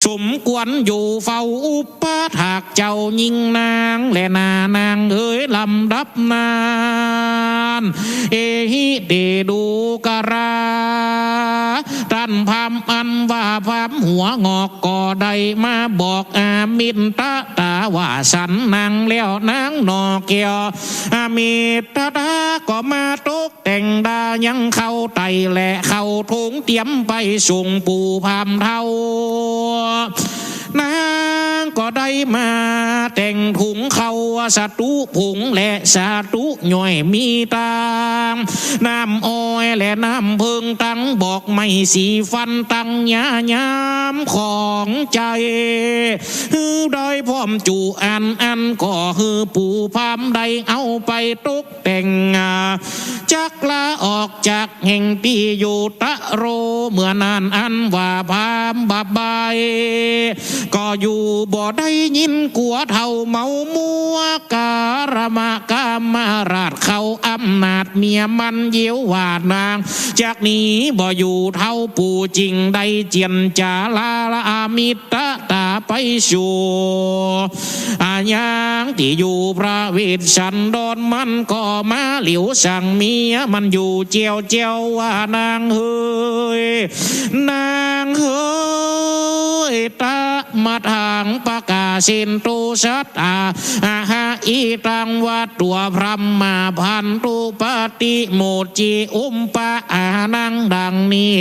สมควรอยู่เฝ้าอุปถากเจ้ายิงนางและนางเอ๋ยลำดับนานเอหิเดดูกราท่านพามอันว่าพามหัวงอกก่อใดมาบอกอามินตาว่าสันนางแล้วนางนอเกียวอามิตาก็มาตกแต่งดายังเข้าไตและเข้าทุงเตรียมไปส่งปู่พามเท่านางก็ได้มาแต่งถุงเขาสตุผงและสตุย่อยมีตามน้ำอ้อยและน้ำเพิงตั้งบอกไม่สีฟันตั้งยามของใจได้พร้อมจูอันก็คือปู่พามได้เอาไปตกแต่งจักลาออกจากแห่งปีอยู่ตะโรเมื่อนานอันว่าพามบาบายก็อยู่บ่ได้ยินกัวเท่าเมามัวการมกามาราชเขาอำนาจเมียมันเยี่ยววาดนางจากนี้บ่อยู่เท่าปู่จริงได้เจียนจาลาละอามิตตาไปสู่อายังที่อยู่พระเวทสันดรมันก็มาเหลียวสั่งเมียมันอยู่เจียวว่านางเฮ้ยนางเฮ้ยตามาทางประกาศินตุสัตอาหาอีตังวัดตัวพระมาพันตุปฏิโมจิอุมปะอานังดังนี้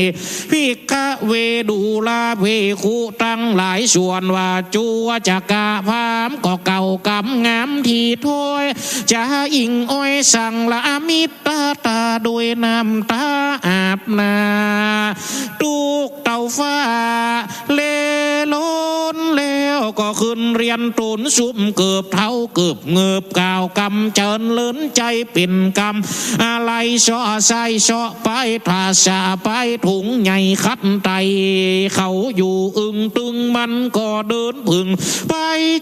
พิกะเวดูลาเพคุตั้งหลายส่วนว่าจูวจักะพามก็เก่ากำงามทีถ้วยจะอิงอ้อยสั่งละมิตตาด้วยน้ำตาอาบนาตุกเต่าฟ้าเลล้นแล้วก็ขึ้นเรียนตุนซุ่มเกือบเท่าเกือบเงือบกาวกำเจิญเลินใจเป็นกำอะไรซอใส่ซอไปทาสาไปถุงใหญ่คัดไตเขาอยู่อึงตึงมันก็เดินพึ่งไป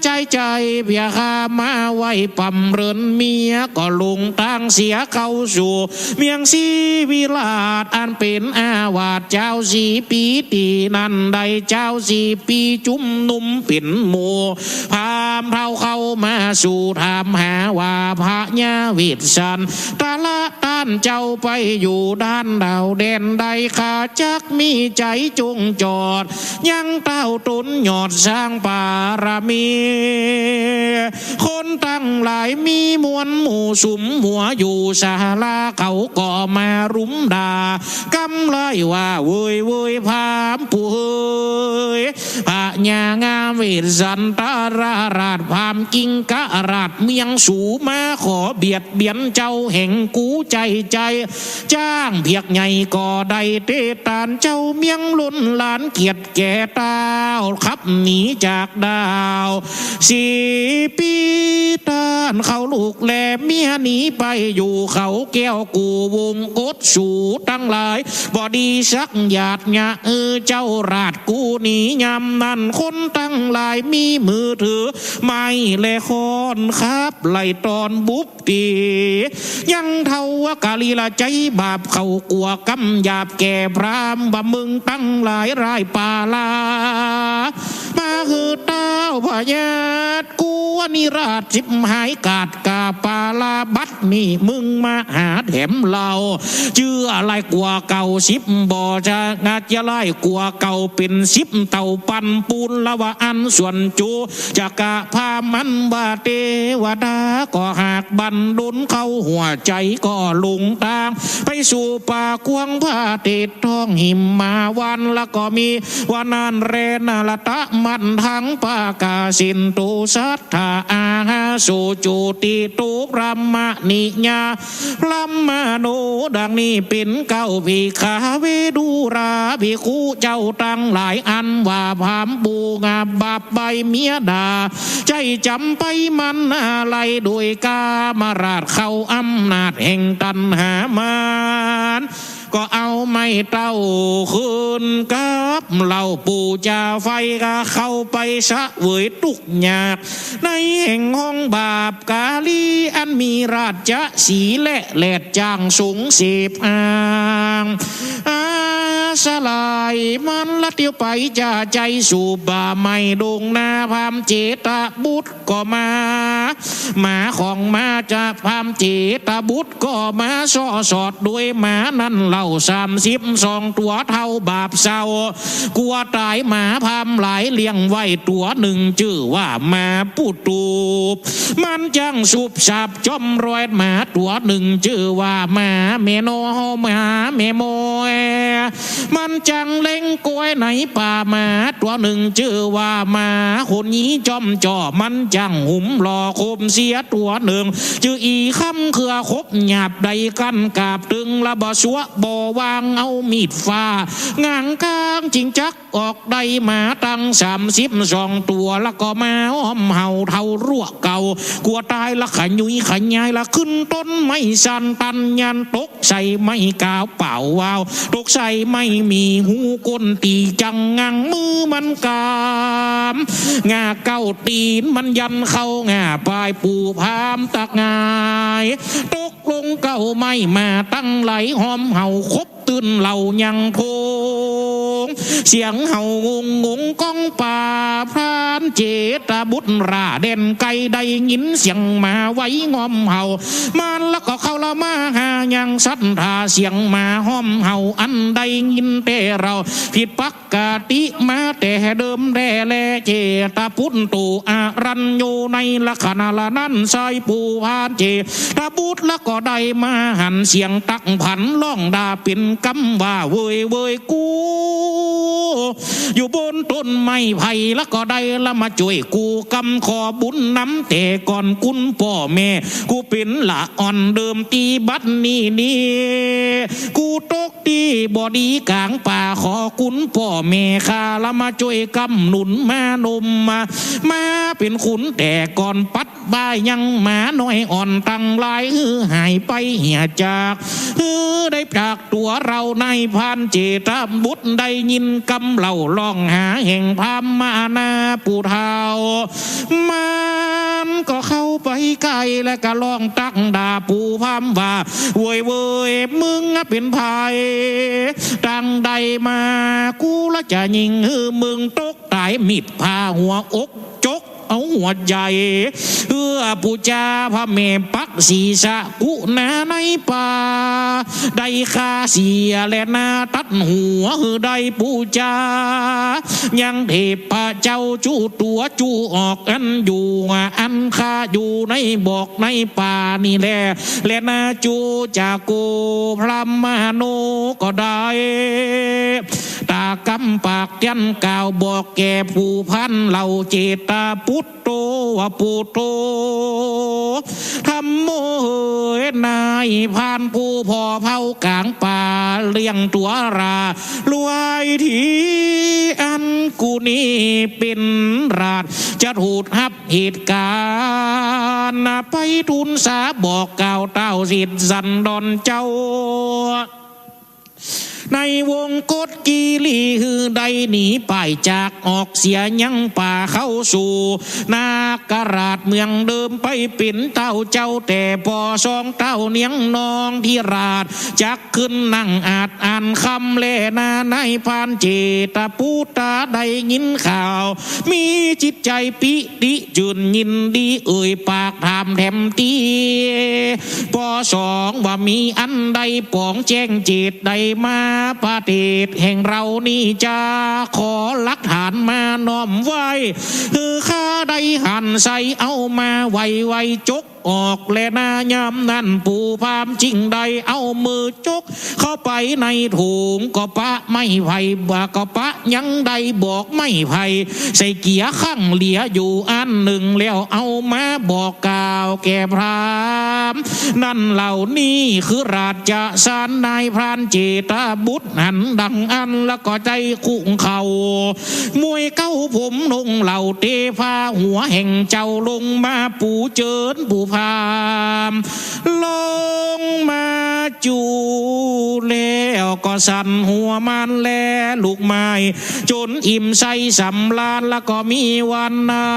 ใจเบียคามาไว้ปั๊มเรินเมียก็ลงตั้งเสียเข้าสู่เมียงสีวิลาศอันเป็นอาวาสเจ้าสีปีตีนันใดเจ้าสีปีจุ่มนุ่มปิ่นหมูพามเท่าเข้ามาสู่ถามหาว่าพระญาวิสันตาละต้านเจ้าไปอยู่ด้านดาวแดนใดข้าจักมีใจจงจอดยังเต้าตุนหยอดสร้างปารมีคนตั้งหลายมีมวลหมู่สุมหัวอยู่ศาลาเขาก็มารุมด่ากำเลยว่าเว้ยพามผู้เฮยพระญางามเวสสันตาราชพามกิงกะราชเมียงสูมาขอเบียดเบียนเจ้าแห่งกูใจจ้างเพียกใหญ่ก็ได้เตตานเจ้าเมียงล้นหลานเกียรติแก่ตาขับหนีจากดาว4 ปีตานเขาลูกแลเมียหนีไปอยู่เขาแก้วกูวงกดสู่ตั้งหลายบอดีสักหยาดหยาเจ้าราชกูหนียำนั่นคนตั้งหลายมีมือถือไม่เลคอนครับไล่ตอนบุบตียังเท่าวกาลีละใจบาปเขากลัวกำหยาบแก่พรามบ่มึงตั้งหลายรายปาลามาคือเต้าพญากูนิราชสิบหายกาดกาปาลาบัดนี่มึงมาหาแถมเราชื่ออะไรกว่าเก่า10บ่อจะงัดยะไล่กว่าเก่าเป็น10เต่าปันปูนละว่าอันส่วนจูจะกะพามันว่าเทวดาก็หากบันดุลเข้าหัวใจก็ลุงตางไปสู่ป่ากวางผ้าเตดท้องหิมมาวันละก็มีวันนั้นเรนาละตะมันทั้งปากาสินตุสัทธาอาหาสุจุติตุพระมณิญาพระมโนดังนี้เป็นเก้าภิกขาเวดูราภิกขุเจ้าตั้งหลายอันว่าพามปูงาบาปใบเมียดาใจจำไปมันอะไรโดยกามราชเข้าอำนาจแห่งตัณหามารก็เอาไม่เต้าคืนกับเหล่าปู่จ่าไฟก็เข้าไปสะเวยทุกยากในแห่งห้องบาปกาลีอันมีราชสีและแหลดจางสูงเสพอ่าง สลายมันละเตียวไปจะใจสูบบ่าไม่ดงนาพามเจตบุตรก็มาหมาของมาจะพามเจตบุตรก็มาซ่อสอดด้วยหมานั่นเหล่า32ตัวเท่าบาปเศร้ากลัวตายหมาพามหลายเลี้ยงไว้ตัวหนึ่งชื่อว่าหมาปูตูบมันจังสุบสับจอมรอยหมาตัวหนึ่งชื่อว่าหมาเมโนหมาเมโมยมันจังเล่งกล้วยไหนป่าหมาตัวหนึ่งชื่อว่าหมาคนนี้จอมจ่อมันจังหุ่มรอคมเสียตัวหนึ่งชื่ออีคำเคือคบหยาบใดกันกาบตึงละบ่ชัวบ่วางเอามีดฟ้างางกลางจิงจักออกได้มาตั้ง32ตัวแล้วก็มาอ้อมเห่าเท่ารั่วเก่ากลัวตายละขยุยขยายละขึ้นต้นไม่สันตันยันตกใส่ไม่กาวเป่าวาวตกใส่ไม่มีหูก้นตีจังงังมือมันกามงาเก้าตีนมันยันเข้างาปลายปูพามตักงายตกลงเก้าไม่มาตั้งไหลหอมเห่าคบตื่นเหล่ายังโพงเสียงเห่างงงก้องป่าพรานเจตบุตรราเด่นไกได้ยินเสียงมาไว้งอมเห่ามันแล้วก็เข้าละมาหายังสัทธาเสียงมาห้อมเห่าอันใดยินแต่เราผิดปักกติมาแต่เดิมแด่แลเจตพุทธตูอารันโยในลักษณะละนั้นใส่ปูพานเจตบุตรแล้วก็ได้มาหันเสียงตักผันล่องดาเป็นกำว่าเวยเวยกูอยู่บนต้นไม้ไผ่แล้วก็ได้ละมาช่วยกูกำขอบุญน้ำแต่ก่อนคุณพ่อแม่กูเป็นละอ่อนเดิมตีบัดนี่กูตกตีบอดีกลางป่าขอคุณพ่อแม่ข้าละมาช่วยกำหนุนมานมมาเป็นขุนแต่ก่อนปัดบ้ายังหมาน้อยอ่อนตั้งลายหายไปเหี่ยจากได้จากตัวเราในพันเจตบุตรได้ยินกำเหล่าล่องหาแห่งพามมานาปูเทามันก็เข้าไปไกลและก็ล่องตักด่าปูพามว่าเว้ยมึงเป็นภายตั้งใดมากูละจะยิงมึงตกตายมิดพาหัวอกจกเอาหัวใจปูจาพระเมปักศีสะกุนาในป่าได้คาเสียและนาตัดหัวได้ปูจายังเทพเจ้าจูตัวจูออกอันอยู่อันคาอยู่ในบอกในป่านี่แหละและนาจูจากโกพระมาโนก็ได้ตากำปากยันกล่าวบอกแก่ผู้พันเหล่าเจตาพุทโตวะปุโตธรรมโมนายพานผู้พอเผากลางป่าเลี้ยงตัวรารวยทีอันกูนี่เป็นราชจะถูกหับเหตุการณ์ไปทุนสาบอกกล่าวเต้าสิทธิ์สันดอนเจ้าในวงกฏกีรีใดหนีไปจากออกเสียยังป่าเข้าสู่นากราชเมืองเดิมไปเป็นเต้าเจ้าแต่พอสองเต้าเนียงนองที่ราชจักขึ้นนั่งอาจอ่านคำเลนาในพานเจตปูตาได้ยินข่าวมีจิตใจปิติจุนยินดีเอ่ยปากถามแถมตีพอสองว่ามีอันใดปองแจ้งเจตใดมาประเทศแห่งเรานี่จะขอหลักฐานมาน้อมไว้ข้าได้หันใส่เอามาไวจกออกและนายามนั้นปูพามจริงใดเอามือจกเข้าไปในถุงก็ปะไม่ไผ่บ่ก็ปะยังใดบอกไม่ไผ่ใส่เกียร์ข้างเหลียอยู่อันหนึ่งแล้วเอามาบอกกล่าวแก่พรามนั่นเหล่านี้คือราชสารนายพรานเจตบุตรหันดังอันแล้วก็ใจคุงเขามวยเก้าผมลงเหล่าเตพาหัวแห่งเจ้าลงมาปูเจิญปูพามลงมาจูแล้วก็สั่นหัวมันแลลูกไม้จนอิ่มใส่สำลานแล้วก็มีวันนา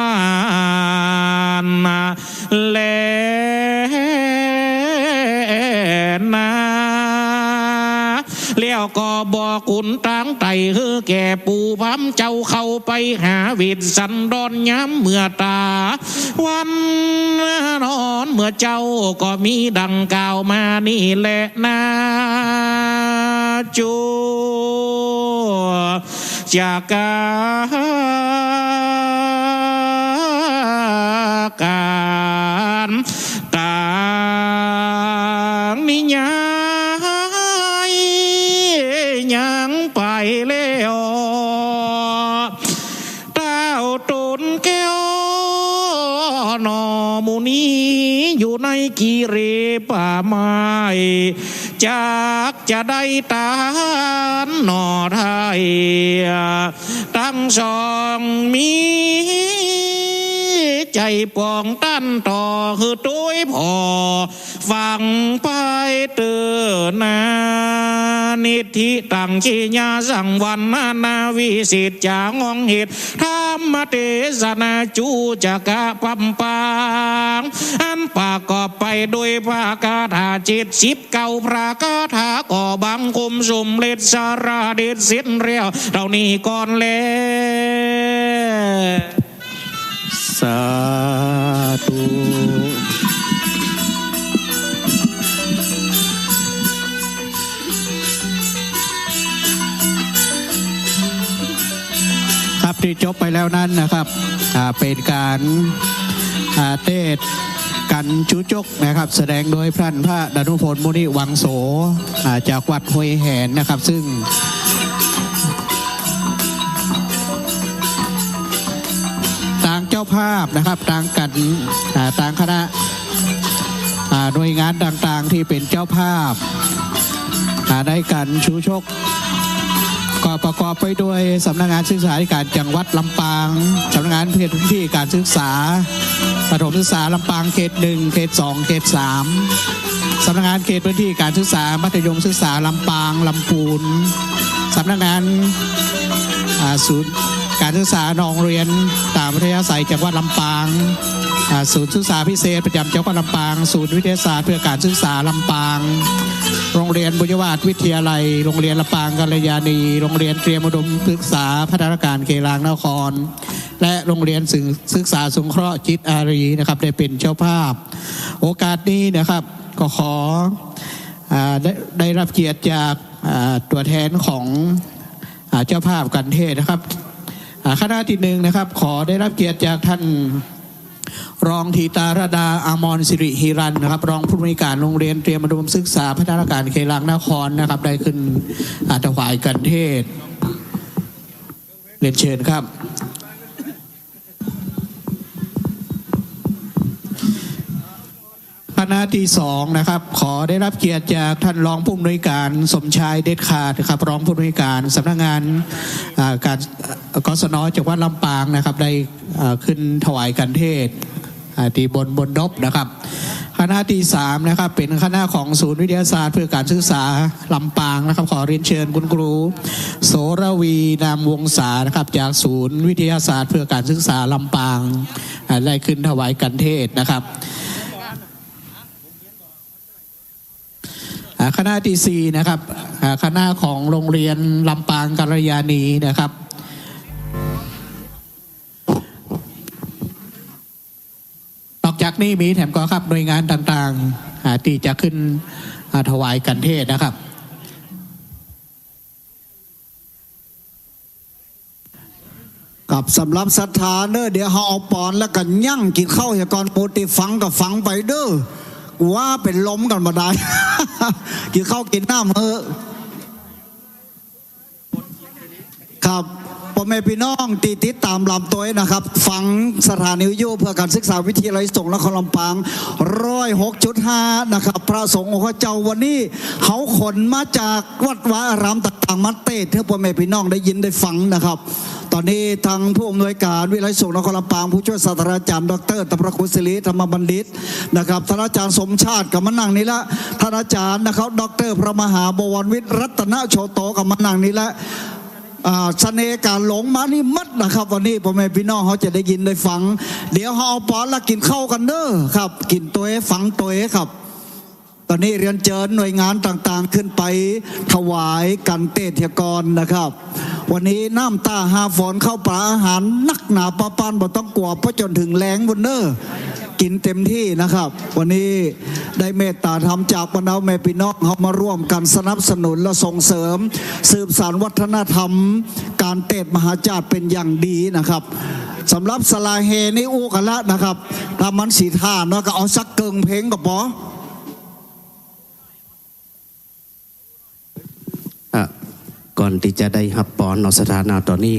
นแลนาแล้ว แล้วก็บอกขุนตั้งไต่เฮือแก่ปู่พัมเจ้าเข้าไปหาวิดสันดอนย้ำเมื่อตาวันนอนเมื่อเจ้าก็มีดังกล่าวมานี่แหละนะจูจากการต่างนิยายยังไปแล้วเต้าตุนแก้วนอมูนีอยู่ในกีเรป่าไม้จากจะได้ตานหนอไทยตั้งสองมีใจปองตั้นต่อคือตุ้ยพอฟังไปเตือนนานิธิตังชีญาสังวันนาวิสิตจางองเหตุธรรมเทศนาจูจักะปัมปังอันปากก็ไปโดยพระคาถาจิต19พระคาถาก็บังคุมสมเล็ดสาราเด็ดสิ้นเรียวเท่านี้ก่อนแล้วสาธุครับที่จบไปแล้วนั้นนะครับเป็นการเทศกันจุจกนะครับแสดงโดยพระดนุพลมุนิวังโสจากวัดห้วยแหนนะครับซึ่งต่างเจ้าภาพนะครับต่างกันต่างคณะหน่วยงานต่างๆที่เป็นเจ้าภาพได้กันชูชกก็ประกอบไปด้วยสำนักงานศึกษาธิการจังหวัดลำปางสำนักงานพื้นที่การศึกษาประถมศึกษาลำปางเขต1เขต2เขต3สำนักงานเขตพื้นที่การศึกษามัธยมศึกษาลำปางลำพูนสำนักงานศูนย์การศึกษาโรงเรียนตามวิทยาศัยจังหวัดลำปางศูนย์ศึกษาพิเศษประจำจังหวัดลำปางศูนย์วิทยาศาสตร์เพื่อการศึกษาลำปางโรงเรียนบุญวาทวิทยาลัยโรงเรียนลำปางกัลยาณีโรงเรียนเตรียมอุดมศึกษาพัฒนาการเขลางนครและโรงเรียนศึกษาสงเคราะห์จิตอารีนะครับได้เป็นเจ้าภาพโอกาสนี้นะครับก็ขอได้รับเกียรติจากตัวแทนของเจ้าภาพกันเทศนะครับคณะที่1นะครับขอได้รับเกียรติจากท่านรองธีตารดาอมรสิริหิรันนะครับรองผู้อำนวยการโรงเรียนเตรียมอุดมศึกษาพัฒนาการเขลางนครนะครับได้ขึ้นถวายกันเทศเรียนเชิญครับคณะที่2นะครับขอได้รับเกียรติจากท่านรองผู้อำนวยการสมชายเด็ดขาดครับรองผู้อำนวยการสำนักงานการกศน.จังหวัดลำปางนะครับได้ขึ้นถวายกันเทศที่บนดบนะครับคณะที่3นะครับเป็นคณะของศูนย์วิทยาศาสตร์เพื่อการศึกษาลำปางนะครับขอเรียนเชิญคุณครูโสระวีนามวงศานะครับจากศูนย์วิทยาศาสตร์เพื่อการศึกษาลำปางได้ขึ้นถวายกันเทศนะครับคณะที่4นะครับคณะของโรงเรียนลำปางกัลยาณีนะครับนอกจากนี้มีแถมก็ครับหน่วยงานต่างๆที่จะขึ้นถวายกันเทศนะครับกับสำหรับศรัทธาเด้อเดี๋ยวเขาเอาปอนแล้วกันยั่งกินข้าวอย่างก่อนโปรตีฟังกับฟังไปเด้อว่าเป็นล้มกันมาได้ กินข้าวกินน้ำเถอะครับพ่อแม่พี่น้องตีติดตามลำตัวนะครับฟังสถานีวิทยุเพื่อการศึกษาวิทยาลัยสงฆ์นครลำปาง106.5นะครับพระสงฆ์ของเจ้าวันนี้เขาขนมาจากวัดวาอารามต่างๆมาเตะให้พ่อแม่พี่น้องได้ยินได้ฟังนะครับตอนนี้ทางผู้อำนวยการวิทยาลัยสงฆ์นครลำปางผู้ช่วยศาสตราจารย์ดร.ตประคุณศิริธรรมบัณฑิตนะครับท่านอาจารย์สมชาติกับมานั่งนี้ละท่านอาจารย์นะครับดร.พระมหาบวรวิทย์รัตนโชโตกับมานั่งนี้ละเสน่ห์การหลงมานี่มัดนะครับวันนี้พ่อแม่พี่น้องเขาจะได้ยินได้ฟังเดี๋ยวเขาเอาปอนแล้วกินข้าวกันเด้อครับกินตัวฟังตัวครับ ตอนนี้เรียนเชิญหน่วยงานต่างๆขึ้นไปถวายกันเตเทียกรนะครับ วันนี้น้ำตาหาฝนเข้าปลาอาหารนักหนาปลาปานบ่ต้องกลัวเพราะจนถึงแรงบนเนอร์กินเต็มที่นะครับ วันนี้ได้เมตตาธรรมจากบรรดาแม่พี่น้องเขามาร่วมกันสนับสนุนและส่งเสริม สืบสานวัฒนธรรม การเตะมหาจาตุเป็นอย่างดีนะครับสำหรับสลาเฮนี่อู้กันละนะครับถ้ามันสีท่าเนาะก็เอาสักเกิงเพลงกับปอก่อนที่จะได้ฮับปอนสถานะตอนนี้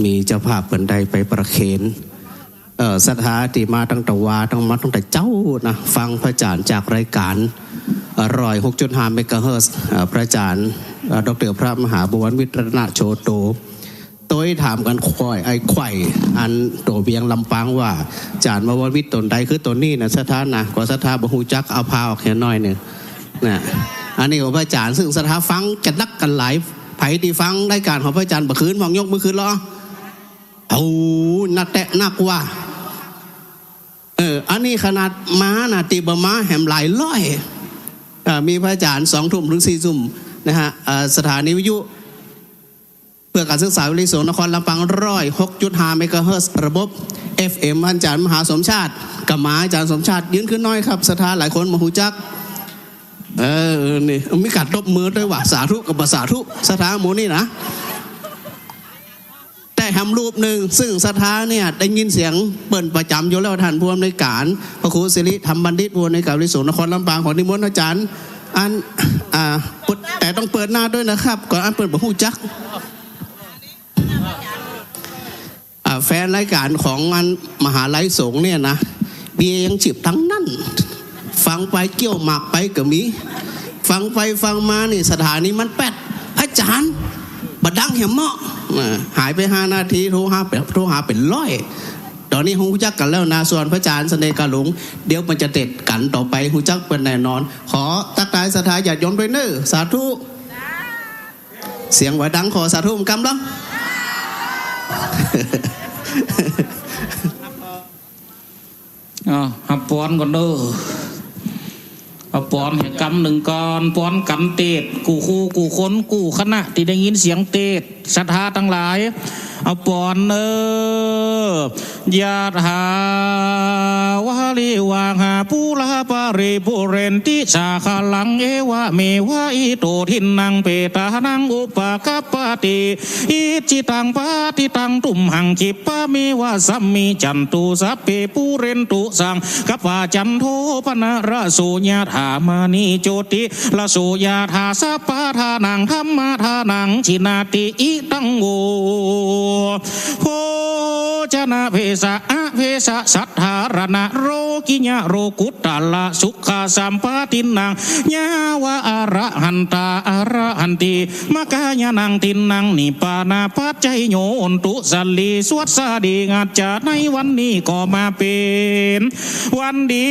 มีเจ้าภาพเปินใดไปประเคนสถาที่มาตั้งแต่วาตั้งมาตั้งแต่เจ้านะฟังพระอาจารย์จากรายการ106.5 เมกะเฮิรตซ์พระอาจารย์ดร.พระมหาบวรวิทรณโชโตตัวถามกันควายไอ้ไข่อันโตเบียงลำปางว่าจานมาวันวิทย์ตนใดคือตนนี้นะสถานะกว่าสถาบหูจักเอาพาออกแค่น้อยหนึ่งนะอันนี้ของพระอาจารย์ซึ่งสถาฟังจะนักกันหลายไผ่ที่ฟังรายการของพระอาจารย์เมื่อคืนมองยกเมื่อคืนหรอเอานักแตะนักว่าอันนี้ขนาดม้านะตีบม้าแหมหลายร้อยมีพระอาจารย์2 ทุ่มถึง4 ทุ่มนะฮะสถานีวิทยุเพื่อการศึกษาวิทยุนครลำปาง106.5 เมกะเฮิรตซ์ระบบ FM อาจารย์มหาสมชาติกับหมาอาจารย์สมชาติยืนขึ้นน้อยครับสถาหลายคนมาหูจักนี่มีการตบมือด้วยว่าสาธุกับสาธุสถาหมูนี่นะแต่ทำรูปหนึ่งซึ่งสถาเนี่ยได้ยินเสียงเปิดประจำอยู่แล้วท่านผู้อำนวยการพระครูสิริธรรมบัณฑิตผู้อำนวยการวิทยุนครลำปางของนิมนต์อาจารย์อันแต่ต้องเปิดหน้าด้วยนะครับก่อนอันเปิดบ่ฮู้จักแฟนรายการของงานมหาลัยสงฆ์เนี่ยนะเบียยังจีบทั้งนั้นฟังไปเกี่ยวหมากไปก็มีฟังไปฟังมานี่สถานีมันแปดอาจารย์บัดดังเหี่ยมเหมาะหายไป5 นาทีโทรหาเป็นร้อยตอนนี้ฮู้จักกันแล้วนะส่วนพระอาจารย์เสน่ห์กะหลงเดี๋ยวมันจะเด็ดกันต่อไปฮู้จักเป็นแน่นอนขอตักทายสถาญาติโยมด้วยเน้อสาธุเสียงว่าดังขอสาธุกำลังหับปอนก่อนเด้อเอาปอนให้กำหนึ่งก่อนปอนกำเตดกูคู่กูคนกูคณะที่ได้ยินเสียงเตดศรัทธาทั้งหลายเอาปอนยะถาวะลิวาหาปูลาปาริปุเรนติสาคลังเอวะเมวะอิโตทินังเปตานังอุปกัปปติอิจิตังปาติตังตุมหังคิปะเมวะสัมมิจันตุสัพเพปูเรนตุสังกัปปะจันโทปนะระโสยะถามานิโจติละโสยะถาสัพพะทานังธัมมาทานังชินาติอิตังโวโพชนะเพสะอะเพสะสัทธารณะโรกิญะโรกุตตะละสุขสัมปตินังญาวะอะระหันตาอะระหันติมะกายนังตินังนิปานาปัจจัยโยนตุสัลลีสวดสาดีงัจจะในวันนี้ก็มาเป็นวันดี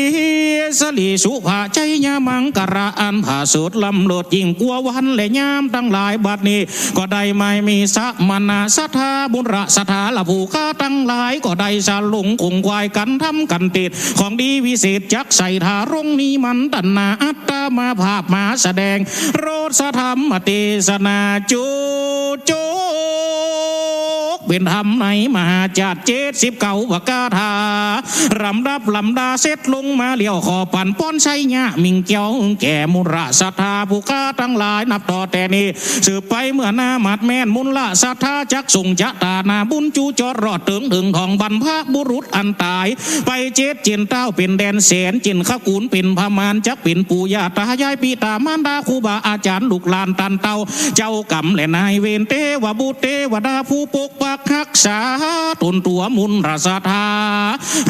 สลีสุภาใจญามังกระอันผาสุดลำเลิศยิ่งกว่าวันและยามทั้งหลายบัดนี้ก็ได้ไม่มีสัมมาศรัทธาบุญศรัทธาละผู้ข้าทั้งหลายก็ได้สลงคงควายกันทำกันติดของดีวิเศษจักใส่ทารงนี้มันตัณนาอัตตามาภาพมาแสดงโรสธรรมเทศนาจุโจเป็นธรรมในมหาจัด79 วกาถารำดับลำดาเสร็จลงมาเลี้ยวขอปั่นป้อนชัยญะมิงเกียวแก่มุระศรัทธาผู้ข้าทั้งหลายนับต่อแต่นี้สืบไปเมื่อนามัดแม่นมุลละศรัทธาจักส่งจะตานาบุญจูจอดรอดถึงของบรรพบุรุษอันตายไปเจ็ดจินเต้าเป็นแดนแสนจินขกูลเป็นพมานจักเป็นปู่ย่าตายายปีตามารดาครูบาอาจารย์ลูกหลานตันเต้าเจ้ากรรมและนายเวรเทวบุตรเทวดาผู้ปกปักรักษาตนตัวมุลราศรัทธา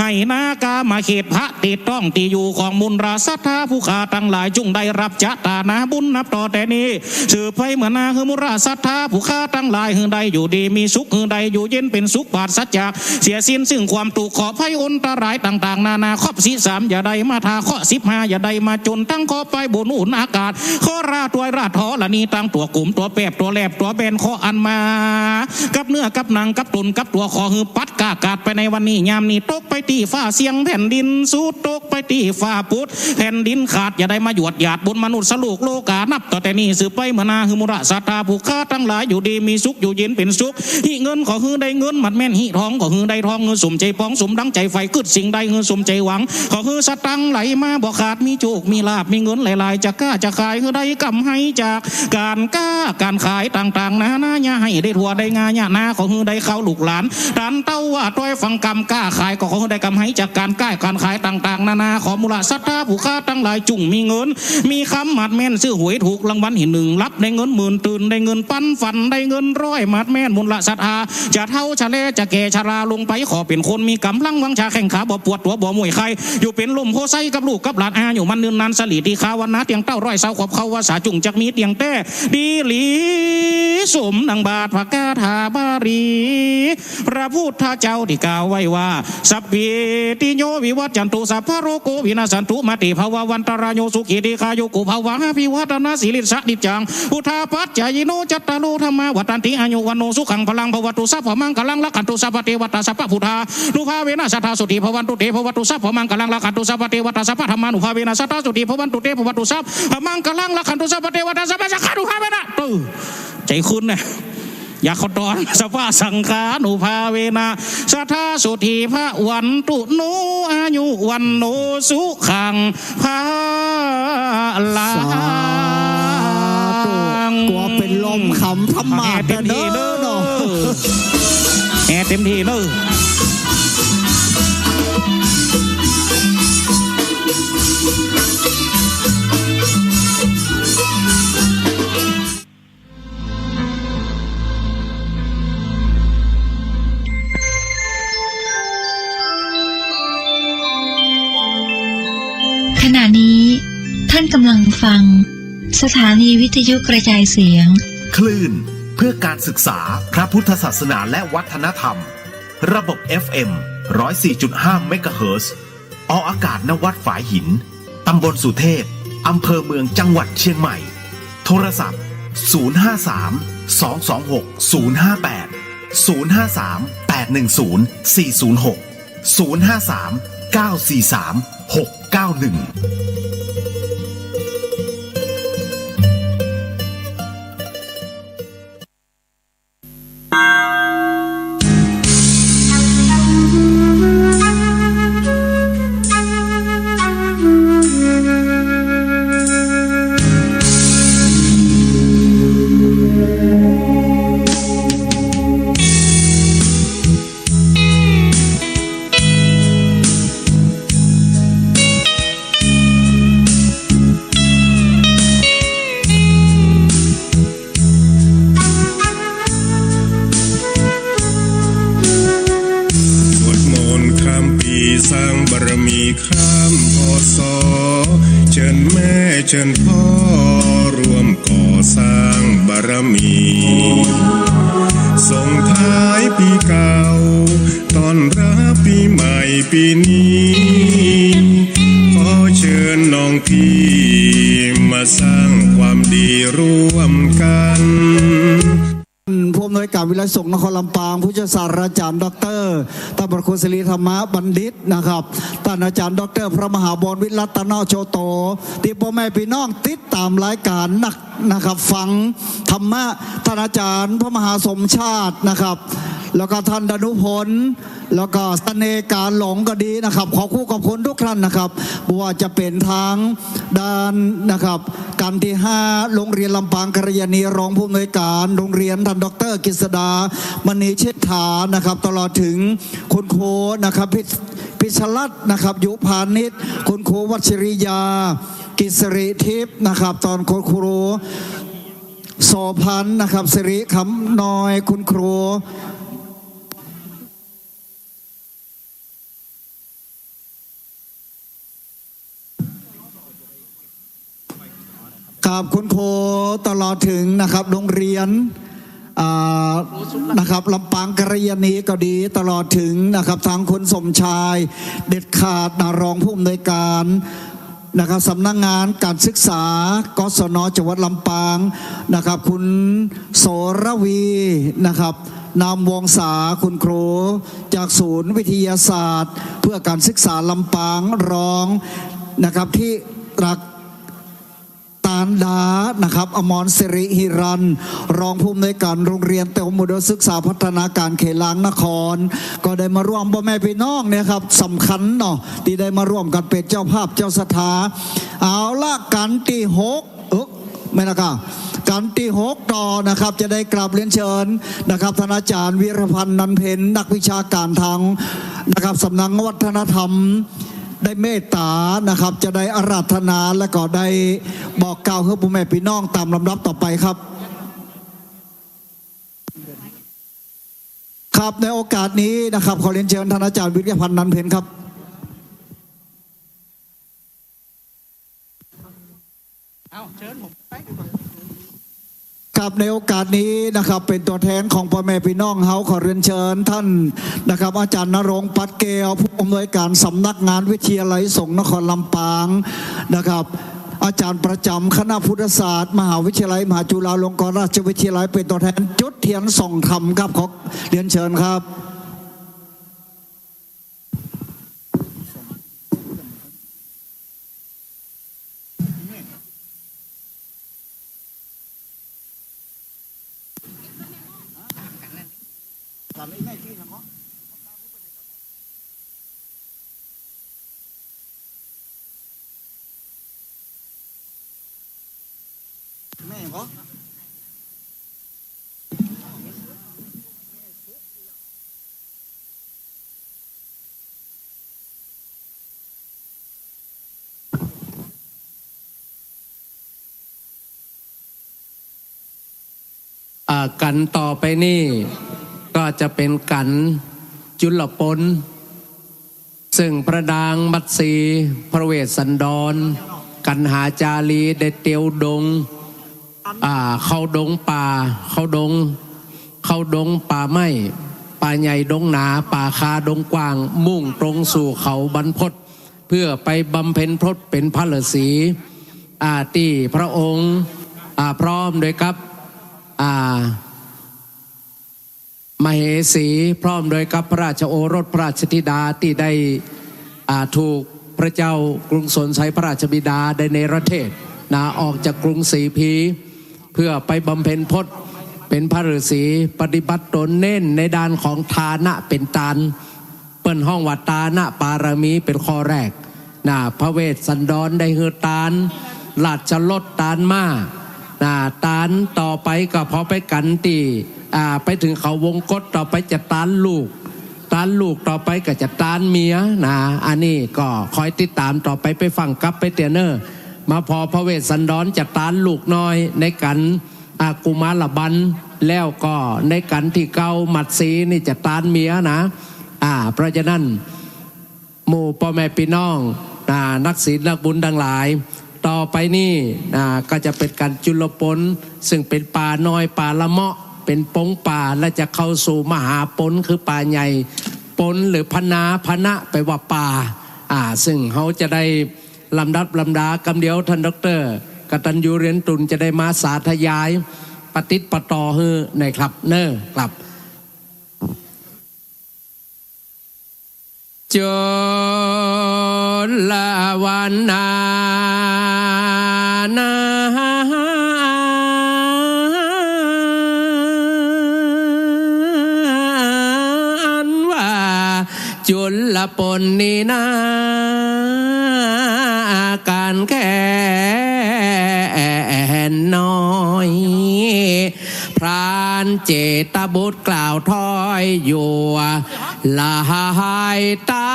ให้นากามาเขตพระติดต้องที่อยู่ของมุลราศรัทธาผู้ข้าทั้งหลายจุงได้รับจะตานาบุญนับต่อแต่นี้สืบไปเมื่อนาคือมุลราศรัทธาผู้ข้าทั้งหลายหือใดอยู่ดีมีสุขหือใดอยู่เย็นเป็นสุขปราศจากเสียสิ้นซึ่งความตุกข์ขอภัยอนตรายต่างๆนานาข้อ13อย่าได้มาทาข้อ15อย่าได้มาจนตั้งข้อไปบนอุ่นอากาศข้อราตัวราทอละนีตั้งตัวกลุ่มตัวแปบตัวแลบตัวแบนข้ออันมากับเนื้อกับ นางกับตนกับตัวขอฮือปัดกากาดไปในวันนี้ยามนี้ตกไปตีฟ้าเสียงแผ่นดินสู้ตกไปตีฟ้าพุทธแผ่นดินขาดอย่าได้มาหยวดหยาดบนมนุษย์สลูกโลกานับต่อแต่นี้สืบไปมนาหือมุระสัตตาผู้ฆ่าทั้งหลายอยู่ดีมีสุขอยู่เย็นเป็นสุขหิเงินขอฮือได้เงินมัดแม่นหิทองขอฮือได้ทองเงินสมใจปองสมดังใจไฟกึดสิ่งใดเงินสมใจหวังขอฮือสตังไหลมาบ่ขาดมีโจกมีลาบมีเงินหลายๆจะกล้าจะขายฮือได้กำให้จากการก้าการขายต่างๆนานาอย่าให้ได้ถั่วได้งาอย่านาขอฮือได้เข้าลูกหลานดันเต้าว่าต้อยฟังกำกล้าขายก็ขอฮือได้กำให้จากการก้าการขายต่างๆนานาขอมุระสัตตาผู้ฆ่าทั้งหลายจุ่งมีเงินมีคำมัดแม่นซื้อหวยถูกรางวัลที่หนึ่งรับได้เงินหมื่นตื่นได้เงินปั้นฝันได้เงินร้อยมัดแม่นมุระสัตตาจะเท่าชะเลจะแก่ชราลงไปขอเป็นคนมีกำลังวังชาแข่งขาบ่ปวดตัวบ่มวยใครอยู่เป็นลมโพไซกับลูกกับหลานอาอยู่มันเนือนนานสลีตีขาวันนาเตียงเต้าร้อยเสาขอบเขาว่าสาจุ่งจักมีเตียงแต้ดีหลีสมดังบาทพระกาถาบารีพระพุทธเจ้าที่กล่าวไว้ว่าสัพเพติโยวิวัจจันตุสัพพะโรโกวินาสันตุมาติภาววันตรายโยสุขีติคาโยกุภาวะพิวัตนาสิริสดิจังพุทธาปัจจายโนจัตตาโลธรรมวัตันติอายุวันโนสุขังพลังภวตุสัพพมังกลังละขันตุสัพพเทวตาสัพพพุทธานุภาเวนะสัทธาสุติภวันตุเตภวตุสัพพมังกลังละขันตุสัพพเทวตาสัพพธรรมานุภาเวนะสัทธาสุติภวันตุเตภวตุสัพพมังกลังละขันตุสัพพเทวตาสัพพสังฆานุภาเวนะใจคุณเนี่ยอยากขดอนสภาสังขานุภาเวนะสัทธาสุธีพระวันตุโนอายุวันโนสุขังพาลากลัวเป็นลมขำธรรมะเต็มที่เด้อแอเต็มที่เด้อขณะนี้ท่านกำลังฟังสถานีวิทยุกระจายเสียงคลื่นเพื่อการศึกษาพระพุทธศาสนาและวัฒนธรรมระบบ FM 104.5 เมกะเฮิรตซ์ออกอากาศณวัดฝายหินตำบลสุเทพอำเภอเมืองจังหวัดเชียงใหม่โทรศัพท์053-226-058-053-810-406-053-943-691เชิญพ่อร่วมก่อสร้างบารมีส่งท้ายปีเก่าต้อนรับปีใหม่ปีนี้ขอเชิญน้องพี่มาสร้างความดีร่วมกันผู้อำนวยการวิไลสงฆ์นครลำปางผู้ช่วยศาสตราจารย์ดร.ท่านพระครูศิริธรรมบัณฑิตนะครับท่านอาจารย์ดร.พระมหาบรวิรัตนโชโตที่พ่อแม่พี่น้องติดตามรายการนะครับฟังธรรมะท่านอาจารย์พระมหาสมชาตินะครับแล้วก็ท่านดนุพลแล้วก็เสน่ห์การหลงก็ดีนะครับขอคู่กับคนทุกท่านนะครับว่าจะเป็นทางด้านนะครับการที่5โรงเรียนลำปางกัลยาณีรองผู้อำนวยการโรงเรียนท่านดร.กฤษดามณีเชษฐานะครับตลอดถึงคุณครูนะครับพิชรัตน์นะครับยุพานิชคุณครูวัชริยากิษริทิพย์นะครับตอนคุณครูโสพันธ์นะครับสิริคำน้อยคุณครูกับคุณครูตลอดถึงนะครับโรงเรียนนะครับลำปางกัลยาณีก็ดีตลอดถึงนะครับทางคุณสมชายเด็ดขาดรองผู้อำนวยการ นะครับสำนักงานการศึกษากศนจังหวัดลำปางนะครับคุณโสรวีนะครับนามวงศาคุณครูจากศูนย์วิทยาศาสตร์ เพื่อการศึกษาลำปางรองนะครับที่รักตานดานะครับอมรศิริหิรันรองผู้อำนวยการโรงเรียนเตะมุดศึกษาพัฒนาการเขลางนครก็ได้มาร่วมพ่อแม่พี่น้องเนี่ยครับสำคัญเนาะที่ได้มาร่วมกันเป็นเจ้าภาพเจ้าสถาเอาละกันที่6ไม่นะครับการที่6ต่อนะครับจะได้กราบเรียนเชิญนะครับท่านอาจารย์วีรพันธ์นันเพ็ญนักวิชาการทางนะครับสำนักวัฒนธรรมได้เมตตานะครับจะได้อาราธนาและก็ได้บอกกล่าวให้พ่อแม่พี่น้องตามลำดับต่อไปครับครับในโอกาสนี้นะครับขอเรียนเชิญท่านอาจารย์วิรพันธ์นันเพ็ญครับครับในโอกาสนี้นะครับเป็นตัวแทนของพ่อแม่พี่น้องเฮาขอเรียนเชิญท่านนะครับอาจารย์ณรงค์ปัดเกลผู้อำนวยการสำนักงานวิทยาลัยสงฆ์นครลำปางนะครับอาจารย์ประจำคณะพุทธศาสตร์มหาวิทยาลัยมหาจุฬาลงกรณราชวิทยาลัยเป็นตัวแทนจุดเทียนส่องธรรมครับขอเรียนเชิญครับกันต่อไปนี่ก็จะเป็นกันจุลปนซึ่งพระดางมัตสีพระเวสสันดรกันหาจารีได้เตียวดงเข้าดงป่าเข้าดงป่าไม้ป่าใหญ่ดงหนาป่าคาดงกว้างมุ่งตรงสู่เขาบรรพตเพื่อไปบำเพ็ญพรตเป็นพระฤาษีที่พระองค์พร้อมโดยกับมเหสีพร้อมโดยกับพระราชโอรสพระราชธิดาที่ได้ถูกพระเจ้ากรุงสนไสพระราชบิดาได้เนรเทศออกจากกรุงศรีพีเพื่อไปบำเพ็ญพจน์เป็นพระฤาษีปฏิบัติตนเน้นในด้านของทานะเป็นตานเปิ้นห้องวัดตานะปารมีเป็นข้อแรกพระเวสสันดรได้เฮือตานราชลดตานมาตานต่อไปก็พอไปกันตีไปถึงเขาวงกฏต่อไปจะตานลูกต่อไปก็จะตานเมียอันนี้ก็คอยติดตามต่อไปฟังกับไปเตียเนอร์มาพอพระเวสสันดรจะตานลูกน้อยในกันกุมารบันแล้วก็ในกันที่เก้ามัดสีนี่จะตานเมียเพราะฉะนั้นหมู่พ่อแม่พี่น้องนักศีลนักบุญทั้งหลายต่อไปนี่ก็จะเป็นการจุลปนซึ่งเป็นป่าน้อยป่าละเมาะเป็นปงป่าและจะเข้าสู่มหาปนคือป่าใหญ่ปนหรือพนะไปว่าป่าซึ่งเขาจะได้ลำดับลำดากำเดียวท่านดร.กตัญญูเรียนตุลจะได้มาสาธยายปฏิปต่อฮือในครับเนอครับจนละวันนาอันว่าจุลปนนี่นาการแค่น้อยพรานเจตบุตรกล่าวถ้อยอยู่ลายตา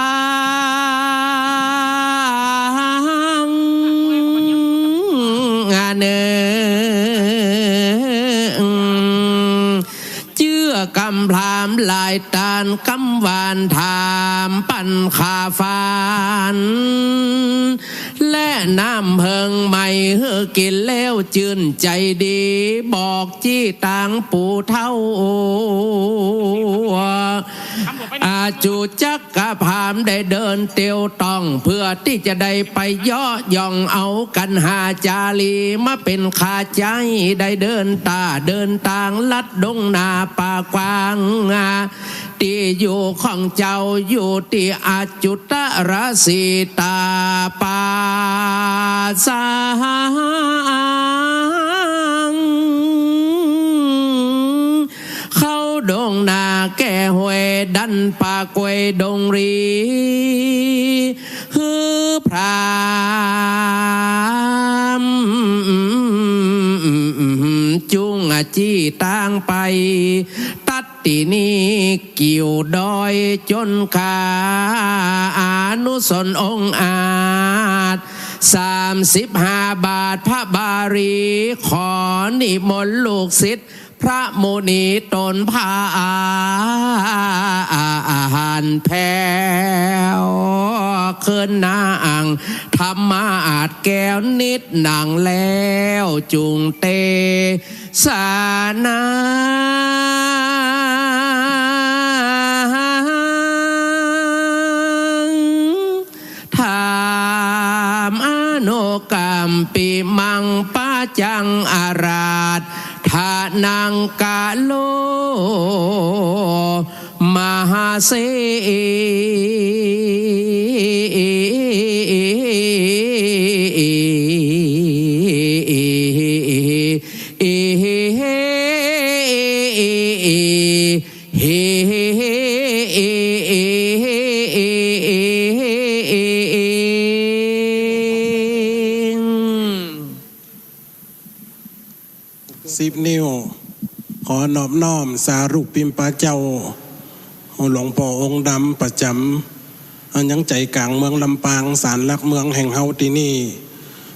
เจือกำ พรามลายตาลกำวานถามปันขาฟานและน้ำเพิงใหม่เฮือกินแล้วจื่นใจดีบอกจี้ต่างปู่เท่าอาจูจักกะพามได้เดินเตียวต้องเพื่อที่จะได้ไปย่อย่องเอากันหาจาลีมาเป็นขาใจได้เดินต่างลัดดงนาป่ากว้างที่อยู่ของเจ้าอยู่ที่อาจุตรสีตาปาสางเข้าดงนาแก่หวยดันป่ากวยดงรีฮือพรามจุงจีต่างไปตัดตีนี้กิ่วดอยจนขาอนุสนองอาจ35 บาทพระบารีขอนิมนต์ลูกศิษย์พระมุนีตนพาอาหารแพ้วเคินนางธรรมาอาจแก้วนิดหนังแล้วจุงเตสานาถามอนุกรรมปีมังป้าจังอาราชทานังกาโลมหาเส10 นิ้วขอนอบน้อมสารุปิมปาเจ้าหลวงพ่อองค์ดำประจำยังใจกลางเมืองลำปางศาลหลักเมืองแห่งเฮาที่นี่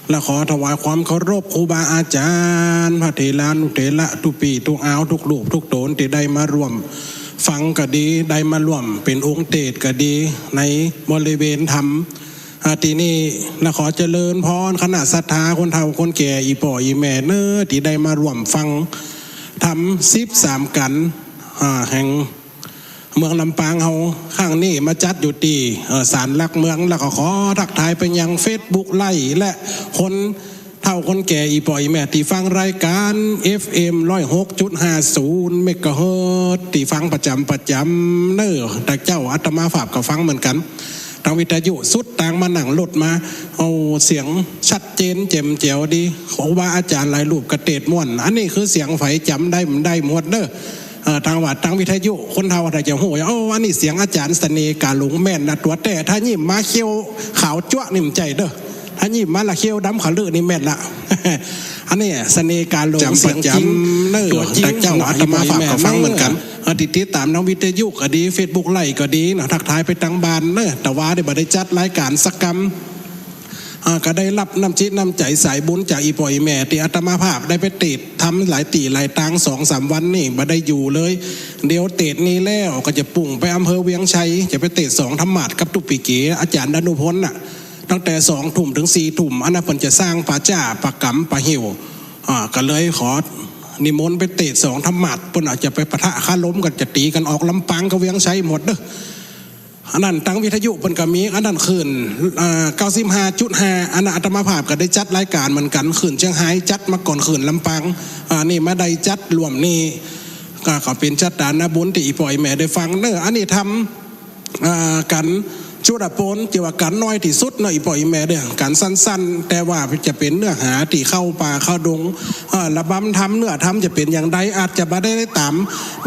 และขอถวายความเคารพครูบาอาจารย์พระเถรานุเถระทุกปีทุกอ้าวทุกลูกทุกโตนที่ได้มาร่วมฟังก็ดีได้มาร่วมเป็นองค์เตศก็ดีในบริเวณธรรมที่นี่และขอเจริญพรคณะศรัทธาคนเฒ่าคนแก่อีป่ออีแม่เนื้อที่ได้มาร่วมฟังทำ13 กันแห่งเมืองลำปางเฮาข้างนี้มาจัดอยู่ที่ศาลหลักเมืองแล้วก็ขอทักทายไปยัง Facebook ไล่และคนเฒ่าคนแก่อีป่ออีแม่ที่ฟังรายการ FM 106.50 เมกะเฮิรตซ์ที่ฟังประจำเน้อแต่เจ้าอาตมาฝากก็ฟังเหมือนกันทางวิทยุสุดต่างมาหนังหลดมาเอาเสียงชัดเจนแจ่มแจ๋วดีขอว่าอาจารย์หลายรูปกระเตดม่วนอันนี้คือเสียงไฟจำได้มันได้หมดเด้อทางวัดทางวิทยุคนเฒ่าถ้าจะโหยอันนี้เสียงอาจารย์เสน่ห์กาหลงแม่นนะตัวแต่ถ้ายิ้มมาเขี้ยวขาวจ้วนิ่มใจเด้อถ้ายิ้มมาละเขี้ยวดำขาวเลือนี่แม่นละอันนี้เสน่ห์กาหลงเสียงจริงตัวจริงเจ้าอาตมาฝากก็ฟังเหมือนกันติดตามน้องวิทยุก็ดี Facebook ไลค์ก็ดีนะทักทายไปทางบ้านเนอะแต่ว่าได้บ่ได้จัดรายการสักกรรมก็ได้รับน้ำจิตน้ำใจสายบุญจากอีป่อยแม่ที่อาตมาภาพได้ไปติดทำหลายตีหลายตัง 2-3 วันนี่บ่ได้อยู่เลยเดี๋ยวเตดนี้แล้วก็จะปุ่งไปอำเภอเวียงชัยจะไปเตด2ธรรมาสกับตุปีเก๋อาจารย์ดนุพลน่ะตั้งแต่2 ทุ่มถึง4 ทุ่มอันนั้นเพิ่นจะสร้างป่าจ้าป่ากำป่าหิวก็เลยขอนิมนต์ไปเตะ2 ธรรมัดเพิ่นอาจจะไปปะทะค้าล้มกันจะตีกันออกลำปางก็เวียงชัยหมดเด้ออันนั้นตั้งวิทยุเพิ่นก็มีอันนั้นคืน95.5อันนั้นอาตมาภาพก็ได้จัดรายการเหมือนกันคืนเชียงรายจัดมาก่อนคืนลำปางนี่มาได้จัดรวมนี่ก็เป็นจัดดานบุญที่อีป่อยแม่ได้ฟังเด้ออันนี้ทำกันชุดปนเกี่ยวกับการน้อยที่สุดเนาะอีป่อยแม่เด้อการสั้นๆแต่ว่าจะเป็นเนื้อหาที่เข้าป่าเข้าดงระบำทำเนื้อทำจะเป็นอย่างใดอาจจะบ่ได้ตาม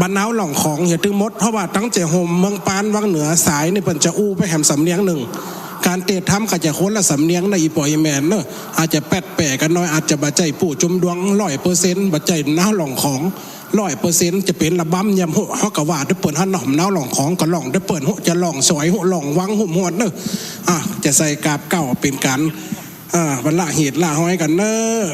บรรเทาหล่องของอย่าถึงมดเพราะว่าตั้งใจห่มเมืองปานวังเหนือสายนี่เพิ่นจะอู้ไปแหมสำเนียงหนึ่งการเตะทำก็จะคนละสำเนียงในอีป่อยแม่เนาะอาจจะแปะกันน้อยอาจจะบ่ใจปู่จุ่มดวง 100% บ่ใจหน้าหล่องของ100% จะเป็นระบำยำหัวเฮาก็ว่าได้เปิดหันหน่อมน้าหล่องของก็หล่องได้เปิดหัวจะหล่องสวยหัวหล่องวังหุ่มหวดเด้อจะใส่กาบเก้าเป็นการบรรละเหตุละห้อยกันเด้อ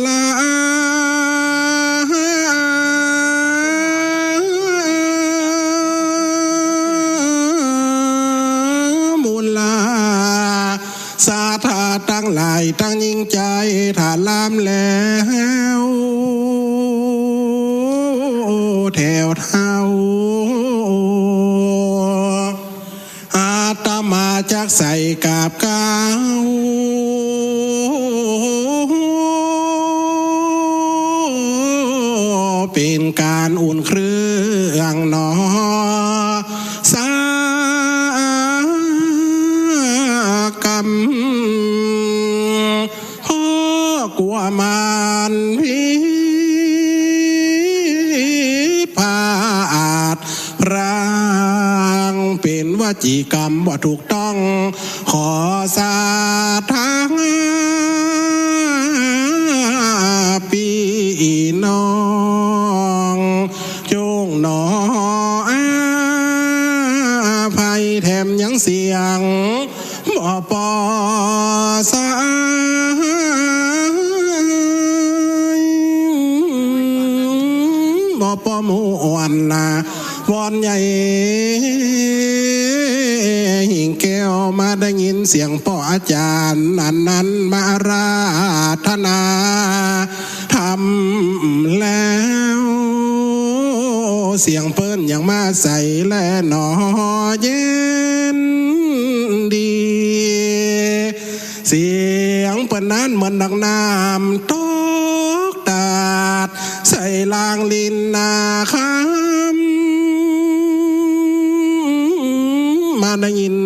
ลามูลาสาธาตั้งหลายตั้งยิ่งใจฐานลามแล้วแถวเท้าอาตมาจากใส่กาบกาวเป็นการอุ่นเครื่องหนอสากรรมพ่อกลัวมันพิพาทร่างเป็นวจีกรรมว่าถูกต้องขอสาทางปีน้องจงหนอภัยแถมยังเสียงบ่ปอสายบ่ปอมูอ่อนนะวอนใหญ่หิ่งแก้วมาได้ยินเสียงพ่ออาจารย์นั้นมาราธนาทำแล้วเสียงเปิ้นยังมาใส่แลหนอเย็นดีเสียงเปิ้นนั้นเหมือนดังน้ำตกตาดใส่ลางลินนาคำมาได้ยิน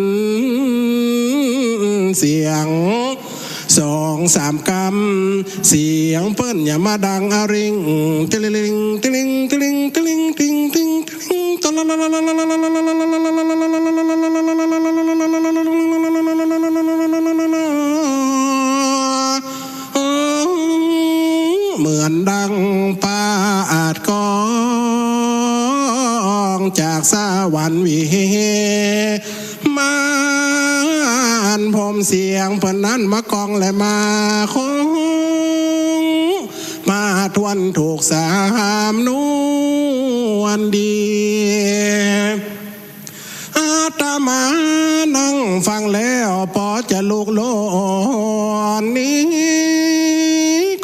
เสียง2-3 กำเสียงเปิ้นอย่ามาดังอริงติลิงติลิงติลิงติลิงติงติงติลิงตะละละละละละละละเหมือนดังปาอาจกองจากสวรรค์วิมานผมเสียงเพิ่นนั้นมากองและมาคงมาทวนถูก3 นวลดีอาตมานั่งฟังแล้วพอจะลุกโลนนี้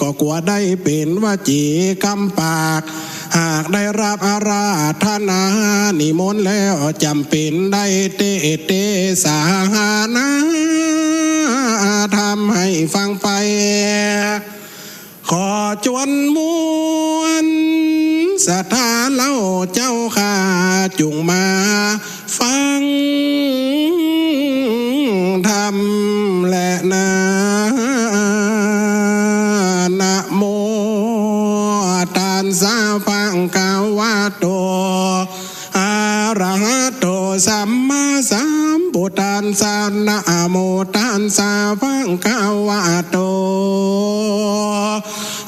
ก็กลัวได้เป็นวจีกรรมปากหากได้รับอาราธนานิมนต์แล้วจำเป็นได้เตสาหานะทำให้ฟังไปขอจวนมวนศรัทธาเล่าเจ้าข้าจุงมาฟังธรรมและนะโมตัสสะภะคะวะโตอะระหะโตสัมมาสัมพุทธัสสะนะโมตัสสะภะคะวะโต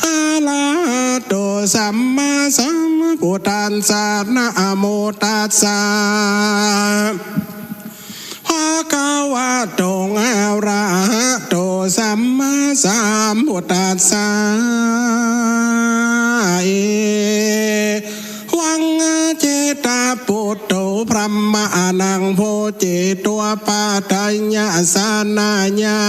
อะระหะโตสัมมาสัมพุทธัสสะนะโมตัสสะภะคะวะโตอะระหะโตสัมมาสัมพุทธัสสะวังเจตาปุตโตพระมะนังโพเจตัวปาทายาสานาญา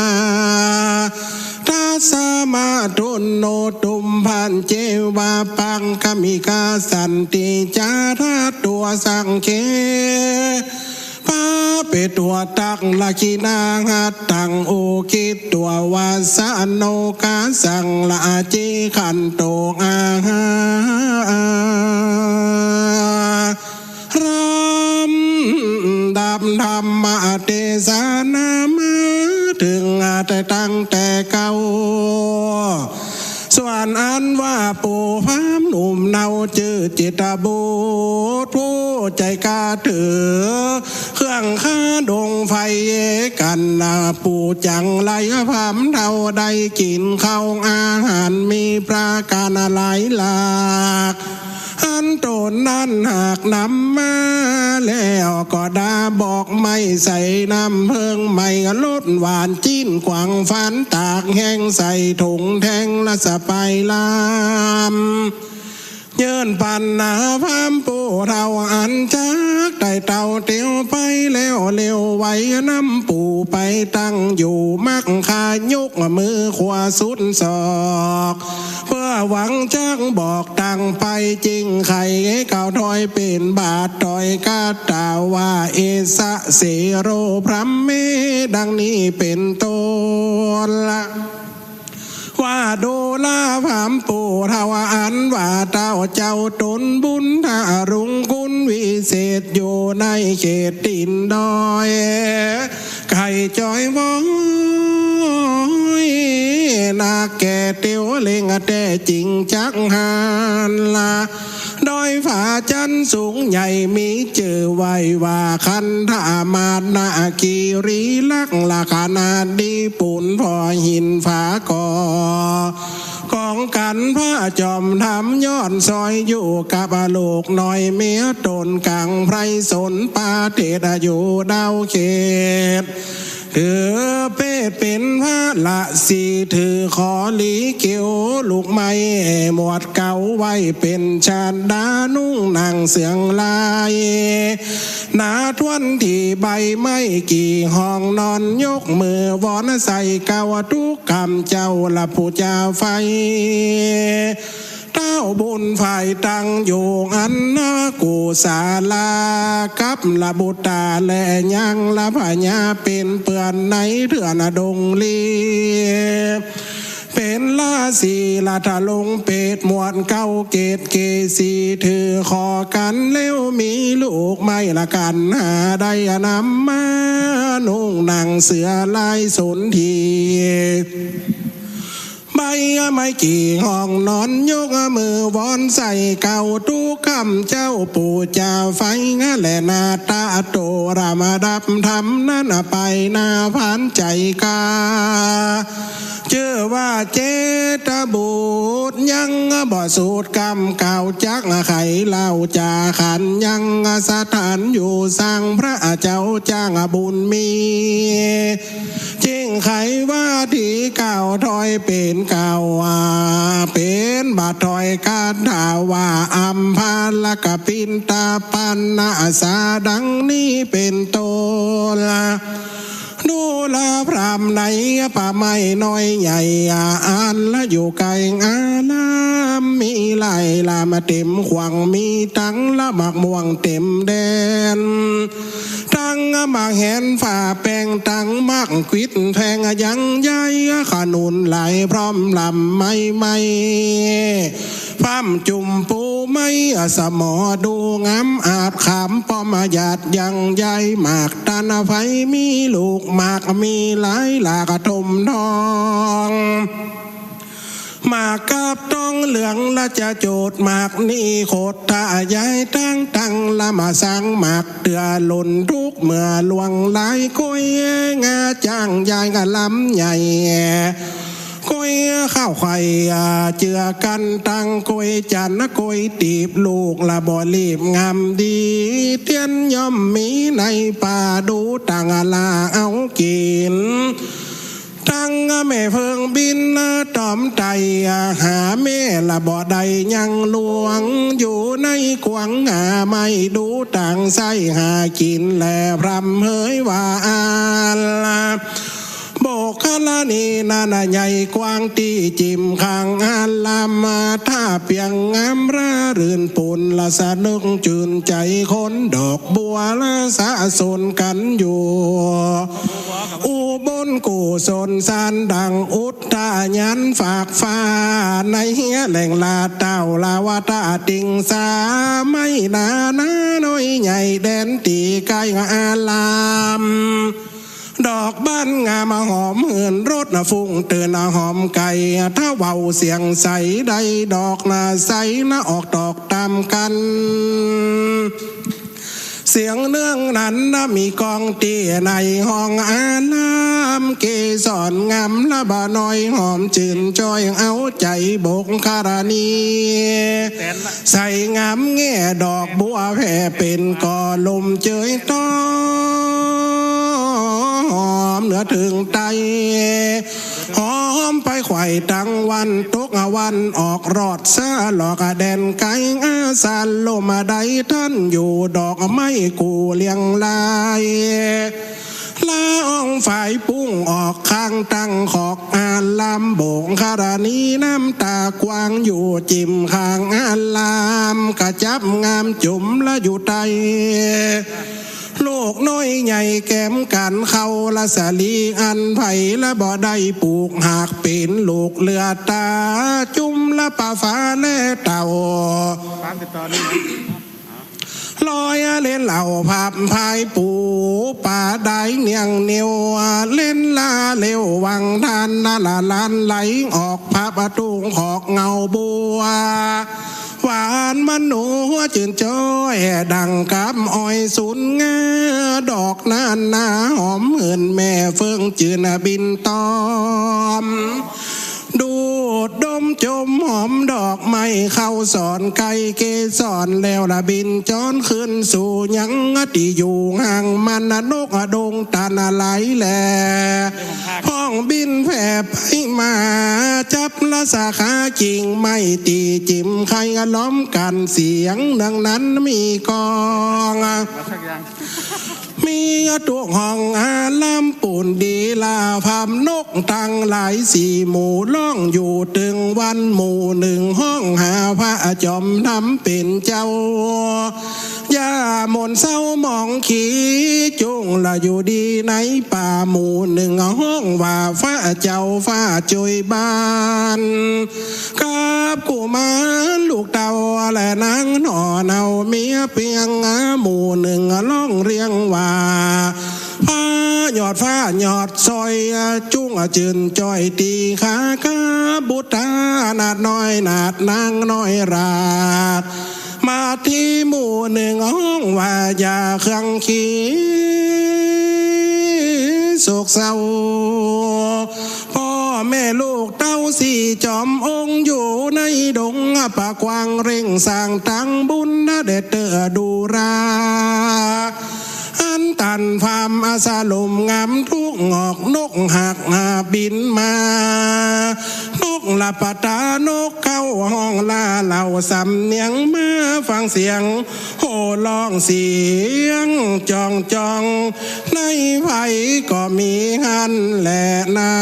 ทัสสะมาตุนโนตุมพันเจวาปังคมิกาสันติจาราตัวสังเคพาเปตัวตักลาคินาหัตตังโอคิตตัววาสะโนกาสังลาจิขันโตอาหารำดำธรรมเทศนามาถึงแต่ตั้งแต่เก่าส่วนอันว่าปู่พามหนุ่มเนาจือจิตบุตรผู้ใจกาถือเครื่องข้าดงไฟกันปู่จังไรพามเท่าใดกินข้าวอาหารมีประการหลายหลาก อันโตนนั้นหากนำมาแล้วก็ดาบอกไม่ใส่น้ำเพิงไม่ลดหวานจิ้นกวางฟันตากแห้งใส่ถุงแทงละสไปลามเยินปันนาพามปูเราอันจักได้เต่าเตียวไปแล้วเร็วไว้น้ำปูไปตั้งอยู่มักขายกมือขวาสุดศอกเพื่อหวังจักบอกตังไปจริงไข่เก่าถอยเป็นบาทถอยกาตาว่าเอสะเสโรพรัมเมดังนี้เป็นต้นละว่าดูลาพามปูทวาอันว่าเต้าเจ้าตนบุญทารุงคุณวิเศษอยู่ในเขตตินดอยไก่จอยบอยนาแก่เตียวเล่งแต่จริงจักหันละดอยฝาจันสูงใหญ่มีเจอไว้ว่าคันธามาดนากีรีลักละขนาดดีปุ่นพอหินฝากอกองกันพระจอมทำยอดซอยอยู่กับลูกหน่อยเมียตนกลางไพรสนปาเทศอยู่ดาวเขตถือเป็ดเป็นพระละสีถือขอลีเกี่ยวลูกไม้หมวดเก่าไว้เป็นชาดานุ่งนางเสียงลายนาทวนที่ใบไม้กี่ห้องนอนยกมือวอนใส่เกาทุกคำเจ้าละผู้เจ้าไฟเต้าบุญฝ่ายตั้งอยู่อันนากูศาลากับละบุตาและยังละพญาเป็นเปื่อนในเถื่อนดงลีเป็นลาสีละทะลงเป็ดหมวดเก้าเกตเกสีถือขอกันเลี้ยวมีลูกไม่ละกันหาได้นำมานุ่งนางเสือลายสนทีใบไม่กี่ห้องนอนยกมือวอนใส่เก่าทุกคำเจ้าปู่เจ้าไฟและนาตาโตรามาดับทำนั่นไปนาพันใจกาเชื่อว่าเจตบุตรยังบ่สูตรกรรมเก่าจักไขเล่าจาขันยังสถานอยู่สร้างพระเจ้าจ้างบุญมีจริงไขว่าที่เก่าถอยเป็นเก่าเป็นบาถอยกาถาว่าอัมพาลกปินตาปันนาสาดังนี้เป็นต้นดูลาพรามในป่าไม้น้อยใหญ่อ่านละอยู่ไกลอาลามมีไหลลามาเต็มขวางมีตังละหมากม่วงเต็มแดนตังหมากแหนฝ่าแปงตังมักควิดแทงยังใหญ่ขนุนไหลพร้อมลำไม่ฟ้ามจุ่มปูไม่สมอดูงามอาบขามป้อมหยาดยังใหญ่หมากตาไฟมีลูกหมากมีหลายหลากทมทองหมากกับต้องเหลืองละจะโจดหมากนี่โคตรตายายตั้งละมาสังหมากเตือหล่นทุกเมื่อลวงไหลก้อยงาจ้างยายกะลำใหญ่ก้อยข้าวไข่เจือกันตั้งก้อยจันนะก้อยตีบลูกละบ่รีบงามดีเตียนย่อมมีในป่าดูต่างลาเอากินตั้งแม่เพิงบินตอมใจหาแม่ละบ่ใดยังหลวงอยู่ในกวางไม่ดูต่างใส่หากินแลพรำเฮยว่าโบกคลานีนานาใหญ่กว้างตีจิมข้างอันลำมาท่าเปียงงามระรื่นปุ่นละสะนึกจืนใจคนดอกบัวละสะสนกันอยู่อุบลกูสนสานดังอุตตายันฝากฟ้าในแหล่งลาเต้าลาวาตาติงสาไม่นาน้อยใหญ่แดนตีไกลอาลามดอกบ้านงามหอมเหินรถฟุ้งเตือนหอมไก่ถ้าเว้าเสียงใสใดดอกใสออกดอกตามกัน สียงเนื่องนั้นมีกองเตี้ยในห้องอารามเกสรงามละบาน้อยหอมจื่นจอยเอาใจบกคารณีใส่งามแง่ดอกบัวแผ่เป็นกอลมเจยต้อหอมเหนือถึงไตหอมไปไข่ตังวันตกวันออกรอดซาหลอกแดนไก่อาสานลมใดท่านอยู่ดอกไม้กูเลี้ยงลายลาอ่องฝ่ายปุ้งออกข้างตั้งขอกอ่านลำโบกคารณีน้ำตากว้างอยู่จิมข้างอ่านลำกระจับงามจุ่มละอยู่ใต้ลูกน้อยใหญ่แก้มกันเขาละสลีอันไผ่ละบ่ได้ปลูกหากเป็นลูกเรือตาจุ่มละป่าฟ้าแล่เต่าลอยเล่นเหล่าผับพายปูป่าได้เนียงเนียวเล่นลาเร็ววังทานนาละลานไหลออกพับประตูขอกเงาบัวหวานมันหนูหัวจื่นจ้อยดังกับอ้อยสุนงาดอกนานนาหอมเหินแม่เฟื่องจื่นบินตอมดูดดมจมหอมดอกไม้เข้าสอนไก่เกสรแล้วละบินจอนขึ้นสู่ยังที่อยู่ห่างมันนกดงตาไหลแลห้องบินแผ่ไปมาจับละสาขาจริงไม่ตีจิมใครล้อมกันเสียงดังนั้นมีกองมีตัวห้องอาลำปุ่นดีลาพามนกตั้งหลายสี่หมู่ล่องอยู่ตึงวันหมู่หนึ่งห้องหาพระจอมทำเป็นเจ้าย่ามนเศร้ามองขีจุงละอยู่ดีในป่าหมู่หนึ่งห้องว่าฟ้าเจ้าฟ้าจุยบ้านกับกูมาลูกเต่าและนางหน่อเนาเมียเปียงหมู่หนึ่งล่องเรียงว่าผ้าหยอดฟ้าหยอดซอยจุ้งจืนจอยตีขากาบุตรนาดน้อยนาดนางน้อยราดมาที่หมู่หนึ่งห้องว่าอย่าเครื่องขี้โศกเศร้าพ่อแม่ลูกเต้าสี่จอมองค์อยู่ในดงปากวางเร่งสร้างตังบุญเด็ดเตอดูราอันตันพามอาสาลมงามทุกงอกนกหักบินมานกหลับตานกเข้าห้องลาเหล่าสำเนียงมาฟังเสียงโห่ร้องเสียงจองจองในไผ่ก็มีหันแหละนา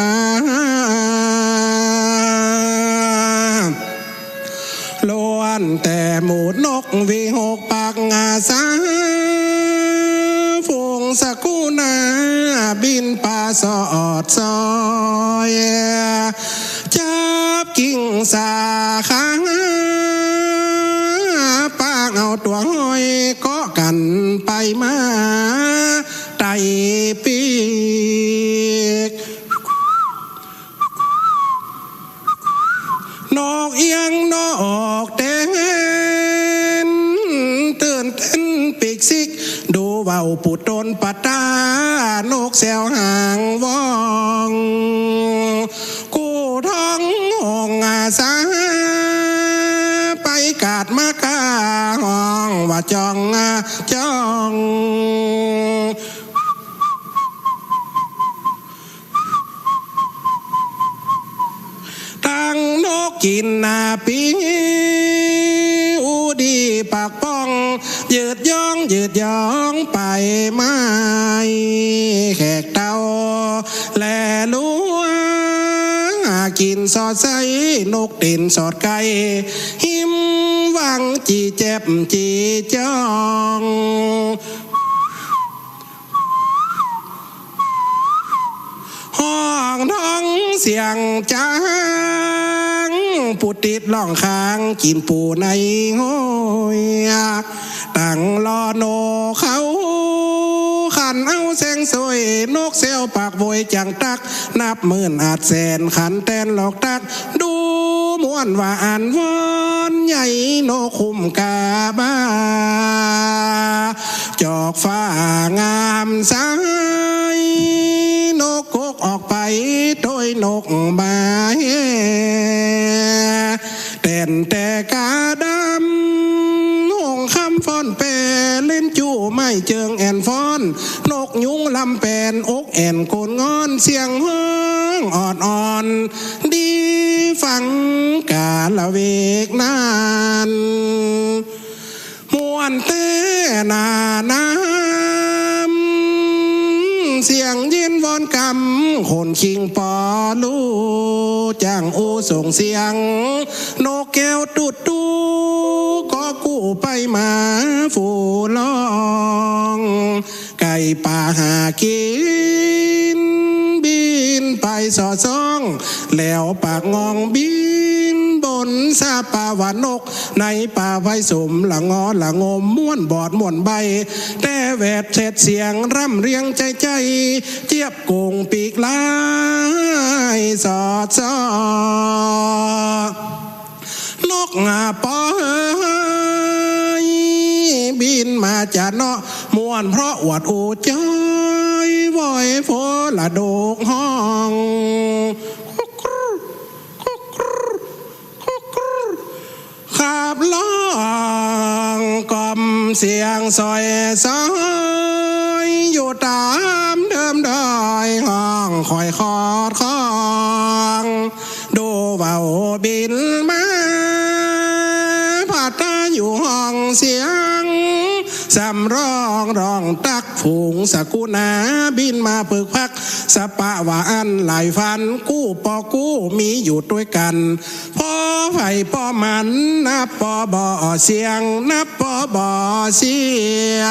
ล้วนแต่หมูนกวิหกปากงาสาฝูงสกุนาบินป่าสอดซอยจับกิ่งสาขาปากเอาตัวห้อยเกาะกันไปมาไต่ปีกนกเอียงนกเต้นตื่นเต้นปีกซิกดูเบาปุดโดนปะตานกแซวห่างว่องกูท้องห้องสาไปกาดมากาห้องว่าจ้องจ้องตั้งนกกินนาปีอูดีปากป้องยืดย่องไปไม้แขกเต่าแลลัวกินสอดใสนกติ่นสอดไก่หิมวังจีเจ็บจีจ้องห้องท้องเสียงจ้างปูติดล่องค้างกินปูในห้อยตั้งรอโนเขาขันเอาแสงสวยนกเซลปากโวยจังตักนับหมื่นอาจแสนขันแตนหลอกตักดูม้วนว่าอ่านวอนใหญ่โนคุมกาบาจ จอกฟ้างามสายนกกกออกไปโดยนกมาแต่กาดำหงคำฟ้อนเปเล่นจู่ไม่เจิงแอนฟ้อนนกยุงลำแปนอกแอนโกนงอนเสียงห้องอ่อนดีฟังกาละเวกนานมวนเต้นาน้ำเสียงยินวอนกำคนคิงปอลูจ้างอูส่งเสียงนกแก้วตุดตูก็กู้ไปมาฝูลองไก่ป่าหากินบินไปสอดซ่องแล้วปากงองบินบนซาป่าหวานนกในป่าไฟสมละงอละงมม้วนบอดม้วนใบแต่แวดเสร็จเสียงร่ำเรียงใจเจี๊ยบโกงปีกลายสอดซ้อนกงาปอยบินมาจากเนาะม่วนเพราะอวดอูจ้อยวอยโฟละโดกห้องขับล้องกล่อมเสียงซอยซอยอยู่ตามเดิมดอยห้องคอยคอดคองดูเบาบินมาผัดตาอยู่ห้องเสียงสำร้องตักฝูงสกุณาบินมาปึกพักสปะว่าอันหลายฟันกู้ปอกู้มีอยู่ด้วยกันพอไผ่ปอมันนับปอบ่อเสียงนับปอบ่อเสีย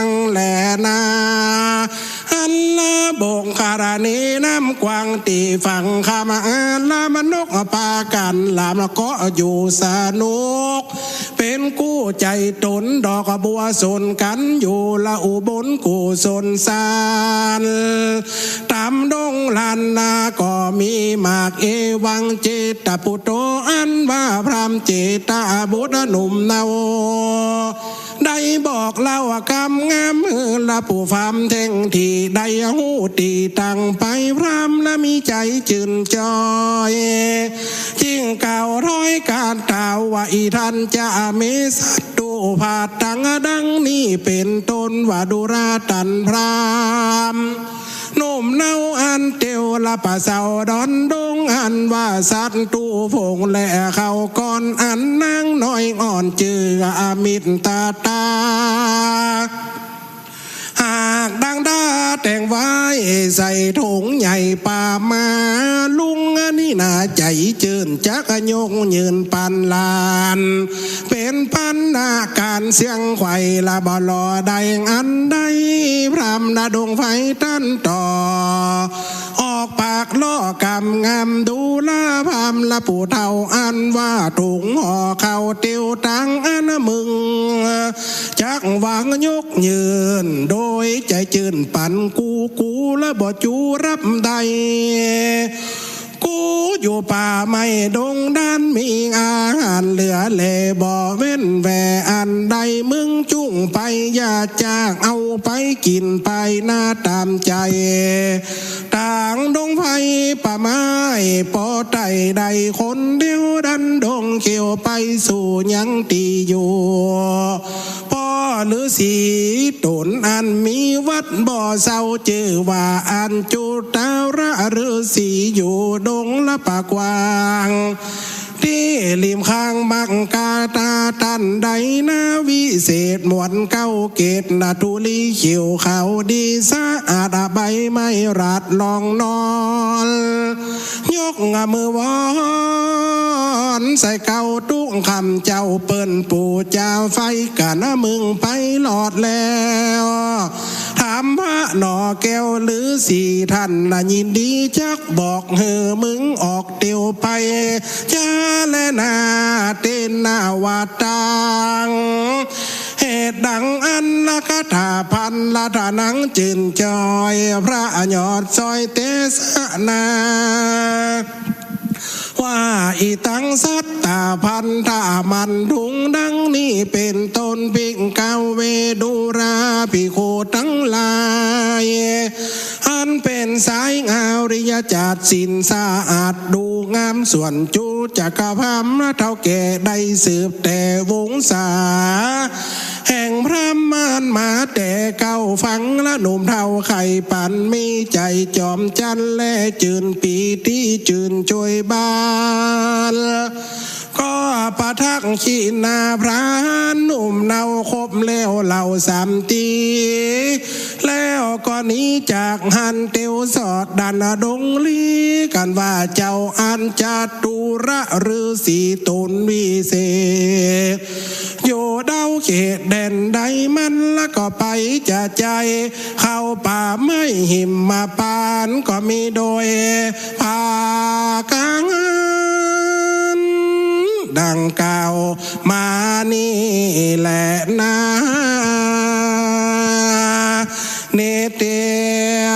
งแหลนาอันละบงคารานีน้ำกวางตีฝั่งขามาละมันนกปากันลามละก็อยู่สนุกเป็นกู้ใจตนดอกบัวสนกันอยู่ละอุบลกูสนสานตามดงลานนาก็มีหมากเอวังเจตปุโตอันว่าพรามเจตาบุตรหนุ่มเนาได้บอกเล่ากำงามละผู้ฟามเท่งที่ได้หูตีตังไปพรามและมีใจจืนจอยจิ้งเก่าร้อยการตาวว่าอีท่านจะเมสัตดูผาดตังดังนี้เป็นต้นว่าดุราตันพรามโนมเนาอันเตียวละป่าเสาดอนดงอันว่าสัตตูผงและเขาก่อนอันนั่งน้อยอ่อนจืออามิตตาหากดังดาแต่งไว้ใส่ถุงใหญ่ป่ามาลุงนี่น่าใจเจินจักยงยืนปันลานเป็นปันนาการเสียงไข่ละบ่ลอใดอันใดพรำนาดงไฟตั้นต่อออกปากล้อกำงามดูละพามละปู่เท่าอันว่าถุงห่อเข่าเตียวตังอันมึงจักวางยกยืนโดยใจจืนปันกูและบ่จูรับใดกูอยู่ป่าไม่ดงด้านมีอาหารเหลือเล่บ่เว้นแวอันใดมึงจุ่งไปอย่าจากเอาไปกินไปหน้าตามใจต่างดงไฟป่าไม้ปอไตใดคนเดียวดันดงเขียวไปสู่ยังตีอยู่พ่อฤาษีตนอันมีวัดบ่อเศร้าจื่อว่าอันจุตาระฤาษีอยู่ดงละปากวางที่ริมข้างบังกาตาตันใดนาวิเศษหมวนเก้าเกตนาทุลีเขียวขาวดีสะอาดใบไม้รัดลองนอนยกมือวอนใส่เก้าตุ้งคำเจ้าเปิ้นปู่เจ้าไฟกันมึงไปหลอดแล้วถามพระหนอแก้วหรือสี่ท่านละยินดีจักบอกเฮอมึงออกเตียวไปจ้าและนาเต้นนาวาตังเหตุดังอันละคาถาพันละทานังจืนจอยพระยอดซอยเตสนา ว่าอีตังสัตตาพันธามันทุงดังนี้เป็นต้นปิงกาเวดุราภิกขุทั้งหลายอันเป็นสายงามริยจัดสินสะอาดดูงามส่วนจูจักรพรรดิเท่าแก่ได้สืบแต่วงศาแห่งพระมารมาแต่เก่าฟังละหนุ่มเท่าไข่ปันมีใจจอมจันและจืนปีที่จืนช่วยบานก็ประทักขีนาพระหนุ่มเนาคบแล้วเหล่าสามตีแล้วก็นี้จากหันเตียวสอดดันดงลีกันว่าเจ้าอันจตุระฤาษีตนวิเศษโยเดาเขตแดนใดมันแล้วก็ไปจะใจเข้าป่าไม่หิมมาปานก็มีโดยพากางดังเก่ามานี่แหละนะเนเตีย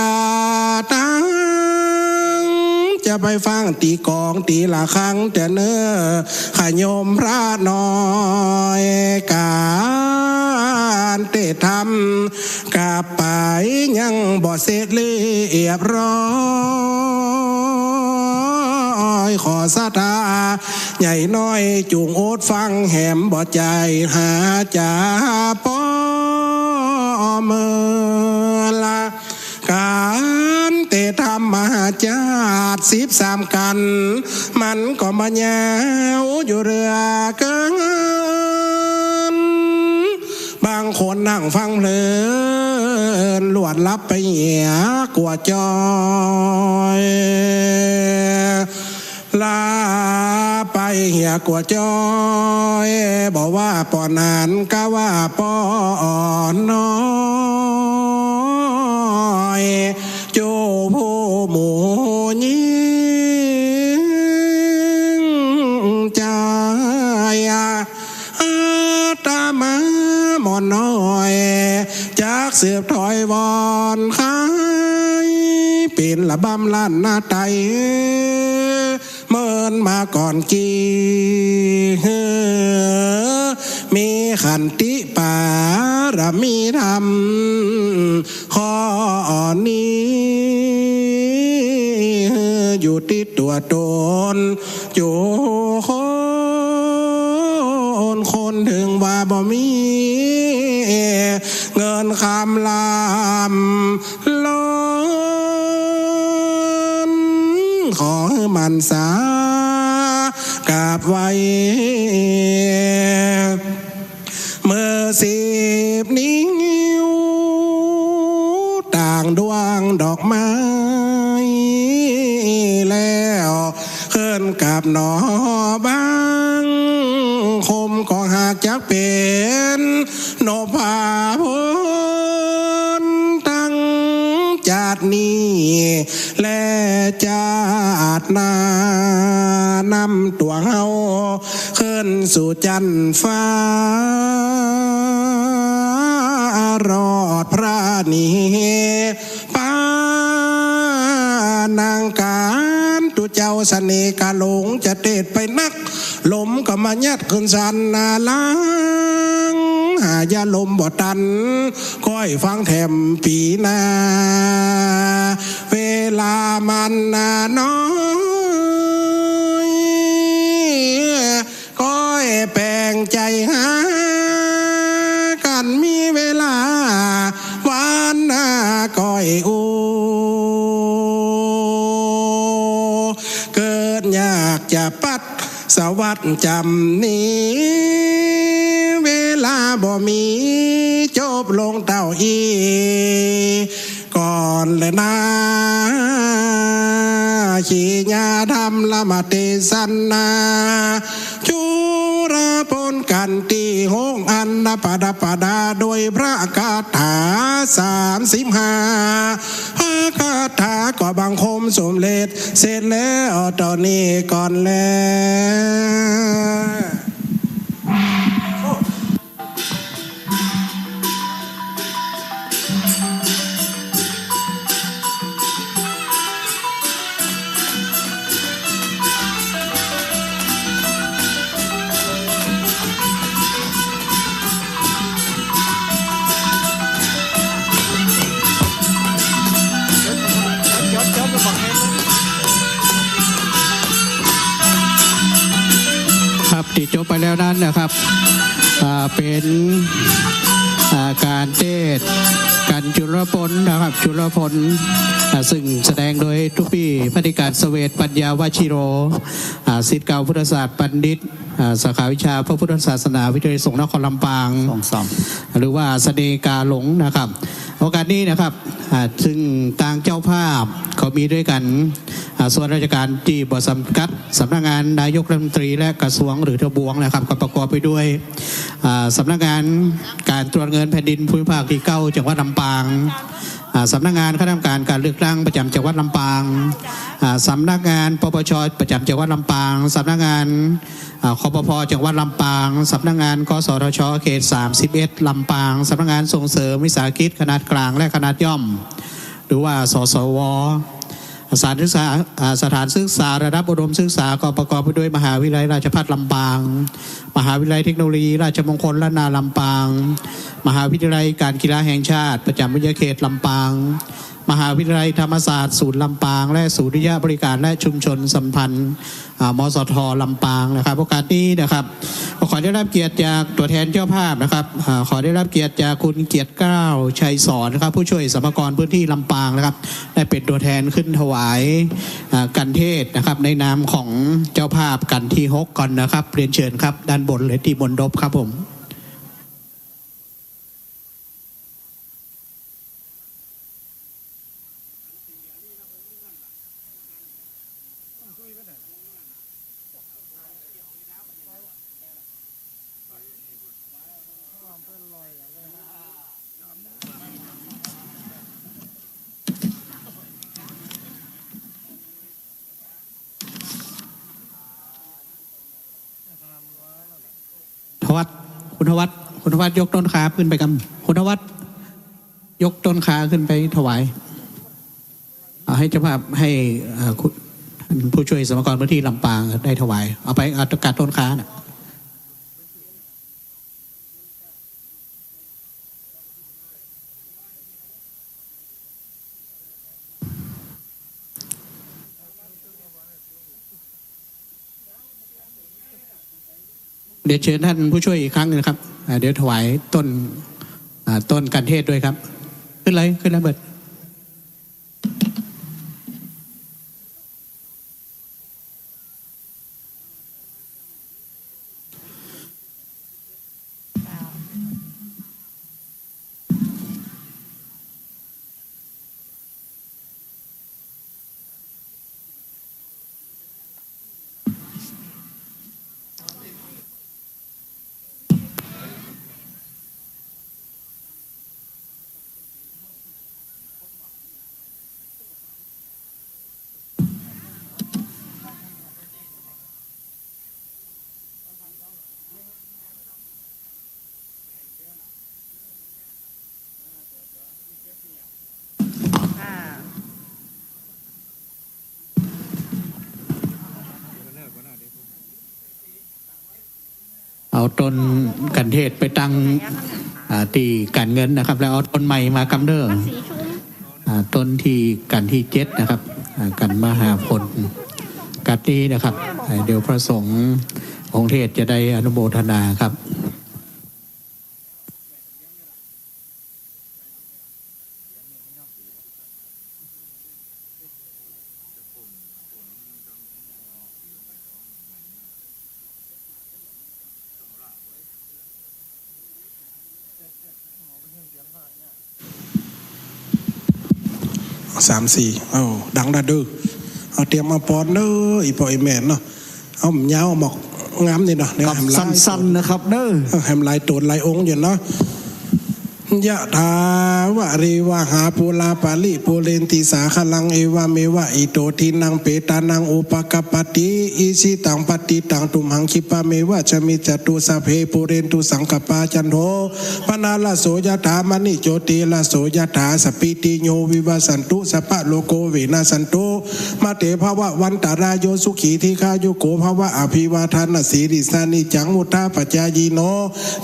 ตังจะไปฟังตีกองตีละครั้งแต่เนื้อขยมพระน้อยการเตะทำกับไปยังบ่เสร็จเรียบร้อยขอสาธาใหญ่น้อยจุงโอดฟังแหมบ่ใจหาจ่าป้อเมื่อละการเตะทำมหาจาด13กันมันก็มาแย้วอยู่เรือเกินบางคนนั่งฟังเพลินหลวดลับไปเหี่ยกลัวจอยลาไปเหี่ยกลัวจอยบอกว่าปอนานก็ว่าปอนน้อยโจผู้หมูยิ่งใจอาตามาหมอนน้อยจากเสือบถอยวอนขายเป็นละบำลั่นหน้าไตเมินมาก่อนกี่มีขันติปารมีธรรมข้อนี้อยู่ที่ตัวตนอยู่คนถึงว่าบ่มีเงินคำลำล้นขอมันสากราบไว้เมื่อ10 นิ้วต่างดวงดอกไม้แล้วเคลื่อนกับหนอบางคมก็หากจะเป็นโนภาพลตั้งจัดนี้และจัดนานำตัวเฮาขึ้นสู่จันฟ้ารอดพระนิปานางการตุเจ้าเสน่ห์กาหลงจะเตดไปนักลมก็มายัดขึ้นสันนาลังหายาลมบ่ตันก้อยฟังแถมปีนาเวลามันน้อยก้อยแปลงใจหากันมีเวลาวานหน้าก้อยอูเกิดอยากจะปัดสวัสดิ์จำนี้เวลาบ่มีจบลงเต้าอีก่อนเลยนะขี้ญาทำละมาเตสันนาจุราปนกันตีหงอันปะดาโดยพระคาถา35พระคาถาก็บังคมสมเด็จเสร็จแล้วตอนนี้ก่อนแล้ว ที่จบไปแล้วนั้นนะครับเป็นการเทศกันจุลพลนะครับจุลพลซึ่งแสดงโดยทุกปีพระธิการเสวตปัญญาวชิโรศิษย์เก่าพุทธศาสตร์บัณฑิตสาขาวิชาพระพุทธศาสนาวิทยาลัยสงฆ์นครลำปางหรือว่าเสน่กาหลงนะครับโอกาสนี้นะครับซึ่งทางเจ้าภาพเขามีด้วยกันส่วนราชการที่บสังกัดสำนักงานนายกรัฐมนตรีและกระทรวงหรือทบวงนะครับก็ประกอบไปด้วยสำนักงานการตรวจเงินแผ่นดินภูมิภาคที่9จังหวัดลำปางสำนักงานคณะกรรมการการเลือกตั้งประจำจังหวัดลำปางสำนักงานปปชประจำจังหวัดลำปางสำนักงานคปภจังหวัดลำปางสำนักงานกสทชเขต31ลำปางสำนักงานส่งเสริมวิสาหกิจขนาดกลางและขนาดย่อมหรือว่าสสวสถานศึกษาระดับอุดมศึกษาก็ประกอบไปด้วยมหาวิทยาลัยราชภัฏลำปางมหาวิทยาลัยเทคโนโลยีราชมงคลล้านนาลำปางมหาวิทยาลัยการกีฬาแห่งชาติประจำวิทยาเขตลำปางมหาวิทยาลัยธรรมศาสตร์ศูนย์ลำปางและศูนย์วิทยาบริการและชุมชนสัมพันธ์มสทลำปางนะครับโอกาสนี้นะครับขอได้รับเกียรติจากตัวแทนเจ้าภาพนะครับขอได้รับเกียรติจากคุณเกียรติเกล้าชัยสอนนะครับผู้ช่วยสรรพากรพื้นที่ลำปางนะครับได้เป็นตัวแทนขึ้นถวายกันเทศนะครับในนามของเจ้าภาพกันที่6ก่อนนะครับเรียนเชิญครับด้านบนเลยที่มณฑปครับผมคุณทวัฒน์ยกต้นขาขึ้นไปกันคุณทวัฒน์ยกต้นขาขึ้นไปถวายให้เจ้าภาพให้ผู้ช่วยสมกรพื้นที่ลำปางได้ถวายเอาไปเอากัดต้นขาน่ะเดี๋ยวเชิญท่านผู้ช่วยอีกครั้งนึงครับเดี๋ยวถวายต้นกันเทศด้วยครับขึ้นเลยเบิดเอาต้นกันเทศไปตั้งที่การเงินนะครับแล้วเอาต้นใหม่มากำเนิดต้นที่กันที่7นะครับกันมหาพลกัดนี้นะครับเดี๋ยวพระสงฆ์องค์เทศจะได้อนุโมทนาครับ3-4เอาดังดาดื้อเอาเตรียมมาปอนเด้ออีปออีแม่นเนาะเอาหมยาวหมอกงามนี่เนาะเนี่ยแฮมลายสั้นๆนะครับเด้อแฮมลายตูนลายองค์อยู่เนาะยะถาวะเรวะหาปูลาปาลิปูเรนติสาคลังเอวะเมวะอิโตทินังเปตานังอุปกปปติอิสิตังปฏิตังตุมหังคิปะเมวะชมิจตุสัพเพปูเรนตุสังกปาจันโทปนาลโสยะถามณิโจติลโสยะถาสปิติโยวิวัสันตุสัพพะโลโกเวนะสันตุมาเตภวะวันตารายโยสุขีทิคายุโกภวะอภิวาทานสีริสานิจังมุตตาปัจจายโน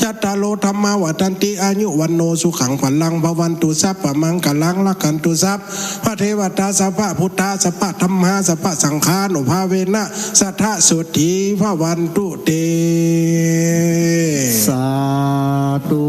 ยัตตาโลธรรมวัฏันติอายุวันโนสุขังพลังภวันตุสัพพมังกลังลักขันตุสัพพระเทวตาสัพพะพุทธาสัพพะธรรมะสัพพะสังฆานุภาเวนะสัทธะสุทธีภวันตุ เต สาธุ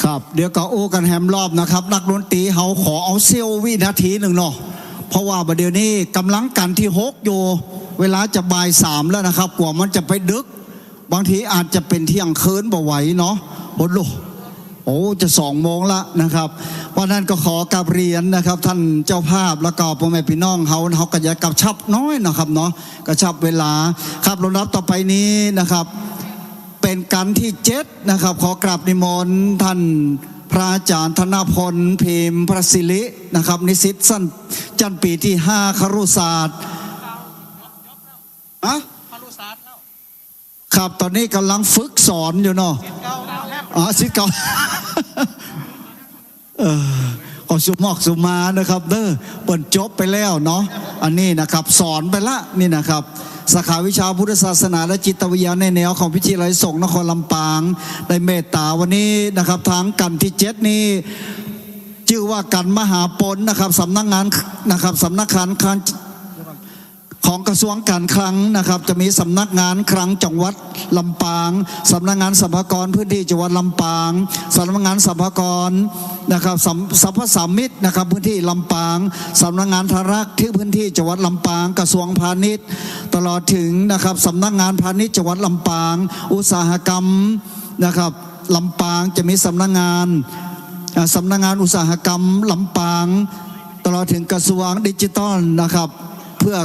ครับเดี๋ยวก็โอ้กันแฮมรอบนะครับนักดนตรีเขาขอเอาเซี่ยววินาทีหนึ่งเนาะเพราะว่าประเดี๋ยวนี้กำลังกันที่6อยู่เวลาจะบ่าย3แล้วนะครับกว่ามันจะไปดึกบางทีอาจจะเป็นเที่ยงคืนบ่ไหวเนาะโอ้จะ2 โมงละนะครับวันนั้นก็ขอกราบเรียนนะครับท่านเจ้าภาพแล้วก็พ่อแม่พี่น้องเขาก็จะกระชับน้อยนะครับเนาะกระชับเวลาครับลำดับต่อไปนี้นะครับเป็นกันที่7นะครับขอกราบนิมนต์ท่านพระอาจารย์ธนพลพิมพ์พระศิรินะครับนิสิตสั้นจันปีที่5ครุศาสตร์อะครับตอนนี้กำลังฝึกสอนอยู่เนาะสิเก่าขอสุมอกสุมานะครับเด้อเปิดจบไปแล้วเนาะอันนี้นะครับสอนไปละนี่นะครับสาขาวิชาพุทธศาสนาและจิตวิทยาในแนวของวิทยาลัยสงฆ์นครลำปางได้เมตตาวันนี้นะครับทางกันที่7นี้ชื่อว่ากันมหาปนนะครับสำนักงานนะครับสำนักงานของกระทรวงการคลังนะครับจะมีสำนักงานคลังจังหวัดลำปางสำนักงานสรรพากรพื้นที่จังหวัดลำปางสำนักงานสรรพากรนะครับสรรพสามิตนะครับพื้นที่ลำปางสำนักงานธารักษ์ที่พื้นที่จังหวัดลำปางกระทรวงพาณิชย์ตลอดถึงนะครับสำนักงานพาณิชย์จังหวัดลำปางอุตสาหกรรมนะครับลำปางจะมีสำนักงานอุตสาหกรรมลำปางตลอดถึงกระทรวงดิจิทัลนะครับเพื่อ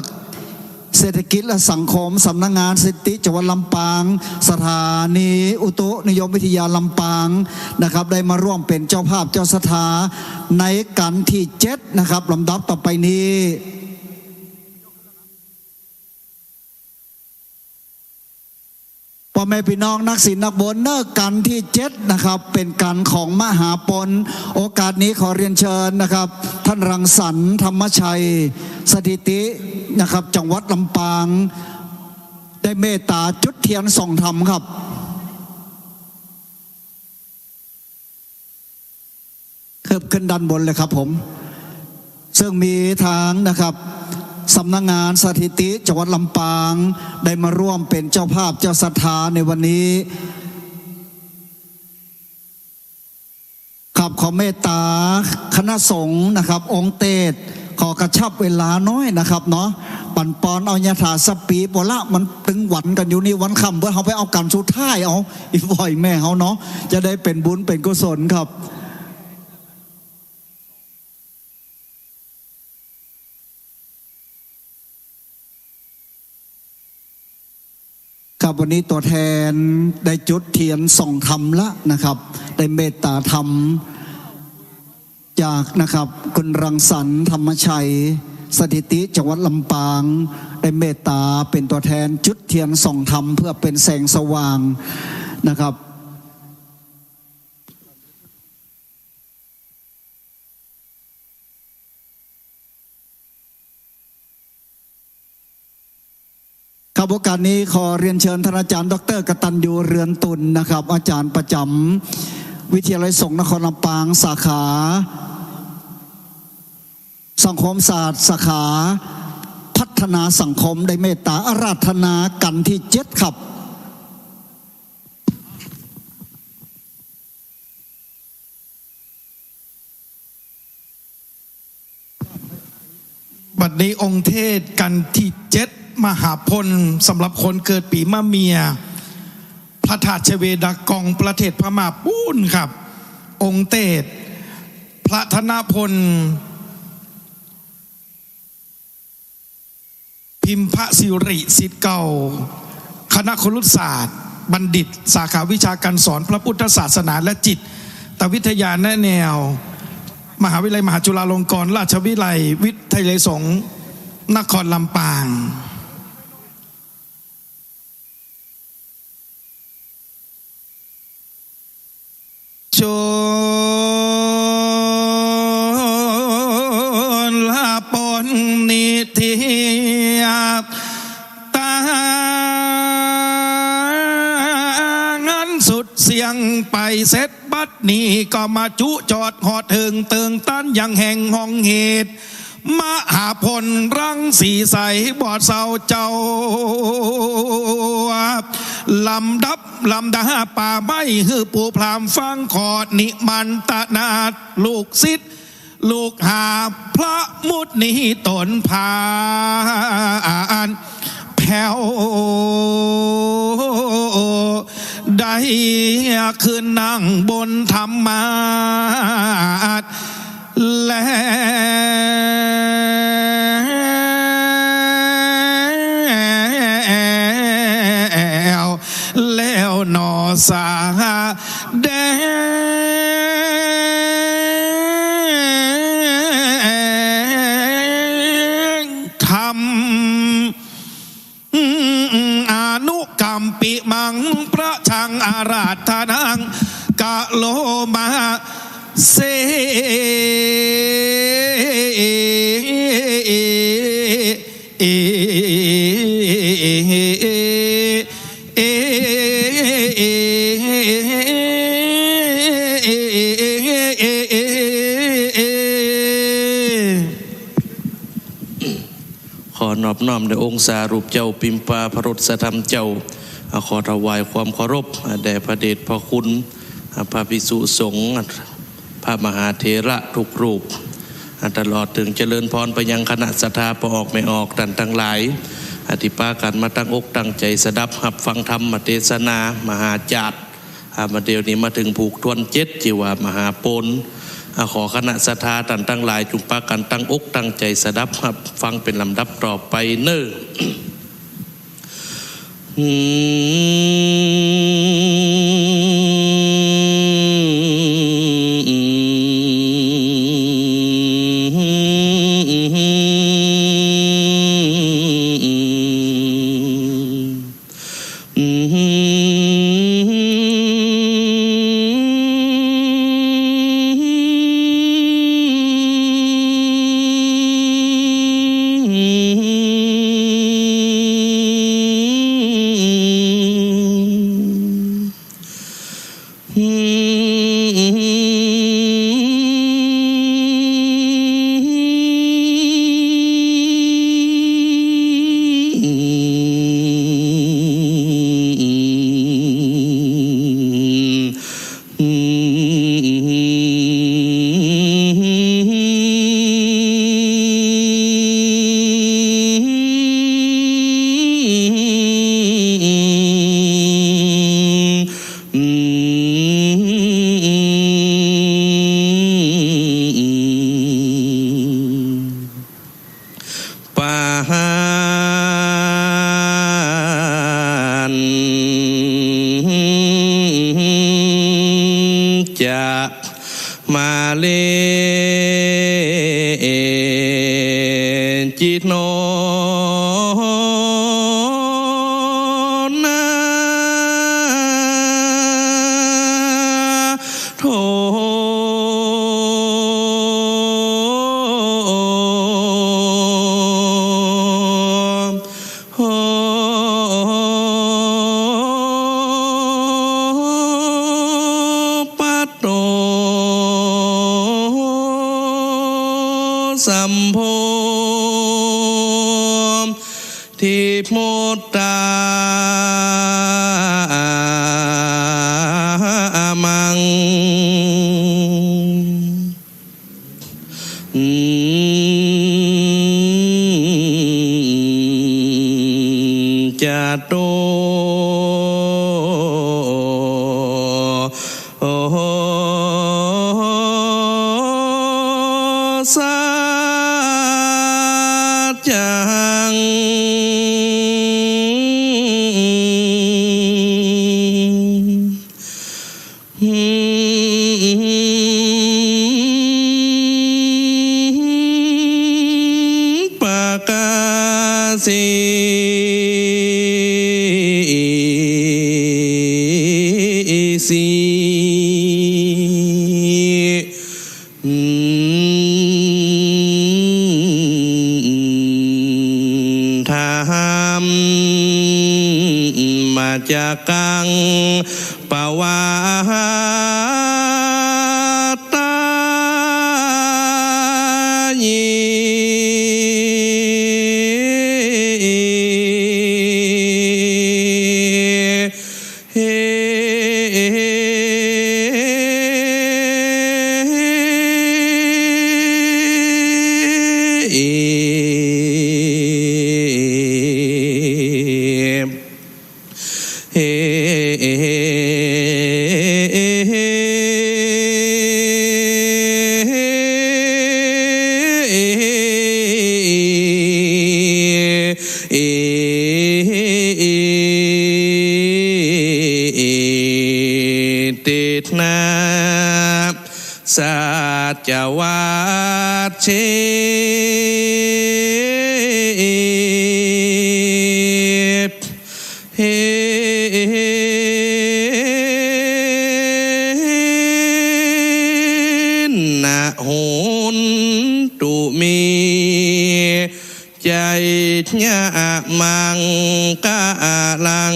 เศรษฐกิจและสังคมสำนักงานสิทธิจังหวัดลำปางสถานีอุตุนิยมวิทยาลำปางนะครับได้มาร่วมเป็นเจ้าภาพเจ้าสถาในกันที่7นะครับลำดับต่อไปนี้พ่อแม่พี่น้องนักศิลป์นักบนเนอร์กันที่7นะครับเป็นกันของมหาปนโอกาสนี้ขอเรียนเชิญนะครับท่านรังสรรค์ธรรมชัยสถิตินะครับจังหวัดลำปางได้เมตตาจุดเทียนส่องธรรมครับขึ้นด้านบนเลยครับผมซึ่งมีทางนะครับสำนักงานสถิติจังหวัดลำปางได้มาร่วมเป็นเจ้าภาพเจ้าศรัทธาในวันนี้ขับขอเมตตาคณะสงฆ์นะครับองค์เตศขอกระชับเวลาน้อยนะครับเนาะปั่นปอนเอาญาถาสปีบละมันตึงหวันกันอยู่นี่วันค่ำเพื่อเขาไปเอากันสุดท้ายเอาอีบ่อยแม่เขาเนาะจะได้เป็นบุญเป็นกุศลครับวันนี้ตัวแทนได้จุดเทียนส่องธรรมละนะครับได้เมตตาธรรมจากนะครับคุณรังสรรค์ธรรมชัยสถิติจังหวัดลำปางได้เมตตาเป็นตัวแทนจุดเทียนส่องธรรมเพื่อเป็นแสงสว่างนะครับครับโอกาสนี้ขอเรียนเชิญท่านอาจารย์ดร.กตัญญูเรือนตุลนะครับอาจารย์ประจำวิทยาลัยสงฆ์นครลำปางสาขาสังคมศาสตร์สาขาพัฒ ฒนาสังคมได้เมตตาอาราธนากันที่7ครับบัดนี้องค์เทศกันที่7มหาพลสำหรับคนเกิดปีมะเมียพระธาตุเชเวดากองประเทศพม่าปูนครับองค์เทศพระธนพลพิมพสิริสิทธิ์เก่าคณะครุศาสตร์บัณฑิตสาขาวิชาการสอนพระพุทธศาสนาและจิตวิทยาแนวมหาวิทยาลัยมหาจุฬาลงกรณราชวิทยาลัยวิทยาลัยสงฆ์นครลำปางจนลาปนนิทิยตางั้นสุดเสียงไปเสร็จบัดนี้ก็มาจุจอดหอดถึงเติงตันยังแห่งห้องเหตุมหาพลรังสีใสบอดเศร้าเจ้าลำดับป่าไม้ฮือปูพรามฟังขอดนิมันตนาดลูกศิษย์ลูกหาพระมุนีตนพานแผ่วได้ขึ้นนั่งบนธรรมาแล้วนอสาแดงทำอนุกรรมปิมังพระชังอาราธนังกะโลมาเสขอนอบน้อมในองค์สารูปเจ้าปิมปาพระรสธรรมเจ้าขอถวายความเคารพแด่พระเดชพระคุณพระภิกษุสงฆ์พระมหาเถระทุกรูปตลอดถึงเจริญพรไปยังคณะศรัทธาพอออกไม่ออกท่านทั้งหลายอธิปากันมาตั้งอกตั้งใจสดับหับฟังธรรมเทศนามหาจาร์มาเดี๋ยวนี้มาถึงผูกทวน7จิวามหาปนขอคณะศรัทธาท่านทั้งหลายจุงปากันตั้งอกตั้งใจสดับหับฟังเป็นลำดับต่อไปเน้อจะมาเลจิตโนนาโทสัมโพ โมตามังจาโตสัจจังปากาสิสีธรรมมาจากกังปวาตาญิติดนาสัจวัตเชนะหุนตุมีใจญะมังกะลัง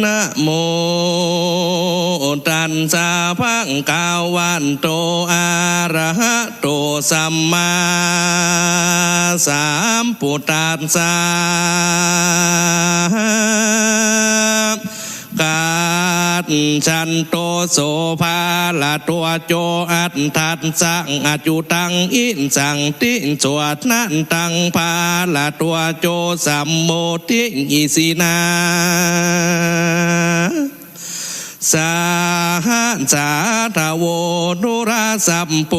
นะโมตัสสะภะคะวะโตอะระหะโตสัมมาสัมพุทธัสสะกาชันโตโสภาละตัวโจอัตถัสสังอจุตังอินสังติสวดนันตังภาละตัวโจสัมโมทิอิสินาสาหัสาทโวนุราสัมโพ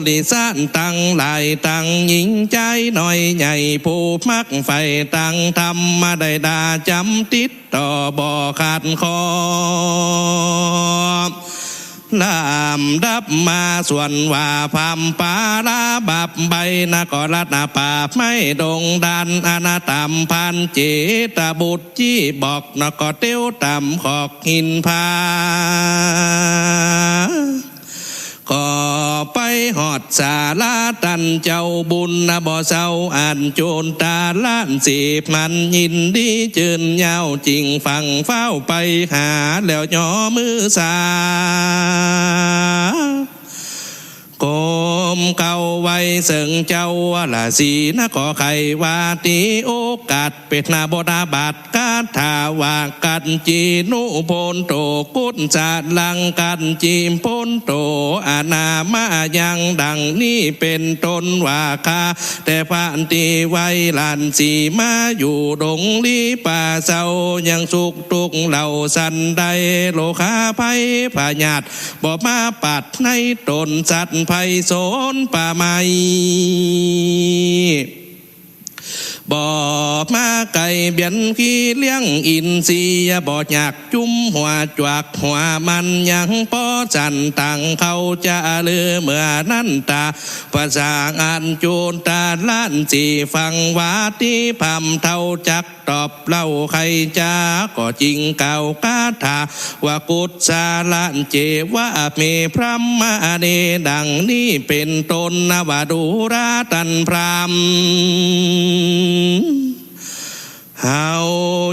ลิสันตังหลายตังหญิงใจหน่อยใหญ่ผู้มักไฟตังธรรมะได้ดาจำติดต่อบ่ขาดคอลำดับมาส่วนว่าพามปาลาบับใบนกรัตนาปาไม่ดงดันอนาตามพันเจตบุตรจี้บอกนกเตี้ยวตำขอกหินพาก็ไปหอดสาลาตันเจ้าบุญนะบ่เศร้าอ่านโจรตาล้านสีมันยินดีเจินยาวจริงฟังเฝ้าไปหาแล้วย่อมือสาโกมเก่าไว้เสิงเจ้าละสีนะขอไขว่าตีโอกาสเป็ดนาบดาบาดกาถาวากันจีนุโพนโตกุศจาลังกันจีมโพนโตอานามายังดังนี้เป็นต้นว่าคาแต่พันตีไว้ลันสีมาอยู่ดงลีป่าเศร้ายังสุกตุกเหล่าสันใดโลคาภัยพญาตบ่มาปัดในตนสัตว์ภัยโสนป่าไม้บ บ่มาไก่เบียนขี้เลี้ยงอินทรียบ่อยากจุ้มหัวจวักหัวมันยังป้อจันตังเขาจะลือเมื่อนั้นตาภาษาอันโจนตาล้านสีฟังวาที่พำเท่าจักตอบเล่าใครจาก็จริงเก่ากาถาว่ากุศลานเจวะเมพระมาเนดังนี้เป็นตนนวดูราตันพรามเฮา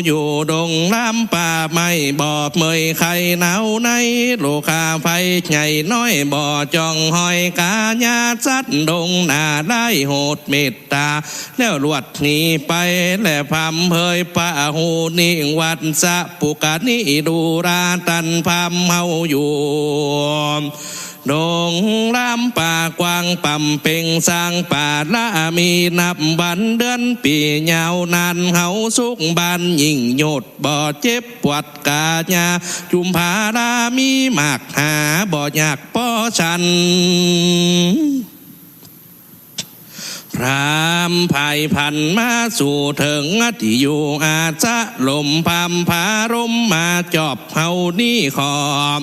อยู่ดงล้ำป่าไม่บอบเมยใครหนาวในโลกาไฟใหญ่น้อยบ่อจองหอยกาญาสัดดงหน้าได้โหดเมตตาแล้วลวดหนีไปและพำเผยป่าหูนิ่งวัดสะปุกานิดูราตันพำเฮาอยู่ดงลำป่ากว้างป่ำเป่งสร้างป่าละมีนับวันเดือนปียาวนานเฮาสุกบานยิ่งโยดบ่เจ็บปวดกาญาจุมพารามีมากหาบ่อยากป้อฉันพรามภายพันมาสู่ถึงที่อยู่อาจะลมพามพารมมาจอบเฮานี่ขอบ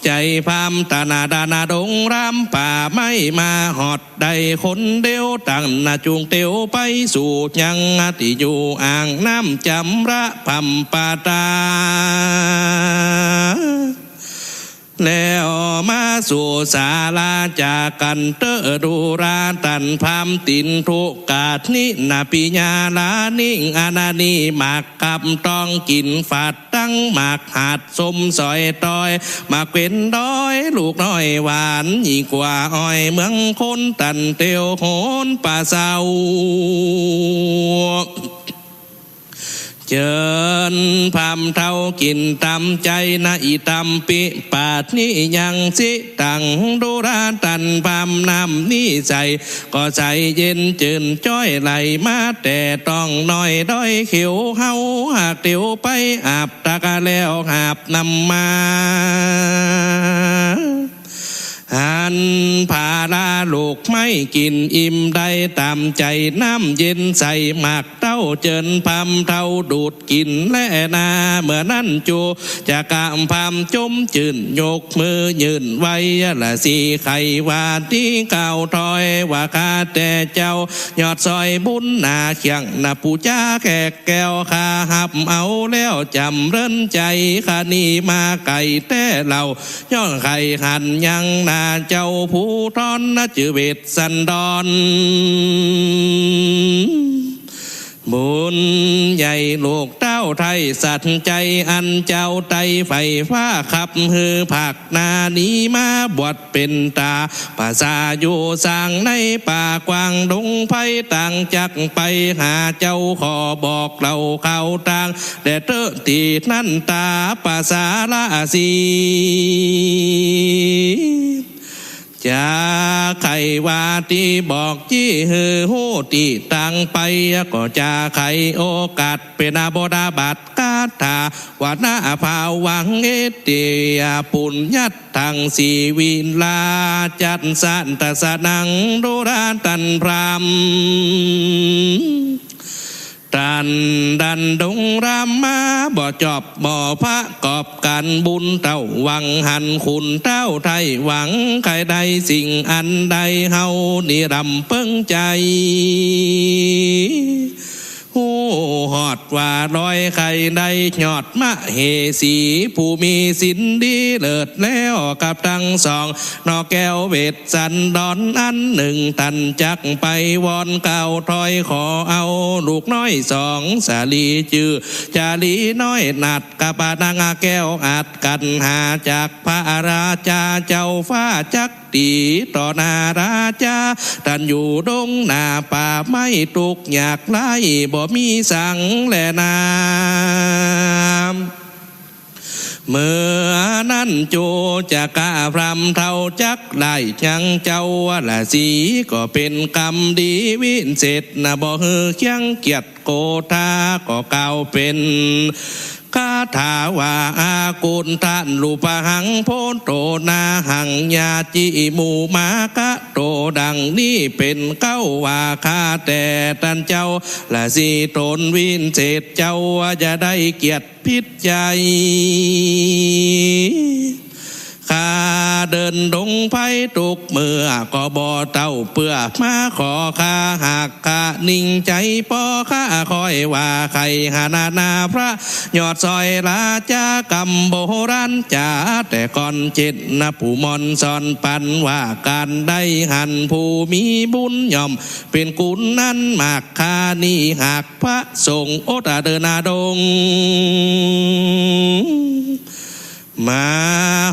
ใจพามตานาดานาดงรำป่าไม่มาหอดใดคนเดียวตั้งนาจูงเตียวไปสู่ยังที่อยู่อ่างน้ำจำระพัมปาตาแล้วมาสู่ศาลาจากกันเตอดูราตันพามตินทุกาดนินาปิญาลานิ่งอนานีหมากกับต้องกินฝาดตั้งหมากหาดสมสอยตอยหมากเป็นด้อยลูกน้อยหวานยิ่งกว่าอ้อยเมืองคนตันเตียวโหนป่าเศร้าเจิญพามเท่ากินตำใจนะอีตำปิปาดนี้ยังสิตังดูราตันพามน้ำนี่ใจก็ใจเย็นจืนจ้อยไหลมาแต่ต้องน้อยด้อยเขียวเฮาหากเตียวไปอาบตะกะแล้วหาบนำมาหันพาลาลูกไม่กินอิ่มได้ตามใจน้ำเย็นใส่หมากเต้าเจินพามเท่าดูดกินและนาเมื่อนั้นจูจะกามพามจมจืนยกมือยืนไว้ละสีไขว่าที่เก่าถอยว่าข้าแต่เจ้ายอดซอยบุญนาเขียงนาปูจ้าแขกแก้วข้าหับเอาแล้วจำเรินใจข้านี่มาไก่แต่เราย่องไข่หันยังนาเจ้าผู้ทอนนะจือเวทสันดอนบุญใหญ่ลูกเต้าไทยสัตว์ใจอันเจ้าไตไฟฟ้าขับฮือผักนานี้มาบวชเป็นตาภาษาอยู่สร้างในป่ากว้างดงไผ่ต่างจักไปหาเจ้าขอบอกเราเข้าต่างแต่เตอตีนั่นตาภาษาละสีจะไขว่าที่บอกจี้ฮือหูตีตังไปก็จะไขโอกาสเป็นอาบดาบัดกาถาว่าหน้าภาวังเอติยปุญญัตทังสีวินลาจัดสันตสนังดูราตันพรามตันดันดงรามมาบ่จอบบ่พระกอบกันบุญเต้าวังหันคุณเต้าไทยหวังใครใดสิ่งอันใดเฮานี่รำเพิ่งใจหูหอดว่าลอยใครใดหยอดมะเฮสีผู้มีสินดีเลิศแล้วกับทั้งสองนอแก้วเวทสันดอนอันหนึ่งตันจักไปวอนเก่าถอยขอเอาลูกน้อยสองสาลีจือจาลีน้อยนัดกับปานางแก้วอัดกันหาจากพระราชาเจ้าฟ้าจักตีต่อนาราชาท่านอยู่ดงนาป่าไม่ตุกอยากไล่บ่มีสังและนามเมื่อนั้นโจจะกะพรำเท่าจักได้ยังเจ้าละสีก็เป็นกรรมดีวินเสร็จนะบ่ฮือเคียงเกียรติโกธาก็เก่าเป็นคา ถาวาอากุลท่านรูปหังโพโตนาหังญาจิมูมากะโตดังนี้เป็นเก้าว่าข้าแต่ท่านเจ้าและสีตนวินเศษเจ้าจะได้เกียรติพิจใจข้าเดินดงไผ่ตุกเมื่อก็บ่เต้าเปื่อมาขอข้าหากข้านิ่งใจปอข้าคอยว่าใครหานาพระยอดซอยลาจากรรมโบราณจ่าแต่ก่อนเจ็ดนะผู้มอนสอนปันว่าการได้หันผู้มีบุญย่อมเป็นกุลนั้นมากข้านี่หากพระสงฆ์โอตาเดินนาดงมา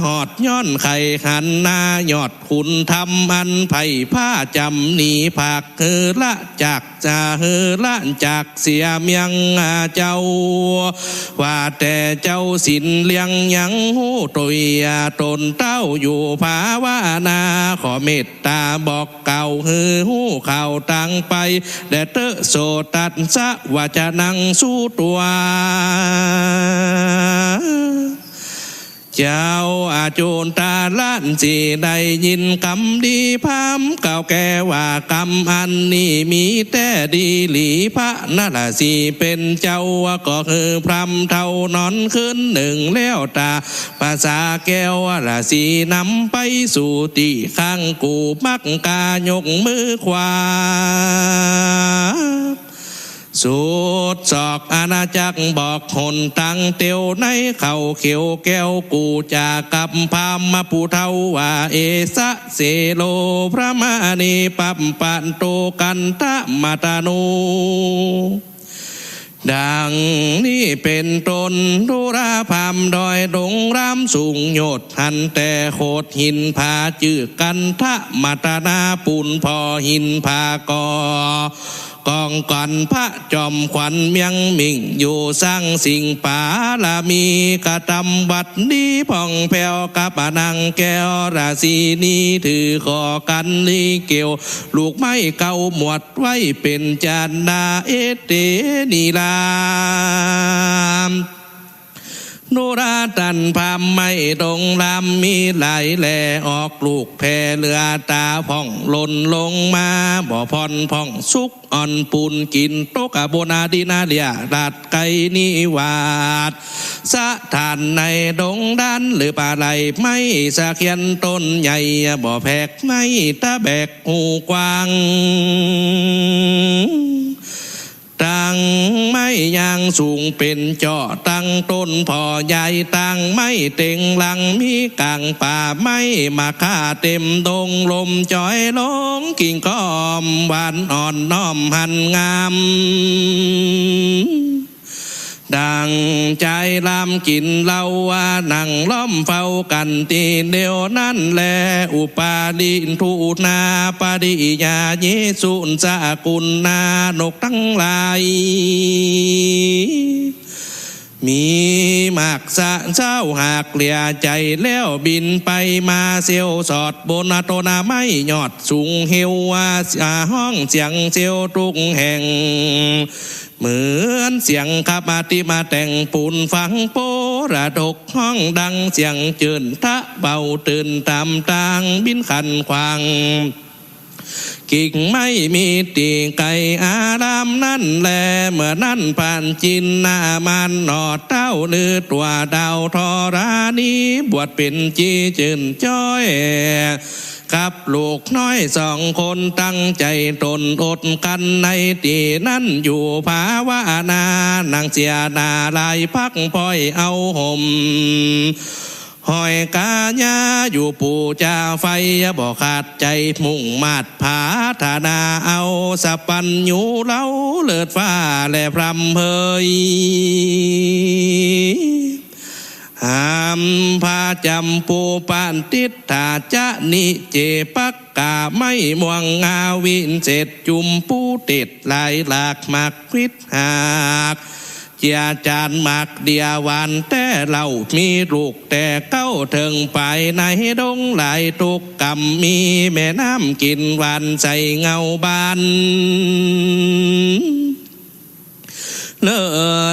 หอดย้อนไข่หันหน้ายอดคุณทำอันไผ่ผ้าจำหนีผักเฮละจากจะเฮละจากเสียเมียงเจ้าว่าแต่เจ้าสินเลี้ยงยังหูตุยตนเต้าอยู่ภาวนาขอเมตตาบอกเก่าเฮหูเข่าตังไปแดดเตอโสตัดสะว่าจะนั่งสู้ตัวเจ้าอาโจนตาล้านสีได้ยินคำดีพามเก่าแก่ว่ากรรมอันนี้มีแต่ดีหลีพระนั่นละสิเป็นเจ้าก็คือพรำเท่านอนขึ้นหนึ่งแล้วตาภาษาแก้วละสีนำไปสู่ตีข้างกูมักกายกมือขวาสุดศอกอาณาจักรบอกหนตังเตียวในเข่าเขียวแก้วกูจากกับพามมาผู้เทาว่าเอสะเสโลพระมานีปัปปันโตกันทะมาตานูดังนี้เป็นต้นดุราพามดอยดงรำสูงโยดหันแต่โคดหินผาจื่อกันทะมาตานาปูนพอหินผากอกองก่อนพระจอมขวัญเมียงมิ่งอยู่สร้างสิ่งป่าละมีกระทำวัดนี้ผ่องแผ้วกับนางแก้วราศีนี้ถือขอกันนี้เกี่ยวลูกไม้เก่าหมวดไว้เป็นจานนาเอเตนีลามโนราตันพามไม่ตรงลำมีไหลแหล่ออกลูกแพเรือตาพ่องหล่นลงมาบ่พรพ่องสุกอ่อนปูนกินโตกะโบนาดีนาเลียดัดไก่นิวาดสะทานในดงด้านหรือป่าไหลไม่สะเขียนต้นใหญ่บ่แพกไม่ตะแบกหูกว้างตั้งไม้ยางสูงเป็นเจาะตั้งต้นพอใหญ่ตั้งไม้เต็งหลังมีกลางป่าไม้มาค่าเต็มดงลมจอยลงกิ่งก้อมหวานอ่อนน้อมหันงามดังใจลำกินเล่าว่านั่งล้อมเฝ้ากันตีเดียวนั่นแลอุปาลินทูนาปาดิยาเยสุนสะกุลนานกทั้งหลายมีมากสะเจ้าหากเหลียใจแล้วบินไปมาเซียวสอดบนโตนาไม่ยอดสูงเฮวว่าห้องเสียงเซียวทุกแห่งเหมือนเสียงขับมาติมาแต่งปูนฟังโประดกห้องดังเสียงเจินทะเบาตื่นตามต่างบินขันควางกิ่งไม่มีตีไก่อารามนั่นแลเมื่อนั่นผ่านจินนามันหนอดเต้าเนื้อตัวดาวทอรานีบวชเป็นจีจืนจ้อยกับลูกน้อยสองคนตั้งใจตนอดกันในตีนั่นอยู่ภาวานานางเสียนาลายพักพอยเอาห่มหอยกาญาอยู่ปู่จ่าไฟบ่ขาดใจมุ่งมาดผาธานาเอาสะปันอยู่เล้าเลิศฟ้าและพรำเพยหามพาจำปูปานติดถาจะนิเจปักกาไม่ม่วงงาวินเสร็จจุมปูติดลายหลากหมักพิษหากเจียจานหมักเดียวันแต่เรามีลูกแต่เก้าเถิงไปในดงหลายทุกกำมีแม่น้ำกินวันใส่เงาบาน เลิ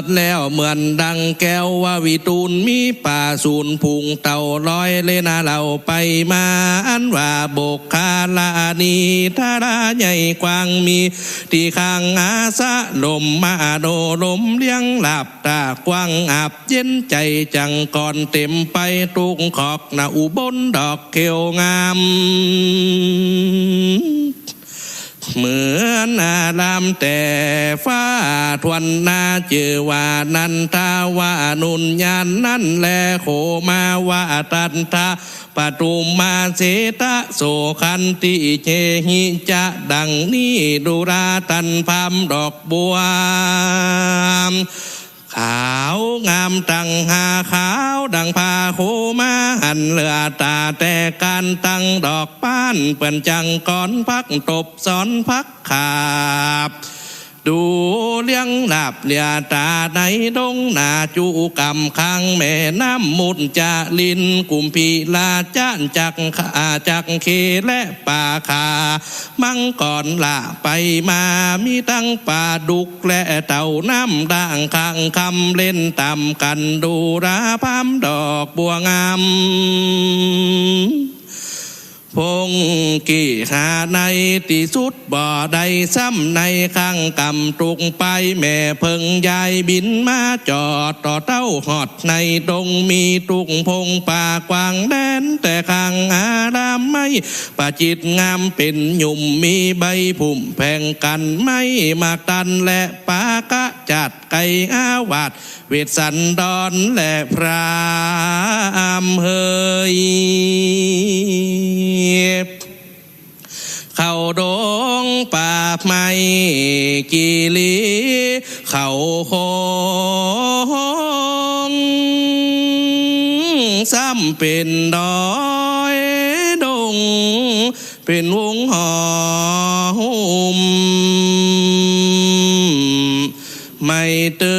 ศแล้วเหมือนดังแก้วว่าวิตูนมีป่าสูนพุงเต่าลอยเลนาเราไปมาอันว่าโบกคาลานีทาราใหญ่กว้างมีที่ข้างอาสะลมมาโดลมเลี้ยงหลับตากว้างอาบเย็นใจจังก่อนเต็มไปตุกขอกนาอุบลดอกเขียวงามเหมือนอารามแต่ฟ้าทวนนาเจอว่านันทาวานุญญาณนั่นแลโคมาวาตันทาปทุมมาเสตะโสคันติเจหิจะดังนี้ดุราตันพามดอกบัวขาวงามตั้งหาขาวดังพาโคมาหันเลือตาแต่การตั้งดอกป้านเปื่อนจังก้อนพักตบสอนพักขาบดูเลี้ยงหลับเลียตาในดงนาจูกำข้างแม่น้ำมุดจะลินกุมพีลาจ้านจักเคและป่าคามังก่อนละไปมามีตั้งป่าดุกและเต่าน้ำด่างข้างคำเล่นตามกันดูราพามดอกบัวงามพงกี่หาในที่สุดบ่อใดซ้ำในข้างกำตุกไปแม่เพิงยายบินมาจอดต่อเต้าหอดในตรงมีตุกพงป่ากวางแดนแต่ข้างอารามไม่ป่าจิตงามเป็นหยุ่มมีใบพุ่มแพงกันไม่มากตันและปากะจัดไก่อาวาดเวทสันดอนและพรามเฮยเข้าดงป่าไม้กีลีเข้าคงซ้ำเป็นดอยดงเป็นวงหอมไม่ตึ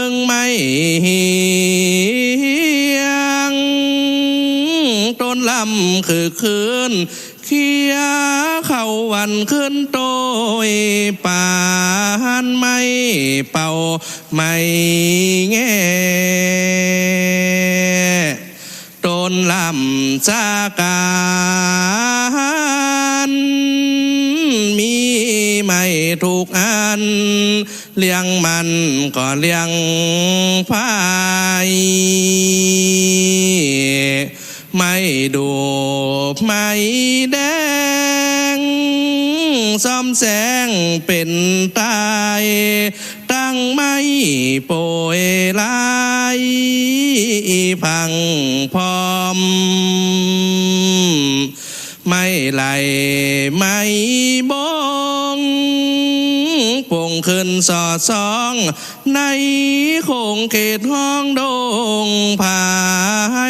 งไม่เฮียงต้นลำคือคืนเขียเข้าวันขึ้นโตยป่านไม่เป่าไม่แง่ต้นลำจาการมีไม่ทุกอันเลี้ยงมันก็เลี้ยงพายไม่ดูไม่แดงซ้อมแสงเป็นตายตั้งไม่โปยลายพังพร้อมไม่ไหลไม่บงปงขึ้นสอดสองในโคงเขตห้องดงพา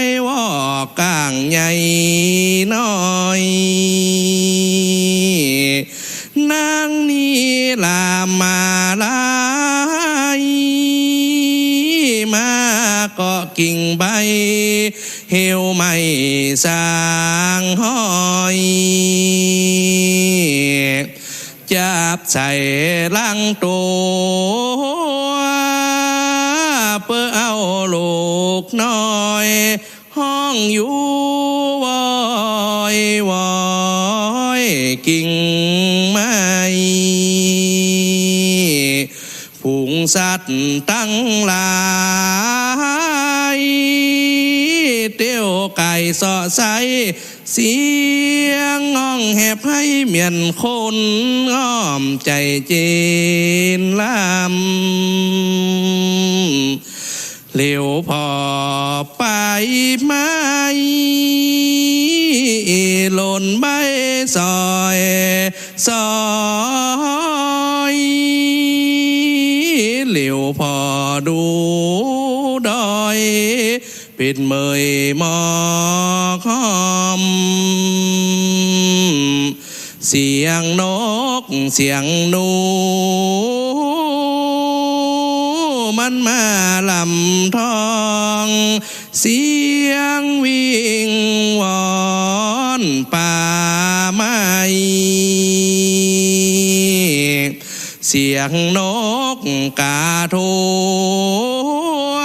ยวอกกลางใหญ่น้อยนางนี้ลามาลายมาเกาะกิ่งใบเหี่ยวไม่สางห้อยจับใส่ลังตัวเพื่อเอาลูกน้อยห้องอยู่วอยวอยกิ่งไม้ผุงสัตว์ตั้งหลายเตี้ยวไก่สอใสเสียงง้องแหบให้เมียนคนอ้อมใจเจนลำเหลียวพอไปไม้หล่นใบซอยเหลียวพอดูดอยปิดเมยมอกหอมเสียงนกเสียงหนูมันมาลำทองเสียงวิ่งวอนป่าไม้เสียงนกกา ทัว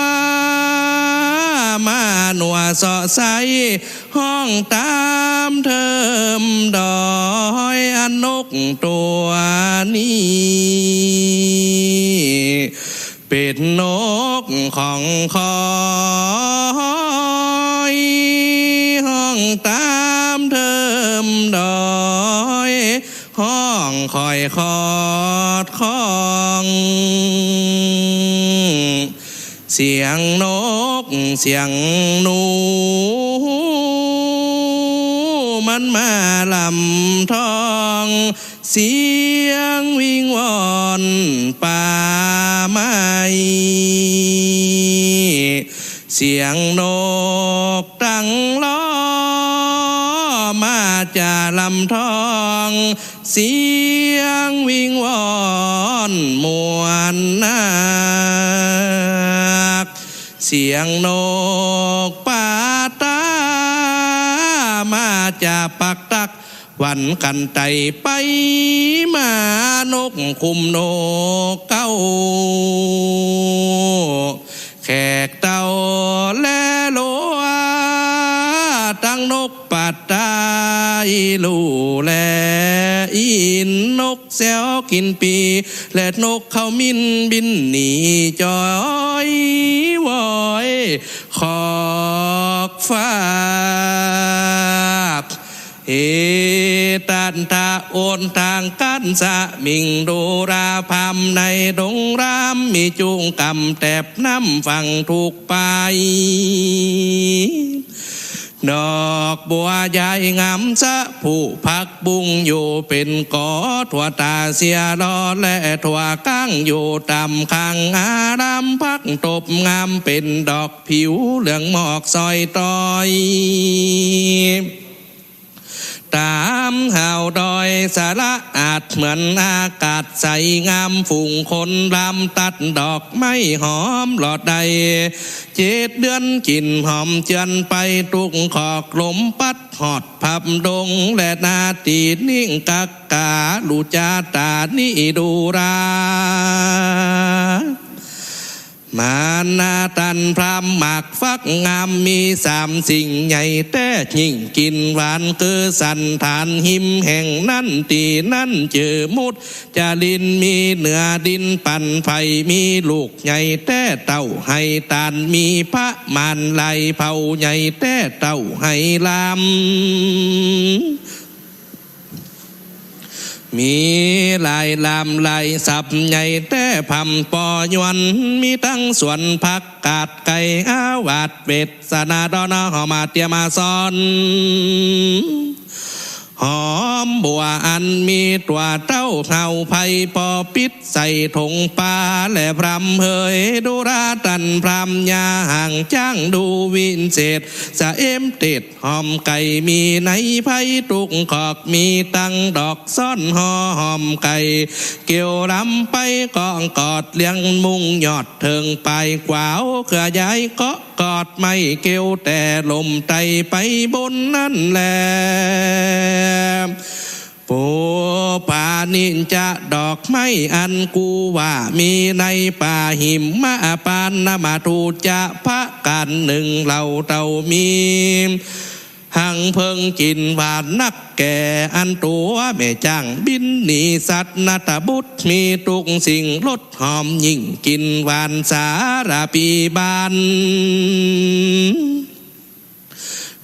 มาหนัวเสาะใสห้องตามเทิมดอยอนกตัวนี้เป็นนกของคอยห้องตามเทิมดอยห้องคอยคอดคองเสียงนกเสียงหนูมันมาลำทองเสียงวิงวอนป่าไม้เสียงนกตั้งล้อมาจากลำทองเสียงวิงวอนมวนนาคเสียงนกป่าตามาจากปักตักวันกันไตไปมานกคุมนกเก้าแขกเต่าและโลตั้งนกปัดตายลูและอินนกแซวกินปีและนกเขามินบินหนีจอยวอยขอกฟ้าเอตันทาโอนทางกันสะมิงดูราพามในดงรามมีจุงกำแตบน้ำฝั่งถูกไปดอกบัวใหญ่งามสะผู้พักบุงอยู่เป็นกอถั่วตาเสียรอและถั่วก้างอยู่ตำข้างอารามพักตบงามเป็นดอกผิวเหลืองหมอกซอยตอยตามห่าวดอยสาระอาจเหมือนอากาศใสงามฝูงคนรำตัดดอกไม้หอมหลอดใด7 เดือนกลิ่นหอมเจือนไปตุกขอกลมปัดหอดพับดงและนาตีนิ่งกักกาลูจาตานี่ดูรามานาตันพรามหมากฟักงามมี3 สิ่งใหญ่แต่ยิ่งกินหวานคือสันฐานหิมแห่งนั้นตีนั้นเจอมุดจารินมีเหนือดินปั่นไฟมีลูกใหญ่แต่เต่าให้ตานมีพระมารไหลเผาใหญ่แต่เต่าให้ลามมีลายลามลายสับใหญ่แต่พำปอยวนมีทั้งสวนผักกาดไก่อาวาดเป็ดสนาดอนหอมาเตียมาซอนหอมบัวอันมีตัวเต้าเห่าไผ่ปอปิดใส่ถงปลาและพรำเฮยดูราตันพรำยาห่างจ้างดูวินเศษสะเอ็มติดหอมไก่มีในไผ่ตุกขอกมีตังดอกซ่อนหอมไก่เกี่ยวรำไปกองกอดเลี้ยงมุงยอดเถิงไปกวาวเขื่อย้ายเกาะกอดไม่เกี่ยวแต่ลมไตไปบนนั่นแหละปูป่านินจะดอกไม้อันกูว่ามีในป่าหิมมาปานนามาทูจะพระกันหนึ่งเหล่าเต่ามีหังเพิงกินหวานนักแก่อันตัวแม่จ้างบินหนีสัตว์นาตบุตรมีทุกสิ่งรสหอมยิ่งกินหวานสาราปีบาน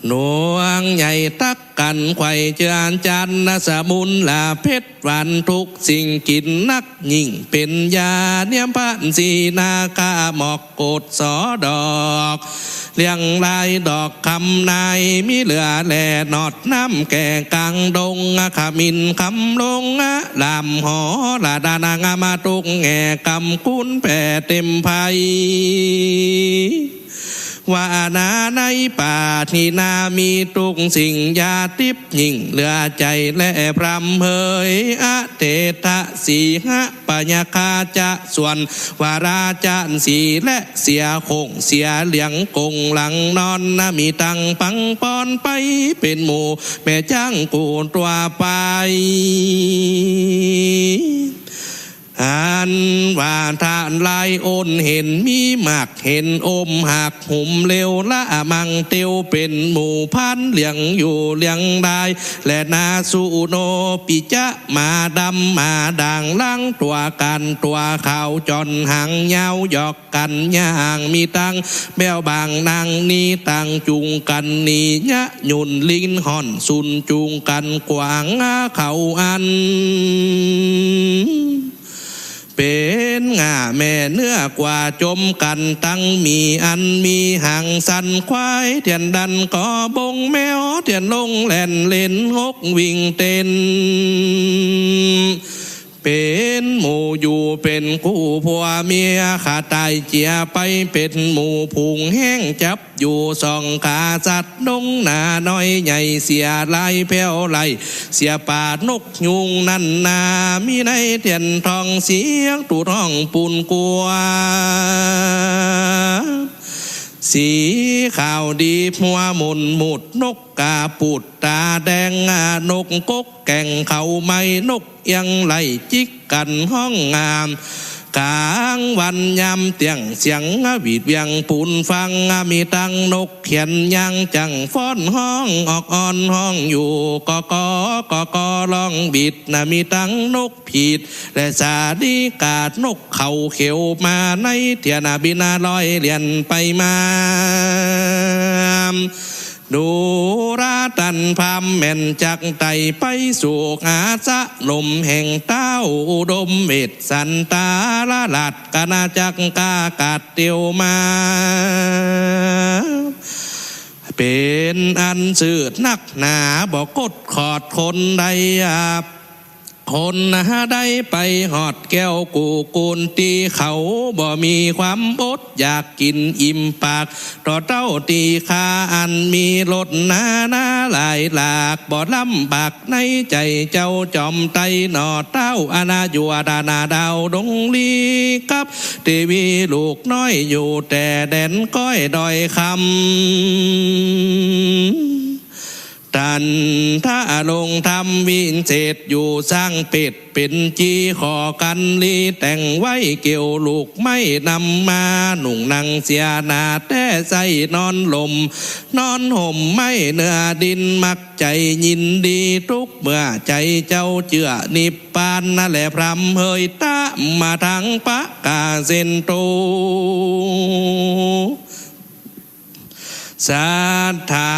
หนวงใหญ่ตักกันไข่เจือนจันนสมุนลาเพชรวันทุกสิ่งกินนักยิ่งเป็นยาเนียมพันสีนาคาหมอกโกดสอดอกเลี้ยงลายดอกคำนายมีเหลือแหล่นอดน้ำแก่กลางดงขมินคำลงลำหอลาดานางามาตุกแง่กำคุ้นแผ่เต็มภัยว่านาในป่าที่นามีทุกสิ่งยาทิพย์ยิ่งเหลือใจและพรำเฮยอะเตทะสีหะปัญญาคาจะส่วนวาราจันสีและเสียคงเสียเหลียงกงหลังนอนนะมีตังปังปอนไปเป็นหมู่แม่จ้างกูตัวไป อันว่าทานลายโอนเห็นมีหมักเห็นอมหักหุ่มเร็วละมังเตียวเป็นหมู่พันเลี้ยงอยู่เลี้ยงได้และนาสุโนปิจะมาดำมาด่างล้างตัวกันตัวขาวจอนหางยาวหยอกกันย่างมีตังแบวบางนางนี้ตังจุงกันนียะหยุนลิ้นห่อนสุนจุงกันกวางเขาอันเป็นง่าแม่เนื้อกว่าจมกันตั้งมีอันมีห่างสันควายเทียนดันก็บงแมวเทียนลงแล่นเล่นงกวิ่งเต้นเป็นหมู่อยู่เป็นคู่ผัวเมียขาตายเจียไปเป็นหมู่พุงแห้งจับอยู่สองขาสัตว์นงหนาน้อยใหญ่เสียลายแผ่วไหลเสียป่านกยุงนั่นนามีในเทียนทองเสียงตูร้องปูนกัวสีขาวดีหัวหมุนหมุดนกกาปูดตาแดงนกกกแก่งเขาไม่นกยังไหลจิกกันห้องงามกลางวันยามเตียงเสียงวีดเวียงปูนฟังมีตังนกเขียนยังจังฟ้อนห้องออกอ่อนห้องอยู่กอร้องบิดมีตังนกผิดและสาดีกาดนกเขาเขียวมาในเทียนาบินาลอยเลียนไปมาดูราตันพามแม่นจักไตไปสู่อาสะลมแห่งเต้าอุดมเวทสันตาละลัดกนาจักกากาดเตียวมาเป็นอันสืดนักหนาบอกกดขอดคนใดคนได้ไปหอดแก้วกูกูนตีเขาบ่มีความอดอยากกินอิ่มปากต่อเต้าตีคาอันมีรสหนาหลายหลากบ่ลำบากในใจเจ้าจอมไตหนอเต้าอนาอยู่ดานาดาวดงลีกับเทวีลูกน้อยอยู่แต่แดนก้อยดอยคำตันถ้าลงทำวินเศษอยู่สร้างเป็ดเป็นจีขอกันลีแต่งไว้เกี่ยวลูกไม่นำมาหนุ่งนางเสียนาแต่ใส่นอนลมนอนห่มไม่เนื้อดินมักใจยินดีทุกเมื่อใจเจ้าเจือนิพพานนั่นแหละพรำเฮยตะมาทางปะกาเซนโตสัทธา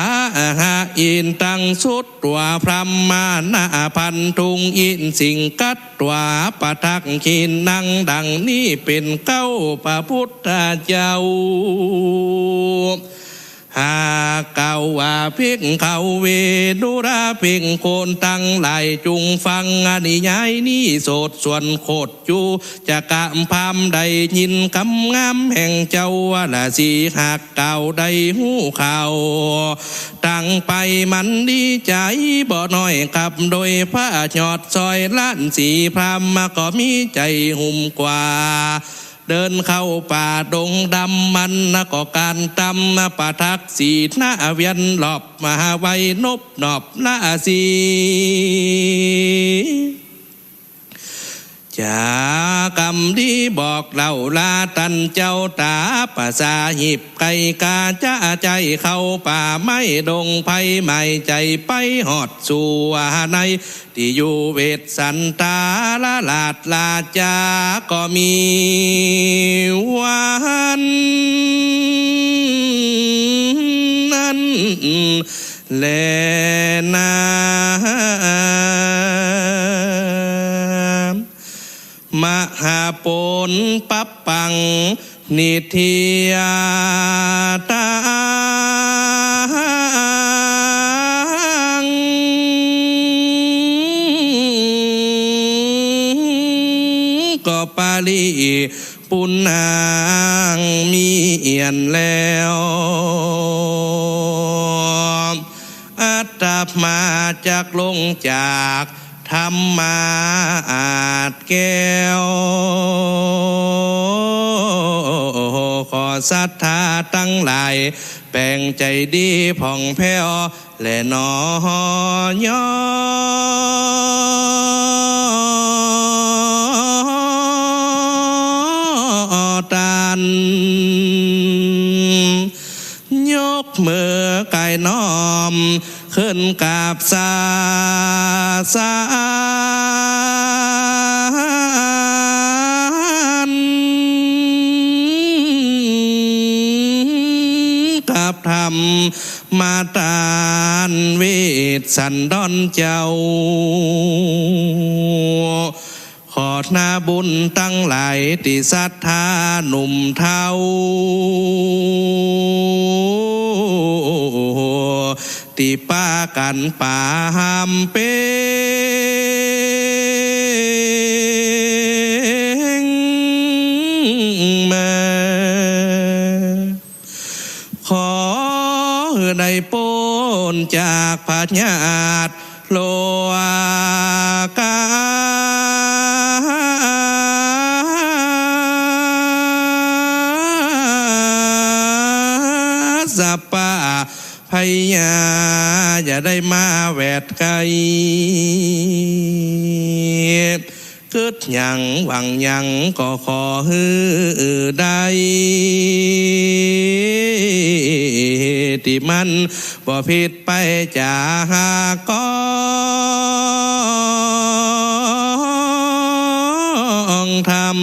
หาอินตังสุดตัวพรหมานาพันทุงอินสิงกัดตัวปะทักขินนังดังนี้เป็นเก้าพระพุทธเจ้าหาเก่าว่าเพ่งเขาเวดุราเพ่งโคนตั้งไหลจุงฟังอนิยายนี้โสดส่วนโคดจูจะกะพามใดยินคำงามแห่งเจ้าละสีหักเก่าใดหูเขาตั้งไปมันดีใจบ่น้อยกับโดยพระยอดซอยล้านสีพรามก็มีใจหุ่มกว่าเดินเข้าป่าดงดำมันก็การตำปะทักสีหน้าเวียนหลอบมาไว้นบหนอบหน้าสีจากรรมดีบอกเล่าลาตันเจ้าตาภาษาหิบไก่กาจะใจเข้าป่าไม่ดงไผ่ไม่ใจไปหอดสู่ในที่อยู่เวทสันตาละลาดลาจาก็มีวันนั้นแลนา มหาปนปัปปังนิทิยาตังก็ปาลีปุณนางมีเอียนแล้วอัตตมาจากลงจากธรรมาอาจแก้วขอศรัทธาตั้งหลายแปลงใจดีผ่องแผ้วและนอย นยกมือกายน้อมขึ้นกราบสารกับธรรมมาตานเวทสันดอนเจ้าขอหน้าบุญตั้งหลายติศรัทธาหนุ่มเทาติป้ากันป่าหามเป็นมาขอได้ปนจากพญาตโลกาสัปปะพยาอย่าได้มาแวดไกลกึดหยังหวังหยังก็ขอฮือได้ที่มันบ่ผิดไปจากกองธรรม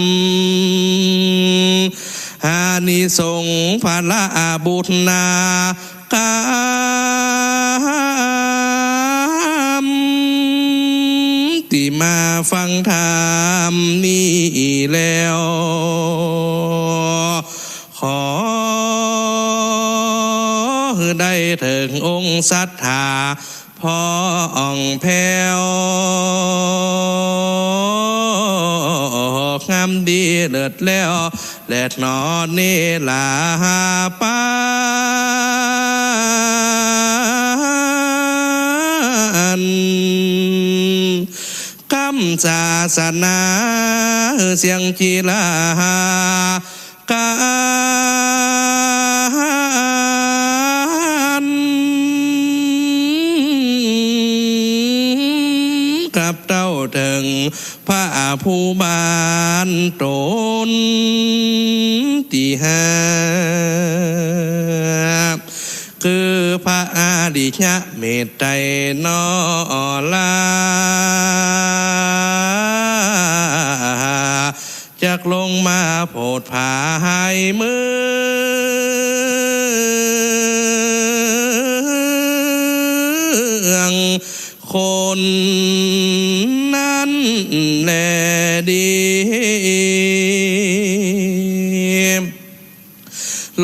อานิสงส์พระบุตรนากามที่มาฟังธรรมนี้แล้วขอได้ถึงองค์ศรัทธาพออ่องแผ้วงามดีเลิศแล้วและนอนนี่ลาปานกำศาสนาเสียงจีลากานกับเต้าถึงพระผู้บานตนที่หาคือพระอริยะเมตไตรนอลาจากลงมาโปรดภายเมืองคนนั้นแลดี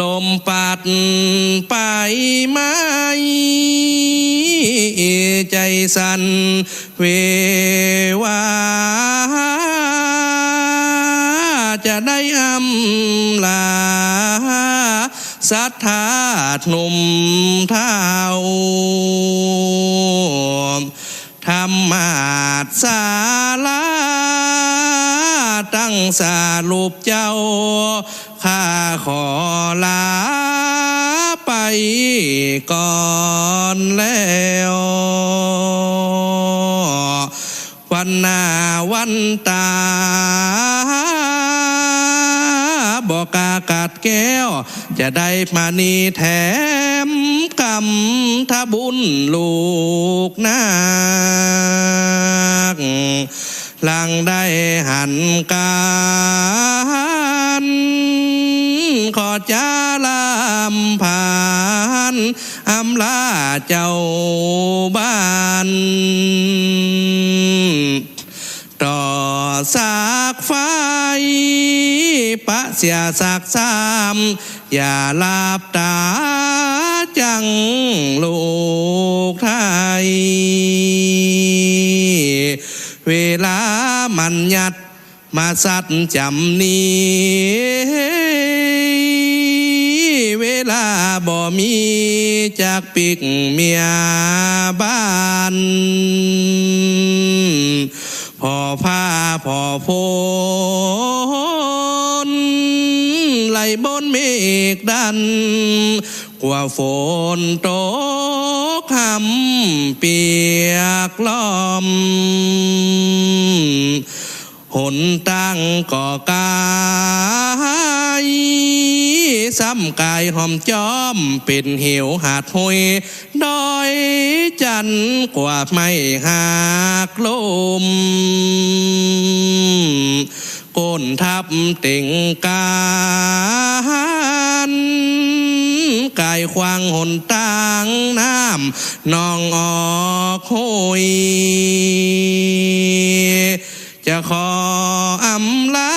ลมปัดไปไม้ใจสั่นเววาจะได้อำลาศรัทธาหนุ่มเท้าธรรมาศาลาตั้งสารูปเจ้าข้าขอลาไปก่อนแล้ววันหน้าวันตาบอกกากัดแก้วจะได้มานีแถมกรรมทบุญลูกนาคหลังได้หันการขอจาลำผ่านอำลาเจ้าบ้านต่อสากไฟปะเสียสากซ้ำอย่าลาบตาจังลูกไทยเวลามันยัดมาสัตจำนี้เวลาบ่มีจากปิกเมียบ้านพอผ้าพอโพนไหลบนเมฆดันกว่าฝนตกหำเปียกล้อมหนตั้งก่อกาย ซ้ำกายหอมจอมเป็นเหวหาดหอยดอยจันกว่าไม่หักลมก้นทับเต่งกานกายควางหนตางน้ำนองออกห้ยจะขออำลา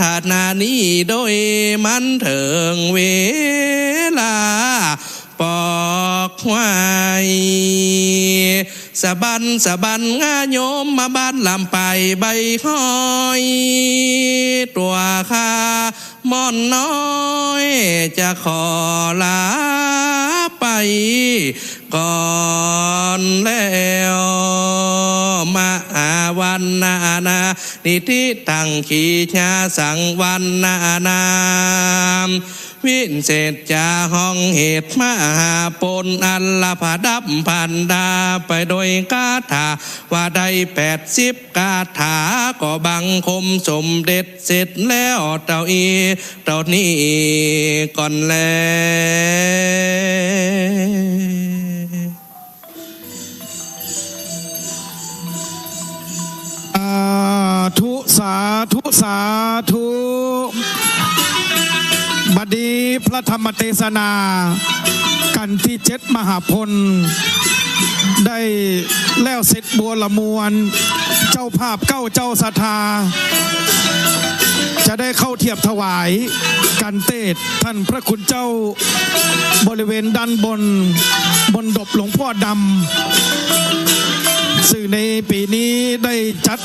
ถาดนานี้โดยมันเถิงเวลาปอกไว้สะบันงาโยมมาบ้านลำไปใบห้อยตัวข้ามอนน้อยจะขอลาไปก่อนแล้วมาวันนานิทิตังขีชาสังวันนามวินเศษจาห้องเหตุมหาปนอัลลผดับพันดาไปโดยคาถาว่าได้80 คาถาก็บังคมสมเด็จเสร็จแล้วเต่านี้ก่อนแล้วสาธุบัดนี้พระธรรมเทศนากันที่7 มหาพลได้แล้วเสร็จบัวละมวลเจ้าภาพเก้าเจ้าศรัทธาจะได้เข้าเทียบถวายกันเทศท่านพระคุณเจ้าบริเวณด้านบนดบหลวงพ่อดำซึ่งในปีนี้ได้จัด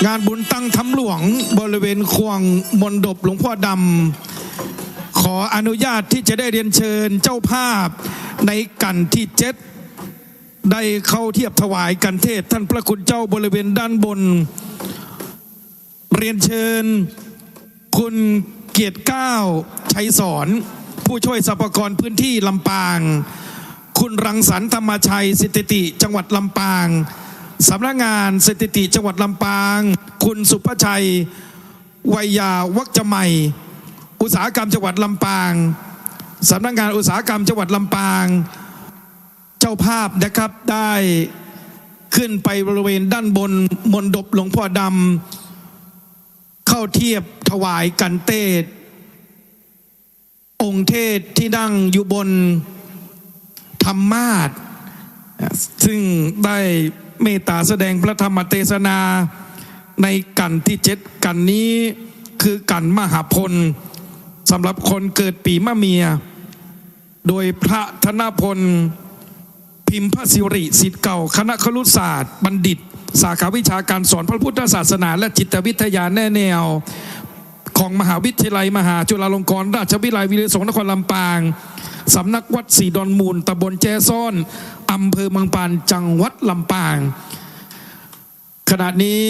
งานบุญตั้งธรรมหลวงบริเวณควงมณฑปหลวงพ่อดำขออนุญาตที่จะได้เรียนเชิญเจ้าภาพในกันที่7ได้เข้าเทียบถวายกันเทศท่านพระคุณเจ้าบริเวณด้านบนเรียนเชิญคุณเกียรติเก้าชัยสอนผู้ช่วยสรรพากรพื้นที่ลำปางคุณรังสรรค์ธรรมชัยสถิติจังหวัดลำปางสำนักงานสถิติจังหวัดลำปางคุณสุภชัยวัยยาวัจจะใหม่อุตสาหกรรมจังหวัดลำปางสำนักงานอุตสาหกรรมจังหวัดลำปางเจ้าภาพนะครับได้ขึ้นไปบริเวณด้านบนมณฑปหลวงพ่อดำเข้าเทียบถวายกันเทศองค์เทศที่นั่งอยู่บนธรรมาสน์ซึ่งได้เมตตาแสดงพระธรรมเทศนาในกันที่7กันนี้คือกันมหาพลสำหรับคนเกิดปีมะเมียโดยพระธนพลพิมพศิริศิษย์เก่าคณะครุศาสตร์บัณฑิตสาขาวิชาการสอนพระพุทธศาสนาและจิตวิทยาแนวของมหาวิทยาลัยมหาจุฬาลงกรณราชวิทยาลัยวิทยาสงฆ์นครลำปางสำนักวัดศรีดอนมูลตำบลแจซ่อนอำเภอเมืองปานจังหวัดลำปางขณะนี้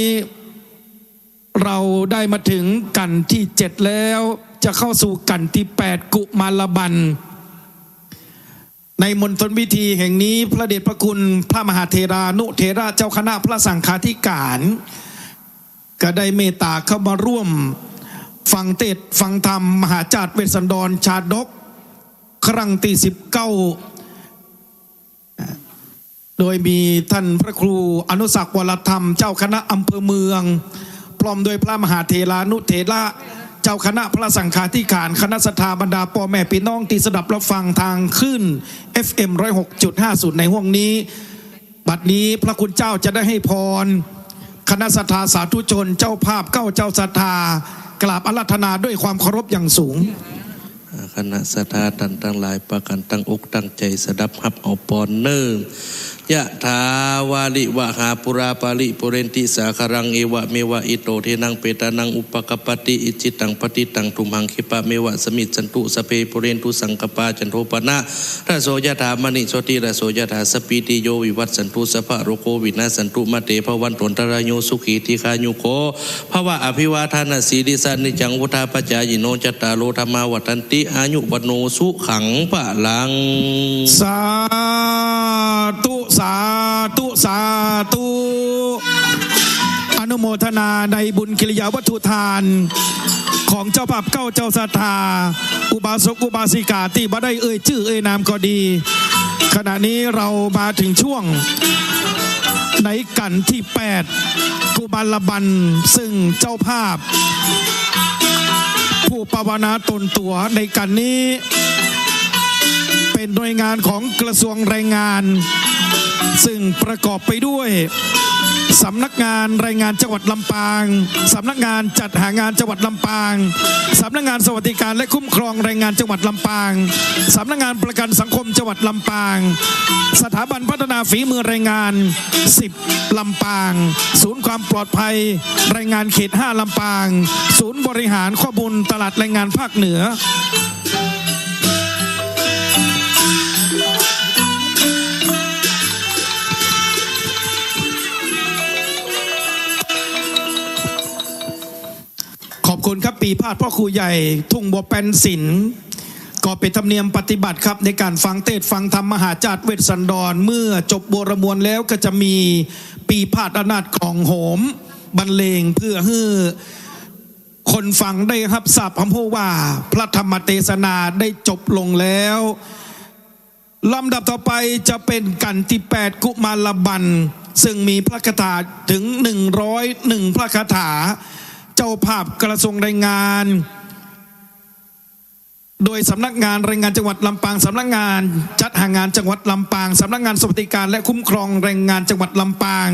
เราได้มาถึงกันที่7แล้วจะเข้าสู่กันที่8กุมารบันในมณฑลพิธีแห่งนี้พระเดชพระคุณพระมหาเถรานุเถระเจ้าคณะพระสังฆาธิการก็ได้เมตตาเข้ามาร่วมฟังเทศน์ฟังธรรมมหาจารย์เวสสันดรชาดกครั้งที่19โดยมีท่านพระครูอนุศักดิ์วรธรรมเจ้าคณะอำเภอเมืองพร้อมโดยพระมหาเถรานุเถระเจ้าคณะพระสังฆาธิการคณะสัทธาบรรดาพ่อแม่พี่น้องที่สดับรับฟังทางขึ้น FM 106.50 ในห้วงนี้บัดนี้พระคุณเจ้าจะได้ให้พรคณะสัทธาสาธุชนเจ้าภาพเก้าเจ้าศรัทธากราบอาราธนาด้วยความเคารพอย่างสูงคณะสัทธาท่านทั้งหลายประกันตั้งอกตั้งใจสดับฮับเอาปอนเนอร์ยะถาวาลิวะหาปุราปาลิปุเรนติสาคารังเอวะเมวะอิโตเทนังเปตานังอุปกปติอิจิตังปฏิตังทุมหังคิปะเมวะสมิจจันตุสเปปุเรนตุสังกปาจันโทปนะระโสยะถามณิโสติระโสยะถาสปีติโยวิวัตสันตุสภะโรโควินาสันตุมะเตภวันตนตรายโยสุขีติคายุโกภวะอภิวาทานาสีดิสานิจังวุธาปจายโนจตารโลธรรมาวัฏันติอายุวโนสุขังปะลังสาธุสาธุสาธุอ นุโมทนาในบุญกิริยาวัตถุทานของเจ้าภาพเก้าเจ้าศรัทธาอุบาสกอุบาสิกาที่บ่ได้เอ่ยชื่อเอ่ยนามก็ดีขณะนี้เรามาถึงช่วงในกันที่8กุมารบันซึ่งเจ้าภาพผู้ภาวนาตนตัวในกันนี้เป็นหน่วยงานของกระทรวงแรงงานซึ่งประกอบไปด้วยสำนักงานแรงงานจังหวัดลำปางสำนักงานจัดหางานจังหวัดลำปางสำนักงานสวัสดิการและคุ้มครองแรงงานจังหวัดลำปางสำนักงานประกันสังคมจังหวัดลำปางสถาบันพัฒนาฝีมือแรงงาน10ลำปางศูนย์ความปลอดภัยแรงงานเขต5ลำปางศูนย์บริหารข้อมูลตลาดแรงงานภาคเหนือขอบคุณครับปีพาดพ่อครูใหญ่ทุ่งบัวแปนศิลป์ก็เป็นธรรมเนียมปฏิบัติครับในการฟังเทศฟังธรรมมหาจาร์เวสสันดรเมื่อจบบัวระมวลแล้วก็จะมีปีพาดอนาถของโหมบรรเลงเพื่อให้คนฟังได้รับทราบคำพูดว่าพระธรรมเทศนาได้จบลงแล้วลำดับต่อไปจะเป็นกันที่8กุมารบันซึ่งมีพระคาถาถึง101พระคาถาเจ้าภาพกระทรวงแรงงานโดยสำนักงานแรงงานจังหวัดลำปางสำนักงานจัดหางานจังหวัดลำปางสำนักงานสวัสดิการและคุ้มครองแรงงานจังหวัดลำปาง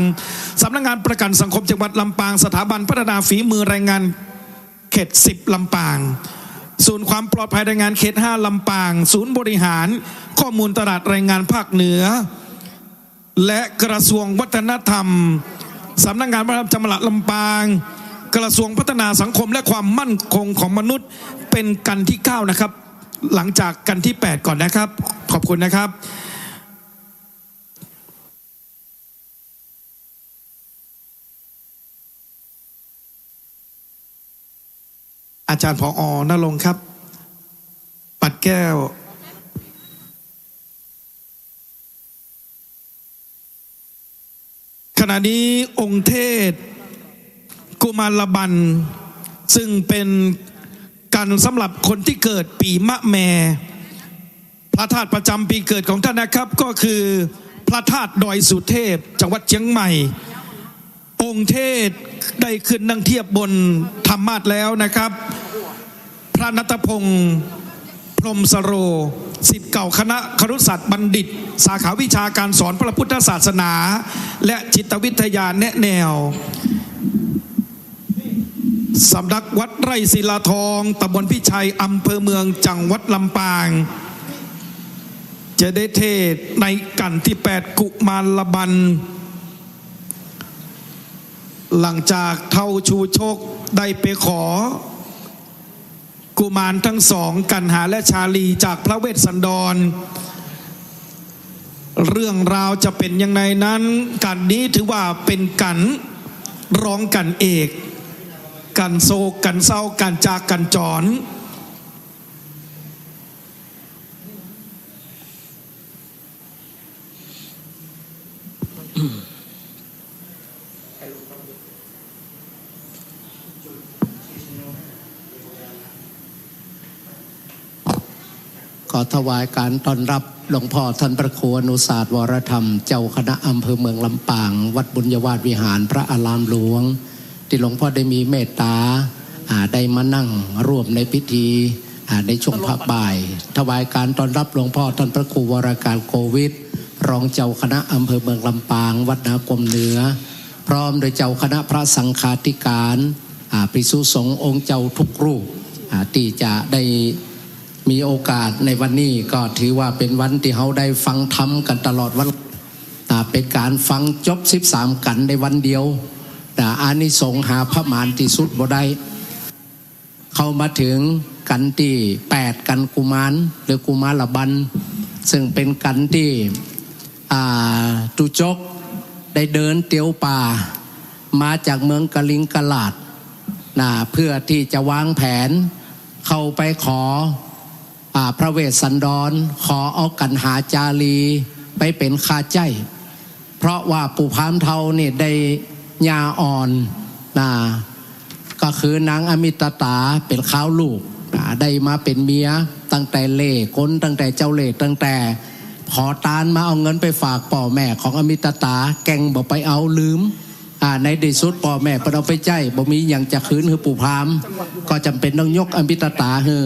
สำนักงานประกันสังคมจังหวัดลำปางสถาบันพัฒนาฝีมือแรงงานเขต10ลำปางศูนย์ความปลอดภัยแรงงานเขต5ลำปางศูนย์บริหารข้อมูลตลาดแรงงานภาคเหนือและกระทรวงวัฒนธรรมสำนักงานวัฒนธรรมจังหวัดลำปางกระทรวงพัฒนาสังคมและความมั่นคงของมนุษย์เป็นกันที่9นะครับหลังจากกันที่8ก่อนนะครับขอบคุณนะครับอาจารย์ผอ.ณรงค์ครับปัดแก้วขณะนี้องค์เทศกุมารบันซึ่งเป็นการสำหรับคนที่เกิดปีมะแม่พระธาตุประจำปีเกิดของท่านนะครับก็คือพระธาตุดอยสุเทพจังหวัดเชียงใหม่องค์เทศได้ขึ้นนั่งเทียบบนธรรมาสน์แล้วนะครับพระณัฐพงศ์พรหมสโรศิษย์เก่าคณะครุศาสตร์บัณฑิตสาขาวิชาการสอนพระพุทธศาสนาและจิตวิทยาแนะแนวสำนักวัดไร่ศิลาทองตำบลพิชัยอำเภอเมืองจังหวัดลำปางจะได้เทศในกันที่8กุมารบันหลังจากเท่าชูชกได้ไปขอกุมารทั้งสองกันหาและชาลีจากพระเวสสันดรเรื่องราวจะเป็นยังไงนั้นกันนี้ถือว่าเป็นกันร้องกันเอกกันโศกกันเศร้ากันจากกันจรขอถวายการต้อนรับหลวงพ่อท่านพระครูอนุศาสตร์วรธรรมเจ้าคณะอำเภอเมืองลำปางวัดบุญยวาสวิหารพระอารามหลวงที่หลวงพ่อได้มีเมตตาได้มานั่งร่วมในพิธีในช่วงพระบ่ายถวายการต้อนรับหลวงพ่อท่านพระครูวรการโควิดรองเจ้าคณะอำเภอเมืองลำปางวัดนากรมเหนือพร้อมโดยเจ้าคณะพระสังฆาธิการภิกษุสงฆ์องค์เจ้าทุกรูปที่จะได้มีโอกาสในวันนี้ก็ถือว่าเป็นวันที่เราได้ฟังธรรมกันตลอดวันเป็นการฟังจบ13กันในวันเดียวอานิสงส์หาพระมารที่สุดบ่ได้เข้ามาถึงกันที่8กันกุมารหรือกุมารบันซึ่งเป็นกันที่ตุจกได้เดินเตียวป่ามาจากเมืองกะลิงกะลาดเพื่อที่จะวางแผนเข้าไปขอพระเวสสันดรขอเอากันหาจารีไปเป็นข้าใจเพราะว่าปู่พามเทาเนี่ยได้ยาอ่อน นะก็คือนางอมิตตาเป็นข้าวลูกได้มาเป็นเมียตั้งแต่เล่ก้นตั้งแต่เจ้าเล่ตั้งแต่ขอตานมาเอาเงินไปฝากพ่อแม่ของอมิตตาแกงบอกไปเอาลืมในที่สุดพ่อแม่ไปเอาไปใจบ่มีอย่างจะคืนคือปู่พามก็จำเป็นต้องยกอมิตตาคือ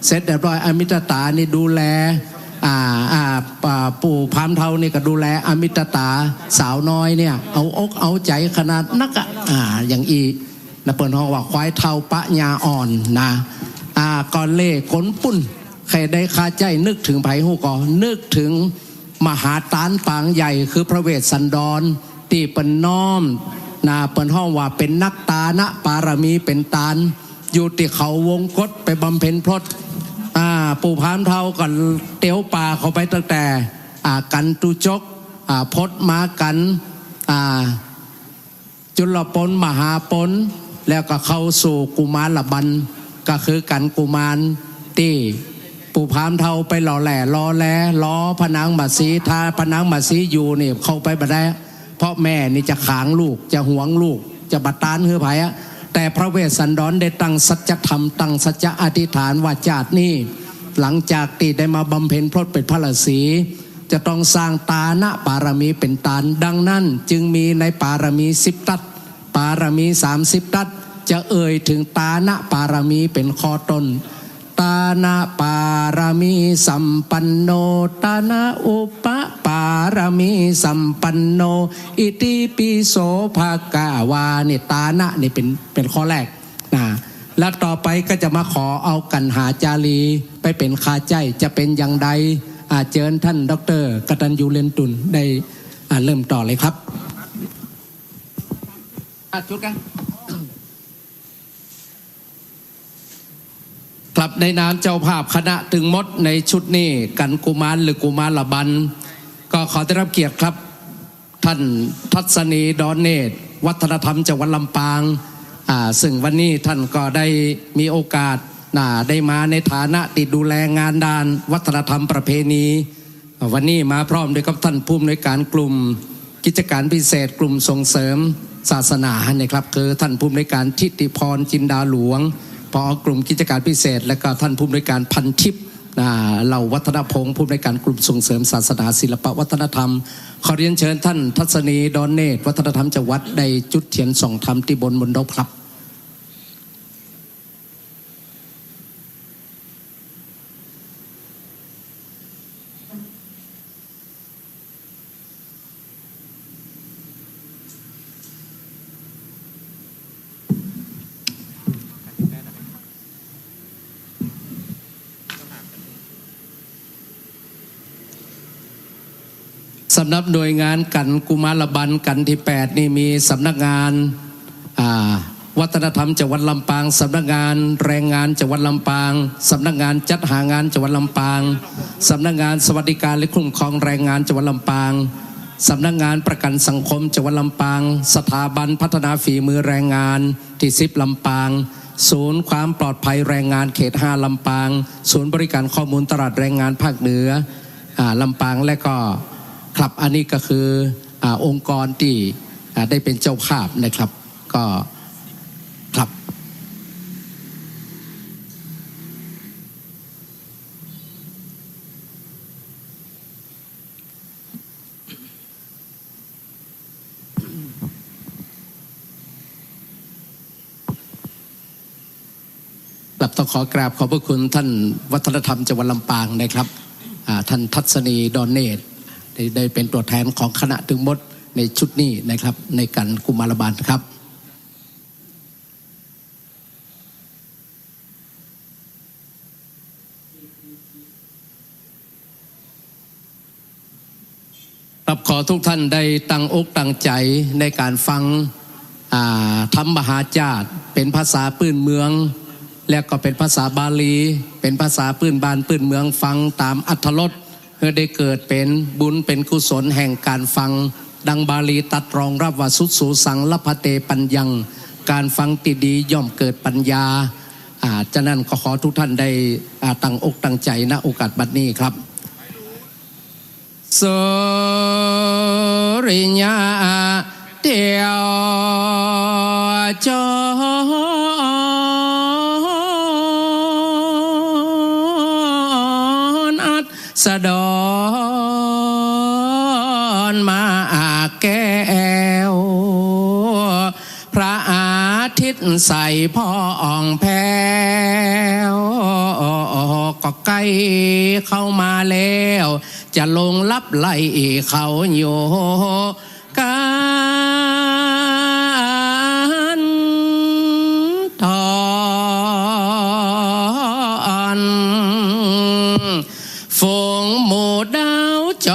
เสร็จเรียบร้อยอมิตตานี่ดูแลปู่พามเท่านี่ก็ดูแลอมิตตาสาวน้อยเนี่ยเอาอกเอาใจขนาดนักอย่างอีนะเปิดห้องว่าควายเท่าปะยาอ่อนนะก่อนเล่ขนปุ้นใครได้คาใจนึกถึงไผ่หูก่อนึกถึงมหาตานปางใหญ่คือพระเวสสันดรตีเปินน้อมนาเปินห้องว่าเป็นนักตานะปารมีเป็นตานอยู่ที่เขาวงกฏไปบำเพ็ญพรตปู่พามเท่ากันเตียวป่าเข้าไปตั้งแต่กันตุจกพดมากันจุลปนมหาปนแล้วก็เข้าสู่กุมารบันก็คือกันกุมารที่ปู่พามเท่าไปหล่อแหล่ล้อพนังบัดซีทาพนังบัดซีอยู่นี่เข้าไปบัดได้เพราะแม่นี่จะขางลูกจะหวงลูกจะบัดตานเฮือไผ่แต่พระเวสสันดรได้ตั้งสัจธรรมตั้งสัจอธิษฐานว่าชาตินี้หลังจากที่ได้มาบำเพ็ญพรตเป็นพระฤาษีจะต้องสร้างตานะปารมีเป็นตานดังนั้นจึงมีในปารมี10ตัดปารมี30ตัดจะเอ่ยถึงตานะปารมีเป็นข้อต้นตานะปารมีสัมปันโนตานะอุปปารมีสัมปันโนอิติปิโสภากาวาเนี่ยตานะนี่เป็นข้อแรกนะแล้วต่อไปก็จะมาขอเอากันหาจารีไปเป็นคาใจจะเป็นอย่างใดเชิญท่านดร.กตัญญูเรือนตุลได้เริ่มต่อเลยครับจุดกันครับในนามเจ้าภาพคณะตึงมดในชุดนี้กันกุมารหรือกุมารบันก็ขอได้รับเกียรติครับท่านทัศนีดอนเนตรวัฒนธรรมจังหวัดลำปางซึ่งวันนี้ท่านก็ได้มีโอกาสได้มาในฐานะติดดูแลงานด้านวัฒนธรรมประเพณีวันนี้มาพร้อมด้วยกับท่านผู้อำนวยการกลุ่มกิจการพิเศษกลุ่มส่งเสริมศาสนานะครับคือท่านผู้อำนวยการทิติพรจินดาหลวงผอกลุ่มกิจการพิเศษและก็ท่านผู้อำนวยการพันทิพย์เหล่าวัฒนพงศ์ผู้อำนวยการกลุ่มส่งเสริมศาสนาศิลปวัฒนธรรมขอเรียนเชิญท่านทัศนีดอนเนตรวัฒนธรรมจังหวัดได้จุดเทียนส่องธรรมที่บนมณฑปครับสำนักหน่วยงานกันกุมารบันกันที่8นี่มีสำนักงานวัฒนธรรมจังหวัดลำปางสำนักงานแรงงานจังหวัดลำปางสำนักงานจัดหางานจังหวัดลำปางสำนักงานสวัสดิการและคุ้มครองแรงงานจังหวัดลำปางสำนักงานประกันสังคมจังหวัดลำปางสถาบันพัฒนาฝีมือแรงงานที่10ลำปางศูนย์ความปลอดภัยแรงงานเขต5ลำปางศูนย์บริการข้อมูลตลาดแรงงานภาคเหนือลำปางและก็ครับอันนี้ก็คือองค์กรที่ได้เป็นเจ้าภาพนะครับก็ครับต้องขอกราบขอบพระคุณท่านวัฒนธรรมจังหวัดลำปางนะครับท่านทัศนีดอนเนตรได้เป็นตัวแทนของคณะตึงมดในชุดนี้นะครับในการกุมารบาลครับขอทุกท่านได้ตั้งอกตั้งใจในการฟังธรรมมหาจาร์เป็นภาษาพื้นเมืองและก็เป็นภาษาบาลีเป็นภาษาพื้นบ้านพื้นเมืองฟังตามอรรถรสเพื่อได้เกิดเป็นบุญเป็นกุศลแห่งการฟังดังบาลีตัดรองรับว่าสุสูสังลพเตปัญญังการฟังติดีย่อมเกิดปัญญาฉะนั้นก็ขอทุกท่านได้ตั้งอกตั้งใจณโอกาสบัดนี้ครับสุริยะเตียว จรอัดสะดอนมาแก้วพระอาทิตย์ใส่พ่ออ่องแพ้วก็ใกล้เข้ามาแล้วจะลงลับไหลเขาโยกันทอนฝูงหมูดาวจ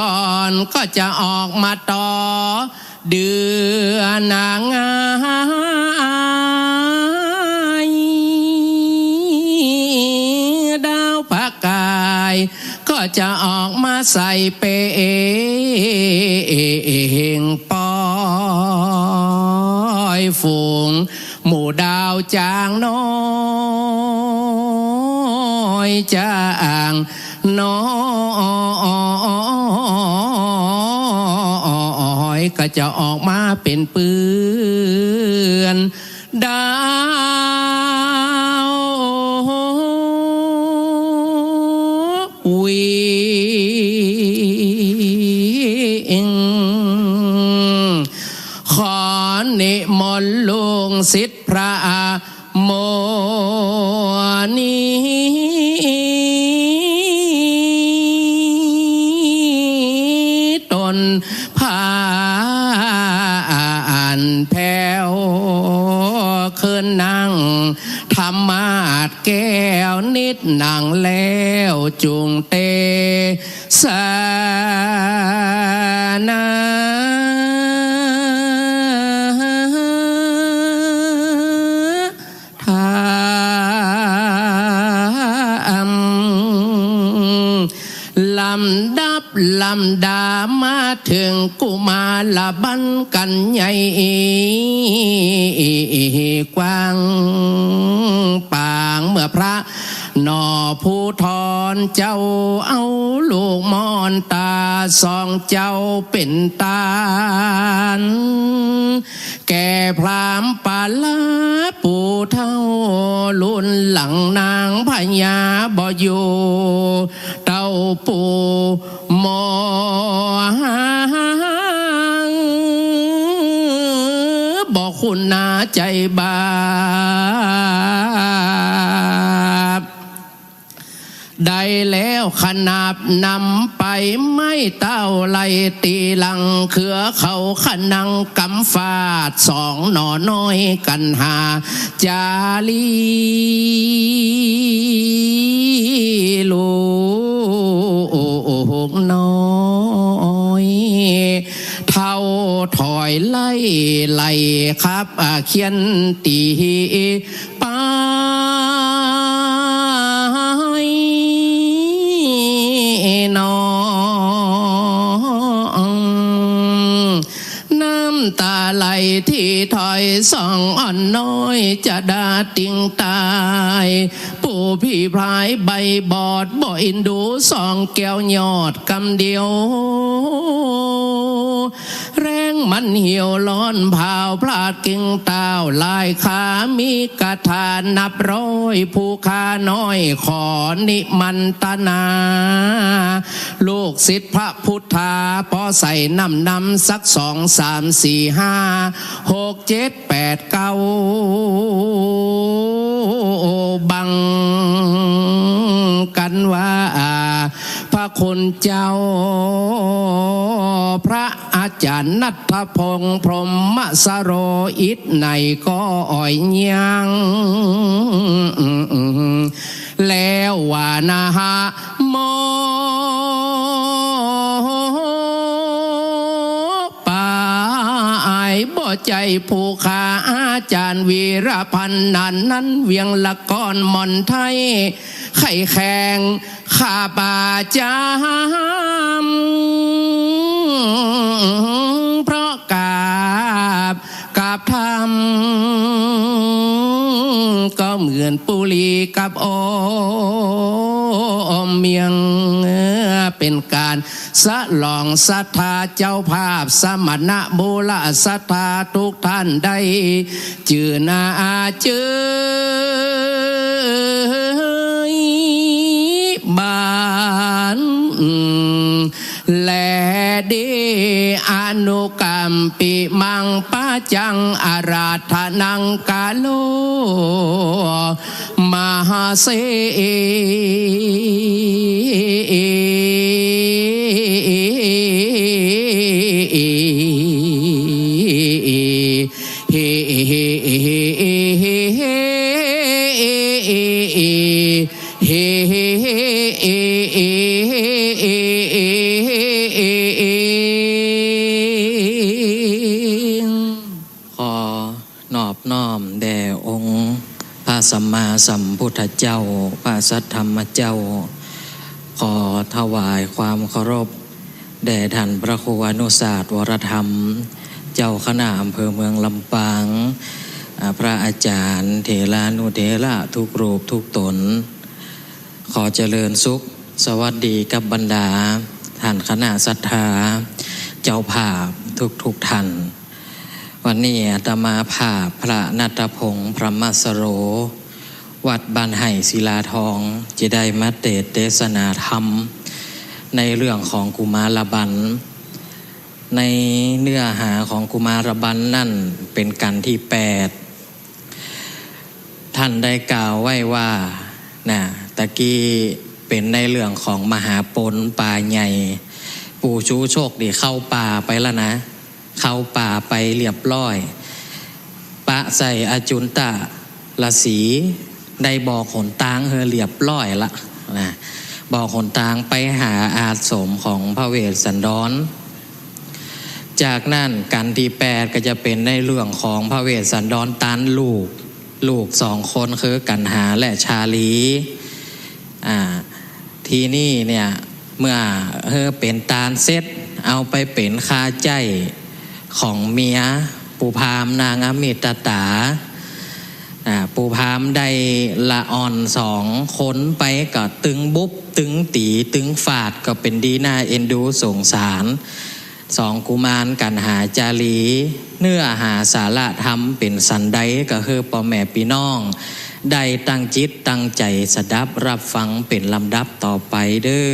รก็จะออกมาต่อเดือนนางดาวพระกายก็จะออกมาใส่เปงปอยฝูงหมู่ดาวจางน้อยจางน้อยก็จะออกมาเป็นปืนดาวขอนิมนต์ลุงศิษย์พระโมนีตนผ่านแผ่วคืนนั่งธรรมาดแก้วนิดหนังแล้วจุงเตสนาลำดับลำดามาถึงกุมารบันกันใหญ่กว้างปางเมื่อพระนอผู้ทอนเจ้าเอาลูกมอนตาสองเจ้าเป็นตาลแก่พรามปาลาปู่เท่ารุ่นหลังนางพญาบ่อยู่เต้าปู่หมอบอกคุณนาใจบาปได้แล้วขนาบนำไปไม่เต้าไหลตีหลังเขือเขาขนังกำฟาดสองหน่อน้อยกันหาจาลีลูกน้อยเท่าถอยไล่ครับเขียนตีไปน้ำตาไหลที่ถอยส่องอ่อนน้อยจะดาติงตายปู่พี่พรายใบบอดบ่อินดูสองแก้วยอดกำเดียวแรงมันเหี่ยวร้อนเผาพลาดกิ่งเต้าลายขามีกระทานนับร้อยผู้ค้าน้อยขอนิมันตนาลูกศิษย์พระพุทธาพอใส่น้ำสัก2 3 4 5 6 7 8 9บังกันว่าพระคุณเจ้าพระอาจารย์ณัฐพงษ์พรหมสโรอิทในก็อ่อยยังแล้วว่านะฮะโมบ่ใจผู้ขาอาจารย์วีรพันธ์นั้นเวียงละก้อนมอนไทยไข่แข็งข้าป่าจามเพราะกาบธรรมก็เหมือนปุรีกับอมเมียง เป็นการสะลองศรัทธาเจ้าภาพสมณะโบราณศรัทธาทุกท่านได้จื่อหน้าจื่อบ้านและเดอนุกรรมปิมังปะจังอาราธนังกาโลมหาเสขอนอบน้อมแด่องค์พระสัมมาสัมพุทธเจ้าพระสัทธรรมเจ้าขอถวายความเคารพแด่ท่านพระครูอนุศาสตร์วรธรรมเจ้าคณะอำเภอเมืองลำปางพระอาจารย์เถรานุเถระทุกรูปทุกตนขอเจริญสุขสวัสดีกับบรรดาท่านคณะศรัทธาเจ้าภาพทุกท่านวันนี้อาตมาภาพพระณัฐพงษ์พระมัสโรวัดบ้านไห่ศิลาทองจะได้มาเทศนาธรรมในเรื่องของกุมารบัณฑในเนื้อหาของกุมารบัณฑนั่นเป็นกันที่8ท่านได้กล่าวไว้ว่าตะกี้เป็นในเรื่องของมหาปนป่าใหญ่ปู่ชูโชคดีเข้าป่าไปแล้วนะเข้าป่าไปเรียบร้อยปะใส่อจุนตะละสีได้บอกหนทางเรียบร้อยละนะบอกหนทางไปหาอาสมของพระเวสสันดรจากนั้นกันที่8ก็จะเป็นในเรื่องของพระเวสสันดรตันลูก2คนคือกันหาและชาลีทีนี่เนี่ยเมื่อเป็นตาลเซตเอาไปเป็นค่าใจของเมียปูพามนางอมิตตาปูพามได้ละอ่อน2คนไปก็ตึงบุบตึงตีตึงฝาดก็เป็นดีน่าเอ็นดูสงสาร2กุมารกันหาจารีเนื้อหาสาระธรรมเป็นสันใดก็คือพ่อแม่พี่น้องได้ตั้งจิตตั้งใจสดับรับฟังเป็นลำดับต่อไปเด้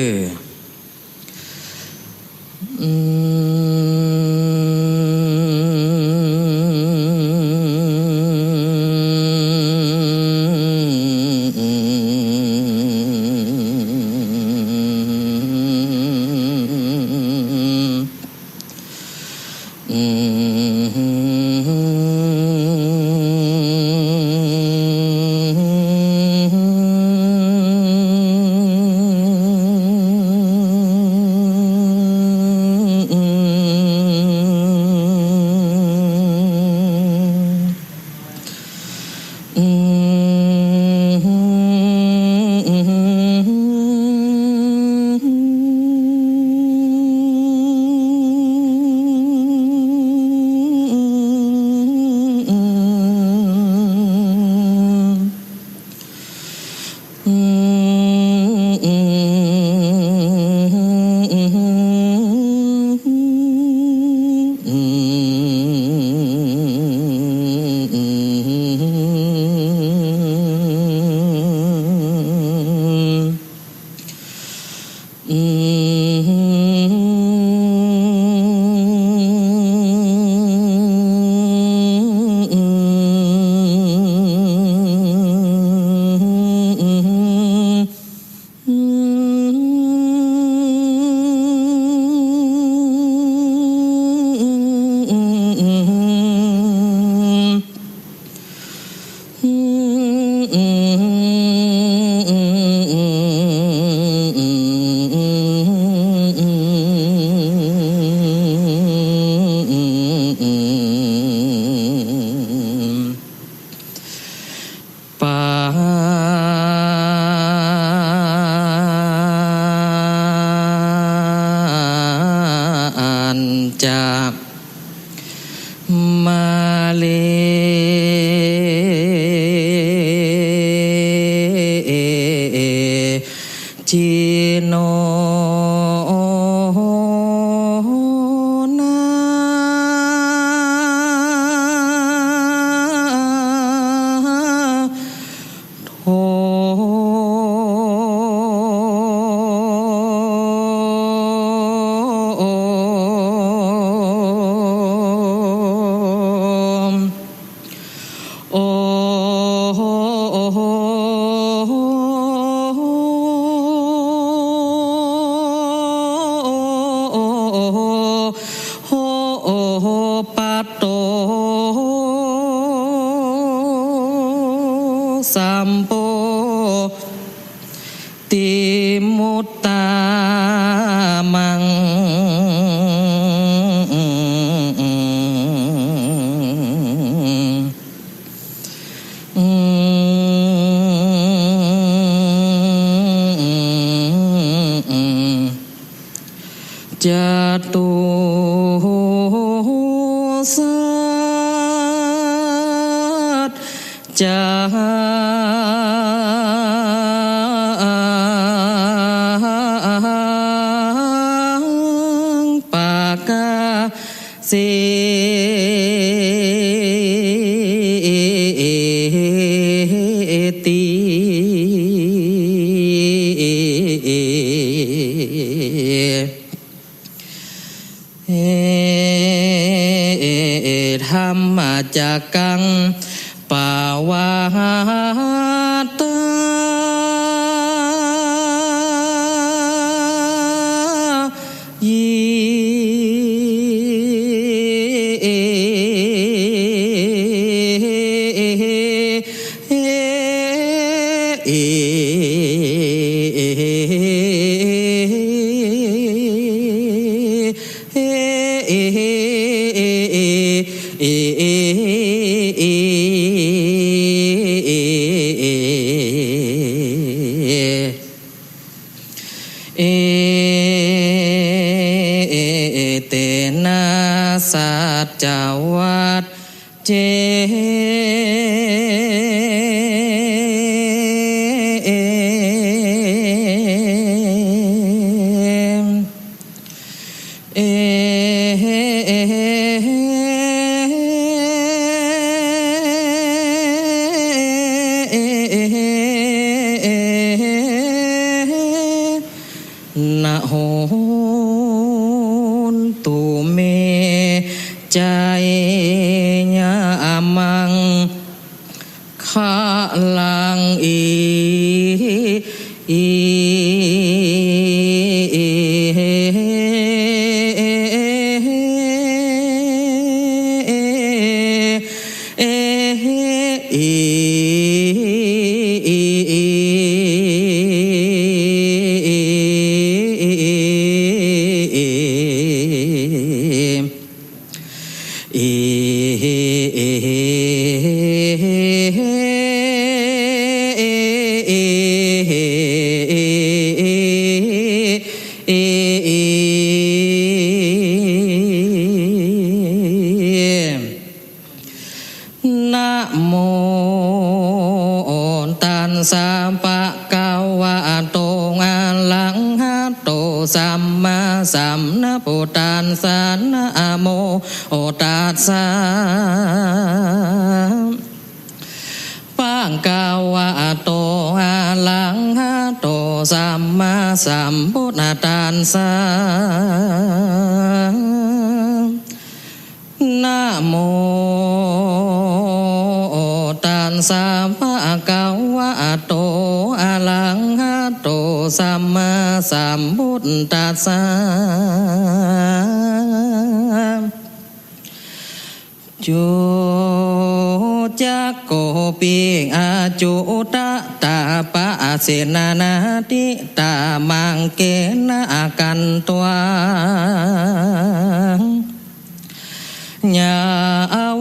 จากมาเลจีโน มโปติมุตตามังจตุสัจจาปากาเสติธรรมจักกังปาวาตาเตนะสัจจวัตเจนะโหตุเมใจญามังคะลังนะโมตัสสะภะคะวะโตอะระหะโตสัมมาสัมพุทธัสสะนะโมตัสสะภะคะวะโตอะระหะโตสัมมาสัมพุทธัสสะนะโมตัสสะภะคะวะโตอะระหะโตสัมมาสัมพุทธัสสะจุจักโกปิอาจุตตาปะเสนานาติตามังเกนะกันตัวญา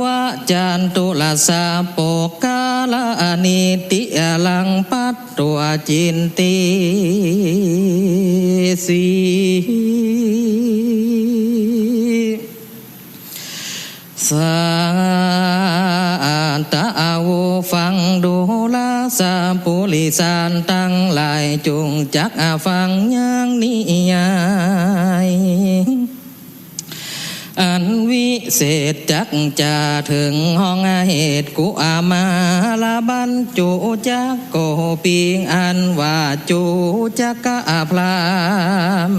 วะจันตุลาสาโปกาลานิติลังปัตตัวจินติสีสันตะอาวุฟังดูลาสาปุลิสานตั้งหลายจุงจักฟังอย่างนิยายอันวิเศษจักจะถึงห้องเหตุกุอามาลาบันจุจักโกปิงอันว่าจุจักอาพราม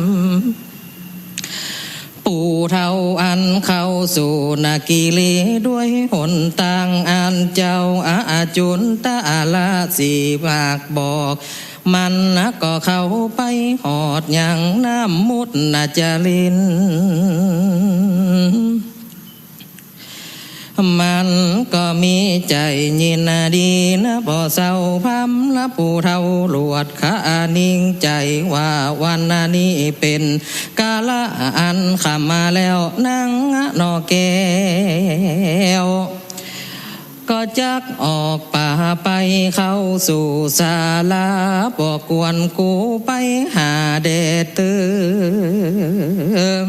ปู่เท่าอันเข้าสู่นากิเลด้วยหนทางอันเจ้าอาจุนตาลาสีมากบอกมันก็เข้าไปหอดอย่างน้ำมุดนาจลิน มันก็มีใจยินดีนะบ่เศร้าพำละผู้เฒ่าหลวดขานิ่งใจว่าวันนี้เป็นกาละอันขำมาแล้วนั่งนอแก้วก็จักออกป่าไปเข้าสู่ศาลาบอกกวนกูไปหาเดชเติม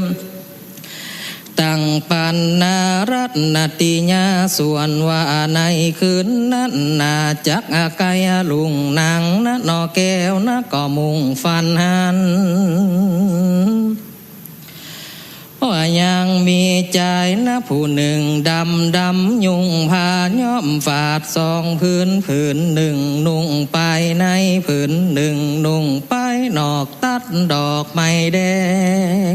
ตั้งปันนารัตนติญาส่วนว่าในคืนนั้นนาจักอาไกยลุงนางนะนอแก้วนะก็มุ่งฟันหันว่ายังมีใจนะผู้หนึ่งดำยุงพาย้อมฝาดสองผืนหนึ่งนุ่งไปในผืนหนึ่งนุ่งไปนอกตัดดอกไม้แดง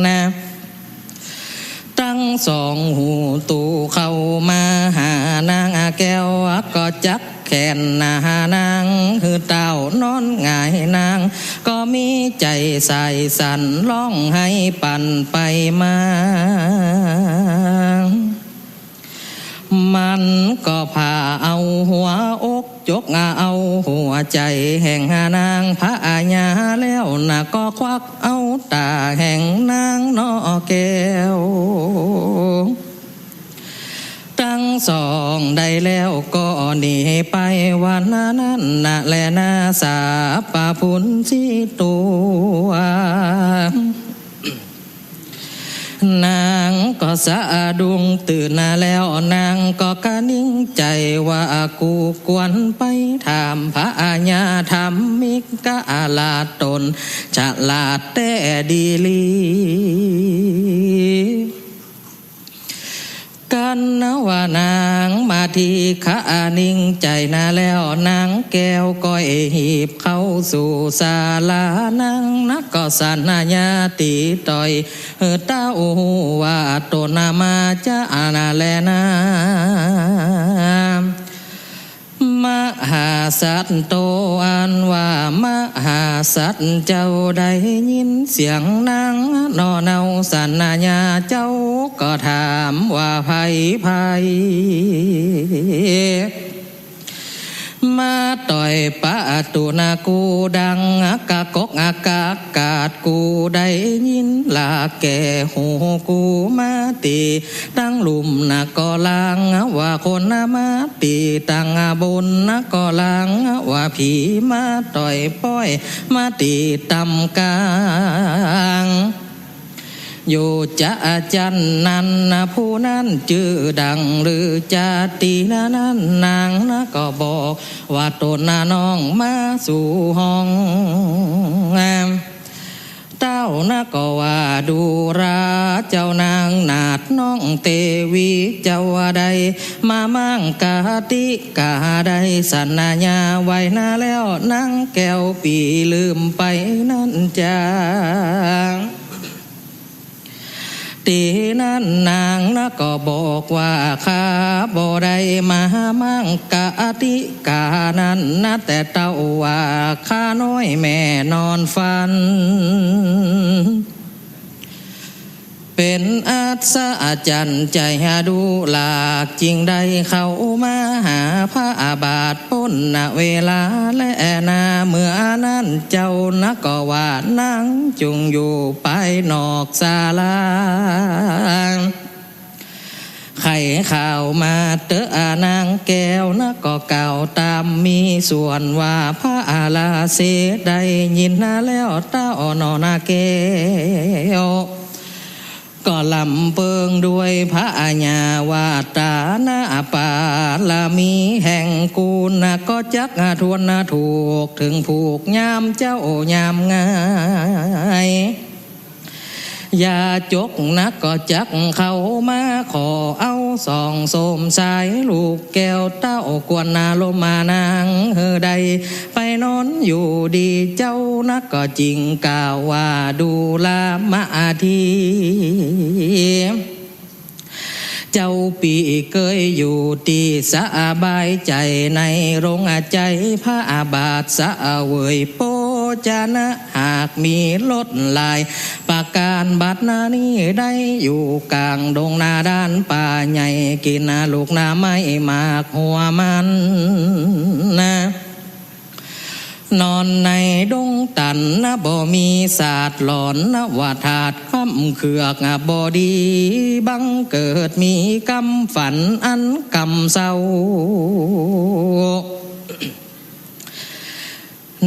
นะตั้งสองหูตูเข้ามาหานางแก้วก็จักแขนนานางคือเต้านอนง่ายนางก็มีใจใส่สั่นร้องให้ปั่นไปมามันก็พาเอาหัวอกจกเอาหัวใจแห่งนางพระอาญาแล้วนะก็ควักเอาตาแห่งนางนอแก้วตั้งสองได้แล้วก็หนีไปวันนั้นนะแลนาสาปะพุนสิตัวนางก็สะดุ้งตื่นแล้วนางก็กะนิ่งใจว่ากูควรไปถามพระอาญาธรรมิกกะลาดตนฉลาดแต่ดีลีกันนะว่านางมาที่ขานิ่งใจนะแล้วนางแก้วก็หีบเข้าสู่ศาลานางนักก็สัญญาตีต่อยเต้าว่าตนมาจะนาแลนามหาสัตว์โตอันว่ามหาสัตว์เจ้าได้ยินเสียงนางนอเนาสัญญาเจ้าก็ถามว่าไผมาต่อยปะตุนากูดังกะกกอากาศกูได้ยินลาแก่หูกูมาตีตั้งหลุมนะก็ลางว่าคนมาตีตั้งบนนะก็ลางว่าผีมาต่อยป้อยมาตีตำกลางอยู่จะจันนั้นนะผู้นั้นชื่อดังหรือจะตีนั้นนางนะก็บอกว่าตนน้องมาสู่ห้องเต้านะก็ว่าดูราเจ้านางนาดน้องเตวีเจ้าใดมามั่งกาติกาใดสัญญาไว้นะแล้วนางแก้วปีลืมไปนั่นจางตีนั้นนางนะก็บอกว่าข้าบ่ได้มามั่งกะติกานั้นนะแต่เต้าว่าข้าน้อยแม่นอนฝันเป็นอัศจรรย์ใจดูหลากจริงได้เข้ามาหาพระบาทพ้นเวลาและนาเมื่อนั้นเจ้านะก็ว่านั่งจุงอยู่ไปนอกศาลาไข่ข่าวมาเตออนางแก้วนะก็เก่าตามมีส่วนว่าพระอาลาเสได้ยินนะแล้วเต้านอนาแก้วก็ลำเปิงด้วยพระอาญาวาตานาปาลามีแห่งกูนะก็จักทวนนะถูกถึงผูกยามเจ้ายามง่ายอย่าจกนักก็จักเข้ามาขอเอาสองโสมสายลูกแก้วเต้ากวนนาลมานางใดไปนอนอยู่ดีเจ้านักก็จริงกล่าวว่าดูลามาทีเจ้าปีเคยอยู่ตีสบายใจในโรงใจพระบาทสะเวยโปย จนะหากมีลดลายประการบัดนานี้ได้อยู่กลางดงนาด้านป่าใหญ่กินลูกนาไม้หมากหัวมันนะนอนในดงตันนะบ่มีศาสตร์หลอนนะว่าถาดคำเขือกบ่ดีบังเกิดมีกำฝันอันกำเศร้า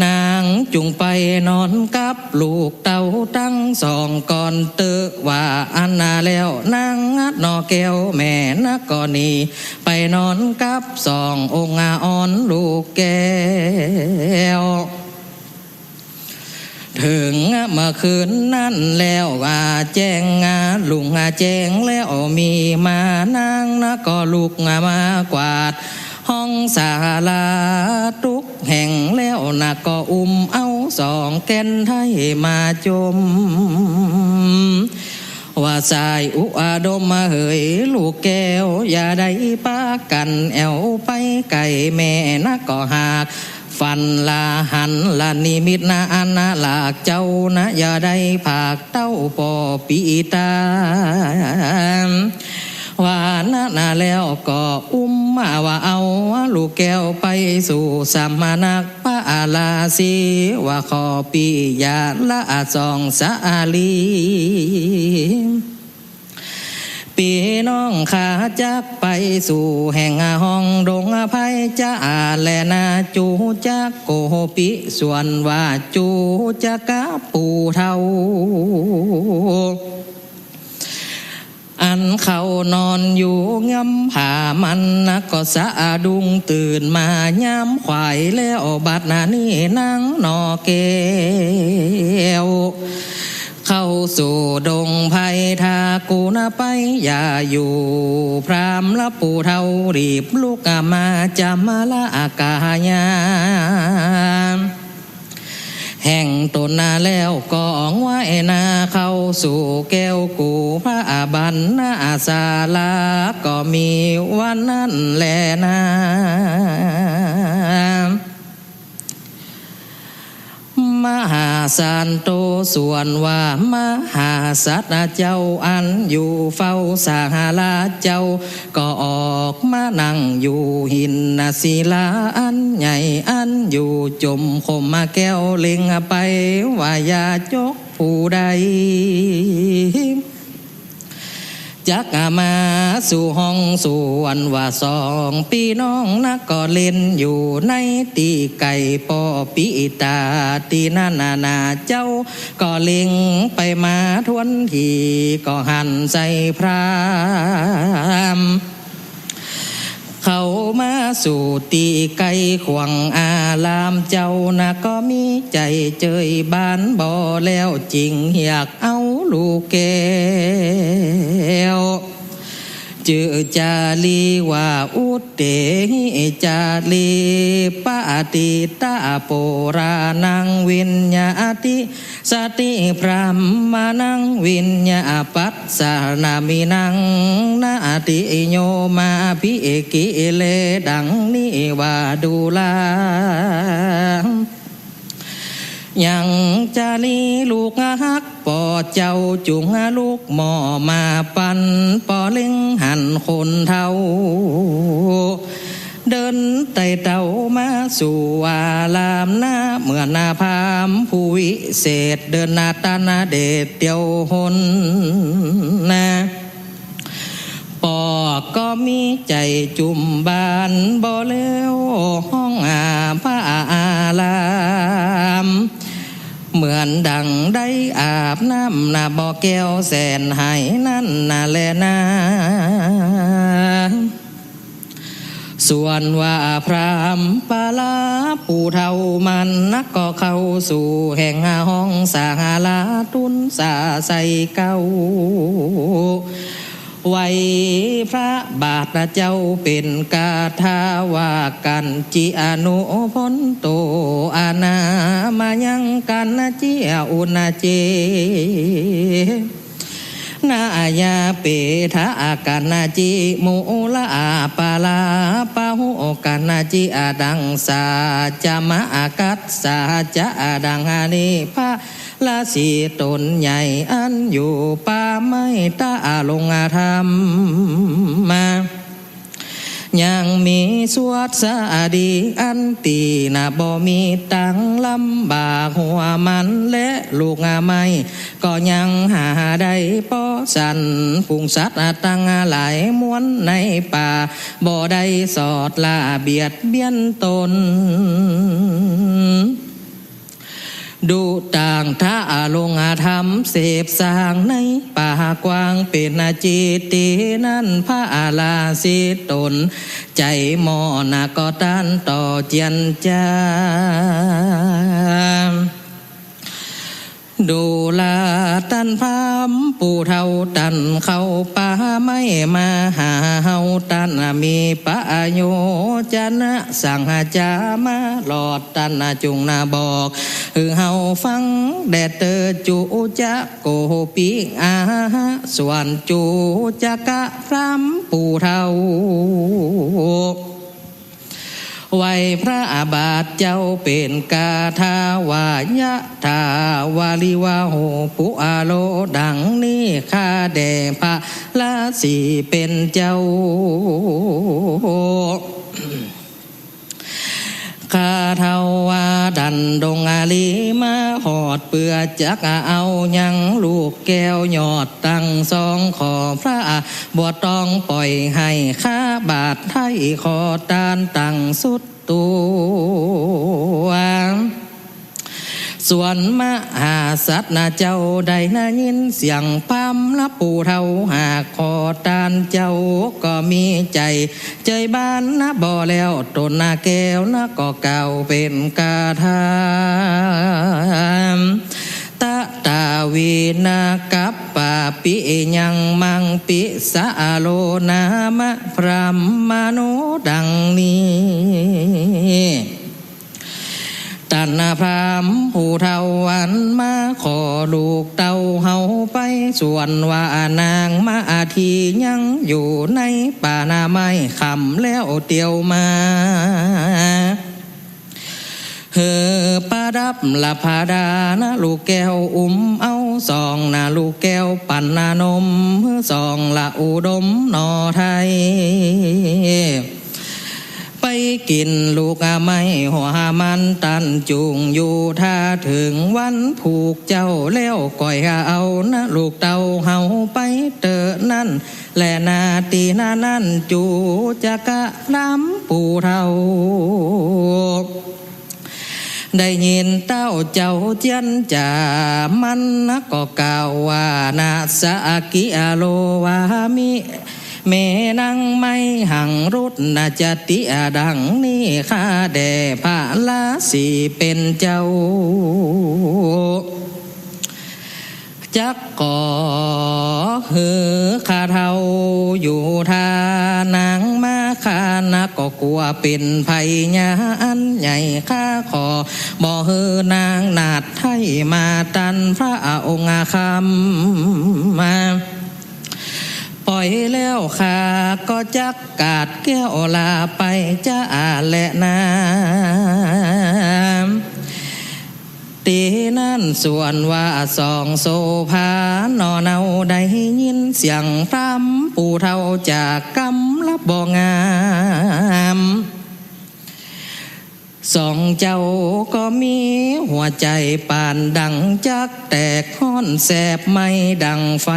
นางจุงไปนอนกับลูกเต่าตั้งสองก่อนเตอว่าอันนาแล้วนางงัดนอแก้วแม่นักกอนีไปนอนกับสององค์อ่อนลูกแก้วถึงเมื่อคืนนั้นแล้วแจ้งลุงแจ้งแล้วมีมานางนักก็ลูกมากวาดห้องศาลาทุกแห่งแล้วนักก็อุ้มเอาสองแก่นให้มาจมว่าสายอุดมมาเหยลูกแก้วอย่าได้ปากันแอวไปไก่แม่นักก็หากฟันลาหันลานิมิตนาอันนาหลากเจ้านะอย่าได้ผากเต้าปอปีตาว่านาแล้วก็อุ้มมาว่าเอาลูกแก้วไปสู่สามนักพระอาลาสีว่าขอปียาละสองสาลีปีน้องขาจักไปสู่แห่งห้องดงไผ่จะแลนาจูจักโกปิส่วนว่าจูจักะปูเทาอันเขานอนอยู่งำผ่ามันนะก็สะดุ้งตื่นมาย้ำควายแล้วบัดนานี่นั่งนอแก้วเข้าสู่ดงไผ่ทากูนะไปอย่าอยู่พรามละปูเทารีบลูกมาจำมาละอากาญาแห่งตนนาแล้วก็องไว้นาเข้าสู่แก้วกูพระบันนาศาลาก็มีวันนั้นแลนามหาสานโตส่วนว่ามหาสัตว์เจ้าอันอยู่เฝ้าสาลาเจ้าก็ออกมานั่งอยู่หินศิลาอันใหญ่อันอยู่จมคมมาแก้วเล็งไปว่าอย่าจกผู้ใดจักมาสู่ห้องส่วนว่าสองพี่น้องนักก็เล่นอยู่ในตีไก่ปอปิตาตีนานาเจ้าก็เล็งไปมาทวนทีก็หันใส่พรามเขามาสู่ตีไก่ขวางอารามเจ้านะก็มีใจเจยบ้านบ่แล้วจริงอยากเอาลูกแก้วจือจาลีว่าอุตเตหิจาลีปะติตาโปรานังวิญญาติสติพรหมนังวิญญาปัสสานามินังนาติโยมาภิกิเลดังนิวาดูลายังจาลีลูกฮักปอเจ้าจุงลูกหมอมาปันปอเล็งหันคนเท่าเดินไต่เต่ามาสู่อารามหน้าเหมือนนาพามผู้วิเศษเดินนาตานาเดชเดียวหนนะปอก็มีใจจุ่มบานบ่แล้วห้องพระอารามเหมือนดังได้อาบน้ำนาบ่อแก้วแสนหายนั่นนาแลนาส่วนว่าพรามปาลาปูเทามันนักก็เข้าสู่แห่งห้องสาลาตุนสาใสเก้าไว้พระบาทเจ้าเป็นกาทาวากันจิอนุพนโตอานามายังกันจิอุณเจ นายาเปทะอากันนาจิมูละอาปาลาปะหุกันนาจิอาดังสาจามะอากัสสาจะอาดังอานิพะลาสีตนใหญ่อันอยู่ป่าไม่ตาลงอาธรรมมายังมีสวดสาดีอันตีนาบ่มีตังลำบากหัวมันและลูกไม่ก็ยังหาได้ป้อสันพุงสัตว์ตั้งหลายม้วนในป่าบ่ได้สอดลาเบียดเบียนตนดูต่างท่าลงอาธรรมเสพสร้างในป่ากว้างเป็นจิตตินั่นพระอาลาสิตนใจมอนาก็ต้านต่อเจียนจามดูลาตันพามปู่เท่าตันเข้าป่าไม่มาหาเฮาตันมีปะโยจนะสั่งจามาหลอดตันจุงนาบอกเฮาฟังแดดเตอจูจะโกปีอาส่วนจูจะกะพรำปู่เท่าไว้พระอาบาทเจ้าเป็นกาทาวายะทาวาลิวาโหปุอาโลดังนี้ข้าแด่พระลาสีเป็นเจ้าข้าเทาวาดันดงอาลีมาหอดเปือจักเอายังลูกแก้วหยอดตั้งสองขอพระบัวตองปล่อยให้ข้าบาทไทยขอตานตั้งสุดตัวส่วนมหาสัตว์นาเจ้าได้นายินเสียงปั๊มละปู่เท่าหากขอตานเจ้าก็มีใจใจบ้านนะบ่แล้วตนนาแก้วนะก็เก่าเป็นกาทามตะตาวีนากับปาปิยังมังปิสะโลนามะพรหมโนดังนี้ตันพรามผู้เท่าวันมาขอลูกเต้าเฮาไปส่วนว่านางมาทียังอยู่ในป่านาไม้คำแล้วเตียวมาปาดับละพาดานะลูกแก้วเอาสองนะลูกแก้วปั่นนานมสองละอุดมนอไทยไปกินลูกไม่หัวมันตันจุงอยู่ถ้าถึงวันผูกเจ้าแล้วก่อยเอานะลูกเต้าเฮาไปเตอนั่นและนาตีนานั่นจูจะกะน้ำปูเท่าได้ยินเต้าเจ้าเจียนจ่ามันนะก็กล่าวว่านาสะกิอาโลวามิเมนังไม่หังรุดนาจติอาดังนี้ข้าแด่พระลาสีเป็นเจ้าจักก่อข้าเท่าอยู่ทานางมาข้านะก็กลัวเป็นภัยญาอันใหญ่ข้าขอบ่นางนาดไทยมาตันพระองค์คำมาปล่อยแล้วข้าก็จักกาดแก้วลาไปจะและนาตีนั่นส่วนว่าสองโซภานอเนาได้ยินเสียงพรำปู่เท่าจากกำลับบ่งามสองเจ้าก็มีหัวใจป่านดังจักแตกห้อนแสบไม่ดังไฟ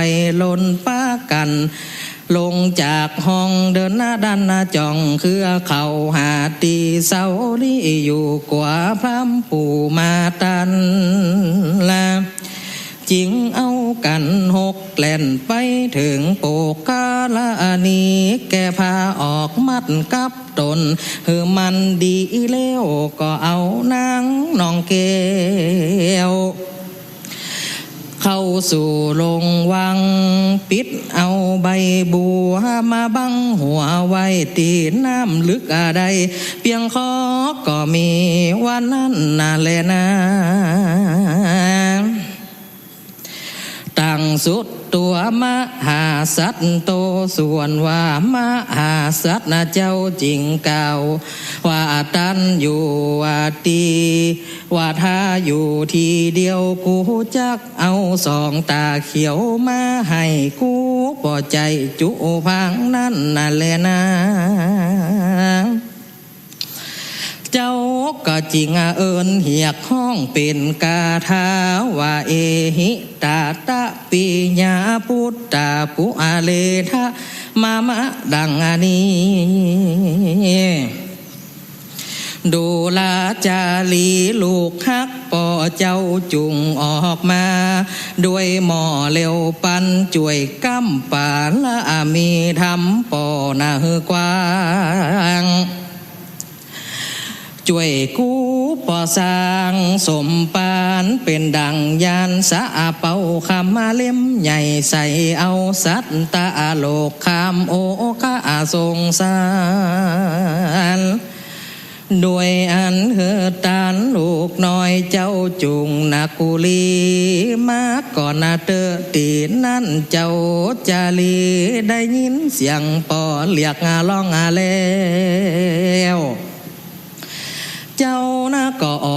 ลนป้ากันลงจากห้องเดินหน้าดันหน้าจ่องคือเขาหาตีเสาลีอยู่กว่าพรำปู่มาตันละจิงเอากันหกแกล่นไปถึงโปกาลานีแกพาออกมัดกับตนมันดีแล้วก็เอานางน้องแก้วเข้าสู่ลงวังปิดเอาใบบัวมาบังหัวไว้ตีน้ำลึกอะไรเพียงขอก็มีวันนั้นน่ะแลนะตั้งสุดต ตัวมหาสัตว์โตส่วนว่ามหาสัตว์นะเจ้าจริงเก่าว่าตันอยู่ว่าตีว่าถ้าอยู่ทีเดียวกูจักเอาสองตาเขียวมาให้กูพอใจจุพังนั่นน่ะแหละนะเจ้าก็จริงเอิญเหียกห้องเป็นกาถาว่าเอหิตาตะปิญาพุทธาปุอาเลทะมามะดังอันนี้ดูลาจาลีลูกฮักป่อเจ้าจุงออกมาด้วยหม้อเร็วปันจ่วยกำป่าละมีทำป่อนาฮือกว้างช่วยกู้ปอสร้างสมปานเป็นดังยานสะเป่าคำมาเล่มใหญ่ใส่เอาสัตตาโลกคำโอกาสงสารด้วยอันเหือตานลูกน้อยเจ้าจุงนากุลีมาก่อนนาเตอตีนั่นเจ้าจาลีได้ยินเสียงปอเรียกร้องแล้วเจ้าน่ะก็อ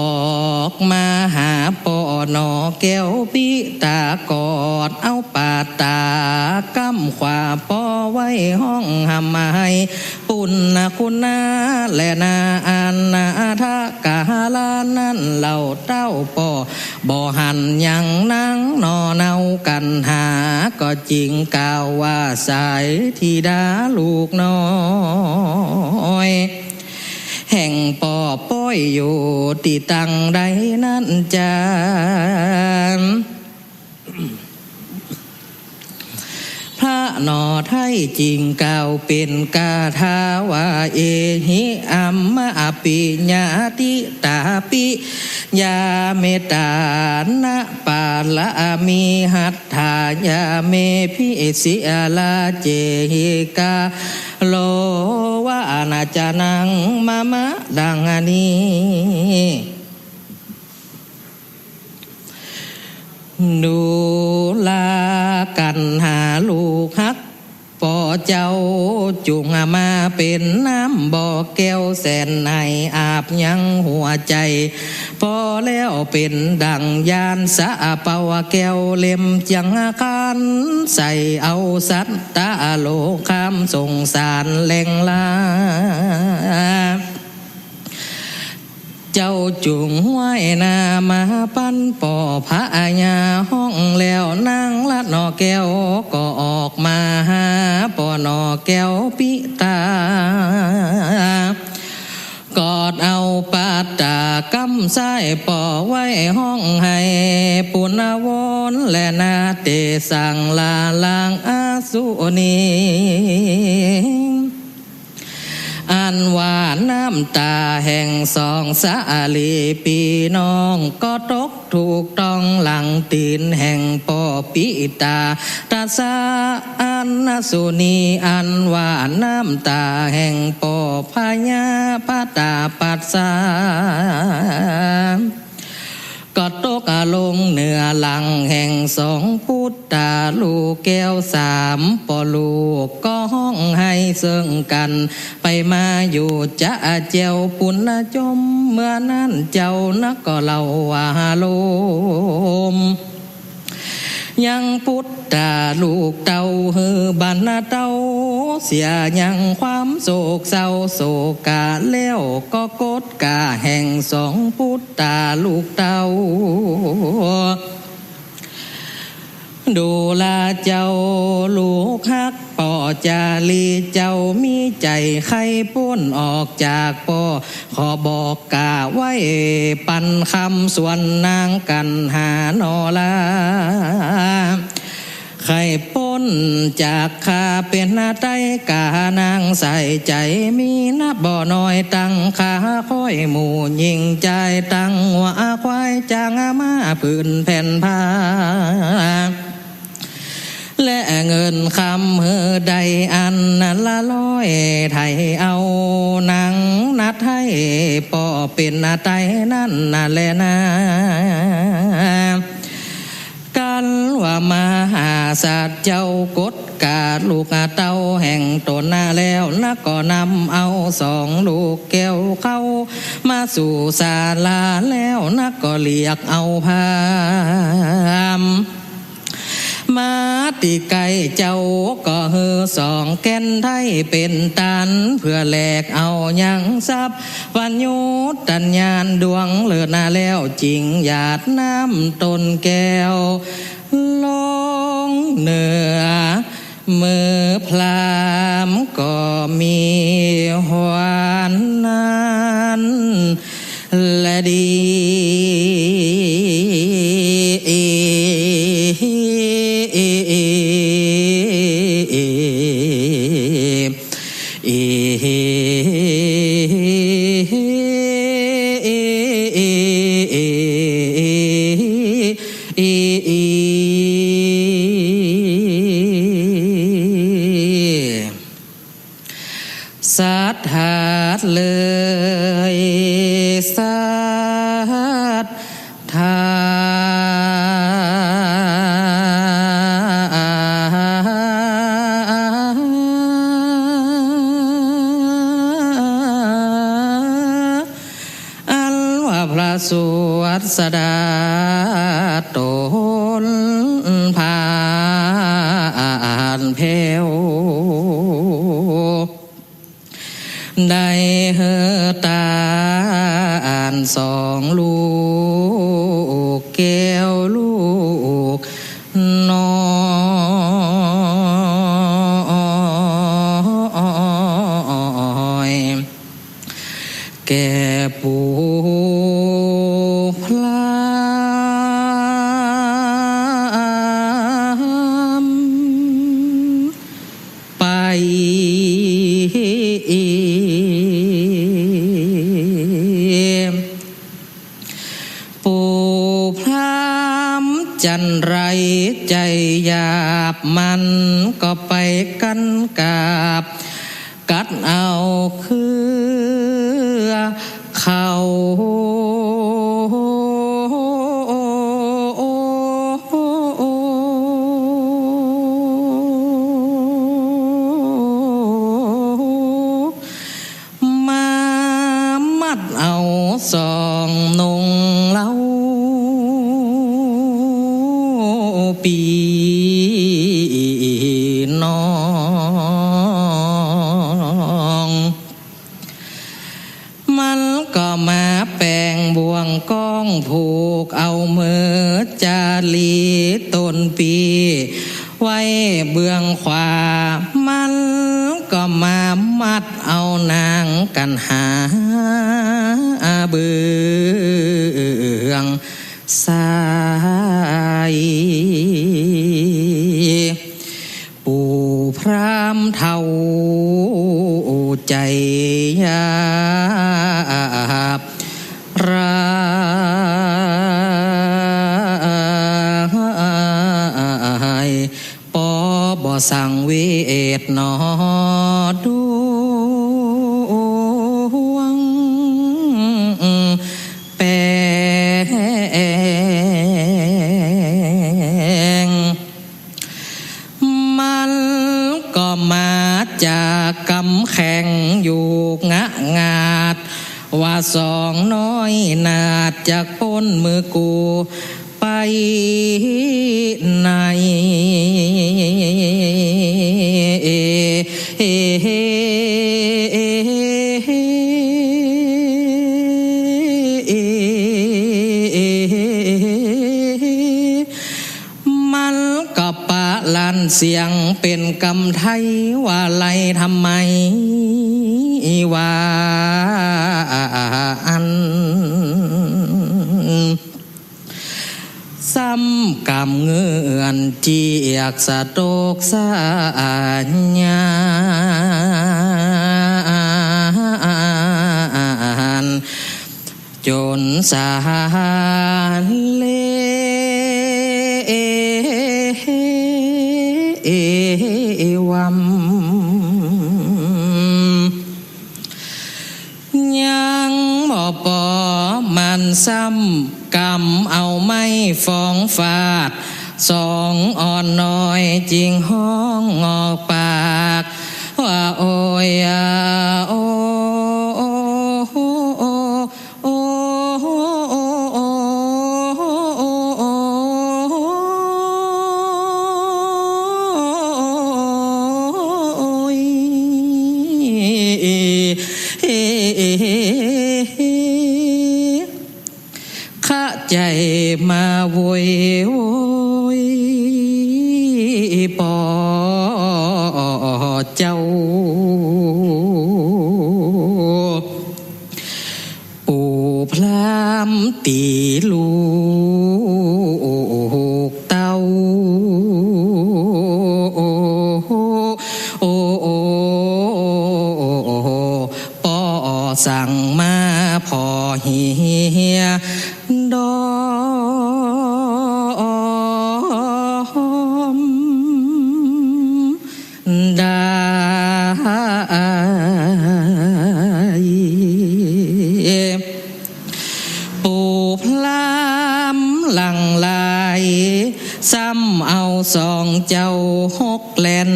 อกมาหาปอนอแก้วปิตากอดเอาปาตากำขวาปอไว้ห้องหำมาให้ปุ่นนะคุณนาและนาอันนาทากาลานั่นเหล่าเต้าปอบ่หันยังนั่งนอเนากันหาก็จริงกล่าวว่าสายธิดาลูกน้อยแห่งปอป้อยอยู่ที่ตังใดนั่นจานพระนอไทยจริงเก่าเป็นกาถาว่าเอหิอัมมะปิญาติตาปิยาเมตานะปาละมีหัตถายาเมพิสิอาลาเจหิกาโลวะนาจานังมะมะดังอันนี้ดูลากันหาลูกฮักปอเจ้าจุงมาเป็นน้ำบ่อแก้วแสนในอาบยังหัวใจพอแล้วเป็นดังยานสะเป่าแก้วเล่มจังกันใส่เอาสัตตาโลคำสงสารแหล่งลาเจ้าจุงไว้นามาปั้นปอพระอาญาห้องแล้วนั่งละนอแก้วก็ออกมาหาปอนอแก้วปิตากอดเอาปาตากำไส้ปอไว้ห้องให้ปุณวนและนาเตสังลาลางอาสุนีอันว่าน้ำตาแห่งสองสาลีปีน้องก็ตกถูกต้องหลังตีนแห่งปอปิตาตาสาอันนสุนีอันว่าน้ำตาแห่งปอพญาปตาปัสสาก็ตกลงเหนือหลังแห่งสองพุทธาลูกแก้วสามปอลูกก็ห้องให้เสื่องกันไปมาอยู่จะเจ้าปุณณจมเมื่อนั้นเจ้านักก็เล่าว่าลมยังพุทธาลูกเต้าฮือบรรณาเต้าเสียยังความโศกเศร้าโศกาแล้วก็กดกาแห่งสองพุทธาลูกเต้าดูลาเจ้าลูกฮักปอจาลีเจ้ามีใจใครป้นออกจากปอขอบอกกาไว้ปันคำส่วนนางกันหานอลาใครป้นจากข้าเป็นนาไตกานางใส่ใจมีนับบ่อน้อยตั้งขาค่อยหมู่ยิงใจตั้งหัวควายจางมาพื้นแผ่นผ้าและเงินคำเฮือใดอันนั้นละร้อยไทยเอาหนังนัดให้ปอเป็นนาไตนั่นน่ะแลนะกันว่ามาหา ศาสตร์เจ้ากดกาดลูกเต้าแห่งตนหน้าแล้วนักก็นำเอาสองลูกแก้วเข้ามาสู่ศาลาแล้วนักก็เรียกเอาพามมาตีไก่เจ้าก็เฮือสองแก่นไทยเป็นตันเพื่อแลกเอายังทรัพย์ปัญญูตัญญาณดวงเลิศนาแล้วจริงหยาดน้ำต้นแก้วลงเหนือมือพรามก็มีหวานนั้นและดีสัทธาเลยสัทธาอันว่าพระสวัสดาตนผ่านเพวได้เฮตาอ่านสองลูกแก้วลูกน้อยแก่ปู่พรามไปปู่พรามจันไรใจหยาบมันก็ไปกันกาบกัดเอาคือเขามามัดเอาสองนงเล่าปีน้องมันก็มาแปลงบ่วงก้องผูกเอามือจารีต้นปีไว้เบื้องขวามันก็มามัดเอานางกันหาเบื้องซ้ายปู่พรามเท่าใจยาบราปอบ่สั่งเวทนอดวงแปงมันก็มาจากกำแข่งอยู่งะงาดว่าสองน้อยนาดจากพ้นมือกูไปไหนมันก็ปะลันเสียงเป็นกำไทยว่าไรทำไมว่าอันซ้ำกำเงื่อนเจียกสะโตกสาญาจนสารเลวัมยังบ่ปอมันซ้ำกำเอาไม้ฟ้องฟาด สองอ่อนน้อยจริงห้องออกปากว่าโอ้ยโอ้ข้าใจมาโวยโวยปอเจ้าปู่พรามตีลูกเต้าปอสั่งมาพอเฮียดอมได้ปู่พรามหลังไหลซ้ำเอาสองเจ้าหกแลน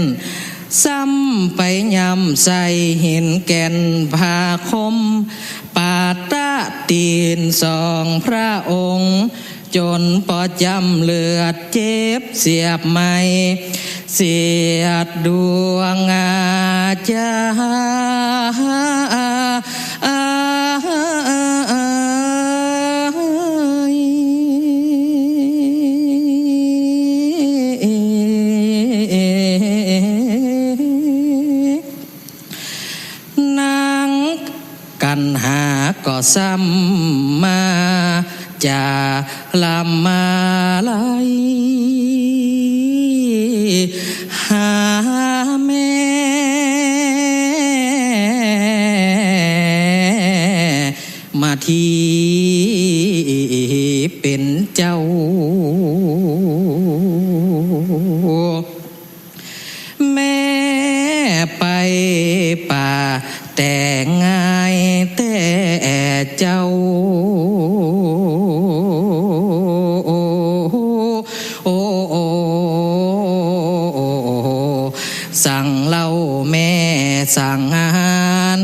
ซ้ำไปยำใส่หินแก่นพาคมปาตะตีนสองพระองค์จนปอจำเลือดเจ็บเสียบไม้เสียดดวงอาจกันหาก็ซ้ำมาจะลำมาไลหาแม่มาที่เป็นเจ้าแม่ไปป่าแต่ง่ายแต่เจ้าสั่งเล่าแม่สั่งอาหาร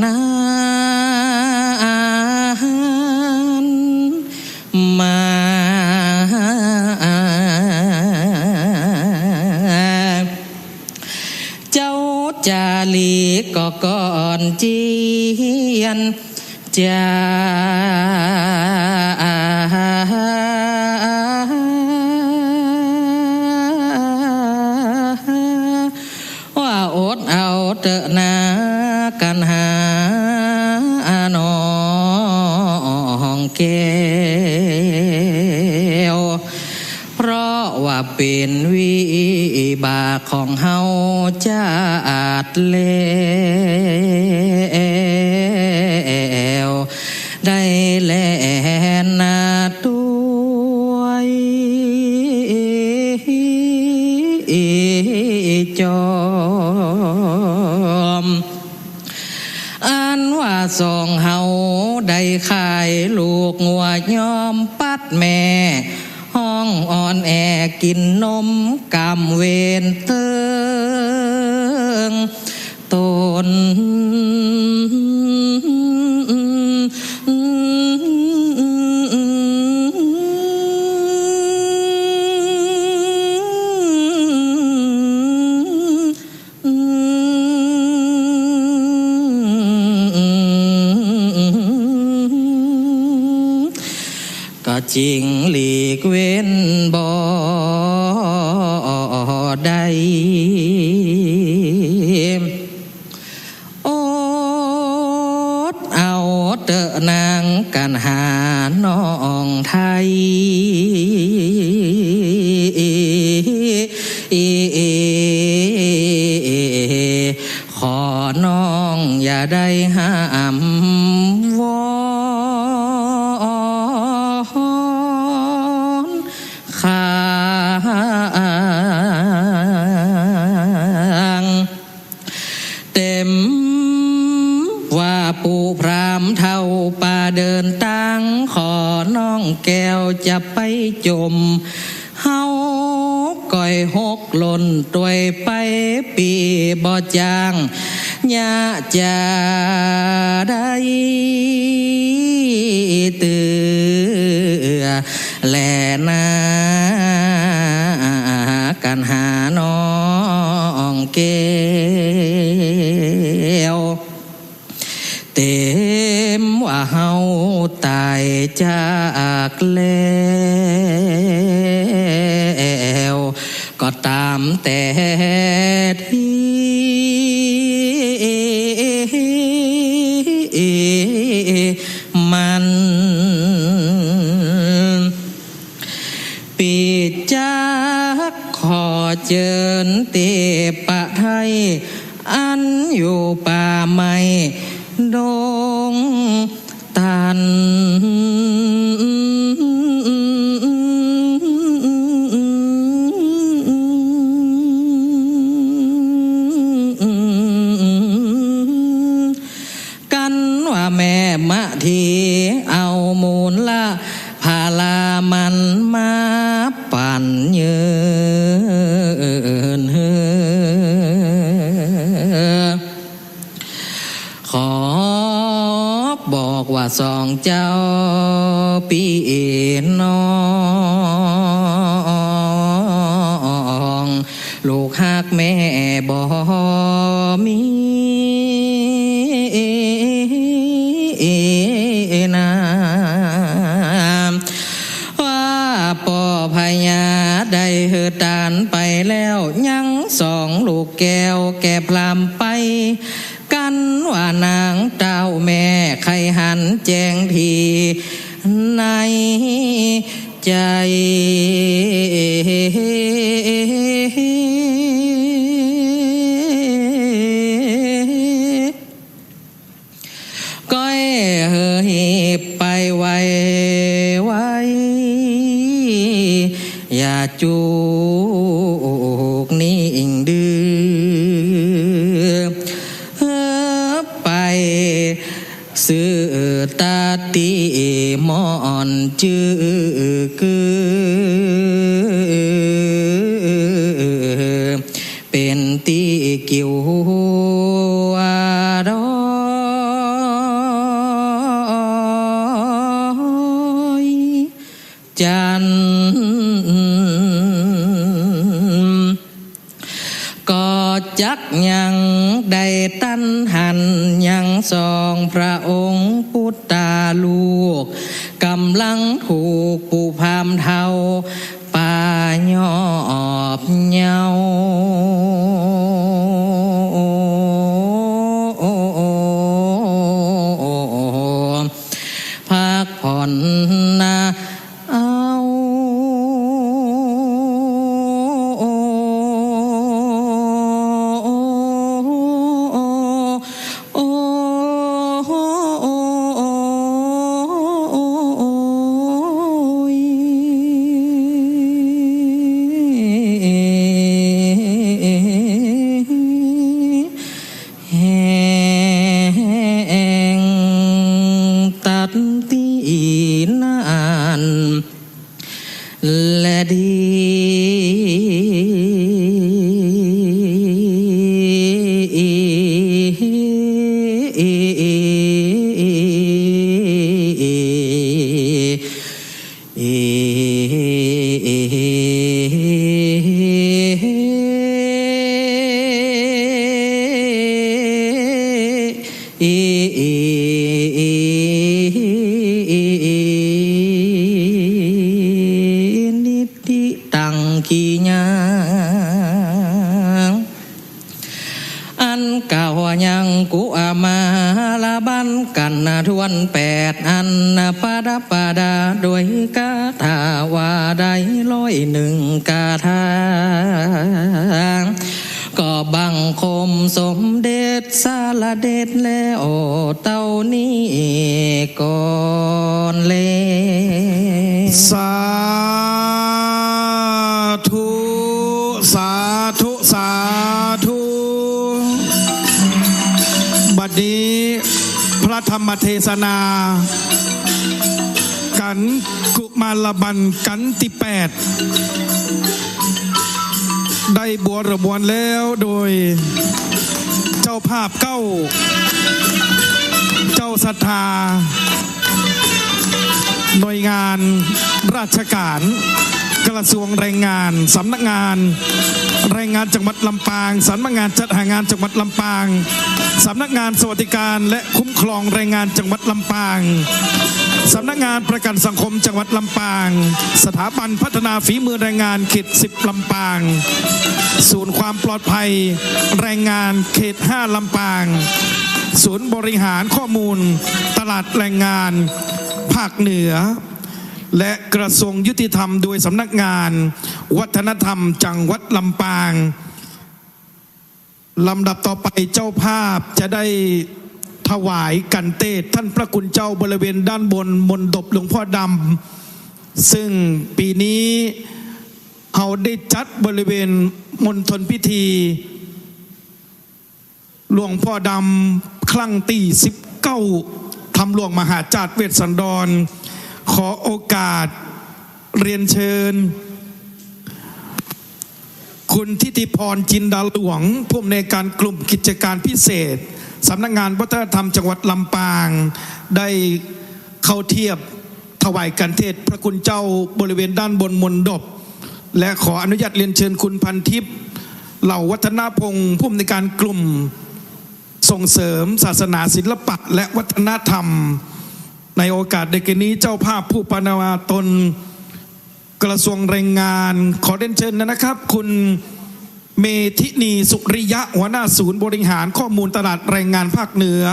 มาเจ้าจาลีก็ก่อนเจียนจะว่าอดเอาเตอะนากันหาน้องแก้วเพราะว่าเป็นวิบากของเฮาจะอาจแล้วได้แลนาด้วยจอมอันว่าสองเฮาได้ขายลูกงัวยอมปัดแม่ห้องอ่อนแอกินนมกำเวนเติงตนก็จริงหลีกเว้นบ่ได้อดเอาเตอะนางกันหาน้องไทยขอน้องอย่าได้ห้ามวอนข้างเต็มว่าปู่พรามเท่าป่าเดินตั้งขอน้องแก้วจะไปจมเฮา ก้อยหกหล่นตวยไปปีบ่จางยะจะได้เตือแลนากันหาน้องแก้วเต็มว่าเฮาตายจากแล้วก็ตามแต่ที่มันปีจักขอเจิญเตปะไทยอันอยู่ป่าไม้ดงตันกันว่าแม่มะทีเอามูลละพาลามันมาปั่นยืนขอบอกว่าสองเจ้าพี่น้องลูกหักแม่บ่มีน้ำว่าป่อพญาได้เฮือตานไปแล้วยังสองลูกแก้วแก่พลามไปกันว่านางเต้าแม่ใครหันแจงทีในใจก้อยเหือหีบไปไวอย่าจูกนิ่งดื้อไปซื้อตาตีมอนจื้อเป็นตีกิ่วดอยจันก็จักยังได้ตั้นหันยังสองพระองค์พุทธาลูกกำลังถูกปูพามเทาป่ายอบเหยาพักผ่อนนาและกีญาอันเก่ายังกุอามาลาบันกันทวน8อันปาดาปาดาด้วยกาถาว่าได้101กาถาก็บังคมสมเด็จสารเด็จแล้วเต้านี้ก่อนเลยสาธุสาธุสาธุบัดนี้พระธรรมเทศนากันกุมารบันกันที่8 ได้บัวระมวลแล้วโดยเจ้าภาพเก้าเจ้าศรัทธาหน่วยงานราชการกระทรวงแรงงานสำนักงานแรงงานจังหวัดลำปางสำนักงานจัดหางานจังหวัดลำปางสำนักงานสวัสดิการและคุ้มครองแรงงานจังหวัดลำปางสำนักงานประกันสังคมจังหวัดลำปางสถาบันพัฒนาฝีมือแรงงานเขต10ลำปางศูนย์ความปลอดภัยแรงงานเขต5ลำปางศูนย์บริหารข้อมูลตลาดแรงงานภาคเหนือและกระทรวงยุติธรรมโดยสำนักงานวัฒนธรรมจังหวัดลำปางลำดับต่อไปเจ้าภาพจะได้ถวายกันเทศท่านพระคุณเจ้าบริเวณด้านบนมณฑปหลวงพ่อดำซึ่งปีนี้เขาได้จัดบริเวณมณฑลพิธีหลวงพ่อดำครั้งที่19ทำหลวงมหาจารย์เวสสันดรขอโอกาสเรียนเชิญคุณทิติพรจินดาหลวงผู้อำนวยการกลุ่มกิจการพิเศษสำนักงานวัฒนธรรมจังหวัดลำปางได้เข้าเทียบถวายกันเทศพระคุณเจ้าบริเวณด้านบนมณฑปและขออนุญาตเรียนเชิญคุณพันทิพย์เหล่าวัฒนพงศ์ผู้อำนวยการกลุ่มส่งเสริมศาสนาศิลปะและวัฒนธรรมในโอกาสเด็กนี้เจ้าภาพผู้ปนาวาตนกระทรวงแรงงานขอเรียนเชิญนะครับคุณเมธินีสุริยะหัวหน้าศูนย์บริหารข้อมูลตลาดแรงงานภาคเหนือ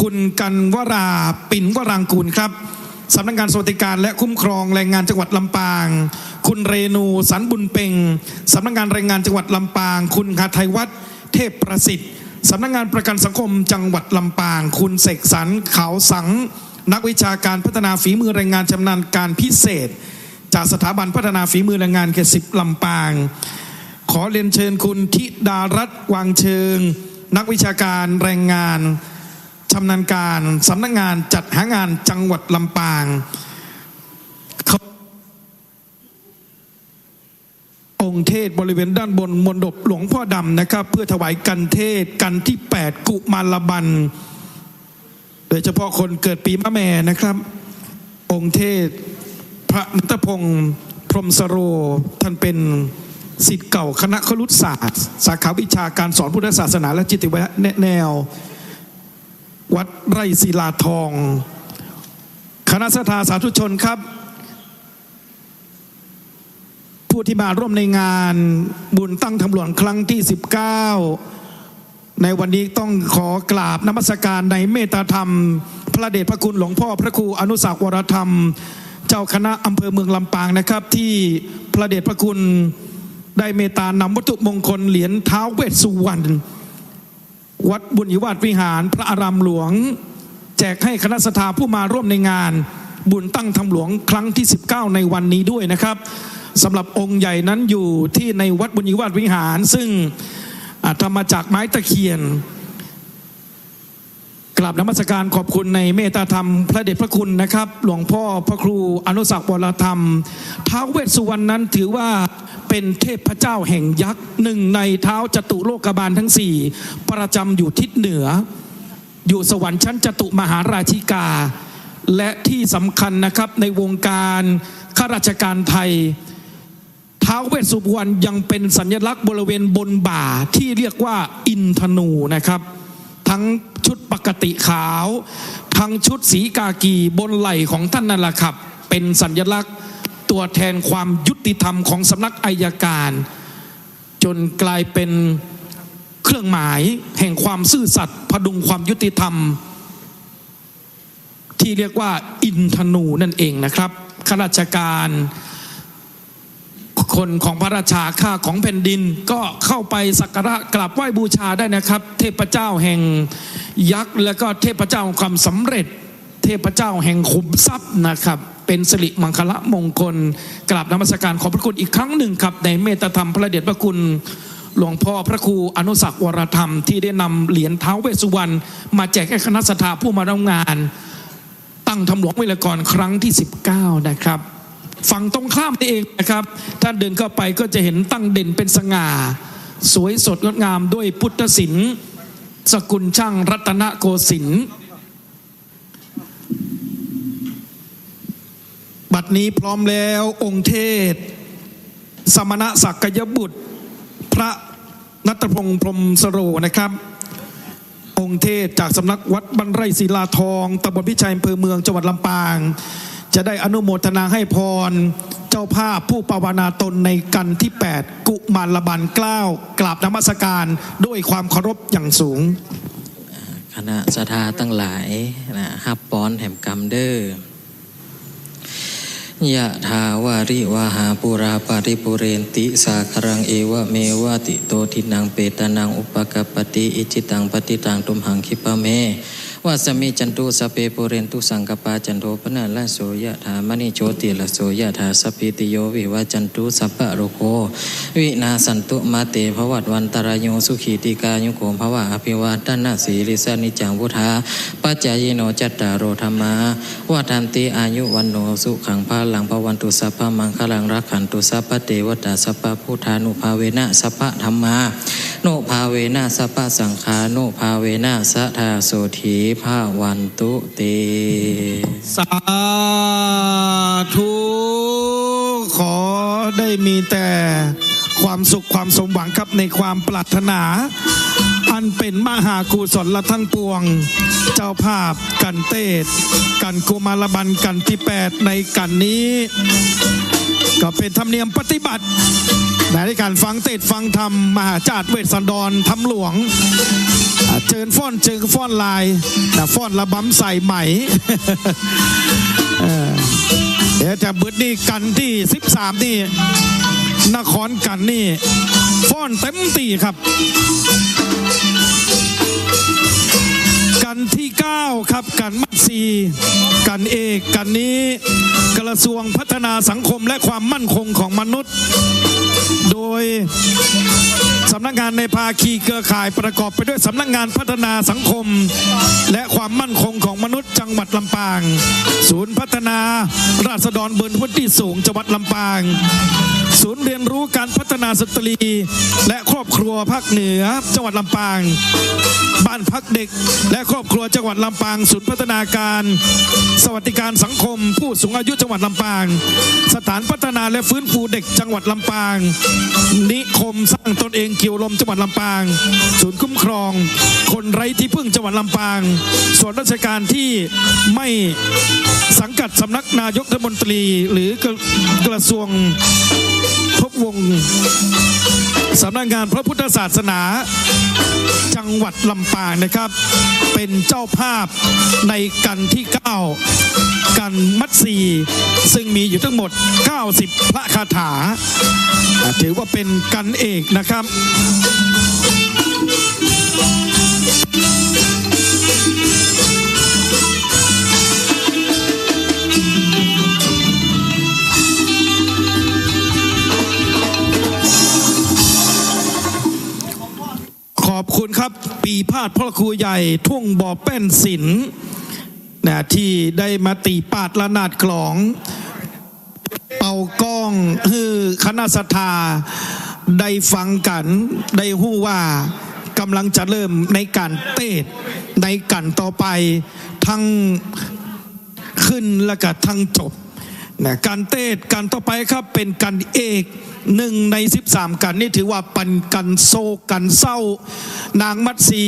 คุณกันวราปิ่นวรางกูลครับสำนักงานสวัสดิการและคุ้มครองแรงงานจังหวัดลำปางคุณเรนูสันบุญเป่งสำนักงานแรงงานจังหวัดลำปางคุณหทัยวัฒน์เทพประสิทธิ์สำนักงานประกันสังคมจังหวัดลำปางคุณเสกสรรขาวสังนักวิชาการพัฒนาฝีมือแรงงานชำนาญการพิเศษจากสถาบันพัฒนาฝีมือแรงงานเขต10ลำปางขอเรียนเชิญคุณธิดารัตน์วางเชิงนักวิชาการแรงงานชำนาญการสำนักงานจัดหางานจังหวัดลำปางองค์เทศบริเวณด้านบนมณฑปหลวงพ่อดำนะครับเพื่อถวายกันเทศกันที่8กุมารบันโดยเฉพาะคนเกิดปีมะแม่นะครับองค์เทศพระนันทพงศ์พรหมสโรท่านเป็นศิษย์เก่าคณะครุศาสตร์สาขาวิชาการสอนพุทธศาสนาและจิตวิทยาแนววัดไร่ศิลาทองคณะศรัทธาสาธุชนครับผู้ที่มาร่วมในงานบุญตั้งทำหลวงครั้งที่19ในวันนี้ต้องขอกราบนมัสการในเมตตาธรรมพระเดชพระคุณหลวงพ่อพระครูอนุศักดิ์วรธรรมเจ้าคณะอำเภอเมืองลำปางนะครับที่พระเดชพระคุณได้เมตตานำวัตถุมงคลเหรียญท้าวเวสสุวรรณวัดบุญยวาสวิหารพระอารามหลวงแจกให้คณะศรัทธาผู้มาร่วมในงานบุญตั้งทำหลวงครั้งที่19ในวันนี้ด้วยนะครับสำหรับองค์ใหญ่นั้นอยู่ที่ในวัดบุญยวาสวิหารซึ่งทำมาจากไม้ตะเคียนกราบนมัสการขอบคุณในเมตตาธรรมพระเดชพระคุณนะครับหลวงพ่อพระครูอนุศักดิ์วรธรรมท้าวเวสสุวรรณนั้นถือว่าเป็นเทพเจ้าแห่งยักษ์หนึ่งในเท้าจตุโลกบาลทั้ง4ประจำอยู่ทิศเหนืออยู่สวรรค์ชั้นจตุมหาราชิกาและที่สำคัญนะครับในวงการข้าราชการไทยท้าวเวสสุวรรณยังเป็นสัญลักษณ์บริเวณบนบ่าที่เรียกว่าอินทนูนะครับทั้งชุดปกติขาวทั้งชุดสีกากีบนไหล่ของท่านนั่นแหละครับเป็นสัญลักษณ์ตัวแทนความยุติธรรมของสำนักอัยการจนกลายเป็นเครื่องหมายแห่งความซื่อสัตย์พดุงความยุติธรรมที่เรียกว่าอินทนูนั่นเองนะครับข้าราชการคนของพระราชาข้าของแผ่นดินก็เข้าไปสักการะกราบไหว้บูชาได้นะครับเทพเจ้าแห่งยักษ์และก็เทพเจ้าของความสำเร็จเทพเจ้าแห่งขุมทรัพย์นะครับเป็นสิริมังคละมงคลกราบนมัสการขอบพระคุณอีกครั้งหนึ่งครับในเมตตาธรรมพระเดชพระคุณหลวงพ่อพระครูอนุศักดิ์วรธรรมที่ได้นำเหรียญท้าวเวสสุวรรณมาแจกให้คณะศรัทธาผู้มาร่วมงานตั้งทำหลวงเวลากรครั้งที่19นะครับ ฝั่งตรงข้ามนี่เองนะครับท่านเดินเข้าไปก็จะเห็นตั้งเด่นเป็นสง่าสวยสดงดงามด้วยพุทธศิลป์สกุลช่างรัตนโกสินทร์บัดนี้พร้อมแล้วองค์เทศสมณศักยบุตรพระณัฐพงษ์พรหมสโรนะครับองค์เทศจากสำนักวัดบ้านไร่ศิลาทองตำบลพิชัยอำเภอเมืองจังหวัดลำปางจะได้อนุโมทนาให้พรเจ้าภาพผู้ปวารณาตนในกันที่ 8กุมารบัลเกล้ากราบนมัสการด้วยความเคารพอย่างสูงคณะศรัทธาตั้งหลายฮับป้อนแห่มกรรมเด้อยะถาวาริวหาปุราปาริปุเรนติสาครังเอวะเมวะติโตทินังเปตานังอุปกปติอิจิตังปฏิตังตุมหังคิปะเมวะสมิจันตุสเปปุเรนตุสังกปาจันโทปนะละโสยะถามณีโชติละโสยะถาสพิติโยวิวะจันตุสัพพะโรโควินาสันตุมาเตภวัตวันตรายโยสุขีติกายุโกภวะอภิวาทนาสีลิสานิจังวุธาปัจจายโนจัตตารโรธรรมาวะทันติอายุวันโนสุขังภาลังภวันตุสัพพะมังคลังรักขันตุสัพพะเทวตาสัพพะพุทธานุภาเวนะสัพพะธัมมาโนภาเวนะสัพพะสังฆาโนภาเวนะสัทธาโสถีภาวันตุเตสาธุขอได้มีแต่ความสุขความสมหวังครับในความปรารถนาอันเป็นมหากุศลทั้งปวงเจ้าภาพกันเตศกันกุมารบัลกันที่ 8ในกันนี้ก็เป็นธรรมเนียมปฏิบัติในการฟังเทศน์ฟังธรรมมหาจารย์เวสสันดรธรรมหลวงเจิญฟ้อนลายฟ้อนระบำใส่ไหม เดี๋ยวจะบึดนี่กันที่13นี่นครกันนี่ฟ้อนเต็มตีครับกันที่9ครับกันมัดซีกันเอกกันนี้กระทรวงพัฒนาสังคมและความมั่นคงของมนุษย์โดยสำนักงานในภาคีเครือข่ายประกอบไปด้วยสำนักงานพัฒนาสังคมและความมั่นคงของมนุษย์จังหวัดลำปางศูนย์พัฒนาราษฎรบนพื้นที่สูงจังหวัดลำปางศูนย์เรียนรู้การพัฒนาสตรีและครอบครัวภาคเหนือจังหวัดลำปางบ้านพักเด็กและครอบครัวจังหวัดลำปางศูนย์พัฒนาการสวัสดิการสังคมผู้สูงอายุจังหวัดลำปางสถานพัฒนาและฟื้นฟูเด็กจังหวัดลำปางนิคมสร้างตนเองเกี่ยวลมจังหวัดลำปางศูนย์คุ้มครองคนไร้ที่พึ่งจังหวัดลำปางส่วนราชการที่ไม่สังกัดสำนักนายกรัฐมนตรีหรือกระทรวงทบวงสำนักงานพระพุทธศาสนาจังหวัดลำปางนะครับเป็นเจ้าภาพในกันที่9กันมัดซีซึ่งมีอยู่ทั้งหมด90พระคาถาถือว่าเป็นกันเอกนะครับขอบคุณครับปีพาดพ่อครูใหญ่ทุ่งบ่อแป้นศิลป์ที่ได้มาตีปาดละนาดกลองเป่ากล้องฮือคณะศรัทธาได้ฟังกันได้ฮู้ว่ากำลังจะเริ่มในการเทศน์ในกันต่อไปทั้งขึ้นและก็ทั้งจบการเทศน์กันต่อไปครับเป็นกันเอก1ใน13กันนี่ถือว่าปันกันโศกกันเศร้านางมัตสี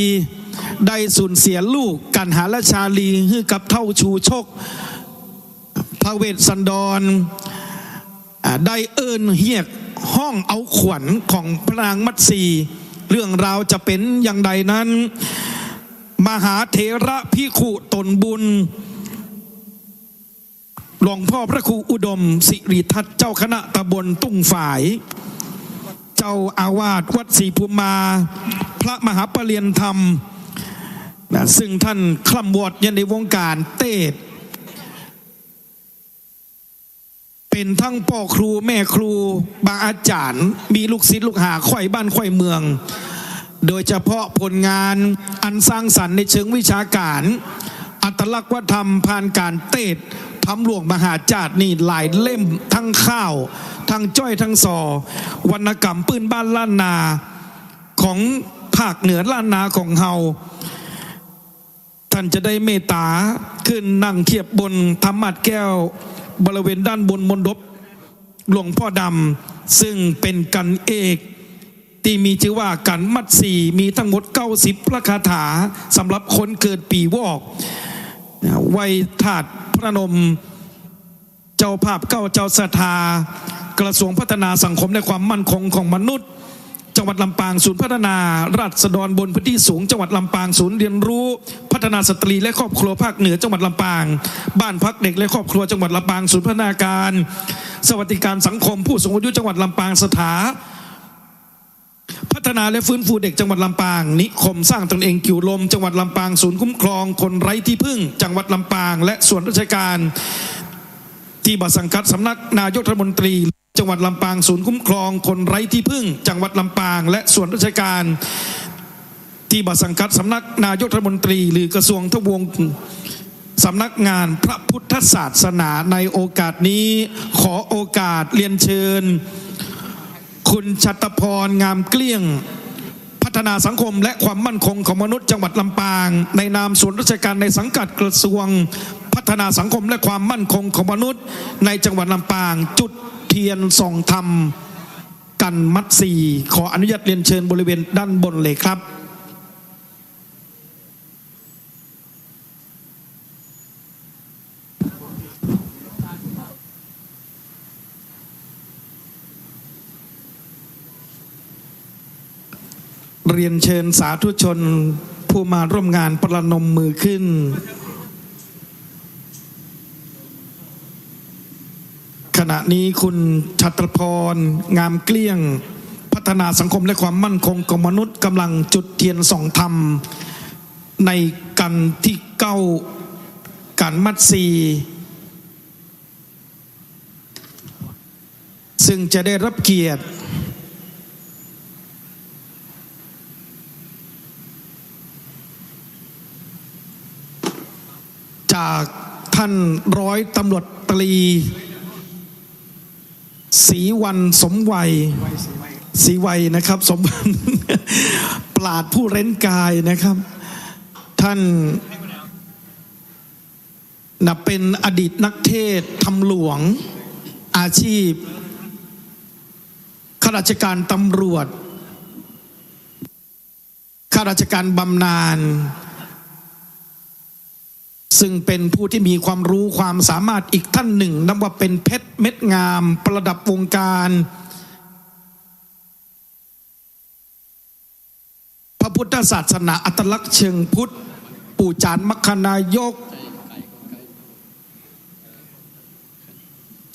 ได้สูญเสียลูกกันหาราชาลีฮือกับเท่าชูชกพระเวสสันดรได้เอิ้นเฮียกห้องเอาขวัญของพระนางมัตสีเรื่องราวจะเป็นอย่างใดนั้นมหาเถระภิกขุตนบุญหลวงพ่อพระครูอุดมสิริทัตเจ้าคณะตำบลตุ้งฝายเจ้าอาวาสวัดศรีภูมิมาพระมหาปรริยนธรรมซึ่งท่านคล่ำวอดยันในวงการเทศน์เป็นทั้งพ่อครูแม่ครูบางอาจารย์มีลูกศิษย์ลูกหาข่อยบ้านข่อยเมืองโดยเฉพาะผลงานอันสร้างสรรค์ในเชิงวิชาการอัตลักษณ์วัฒนธรรมผ่านการเทศน์ ทำหลวงมหาจาดนี่หลายเล่มทั้งข้าวทั้งจ้อยทั้งซอวรรณกรรมปืนบ้านล้านนาของภาคเหนือล้านนาของเฮาท่านจะได้เมตตาขึ้นนั่งเทียบบนธรรมัดแก้วบริเวณด้านบนมณฑปหลวงพ่อดำซึ่งเป็นกันเอกที่มีชื่อว่ากันมัดสีมีทั้งหมด90พระคาถาสำหรับคนเกิดปีวอกไว้ถาดพระนมเจ้าภาพเก้าเจ้าศรัทธากระทรวงพัฒนาสังคมและความมั่นคงของมนุษย์จังหวัดลำปางศูนย์พัฒนาราษฎรบนพื้นที่สูงจังหวัดลำปางศูนย์เรียนรู้พัฒนาสตรีและครอบครัวภาคเหนือจังหวัดลำปางบ้านพักเด็กและครอบครัวจังหวัดลำปางศูนย์พัฒนาการสวัสดิการสังคมผู้สูงอายุจังหวัดลำปางสถาพัฒนาและฟื้นฟูเด็กจังหวัดลำปางนิคมสร้างตนเองกิ่วลมจังหวัดลำปางศูนย์คุ้มครองคนไร้ที่พึ่งจังหวัดลำปางและส่วนราชการที่บัสังกัดสำนักนายกรัฐมนตรีจังหวัดลำปางศูนย์คุ้มครองคนไร้ที่พึ่งจังหวัดลำปางและส่วนราชการที่บัสังกัดสำนักนายกรัฐมนตรีหรือกระทรวงทบวงสำนักงานพระพุทธศาสนาในโอกาสนี้ขอโอกาสเรียนเชิญคุณชัตพรงามเกลี้ยงพัฒนาสังคมและความมั่นคงของมนุษย์จังหวัดลำปางในนามส่วนราชการในสังกัดกระทรวงพัฒนาสังคมและความมั่นคงของมนุษย์ในจังหวัดลำปางจุดเทียนส่องธรรมกันมัดสีขออนุญาตเรียนเชิญบริเวณด้านบนเลยครับเรียนเชิญสาธุชนผู้มาร่วมงานประนมมือขึ้นขณะนี้คุณชัตรพรงามเกลี้ยงพัฒนาสังคมและความมั่นคงของมนุษย์กำลังจุดเทียนส่องธรรมในกันที่9กันมัดสีซึ่งจะได้รับเกียรติจากท่านร้อยตำรวจตรีศรีวันสมวัยศรีวัยนะครับสมบัติปราดผู้เร้นกายนะครับท่านเป็นอดีตนักเทศทำหลวงอาชีพข้าราชการตำรวจข้าราชการบำนาญซึ่งเป็นผู้ที่มีความรู้ความสามารถอีกท่านหนึ่งนับว่าเป็นเพชรเม็ดงามประดับวงการพระพุทธศาสนาอัตลักษณ์เชิงพุทธปู่จานมัคคณายก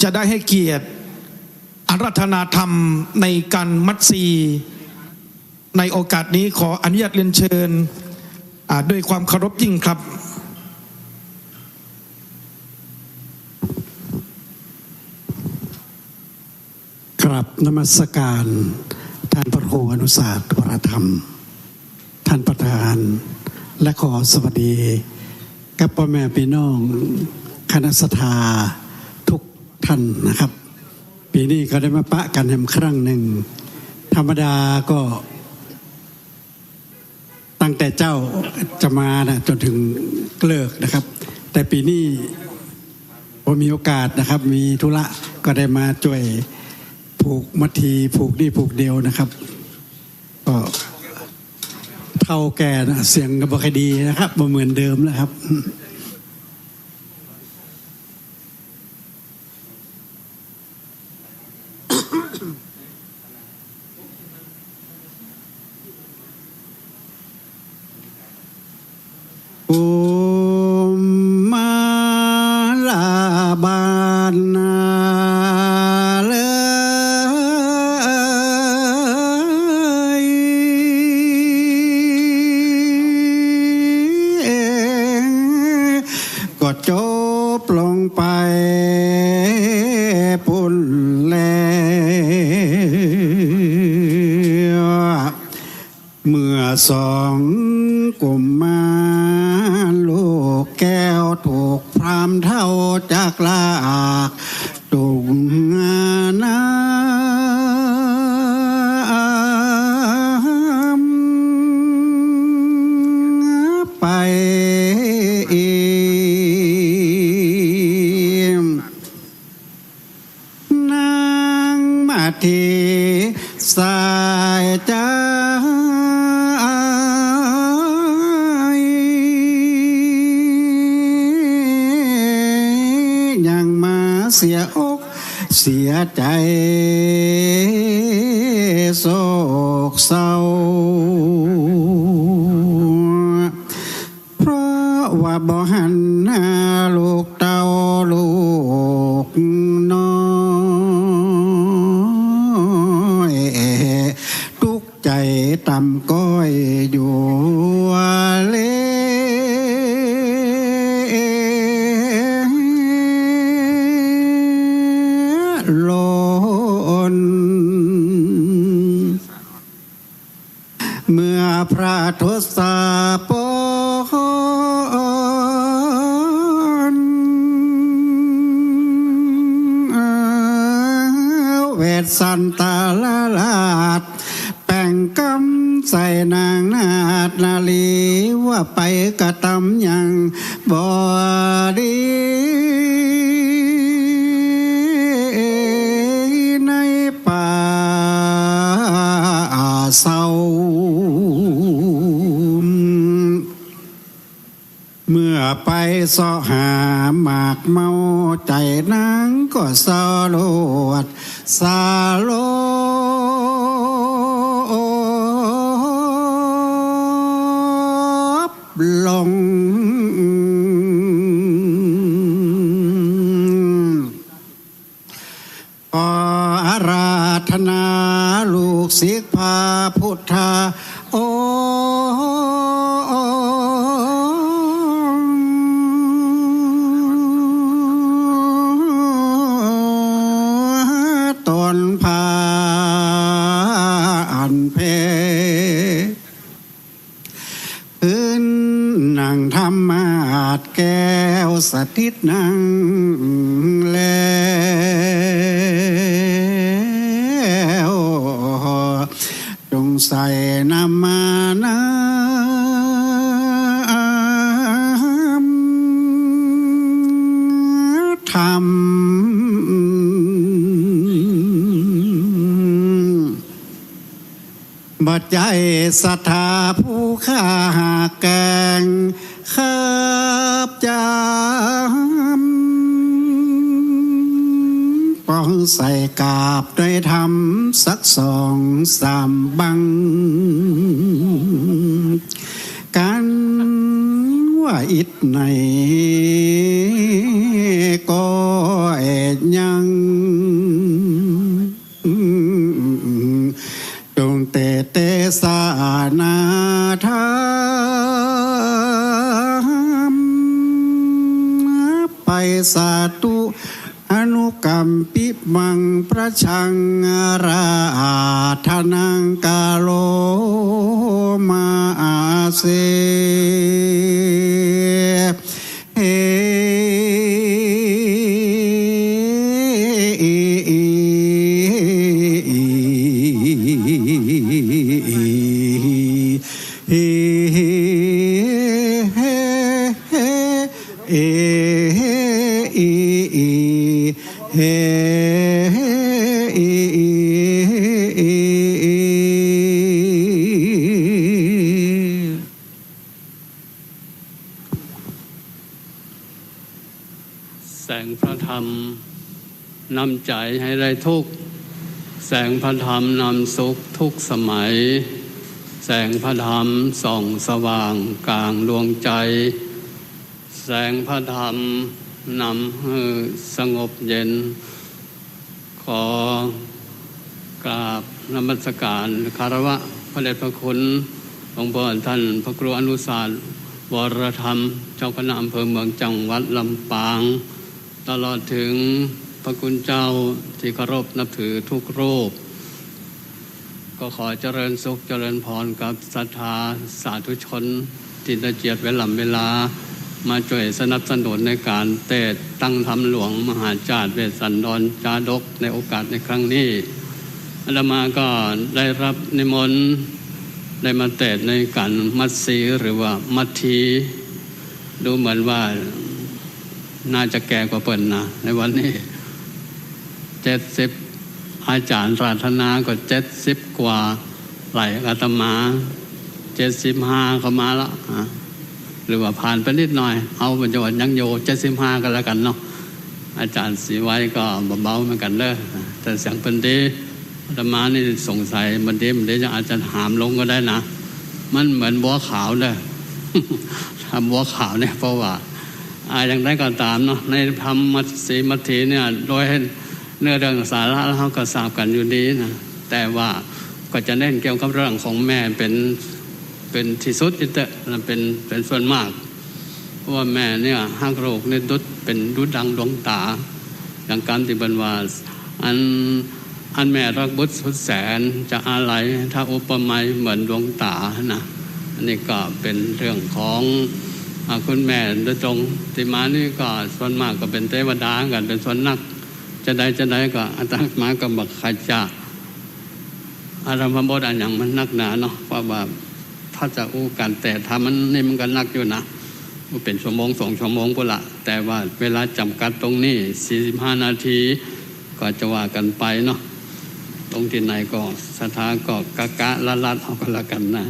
จะได้ให้เกียรติอาราธนาธรรมในการมัดสีในโอกาสนี้ขออนุญาตเรียนเชิญด้วยความเคารพยิ่งครับกราบนมัสการท่านพระครูอนุสาสวรธรรมท่านประธานและขอสวัสดีกับพ่อแม่พี่น้องคณะศรัทธาทุกท่านนะครับปีนี้ก็ได้มาปะกันแห่งครั้งหนึ่งธรรมดาก็ตั้งแต่เจ้าจะมานะจนถึงเลิกนะครับแต่ปีนี้พอมีโอกาสนะครับมีธุระก็ได้มาช่วยผูกมัดทีผูกนี่ผูกเดียวนะครับก็เท่าแก่นะเสียงก็บ่ค่อยดีนะครับบ่เหมือนเดิมแล้วครับโอมมาลาบานนาก็จบลงไปปุ่นแล้วเมื่อสองกุมารลูกแก้วถูกพรามเท่าจากล ทีสายใจยังมาเสียอกเสียใจโศกเศร้าเพราะว่าบ่หันหน้าลูกเต้าลูกน้อยทุกใจต่ำก้อยอยู่เลลนเมื่อพระทศพลเวทสันตาลาลาดแป่งกำใส่นางนาฏนาลีว่าไปกระทำอย่างบ่ดีในป่าเศร้าเมื่อไปสอหาหมากเมาใจนางก็สลวดสาโลบลงอาราธนาลูกศิษย์พาพุทธาโอตนพาอันเพพื้นนั่งธรรมาดแก้วสถิตนั่งแล้วจงใส่น้ำมาน้ำธรรมบัดใจศรัทธาผู้ข้าแกงข้าบจามป้องใส่กาบด้วยธรรมสักสองสามบังกันว่าอิดในก็ยังจงเตสานาธรรมไปสาธุอนุกรรมปิมังประชังราธนังกาโลมาเสเแสงพระธรรมนำใจให้ได้ทุกแสงพระธรรมนำสุขทุกสมัยแสงพระธรรมส่องสว่างกลางดวงใจแสงพระธรรมนำให้สงบเย็นขอกราบนมัสการคารวะพระเดชพระคุณหลวงพ่อท่านพระครูอนุสาสน์วรธรรมเจ้าคณะอำเภอเมืองจังหวัดลำปางตลอดถึงพระคุณเจ้าที่เคารพนับถือทุกรูปก็ขอเจริญสุขเจริญพรกับศรัทธาสาธุชนที่ได้เจียดเวลามาช่วยสนับสนุนในการเตะตั้งธรรมหลวงมหาจารย์เวสสันดรจาดกในโอกาสในครั้งนี้อาตมาก็ได้รับนิมนต์ได้มาเตะในการมัตสีหรือว่ามัททีดูเหมือนว่าน่าจะแก่กว่าเปิ่นนะในวันนี้70 อาจารย์ราธนาก็70 กว่าไหลอาตมา75เข้ามาแล้วหรือว่าผ่านไปนิดหน่อยเอาประโยชน์ยังโย75กันแล้วกันเนาะอาจารย์สีไว้ก็เบาๆเหมือนกันเด้อแต่เสียงเป็นดีอาตมานี่สงสัยมันดีจะอาจจะหามลงก็ได้นะมันเหมือนบัวขาวเด้อ ทำบัวขาวเนี่ยเพราะว่าอย่างไรก็ตามเนาะในธรรมมัทสีมัทถีเนี่ยโดยเนื้อเรื่องสาระแล้วเขาก็ทราบกันอยู่ดีนะแต่ว่าก็จะเน้นเกี่ยวกับเรื่องของแม่เป็นที่สุดอิเตอร์เป็นส่วนมากเพราะว่าแม่เนี่ยฮักโรคเนี่ยเป็นดุจดังดวงตาอย่างการที่บรรวาอันแม่รักบุตรสุดแสนจะอะไรถ้าอุปมาเหมือนดวงตานะอันนี้ก็เป็นเรื่องของคุณแม่โดยตรงที่มานี่ก็ส่วนมากก็เป็นเทวดากันเป็นส่วนนักจะได้ก็อาตมาก็บอกใครจะอารมณ์บทอันอย่างมันนักหนาเนาะเพราะว่าถ้าจะอู้กันแต่ถ้ามันนี่มันก็นักอยู่นะมันเป็นชั่วโมง2 ชั่วโมงก็ละแต่ว่าเวลาจำกัดตรงนี้45 นาทีก็จะว่ากันไปเนาะตรงที่ไหนก็สถานก็กะละเอาก็แล้วกันนะ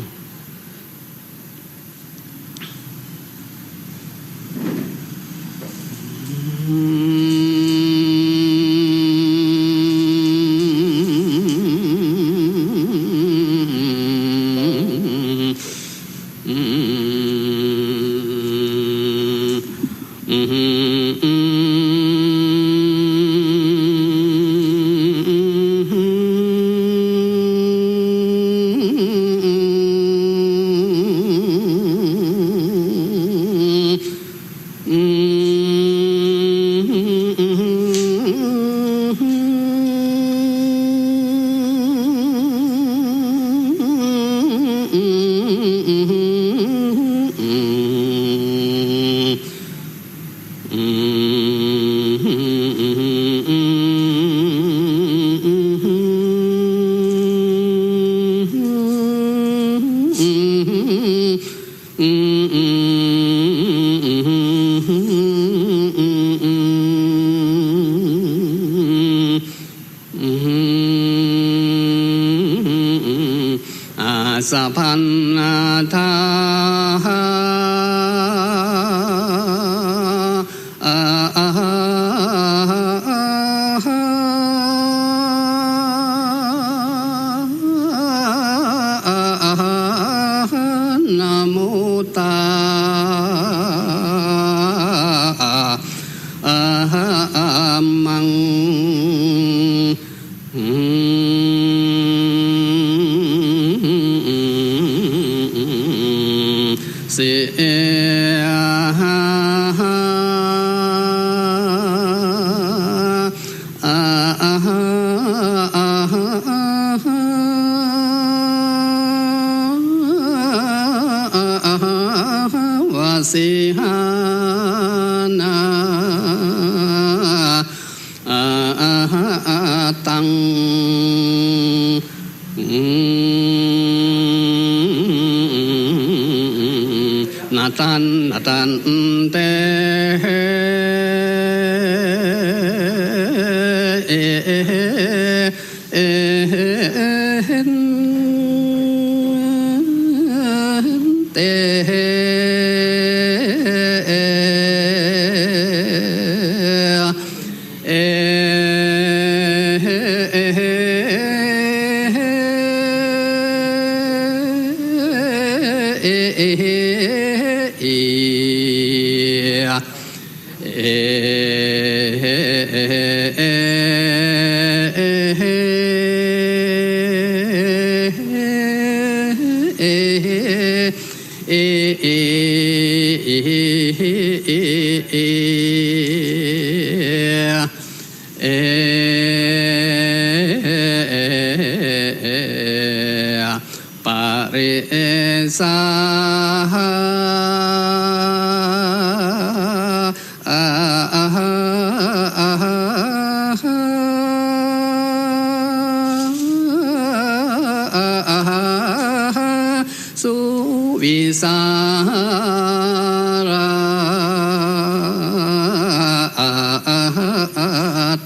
สัพพันนาทานะโมตามังสิวาสิหานาตังนาตันเตปริสาสุวิสารา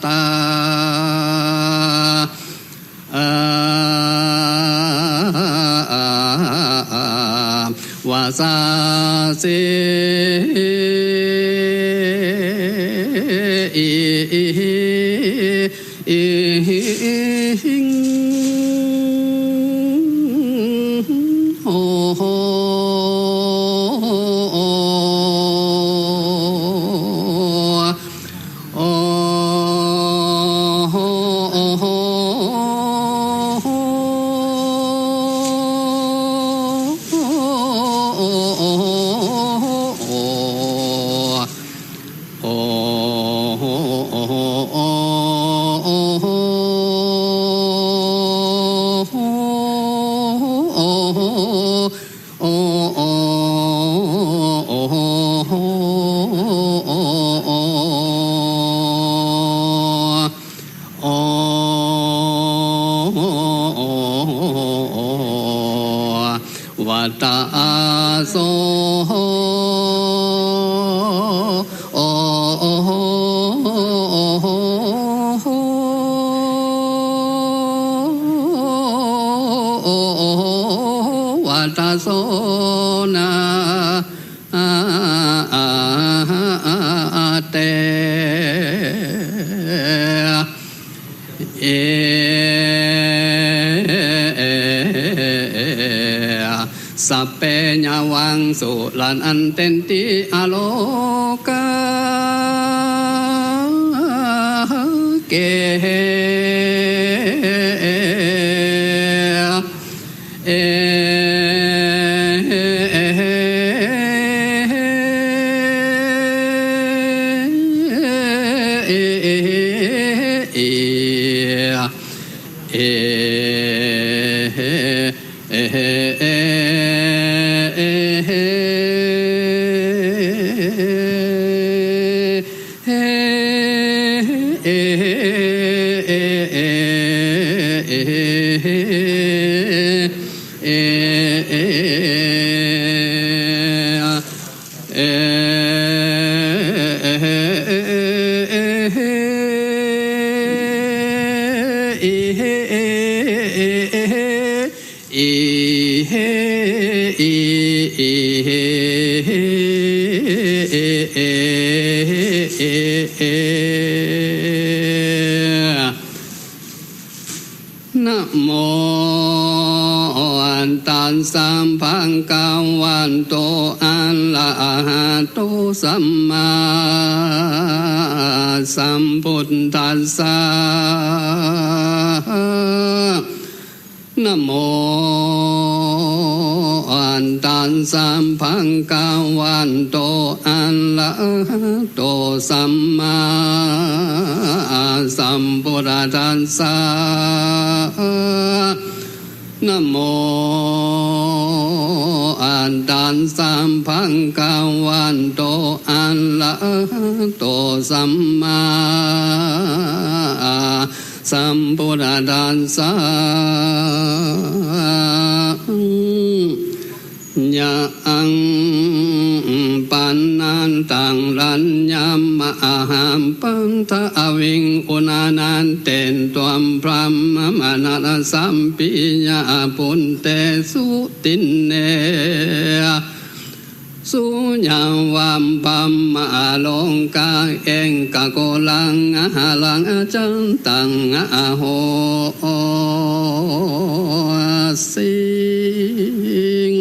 ตา าสาสิโหวัตตาโสวัตตาโสนาเตสัพเพญาวังสุลันอันเตนติอโลกาเกนะโมอันตันสัมพังกังวันโตอะระหะโตสัมมาสัมพุทธัสสะนะโมอันตันสัมพังกังวันโตอะระหะโตสัมมาสัมพุทธัสสะนะโมอันตันสัมพังกังวันโตอะระหะโตสัมมาสัมพุทธัสสะยะอังปันนันตังรัญญามะหัมปันทะอวิงอุนานันเตนตวมพระมมนัสสัมปิญาปุนเตสุตินเนสุญญวัมปัมมาลงกาเองกะโกลังอาลังจันตังอาโหสิง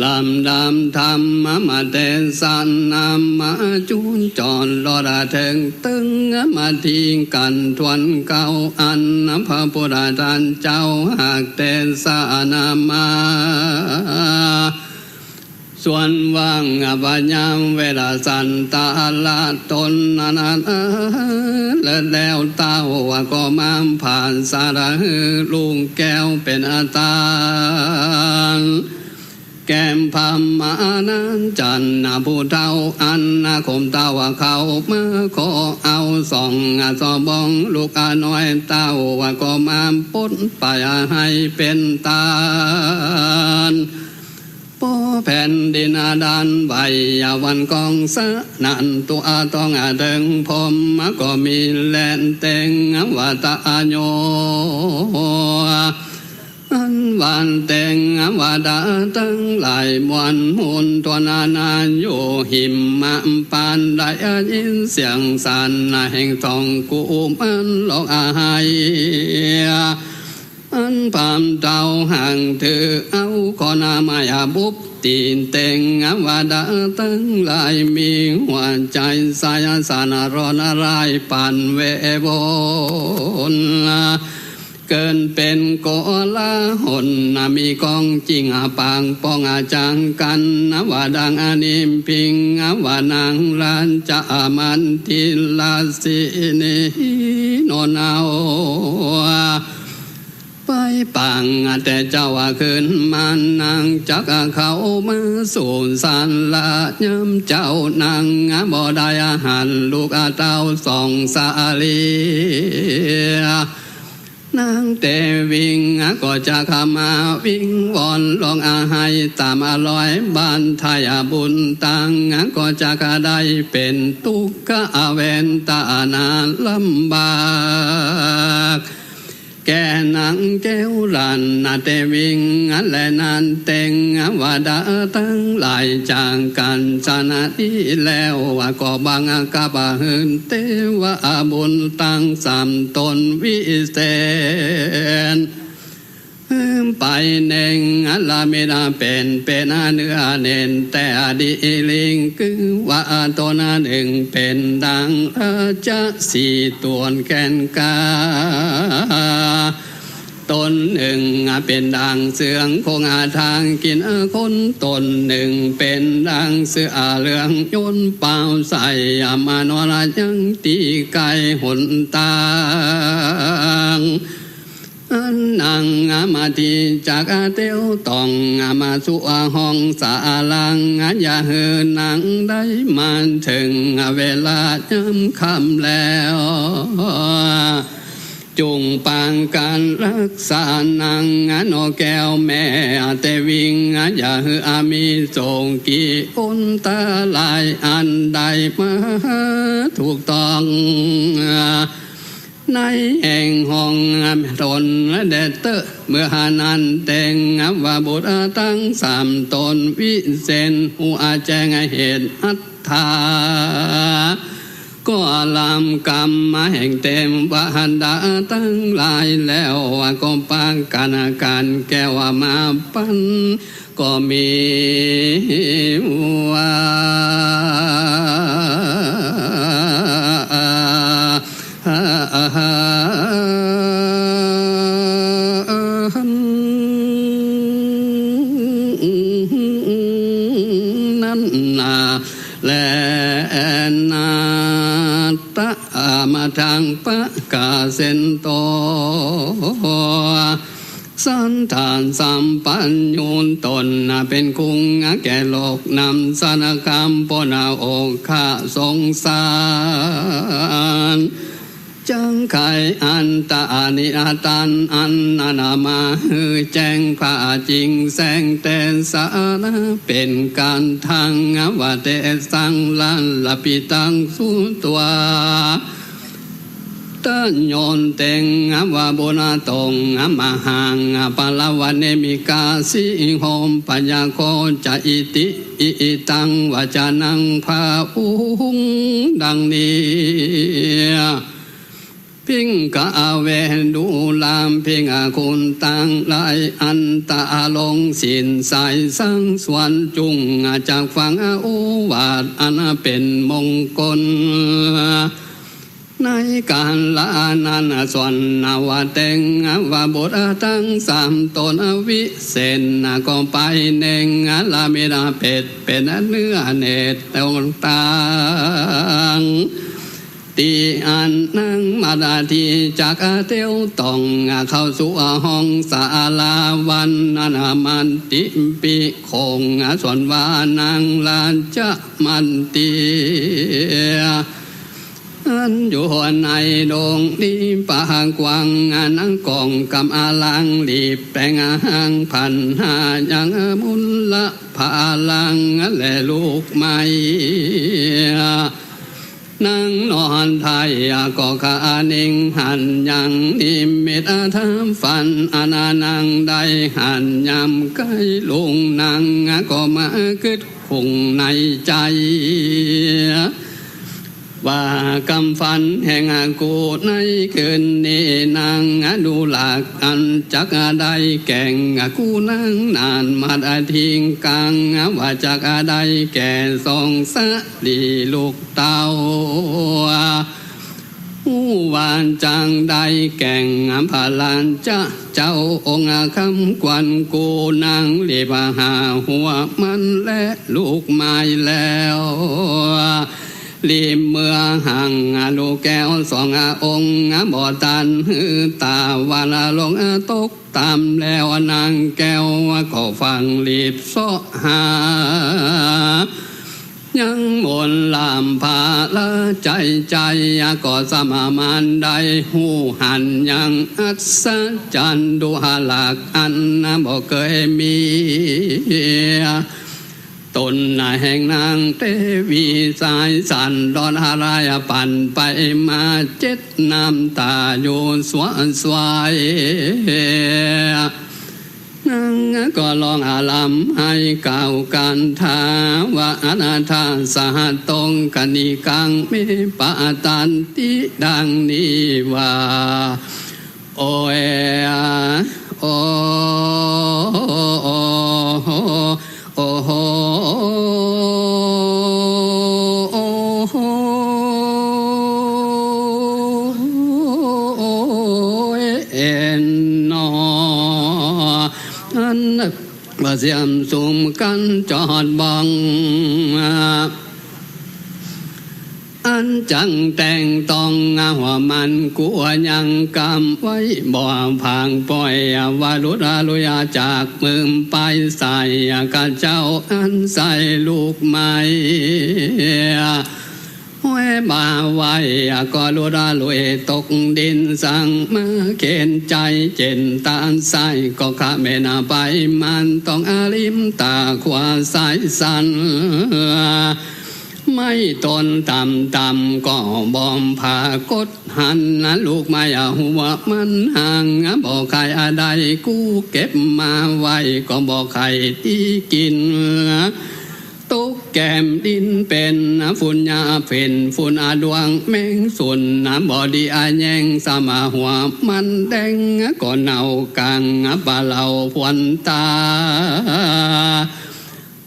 ลำดำธรรมมาเตสันนามาจุนจรลอดาเถิงตึงมาทิ้งกันทวนเก่าอันพระพุทธท่านเจ้าหากเตสานามาส่วนว่างปัญญามเวลาสันตาลาตนนาแล้วเต้าว่าก็มาผ่านสารลุงแก้วเป็นอาตาแก้มพมานันจันนาผู้เท่าอันนาคมเต้าว่าเขามาขอเอาส่องสอบองลูกน้อยเต้าว่าก็มาปุ้นไปให้เป็นตาป้อแผ่นดินดันใบยาวันกองสะนันตัวต้องเดิงพมก็มีแลนเต็งวัตโย อันวันแต่งวาดาตั้งหลายมวนมุนตัวนานานอยู่หิมมาปานได้ยินเสียงสันแห่งทองกูมันหลอกอายอันพามเจ้าห่างเธอเอาขอนามายาบุบตีนแต่งวาดาตั้งหลายมีหัวใจสายสานรอนรายปันเวบนเกินเป็นโกลาหนมีกองจริงปางปองจังกันว่าดังอนิมพิงว่านางลานจะมันทิลาสินีโนนาวไปปังแต่เจ้าว่าคืนมันนางจักเขามาสู่สันละย้ำเจ้านางบ่ได้อาหารลูกเต้าสองสาลีนางแต่วิ่งก็จะเข้ามาวิ่งวอนลองอาให้ตามอร่อยบ้านไทยบุญตังก็จะกได้เป็นทุกข์เวนตานานลำบากแก่นางแก้วรันแต่วิ่งและนานแต่งว่าดาตั้งหลายจางกันชนะที่แล้วก็บางกะบะหืนเตว่าบุญตั้งสามตนวิเศษไปเน่งลาเมนาเป็นเนื้อเน้นแต่ดีลิงคือว่าตนหนึ่งเป็นดังจะสี่ตัวแกนกาตนหนึ่งเป็นดังเสืองคงทางกินคนตนหนึ่งเป็นดังเสือเหลืองยนเป่าใส่มานวรายังตีไก่หนตางนางมาทีจากเตียวต้องมาสู่ห้องสาลังอย่าเหือนางได้มาถึงเวลาย้ำคำแล้วจุงปางการรักษานางนอแก้วแม่แต่วิ่งอย่าเหือมีส่งกี่คนตาลายอันใดมาถูกต้องในแห่งห้องตนเดเตอเมื่อหานันแต่งว่าบุตรตั้งสามตนวิเศษหัวแจ้งเหตุอัตถาก็ลำกรรมมาแห่งเต็มวาดาตั้งหลายแล้วก็ปางการแก้วมาปันก็มีว่านั่นนาและนาตะมาทางปะกาเซนโตสันทานสัมปัญญุนตนเป็นคุงแก่โลกนำสนกรรมปนาโอคาสงสารจังไขอันตานิอาตันอันนามาแจ้งข้าจริงแสงแต่สาระเป็นการทางว่าแต่สังลันละปิตังสุตัวตัญญนเต็งว่าบุญตงมหังปะละวันเนมิกาสิโหมปัญญาโคจะอิติอิตังวจานังภาอุงดังนี้พิงกะเวดูลามพิงคุณตังหลายอันตาลงสินสายสังสวรรค์จุงจากฟังอุวาทอันเป็นมงคลในการละนันส่วนนาวเต็งว่าบทตั้งสามตนวิเศษก็ไปเน่งละเมนาเป็ดเป็นเนื้อเนตตรงต่างตีอันนั่งมาดาทีจากเตียวต้องเข้าสู่ห้องศาลาวันนามันติปีคงส่วนวานางลานจะมันตีอันอยู่ในดงดีปางกวางนังกองกำอาลังรีบแปลงหางพันหายังมุนละพาลังและลูกไม้ นั่งนอนไทยก็ขานิ่งหันยังนิมิตทำฝันอนานังใดหันยำใกล้ลุงนางก็มาคิดคงในใจว่ากำฝันแห่งกูในคืนนี้นางดูหลักอันจักได้แก่งกูนั่งนานมาได้ทิ้งกลางว่าจักได้แก่สองสะลีลูกเต้าหวานจังได้แก่งพาลานเจ้าองค์คำกวนกูนางเรียบหาหัวมันและลูกไม้แล้วรีมเมื่อห่างลูกแก้วสององค์บ่อตันตาวันลงตกตามแล้วนางแก้วก็ฟังรีบซ้อหายังมนลามพาละใจก็สมามานได้หูหันยังอัศจรรย์ดูหลักอันบ่เคยมีตนแห่งนางเทวีสายสันดอนหารายปั่นไปมาเจ็ดน้ำตาอยู่สวายนางก็ลองอาลัมให้กล่าวกันทาว่าอนาถาสหตงกนิกังเมปะตันติดังนี้ว่าโอเอโอโอ้โหเอ็นนออันว่าเสียมสุมกันจอดบังอันจังแต่งต้องหัวมันกัวยังกำไว้บ่พังปล่อยวารุราลุยาจากมือไปใส่กะเจ้าอันใส่ลูกไม้ห้วยบ่าไว้ก็ลุราลุยตกดินสั่งมาเข็นใจเจนตาใส่ก็ข้าเมนาไปมันต้องอาลิมตาขวาสายสันไม่ตนต่ำก็บอมผากดหันลูกไม้หัวมันห่างบอกใครอะไรกูเก็บมาไว้ก็บอกใครที่กินตุกแก้มดินเป็นฝุ่นยาเป็นฝุ่นดวงแมงสุนบอดีแยงสมาหัวมันแดงก็เน่ากลางปลาเหล่าพวนตา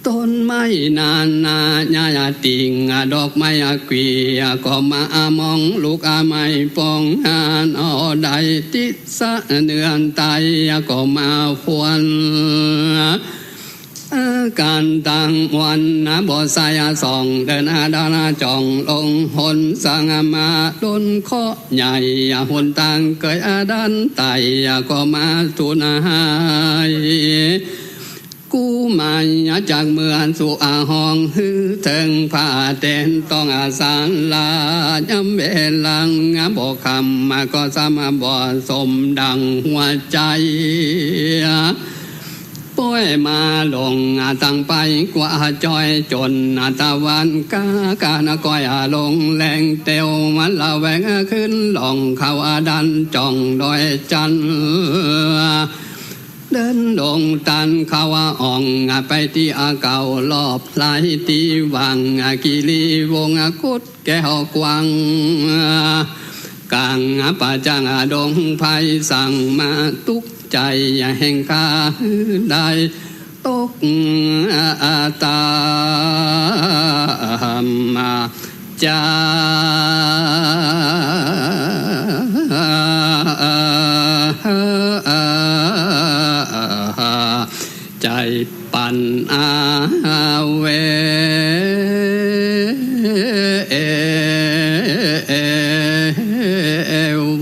ต้นไม้นานาญาติงดอกไม้กวีก็มามองลูกไม้ปองงานเอาใดติดสะเนือนไตก็มาฟวนการตั้งวันบ่อสายส่องเดินดานาจ่องลงหนสังมาดนเคาะใหญ่หนต่างเกยดันไตก็มาตุนหายกูมาจากเมืองสู่ห้องฮือถึงผ้าเต้นต้องอาสารลายำเวลังบอกคำมาก็สามบ่สมดังหัวใจป่วยมาลงตั้งไปกว่าจอยจนตะวันกานก้อยลงแรงเตียวมันละแวงขึ้นลองเขาดันจ่องดอยจันเดินลงตันเขาอ่องไปที่เก่ารอบไหลที่วังกิลีวงกุดแก้วกวางกลางป่าจังดงไพสั่งมาตุกใจแห่งข้าได้ตกตามมาจาใจปั่นเว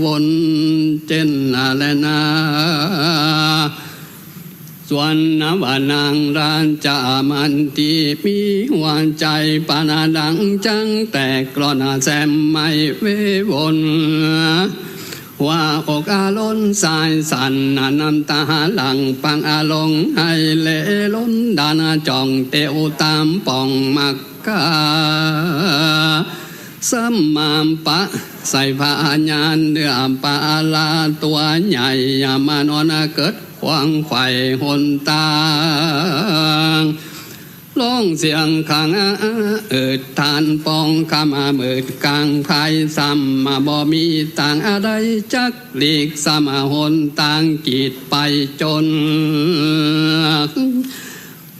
วนเจนอะไรนะส่วนวานางรานจามันที่มีหัวใจปานาดังจังแต่กรอนแซมไม่เววนว่าอกล้นสายสันน้ำตาหลังปังลงให้เล่ล้นดานจ่องเตวตามป่องมักกา สัมมาปะใส่ผ้าญาณเนื้อปลาลาตัวใหญ่มานอนเกิดขวางไข่หนตางร้องเสียงขังทานปองคำมืดกลางภายซ้ำมาบ่มีต่างอะไรจักหลีกสมาหนต่างกีดไปจน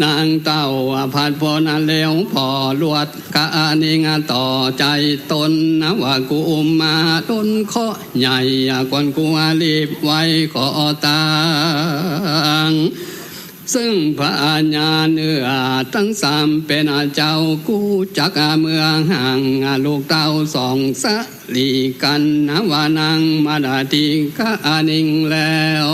นางเต้าผัดพอนาแล้วพอลวดกะนิงต่อใจตนนะว่ากูมาต้นข้อใหญ่ก่อนกูรีบไว้ขอตางซึ่งพระญาเนื้อทั้งสามเป็นเจ้ากูจักเมืองห่างลูกเต้าสองสะลีกันนะว่านางมาดาทิกะนิงแล้ว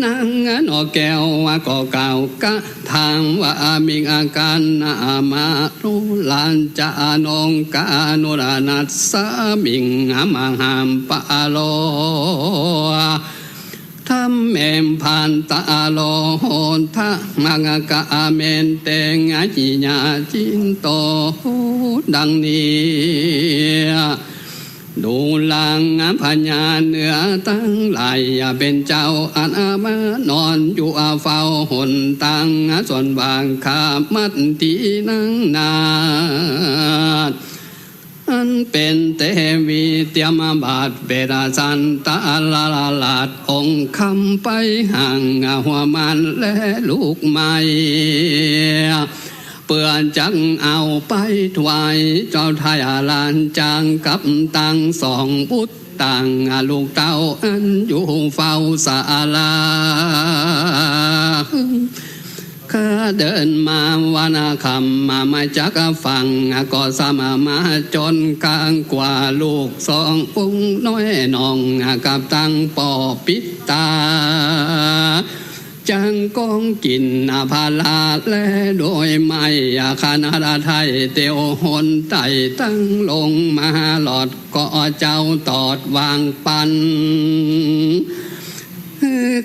นางนอแก้วก็เก่ากะทางว่ามีอาการนามารุลานจานงกานุรานัสสามิงมาหามปะโลทำแม่ผ่านตาโลโหนทะมังกะเมนเตงจิญาจินโตดังนี้ดูลางพญาเนื้อตั้งหลายเป็นเจ้าอันมานอนอยู่เฝ้าหนตังส่วนบางขามัดที่นั่งนาอันเป็นเทวีเตรียมบาทเบดาสันตาลาลาดองค์คำไปห่างหัวมันและลูกไม้เปื่อนจังเอาไปถวายเจ้าทายลานจางกับตังสองพุทธตังลูกเต้าอันอยู่เฝ้าศาลาข้าเดินมาวันคำมาจากฝั่งก็สมามาจนกลางกว่าลูกสององค์น้อยน้องกับตังปอปิดตาจังกองกินพาลาและโดยไม่คณะไทยเตียวหนไต่ตั้งลงมาหลอดก็เจ้าตอดวางปัน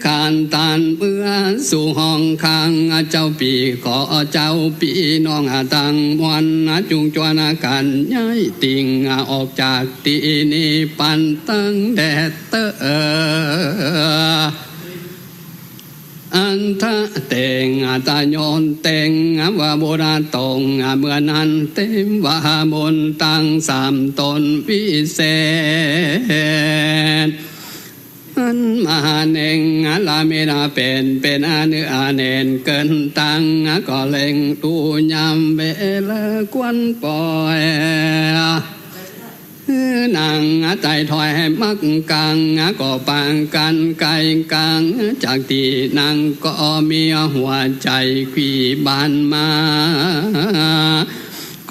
ขานตานเมื่อสู่ห้องข้างเจ้าปีขอเจ้าปีน้องตังมวนจุงจวนกันย้ายติ่งออกจากตีนี้ปันตั้งแดดเตอันทะเตงตาโยนเตงว่าโบราณตงเมื่อนั้นเต็มว่าบนตั้งสามตนวิเศษอันมาเนงลาเมนาเป็นอเนื้อเนนเกินตังก็เล็งตูยำเบลกวนปอยนางใจถอยมักกังก็ปางกันไกลกังจากที่นางก็มีหัวใจขีบานมา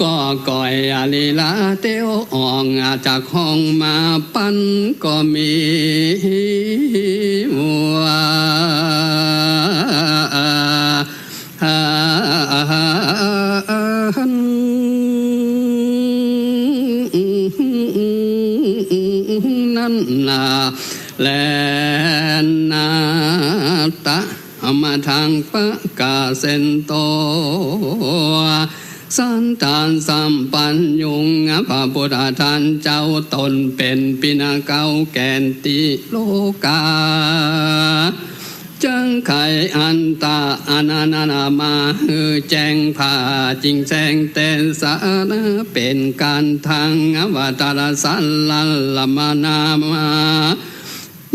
ก็ก่อยลีลาเตียวอ่องจากห้องมาปั้นก็มีหัวนั่นนาแลนาตะมาทางปะกาเซนโตสันตานสัมปัญยุงพระพุทธทานเจ้าตนเป็นปิณเก้าแก่นติโลกาจังไขอันตาอนานามาแจ้งผ่าจริงแจ้งเตนสานะเป็นการทางวัตรสันลัลลมานามา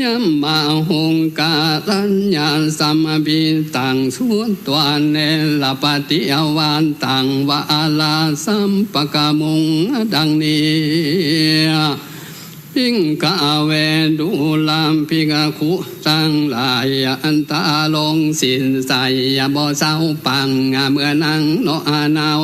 ยัมมาหงกาลัญญาสัมบิตังสุนตัวเนลปฏิอวานตังวาลาสัมปกามุงดังนี้พิงกาเวดูลามพิกาคุสังลายอันตาลงสินใสบ่เศร้าปังเมื่อนังโนอานาว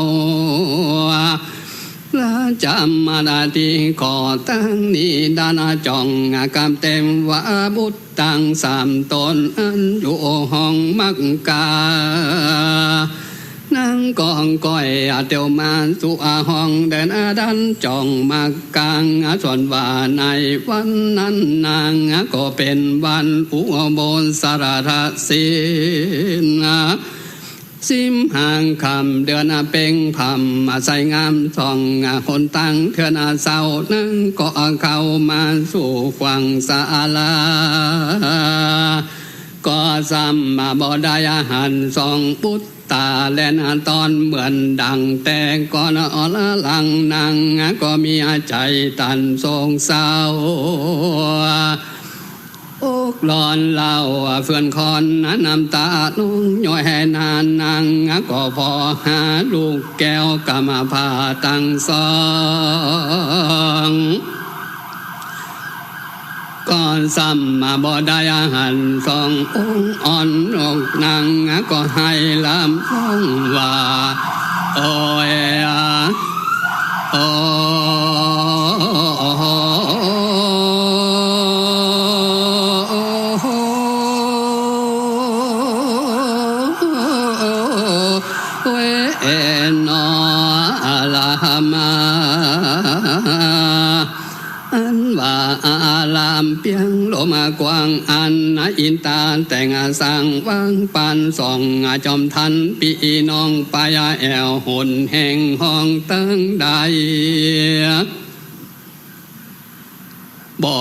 ละจำมาดาทีขอตั้งนี้ดานาจ่องกำเต็มว่าบุตรตั้งสามตนอันอยู่ห้องมักกานั่งกองก้อยเตียวมาสู่ห้องเดินดันจ่องมักกางส่วนว่าในวันนั้นนางก็เป็นวันอุโบสถศิล ซิมห่างคำเดือนเป่งพำใส่งามส่องคนตั้งเทือนเศร้านั่งก็เข้ามาสู่กวางศาลาก็ซ้ำมาบ่ได้หันส่องปุตตาแลนตอนเหมือนดังแต่ก่อนอ่อนหลังนางก็มีใจตันทรงเศร้าอกหลอนเล่าเฟื่อนคอนน้ำตาน้องย้อยนานนางก็พอหาลูกแก้วกำมาพาตั้งซองก่อนซ้ำมาบ่ได้หันสององค์อ่อนอกนางก็ให้ลำร้องว่าโอ้ยโอ้อันว่าอาลามเปียงโลมากวางอันอินตาแต่งสังวังปันส่องจอมทันปีน้องปายแอวหุ่นแห่งห้องตั้งใดบ่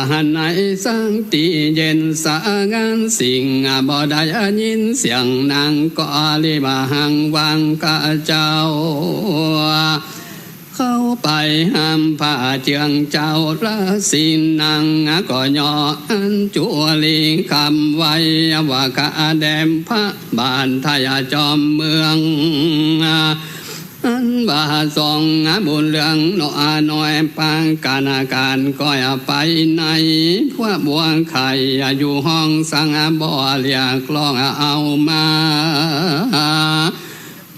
หันไหนสังตีเย็นสางานสิ่งบ่ได้ยินเสียงนางก็ลิบาหังวังกะเจ้าเข้าไปห้ามผ้าเจืองเจ้าราศีนางก็ย่ออันจัวลีคำไว้ว่ากะแดมพระบานทายจอมเมืองอันว่าทรงบุญเรื่องนอน้อยปางการก้อยไปในพวกบัวไข่อยู่ห้องสังบ่เรียกร้องเอามา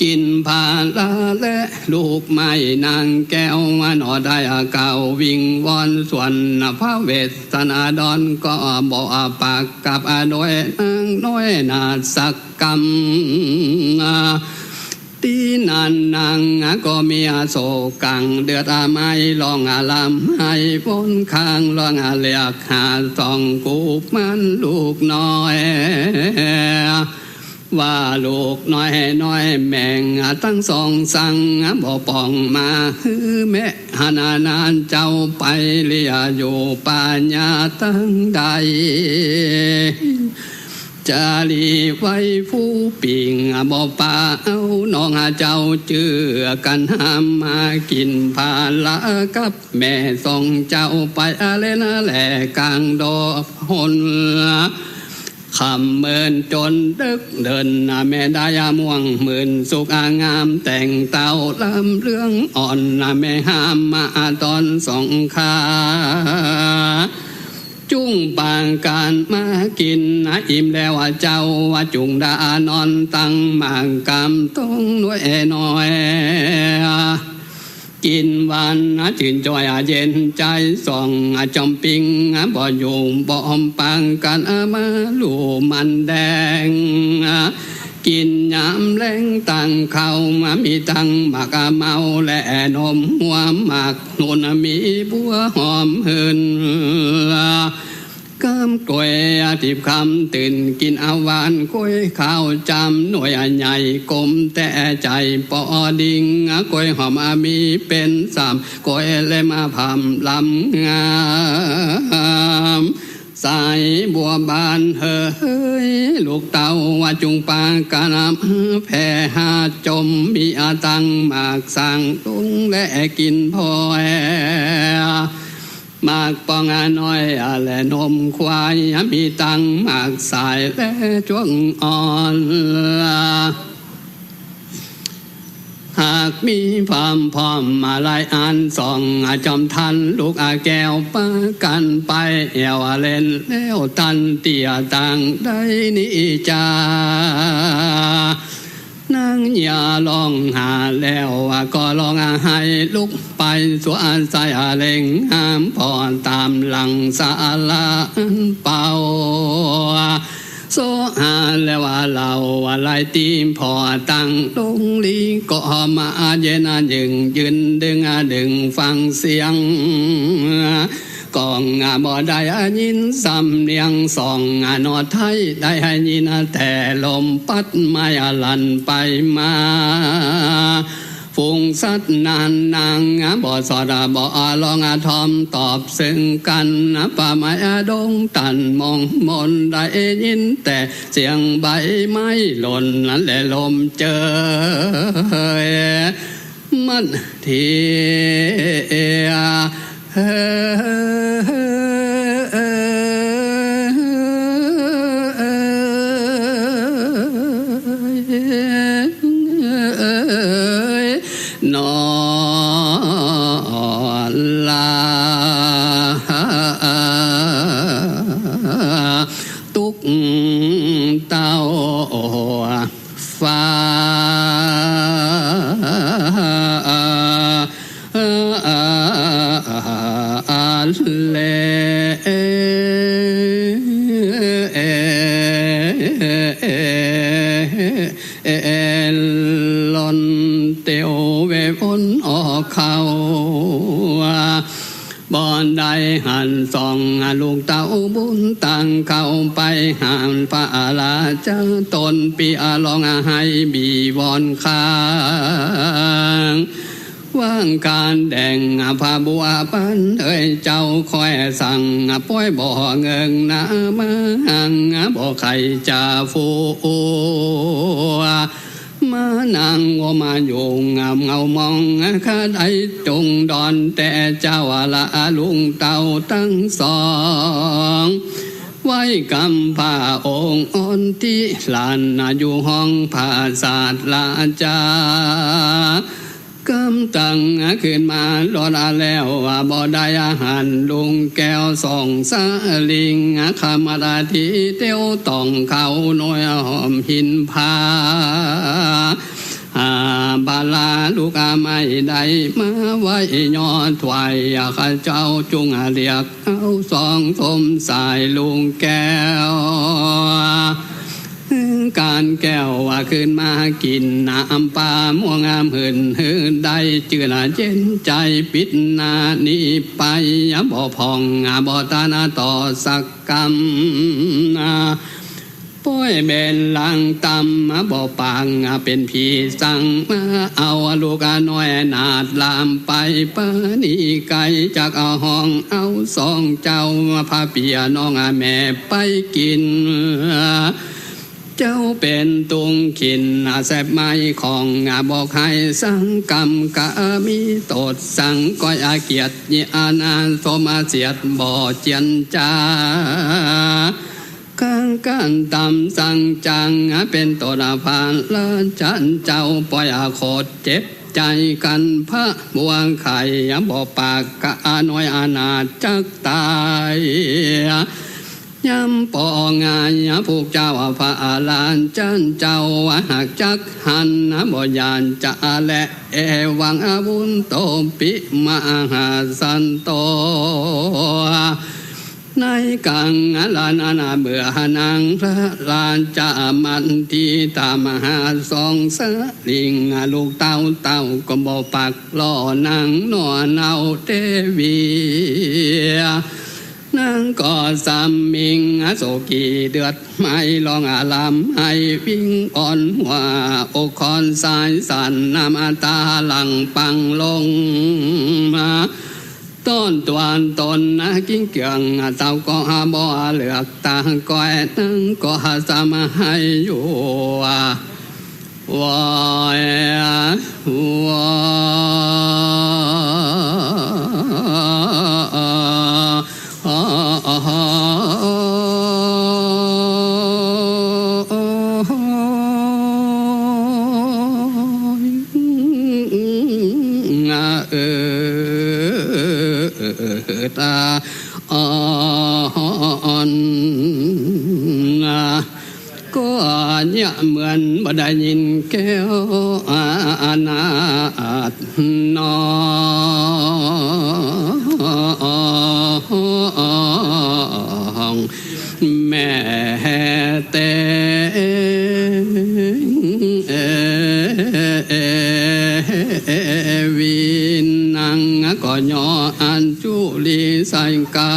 กินพาลาและลูกไม้นางแก้ววันอได้เก่าวิ่งวอนส่วนพระเวสนาดอนก็บอกปากกับน้อยนางน้อยนาสักกรรมตีนันนางก็มีโศกังเดือดไม้ลองลำให้วนข้างลองเลียกหาสองกูมันลูกน้อยว่าลูกน้อยน้อยแม่งตั้งสองสั่งบ่ปองมาฮือแม่หานานเจ้าไปเลียอยู่ป่าญาตั้งใดจารีไว้ผู้ปิ่งบ่ป่าเอาน้องเจ้าเจือกันห้ามมากินพาละกับแม่ส่งเจ้าไปอะไรนะแหละกลางดอกหนคำเมินจนดึกเดินแม่ได้ม่วงหมื่นสุขงามแต่งเต่าลำเรื่องอ่อนแม่ห้ามมาตอนสองขาจุ้งปางการมากินอิ่มแล้วเจ้าว่าจุงดานอนตั้งมางกำต้องน้อยน้อยกินวันชื่นจอยเย็นใจส่องจอมปิงบ่อยู่บ่อมปังกันมาลูมันแดงกินยามแรงตั้งเข้ามามีตั้งหมากเมาและนมหัวหมากนุ่นมีบัวหอมหืนกำกล้วยทิพคำตื่นกินอาวานกล้วยข้าวจำหน่วยใหญ่กลมแต่ใจปอดิงกล้วยหอมมีเป็นสามกล้วยเลยมาพำลำงามสายบัวบานเฮ้ยลูกเต่าว่าจุงปางกะน้ำแผ่หาจมมีอาตังหมากสั่งตุงและกินพอมากปองน้อยและนมควายมีตังมากสายและจวงอ่อนหากมีความพร้อมมาลายอันส่องจอมทันลูกแก้วปากันไปเอวเล่นแล้วตันเตียต่างได้นิจานางอย่าลองหาแล้วก็ลองให้ลุกไปสวนใจเล่งห้ามพรตามหลังสาลาเป่าโซหาแล้วเราอะไรตีมพอตั้งลงลีก็มาเย็นยืนดึงฟังเสียง กองบ่ได้ยินสำเนียงสองนอไทยได้ยินแต่ลมพัดไม่ลันไปมาฝูงสัตว์นานนางบ่สอดบ่ลองทอมตอบซึ่งกันป่าไม้ดงตันมองมนได้ยินแต่เสียงใบไม้หล่นนั่นแหละลมเจอมันทีนอลาตุกเต้าฟ้าเลลอนเตียวเวบนออกเขาบอนได้หันส่องลูกเต้าบุญตั้งเข้าไปหานพระราชาตนปีลองให้บีวอนค้างว่างการแดงพาบัวปันเจ้าคอยสั่งป้อยบ่อเงิงนามาหังบ่ใครจะฟูมานางมาอยู่งามเงามองข้าได้จงดอนแต่เจ้าละลุงเต่าทั้งสองไว้กำผ้าองค์อ่อนที่ลานอยู่ห้องผ้าศาสตร์ลาจากำตั้งขึ้นมาลอดแล้วบ่ได้อาหารลุงแก้วส่องสาลิงขมาดาทีเตียวต้องเขาหน่อยหอมหินพาบาลาลูกไม่ได้มาไว้ยอดถวายข้าเจ้าจุงเรียกเอาสองสมสายลุงแก้วการแก้วขึ้นมากินน้ำปลาม่วงหื่นได้เจือเจนใจปิดนานี้ไปบ่พองบ่ตานาต่อสักกรรมป้อยเบนลังตำบ่ปางเป็นผีสั่งมาเอาลูกน้อยนาดลามไปปานีไก่จากเอาห้องเอาสองเจ้าพาเปียน้องแม่ไปกินเจ้าเป็นตุงขินแสบไม้ของบอกให้สังกรรมกะมีตดสังก้อยเกียรติยานาสมาเสียดบ่อเจียนจาการตำสังจังเป็นตัวพานละจันเจ้าปล่อยโคตรเจ็บใจกันพระบวงไข่บ่ปากกะน้อยอาณาจักตายย้ำปองายผูกเจ้าพระลานจันเจ้าหักจักหันบ่ยานจะและเอวังบุญโตปิมหาสันโตในกังลานนาเบื่อนางพระลานจะมันที่ตามหาสองสลิงลูกเต้าก็บ่ปักล่อนางนวเนาเทวีนางก็สามมิงโศกีเดือดไม่ลองลำให้วิ่งอ่อนหัวอกคอนสายสันน้ำตาหลังปังลงมาต้นตวนตนกิ้งเกียงเต้าก็บ่เหลือกตาก้อยนังก็สามให้อยู่วายตาอ่อนก็เนี่ยเหมือนบ่ได้ยินแก้วอานาดนองแม่เตวินังก็ ก็ย่ออันจุลีใส่เก่า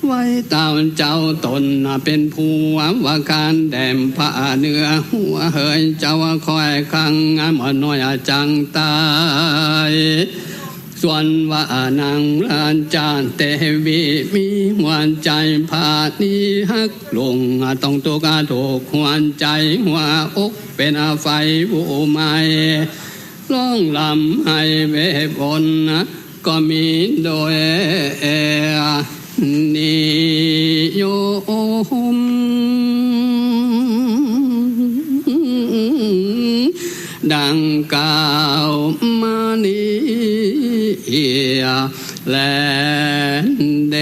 ไว้ตาเจ้าตนเป็นผู้ว่าการแดมผ้าเนื้อหัวเฮยเจ้าคอยขังงามน้อยจังตายส่วนว่านางลานจานเตวีมีหวานใจผานี้ฮักลงต้องตัวกาถูกหวานใจหัวอกเป็นไฟบุไม้ร้องลำให้เบบนก็มีโดยนิยมดังกล่าวมานี้และเด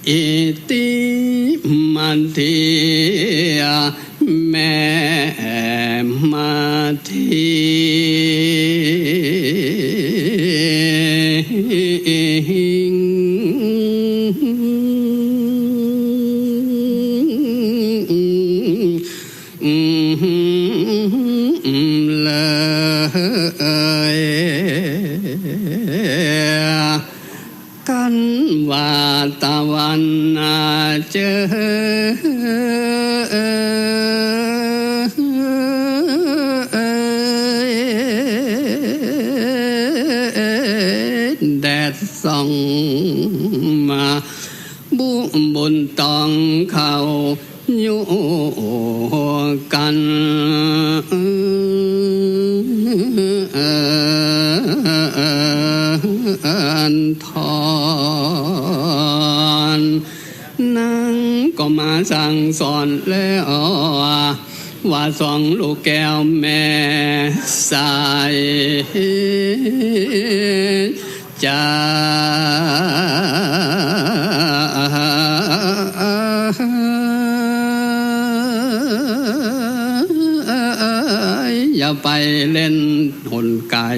อิติมันทิแม่มาทิกันว่าตะวันเจอแดดส่องมาบุญตองเขาอยู่กันทอนนั่งก็มาสั่งสอนแล้วว่าสองลูกแก้วแม่สายจะอย่าไปเล่นหุ่นไก่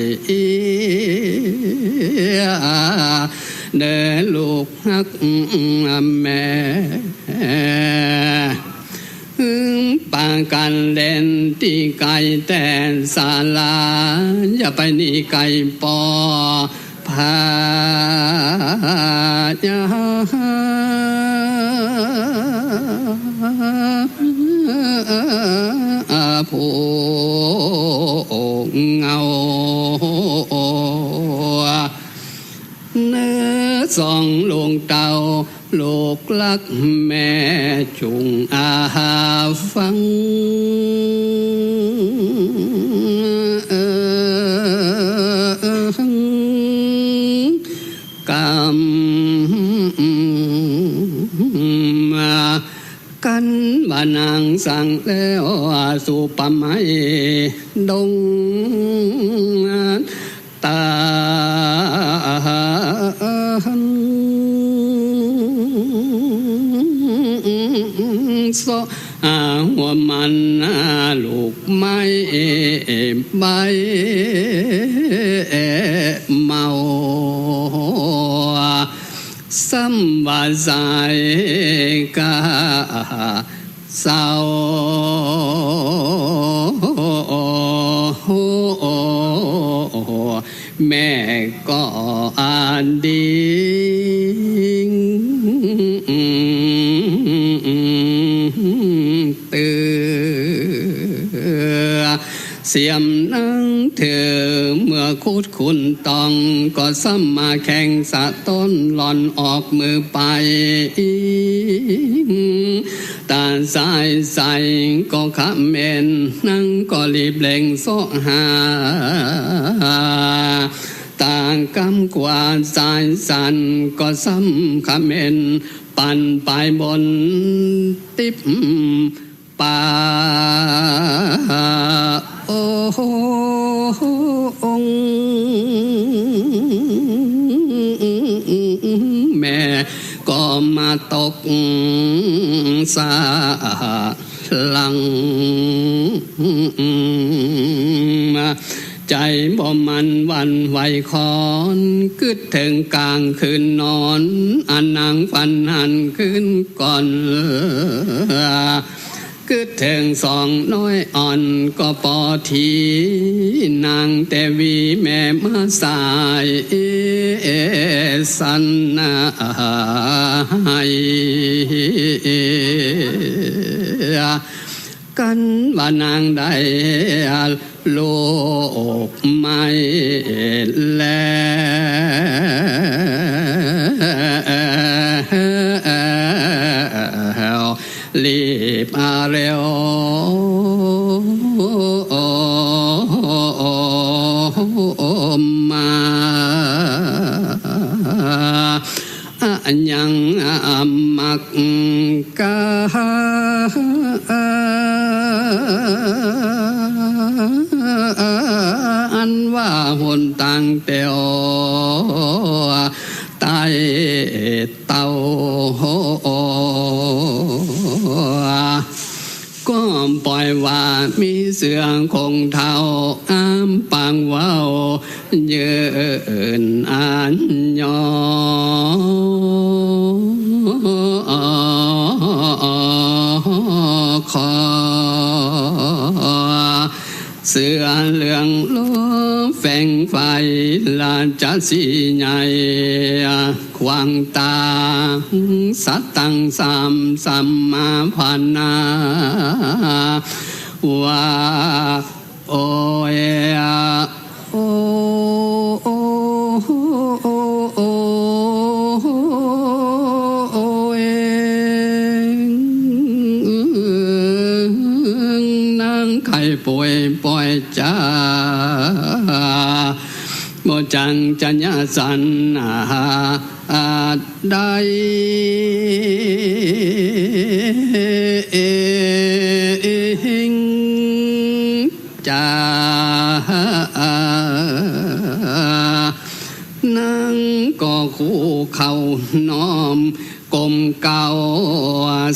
เด้อลูกฮักแม่ปากันเล่นที่ไก่แต่ศาลาอย่าไปนี่ไก่ปอพายาผู้เงาเนื้อสองลงเตาลูกลักแม่จุงอาฟังกำกันบ้านางสั่งแล้วสู่ป่าไม้ดงตาโซหัวมันลูกไม้ใบเมาสัมวาสายกาเศร้าแม่ก็อ่านดีตื่นเสียมนั่งเธอเมื่อคุดคุณตองก็ซ้ำมาแข่งสะต้นหล่อนออกมือไปตาสายใสก็ขะเมนนั่งก็รีบเล่งโซหาต่างกำกว่าสายสันก็ซ้ำขะเมน ปั่นไปบนติบป่าโอ้องแม่ก็มาตกสาลังใจบ่มันวันไหวคอนกึดถึงกลางคืนนอนอันนางฝันหันขึ้นก่อนกึดถึงสองน้อยอ่อนก็ปอทีนางแต่วีแม่มาสายสันนากันว่านางได้โลกไม่แล้วรีบมาเร็วมายังมักกะอันว่าหนต่างเตียวใต้เต้าก็ปล่อยว่ามีเสือคงเท่าอ้ามปังว่าวเยืนอันยอขอเสือเหลืองล้อแฝงไฟลานจัดสีใหญ่ควางตาสัตตังสามสัมมาพันนาว่าโอเอโอโอโอโอโอเอนางไข่ป่วยปล่อยจ้าโมจังจัญญาสันได้จานางก็คู่เขาน้อมกลมเก่า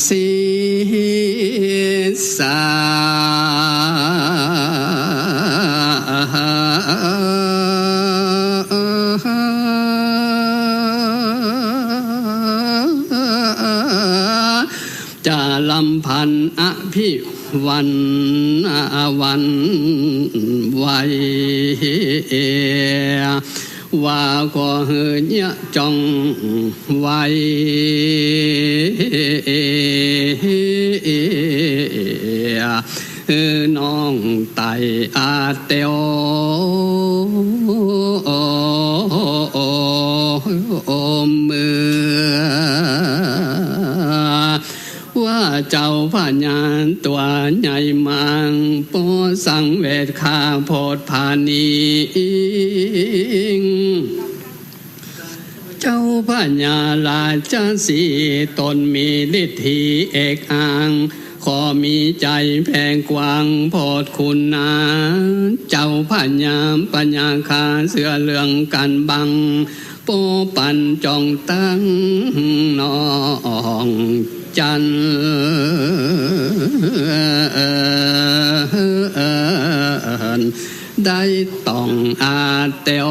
ศีรษะจะลำพันอภิวันไว้ว่าก็เฮือยะจองไว้น้องไตอาเตียวมือว่าเจ้าพญานตัวใหญ่มังโปสังเวชข้าโพธพานีเจ้าพญาราชสีตนมีฤทธิเอกอังขอมีใจแผ่กว้างโพธคุณนาเจ้าพญาปัญญาคาเสือเหลืองกันบังโปปันจองตั้งน้องจันได้ต้องอาเตียว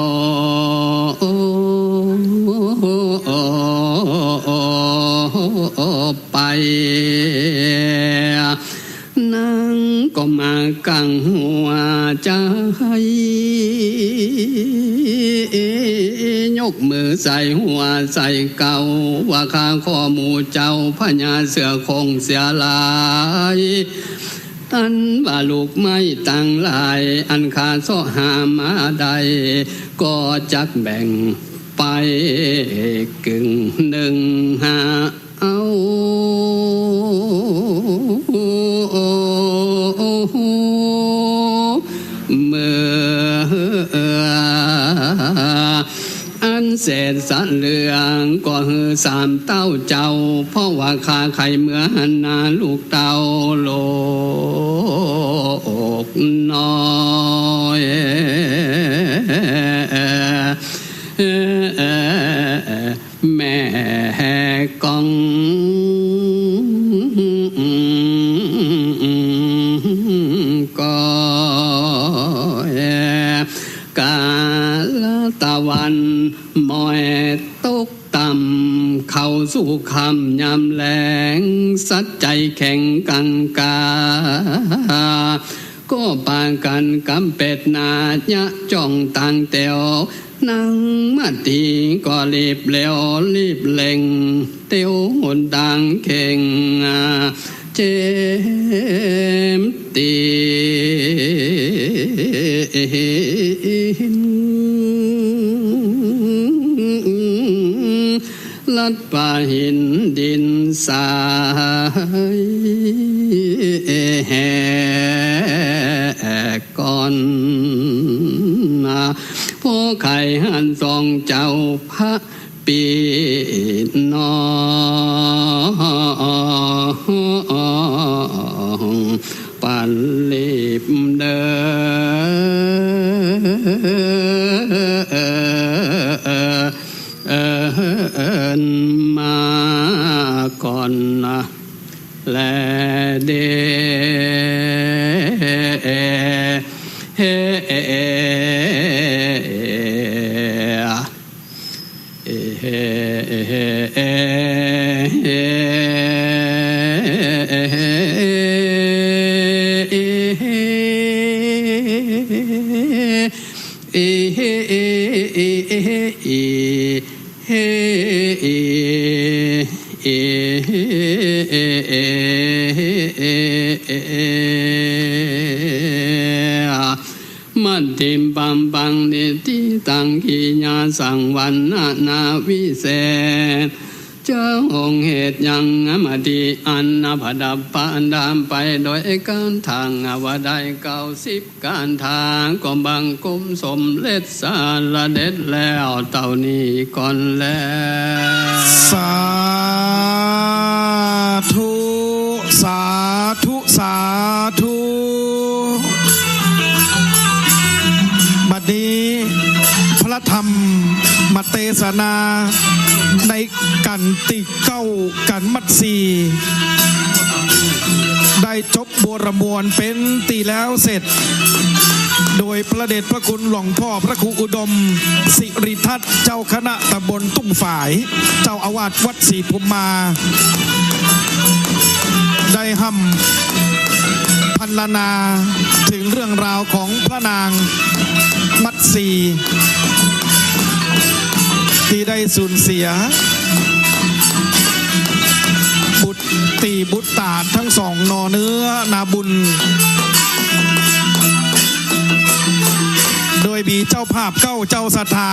ไปนั่งก็มากังหัวใจยกมือใส่หัวใส่เก่าว่าข้าข้อหมู่เจ้าพญาเสือคงเสียลายอันว่าลูกไม่ตั้งลายอันขาโซหามาใดก็จักแบ่งไปกึ่งหนึ่งหาเอาเมื่ออันเศษสันเหลืองก็หือ สามเต้าเจ้าเพราะว่าข้าไข่เหมือนนาลูกเต้าโลกน้อยแม่กองก็กาลตะวันมอยตกต่ำเข้าสู่คำยำแหลงสัดใจแข็งกังกาก็ปางกันกำเป็ดนาญะจ้องตังเตียวนั่งมาตีก็รีบเร็วรีบเล่งเตียวหุ่นดังเข่งเจมตีลัดป่าหินดินสายแห่ก่อนพวกไข่หันทรงเจ้าพระปีนปันลิบเดินมาก่อนนะและเดเฮมันทิมปัมปังนิติตังกิญาสังวันนาวิเศษเจ้าองค์เหตุยังมาดีอันพดับปันดามไปโดยการทางว่าได้90การทางก็บังกุมสมเล็จสารเด็ดแล้วเต่านี้ก่อนแล้วสาธุสาธุสาธุบัดนี้พระธรรมมาเทศนาในกันติเก้ากันมัดสีได้จบบัวรมวลเป็นตีแล้วเสร็จโดยพระเดชพระคุณหลวงพ่อพระครูอุดมสิริทัศน์เจ้าคณะตำบลตุ้งฝายเจ้าอาวาสวัดศรีภูมิมาได้ห้ำพรรณนาถึงเรื่องราวของพระนางมัตสีที่ได้สูญเสียบุตรตีบุตรตาทั้งสองนอเนื้อนาบุญโดยมีเจ้าภาพเก้าเจ้าศรัทธา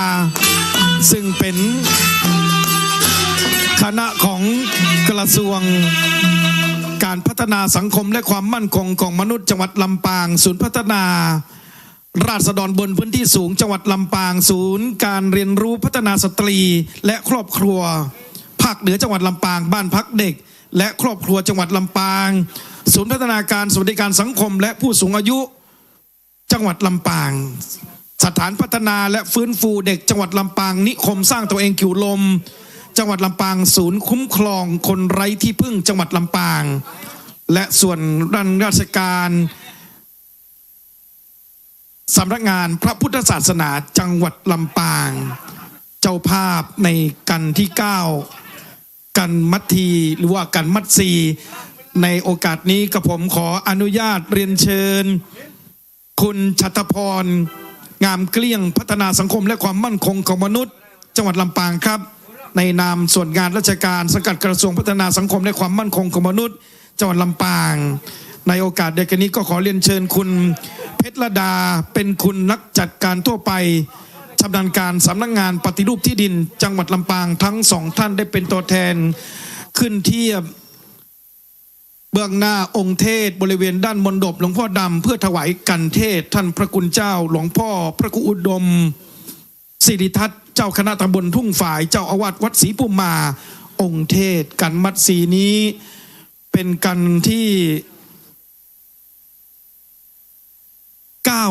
ซึ่งเป็นคณะของกระทรวงการพัฒนาสังคมและความมั่นคงของมนุษย์จังหวัดลำปางศูนย์พัฒนาราษฎรบนพื้นที่สูงจังหวัดลำปางศูนย์การเรียนรู้พัฒนาสตรีและครอบครัวภาคเหนือจังหวัดลำปางบ้านพักเด็กและครอบครัวจังหวัดลำปางศูนย์พัฒนาการสวัสดิการสังคมและผู้สูงอายุจังหวัดลำปางสถานพัฒนาและฟื้นฟูเด็กจังหวัดลำปางนิคมสร้างตัวเองขิวลมจังหวัดลำปางศูนย์คุ้มครองคนไร้ที่พึ่งจังหวัดลำปางและส่วนราชการสำนักงานพระพุทธศาสนาจังหวัดลำปางเจ้าภาพในกันที่9กันมัททีหรือว่ากันมัตสีในโอกาสนี้กับผมขออนุญาตเรียนเชิญคุณชัตพรงามเกลี้ยงพัฒนาสังคมและความมั่นคงของมนุษย์จังหวัดลำปางครับในนามส่วนงานราชการสังกัดกระทรวงพัฒนาสังคมและความมั่นคงของมนุษย์จังหวัดลำปางในโอกาสเดียวกันนี้ก็ขอเรียนเชิญคุณเพชรลดาเป็นคุณนักจัดการทั่วไปชำนาญการสำนักงานปฏิรูปที่ดินจังหวัดลำปางทั้ง2ท่านได้เป็นตัวแทนขึ้นเทียบเบื้องหน้าองค์เทศบริเวณด้านมณฑปหลวงพ่อดำเพื่อถวายกันเทศท่านพระคุณเจ้าหลวงพ่อพระครูอุดมสิริทัศน์ เจ้าคณะตำบลทุ่งฝ่ายเจ้าอาวาสวัดศรีปุมมาองค์เทศกันมัดสีนี้เป็นกันที่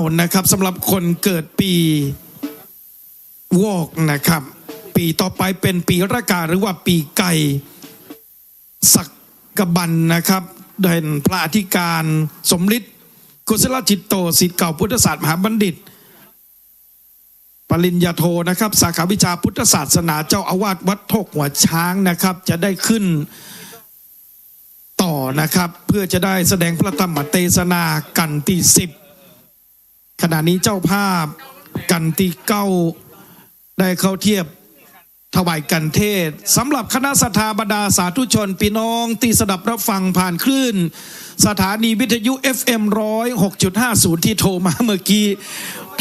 9นะครับสำหรับคนเกิดปีวอกนะครับปีต่อไปเป็นปีระกาหรือว่าปีไก่ศักบันนะครับเด่นพระอธิการสมฤทธิ์กุศลจิตโตศิษย์เก่าพุทธศาสตร์มหาบัณฑิตปริญญาโทนะครับสาขาวิชาพุทธศาสนาเจ้าอาวาสวัดโคกหัวช้างนะครับจะได้ขึ้นต่อนะครับเพื่อจะได้แสดงพระธรรมเทศนากันที่10ขณะนี้เจ้าภาพกันที่9ได้เข้าเทียบถวายกันเทศสำหรับคณะศรัทธาบรรดาสาธุชนพี่น้องที่สดับรับฟังผ่านคลื่นสถานีวิทยุ FM 106.50 ที่โทรมาเมื่อกี้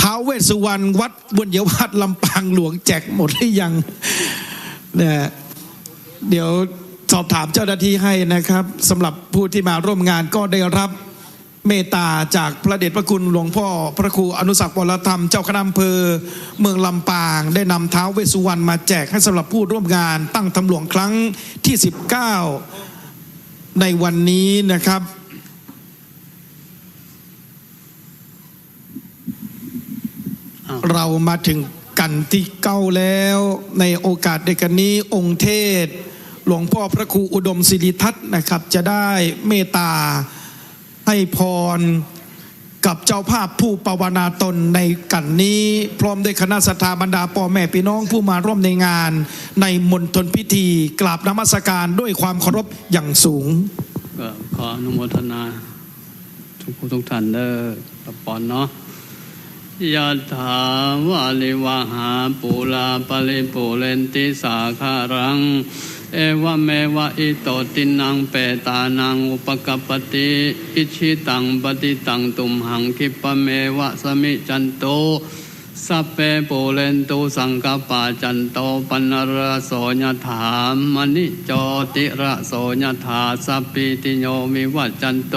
ท้าวเวสสุวรรณวัดบุญเยวัดลำปางหลวงแจกหมดหรือยังเนี่ยเดี๋ยวสอบถามเจ้าหน้าที่ให้นะครับสำหรับผู้ที่มาร่วมงานก็ได้รับเมตตาจากพระเดชพระคุณหลวงพ่อพระครูอนุสักวรธรรมเจ้าคณะอำเภอเมืองลำปางได้นำท้าวเวสสุวรรณมาแจกให้สำหรับผู้ร่วมงานตั้งธรรมหลวงครั้งที่19ในวันนี้นะครับเรามาถึงกันที่9แล้วในโอกาสในกันนี้องค์เทศหลวงพ่อพระครูอุดมศิริทัตน์นะครับจะได้เมตตาให้พรกับเจ้าภาพผู้ปวารณาตนในกันนี้พร้อมด้วยคณะศรัทธาบรรดาพ่อแม่พี่น้องผู้มาร่วมในงานในมณฑลพิธีกราบนมัสการด้วยความเคารพอย่างสูงก็ขออนุโมทนาทุกท่านเด้อตะปอนเนาะยะถาวาลิวหาปูลาปริปูเรนติสาคารังเอวเมวะอิโตตินังเปตานังอุปกัปปติอิชิตังปฏิตังตุมหังคิปะเมวะสมิจันโตสัพเพปูเรนตุสังกปาจันโตปนรโสยถามณิโจติระโสยถาสัพพิติโยมิวัจจันโต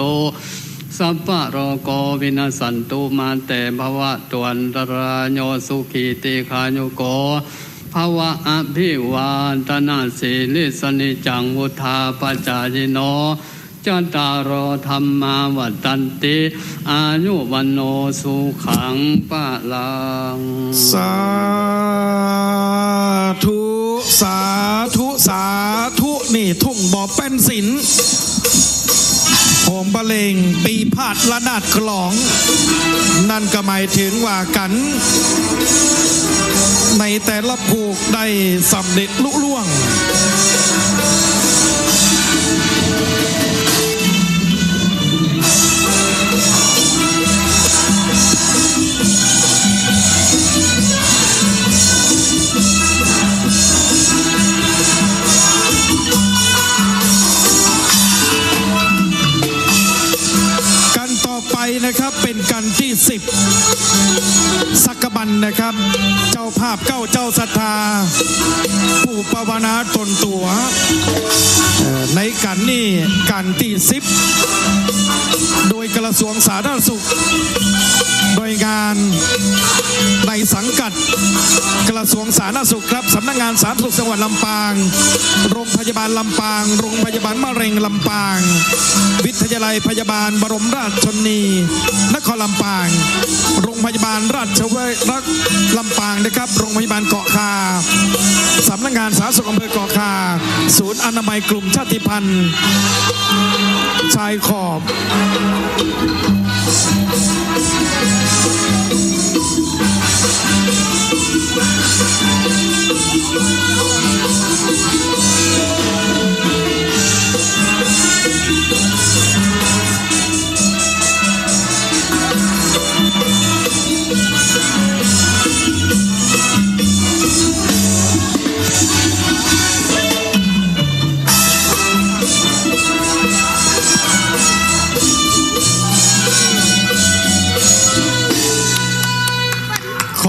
สัพพะโรโกวินาสันตุมาเตภวะตวันตรายโยสุขีติขายุโกภวะอภิวาทนาสีลิสนิจังวุธาปจายโนจัตตารโอธรรมาวัฏันติอายุวันโนสุขังปะลังสาธุสาธุสาธุนี่ทุ่งบ่อเป็นศิลป์โหมบรรเลงปีพาดละนาดกลองนั่นก็หมายถึงว่ากันในแต่ละผูกได้สำเร็จลุล่วงนะครับเป็นกันที่10สักบันนะครับเจ้าภาพเก้าเจ้าศรัทธาผู้ปวารณาตนตัวในกันนี้กันที่10โดยกระทรวงสาธารณสุขโดยงานในสังกัดกระทรวงสาธารณสุขครับสำนักงานสาธารณสุขจังหวัดลำปางโรงพยาบาลลำปางโรงพยาบาลมะเร็งลำปางวิทยาลัยพยาบาลบรมราชชนนีนครลำปางโรงพยาบาลราชวิรักลำปางนะครับโรงพยาบาลเกาะคาสำนักงานสาธารณสุขอำเภอเกาะคาศูนย์อนามัยกลุ่มชาติพันธุ์ชายขอบ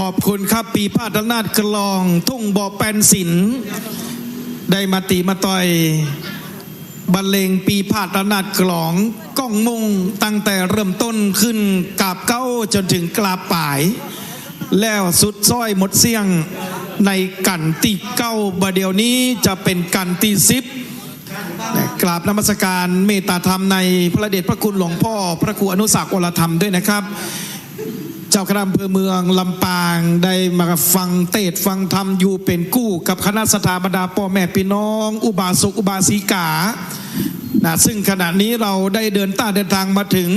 ขอบคุณครับปีพาดนาดกลองทุ่งบ่อแปนศิลป์ได้มาตีมาต่อยบรรเลงปีพาดนาดกลองก้องมุงตั้งแต่เริ่มต้นขึ้นกราบเก้าจนถึงกราบป่ายแล้วสุดซ้อยหมดเสียง ในกันตีเก้าบาเดียวนี้จะเป็นกันตี10กราบนมัสการเมตตาธรรมในพระเดชพระคุณหลวงพ่อพระครูอนุศักดิ์อรธรรมด้วยนะครับเจ้าคณะอำเภอเมืองลำปางได้มาฟังเทศน์ฟังธรรมอยู่เป็นกู้กับคณะสถาบรรดาพ่อแม่พี่น้องอุบาสกอุบาสิกาซึ่งขณะนี้เราได้เดินทางมาถึง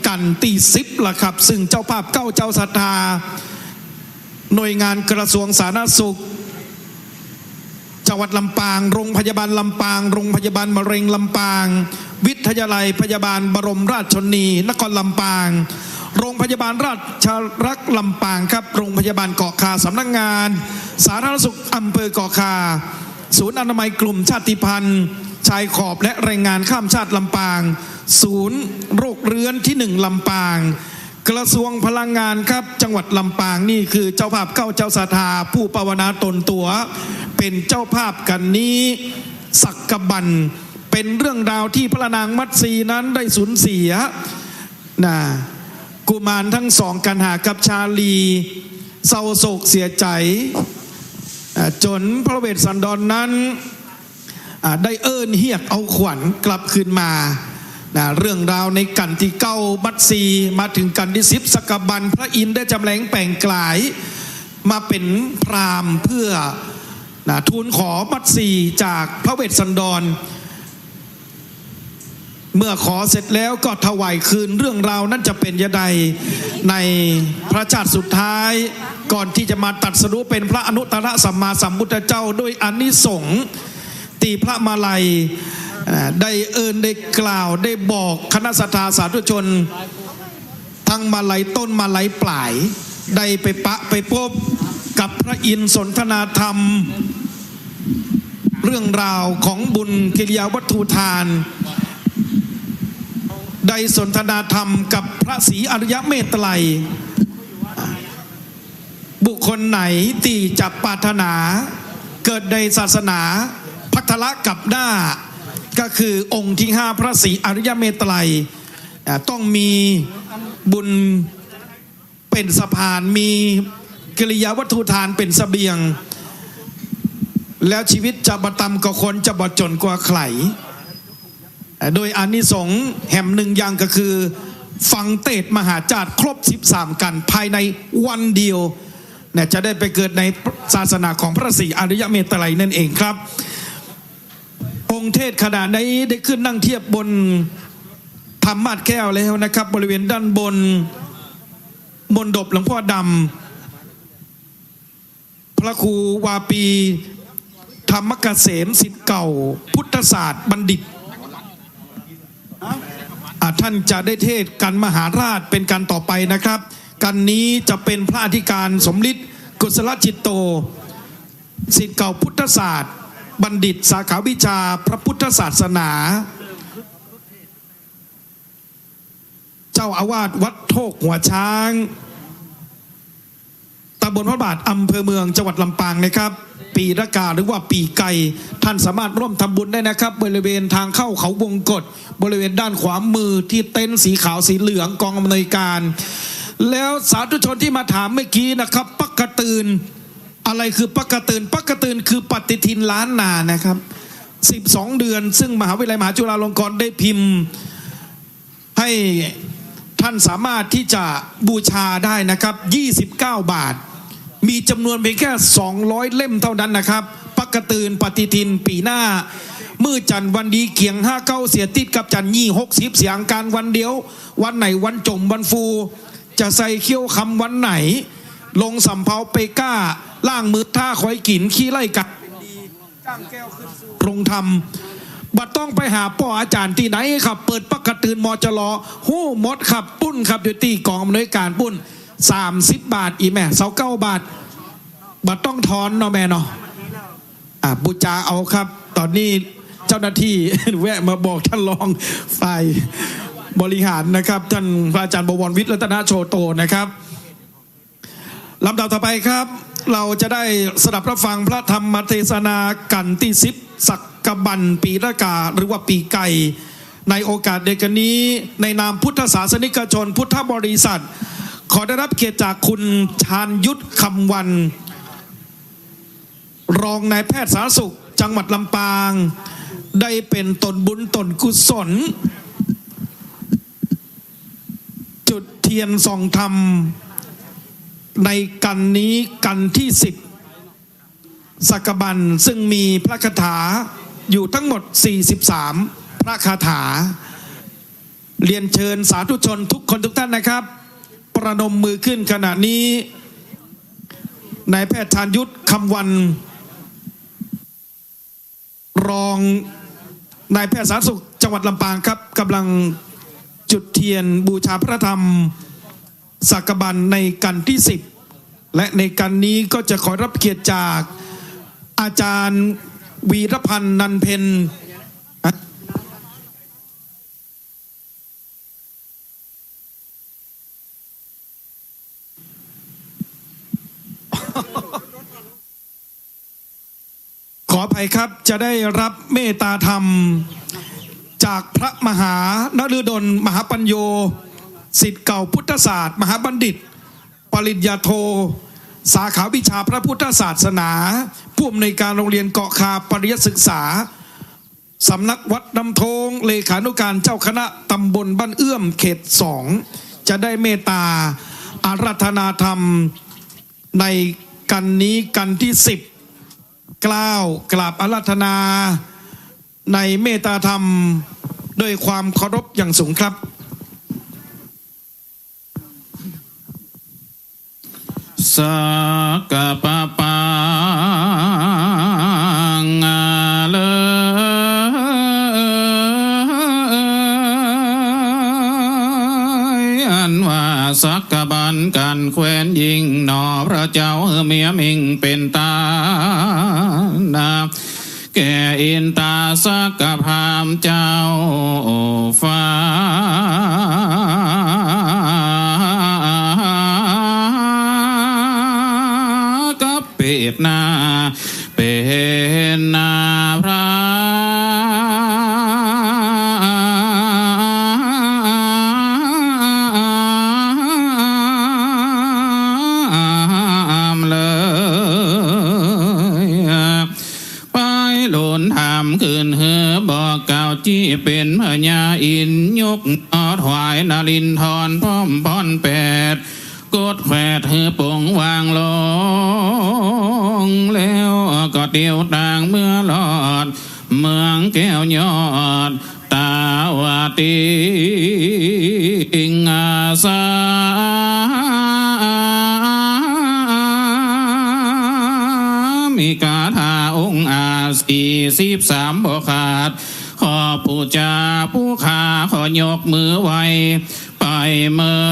กันตี10ละครับซึ่งเจ้าภาพเก้าเจ้าศรัทธาหน่วยงานกระทรวงสาธารณสุขจังหวัดลำปางโรงพยาบาลลำปางโรงพยาบาลมะเร็งลำปางวิทยาลัยพยาบาลบรมราชชนนีนครลำปางโรงพยาบาลราชรักษ์ลำปางครับโรงพยาบาลเกาะคาสำนักงานสาธารณสุขอำเภอเกาะคาศูนย์อนามัยกลุ่มชาติพันธุ์ชายขอบและแรงงานข้ามชาติลำปางศูนย์โรคเรื้อนที่1ลำปางกระทรวงพลังงานครับจังหวัดลำปางนี่คือเจ้าภาพเก้าเจ้าศรัทธาผู้ภาวนาตนตัวเป็นเจ้าภาพกันนี้สักกบันเป็นเรื่องราวที่พระนางมัตสีนั้นได้สูญเสียกุมารทั้งสองกันหากับชาลีเศร้าโศกเสียใจจนพระเวสสันดร นั้นได้เอิ้นเฮียกเอาขวัญกลับคืนมาเรื่องราวในกันที่เก้ามัตสีมาถึงกันที่10สักกบันพระอินทร์ได้จำแรงแปลงกลายมาเป็นพราหมณ์เพื่อทูลขอมัตสีจากพระเวสสันดรเมื่อขอเสร็จแล้วก็ถวายคืนเรื่องราวนั้นจะเป็นยะใดในพระชาติสุดท้ายก่อนที่จะมาตรัสรู้เป็นพระอนุตตรสัมมาสัมพุทธเจ้าด้วยอานิสงส์ตีพระมาลัยได้ได้กล่าวได้บอกคณะสัตยาสาธุชนทั้งมาลัยต้นมาลัยปลายได้ไปพบกับพระอินทร์สนทนาธรรมเรื่องราวของบุญกิริยาวัตถุทานได้สนทนาธรรมกับพระศรีอริยเมตไตรบุคคลไหนที่จะปรารถนาเกิดในศาสนาพัทละกับหน้าก็คือองค์ที่5พระศรีอริยเมตไตรต้องมีบุญเป็นสะพานมีกิริยาวัตถุทานเป็นเสบียงแล้วชีวิตจะบ่ต่ำกว่าคนจะบ่จนกว่าใครโดยอานิสงส์แห่งหนึ่งอย่างก็คือฟังเทศน์มหาจารย์ครบ13กันภายในวันเดียวจะได้ไปเกิดในศาสนาของพระศรีอริยเมตไตรนั่นเองครับองค์เทศขณะนี้ได้ขึ้นนั่งเทียบบนธรรมาสน์แก้วแล้วนะครับบริเวณด้านบนมณฑปหลวงพ่อดำพระครูวาปีธรรมเกษมศิษย์เก่าพุทธศาสตร์บัณฑิตท่านจะได้เทศน์กันมหาราชเป็นการต่อไปนะครับกันนี้จะเป็นพระอธิการสมฤทธิ์กุศลจิตโตศิษย์เก่าพุทธศาสตร์บัณฑิตสาขาวิชาพระพุทธศาสนาเจ้าอาวาสวัดโทกหัวช้างตำบลพระบาทอำเภอเมืองจังหวัดลำปางนะครับปีละกาหรือว่าปีไก่ท่านสามารถร่วมทำบุญได้นะครับบริเวณทางเข้าเขาวงกฏบริเวณด้านขวามือที่เต็นท์สีขาวสีเหลืองกองอำนวยการแล้วสาธุชนที่มาถามเมื่อกี้นะครับปักกระตืนอะไรคือปักกระตืนปักกระตืนคือปฏิทินล้านนานะครับ12เดือนซึ่งมหาวิทยาลัยมหาจุฬาลงกรณ์ได้พิมพ์ให้ท่านสามารถที่จะบูชาได้นะครับ29 บาทมีจำนวนเพียงแค่200เล่มเท่านั้นนะครับปักกระตืนปฏิทินปีหน้ามือจันวันดีเขียง59เสียติดกับจันยี่60เสียงการวันเดียววันไหนวันจมวันฟูจะใส่เขี้ยวคำวันไหนลงสำเภาไปก้าล่างมือท่าคอยกินขี้ไล่กัดจ้างแก้วขึ้นสู่โรงธรรมบัดต้องไปหาป่ออาจารย์ที่ไหนครับเปิดปักกระตืนมจลหู้มดครับปุ้นครับอยู่ที่กองอำนวยการปุ้น30 บาทอีแม่29 บาทบัดต้องทอนเนาะแม่เนาะบูชาเอาครับตอนนี้เจ้าหน้าที่แวะมาบอกท่านรองฝ่ายบริหารนะครับท่านพระอาจารย์บวรวิทย์รัตนโชโตนะครับลำดับต่อไปครับเราจะได้สดับรับฟังพระธรรมเทศนากันที่10สักกบันปีละกาหรือว่าปีไก่ในโอกาสเด็กนี้ในนามพุทธศาสนิกชนพุทธบริษัทขอได้รับเกียรติจากคุณชาญยุทธคำวัน รองนายแพทย์สาธารณสุขจังหวัดลำปางได้เป็นตนบุญตนกุศลจุดเทียนส่องธรรมในกันนี้กันที่10สักบันซึ่งมีพระคาถาอยู่ทั้งหมด43พระคาถาเรียนเชิญสาธุชนทุกคนทุกท่านนะครับประนมมือขึ้นขณะนี้นายแพทย์ชาญยุทธคำวันรองนายแพทย์สาธารณสุขจังหวัดลำปางครับกำลังจุดเทียนบูชาพระธรรมสักบันในกันที่10และในกันนี้ก็จะขอรับเกียรติจากอาจารย์วีรพันธ์นันเพ็ญขออภัยครับจะได้รับเมตตาธรรมจากพระมหานฤดลมหาปัญโยศิษย์เก่าพุทธศาสตร์มหาบัณฑิตปริญญาโทสาขาวิชาพระพุทธศาสนาผู้อำนวยการโรงเรียนเกาะคาปริยศึกษาสำนักวัดน้ำโทงเลขานุการเจ้าคณะตำบลบ้านเอื้อมเขต2จะได้เมตตาอาราธนาธรรมในกันนี้กันที่10กล่าวกราบอาราธนาในเมตตาธรรมด้วยความเคารพอย่างสูงครับ สักกะปะปังเลอันว่าสักกะบันกันแคว้นยิงหนอพระเจ้าเมียมิงเป็นตานาแก่อินตาสักกะพามเจ้าฟ้าเป็นนาเป็นนาพระเลยไปหล่นทำขึ้นเหือบอกเก่าจี้เป็นพญาอินยกถวายนารินทรพร้อมพรแปดกดแขวดหือปงวางลงแล้วก็เตียวต่างเมื่อหลอดเมืองแก้วยอดตาวาติงอาสามีกาถาองค์อา43บ่ขาดขอผู้จาผู้ขาขอยกมือไว้ไปเมื่อ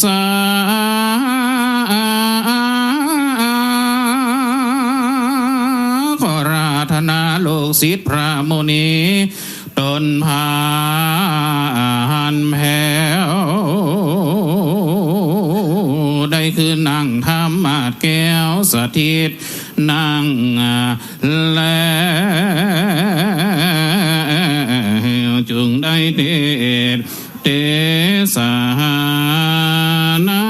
สาขอราธนาโลกศิษย์พระมุนีตนพานแผ่วได้คือนั่งธรรมาสแก้วสถิตนั่งแล้วจึงได้เดชเตสานา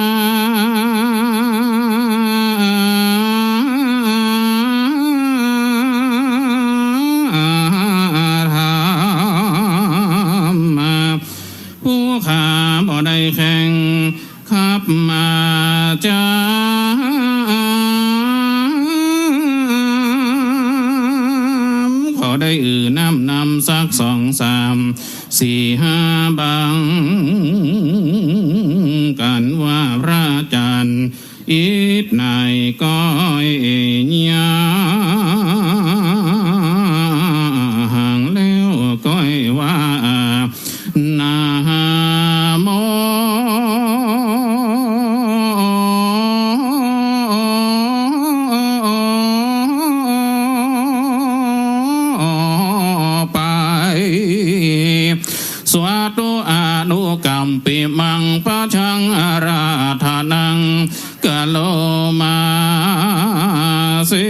ผู้ขาบ่ได้แข่งขับมาจ้าขอได้นำสัก2 3 4 5บังกันว่าพระจันทร์อิดในก้อยยาห่างแล้วก้อยว่านาโมสวาตุอนุกัมปิมังปะชังอาราธนังกะโลมาสิ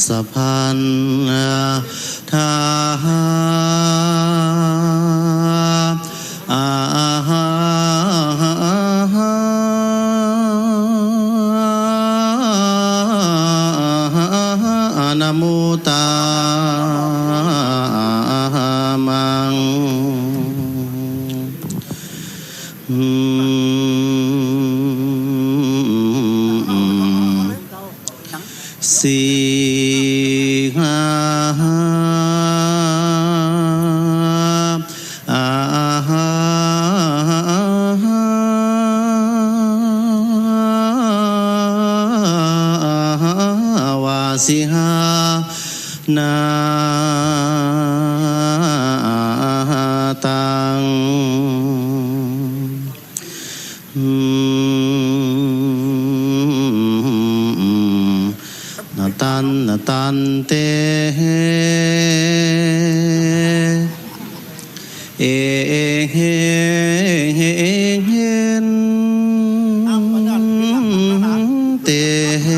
สะพันทานะโมตามังสีหาวาสิหานาตังตันเตเอเฮนเตเอ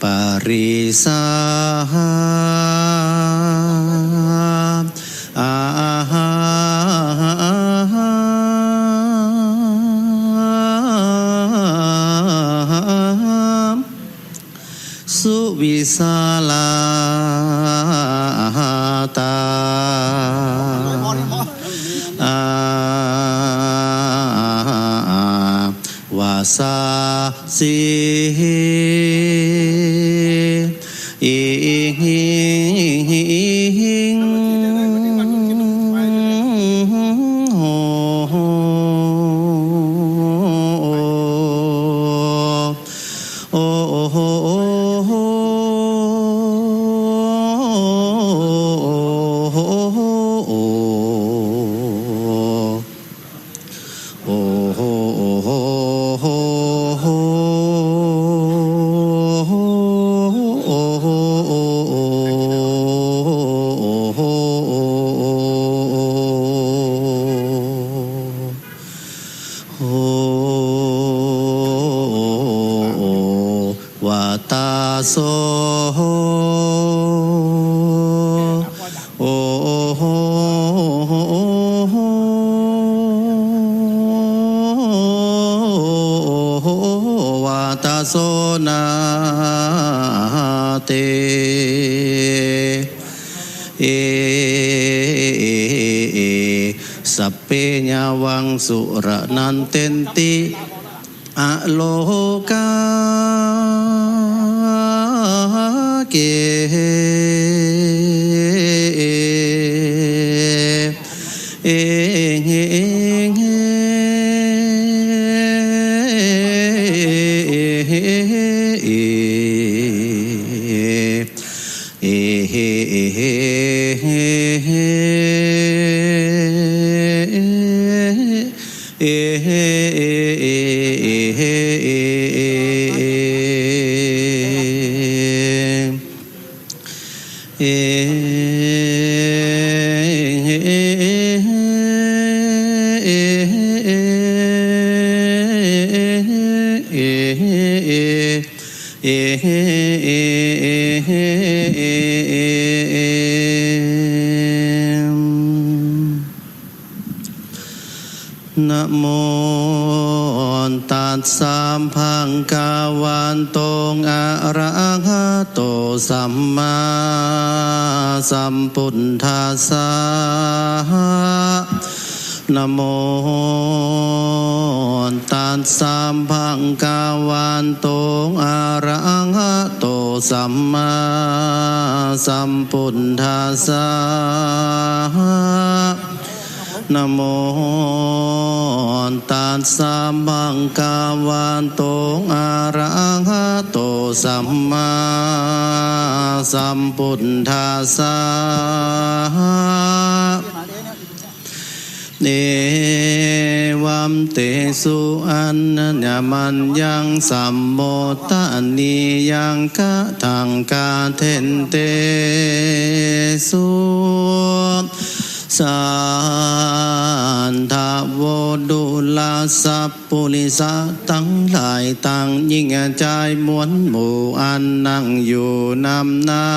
ปาริสาสุวิสาลาตาวาสาสีอิหิงโหโอโหวาตาโสโอโหวาตาโสนาเตเอสัพเพญาวังสุรนันเตนติอโลกาเกเอเฮเฮนะโมตัสสะภังกาวันโตอะระหะโตสัมมาสัมพุทธัสสะนะโมตัสสะภังกาวันโตอะระหะโตสัมมาสัมพุทธัสสะนะโมตัส สสะมังกาวันโตอะระหะโตสัมมาสัมพุทธัสสะเนวัมเตสุอันญมันยังสัมโมทานิยังกะทังกาเทนเตสุสันทาวดุลาสัพปุริสะตั้งหลายตั้งยิ่งใจมวลหมู่อันนั่งอยู่นำนา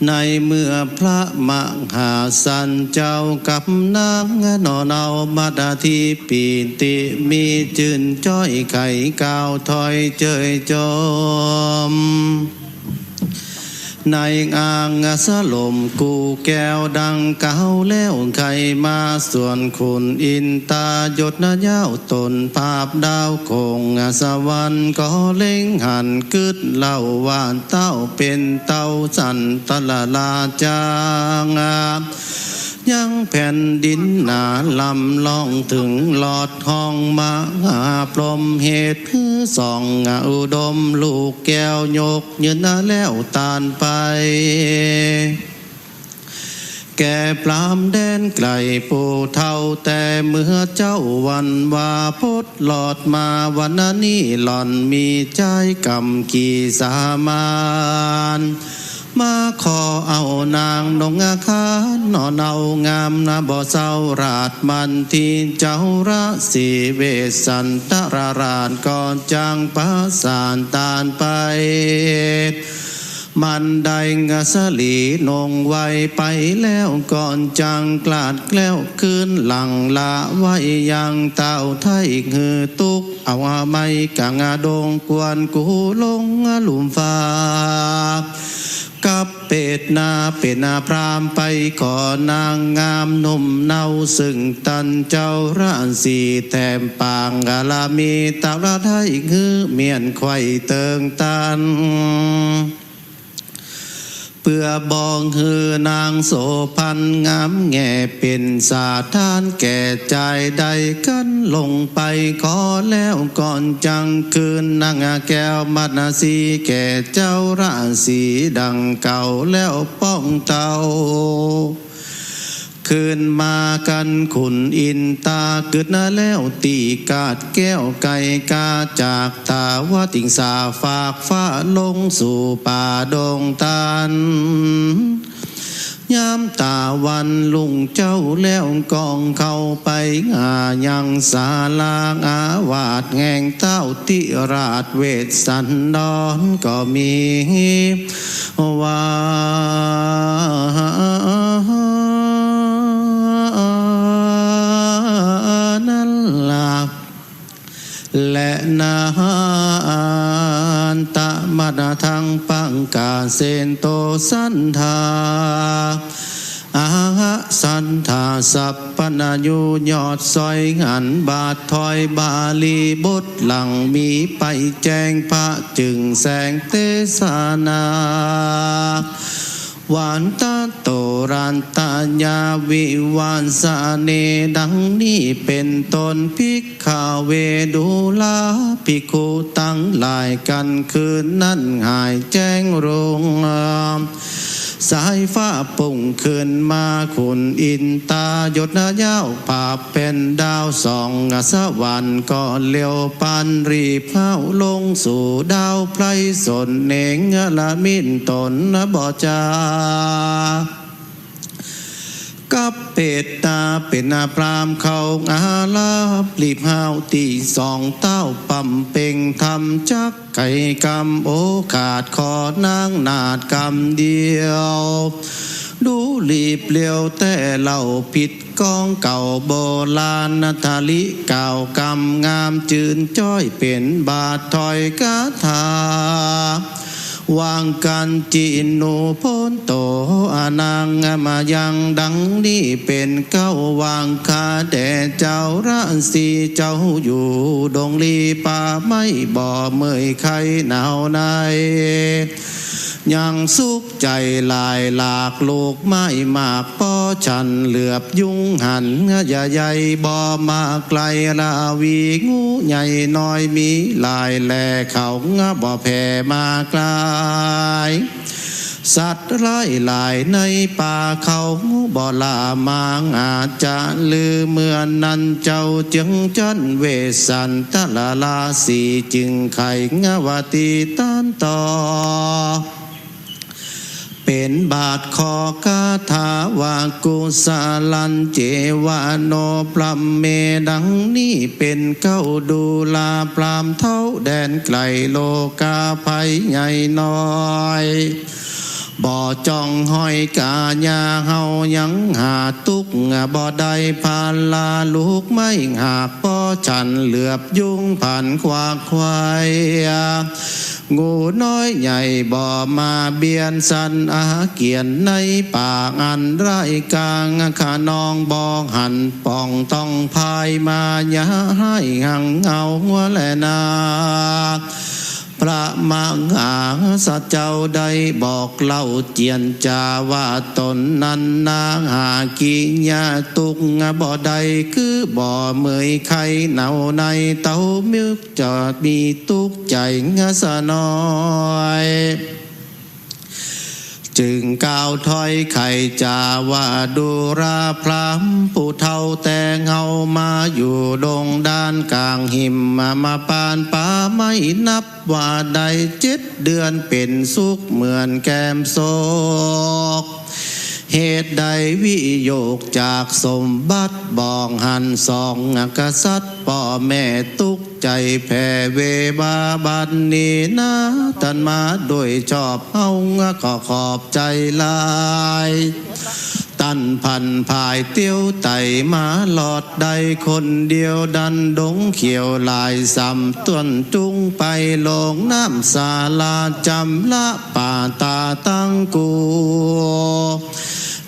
ในเมื่อพระมหาสันเจ้ากับนางนอนเอามาดาทีปีติมีจืนจ้อยไข่ก้าวถอยเจยจอมในอ่างสลมกูแก้วดังเก่าแล้วไข่มาส่วนคุณอินตายศนยาวตนภาพดาวคงสวรรค์ก็เล่งหันกึดเล่าว่านเต้าเป็นเต้าสันตละลาจางยังแผ่นดินหนาลำลองถึงหลอดห้องมาพรมเหตุคือส่องอุดมลูกแก้วยกยืนแล้วตานไปแก่ปรามแดนไกลปูเท่าแต่เมื่อเจ้าวันว่าพดหลอดมาวันนี้หล่อนมีใจกำกี่สามานมาขอเอานางนงอาคารนอนเอางามนาบ่เศร้าราดมันที่เจ้าระสีเวสันตราราชก่อนจังประสานตานไปมันได้งาสลีนงไว้ไปแล้วก่อนจังกลาดแกล้วคืนหลังละไว้ยังเต่าไทยหือตุกเอาไม่กังดงกวนกูลงหลุมฟ้ากับเป็ดนาเป็นนาพรามไปขอนางงามหนุ่มเนาซึ่งตันเจ้าร่านสีแถมปางกาลามีตาละไทยหือเมียนไข่เติงตันเพื่อบองคือนางโสพันงามแง่เป็นสาทานแก่ใจใดกันลงไปขอแล้วก่อนจังคืนนางแก้วมัดสีแก่เจ้าราศีดังเก่าแล้วป้องเตาคืนมากันขุนอินตาเกิดนาแล้วตีกาดแก้วไก่กาจากตาว่าติงสาฝากฟ้าลงสู่ป่าดงตันยามตาวันลุงเจ้าแล้วกองเข้าไปยังศาลางอาวาดแห่งเต้าติราชเวทสันดรก็มีว่านั่นล่ะและนาตะมาดาทังปังกาเซนโตสันธาอาหะสันธาสัพปนายุยอดซอยหันบาทถอยบาลีบทหลังมีไปแจ้งพระจึงแสงเตสานาหวานตาโตรันตาญาวิวานสาเนดังนี้เป็นต้นภิกขเวดุลาภิกขุตั้งหลายกันคืนนั้นหายแจ้งรงสายฟ้าปุ่งขึ้นมาขุนอินตายศยาวภาพเป็นดาวส่องสวรรค์ก่อนเลี้ยวปันรีบเข้าลงสู่ดาวไพรสนเนงละมินตนบ่จากับเป็ดตาเป็นอาพรามเขาอาลาบรีบห้าวตีสองเต้าปั๊มเป่งทำจักไก่กำโอขาดคอนางนาดกำเดียวดูรีบเลี้ยวแต่เล่าผิดกองเก่าโบราณนาทาลิเก่ากำงามจืนจ้อยเป็นบาทถอยกาถาวางกันจินูพ้นโตอนางมายังดังนี้เป็นเก้าวางคาแด่เจ้าราศีเจ้าอยู่ดงลีป่าไม่บ่อเมยไข่หนาวใน ยังสุขใจลายหลากโลกไม่มากป้อฉันเหลือบยุงหันอย่าใหญ่บ่มาไกลลาวีงูใหญ่น้อยมีลายแลเขาบ่แผ่มาไกลสัตว์ไล่หลายในป่าเขาบ่ลามางอาจจะลือเมื่อนั้นเจ้าจึงจันเวสันตะละลาสีจึงไข่วตีต้านต่อเป็นบาทคอกาถาวากุสาลันเจวาโนปลัมเมดังนี้เป็นเก้าดูลาปรามเท่าแดนไกลโลกาภัยใหญ่น้อยบ่อจ้องห้อยกาญาเฮายังหาตุกบ่ได้พาลาลูกไม่หากป้อฉันเหลือบยุงผ่านควากควายงูน้อยใหญ่บ่มาเบียนสันอาเกียนในป่าอันไร่กลางขานองบ่หันป่องต้องพายมาอย่าให้หังเอาหัวแลนาพระมังหาสัจเจ้าได้บอกเล่าเจียนจาว่าตนนั้นนางหากิญาตุกบ่ได้คือบ่เมยไข่เนาในเต้ามิกจอดมีตุกใจสะน้อยจึงกล่าวถ้อยไข่จาว่าดูราพรามผู้เฒ่าแต่งเฮามาอยู่ดงด้านกลางหิมมาปานป่าไม่นับว่าได้7 เดือนเป็นสุขเหมือนแก้มโศกเหตุใดวิโยกจากสมบัติบองหันสองกษัตริย์พ่อแม่ตุกใจแผ่เวบาบันนี้นะตันมาโดยชอบเฮาก็ขอบใจลายตันพันพายเตี้ยวไตมาหลอดใดคนเดียวดันดงเขียวลายซ้ำต้นจุงไปลงน้ำสาลาจำละป่าตาตั้งกู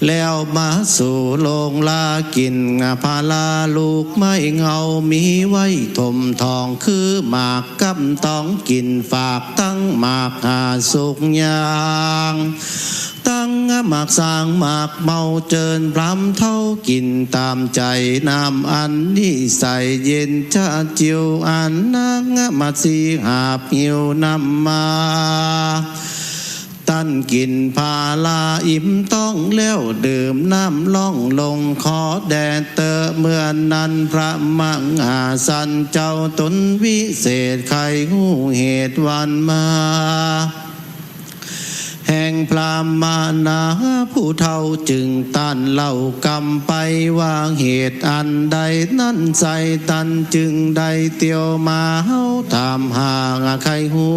แล้วมาสู่โลงลากินพาลาลูกไม่เงามีไว้ถมทองคือหมากกำต้องกินฝากตั้งหมากหาสุกยางตั้งหมากสร้างหมากเมาเจิญพรำเท่ากินตามใจน้ำอันนี้ใส่เย็นชาจิวอันนักมาสีหาบหิวนำมาตั้นกินพาลาอิ่มต้องแล้วดื่มน้ำล่องลงขอแดดเตอเมื่อนั้นพระมังหาสันเจ้าตนวิเศษไขหูเหตุวันมาแห่งพรามมานาผู้เฒ่าจึงต้านเล่ากำไปวางเหตุอันใดนั่นใจตันจึงได้เตียวมาเฮาถามหาใครหู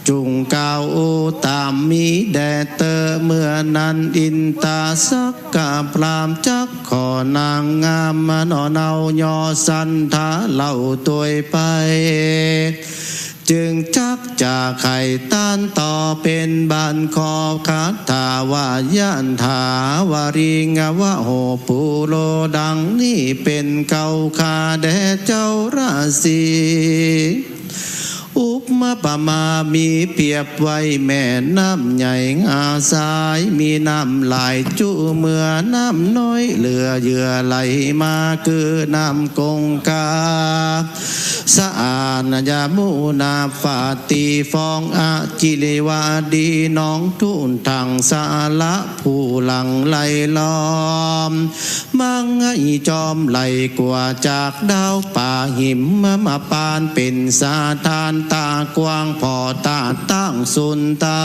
จุงกาวโอตามมีแดดเตอเมื่อนั้นอินตาสักกะพรามจักขอนางงามมาหนอเนายอสันทาเล่าตัวไปจึงจักจากไข่ต้านต่อเป็นบานคอคัตถาวายันถาวาริงวะโหปูโลดังนี้เป็นเก่าคาแด่เจ้าราศีอุปมาปมามีเปรียบไว้แม่น้ำใหญ่อาสายมีน้ำไหลจุเมื่อน้ำน้อยเหลือเยื่อไหลมาคือน้ำกงกาสะอาดยามูนาฟาตีฟองอาจิเลวาดีน้องทุ่นทางสาละผู้หลังไหลล้อมมังไอจอมไหลกว่าจากดาวป่าหิมมาปานเป็นสาทานตากว้างพอตาตั้งสุนตา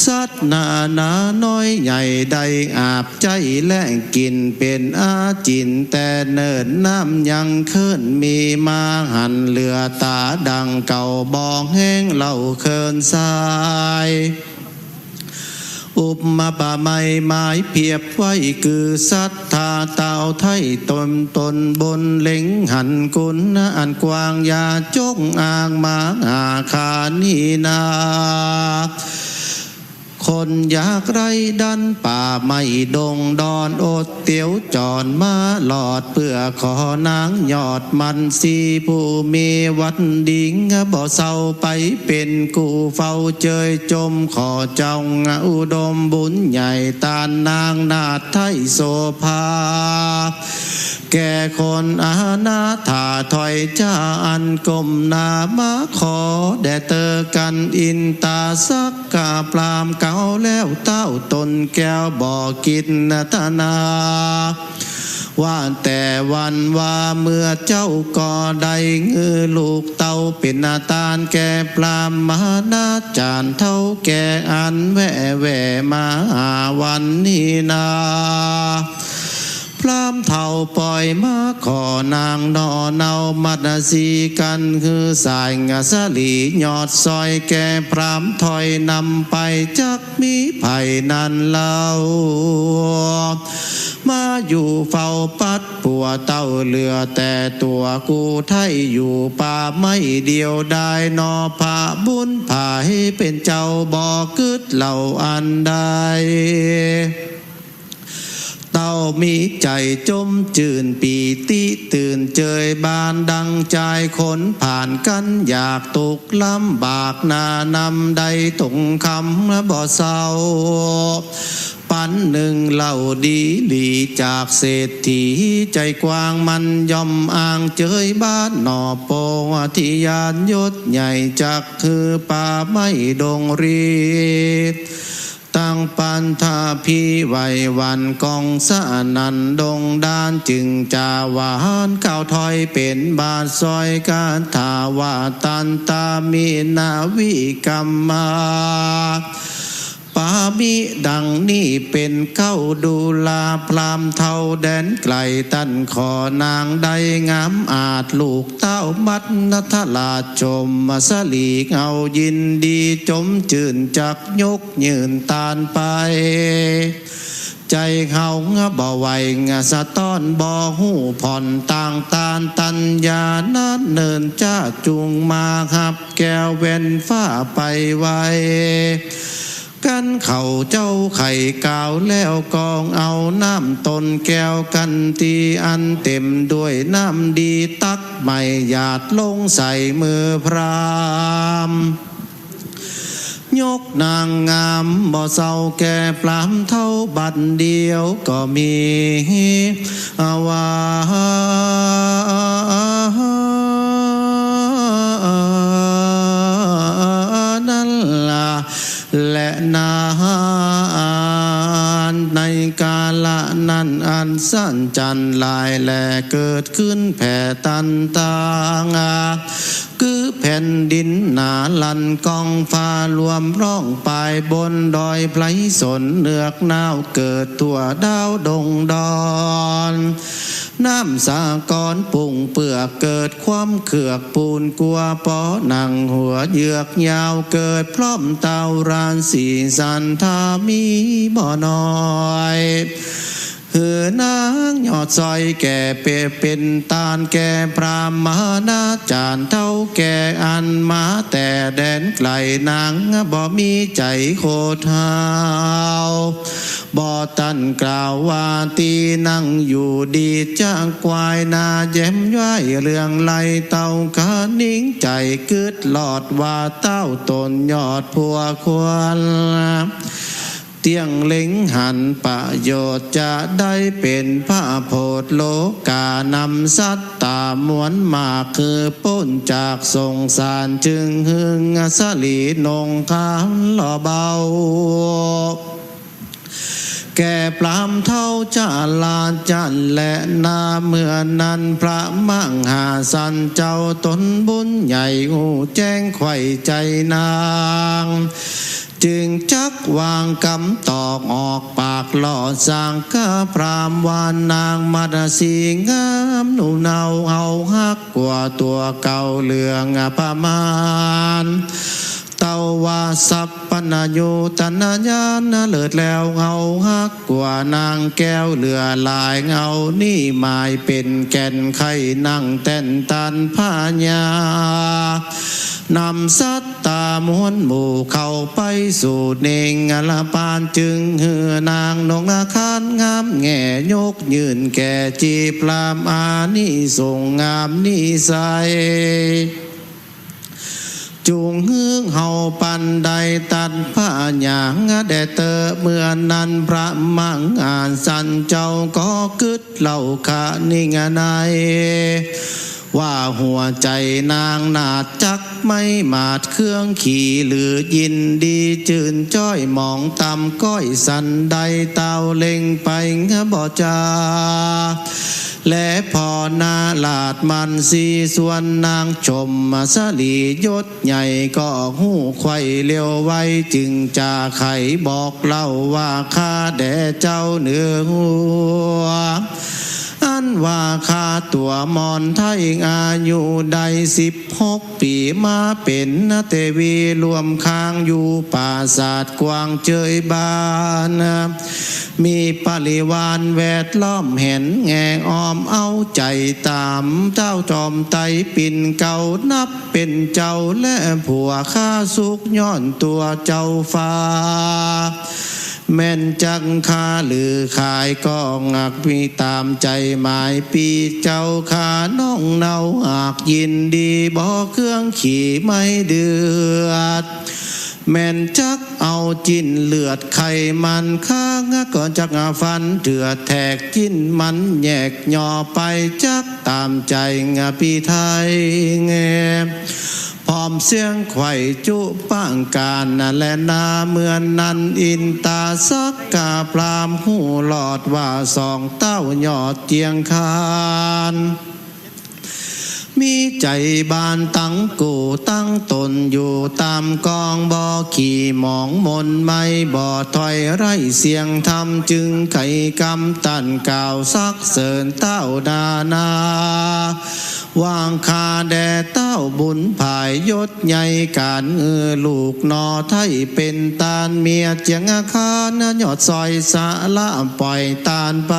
สัตนานาน้อยใหญ่ใดอาบใจและกินเป็นอาจินแต่เนินน้ำยังเคินมีมาหันเหลือตาดังเก่าบองแห้งเหล่าเคินทรายอุปมาป่าไม้ไม้เพียบไว้คือศรัทธาเต่าไทยตนบนเล็งหันกุนอันกว้างยาจงอ่างมาอาคานีนาค คนอยากไรดันป่าไม่ดงดอนอดเตียวจอนมาหลอดเพื่อขอนางยอดมันสีผู้มีวัดดิ่งบ่เศร้าไปเป็นกูเฝ้าเจยจมขอเจ้าอุดมบุญใหญ่ตานนางนาถไทยโสภาแก่คนอาณาถาถอยจ้าอันกลมนามาขอแด่เตอกันอินตาสักกาปรามเก่าแล้วเต้าตนแก้วบ่อกินตนาว่าแต่วันว่าเมื่อเจ้าก่อใดเงือลูกเต้าเป็นนาตาลแก่ปรามมหานาจารเท่าแก่อันแว่มาวันนี้นาพรามเท่าปล่อยมาขอนางนอเนามัดสีกันคือสายงาสลียอดซอยแก่พรามถอยนำไปจักมีไผ่นันเล่ามาอยู่เฝ้าปัดปัวเต้าเหลือแต่ตัวกูไทยอยู่ป่าไม่เดียวได้นอผาบุญผาให้เป็นเจ้าบ่อกึดเหล่าอันใดเต้ามีใจจมจื่นปีติตื่นเจยบานดังใจคนผ่านกันอยากตกลำบากนานำใดตรงคำบ่เศร้าปันหนึ่งเล่าดีหลีจากเศรษฐีใจกว้างมันย่อมอ้างเจยบ้านหนอโปงที่ยานยศใหญ่จากคือป่าไม่ดงรีตั้งปันทาพี่ไว้วันกองสะนันดงดานจึงจาหวานก้าวถอยเป็นบาทซอยการถาวาตันตามีนาวิกรรมาปามิดังนี้เป็นเก้าดูลาพรามเท่าแดนไกลตันขอนางใดงามอาจลูกเต้ามัดนัทลาชมมาสลีกเอายินดีจมจื่นจักยกยืนตานไปใจเขาบ่ไหวสะต้อนบ่หูผ่อนต่างตานตัญญานั้นเนินจ้าจุงมาหับแก้วเว้นฟ้าไปไวกันเข่าเจ้าไข่กาวแล้วกองเอาน้ำตนแก้วกันตีอันเต็มด้วยน้ำดีตักไม่หยาดลงใส่มือพรามยกนางงามบ่เศร้าแก่ปรามเท่าบัดเดียวก็มีว่านั่นล่ะและนานในกาละนั้นอันสั้นจันลายแลเกิดขึ้นแผ่ตันตางคือแผ่นดินหนาลันกองฟ้ารวมร้องปลายบนดอยไพลสนเนือกนาวเกิดตัวดาวดงดอนน้ำสากรปุ่งเปลือกเกิดความเขือกปูนกลัวปอหนังหัวเยือกยาวเกิดพร้อมเตารานสีสันทามีบ่อน้อยหือนางยอดซอยแก่เปเป็นตาลแก่พรามมหานาจารเท่าแก่อันมาแต่แดนไกลนางบ่มีใจโคเท้าบ่ตันกล่าวว่าตีนั่งอยู่ดีจ้างควายนาแย้มย้ายเรื่องไล่เต่าขานิ่งใจกึดหลอดว่าเต้าตนยอดพัวควรเตียงเล็งหันประโยชน์จะได้เป็นพระโพธิ์โลกานำสัตตามวลมากคือป้นจากสงสารจึงหึงสลีนงคานหล่อเบาแก่ปรามเท่าจาลาจันและนาเมื่อนั้นพระมั่งหาสันเจ้าตนบุญใหญ่หูแจ้งไข่ใจนางจึงจักวางกำตอกออกปากหล่อสร้างกะพรามวานนางมาดสีงามหนูเนาเอาฮักกว่าตัวเก่าเหลืองประมาณเต่า เขาว่าสัพปนโยตนะญาณเลิศแล้วเงาฮักกว่านางแก้วเหลือลายเงานี่หมายเป็นแก่นไข่นั่งเต้นตันพาญานำสัตตามวนหมู่เข้าไปสู่เนงอลปานจึงเหือนางนงอาคารงามแง่ยกยืนแก่จีปรามอานิทรงงามนิสัยจูงหื้งเฮาปันใดตัดผ้าหยางแดเตอเมื่อนั้นพระมังอ่านสันเจ้าก็กึดเล่าขานิ่งในว่าหัวใจนางนาดจักไม่มาดเครื่องขี่หรือยินดีจื่นจ้อยมองตำก้อยสันใดเต้าเล็งไปบ่จาและพอนาลาดมันสีส่วนนางชมมาสลียศใหญ่ก็หู้ไข่เลี้ยวไว้จึงจะไขบอกเล่าว่าข้าแด่เจ้าเนื้อหัวอันว่าข้าตัวมอนไทยอายุได้16 ปีมาเป็นเทวีรวมค้างอยู่ปราสาทกวางเจยบานมีปริวารแวดล้อมเห็นแงอ้อมเอาใจตามเจ้าจอมไตปิ่นเก่านับเป็นเจ้าและผัวข้าสุกย้อนตัวเจ้าฟ้าแม่นจังคาหรือขายก็งักมีตามใจหมายปีเจ้าขาน้องเนาหากยินดีบ่เครื่องขี่ไม่เดือดแม่นจักเอาจินเลือดไข่มันข้างก่อนจักฟันเถื่อแทกจินมันแยกย่อไปจักตามใจพี่ไทยเงพร้อมเสียงไข่จุป้างการและนาเมือนนันอินตาสักกาพรามหูหลอดว่าสองเต้ายอดเจียงคานมีใจบานตั้งกูตั้งตนอยู่ตามกองบ่อขี่หมองมนไม่บ่อถอยไร่เสียงทำจึงไข่กำตันก่าวซักเสริญเต้าดานาวางคาแด่เต้าบุญภายยศใหญ่การลูกนอไทยเป็นตาลเมียเจียงอาคารยอดซอยสะละปล่อยตาลไป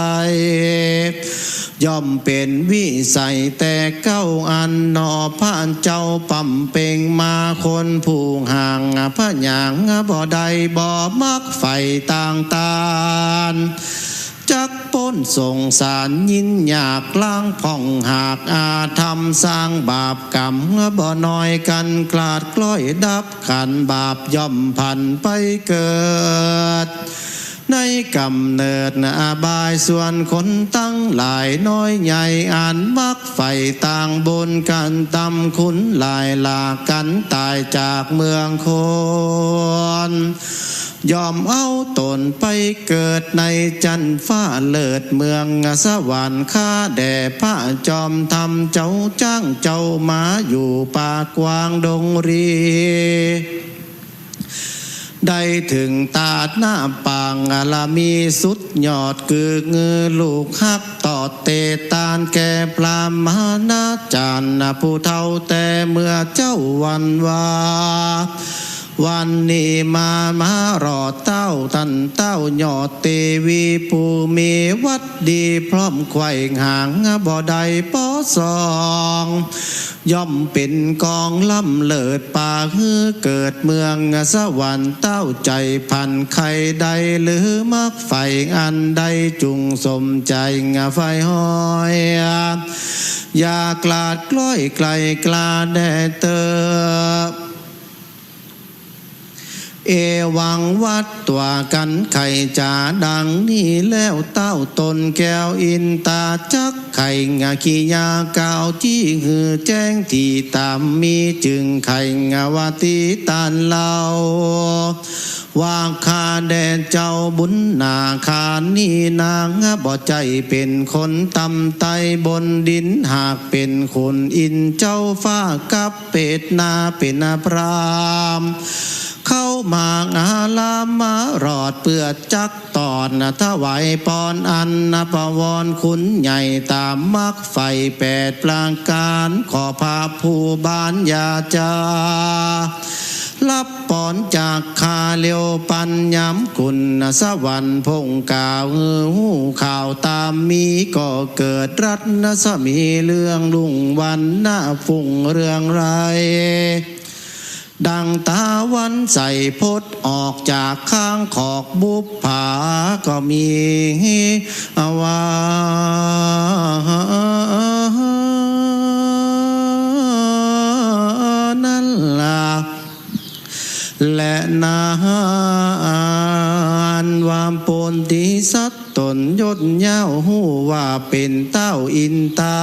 ย่อมเป็นวิสัยแต่เก้าอันนอผ่านเจ้าปั่มเป่งมาคนผู้ห่างพระหยางบ่ได้บ่มักไฟต่างตาลจักป้นส่งสารยินอยากล้างผ่องหากอาธรรมสร้างบาปกรรมบ่น้อยกันกลาดกล้อยดับขันบาปย่อมพันไปเกิดในกำเนิดอบายส่วนคนตั้งหลายน้อยใหญ่อ่านมักไฟต่างบนกันตำคุณหลายลากันตายจากเมืองคนยอมเอาตนไปเกิดในจันฟ้าเลิศเมืองสวรรค์ข้าแด่พระจอมธรรมเจ้าจ้างเจ้ามาอยู่ป่ากวางดงรีได้ถึงตาดหน้าปางลามีสุดยอดคือเงือลูกฮักต่อเตตานแก่ปรามมหานาจารย์ผู้เฒ่าแต่เมื่อเจ้าวันว่าวันนี้มารอเต้าท่านเต้ายอดเตวีผู้มีวัดดีพร้อมไขว่หางบ่ได้ป้อสองย่อมเป็นกองล่ำเลิดป่าฮือเกิดเมืองสวรรค์เต้าใจพันใครใดหรือมักไฟอันใดจุงสมใจไฟห้อยอย่ากลาดกล้อยไกลกลาแด่เตอเอวังวัดตัวกันไข่จ่าดังนี้แล้วเต้าตนแก้วอินตาจักไข่งาขียากาวที่หือแจ้งที่ตามมีจึงไข่งาวาตีตานเล่าว่าคาแดนเจ้าบุญนาคานี่นางบ่ใจเป็นคนตำไตบนดินหากเป็นคนอินเจ้าฟ้ากับเป็ดนาเป็นพรามเข้ามางาลามารอดเปื่อจักตอนถวายปอนอันปวรคุณใหญ่ตามมักไฟ8 ปรางการขอพาผู้บานยาจา รับปอนจากคาเลียวปัญย้ำคุณสวรรค์พงกล่าวหูข่าวตามมีก็เกิดรัตนสมีเรื่องลุงวันหน้าฝุ่งเรื่องไรดังตาวันใส่พดออกจากข้างขอกบุปผาก็มีอาวานั่นล่ะและนานวามปนที่สัตตนยศเย้าหูว่าเป็นเต้าอินตา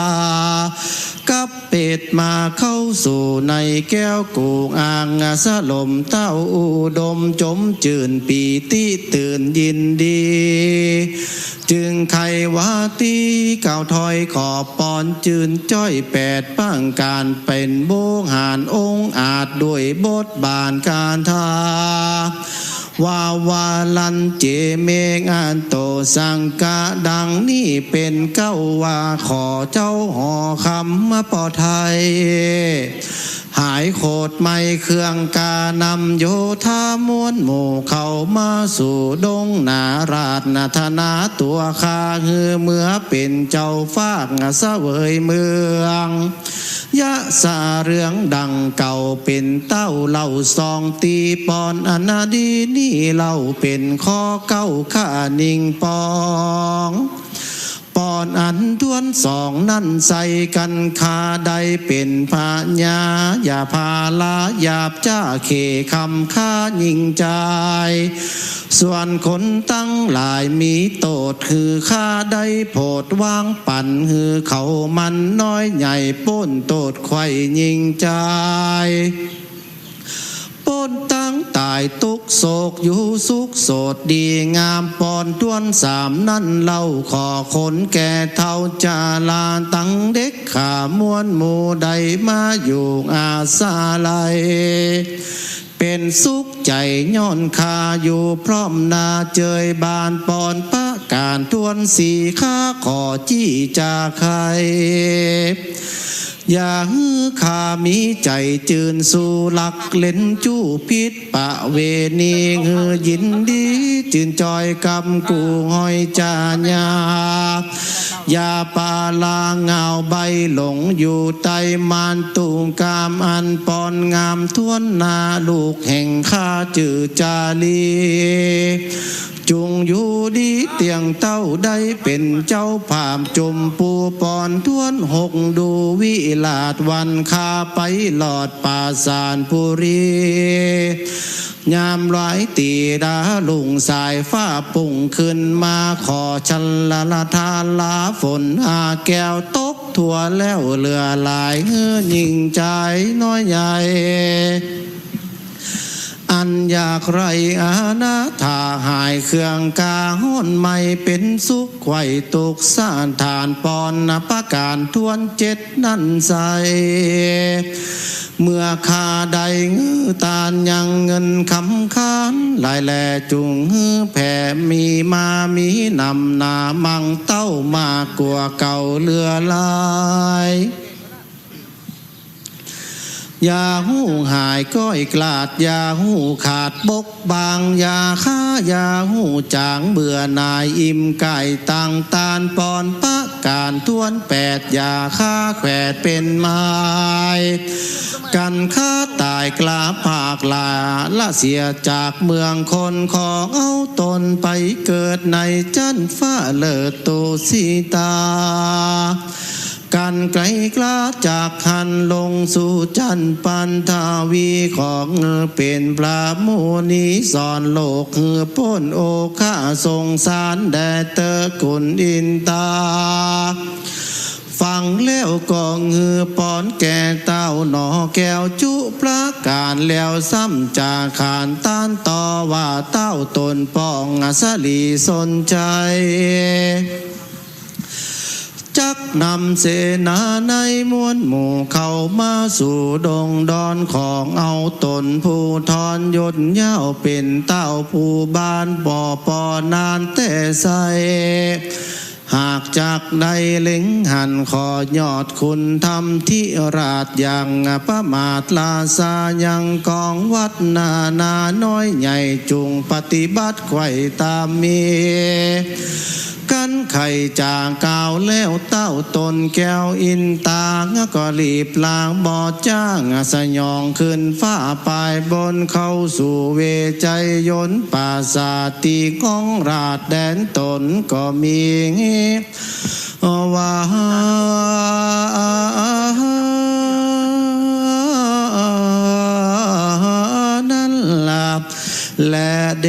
กับเป็ดมาเข้าสู่ในแก้วกูอ่างสลมเต้าอุดมจมจื่นปีติตื่นยินดีจึงใครว่าตีเก่าถอยขอบปอนจืนจ้อยแปดปั้งการเป็นโบงหานองค์อาจด้วยบทบาทการทาวาลันเจเมงานโตสังกะดังนี่เป็นเก้าว่าขอเจ้าหอคำมาปอไทยหายโคตรไม่เครื่องกานำโยธามวนหมู่เข้ามาสู่ดงนาราชนาธนาตัวคาฮือเมื่อเป็นเจ้าฟากเสวยเมืองยะสาเรื่องดังเก่าเป็นเต้าเล่าซองตีปอนอนาดีนี่เล่าเป็นข้อเก้าข้านิ่งปองปอนอันทวนสองนั่นใส่กันคาใดเป็นพาญาอย่าพาลาหยาบจ้าเขคำข้ายิ่งใจส่วนคนตั้งหลายมีโตดคือข้าได้โพดวางปั่นคือเขามันน้อยใหญ่ป้นโตดไข่ยิ่งใจป้นตั้งตายตุกโศกอยู่สุขโสดดีงามปอนต้วนสามนั่นเล่าขอคนแก่เท่าจาลาตั้งเด็กขามวนหมู่ใดมาอยู่อาสาไลเป็นสุขใจย้อนคาอยู่พร้อมนาเจยบานปอนปะการทวนสีข้าขอจี้จาใครอย่าฮือข้ามีใจจืนสู่หลักเล่นจู้พิษปะเวณีฮือยินดีจืนจอยกำกูหอยจาญาอย่าปาลาเงาใบหลงอยู่ใต้มานตูงกามอันปอนงามทวนนาลูกแห่งข้าจือจาลีจุงอยู่ดีเตียงเต้าได้เป็นเจ้าผามจุมปูปอนทวนหกดูวิลาดวันคาไปหลอดป่าสานปุรียามร้ายตีดาลุงสายฟ้าปุ่งขึ้นมาขอชันละทาลาฝนอาแก้วตกทั่วแล้วเรือลายเฮือยิ่งใจน้อยใหญ่อันอยากไรอาณาถาหายเครื่องกาห้นไม่เป็นสุขไข่ตุกสานฐานปอนนประการทวนเจ็ดนั่นใสเมื่อคาใดงือตานยังเงินคำค้านลายแลจุงฮือแผ่มีมามีนำนามังเต้ามากลัวเก่าเลือลายอย่าหูหายก้อยกลาดอย่าหูขาดบกบางอย่าฆ่าอย่าหูจางเบื่อนายอิ่มไก่ตังตาลปอนปะการทวนแปดอย่าฆ่าแขวดเป็นไม้กันฆ่าตายกลาภาคลาละเสียจากเมืองคนของเอาตนไปเกิดในจันฟ้าเลิศตูสีตากันไกลกล้าจากหันลงสู่จันปันทาวีของเป็นพระมุนีสอนโลกคือพ้นโอฆาสงสารแด่เตอกุลอินตาฟังแล้วก็เงือปอนแก่เต้าหนอแก้วจุประการแล้วซ้ำจาขานต้านต่อว่าเต้าตนปองสลีสนใจจักนำเสนาในมวลหมู่เข้ามาสู่ดงดอนของเอาตนผู้ทอนยศเย้าเป็นเต้าผู้บ้านปอปอนานแต่ใส หากจากใดเล็งหันขอยอดคุณทำที่ราชอย่างประมาทลาซายังกองวัดนาน้อยใหญ่จุงปฏิบัติไขว่ตามมีกันไข่จางกาวแล้วเต้าตนแก้วอินตางก็รีบลางบอดจ้างสยองขึ้นฟ้าปลายบนเข้าสู่เวใจยนต์ป่าสาตีก้องราดแดนตนก็มีว่านั่นล่ะและเด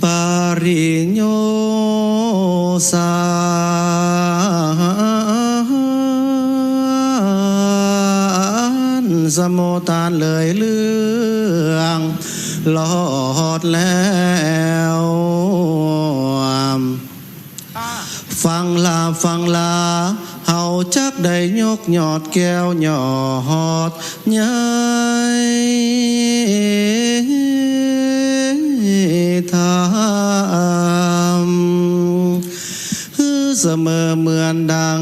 ปาริโยสาสมโมตานเลยเรื่องลอดแล้วฟังลาเฮาจักได้ยกยอดแก้วหยอดใหญ่ทำเสมอเหมือนดัง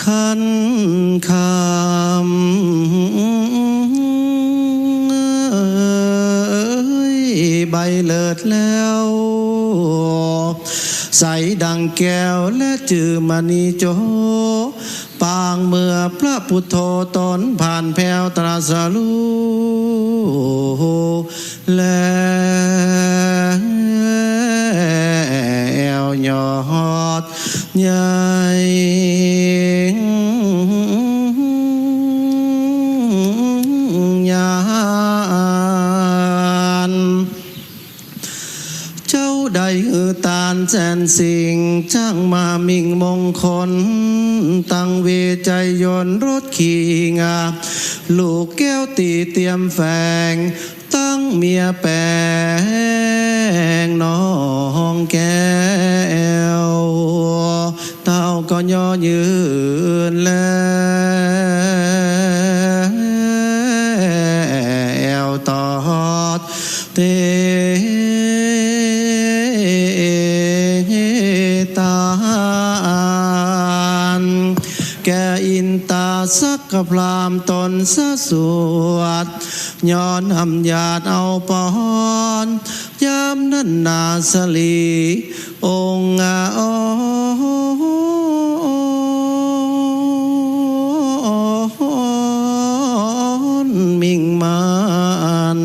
คันคำใบเลิศแล้วใสดังแก้วและจือมณีโจปางเมื่อพระพุทโธตนผ่านแผ่วตรัสรู้แล้วยอดใหญ่ญาณเจ้าใดตานแสนสิ่งช่างมามิ่งมงคลตั้งเวใจยนต์รถขี่งาลูกแก้วตีเตรียมแฝงตั้งเมียแปงน้องแก้วเต้าก็ย่อยืนแล้วตอดเตตานแกอินตาสักกะพรามตนสะสวดย้อนหำญาติเอาปอนยามนั้นนาสลีองค์มิ่งมัน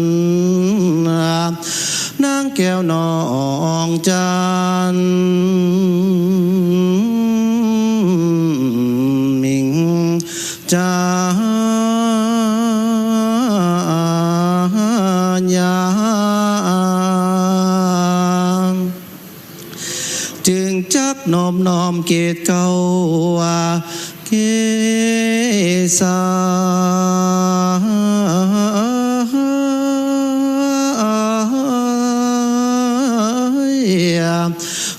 นางแก้วนองจันมิ่งจายางจึงจักน้อมเกตเก่าเกษา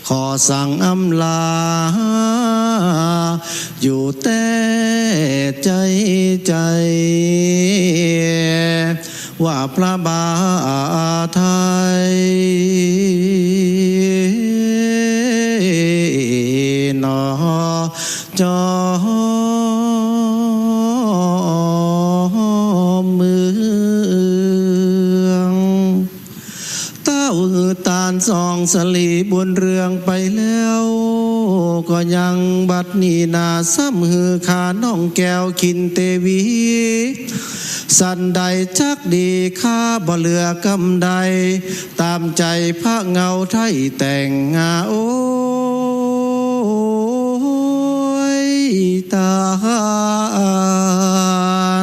ขอสั่งอำลาอยู่แต่ใจ ว่าพระบาทไทยนอจอเมืองเต้าตาลสองสลีบนเรืองไปแล้วก็ยังบัดนี้นาซ้ำหือขาน้องแก้วขินเตวีสันใดจักดีข้าบ่เหลือกำใดตามใจพระเงาไทยแต่งงาโอ้ยตา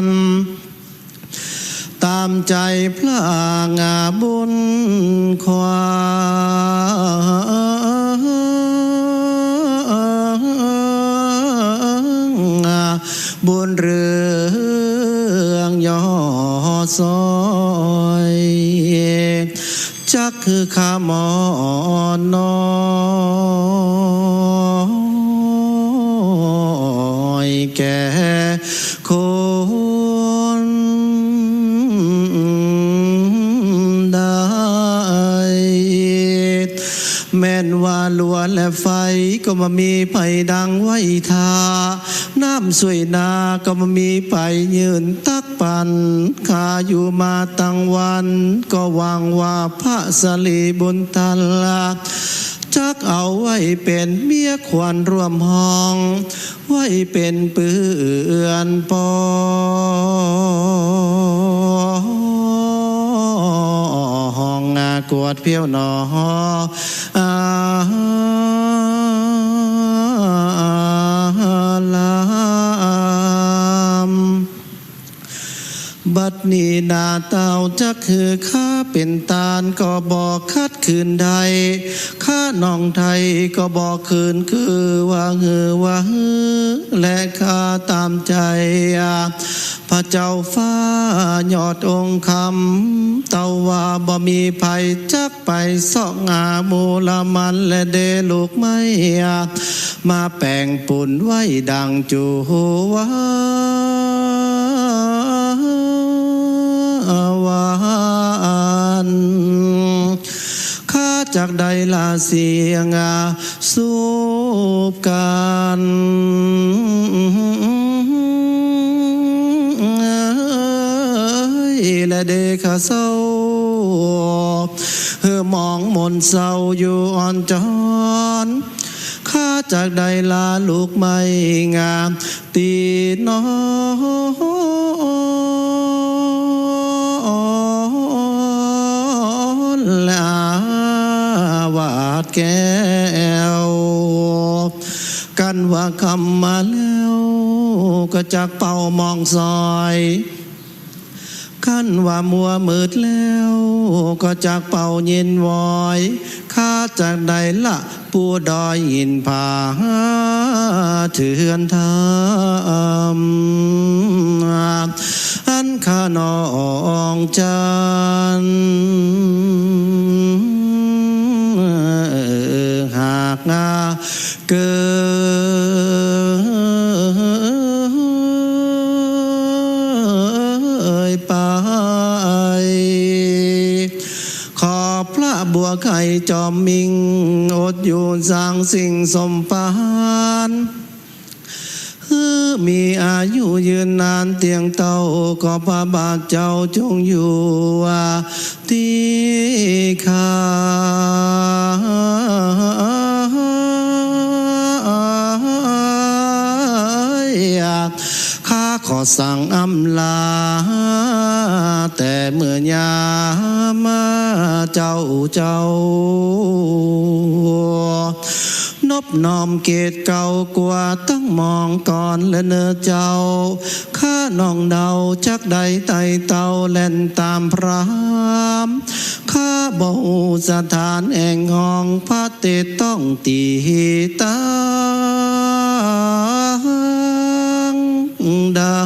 ลตามใจพระงาบุญควา บุญเรื่องย่อซอยจักคือขามอนน้อยแก่คนได้แม่นว่าล้วนและไฟก็มามีไผดังไว้ทาน้ำสวยนาก็มามีไผยืนตักปันข้าอยู่มาตั้งวันก็หวังว่าพระสรีบุญทันละจักเอาไว้เป็นเมียควรร่วมห้องไว้เป็นเปื้อนปห้องกวดเพียวหนอลามบัดนี้นาเต้าจะคือข้าเป็นตาลก็บอกคัดคืนใดข้าน้องไทยก็บอกคืนคือว่าว่าและข้าตามใจพระเจ้าฟ้ายอดองค์คำเต้าว่าบ่มีภัยจักไปสอกงามูละมันและเดลูกไม่มาแป่งปุ่นไว้ดังจูวานข้าจากใดลาเสียงสูบกันและเดขะเศร้ามองมนเศร้าอยู่อ่อนจอนข้าจากใดลาลูกไม่งามตีน้องลาวาดแก้วกันว่าคำมาแล้วก็จากเป่ามองซอยขั้นว่ามัวมืดแล้วก็จากเป่าเย็นวอยข้าจากใดละปูดอยหินผาเถื่อนทำอันข้านองจันหากเกิไปขอพระบัวไข่จอมมิงอดอยู่สร้างสิ่งสมปานมีอายุยืนนานเตียงเต้าก็พระบาทเจ้าจงอยู่ที่ข้าข้าขอสั่งอำลาแต่เมื่อยามเจ้านบน้อมเกตเก่ากว่าตั้งมองก่อนและเนื้อเจ้าข้าน้องเดาจักใดไต่เต่าเล่นตามพรามข้าบ่สถานแห่งห้องพระเตต้องตีตาได้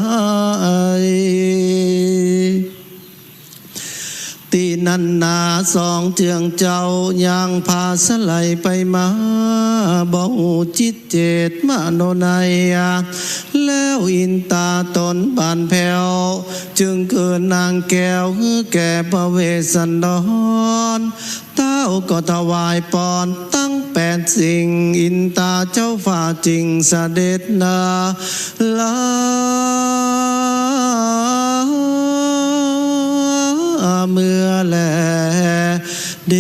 ตีนันนาสองเจืองเจ้ายังพาสไลไปมาบ่จิตเจตมโนในแล้วอินตาตนบานแผ่วจึงเกิดนางแก้วแก่พระเวสสันดรเต้าก็ถวายปอนตั้ง8 สิ่งอินตาเจ้าฝ่าจริงเสด็จนาลาเมื่อแลเด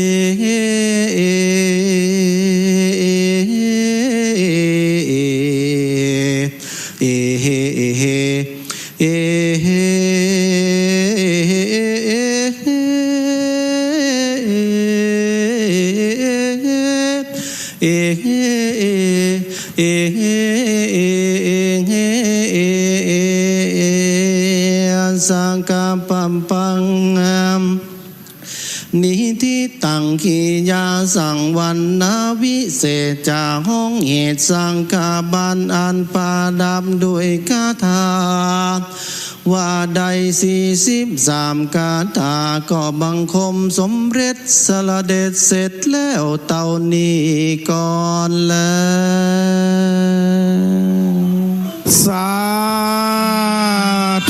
สังกาปัมปัง นิทิตังขียาสังวันนาวิเศษจากห้องเหตุสังกาบันอันปาดับด้วยคาถาว่าใด43 คาถาก็บังคมสมเร็จสละเด็จเสร็จแล้วเต่านี้ก่อนแล้วสา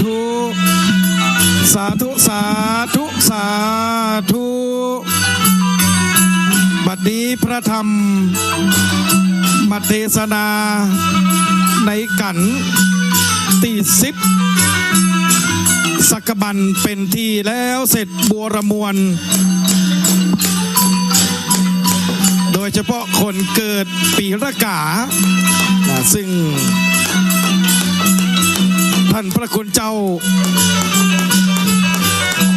ธุสาธุสาธุสาธุบัดนี้พระธรรมมาเทศนาในกันตี10สักบันเป็นที่แล้วเสร็จบัวระมวลโดยเฉพาะคนเกิดปีรากาซึ่งท่านพระคุณเจ้า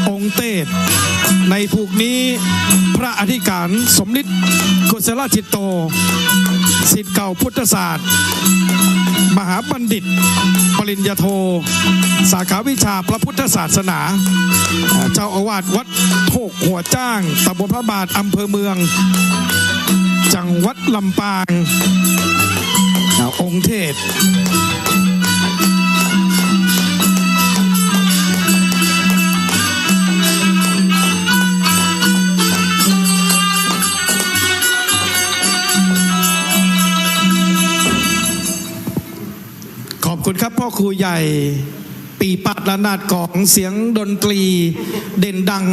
องค์เตศในภูกนี้พระอธิการสมฤทธิ์กุศลจิตโตศิษย์เก่าพุทธศาสตร์มหาบัณฑิตปริญญาโทสาขาวิชาพระพุทธศาสนาเจ้าอาวาสวัดโคกหัวจ้างตำบลพระบาทอำเภอเมืองจังหวัดลำปางองค์เทศขอบคุณครับพ่อครูใหญ่ปีปัดละนาดกองเสียงดนตรีเด่นดัง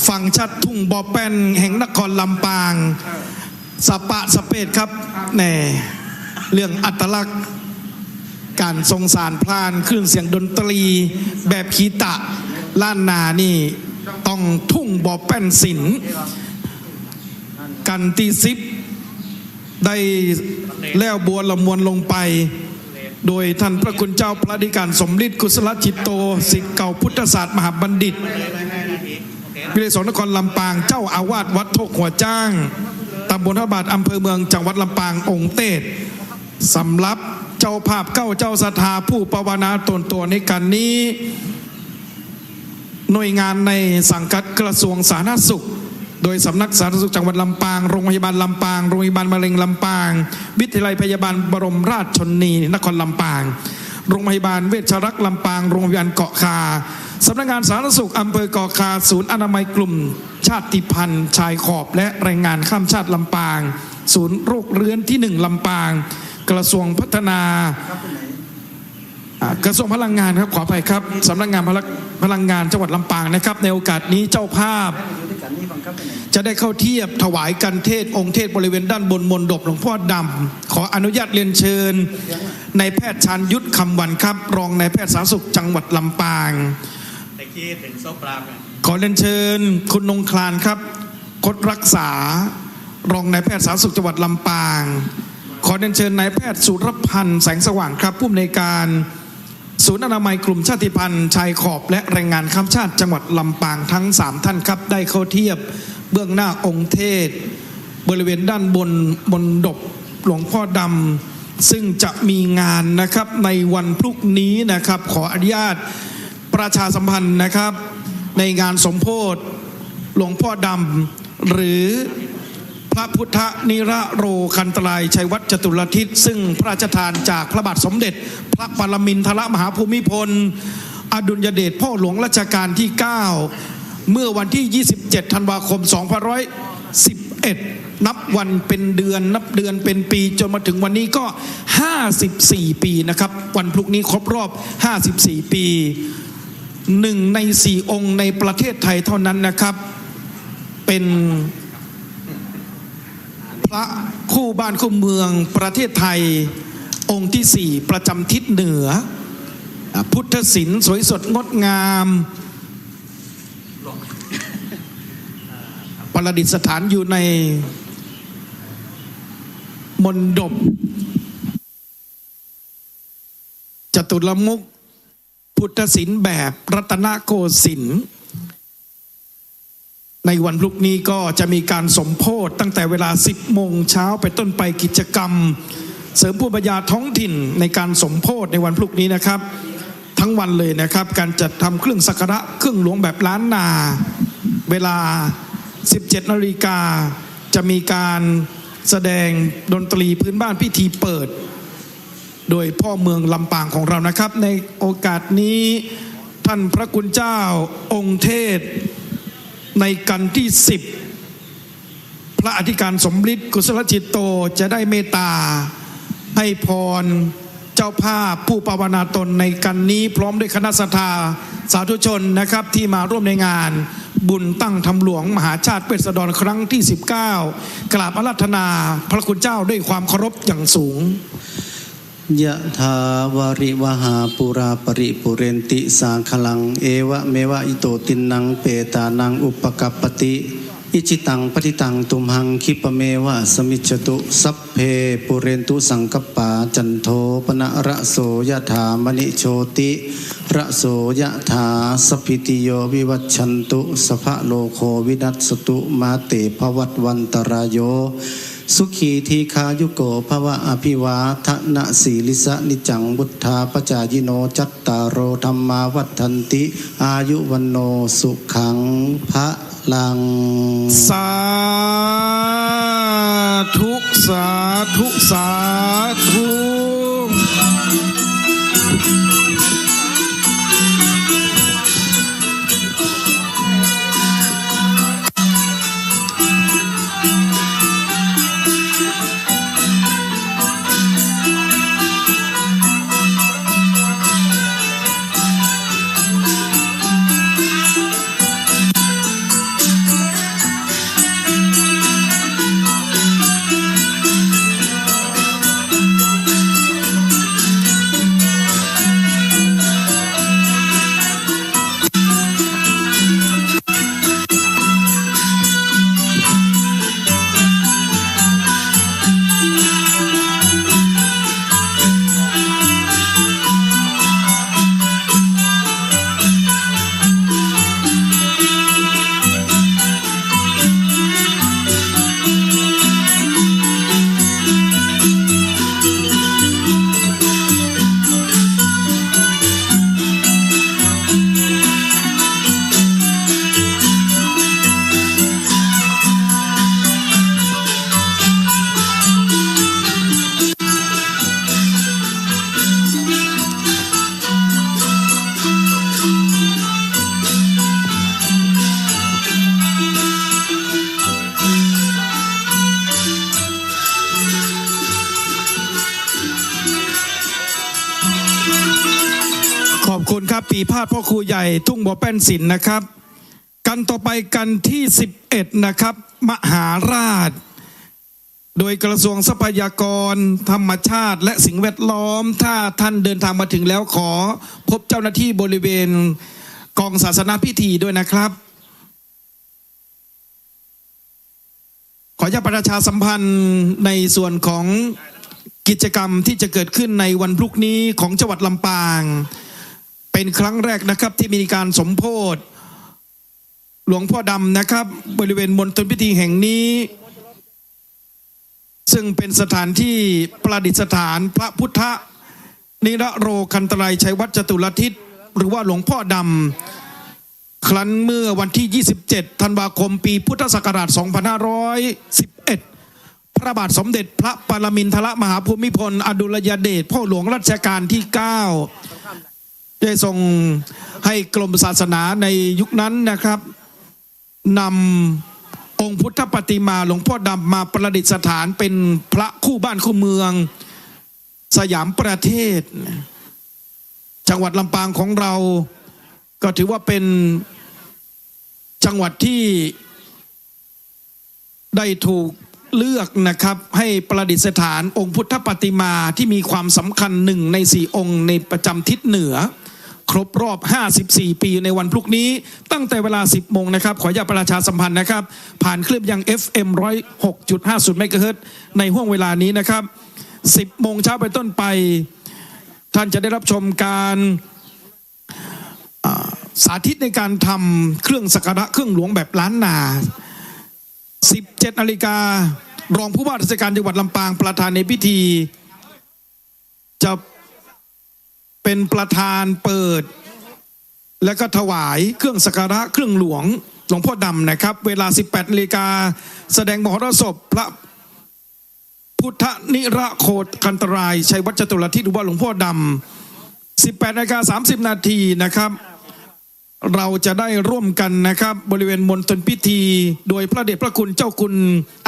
ฟังชัดทุ่งบ่อแป้นแห่งนครลำปางสปะสเปดครับแน่เรื่องอัตลักษณ์การทรงสารพลานเครื่องเสียงดนตรีแบบคีตะล้านนานี่ต้องทุ่งบ่อแป้นศิลป์กันตี10ได้แล้วบัวละมวลลงไปโดยท่านพระคุณเจ้าพระอธิการสมฤทธิ์กุศลจิตโตศิษย์เก่าพุทธศาสตร์มหาบัณฑิตวิเลศนครลำปางเจ้าอาวาสวัดโคกหัวจ้างตำบลพระบาทอำเภอเมืองจังหวัดลำปางองค์เตศสำหรับเจ้าภาพเก้าเจ้าศรัทธาผู้ภาวนาตนตัวในการนี้หน่วยงานในสังกัดกระทรวงสาธารณสุขโดยสำนักสาธารณสุขจังหวัดลำปางโรงพยาบาลลำปางโรงพยาบาลมะเร็งลำปางวิทยาลัยพยาบาลบรมราชชนนีนครลำปางโรงพยาบาลเวชรักษ์ลำปางโรงพยาบาลเกาะคาสำนักงานสาธารณสุขอำเภอเกาะคาศูนย์อนามัยกลุ่มชาติพันธุ์ชายขอบและแรงงานข้ามชาติลำปางศูนย์โรคเรื้อนที่1ลำปางกระทรวงพัฒนากระทรวงพลังงานครับขออภัยครับสำนักงานพลังงานจังหวัดลำปางนะครับในโอกาสนี้เจ้าภาพจะได้เข้าเทียบถวายกันเทศองค์เทศบริเวณด้านบนมณฑปหลวงพ่อดำขออนุญาตเรียนเชิญนายแพทย์ชาญยุทธคำวันครับรองนายแพทย์สาธารณสุขจังหวัดลำปางขอเรียนเชิญคุณนงคลานครับคดรักษารองนายแพทย์สาธารณสุขจังหวัดลำปางขอเรียนเชิญนายแพทย์สุรพันธ์แสงสว่างครับผู้อำนวยการศูนย์อนามัยกลุ่มชาติพันธุ์ชายขอบและแรงงานข้ามชาติจังหวัดลำปางทั้ง3ท่านครับได้เข้าเทียบเบื้องหน้าองค์เทศบริเวณด้านบนมณฑปหลวงพ่อดำซึ่งจะมีงานนะครับในวันพรุ่งนี้นะครับขออนุญาตประชาสัมพันธ์นะครับในงานสมโภชหลวงพ่อดำหรือพระพุทธนิรโรคันตรายชัยวัฒน์จตุรทิศซึ่งพระราชทานจากพระบาทสมเด็จพระปรมินทรมหาภูมิพลอดุลยเดชพ่อหลวงรัชกาลที่9เมื่อวันที่27ธันวาคม2511นับวันเป็นเดือนนับเดือนเป็นปีจนมาถึงวันนี้ก็54ปีนะครับวันพรุ่งนี้ครบรอบ54ปี1ใน4องค์ในประเทศไทยเท่านั้นนะครับเป็นพระคู่บ้านคู่เมืองประเทศไทยองค์ที่4ประจำทิศเหนือพุทธศิลป์สวยสดงดงามประดิษฐานอยู่ในมณฑปจตุรมุขพุทธศิลป์แบบรัตนโกสินทร์ในวันพรุ่งนี้ก็จะมีการสมโภชตั้งแต่เวลา 10 โมงเช้าไปต้นไปกิจกรรมเสริมภูมิปัญญาท้องถิ่นในการสมโภชในวันพรุ่งนี้นะครับทั้งวันเลยนะครับการจัดทำเครื่องสักการะเครื่องหลวงแบบล้านนา เวลา 17 นาฬิกาจะมีการแสดงดนตรีพื้นบ้านพิธีเปิดโดยพ่อเมืองลำปางของเรานะครับในโอกาสนี้ท่านพระคุณเจ้าองค์เทศในกันที่10พระอธิการสมฤทธิ์กุศลจิตโตจะได้เมตตาให้พรเจ้าภาพผู้ภาวนาตนในกันนี้พร้อมด้วยคณะศรัทธาสาธุชนนะครับที่มาร่วมในงานบุญตั้งธรรมหลวงมหาชาติเวสสันดรครั้งที่19กราบอาราธนาพระคุณเจ้าด้วยความเคารพอย่างสูงยะถาวาริวหาปุราปริปุเรนติสาคลังเอวะเมวะอิโตตินังเปตานังอุปกัปปติอิจิตังปฏิตังตุมหังคิปเมวะสมิจจตุสัพเพปุเรนตุสังกปาจันโทปนะระโสยะถามณิโชติระโสยะถาสพิติโยวิวัชชันตุสภะโลโควินัสสตุมาเตภวัตวันตรายโยสุขีทีคายุโกภวะอภิวาทนะสีลิสะนิจังบุทธาปจายิโนจัตตารโอธรรมาวัฏันติอายุวันโนสุขังพระลังสาธุสาธุสาธุขอบคุณครับปีพาดพ่อครูใหญ่ทุ่งบ่อแป้นศิลป์นะครับกันต่อไปกันที่11นะครับมหาราชโดยกระทรวงทรัพยากรธรรมชาติและสิ่งแวดล้อมถ้าท่านเดินทางมาถึงแล้วขอพบเจ้าหน้าที่บริเวณกองศาสนาพิธีด้วยนะครับขออนุญาตประชาสัมพันธ์ในส่วนของกิจกรรมที่จะเกิดขึ้นในวันพรุ่งนี้ของจังหวัดลำปางเป็นครั้งแรกนะครับที่มีการสมโภชหลวงพ่อดำนะครับบริเวณมณฑลพิธีแห่งนี้ซึ่งเป็นสถานที่ประดิษฐานพระพุทธนิรโรคันตรัยชัยวัฒน์จตุรทิศหรือว่าหลวงพ่อดำครั้นเมื่อวันที่27ธันวาคมปีพุทธศักราช2511พระบาทสมเด็จพระปรมินทรมหาภูมิพลอดุลยเดชพ่อหลวงรัชกาลที่9ได้ทรงให้กรมศาสนาในยุคนั้นนะครับนำองค์พุทธปฏิมาหลวงพ่อดำมาประดิษฐานเป็นพระคู่บ้านคู่เมืองสยามประเทศจังหวัดลำปางของเราก็ถือว่าเป็นจังหวัดที่ได้ถูกเลือกนะครับให้ประดิษฐานองค์พุทธปฏิมาที่มีความสำคัญ1 ใน 4องค์ในประจำทิศเหนือครบรอบ54ปีในวันพรุ่งนี้ตั้งแต่เวลา 10 โมงนะครับขออนุญาตประชาสัมพันธ์นะครับผ่านคลื่นยัง FM 106.50 เมกะเฮิรตซ์ในห้วงเวลานี้นะครับ10 โมงเช้าไปต้นไปท่านจะได้รับชมการสาธิตในการทำเครื่องสักการะเครื่องหลวงแบบล้านนา17 นาฬิการองผู้ว่าราชการจังหวัดลำปางประธานในพิธีจะเป็นประธานเปิดและก็ถวายเครื่องสักการะเครื่องหลวง หลวงพ่อดำนะครับเวลา 18 นาฬิกาแสดงมหรสพพระพุทธนิรโคตคันตรายชัยวัฒน์จตุรทิศหรือว่าหลวงพ่อดำ 18:30 นาทีนะครับเราจะได้ร่วมกันนะครับบริเวณมณฑลพิธีโดยพระเดชพระคุณเจ้าคุณ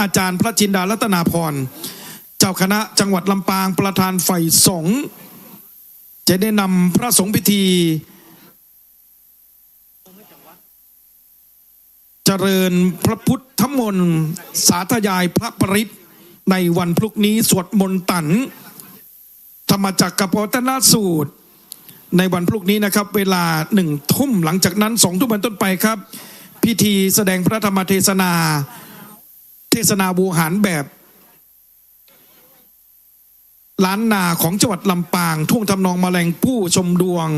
อาจารย์พระจินดารัตนาพรเจ้าคณะจังหวัดลำปางประธานฝ่ายสงฆ์จะได้นำพระสงฆ์พิธีเจริญพระพุทธมนต์สาธยายพระปริตรในวันพรุ่งนี้สวดมนต์ตันธรรมจักรกับวัฒนสูตรในวันพรุ่งนี้นะครับเวลา1 ทุ่มหลังจากนั้น2 ทุ่มเป็นต้นไปครับพิธีแสดงพระธรรมเทศนาบูหารแบบล้านนาของจังหวัดลำปางท่วงทำนองแมลงผู้ชมดวง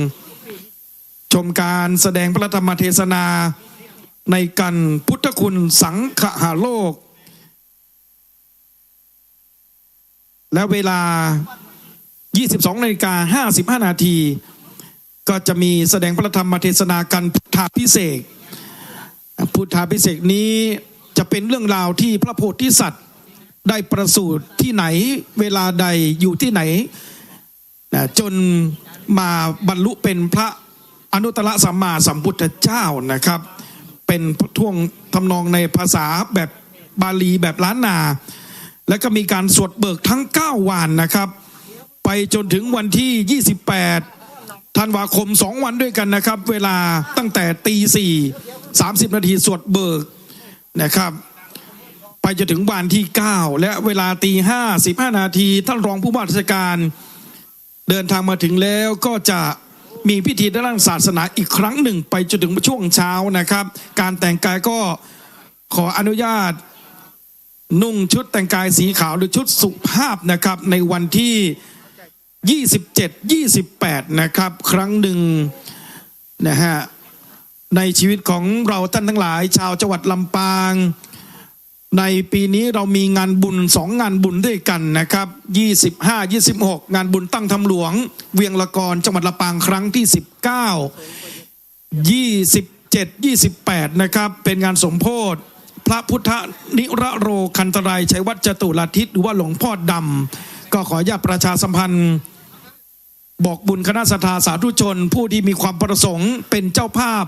ชมการแสดงพระธรรมเทศนาในกันพุทธคุณสังฆหาโลกและเวลา 22:55 นาทีก็จะมีแสดงพระธรรมเทศนากันพุทธาภิเษกพุทธาภิเษกนี้จะเป็นเรื่องราวที่พระโพธิสัตว์ได้ประสูติที่ไหนเวลาใดอยู่ที่ไหนจนมาบรรลุเป็นพระอนุตตรสัมมาสัมพุทธเจ้านะครับเป็นท่วงทำนองในภาษาแบบบาลีแบบล้านนาและก็มีการสวดเบิกทั้ง9 วันนะครับไปจนถึงวันที่ 28 ธันวาคม2 วันด้วยกันนะครับเวลาตั้งแต่ 4:30 นาทีสวดเบิกนะครับไปจนถึงวันที่9และเวลา 5:15 นาทีท่านรองผู้ว่าราชการเดินทางมาถึงแล้วก็จะมีพิธีด้านศาสนาอีกครั้งหนึ่งไปจนถึงช่วงเช้านะครับการแต่งกายก็ขออนุญาตนุ่งชุดแต่งกายสีขาวหรือชุดสุภาพนะครับในวันที่ 27-28 นะครับครั้งหนึ่งนะฮะในชีวิตของเราท่านทั้งหลายชาวจังหวัดลำปางในปีนี้เรามีงานบุญ2 งานบุญด้วยกันนะครับ25-26 งานบุญตั้งธรรมหลวงเวียงละกรจังหวัดลำปางครั้งที่19 27-28 นะครับเป็นงานสมโภชพระพุทธนิรโรคันตรายชัยวัฒน์จตุรทิศหรือว่าหลวงพ่อดำก็ขออนุญาตประชาสัมพันธ์บอกบุญคณะศรัทธาสาธุชนผู้ที่มีความประสงค์เป็นเจ้าภาพ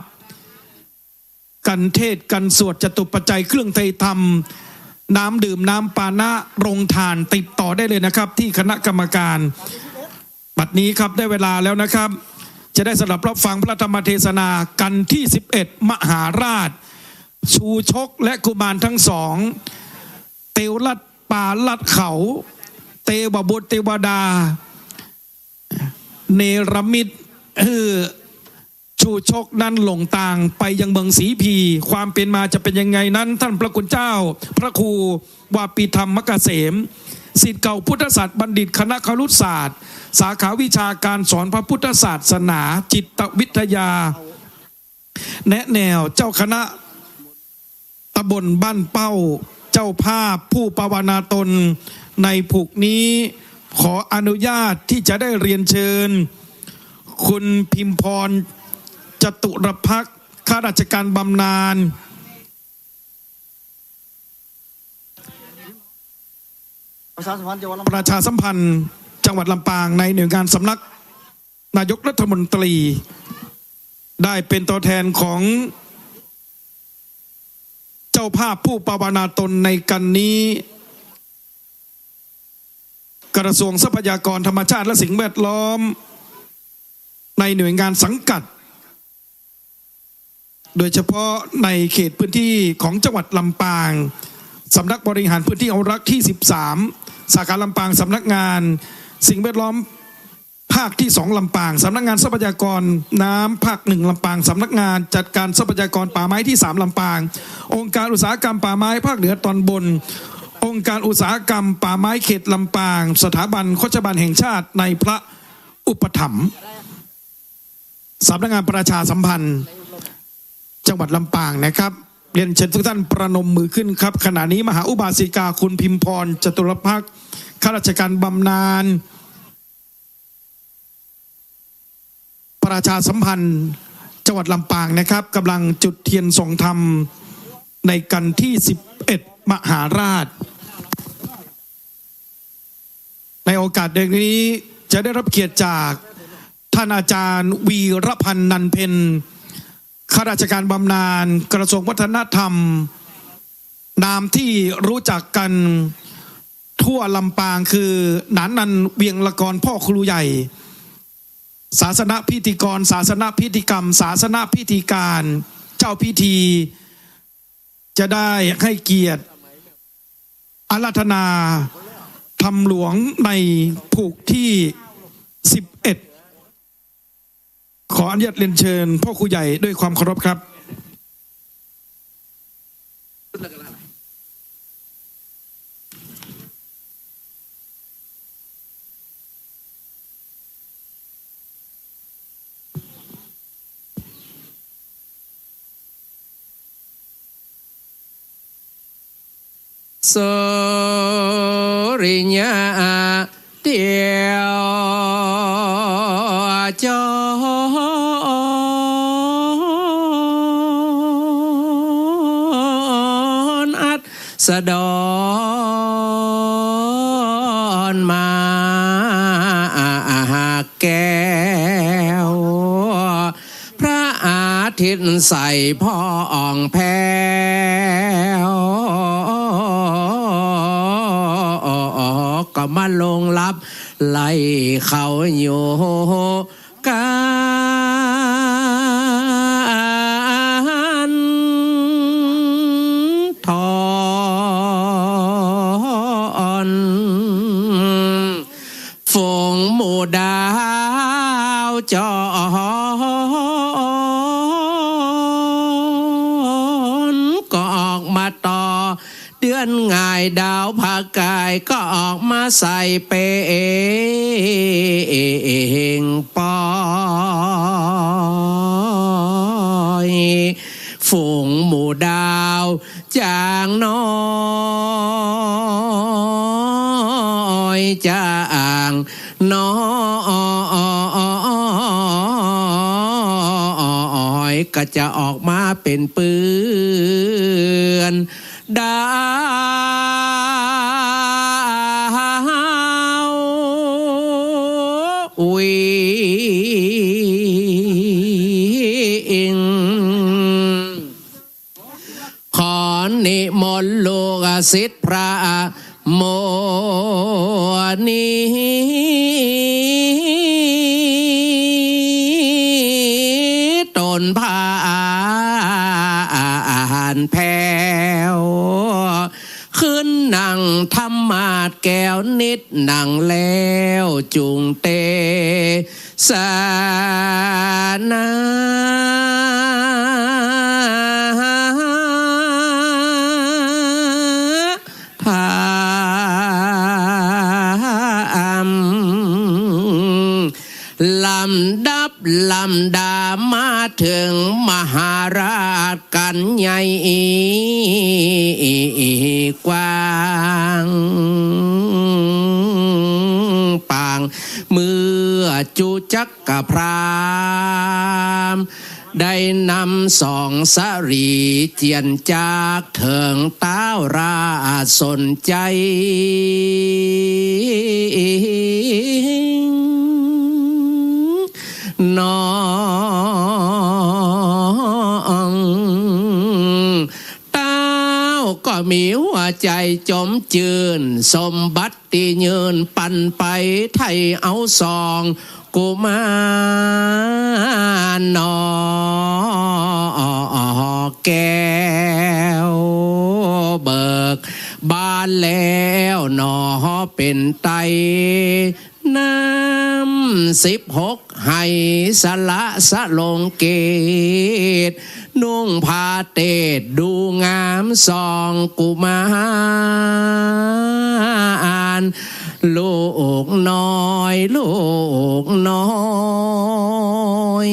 กันเทศกันสวดจตุปัจจัยเครื่องไตรธรรมน้ำดื่มน้ำปานะโรงทานติดต่อได้เลยนะครับที่คณะกรรมการบัดนี้ครับได้เวลาแล้วนะครับจะได้สดับรับฟังพระธรรมเทศนากันที่11มหาราชชูชกและกุมารทั้งสองเตวลัดป่าลัดเขาเตวบุตรเทวดาเนรมิตชูชกนั้นหลงทางไปยังเมืองศรีพีความเป็นมาจะเป็นยังไงนั้นท่านพระคุณเจ้าพระครูวาปีธรรมเกษมศิษย์เก่าพุทธศาสตร์บัณฑิตคณะครุศาสตร์สาขาวิชาการสอนพระพุทธศาสนาจิตวิทยาแนะแนวเจ้าคณะตำบลบ้านเป้าเจ้าภาพผู้ปวารณาตนในผูกนี้ขออนุญาตที่จะได้เรียนเชิญคุณพิมพรจตุรภักดิ์ข้าราชการบำนาญประชาสัมพันธ์จังหวัดลำปางในหน่วยงานสำนักนายกรัฐมนตรีได้เป็นตัวแทนของเจ้าภาพผู้ปวารณาตนในกันนี้กระทรวงทรัพยากรธรรมชาติและสิ่งแวดล้อมในหน่วยงานสังกัดโดยเฉพาะในเขตพื้นที่ของจังหวัดลำปางสำนักบริหารพื้นที่อนุรักษ์ที่13สาขาลำปางสำนักงานสิ่งแวดล้อมภาคที่2ลำปางสำนักงานทรัพยากรน้ำภาค1ลำปางสำนักงานจัดการทรัพยากรป่าไม้ที่3ลำปางองค์การอุตสาหกรรมป่าไม้ภาคเหนือตอนบนองค์การอุตสาหกรรมป่าไม้เขตลำปางสถาบันโฆษบาลแห่งชาติในพระอุปถัมภ์สำนักงานประชาสัมพันธ์จังหวัดลำปางนะครับเรียนเชิญทุกท่านประนมมือขึ้นครับขณะนี้มหาอุบาสิกาคุณพิมพรจตุรภักดิ์ข้าราชการบำนาญประชาสัมพันธ์ จังหวัดลำปางนะครับกำลังจุดเทียนทรงธรรมในกันที่11มหาราชในโอกาสเดือนนี้จะได้รับเกียรติจากท่านอาจารย์วีรพันธ์นันเพ็ญข้าราชการบำนาญกระทรวงวัฒนธรรมนามที่รู้จักกันทั่วลำปางคือหนานนันเวียงละกรพ่อครูใหญ่ศาสนพิธีกรศาสนพิธีกรรมศาสนพิธีการเจ้าพิธีจะได้ให้เกียรติอาราธนาธรรมหลวงในผูกที่11ขออนุญาตเรียนเชิญพ่อครูใหญ่ด้วยความเคารพครับโสริญาเตียวจรอัดสะดอนมาแก้วพระอาทิตย์ใส่พ่ออ่องแพ้วก็มาลงลับไล่เขาอยู่กันทอนฝงหมู่ดาวจรก็ออกมาต่อเดือนง่ายดาวผากายก็ออกมาใส่เปงปอยฝูงหมู่ดาวจางน้อยจางน้อยก็จะออกมาเป็นปืนดาววิ่งขอนิมนต์ลูกศิษย์พระโมนีตนพานแผ่วขึ้นนั่งธรรมาสแก้วนิดนั่งแล้วจุงเตสานาพามลำดับลำดามาถึงมหาราชกันใหญ่กว้างปางเมื่อจุจักกรพรามได้นำสองสรีเจียนจากเถิงเต้าราสนใจน้องเต้าก็มีหัวใจจมจืนสมบัติที่ยืนปันไปไทยเอาซองกุมารนอแก้วเบิกบานแล้วนอเป็นไตน้ำ16ให้สละสะลงเกตนุ่งผ้าเตดดูงามสองกุมารลูกน้อยลูกน้อย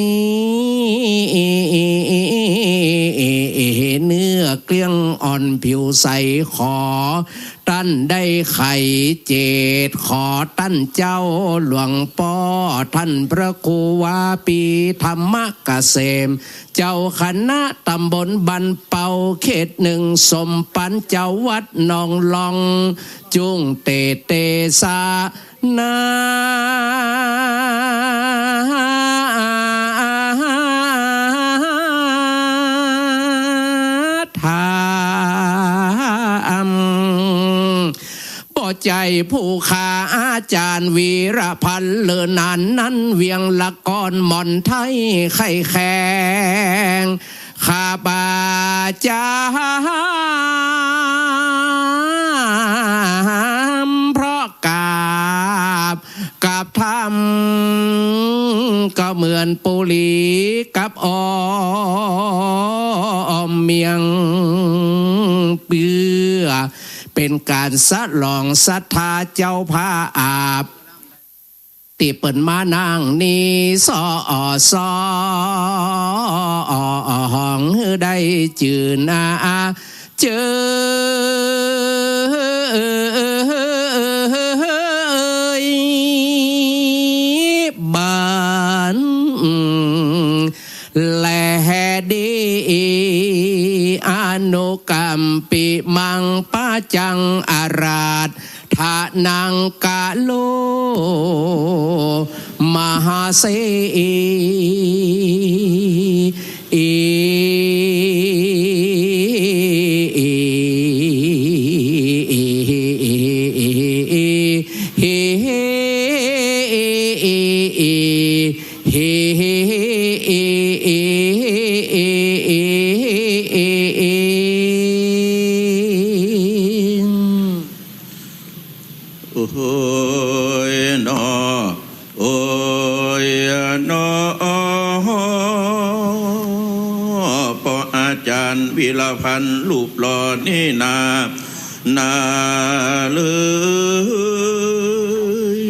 เนื้อเกลี้ยงอ่อนผิวใสขอตั้นได้ไข่เจดขอตั้นเจ้าหลวงป้อ ท่านพระครูวาปีธรรมเกษมเจ้าคณะตำบลบันเป่าเขตหนึ่งสมปันเจ้าวัดหนองลองจุงเตสานาทามป่อใจผู้ขาอาจารย์วีรพันธ์เลินนานนั้นเวียงละกอนหม่อนไทยไข่แข็งข้าบาจามเพราะกาบทำก็เหมือนปุลีกับอมเมียงเปื้อเป็นการสะลองศรัทธาเจ้าพระอาบติเปิ่นมานั่งนี่สอห้องได้จืนเจอบานแลดีอนุกรรมปิมังปะจังอาราธทานังกะโลมหาเสวิลพันธ์รูปหล่อนี่นาเลย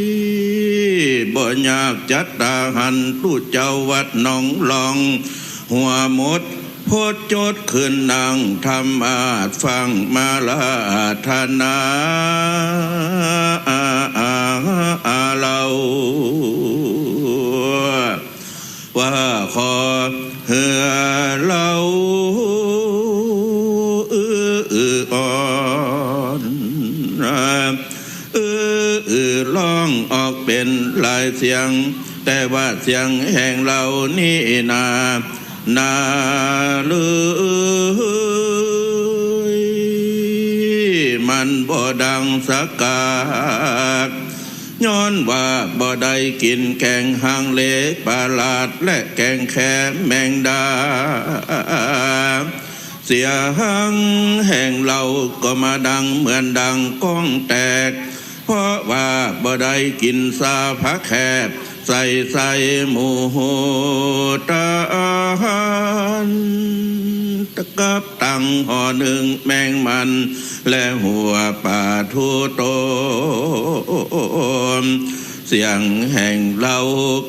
บ่อยากจัดตาหันตู้เจ้าวัดหนองลองหัวหมดโพดโจดขึ้นนางธรรมาดฟังมาลาธนาเราว่าขอเฮือเราร้องออกเป็นหลายเสียงแต่ว่าเสียงแห่งเรานี่นาเลยมันบ่ดังสักกากย้อนว่าบ่ได้กินแกงหางเล็กปลาลาดและแกงแคแมงดาเสียหังแห่งเราก็มาดังเหมือนดังก้องแตกเพราะว่าบ่ได้กินซาผักแคบใส่หมูตาตะกับตังห่อหนึ่งแมงมันและหัวปลาทูโตเสียงแห่งเรา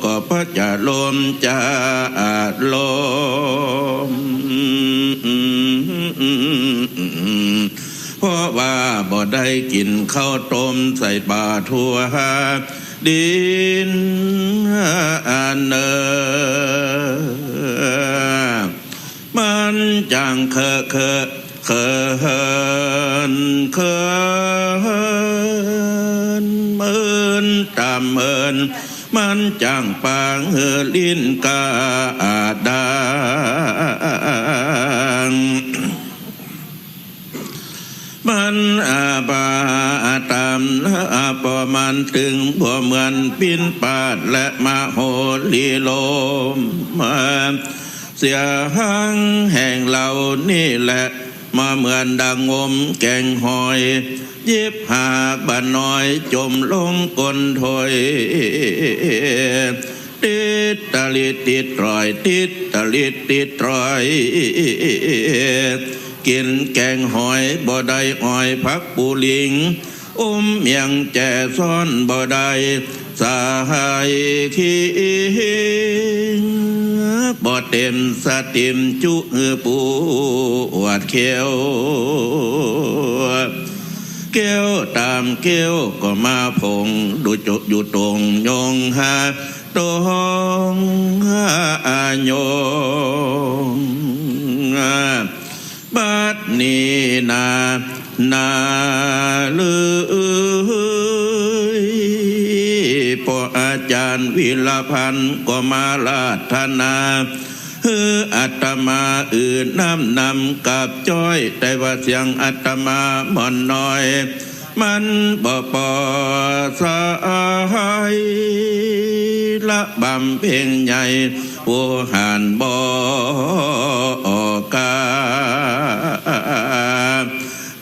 ก็พระจะลมจะลมเพราะว่าบ่ได้กินข้าวต้มใส่ปลาทั่วดินเนอมันจังเมินตามเมินมันจังปางลิ้นกาดังมันบาตามปอมันตึงบ่เหมือนปินปาดและมาโหลีโลมเสียหังแห่งเรานี่แหละมาเหมือนดังงมแกงหอยยิบหากบ้านน้อยจมลงก้นถอยติดตะลิดติดรอยติดตะลิดติดรอยกินแกงหอยบ่ได้อ้อยพักปูลิงเมียงแจซ้อนบ่ได้สายขี้บ่เต็มสติมจุปูอวดเขียวเกี้ยวตามเกี้ยวก็มาพงดูจุอยู่ตรงยงหา ตองโยงบัดนี้นาลือพออาจารย์วิรพันธ์ก็มาลาธนาอาตมาอื่นนำกับจ้อยแต่ว่าเสียงอาตมาหม่อนน้อยมันบ่ปอสายละบำเพ็ญใหญ่โอหานบ่กา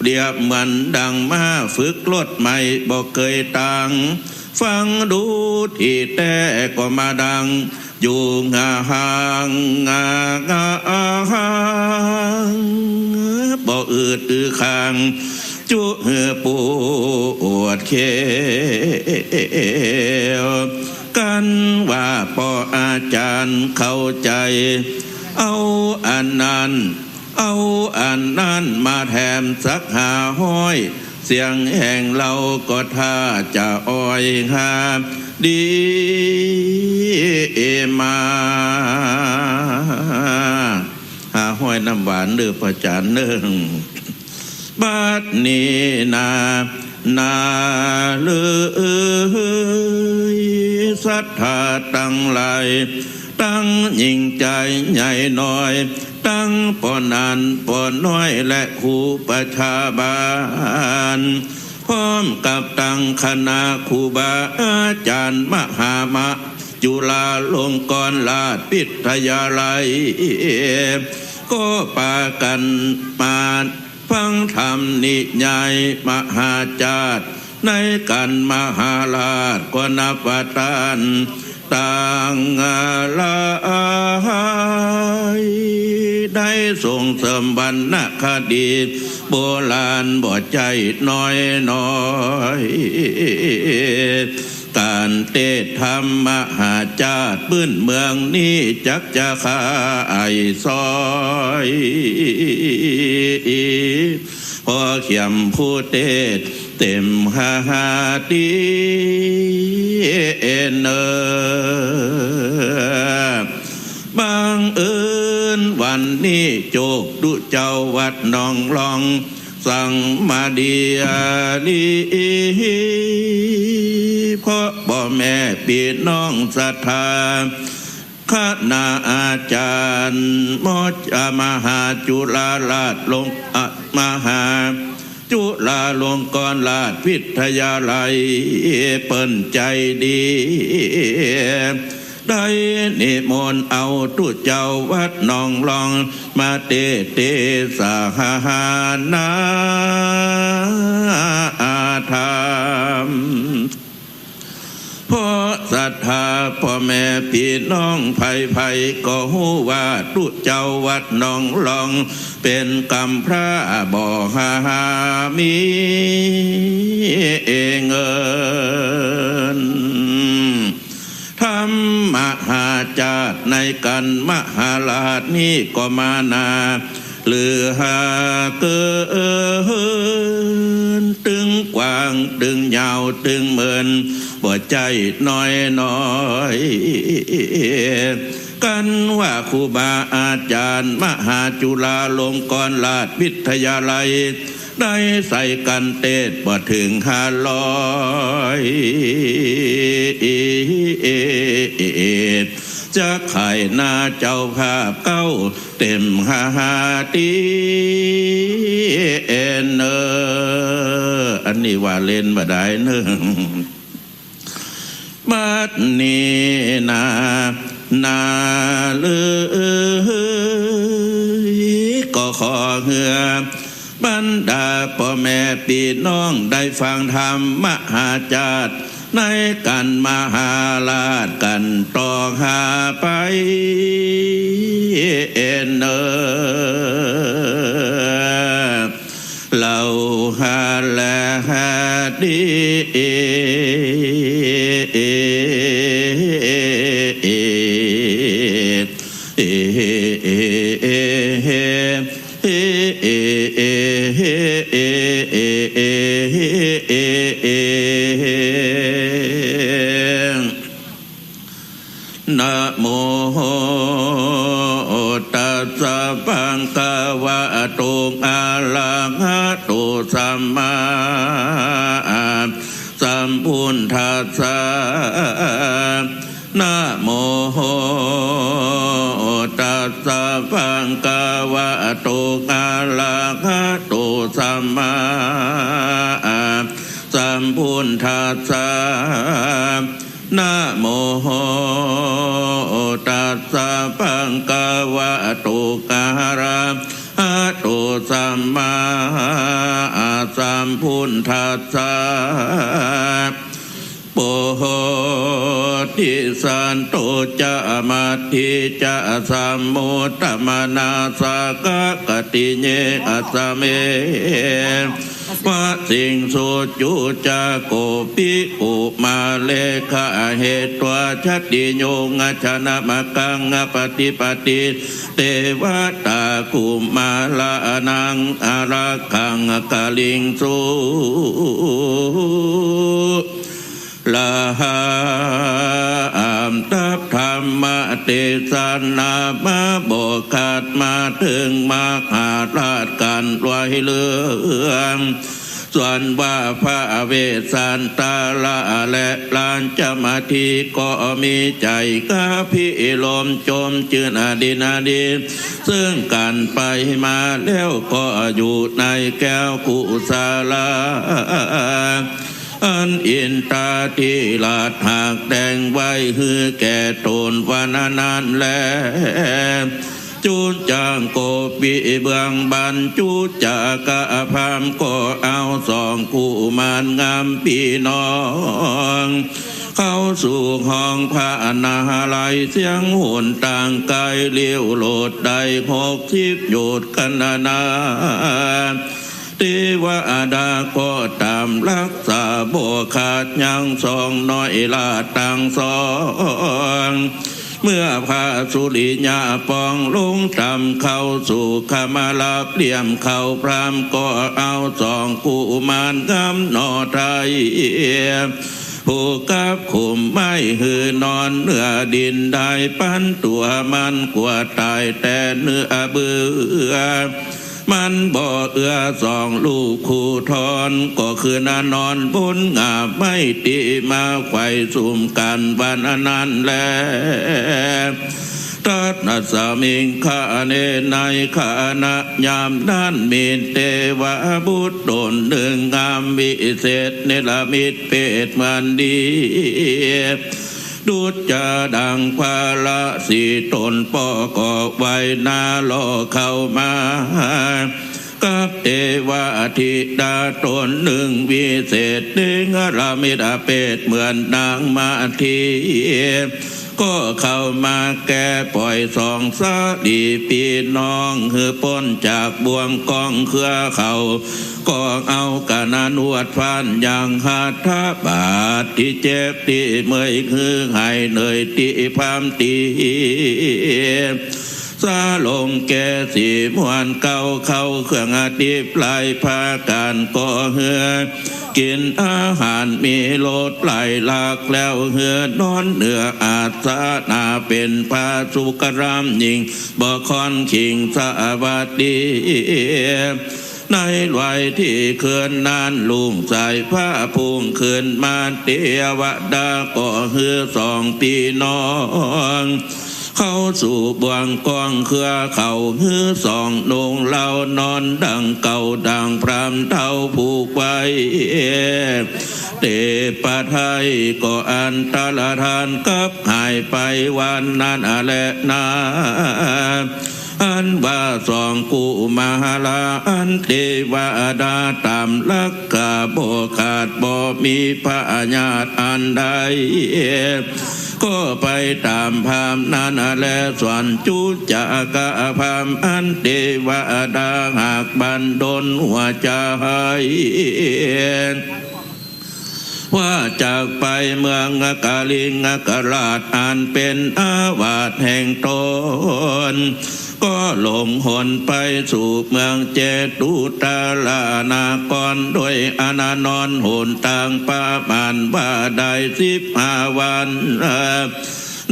เรียบเหมือนดังมาฝึกรถใหม่บ่เคยต่างฟังดูที่แต่ก็มาดังอยู่ห่างบ่อืดตือคางจุปวดเขวกันว่าพออาจารย์เข้าใจเอาอันนั้นมาแถมสักห้อยเสียงแห่งเราก็ท่าจะอ้อยหาดีมาห้อยน้ำหวานเดือประจานเนื่องบัดนี้นาลือศรัทธาตั้งหลายตั้งยิ่งใจใหญ่น้อยตั้งปอนานปอนน้อยและครูประชาบาลพร้อมกับตั้งคณะครูบาอาจารย์มหามะจุฬาลงกรณราชวิทยาลัยก็ปากันมาฟังธรรมนิยายมหาจารย์ในกันมหาราชก็นับว่าตานต่างลายได้ส่งเสริมวรรณคดีโบราณบ่ใจน้อยการเทศธรรมมหาจารย์พื้นเมืองนี้จักจะขายซอยพอเขียมผู้เทศเต็มหาดีเนอบางเอิญวันนี้โจกดุเจ้าวัดหนองลองสั่งมาเดียดีเพราะพ่อแม่พี่น้องศรัทธาคณะอาจารย์มหาจุฬาราชลงมหาจุฬาลงกรณราชวิทยาลัยเปิ้นใจดีได้นิมนต์เอาตุเจ้าวัดหนองลองมาเทศนาธรรมเพราะศรัทธาพ่อแม่พี่น้องไผ่ก็ฮู้ว่าตุเจ้าวัดหนองลองเป็นกำพร้าบ่หามีเงินธรรมมหาจารย์ในกันมหาราชนี้ก็มานาหรือหาเกินตึงกว้างตึงยาวตึงเหมือนบ่ใจน้อยกันว่าครูบาอาจารย์มหาจุฬาลงกรณราชวิทยาลัยได้ใส่กันเทศบ่ถึง500จะไข่หน้าเจ้าภาพเก้าเต็มตีเนออันนี้ว่าเล่นบ่ได้เนอะบัดนี้นาลือก็ขอเหือบรรดาพ่อแม่พี่น้องได้ฟังธรรมมหาจารย์ในกันมหาราชกันต่อหาไปเนอเราหาและหาดี นะโมตัสสะภะคะวะโตอะระหะโตสัมมาสัมพุทธัสสะนะโมตัสสะภะคะวะโตอะระหะโตสัมมาสัมพุทธัสสะนะโมตัสสะภะคะวะโตอะระหะโตสัมมาสัมพุทธัสสะโพธิสันโตจะมัตถิจะสัมโมตมนาสกกติเยอัสเมวะสิงสุจุจะโกปิอุมาเลขะเหตวชัตติโยงชนะมะกังปฏิปติเทวตาคุมาลานังอารักขังกะลิงสุลาหาอัมตัพธรรมเตสนามาบอกขาดมาถึงมาหาราชการไว้เลืองส่วนว่าพระเวสสันตาละและลานจมาทีก็มีใจกาพิลมจมจืนอดินาดีซึ่งการไปมาแล้วก็อยู่ในแก้วกุศลาอันอินตาที่ลาดหากแดงไว้ฮือแก่ตนวันนั้นแลจูจางโกปีเบืองบันจูจากะพามก็เอาสองคู่มานงามพี่น้องเข้าสู่ห้องพระนาลัยเสียงโหนต่างกายเลี้ยวโหลดได้60โยชน์กันนาเทวดาก็ตามรักษาบ่ขาดยังสองน้อยลาตังสองเมื่อพระสุริยาปองลงตำเข้าสู่ขมาลาเลี่ยมเข้าพรามก็เอาสองกุมารกำนอไทยผู้กับขุมไม่หือนอนเนื้อดินได้ปั้นตัวมันกว่าตายแต่เนื้อเบื่อมันบ่เอื้อสองลูกคู่ทอนก็คือนานอนบนงาไม่ตีมาไขว่สุ่มกันวันนั้นแลตัดนัสมิงคาเนในขานะยามด้านมีเทวบุตรตนหนึ่งงามวิเศษเนรมิตเพศมันดีดุจจะดังพาละสีตนปอกอกไว้นาลอเข้ามากับเทวธิดาตนหนึ่งวิเศษเด้งรามิดาเปตเหมือนนางมาทีก็เข้ามาแก่ปล่อยสองสาดีพี่น้องคือพ้นจากบ่วงกองเครือเขาก็เอากานานวดฟันอย่างหาทบาทที่เจ็บที่เมื่อยคือให้เหนื่อยที่พามตีซาลงแก่สีมวนเก่าเข้าเครื่องอาทิปลายพาการก็เหือกินอาหารมีโลดไหลหลากแล้วเหือนอนเหนืออาสานาเป็นพาสุกรามยิงบ่คอนขิงสวัสดีในวัยที่เขื่อนนานลุงสายผ้าพุ่งขึ้นมาเทวดาก็เหือสองพี่น้องเข้าสู่บ่วงกองเครือเขาหือสองนงเล่านอนดังเก่าดังพรามเท่าผูกไว้เตปะไทยก็อันตรธานกับหายไปวันนั้นแหละนาอันว่าสองกุมาลาอันเทวดาตามลักกะบ่ขาดบ่มีพระญาติอันใดก็ไปตามพามนั้นแลส่วนจุจากะพามอันเทวดาหากบันดลหัวใจว่าจากไปเมืองกาลิงกราชอันเป็นอาวาสแห่งตนก็หลงหนไปสู่เมืองเจตุตาลานากรโดยอานานอนหนต่างประมาณว่าได้15 วัน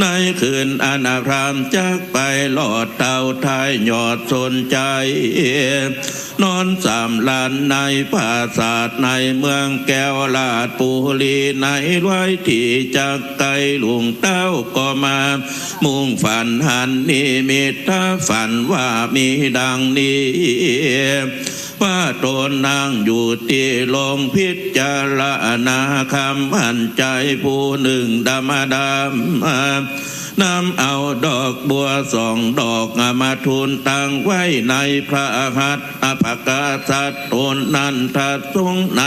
ในคืนอนาพรามจักไปหลอดเต่าทายหยอดสนใจนอนสามลานในปราสาทในเมืองแก้วลาดปุรีในไว้ที่จักไกลลุงเต้าก็มามุ่งฝันหันนิมิตถ้าฝันว่ามีดังนี้ว่าตนนั่งอยู่ที่ลงพิจารณาคำหันใจผู้หนึ่งดำนำเอาดอกบัวสองดอกมาทูลตั้งไว้ในพระหัตถ์อภกาสัตตนนั้นทัดทรงใน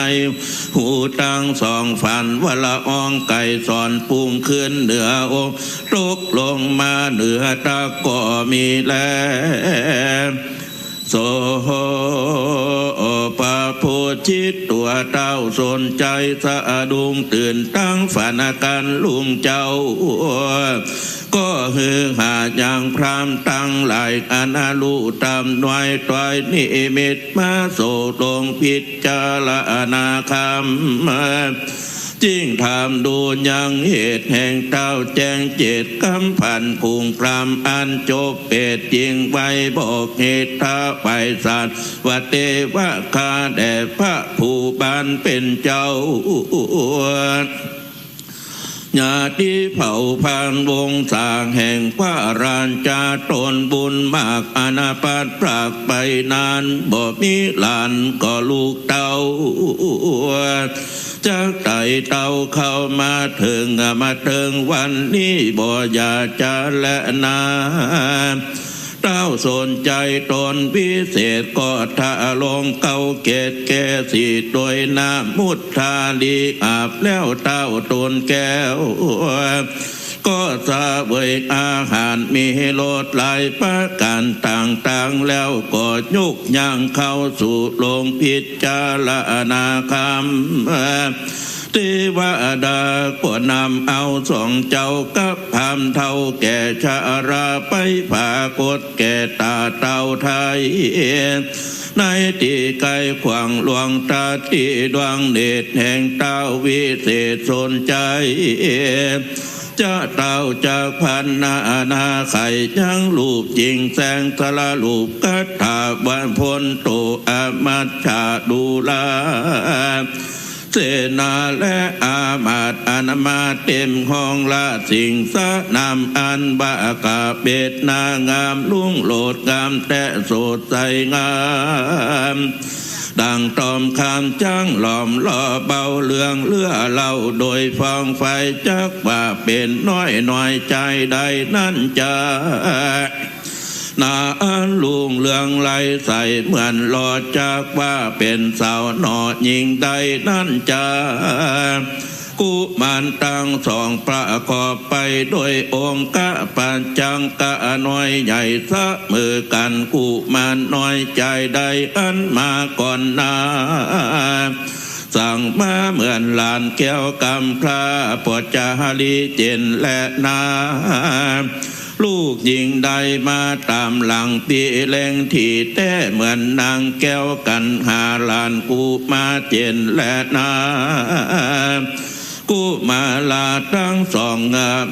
หูตั้งสองฝันว่าละอองไก่สอนปุงขึ้นเหนืออกตกลงมาเหนือตะก็มีแลโสปะโพชิตตัวเต้าสนใจสะดุ้งตื่นตั้งฝันกันลุงเจ้าก็ฮือหาอย่างพรามตั้งหลายอนาลูตามหน่วยตอยนิมิตมาโสตรงพิจารณาคำจิ้งทำดูยังเหตุแห่งเต้าแจ้งเจตกำพันพุงพรามอันจบเปตจริงไว้บอกเหตุท้าไปสัตว์ว่าเทวะคาแด่พระผู้บานเป็นเจ้าญาติเผ่าพันวงสางแห่งพระราชาตนบุญมากอนาปัตปรากไปนานบ่มีหลานก็ลูกเต้าจากไต่เต้าเข้ามาถึงวันนี้บ่อยากจะและนาเต้าสนใจตนพิเศษก็ทะลงเก้าเกตแก่สีโดยน้ำมุทาลีอาบแล้วเต้าตนแก้วก็สะเวยอาหารมีโลดหลายประการต่างๆแล้วก็ยุกย่างเข้าสู่ลงพิจารณาคำเทวดาก็นำเอาสองเจ้ากับพามเท่าแก่ชาราไปผากดแก่ตาเต่าไทยในที่ไกลขวางหลวงตาที่ดวงเดชแห่งเต้าวิเศษสนใจจะเต้าจากพันนาไข่ยังรูปจริงแสงสละรูปกัตถาวันพลโตอามัชชาดูลาเสนาและอามาตย์อนามาเต็มห้องละสิ่งสะนำอันบากาเบ็ดนางามลุ่งโหลดงามแต่โสดใสงามดังตอมคำจังหลอมล่อเบาเลืองเลือเล่าโดยฟองไฟจักว่าเป็นน้อยใจใดนั่นจะนาอันลุงเลืองไหลใสเหมือนหลอดจากว่าเป็นสาวหนอหญิงใดนั่นจะกุมารตั้งสองประกอบไปด้วยองค์กะปัญจังกะน้อยใหญ่สะมือกันกุมารน้อยใจใดอันมาก่อนนาสั่งมาเหมือนหลานแก้วกำพระปวดจารีเจนและนาลูกหญิงใดมาตามหลังปีแรงที่แต่เหมือนนางแก้วกันหาหลานกูมาเจนและนากูมาลาทั้งสอง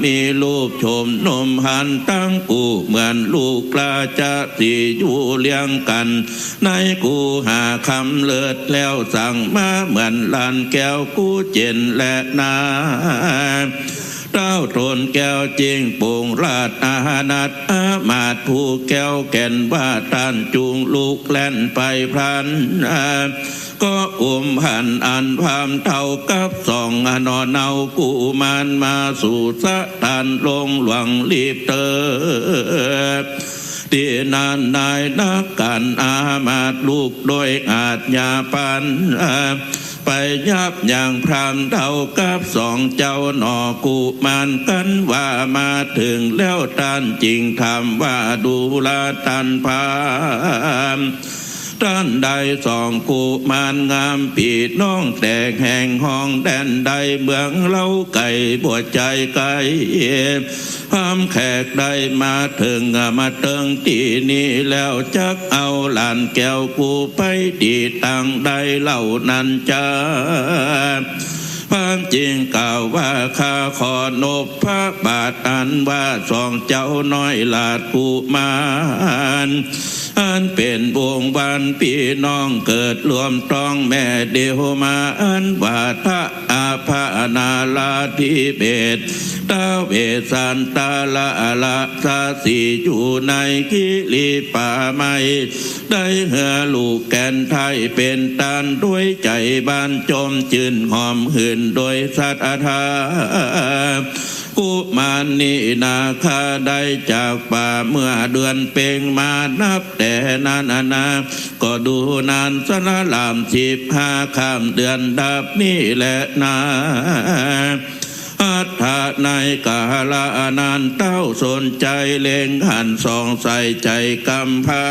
มีรูปชมนมหันตั้งกูเหมือนลูกปลาจะสีอยู่เลี้ยงกันในกูหาคำเลิศแล้วสั่งมาเหมือนหลานแก้วกูเจนและนาเต้าตนแก้วจริงโป่งราดอานัดอามาดผู้แก้วแก่นว่าท่านจูงลูกแล่นไปพลันก็หันอันพามเท่ากับสองนอนเอากูมันมาสู่สะตานลงหลวงรีบเตอที่นานนายนักการอามาดลูกโดยอาจญาปันไปยับอย่างพรามเท่ากับสองเจ้าหนอกูมันกันว่ามาถึงแล้วท่านจริงทำว่าดูแลท่านพามท่านใดสองกูมานงามปีน้องแตกแห่งห้องแดนใดเมืองเล่าไก่ปวดใจไก่ห้ามแขกได้มาถึงมาเติงที่นี่แล้วจักเอาหลานแก้วกูไปดีตังใดเล่านั้นจ้า ความจริงกล่าวว่าข้าขอนบพระบาทอันว่าสองเจ้าน้อยลาดกุมารอันเป็นวงวานพี่น้องเกิดรวมต้องแม่เดียวมาอันว่าทะอาภานาลาธิเบศตาเวสันตาละละสาสีอยู่ในกิริป่าไม้ได้เหือลูกแก่นไทยเป็นตานด้วยใจบานจมจืนหอมหื่นโดยสัตธากุมารนี่นาคาได้จากป่าเมื่อเดือนเพ็งมานับแต่นั้นนาก็ดูนานสนลาม15ข้ามเดือนดับนี่แหละนาอัฏฐาในกาลานานเต้าสนใจเล็งหันส่องใส่ใจกำพา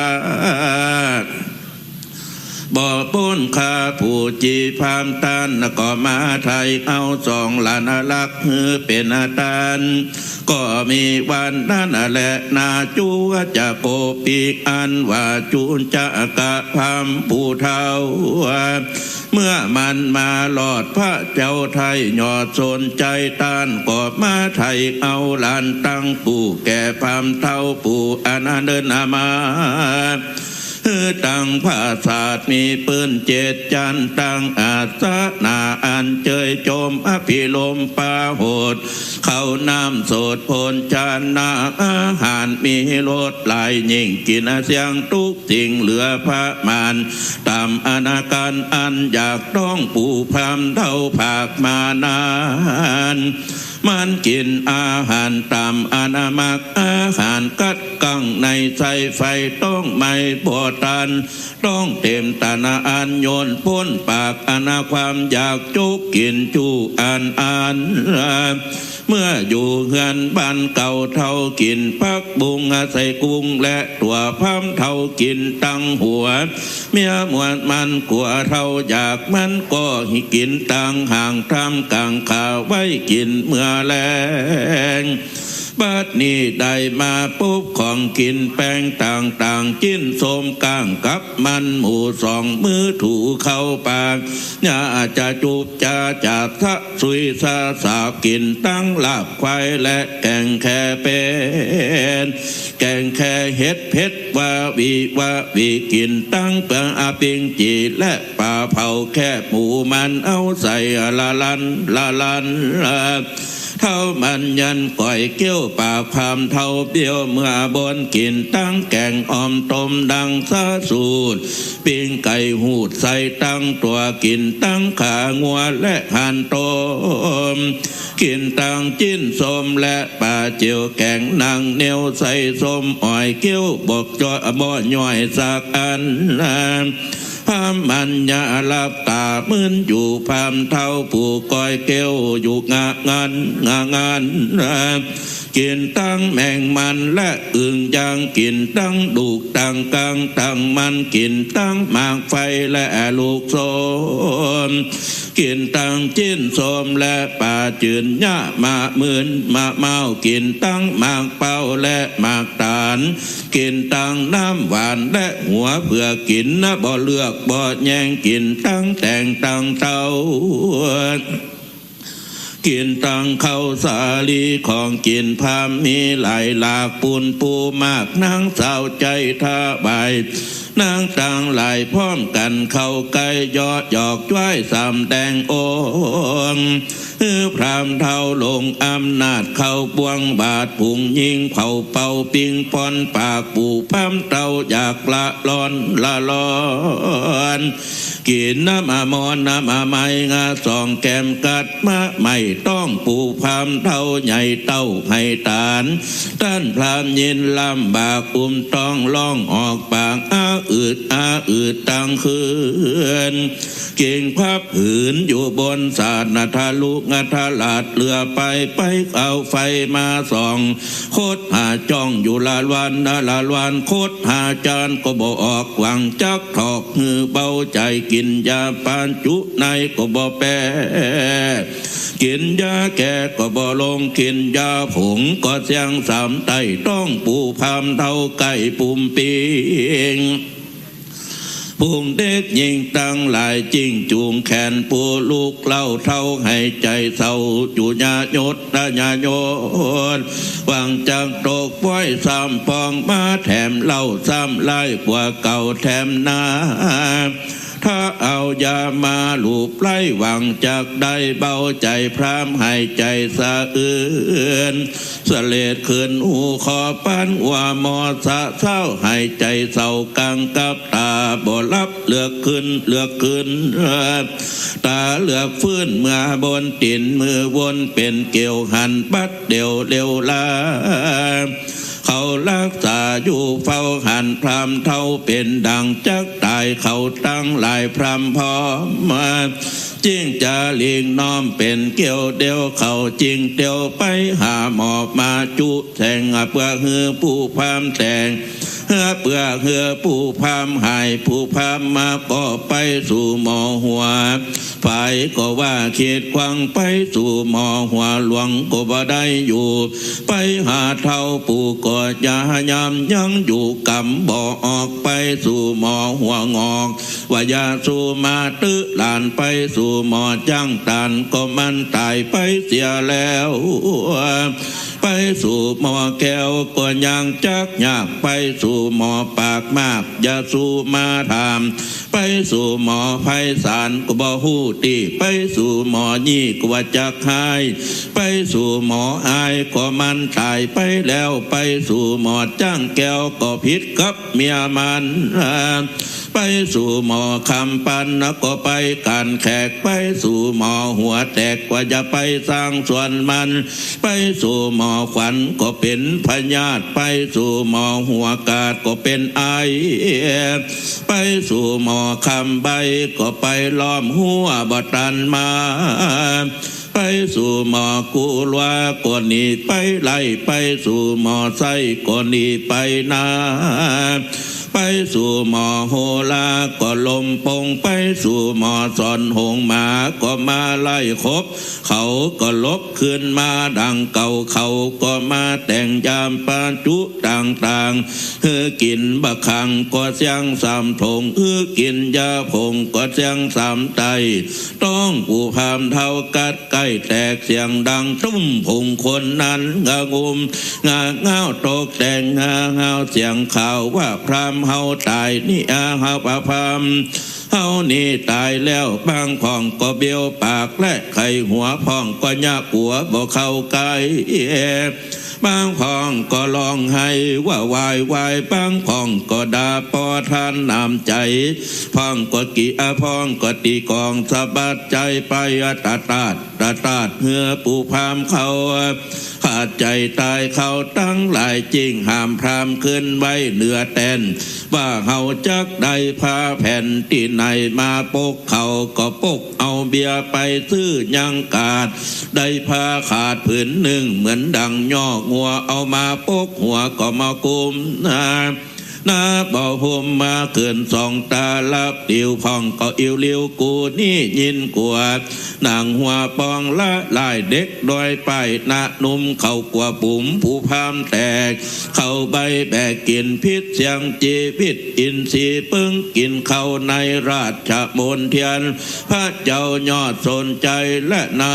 บ่อปุ้นคาผู้จีพามตันก็มาไทยเอาสองลานลักฮือเป็นอาตานก็มีวันนั้นแหละนาจูจะโกปีกอันว่าจูนจะกะพามผู้เท่าเมื่อมันมาหลอดพระเจ้าไทยหยอดสนใจตานก็มาไทยเอาลานตั้งปู่แก่พามเท่าปู่อนาเดินมาตั้งภาษาดมีปืนเจ็ดจันตั้งอาสนาอันเจยโจมอภิลมปาโหดเขาน้ำโสดพลจานนาอาหารมีรสหลายยิ่งกินเสียงทุกสิ่งเหลือพระมานตามอนาการอันอยากต้องปู่พรำเท่าภาคมานานมันกินอาหารตามอนามักอาหารกัดกังในใส่ไฟต้องไม่บ่ตันต้องเต็มตานาอันโยนพ้นปากอนาความอยากจุกกินจูอันเมื่ออยู่เฮือนบ้านเก่าเท่ากินพักบุงใส่กุ้งและตัวพัมเท่ากินตั้งหัวเมียมวนมันกลัวเท่าอยากมันก็หิกินตั้งห่างทำกลางข่าวไว้กินเมื่อแลงบัดนี้ได้มาปุ๊บของกินแป้งต่างๆจิ้นส้มก้างกับมันหมูสองมือถูเข้าปากอย่าจะจูบจะจัดทะสุยซาสาบกินตั้งลาบควายและแกงแค่เป็นแกงแค่เห็ดเผ็ดว่าวีกินตั้งเปลืองอาปิงจีและปลาเผาแค่หมูมันเอาใส่ละลันเท่ามันยันก่อยเกี้ยวปากพามเท่าเบี้ยวเมื่อบนกินตั้งแกงออมต้มดังซาสูดปิ้งไก่หูดใส่ตั้งตัวกินตั้งขางัวและหั่นต้มกินตั้งจิ้นส้มและปลาเจียวแกงนางเนียวใส่ส้มอ้อยเกี้ยวบกจอยบ่ย่อยสักอันพามมันยาลับตามืนอยู่พามเท่าผู้ก้อยเกลอยู่งานกินตั้งแมงมันและอึ่งยางกินตั้งดูกตั้งกลางตั้งมันกินตั้งหมากไฟและลูกโซมกินตั้งจิ้นส้มและปลาจืนหญ้ามามืนมาเมากินตั้งหมากเป้าและหมากตาลกินตั้งน้ำหวานและหัวเพื่อกินนะบ่เลือกบ่แย่งกินตั้งแต่งตั้งเต้ากินตั้งข้าวสาลีของกินพามมีหลายหลากปูนปูมากนางสาวใจท่าใบนางต่างหลายพร้อมกันเข้าไกลยอดหยอกจ้วยสามแดงโองพรามเท่าลงอำนาจเข้าบวงบาดผุงยิงเผาเป่าปิงปอนปากปู่พามเท่าอยากละร้อนกินน้ำอมอนน้ำอไมงาสองแก้มกัดมาไม่ต้องปู่พามเท่าใหญ่เต้าให้ตานท่านพรามยินลำบากต้องล่องออกปากอืดตั้งคืนเก่งพับหืนอยู่บนศาสนาทะลุงาทะลาดเรือไปเอาไฟมาส่องโคตรหาจ้องอยู่ละวันโคตรหาจานก็บ่ออกหวังจักถอกมือเบาใจกินยาปานจุในก็บ่แปรกินยาแก่ก็บ่ลงกินยาผงก็เสียงสามไตต้องปูพามเท่าไก่ปุ่มปิง พุงเด็กยิงตั้งหลายจิงจูงแขนปูลูกเล่าเท่าให้ใจเศร้าจุญาโยดตาญาโยดวางจังตกป้อยซ้ำปองมาแถมเล่าซ้ำไล่กว่าเก่าแถมนาถ้าเอายามาลูบไล่หวังจากได้เบาใจพรามให้ใจสะอื้นเสลดขึ้นหูคอปั้นว่ามอสะเศร้าให้ใจเศร้ากังกับตาบ่รับเลือกขึ้นตาเลือกฟื้นเมื่อบนตินมือวนเป็นเกี่ยวหันปัดเดียวเร็วลาเขารักษาอยู่เฝ้าหันพรามเท่าเป็นดังจักตายเขาตั้งหลายพรามพร้อมมาจิ้งจะเลียงน้อมเป็นเกี่ยวเดียวเขาจริงเดียวไปหาหมอบมาจุแทงเพื่อเฮือผู้พรามแต่งเพื่อเฮือผู้พามหายผู้พามมาก็ไปสู่หมอหัวฝ่ายก็ว่าเขตควังไปสู่หมอหัวหลวงก็บ่ได้อยู่ไปหาเท่าปู่ก็ยายามยังอยู่กำบ่ออกไปสู่หมอหัวงอกว่าอย่าสู่มาตื้อหลานไปสู่หมอจ้างตานก็มันตายไปเสียแล้วไปสู่หมอแก้วก็ยังจักยากไปสู่หมอปากมากอย่าสู่มาถามไปสู่หมอไพศาลก็บ่ฮู้ตีไปสู่หมอยี่ก็ว่าจักหายไปสู่หมออายก็มันตายไปแล้วไปสู่หมอจ้างแก้วก็ผิดกับเมียมันไปสู่หมอคำปันก็ไปการแขกไปสู่หมอหัวแตกว่าจะไปสร้างส่วนมันไปสู่หมอขวัญก็เป็นพญาติไปสู่หมอหัวกาดก็เป็นไอไปสู่หมอคำใบก็ไปล้อมหัวบ่ตันมาไปสู่หมอกุลวาก็หนีไปไล่ไปสู่หมอไส้ก็หนีไปนาไปสู่หมอโหลาก็ลมปงไปสู่หมอสอนหงหมาก็มาไล่คบเขาก็ลบขึ้นมาดังเก่าเขาก็มาแต่งยามปาจุต่างๆกินบะคังก็เสียงสามทงกินยาผงก็เสียงสามไตต้องผู้พามเท่ากัดใกล้แตกเสียงดังตุ้มผงคนนั้นงางุมงาเงาตกแต่งงาเงาเสียงข่าวว่าพรามเฮาตายนี่เฮาปะพามเฮานี่ตายแล้วบางพ่องก็เบี้ยวปากและไข่หัวพ่องก็ยากหัวบ่เข้าใกล้บางพ่องก็ร้องไห้ว่าวายวายบางพ่องก็ด่าปอทานน้ำใจพ่องก็กี่พ่องก็ตีกองสะบัดใจไปตาตาดเหือปูพามเขาขาดใจตายเขาตั้งหลายจริงห้ามพรามขึ้นไว้เหนือแตนว่าเฮาจักได้พาแผ่นที่ไหนมาปกเขาก็ปกเอาเบียร์ไปซื้อยังกาดได้พาขาดผืนหนึ่งเหมือนดังย่องัวเอามาปกหัวก็มากุมนาบ่ห่มมาเกินสองตาลับติวพองก็อิวเลียวกูนี่ยินกวาดนางหัวปองละลายเด็กดอยไปนานุ่มเขากว่าปุ่มผู้พามแตกเข้าใบแบกกินพิษเสียงจีพิษอินทรีปึ้งกินเข้าในราชมนเทียนพระเจ้ายอดสนใจและนา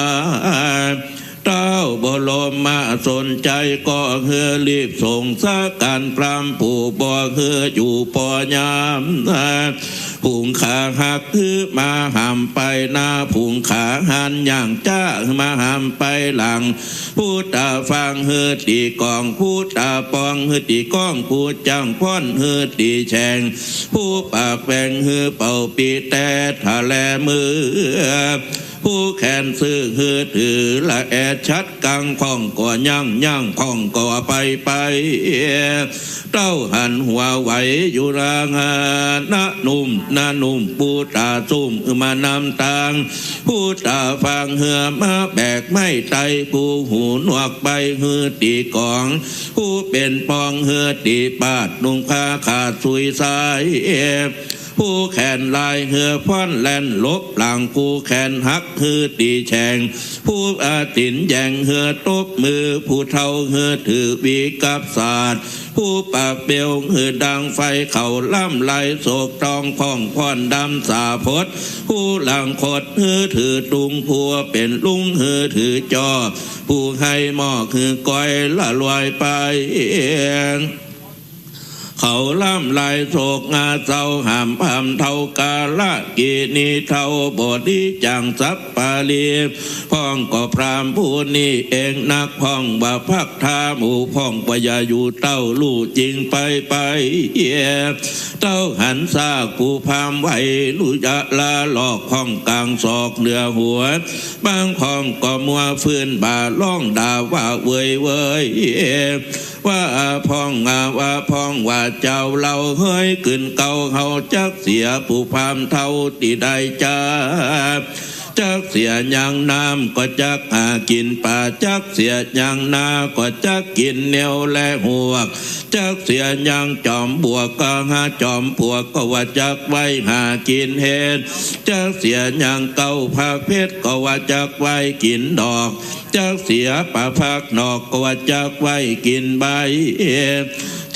เต้าบรมมาสนใจก็เฮือรีบส่งสาการพรำผู้บ่เฮืออยู่ปอยามผุงขาหักคือมาห้ามไปหน้าผุงขาหันอย่างจ้ามาห้ามไปหลังผู้ตาฟังเฮือตีกองผู้ตาปองเฮือตีก้องผู้จังพ้อนเฮือตีแฉงผู้ปากแปงเฮือเป่าปีแต่ทะเลมือผู้แขนซื้อฮือถือละแอดชัดกังพ่องก็ย่างพ่องก็ไปเต้าหันหัวไหวอยู่รางนานุ่มปูตาซุ่มมานำตางผู้ตาฟังเหือมาแบกไม่ไตผู้หูหนวกไปฮือตีกองผู้เป็นปองเหือตีปาดนุ่งผ้าขาดสุยสาย ผู้แขนลายเหือพ่อนแลนลบหลังผู้แขนหักหือตีแฉงผู้อาตินแยงเหือตบมือผู้เท่าเหือถือวีกับศาสตร์ผู้ปากเปลวหือดังไฟเข่าล่ำไหลโศกทองพ่องพ่อนดำสาพดผู้หลังคดหือถือตุงผัวเป็นลุงหือถือจอผู้ให้หมอกหือก้อยละลอยไปเขาล่ำลายโศกงาเศร้าหามพามเท่ากาละกีนีเท่าบอดีจังสับปาลีพ่องก็พรามผู้นี้เองนักพ่องบ่าพักทาหมู่พ่องปยาอยู่เต้าลู่จริงไปเต้าหันซากผู้พามไว้ลุยะลาหลอกพ่องกลางศอกเหนือหัวบางพ่องก็มัวฟื้นบ่าล่องด่าว่าเว้ยว่าพ่องว่าเจ้าเราเฮ้ยขึ้นเก่าเฮาจักเสียผู้พามเท่าที่ได้จ้าจักเสียยังน้ำก็จักหากินป่าจักเสียยังนาก็จักกินแนวและหัวจักเสียยังจอมบวกก็หาจอมผัวก็ว่าจักไว้หากินเห็ดจักเสียยังเก่าผักเพชรก็ว่าจักไว้กินดอกจักเสียป่าผักนอกก็ว่าจักไว้กินใบ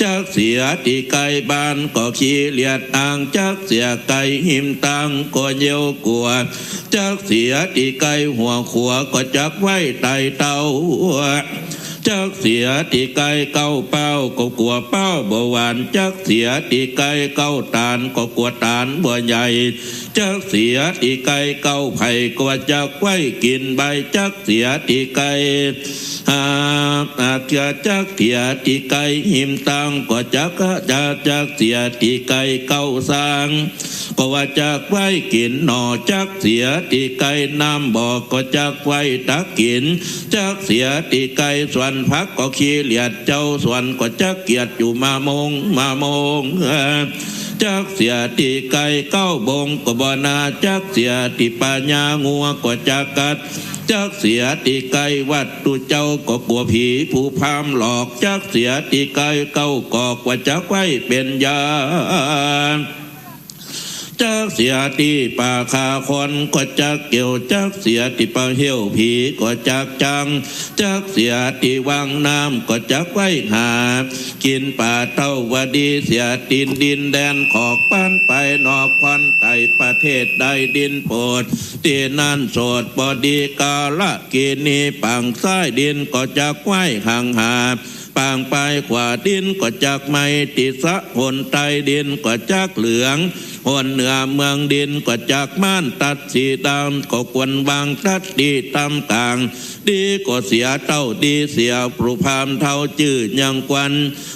จักเสียตีไก่บ้านก็ขี้เลียดอ่างจักเสียไก่หิมตังก็เยี่ยวกลัวจักเสียตีไก่หัวขัวก็จักไว้ไตเต้าจักเสียตีไก่เก้าเป้าก็กลัวเป้าบ่หวานจักเสียตีไก่เก้าตาลก็กลัวตาลบ่ใหญ่จักเสียตีไก่เก้าไผ่ก็ว่าจักไว้กินใบจักเสียตีไก่จักเสียตีไก่หิมตังก็จักเสียตีไก่เก้าสางก็ว่าจักไว้กินหน่อจักเสียตีไก่น้ำบ่อก็จักไว้ตักกินจักเสียตีไก่ส่วนพักก็ขี้เลียดเจ้าส่วนก็จักเกียดอยู่มามงจักเสียตีไก่เก้าบงก็บ่นาจักเสียตีปัญญางัวก็จักกัดจักเสียตีไก่วัดตุเจ้าก็กลัวผีผู้พามหลอกจักเสียตีไก่เก้ากอกว่าจักไว้เป็นยาจักเสียตีป่าคาคนก็จักเกี่ยวจักเสียตีป่าเหี้ยวผีก็จักจังจักเสียตีวังน้ำก็จักไว้หากินป่าเต้าวดีเสียตีนดินแดนขอกป้านไปนอกควันไก่ประเทศใดดินโปรดตีนั่นโสดบดีกาละกินีปังซ้ายดินก็จักไว้ห่างหาปางไปขวาดินก็จักไม่ติสะหนใต้ดินก็จักเหลืองหนเหนือเมืองดินก็จักม่านตัดสีดำก็ควรวางตัดดีตำกลางดีก็เสียเต้าดีเสียปรุพามเท่าจืดยังควัน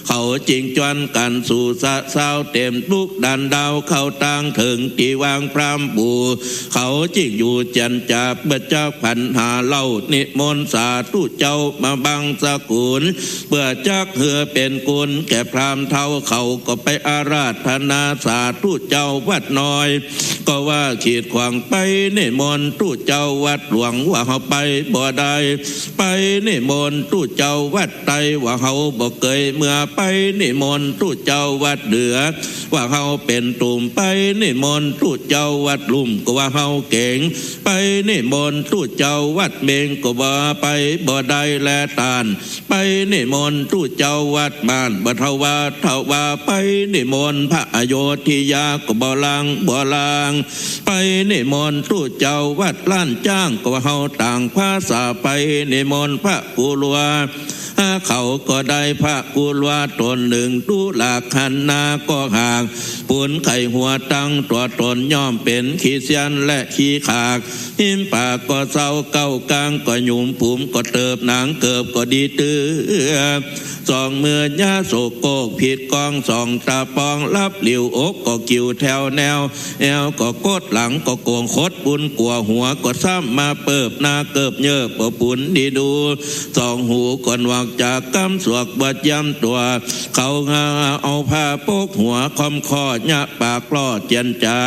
เขาจริงจวนกันสู่สะเศร้าเต็มลูกดันดาวเข้าต่างถึงตีวางพรามบูเขาจริงอยู่จันจับเมื่อเจ้าพันหาเล่านิมนต์สาธุเจ้ามาบังสกุลเพื่อจักเหือเป็นกุลแก่พรามเท่าเขาก็ไปอาราธนาสาธุเจ้าวัดน้อยก็ว่าขีดขวางไปนิมนต์ตู้เจ้าวัดหลวงว่าเขาไปบ่ได้ไปนิมนต์ตู้เจ้าวัดไตว่าเขาบ่เคยเมื่อไปนิมนต์ตู้เจ้าวัดเหนือว่าเขาเป็นตุ่มไปนิมนต์ตู้เจ้าวัดลุ่มก็ว่าเขาเก่งไปนิมนต์ตู้เจ้าวัดเมงก็บ่ไปบ่ได้แลตานไปนิมนต์ตู้เจ้าวัดบ้านบ่เท่าว่าไปนิมนต์พระอโยธยาก็บ่ลางไปนิมนต์ตู้เจ้าวัดล้านจ้างก็ว่าเฮาต่างภาษาไปนิมนต์พระกุลวาเขาก็ได้พระกุลวาตนหนึ่งตุลาคันนาก็ห่างปุนไข่หัวตั้งตัวตนย่อมเป็นขี้เสียนและขี้ขากหิมปากก็เศร้าเก้ากลางก็หยุมผุมก็เติบหนังเกิบก็ดีตื้อสองมือยาโศกโกกผิดกองสองตาปองรับหลิวอกก็กิ่วแถวแนวแอวก็โกดหลังก็โกงคดปุนกัวหัวก็ซ้ำมาเปิบหน้าเกิบเยอะปะปุนดีดูสองหูก่อนวางจากกำสวกบัดย้ำตัวเขาเอาผ้าโปกหัวคอมคอหยะปากปลอดเจียนจา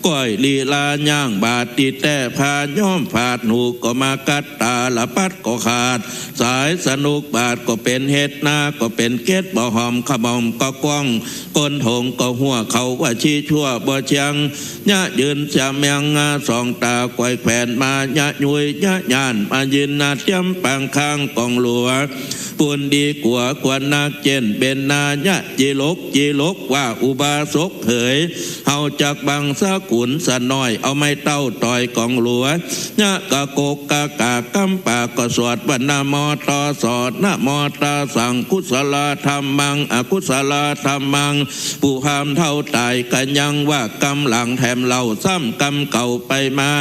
ก้อยลีลาย่างบาดติแต่พาย่อมผาดหนูก็มากัดตาละปัดก็ขาดสายสนุกบาดก็เป็นเฮ็ดนาก็เป็นเกตบ่หอมขมอมก็กว้างก้นถงก็หัวเขาว่าชี้ชั่วบ่เชียงยะยืนจำยังงาสองตาก้อยแขวนมายะยุยยะยานมายืนนาเทียมปังข้างกองหลวงปูนดีกว่านักเจนเป็นนายะจีลกว่าอุบาสกเหยเฮาจากบังสะกุลสะน้อยเอาไม่เต้าต่อยกองหลวงยะกะโกกกะกากำปากก็สวดวันนามอตอสอดนะมอตาสังกุศลธรรมังอกุศลธรรมังผู้หามเท่าตายกันยังว่ากำหลังแถมเราซ้ำกำเก่าไปมา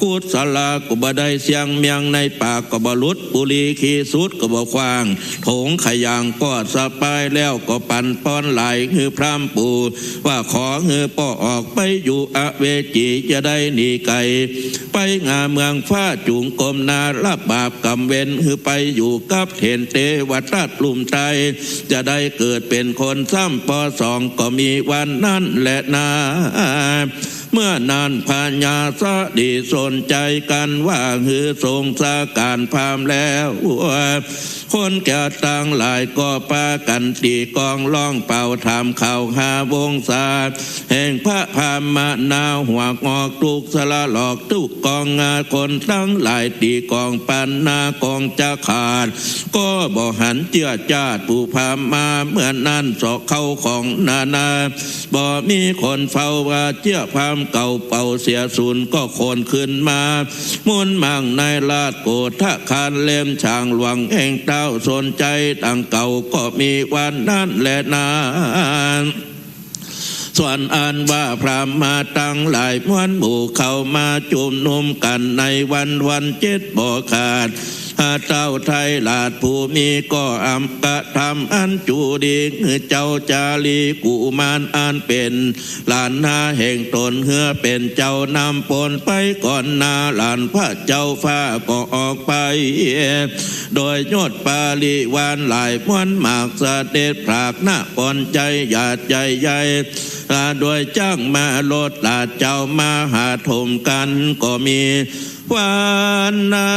กุศลก็บ่ได้เสียงเมียงในปากก็บ่ลุดปุรีขีสุดก็บ่ควางโถงขยางก็สะปายแล้วก็ปั่นป้อนไหลฮือพรำปูว่าขอฮือป่อออกไปอยู่อเวจีจะได้หนีไกลไปงาเมืองฟ้าจุงกรมนารับบาปกรรมเว้นฮือไปอยู่กับเทนเตวัตรลุ่มใจจะได้เกิดเป็นคนซ้ำปอสองก็มีวันนั้นแหละนาเมื่อนานพญาสะดีสนใจกันว่าฮือทรงสาการพามแล้วคนแก่ต่างหลายก็ปากันตีกองล่องเป่าทำข่าวหาวงศาแห่งพระพามนาหัวงอกทุกสละหลอกทุกกองงาคนตั้งหลายตีกองปันนากองจะขาดก็บ่หันเจือจาดผู้พามมาเหมือนนั้นสอกเข้าของนาบ่มีคนเฝ้าว่าเจือพามเก่าเป่าเสียสูญก็คนขึ้นมามุนมั่งในลาดโกทะคานเล่มช่างหลวงแห่งเต้าสนใจต่างเก่าก็มีวันนั้นแหละนาส่วนอันว่าพระมาตั้งหลายมวลหมู่เข้ามาจุมนุมกันในวันเจ็ดบ่ขาดเจ้าไทยลาดผู้มีก็อำกะทำอันจูดีเจ้าจาลีกุมารอันเป็นหลานนาแห่งตนเฮือเป็นเจ้านำปนไปก่อนนาหลานพระเจ้าฟ้าก็ออกไปโดยยอดปาลิวานหลายม้วนหมากเสด็จพรากหน้าปนใจหยาดใจใหญ่โดยจ้างมาโลดลาเจ้ามาหาถมกันก็มีวันนา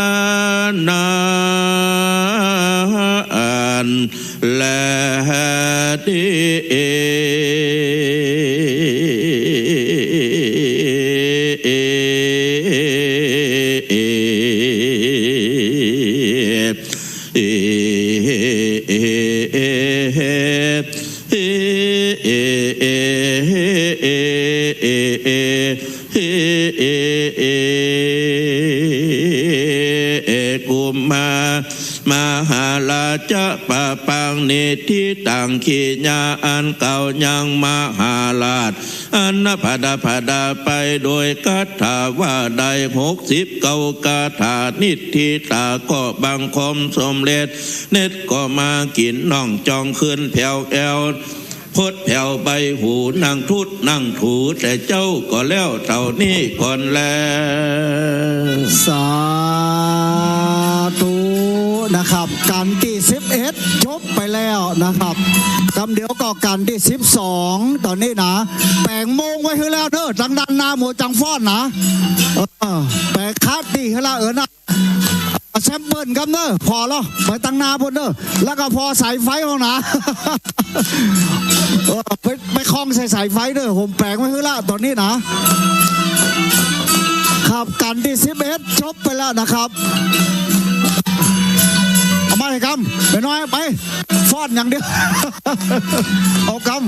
และดีหาลาจะปะปังนิทิตังขีญาอันเก่ายังมหาลาดอันนภดาไปโดยคาถาว่าได้60เก้ากาถานิทิตาก็บังคมสมเด็จเน็ตก็มากินน่องจองขึ้นแผ่วแอวพดแผ่วใบหูนั่งทุดนั่งถูแต่เจ้าก็แล้วเท่านี้ก่อนแล้วสาธุนะครับการที่11จบไปแล้วนะครับกำเดี๋ยวก็การที่12ตอนนี้นะแปลงโมงไว้ให้แล้วเด้อจังดันนาหมูจังฟ้อนนะแปลงคาดตีให้แล้วนะแซมเปิลกันเด้อพอแล้วไปตั้งนาบนเด้อแล้วก็พอสายไฟของนะไปคล้องใส่สายไฟเด้อผมแปลงไว้ให้แล้วตอนนี้นะครับการที่11จบไปแล้วนะครับเอามาเลยกำไปน้อยไปฟอดอย่างเดียวเอากำ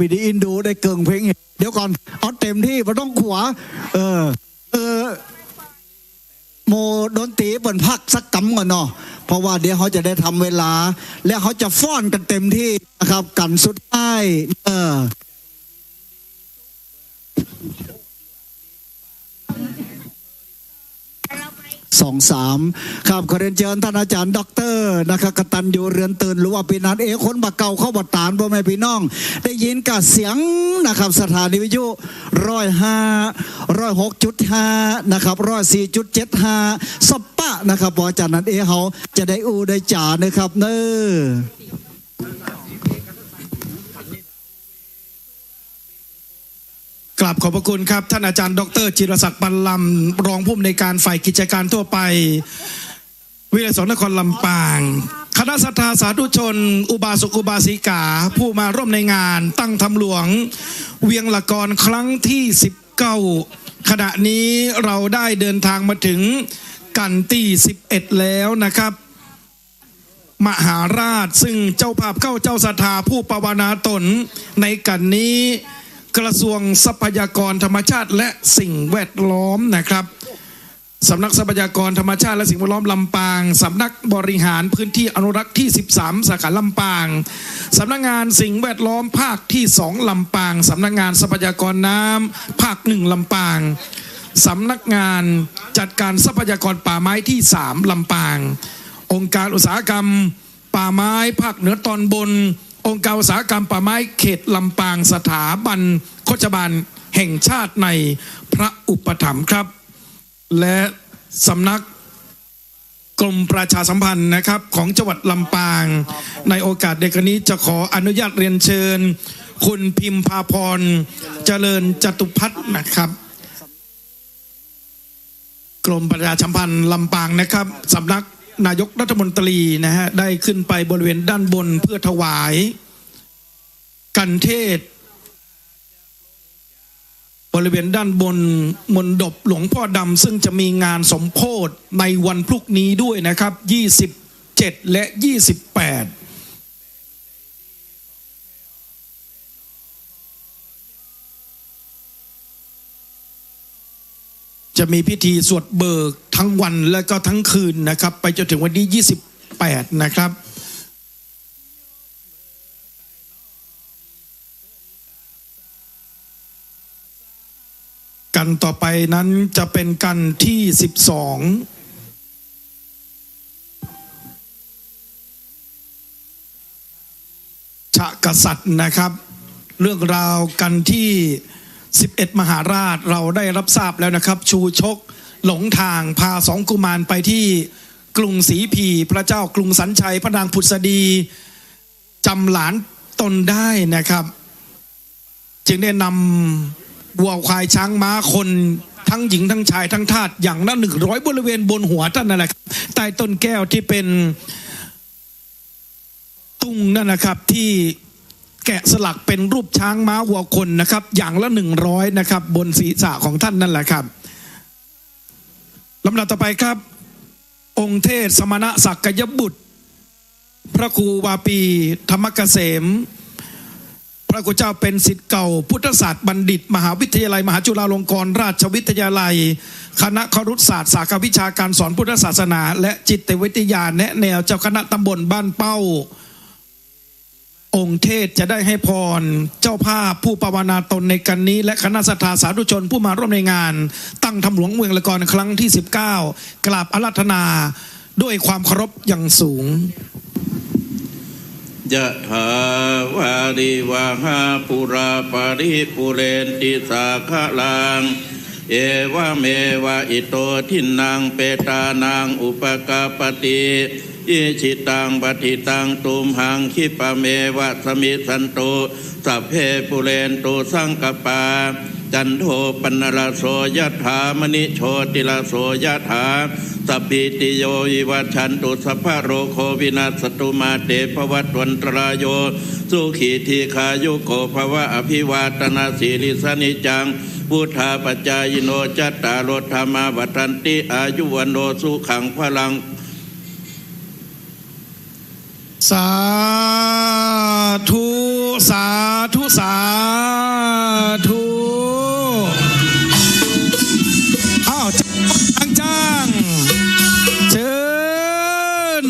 วิดีอินดูได้เกิงเพลงเดี๋ยวก่อนเอาเต็มที่มันต้องขวาโมดนตรีเปิดพักสักกำก่อนเนาะเพราะว่าเดี๋ยวเขาจะได้ทำเวลาแล้วเขาจะฟ้อนกันเต็มที่นะครับกันสุดท้าย 2523ครับขอเรียนเชิญท่านอาจารย์ด็อกเตอร์นะครับกตัญญูเรือนตื่นหรือว่าปีนันคนบะเก่าเข้าบัดตานพ่อแม่พี่น้องได้ยินกับเสียงนะครับสถานีวิทยุ106.5นะครับ104.75สปะนะครับอาจารย์นั้นเขาจะได้อูได้จ่านะครับเน้อกราบขอบพระคุณครับท่านอาจารย์ดร.จิรศักดิ์ บรรลัมรองผู้อำนวยการฝ่ายกิจการทั่วไปวิทยาลัยสงฆ์นครลำปางคณะศรัทธาสาธุชนอุบาสกอุบาสิกาผู้มาร่วมในงานตั้งธรรมหลวงเวียงละกรครั้งที่19ขณะนี้เราได้เดินทางมาถึงกันที่11แล้วนะครับมหาราชซึ่งเจ้าภาพเข้าเจ้าศรัทธาผู้ปวารณาตนในกันนี้กระทรวงทรัพยากรธรรมชาติและสิ่งแวดล้อมนะครับสำนักทรัพยากรธรรมชาติและสิ่งแวดล้อมลำปางสำนักบริหารพื้นที่อนุรักษ์ที่13สาขาลำปางสำนักงานสิ่งแวดล้อมภาคที่2ลำปางสำนักงานทรัพยากรน้ำภาค1ลำปางสำนักงานจัดการทรัพยากรป่าไม้ที่3ลำปางองค์การอุตสาหกรรมป่าไม้ภาคเหนือตอนบนองค์การอุตสาหกรรมป่าไม้เขตลำปางสถาบันโฆษบาลแห่งชาติในพระอุปถัมภ์ครับและสำนักกรมประชาสัมพันธ์นะครับของจังหวัดลำปางในโอกาสเด็กนี้จะขออนุญาตเรียนเชิญคุณพิมพาพรเจริญจตุพัฒน์นะครับกรมประชาสัมพันธ์ลำปางนะครับสำนักนายกรัฐมนตรีนะฮะได้ขึ้นไปบริเวณด้านบนเพื่อถวายกันเทศบริเวณด้านบนมณฑปหลวงพ่อดำซึ่งจะมีงานสมโภชในวันพรุ่งนี้ด้วยนะครับ27และ28จะมีพิธีสวดเบิกทั้งวันและก็ทั้งคืนนะครับไปจนถึงวันที่28นะครับกันต่อไปนั้นจะเป็นกันที่12ฉะกษัตริย์นะครับเรื่องราวกันที่11มหาราชเราได้รับทราบแล้วนะครับชูชกหลงทางพา2กุมารไปที่กรุงศรีพีพระเจ้ากรุงสันชัยพระนางผุดสดีจำหลานตนได้นะครับจึงได้นำวัวควายช้างม้าคนทั้งหญิงทั้งชายทั้งทาสอย่างละ100บริเวณบนหัวท่านนั่นแหละใต้ต้นแก้วที่เป็นตุ้งนั่นนะครับที่แกะสลักเป็นรูปช้างม้าวัวคนนะครับอย่างละ100นะครับบนศีรษะของท่านนั่นแหละครับลำดับต่อไปครับองค์เทศสมณศักยบุตรพระครูวาปีธรรมเกษมพระคุณเจ้าเป็นศิษย์เก่าพุทธศาสตร์บัณฑิตมหาวิทยาลัยมหาจุฬาลงกรณราชวิทยาลัยคณะครุศาสตร์สาขาวิชาการสอนพุทธศาสนาและจิตวิทยาแนะแนวเจ้าคณะตำบลบ้านเป้าองค์เทศจะได้ให้พรเจ้าภาพผู้ปวารณาตนในกันนี้และคณะศรัทธาสาธุชนผู้มาร่วมในงานตั้งธรรมหลวงเวียงละกรครั้งที่19กราบอาราธนาด้วยความเคารพอย่างสูงยะถาวาริวหาปุราปาริปุเรนติสาคลังเอวะเมวะอิโตทินังเปตานังอุปกาปติอิชิตังปฏิตังตุมหังคิปะเมวะสมิสันโตสัพเพปุเรนโตสังกปาจันโทปนรโสยถามณิโชติลโสยถาสัพพิติโยวิวัชชันตุสัพพะโรโควินาศตุมาเตภวัตวันตรายโยสุขีทีขายุโกภวะอภิวาตนาสีลิสนิจังพุทธาปัจจายโนจัตตารธรรมาวัฏันติอายุวันโนสุขังพลังสาธุสาธุสาธุอ้าวจ้างเชิญ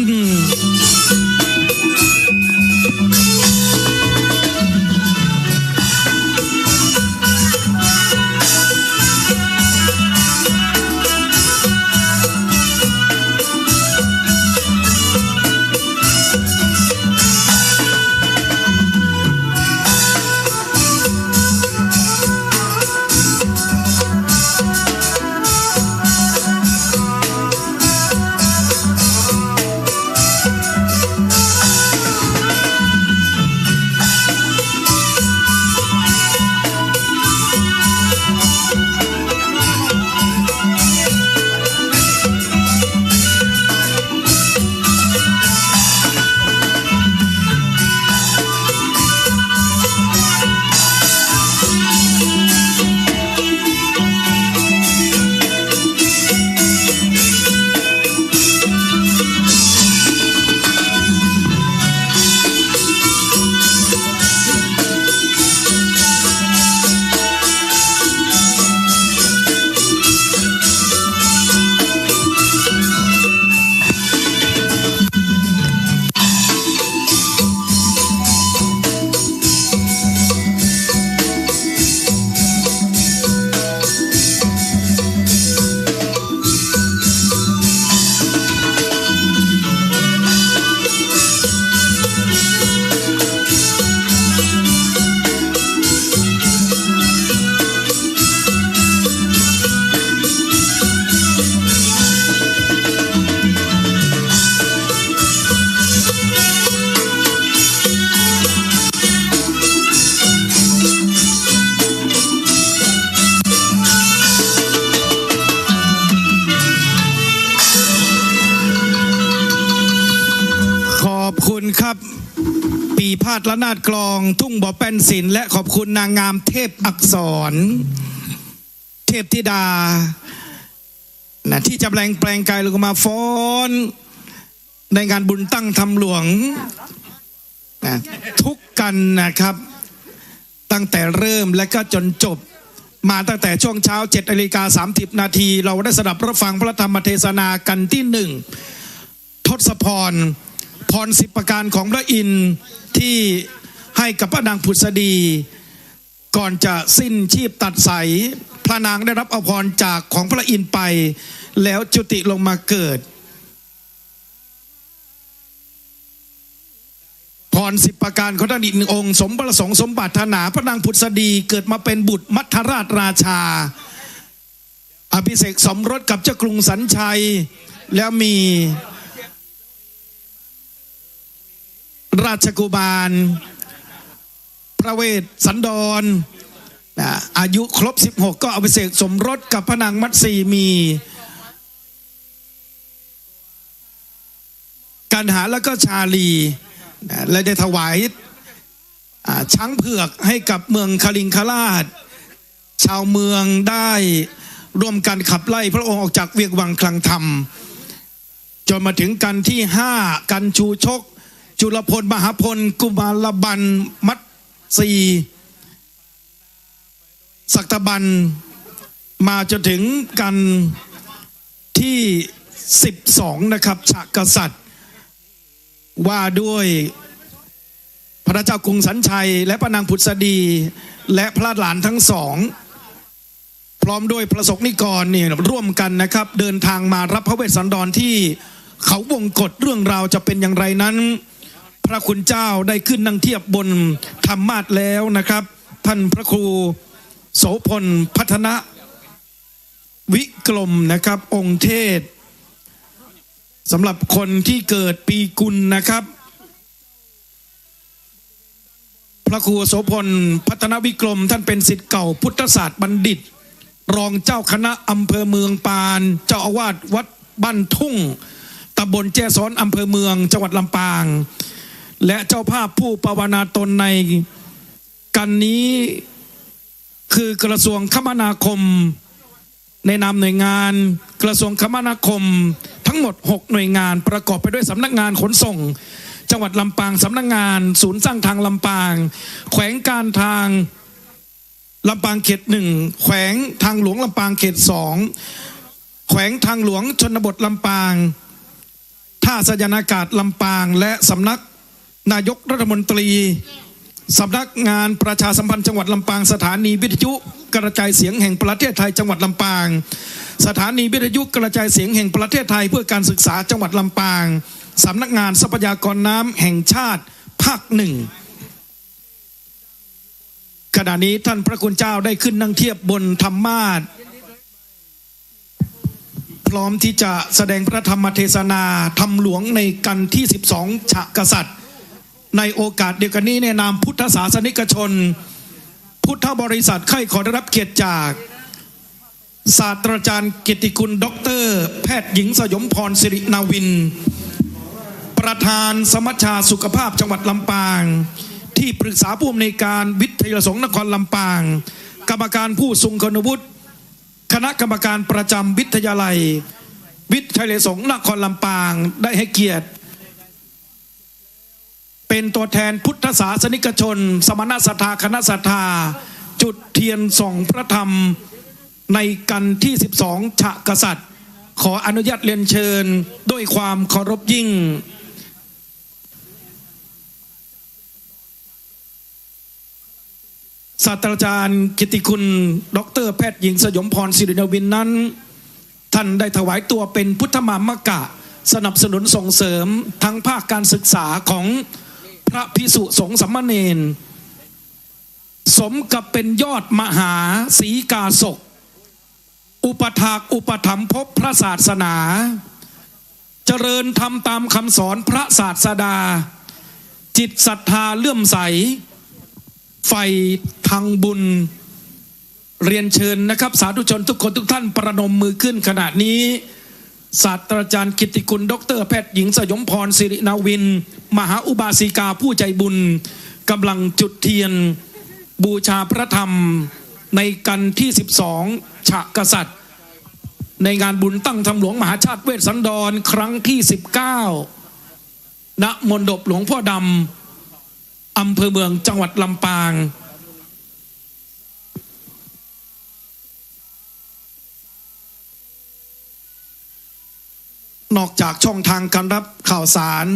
พาดละนาดกลองทุ่งบ่อแป้นศิลป์และขอบคุณนางงามเทพอักษรเทพธิดานะที่จะแปลงกายลงมาฟ้อนในงานบุญตั้งธรรมหลวงนะทุกกันนะครับตั้งแต่เริ่มและก็จนจบมาตั้งแต่ช่วงเช้า 7:30 นาทีเราได้สดับรับฟังพระธรรมเทศนากันที่1ทศพรพร10ประการของพระอินทร์ที่ให้กับพระนางผุษดีก่อนจะสิ้นชีพตัดใสพระนางได้รับอภรจากของพระอินทร์ไปแล้วจุติลงมาเกิดพร10ประการของท่านอีก1องค์สมประสงค์สมปรารถนาพระนางผุษดีเกิดมาเป็นบุตรมัทธราชราชาอภิเษกสมรสกับเจ้ากรุงสัญชัยแล้วมีราชกุมารพระเวสสันดรอายุครบ16ก็อภิเษกสมรสกับพระนางมัตสีมีกันหาแล้วก็ชาลีและได้ถวายช้างเผือกให้กับเมืองคลิงคราชชาวเมืองได้ร่วมกันขับไล่พระองค์ออกจากเวียงวังคลังธรรมจนมาถึงกันที่5กันชูชกจุลพลมหาพลกุมารบันมัตสีศักตบันมาจนถึงกันที่12นะครับฉากกษัตริย์ว่าด้วยพระเจ้ากรุงสัญชัยและพระนางผุษดีและพระหลานทั้งสองพร้อมด้วยพระสงฆ์นิกรเนี่ยร่วมกันนะครับเดินทางมารับพระเวสสันดรที่เขาวงกฏเรื่องราวจะเป็นอย่างไรนั้นพระคุณเจ้าได้ขึ้นนั่งเทียบบนธรรมาสน์แล้วนะครับท่านพระครูโสพลพัฒนวิกรมนะครับองค์เทศสำหรับคนที่เกิดปีกุลนะครับพระครูโสพลพัฒนวิกรมท่านเป็นศิษย์เก่าพุทธศาสตร์บัณฑิตรองเจ้าคณะอำเภอเมืองปานเจ้าอาวาสวัดบ้านทุ่งตำบลแจ้ซ้อนอำเภอเมืองจังหวัดลำปางและเจ้าภาพผู้ภาวนาตนในกันนี้คือกระทรวงคมนาคมในนามหน่วยงานกระทรวงคมนาคมทั้งหมด6หน่วยงานประกอบไปด้วยสำนักงานขนส่งจังหวัดลำปางสำนักงานศูนย์สร้างทางลำปางแขวงการทางลำปางเขต1แขวงทางหลวงลำปางเขต2แขวงทางหลวงชนบทลำปางท่าสยานอากาศลำปางและสำนักนายกรัฐมนตรีสำนักงานประชาสัมพันธ์จังหวัดลำปางสถานีวิทยุกระจายเสียงแห่งประเทศไทยจังหวัดลำปางสถานีวิทยุกระจายเสียงแห่งประเทศไทยเพื่อการศึกษาจังหวัดลำปางสำนักงานทรัพยากรน้ำแห่งชาติภาค1ขณะนี้ท่านพระคุณเจ้าได้ขึ้นนั่งเทียบบนธรรมาสน์พร้อมที่จะแสดงพระธรรมเทศนาธรรมหลวงในกันที่12ฉากกษัตริย์ในโอกาสเดียวกันนี้ในนามพุทธศาสนิกชนพุทธบริษัทใคร่ขอได้รับเกียรติจากศาสตราจารย์เกียรติคุณด็อกเตอร์แพทย์หญิงสยมพรสิรินาวินประธานสมัชชาสุขภาพจังหวัดลำปางที่ปรึกษาผู้อำนวยการวิทยาสงฆ์นครลำปางกรรมการผู้ทรงคุณวุฒิคณะกรรมการประจำวิทยาลัยวิทยาสงฆ์นครลำปางได้ให้เกียรติเป็นตัวแทนพุทธศาสนิกชนสมณศรัทธาคณะศรัทธาจุดเทียนส่องพระธรรมในกันที่12ฉากกษัตริย์ขออนุญาตเรียนเชิญด้วยความเคารพยิ่งศาสตราจารย์กิติคุณดร.แพทย์หญิงสยมพรสิรินวินนั้นท่านได้ถวายตัวเป็นพุทธมามกะสนับสนุนส่งเสริมทั้งภาคการศึกษาของพระภิกษุสงฆ์สามเณรสมกับเป็นยอดมหาสีกาศกอุปถากอุปถัมภ์พระศาสนาเจริญทำตามคำสอนพระศาสดาจิตศรัทธาเลื่อมใสไฟทางบุญเรียนเชิญนะครับสาธุชนทุกคนทุกท่านประนมมือขึ้นขณะนี้ ศาสตราจารย์กิตติคุณดร.แพทย์หญิงสยมพรสิรินาวินมหาอุบาสิกาผู้ใจบุญกำลังจุดเทียนบูชาพระธรรมในกันที่12ฉะกษัตริย์ในงานบุญตั้งธรรมหลวงมหาชาติเวสสันดรครั้งที่19ณมณฑปหลวงพ่อดำอำเภอเมืองจังหวัดลำปางนอกจากช่องทางการรับข่าวสาร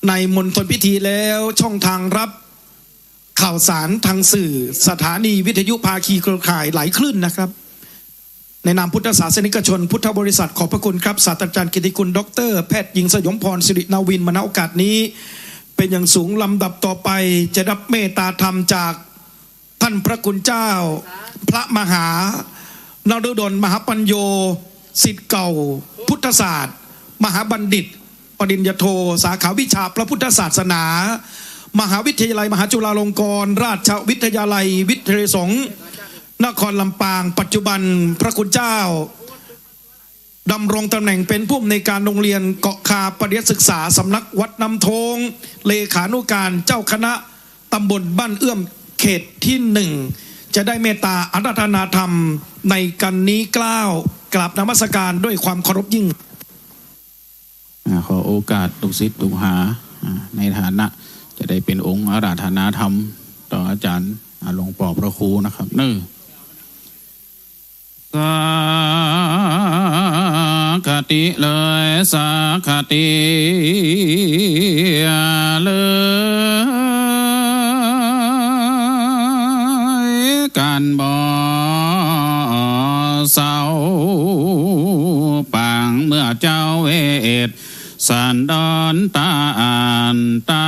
ในมณฑลพิธีแล้วช่องทางรับข่าวสารทางสื่อสถานีวิทยุภาคีเครือข่ายหลายคลื่นนะครับในนามพุทธศาสนิกชนพุทธบริษัทขอบพระคุณครับศาสตราจารย์กิตติคุณดร.แพทย์หญิงสยมพรสิรินาวินมาณโอกาสนี้เป็นอย่างสูงลำดับต่อไปจะรับเมตตาธรรมจากท่านพระคุณเจ้าพระมหานฤดลมหาปัญโยศิษย์เก่าพุทธศาสตร์มหาบัณฑิตปริญญาโทสาขาวิชาพระพุทธศาสนามหาวิทยาลัยมหาจุฬาลงกรณราชวิทยาลัยวิทยาสงฆ์นครลำปางปัจจุบันพระคุณเจ้าดำรงตำแหน่งเป็นผู้อำนวยการโรงเรียนเกาะคาปริยศึกษาสำนักวัดน้ำทงเลขานุการเจ้าคณะตำบลบ้านเอื้อมเขตที่1จะได้เมตตาอาราธนาธรรมในกันนี้กล้าวกราบนมัสการด้วยความเคารพยิ่งขอโอกาสลูกศิษย์ลูกหาในฐานะจะได้เป็นองค์อาราธนาธรรมต่ออาจารย์หลวงพ่อพระครูนะครับสาคติเลยสาคติเลยการบ่เศร้าปางเมื่อเจ้าเวทสันดอนตาอันตา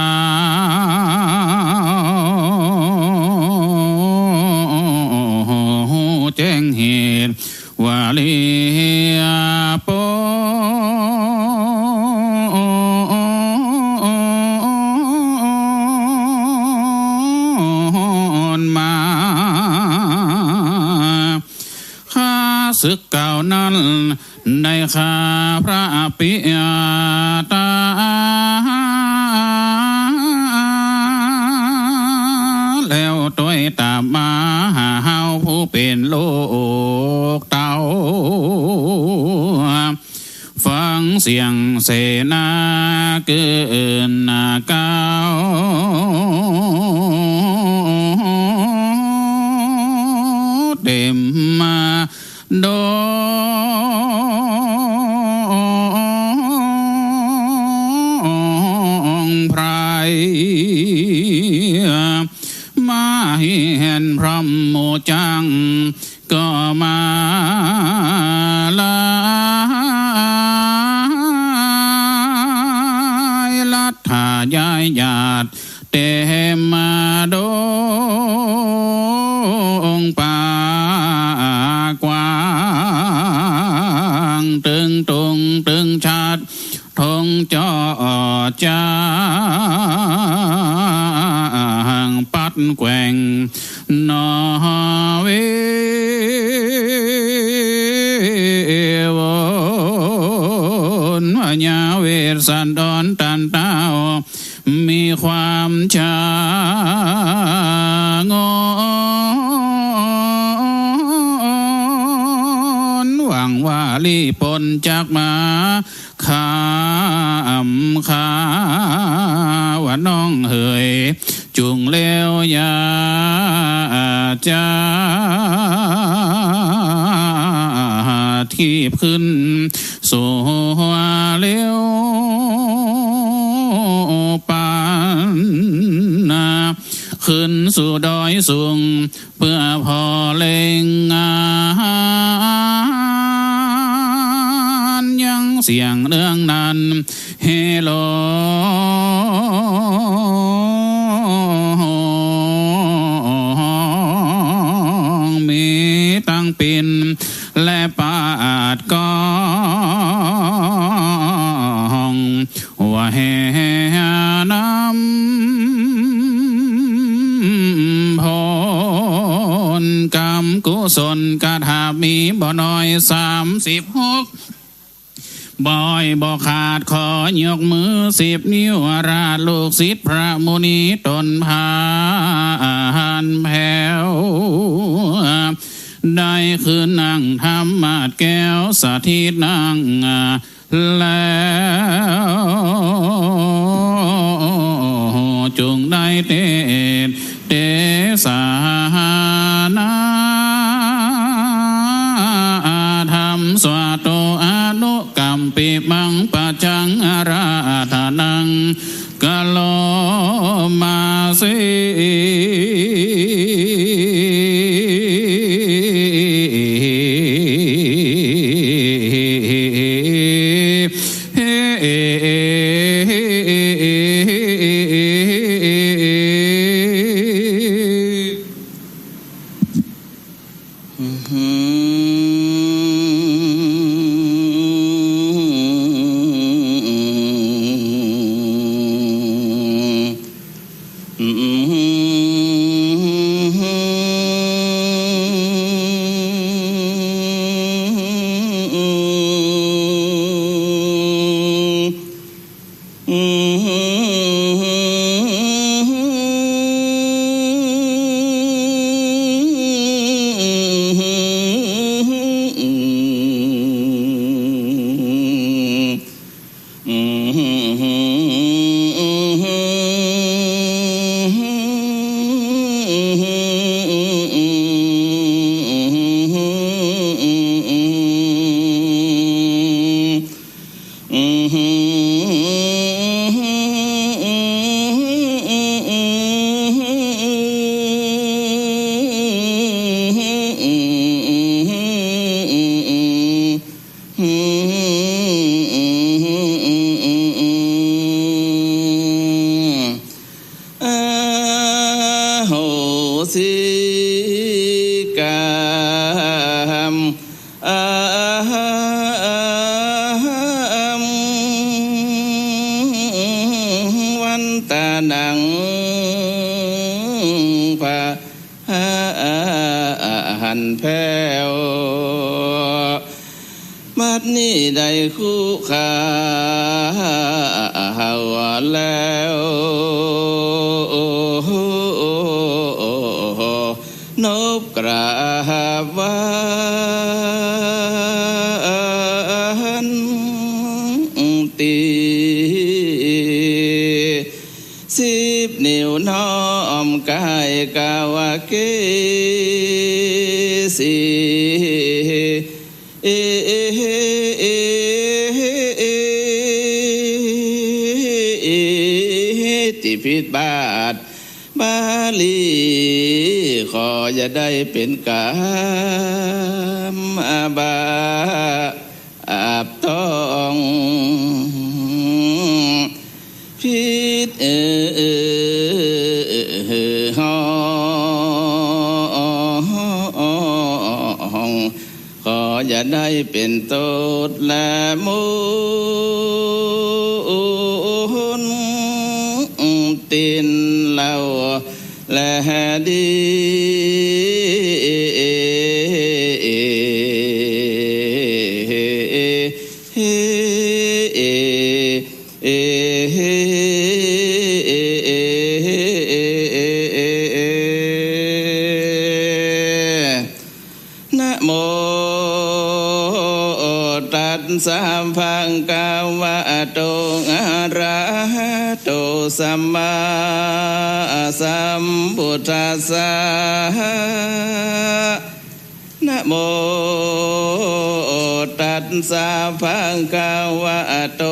แจ้งเหตุวาลีโปมาข้าศึกเก่านั้นได้ข้าพระปิยตาแล้วตัวตามมาหาเฮาผู้เป็นโลกเต่าฟังเสียงเสนาเกินเก้าเต็มมาโดไพรมาเห็นพระโมจังก็มาลายลัทธายายญาติเตมาโดงป่ากว้างตึงตุงตึงชัดทงจอจางปัดแกว่งนอเววนวญาเวสันดรตันเต้ามีความชางอนหวังว่าลีปนจากมาขำขาว่าน้องเหยจุงเลวยาจาที่ขึ้นสู่เลี้ยวปานนาขึ้นสู่ดอยสูงเพื่อพอเล็งยังเสียงเรื่องนั้นเฮโลมีตั้งปินและปาดกองว่าแห่น้ำพรกรรมกุศลกระทำ มีบ่น้อย36บ่อยบ่ขาดขอยกมือ10 นิ้วราชลูกศิษย์พระมุนีตนพานแผ่วได้คืนนั่งธรรมาสแก้วสาธิตนั่งแล้วจงได้เตสานาธรรมสวโตอนุกัมปิมังปัจจังอาราธนังกะโลมาสิคู่ขาแล้วนบกราบไหว้ตี10 นิ้วน้อมกายกาวเกสีที่ผิดบาทบาลีขออย่าได้เป็นกามบาอาบต้องผิดห้องขออย่าได้เป็นโทษและมูลตินเล่าและดีนะโมตัสสะภะคะวะโตอะระหะโตสัมมาสัมพุทธัสสะนะโมตัสสะภะคะวะโต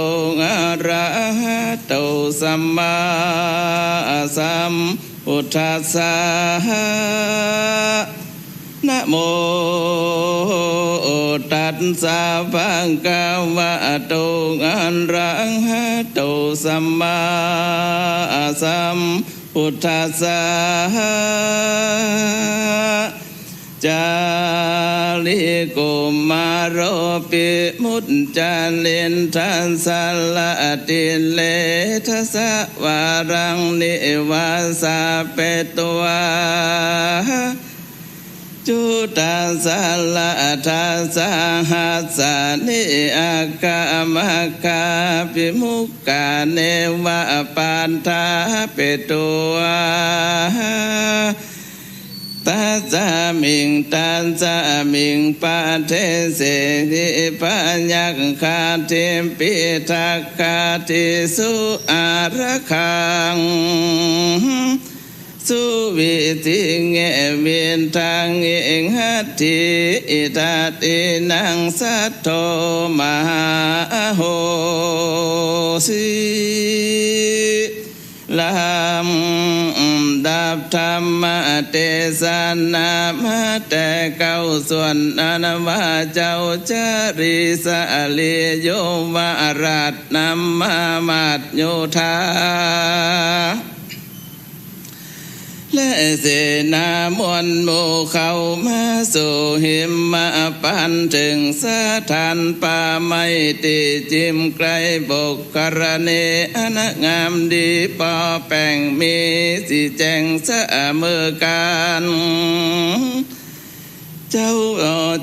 อะระหะโตสัมมาสัมพุทธัสสะนะโมตัสสะภะคะวะโตอะระหะโตสัมมาสัมพุทธัสสะจาลิโกมาโรปิมุตจันเลนทันสัลลติเลทัสสะวารังนิวาสาเปตวาจุ ตัสสะละทัสสะหัสสะนิอากามกาปิมุกกาเนวะปันทาเปตัวตัสสะมิงตัสสะมิงปะเทเสนิปัญญคาเทมปิทักคาติสุอาระคังสุวิติเงวินทางเองหัตถิอิทัตินังสัทโธมหาโหสิลำดับธรรมเทศนามาแต่เก้าส่วนอนว่าเจ้าจาริสะเลียโยมวราชนำมามัดโยธาและเสนามวลหมู่เข้ามาสู่หิมมาปันถึงสถานป่าไม้ตีจิมไกลบกกรณีอนงามดีปอแป้งมีสีแจงเสมอกันเจ้า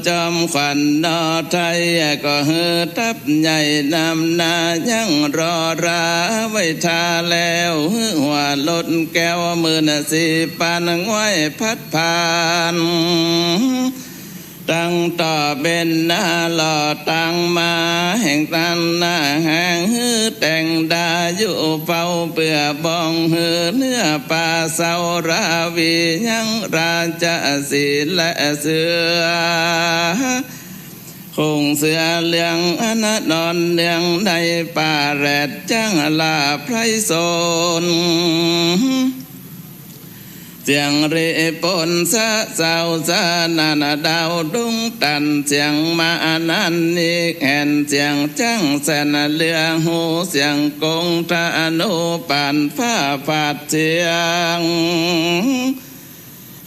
จอมขวัญนอไทยก็เฮือทับใหญ่นำนายังรอราไว้ทาแล้วหัวลดแก้วมือสีปานง่อยพัดผ่านตั้งต่อเป็นหน้าหล่อตั้งมาแห่งตันหน้าแห่งฮือแต่งดาอยู่เฝ้าเปื่อบองฮือเนื้อป่าเสาราวียังราชสีและเสือคงเสือเลี้ยงนอนเลี้ยงในป่าแรดจังลาไพรสนเสียงเรปนสะเสาสานานาดาวดุงตันเสียงมานันนิแห่นเสียงจังแสนเลือหูเสียงกงทานุปานฟ้าฟาดเสียง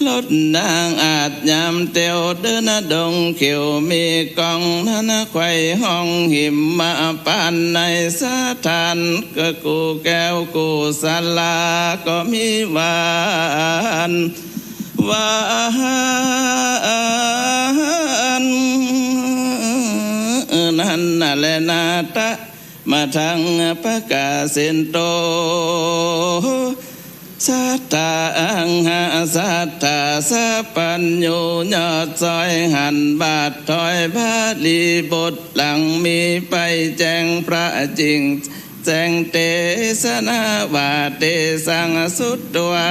ลดนางอาจยามเตียวเดินดงเขียวมีกองนั้นไขว่ห้องหิมมาปานในสถานก็กูแก้วกูสลาก็มีหวานนั่นแหละนาตะมาทางปะกาเซนโตสัตตาอังหาสัตตาสัพพัญญูยอดซอยหันบาทถอยบาลีบทหลังมีไปแจ้งพระจริงแจ้งเทศนาวาเตสังสุตตวา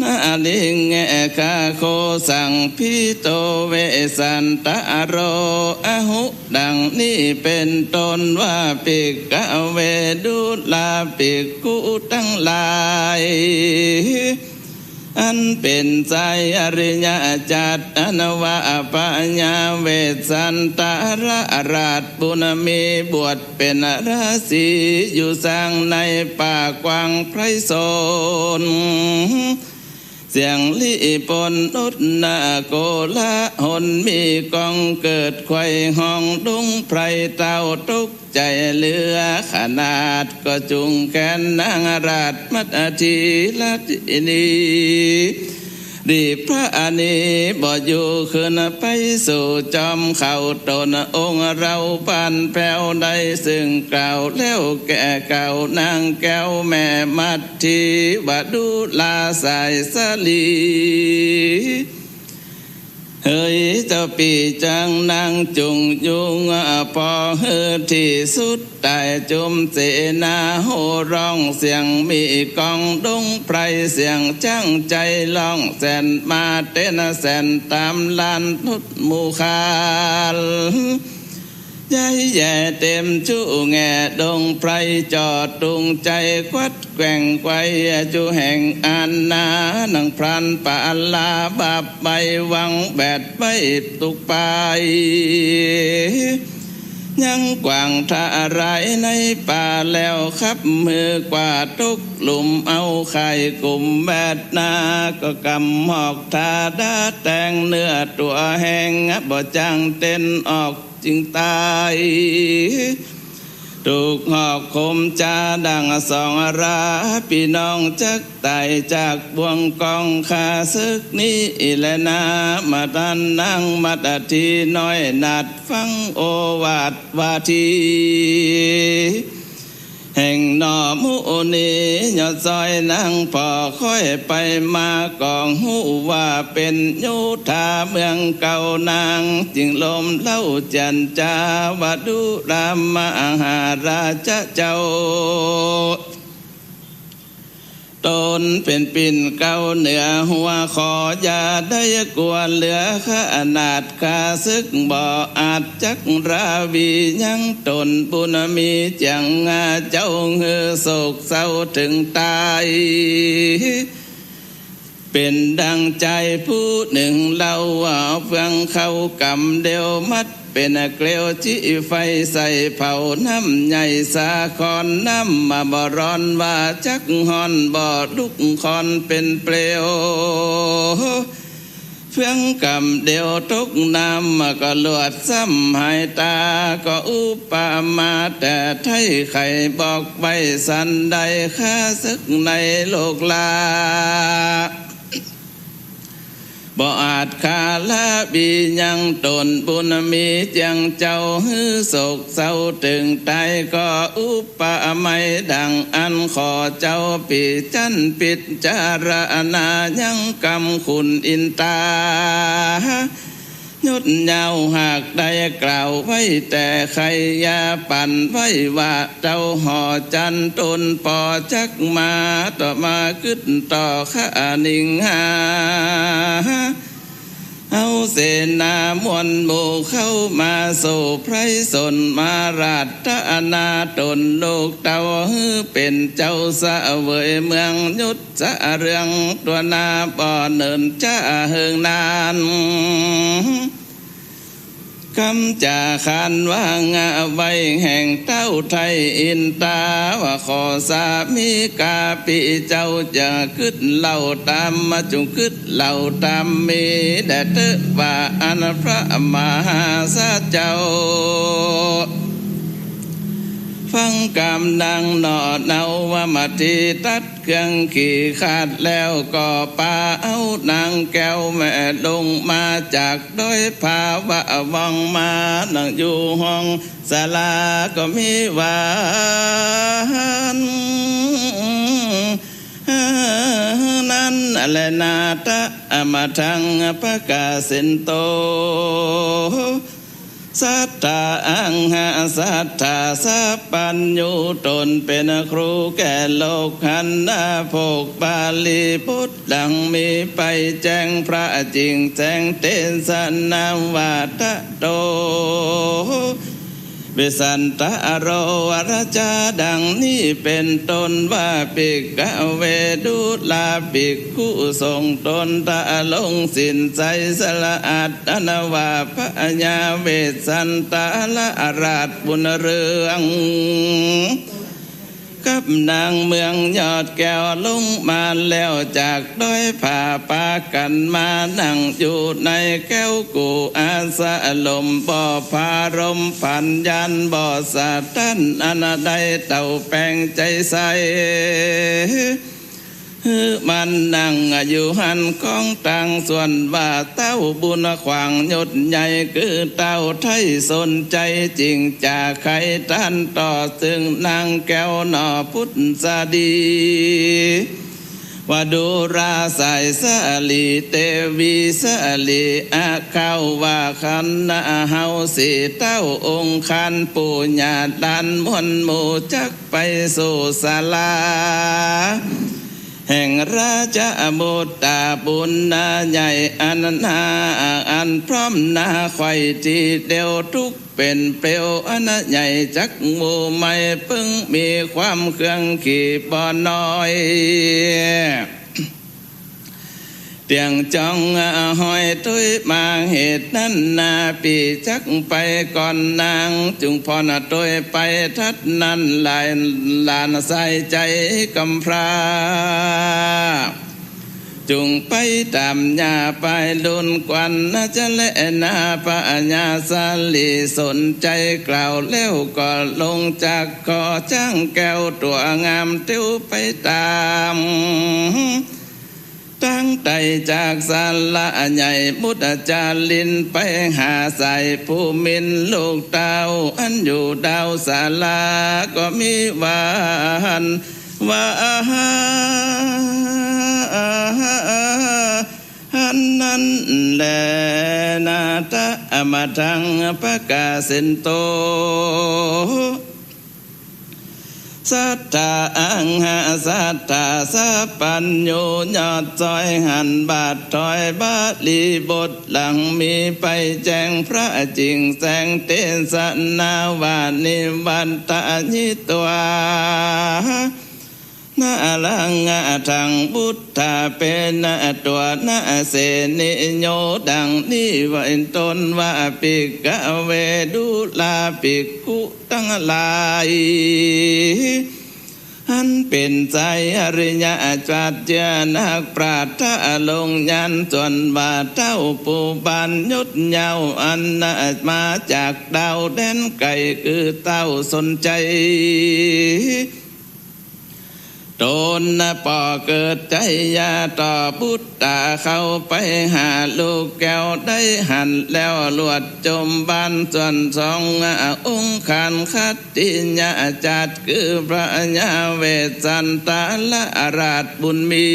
นาลิงเอกาโคสังพิโตเวสันตะโรอหุดังนี้เป็นต้นว่าปิกะเวดุลาปิกุตั้งหลายอันเป็นใจอริยจัตอนวะปัญญาเวสันตะระราชปุณมีบวชเป็นราศีอยู่สร้างในป่ากว้างไพรสนเสียงลิปนนุดนาโกละหนมีกองเกิดไขว่ห้องดุงไพรเต้าตุกใจเหลือขนาดก็จุงแขนนางราชมัตทีลัดนีดีพระอนีบ่อยู่ขึ้นไปสู่จอมเข่าตนองค์เราปานแผ่วใดซึ่งกล่าวแล้วแก่เก่านางแก้วแม่มัตทีบดูลาสายสลีเฮ้ยเจ้าปีจังนางจุงยุงพอเฮือที่สุดแต่จุมเสนาโหร้องเสียงมีกองดงไพรเสียงจังใจลองแสนมาเต้นแสนตามลานนุดมูคาลใหญ่แย่เต็มจูแง่ดงไพรจอดตุงใจควัดแกว่งไกวจูแห่งอันนานังพรันปาลาบาบใบวังแบดใบตุกไปยังกว่างท่าไรในป่าแล้วขับมือกว่าทุกหลุมเอาไข่กลุ่มแบดนาก็กำหอกทาดาแต่งเนื้อตัวแห้งบ่จังเต้นออกจึงตาย ถูกหอกคมจาดังสองราพี่น้องจักไต่จากบ่วงกองขาศึกนี้และนามาดันนั่งมาดทีน้อยนัดฟังโอวาทวาทีแห่งหนอมูนียอดซอยนางพอค่อยไปมากองหูว่าเป็นยุทธาเมืองเก่านางจึงลมเล่าจันจาวดุรามมหาราชเจ้าตนเป็นปิ่นเก้าเหนือหัวขอยาได้กวนเหลือข้านาดข้าศึกบ่อาจจักราวียังตนบุญมีจังงาเจ้าเหือโศกเศร้าถึงตายเป็นดังใจผู้หนึ่งเล่าว่าเฟืองเข้ากำเดียวมัดเป็นเกลียวจี้ไฟใส่เผาน้ำใหญ่สาคอนน้ำมาบ่ร้อนว่าจักฮอนบ่ลุกคอนเป็นเปลวเฟืองกำเดียวทุกน้ำมาก็ลวดซ้ำหายตาก็อุปมาแต่ไทยไข่บอกไว้สันใดข้าศึกในโลกลาบ่อาจคาลาบียังตนบุญมีจังเจ้าฮือโศกเศร้าถึงตายก็อุปมาดังอันขอเจ้าปีจันปิดจารณายังกำคุณอินตายดยาวหากได้กล่าวไว้แต่ใครยาปั่นไว้ว่าเจ้าห่อจันตนปอจักมาต่อมาขึ้นต่อข้านิ่งหาเอาเสนามวลหมู่เข้ามาสู่ไพรสนมาราชนาตนลูกเต่าเป็นเจ้าสะเวยเมืองยุทธะเรื่องตัวนาบ่อเนินจ้าเฮิงนานคำจ่าขันว่างไว้แห่งเต้าไทยอินตาว่าขอสามีกาปีเจ้าจะขึ้นเล่าตามมาจงขึ้นเล่าตามมีแด่เตว่าอันพระมหาสาเจ้าฟังกำดังหนอเนาว่ามาทีตัดเครื่องขี่ขาดแล้วก็ปาเอานางแก้วแม่ลงมาจากดอยภาวะวังมานั่งอยู่ห้องศาลาก็มีหวานนั้นแลนาตะมาทังปะกาสินโตสัทธาอังหาสัทธาสัพปัญญูตนเป็นครูแก่โลกหันนาโภกบาลีพุทธดังมีไปแจ้งพระจริงแจ้งเตนสนามวาทะโตวิสันตโรวรจาดังนี้เป็นต้นว่าปิกเวดุลาปิกขุทรงตนตะลงสินใจสละอัตตนวาพญาเวสันตละราชบุญเรืองกับนางเมืองยอดแก้วลงมาแล้วจากด้อยผ่าปากันมานั่งอยู่ในแก้วกูอาสาลมบ่อพารมผันยันบ่อสาตันอนาใดเต่าแปลงใจใสมันนั่งอยู่หันกองต่างส่วนว่าเต้าบุญขวางยศใหญ่คือเต้าไทยสนใจจริงจากใครท่านต่อซึ่งนางแก้วหนอพุทธสดีว่าดูราสายสาลีเตวีสาลีอาเข้าว่าคันนาเฮาสีเต้าองค์คันปู่ญาดันมวลหมู่จักไปสู่ศาลาแห่งราชบุตรตาบุญนาใหญ่อันนาอันพร้อมนาไข่ที่เดียวทุกเป็นเปลวอันใหญ่จักหมู่ไม่เพิ่งมีความเครื่องขี่บ่อน้อยเตียงจองหอยตุ้ยมาเหตุนั้นนาปีจักไปก่อนนางจึงพอนาตุ้ยไปทัดนั้นลายลานใส่ใจกำพร้า จุงไปตามญาไปลุนกวันนะจะและนาปัญญาสาลีสนใจกล่าวแล้วก็ลงจากคอจ้างแก้วตัวงามเตี้ยวไปตามตั้งใจจากศาลาใหญ่มุตจารินไปหาใส่ผู้มินลูกเต้าอันอยู่ดาวศาลาก็มีหวานอันนั้นแลนาตะมาทังปะกาสินโตสัทธาอังหาสัทธาสัพปัญโยยอดจอยหันบาทถอยบาลีบทหลังมีไปแจ้งพระจริงแสงเตสนาวานิวันตาญิตวานาลังทางบุตธาเป็นตัวนาเสนิโยดังนี้วันตนว่าปิกะเวดุลาปิกุตั้งหลายอันเป็นใจอริยจัจเจนักปราชญ์ลงยันส่วนบาเต้าปูบันยุดเยาวอันมาจากดาวแดนไก่คือเต้าสนใจตนป่อเกิดใจยาต่อบุตตาเข้าไปหาลูกแก้วได้หันแล้วลวดจมบานส่วนสององค์ขันคัตติญาจัดคือพระญาเวสสันตาละราชบุญมี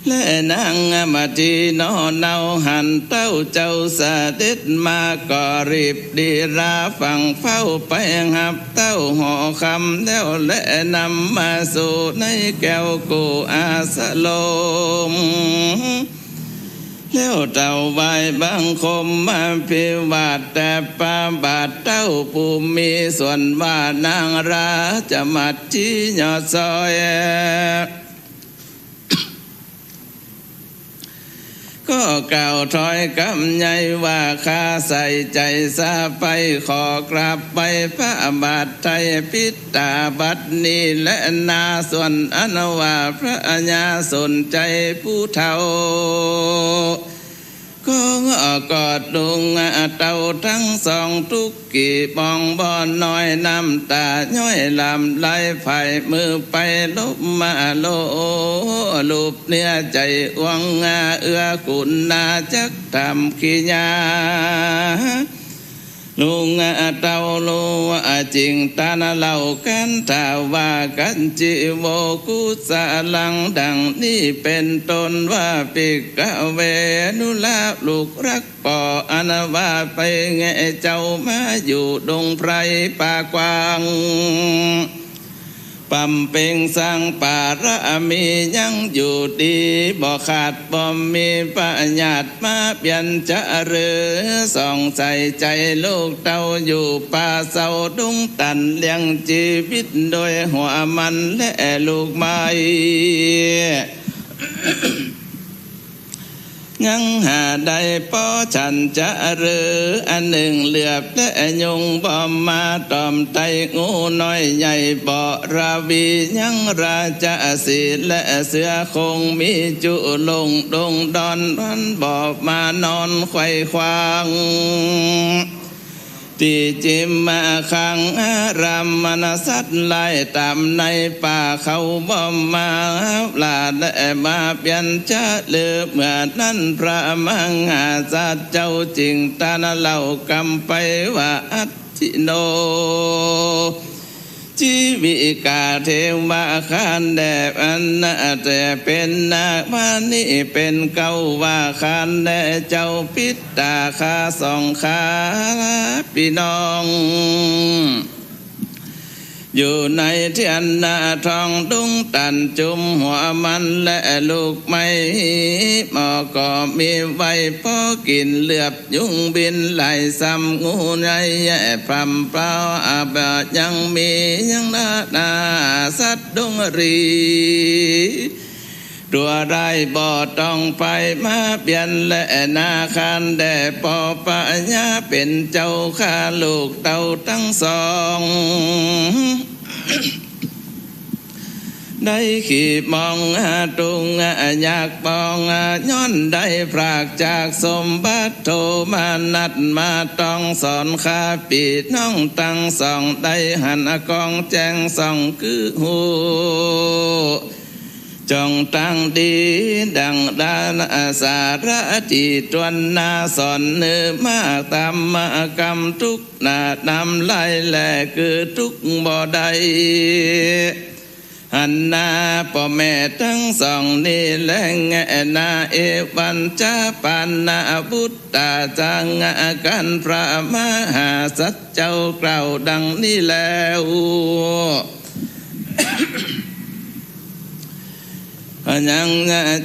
และนางมาทีนอนเนาหันเต้าเจ้าเสด็จมาก็รีบดีราฟังเฝ้าไปหับเต้าห่อคำแล้วและนำมาสู่ในแก้วกูอาสโลมแล้วเต้าใบบังคมมาพิวาทแต่ปาบาทเต้าผู้มีส่วนว่านางราจะมัดที่ยอดซอยก็กล่าวถอยคำใหญ่ว่าข้าใส่ใจซาไปขอกราบไปพระบาทไทยพิตาบัดนี้และนาส่วนอนว่าพระญาสนใจผู้เฒ่าก็กอดลุงเต่าทั้งสองทุกกี่บองบอนน้อยน้ำตาย้อยลำไหลไผ่มือไปลบมาโลลูบเนื้อใจวังเอื้อกุณนาจักทำขี้ยาลุงเต่าลูจริงตาณเล่ากันถ้าว่ากันจิโวกุสาลังดังนี้เป็นต้นว่าปิกะเวนุลาลูกรักป่ออนว่าไปแง่เจ้ามาอยู่ดงไพรป่ากวางปั๊มเป่งสร้างป่าระมียังอยู่ดีบ่ขาดบ่มีปัญญาตมาเปลี่ยนจะเรือส่องใส่ใจลูกเต้าอยู่ป่าเศร้าดุงตันเลี้ยงชีวิตโดยหัวมันและลูกไม้ยังหาได้ป้อฉันจะเรืออันหนึ่งเหลือบและยุงบ่มาตอมไตงูน้อยใหญ่บ่ราวียังราชสีและเสือคงมีจุลงดงดอนรันบ่มานอนไขว่คว้างตีจิมมาขังรามนสัตไล่ตามในป่าเขาบ่มาลาและมาเปลี่ยนจะเลือเมื่อนั้นพระมังหาสัตเจ้าจริงตาณเล่ากำไปว่าอัตถิโนชีวิกาเทวะขันแดบอันนาแต่เป็นนามานี่เป็นเก้าว่าขันแดเจ้าพิตาคาสองขาพี่น้องอยู่ในเทียนนาทองดุงตันจุมหัวมันและลูกไม้หมอก็มีไว้พอกินเลือบยุงบินไหลซ้ำงูใหญ่แย่พรำเปล่าอาบยังมียังนาสัตว์ดงรีตัวได้บ่ต้องไปมาเปลี่ยนและนาคันแด่ปอปัญญาเป็นเจ้าข้าลูกเต่าทั้งสอง ได้ขี่มองตุงอยากปองย้อนได้พรากจากสมบัติโทมานัดมาต้องสอนข้าปีน้องตั้งสองได้หันกองแจงสองคือหูจงตั้งดีดังดานสาระที่ตวนนาสอนเนื้อมากตามมากรรมทุกนานำไล่แหล่คือทุกบ่ได้หันนาพ่อแม่ทั้งสองนี่แลงแงนาเอวันจาปานาบุตตาจังกันพระมหาสัจเจ้ากล่าวดังนี้แล้วยัง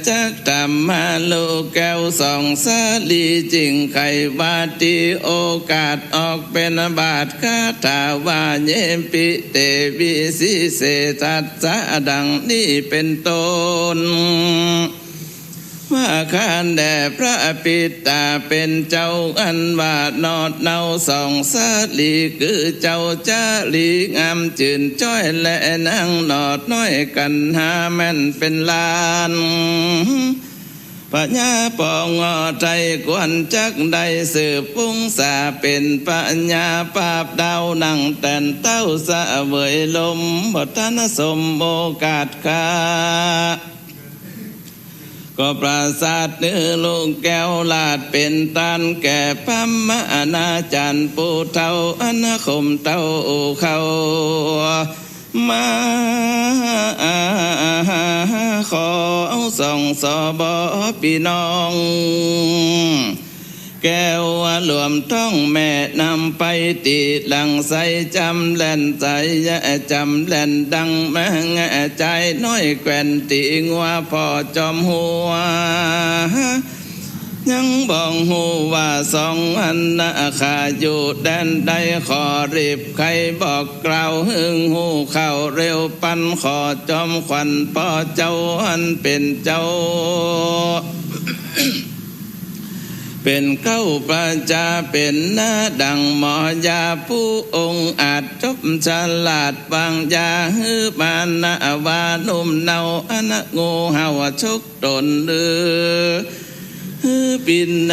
จักตามมาโลแก้วสองสาลีจริงไขวาตีโอกาสออกเป็นบาทคาถาว่าเยมปิเตวิสิเสตัสสะดังนี้เป็นต้นว่าขานแด่พระปิตาเป็นเจ้าอันว่านอดเนาสองสาลีคือเจ้าจาลีงามจื่นจ้อยและนางนอดน้อยกันหาแม่นเป็นล้านปัญญาปองใจกวนจักได้สืบปุ้งสาเป็นปัญญาปาบดาวนั่งแต่นเต้าสะเวยลมบทนสมโอกาสคาก็ปราศาสตร์เนื้อลูกแก้วลาดเป็นตันแก่พัมมอนาจันปูเท่าอนาคมเต้าเขามาขอส่องสอบพี่น้องแก้วหลวมต้องแม่นำไปตีหลังใสจำแล่นใจจำแล่นดังแมงใจน้อยแกว่นตีงัวพอจอมหัวยังบอกหูว่าสองอันนาขาอยู่แดนใดขอรีบใครบอกกล่าวหึงหูเข้าเร็วปันขอจอมขวัญพ่อเจ้าอันเป็นเจ้าเป็นเข้าประจาเป็นหน้าดังหมอยาผู้องค์อาจจบฉลาดบางยาฮือบานนาวานุ่มเนาอนะงูเห่าชกตนเลือปินห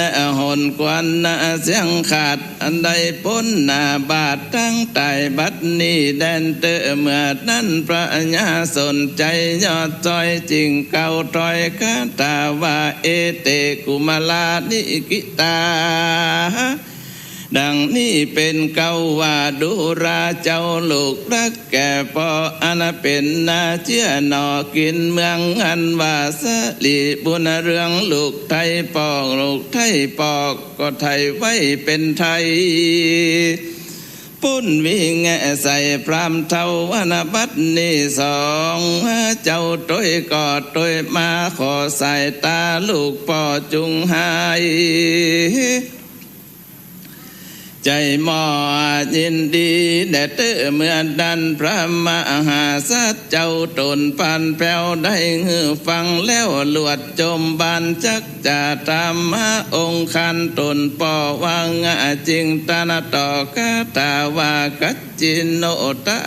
นกวนเสียงขาดอันใดพ้นหน้าบาดตั้งไตบัดนี้แดนเตอเมื่อนั้นพระญาสนใจยอดจอยจริงเก่าตอยคาตาว่าเอเตกุมาลานิกิตาดังนี้เป็นเก่าว่าดูราเจ้าลูกรักแก่ปออันเป็นนาเชื่อหนอกินเมืองอันว่าสลีบุญเรืองลูกไทยปอกลูกไทยปอกก็ไทยไว้เป็นไทยปุ้นวิ่งใส่พรามเท่าอนบัดนี้สองเจ้าต้อยกอดต้อยมาขอใส่ตาลูกปอจุงหายใจหมอยินดีแด่เตอเมื่อดันพระมหาสัจเจ้าตนปันแผ้วได้หือฟังแล้วหลวดจมบานจักจะตามมาองค์คันตนปอวังจริงตานาต่อกาตาวากัจจินโนตา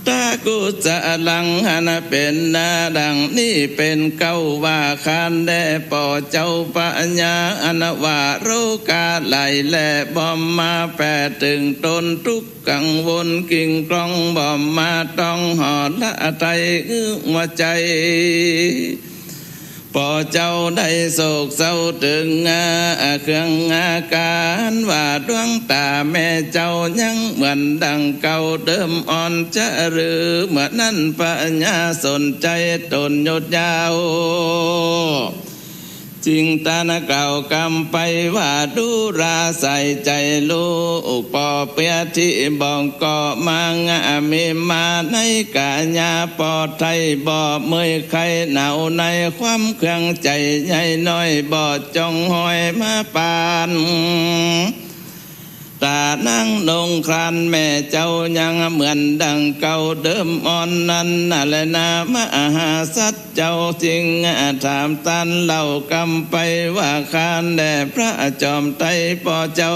ตากุจะลังหันเป็นนาดังนี้เป็นเก้าว่าคานแด่ปอเจ้าปัญญาอนว่าโรกาไหลแหล่บอมมาแปดถึงตนทุกกังวลกิ่งกลองบอมมาต้องหอดละไตหัวใจพอเจ้าได้โศกเศร้าถึงเครื่องอาการว่าดวงตาแม่เจ้ายังเหมือนดังเก่าเดิมอ่อนจะหรือเหมือนนั้นปัญญาสนใจตนยดยาวจริงตานะเก่ากำไปว่าดูราใส่ใจลูกปอเปียที่บองก็มางะมีมาในกาญาปอไทยบ่เมื่อยใครหนาวในความเครื่องใจใหญ่น้อยบ่จองหอยมาปานตานั่งลงครานแม่เจ้ายังเหมือนดังเก่าเดิมอ่อนนั้นนั่นแหละนามหาสัจเจ้าจริงถามตันเล่ากำไปว่าคานแด่พระจอมไตรปอเจ้า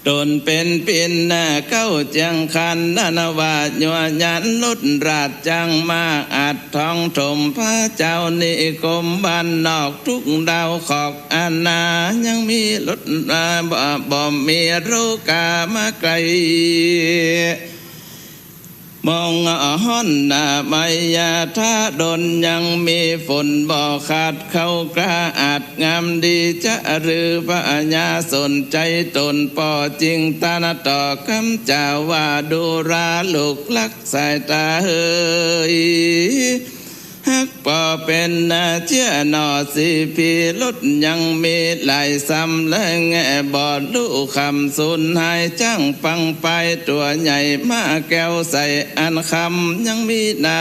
ตนเป็นปินเก้าเจียงคันนาวายัวยันลุดราชจังมาอัดทองถมพระเจ้านิคมบ้านนอกทุกดาวขอกอาณายังมีลุดบ่มีรูกามาไกลมองห้อนหน้าไม่ยาท่าดนยังมีฝนบ่อขาดเข้ากระอาจงามดีจะหรือพระญาสนใจตนป่อจริงตาต่อคำจ่าว่าดูราลูกลักสายตาเฮยฮักป่อเป็นเชื่อนอสิพีลดยังมีหลายซ้ำและแง่บอดลูกคำสูญหายจ้างฟังไปตัวใหญ่มาแก้วใส่อันคำยังมีน้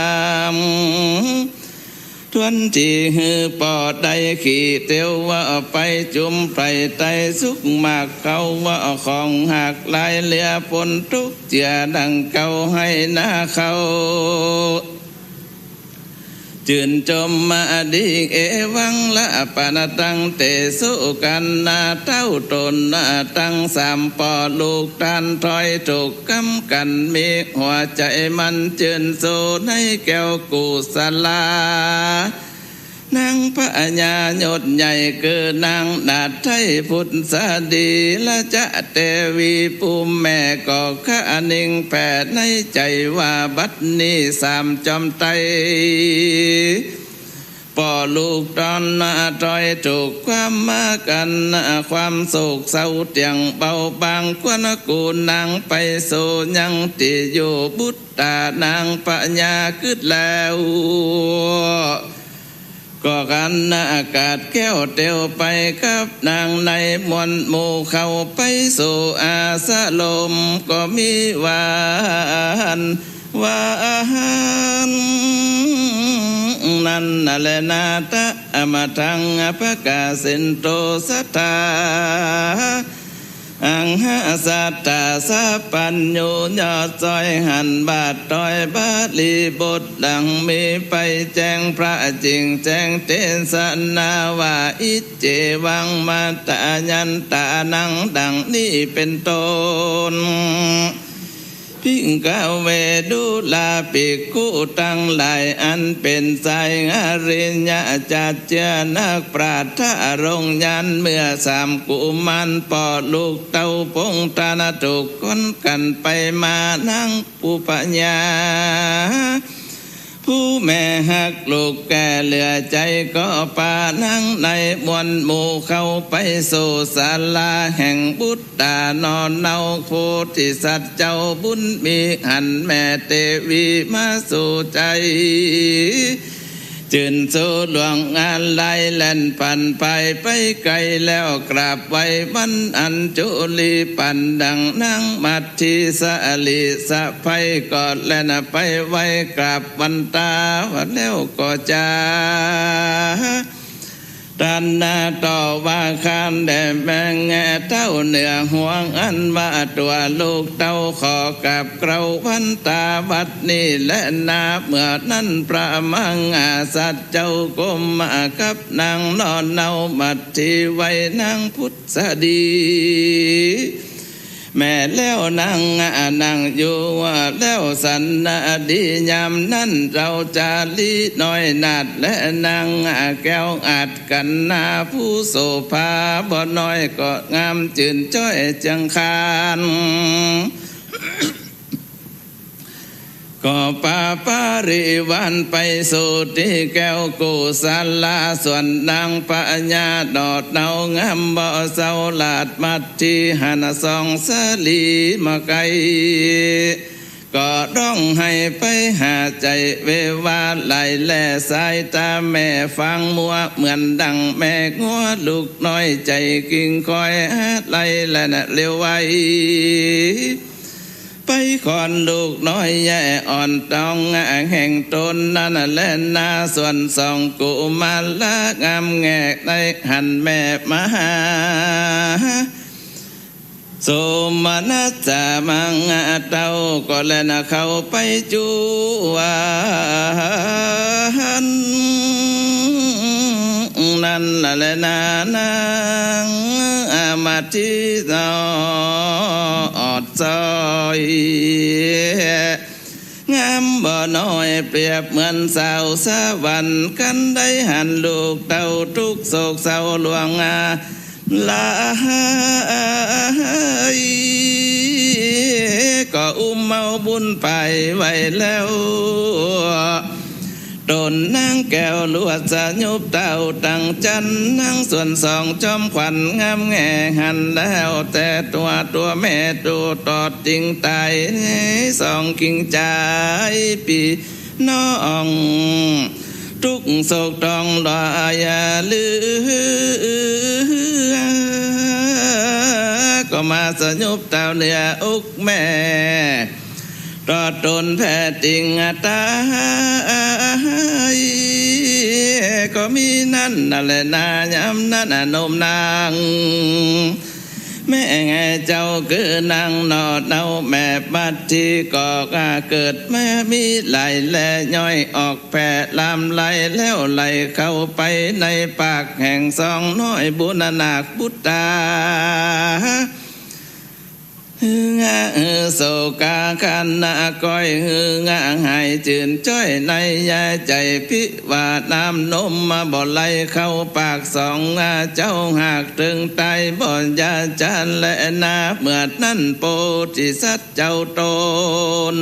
ำทวนที่หือปอดได้ขี่เตียวว่าไปจุ่มไปไตสุกมากเขาว่าของหักลายเลียปนทุกเจียดังเก่าให้หน้าเขาจืนจมมาดีเอวังละปานตังเตสุกันนาเต้าตนนาตังสามปอลูกตันถอยถูกกำกันมีหัวใจมันจืนโซในแก้วกุศลานางพระญาโยดใหญ่เกินนางนาไทยพุทธสดีละจะเตวีภูมิแม่ก็ข้านิ่งแผ่ในใจว่าบัดนี้สามจอมไตป่อลูกตอนนาถอยถูกความมากันความโศกเศร้าเตียงเบาบางกวนกูนางไปโซยังติโยบุตตานางพระญาขึ้นแล้วก็กันอากาศแก้วเตียวไปกับนางในมวลหมู่เข้าไปสู่อาสาลมก็มีหวานนั่นแหละนาตะมาทังอภกาสินโตสัทธาอังหาสัตตาสัพปัญโยยอดซอยหันบาทตอยบาลีบทดังมีไปแจ้งพระจริงแจ้งเตสนาว่าอิเจวังมาตายันตานังดังนี้เป็นต้นพิงกาเวดุลาปิกุตั้งหลายอันเป็นสายอริยะจัจเจนักปราชญ์รงยันเมื่อสามกุมันปอลูกเต้าพงตานาตุกคนกันไปมานั่งปุปญญาผู้แม่หักลูกแก่เหลือใจก็ปานั่งในมวลหมู่เข้าไปสู่ศาลาแห่งบุตตานอนเนาโพธิสัตว์เจ้าบุญมีหันแม่เตวีมาสู่ใจจืนสู่หลวงงานไล่แล่นปั่นไปไกลแล้วกราบไว้บันอันจุลีปั่นดังนั่งมัดทีสะลีสะไพกอดแล่นไปไว้กราบวันตาวันแล้วก็จาตันนาต่อว่าคานแด่แมงแง่เต้าเหนือห่วงอันว่าตัวลูกเต้าขอกับเกราวันตาวัดนี้และนาเมื่อนั้นพระมังอาสัตเจ้าก้มมากับนางนอนเนามัดที่ไว้นางพุทธดีแม่แล้วนางอยู่ว่าแล้วสันนาดียามนั้นเราจะลีน้อยนาดและนางแก้วอาจกันนาผู้โสภาบ่น้อยก็งามจื่นจ้อยจังคานก็ปาริวันไปสู่ที่แก้วกุศลาส่วนนางปัญญาดอดเนางามบ่เศร้าลาดมัดที่หันสองสลีมาไกลก็ร้องให้ไปหาใจเววาไหลแล่สายตาแม่ฟังมัวเหมือนดังแม่งัวลูกน้อยใจกิ่งคอยไหลแล่นเร็วไวไปคอนลูกน้อยแย่อ่อนต้องแห่งตนนั่นแหละนาส่วนสองกุมารละงามแงกในหันแม่มาหาโสมนัสสะมังเต้าก็แลนะเข้าไปจูวันนั่นแหละนางมา ธินอดซอยงามบ่น้อยเปรียบเหมือนสาวสวรรค์กันได้หันลูกเต้าทุกโศกเศร้าลวงลายก็อุ้มเมาบุญไปไว้แล้วตนนางแก้วลวดสะยุบเต้าตั้งจันนางส่วนสองจอมขวัญงามแง่หันแล้วแต่ตัวแม่ตัวตอดจริงตายสองกิ่งใจปีน้องทุกโศกต้องรอยลือก็มาสะยุบเต้าเนื้ออุกแม่รอดตนแพ้ติงตายก็มีนั่นนั่นแหละนายำนั่นนมนางแม่ไงเจ้าคือนางนอดเนาแม่บัดที่ก่อกเกิดแม่มีไหลและย่อยออกแผ่ลำไหลแล้วไหลเข้าไปในปากแห่งซองน้อยบุญนาคบุตตางาโศกาคันนาก้อยงาหายจืนจ้อยในยาใจพิว่าน้ำนมมาบ่ไหลเข้าปากสองเจ้าหากถึงตายบ่ยาจันและนาเมื่อนั้นโพธิสัตว์เจ้าตน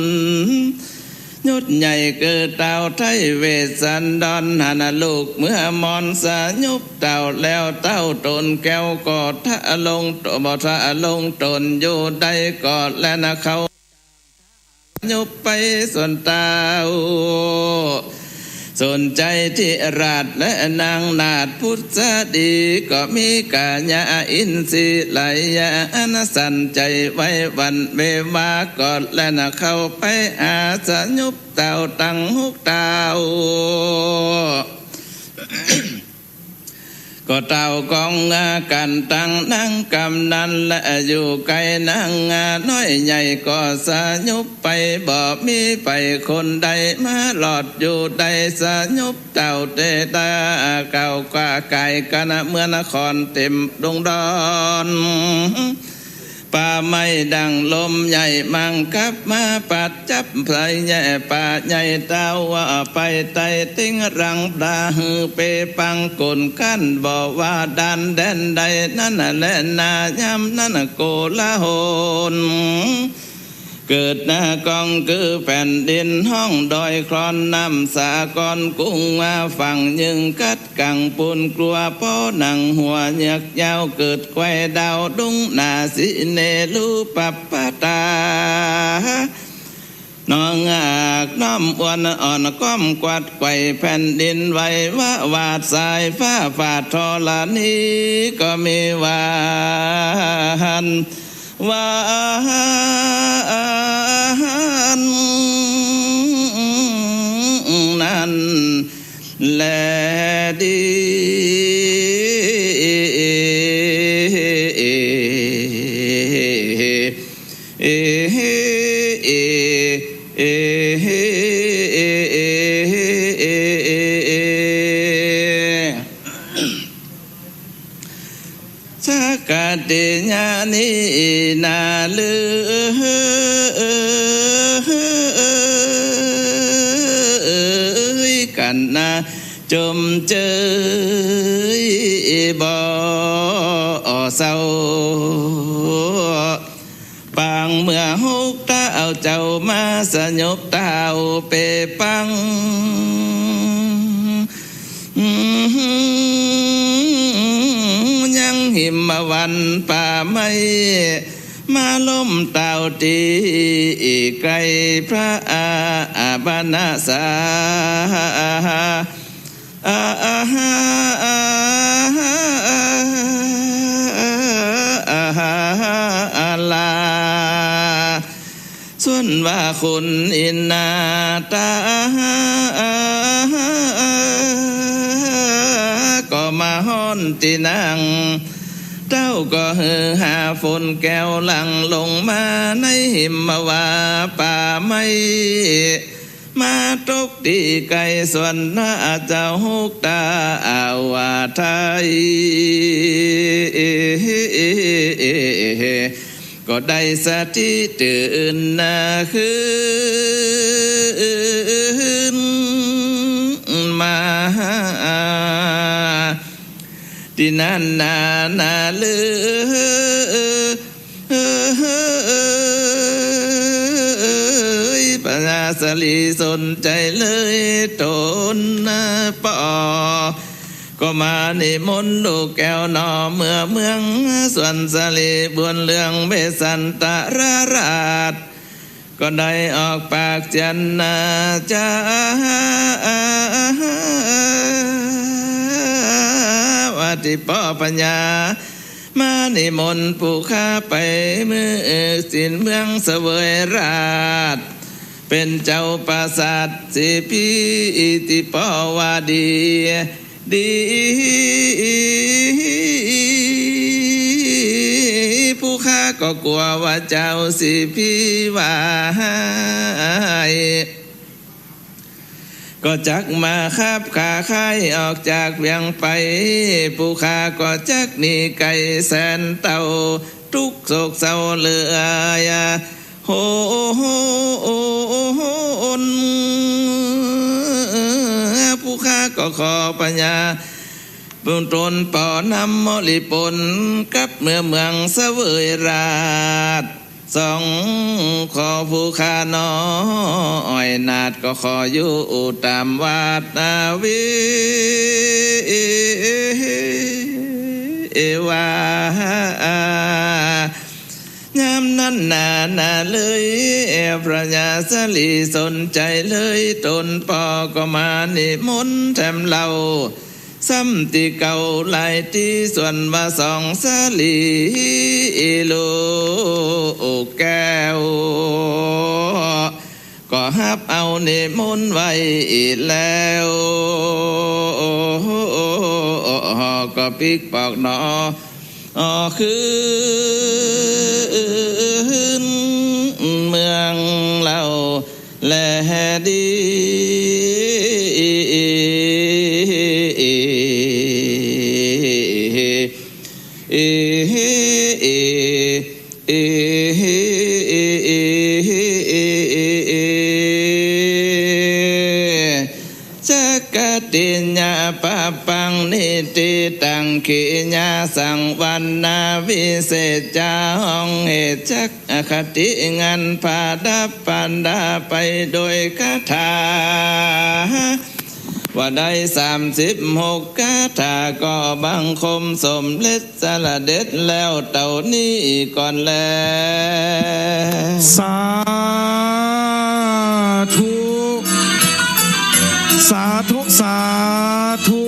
ยศใหญ่เกิดเต่าไทยเวสสันดรหาลูกเมื่อมอนสายุบเต่าแล้วเต้าตนแก้วกอดทะลงบ่ทะลงตนอยู่ได้กอดและนะเขายุบไปส่วนเต้าสนใจที่ราชและนางนาถพุทธดีก็มีกาญาอินทรีไหลยานสันใจไว้วันเววากอดและนะเข้าไปอาสยุบเต่าตั้งหุกเต่าก็เต่ากองกันตั้งนั่งกำนันและอยู่ไกลนั่งน้อยใหญ่ก็สยุบไปบ่มีไปคนใดมาหลอดอยู่ใดสยุบเต่าเตตาเก่ากว่าไก่กันเมื่อนครเต็มดงดอนป่าไม้ดังลมใหญ่มังกับมาปัดจับไพรใหญ่ป่าใหญ่เต้าว่าไปไต่ติ้งรังปลาหือเปปังกลกั้นบอกว่าดันแดนใดนั่นแหละนายำนั่นโกลาหลเกิดหน้ากองคือแผ่นดินห้องดอยคลอนน้ำสากรกุ้งมาฝั่งยึงกัดกังปูนกลัวป้อหนังหัวเหยือกยาวเกิดไขว้ดาวดุงนาสิเนลูปัปปตาน้องอากน้อมอ้วนอ่อนก้มกวาดไขว้แผ่นดินไว้ว่าวาดสายฟ้าฝาดทอลานี้ก็มีวานนั่นแลดีกาเตญานีนาลือกันนาจมเจยบ่เศร้าปางเมื่อฮุกตาเอาเจ้ามาสยบเต้าเปปังยังหิมวันป่าไม้มาล้มเต่าตีไกลพระอาบานาสาลาส่วนว่าคุณอินนาตาก็มาฮ้อนตีนังเต้าก็หาฝนแก้วหลังลงมาในหิมวาป่าไม้ มาตกตีไก่ส่วนหน้าเจ้าฮุกตาอาวาไทยก็ได้สติตื่นขึ้นมาที่นั่นนาเลยปัญญาสลีสนใจเลยตนปอก็มานิมนต์ดูแก้วหนอเมืองส่วนสลีบวนเรื่องเบสันตราชก็ได้ออกปากจันนาจาวัติปอปัญญามานิมนต์ผู้ข้าไปเมื่อสิ้นเมืองเสวยราชเป็นเจ้าปราสาทสิพีอิติปวาดีผู้ข้าก็กลัวว่าเจ้าสิพีวายก็จักมาคับขาค่ายออกจากเวียงไปผู้ข้าก็จักหนีไก่แสนเต่าทุกโศกเศร้าเหลือโหผู้ข้าก็ขอปัญญาบุญตนปอนำมลิปนกับเมืองเสวยราชสองขอผู้ข้าน้อยนาดก็ขออยู่ตามวัดนาวิวายามนั้นนาเลยพระญาสลีสนใจเลยตนปอก็มานิมนต์แถมเล่าซ้ำที่เก่าหลายที่ส่วนว่าสองสลีโลแก้วก็ฮับเอานิมนต์ไว้แล้วก็ปิกปอกหนอคือเมืองเราแลดีติญาปะปังนิติตังขีญาสังวันนาวิเศษจาห้องเหตุจักอคติงันผาดับปันดาไปโดยคาถาว่าได้36คาถาก็บังคมสมเล็จสละเด็ดแล้วเต่านี้ก่อนแล้วสาธุสาธุสาธุ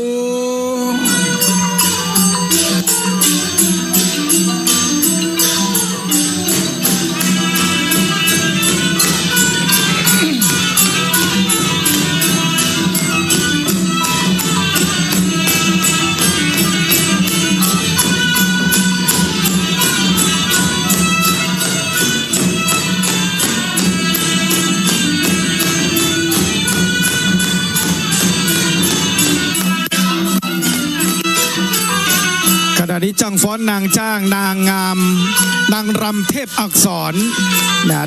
นี้จังฟ้อนนางจ้างนางงามนางรำเทพอักษร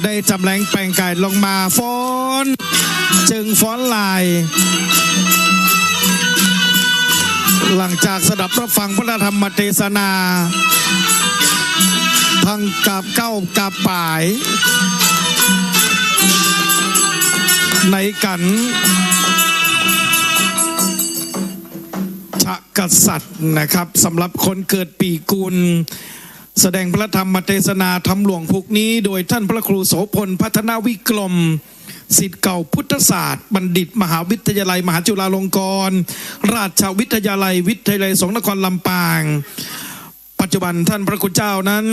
ได้จำแรงแปลงกายลงมาฟ้อนจึงฟ้อนลายหลังจากสดับรับฟังพระธรรมเทศนาทั้งกับเก้ากับป่ายในกันกษัตริย์นะครับสำหรับคนเกิดปีกุลแสดงพระธรรมเทศนาธรรมหลวงพุกนี้โดยท่านพระครูโสพลพัฒนาวิกรมศิษย์เก่าพุทธศาสตร์บัณฑิตมหาวิทยาลัยมหาจุฬาลงกรณราชวิทยาลัยวิทยาลัยสงฆ์นครลำปางปัจจุบันท่านพระคุณเจ้านั้น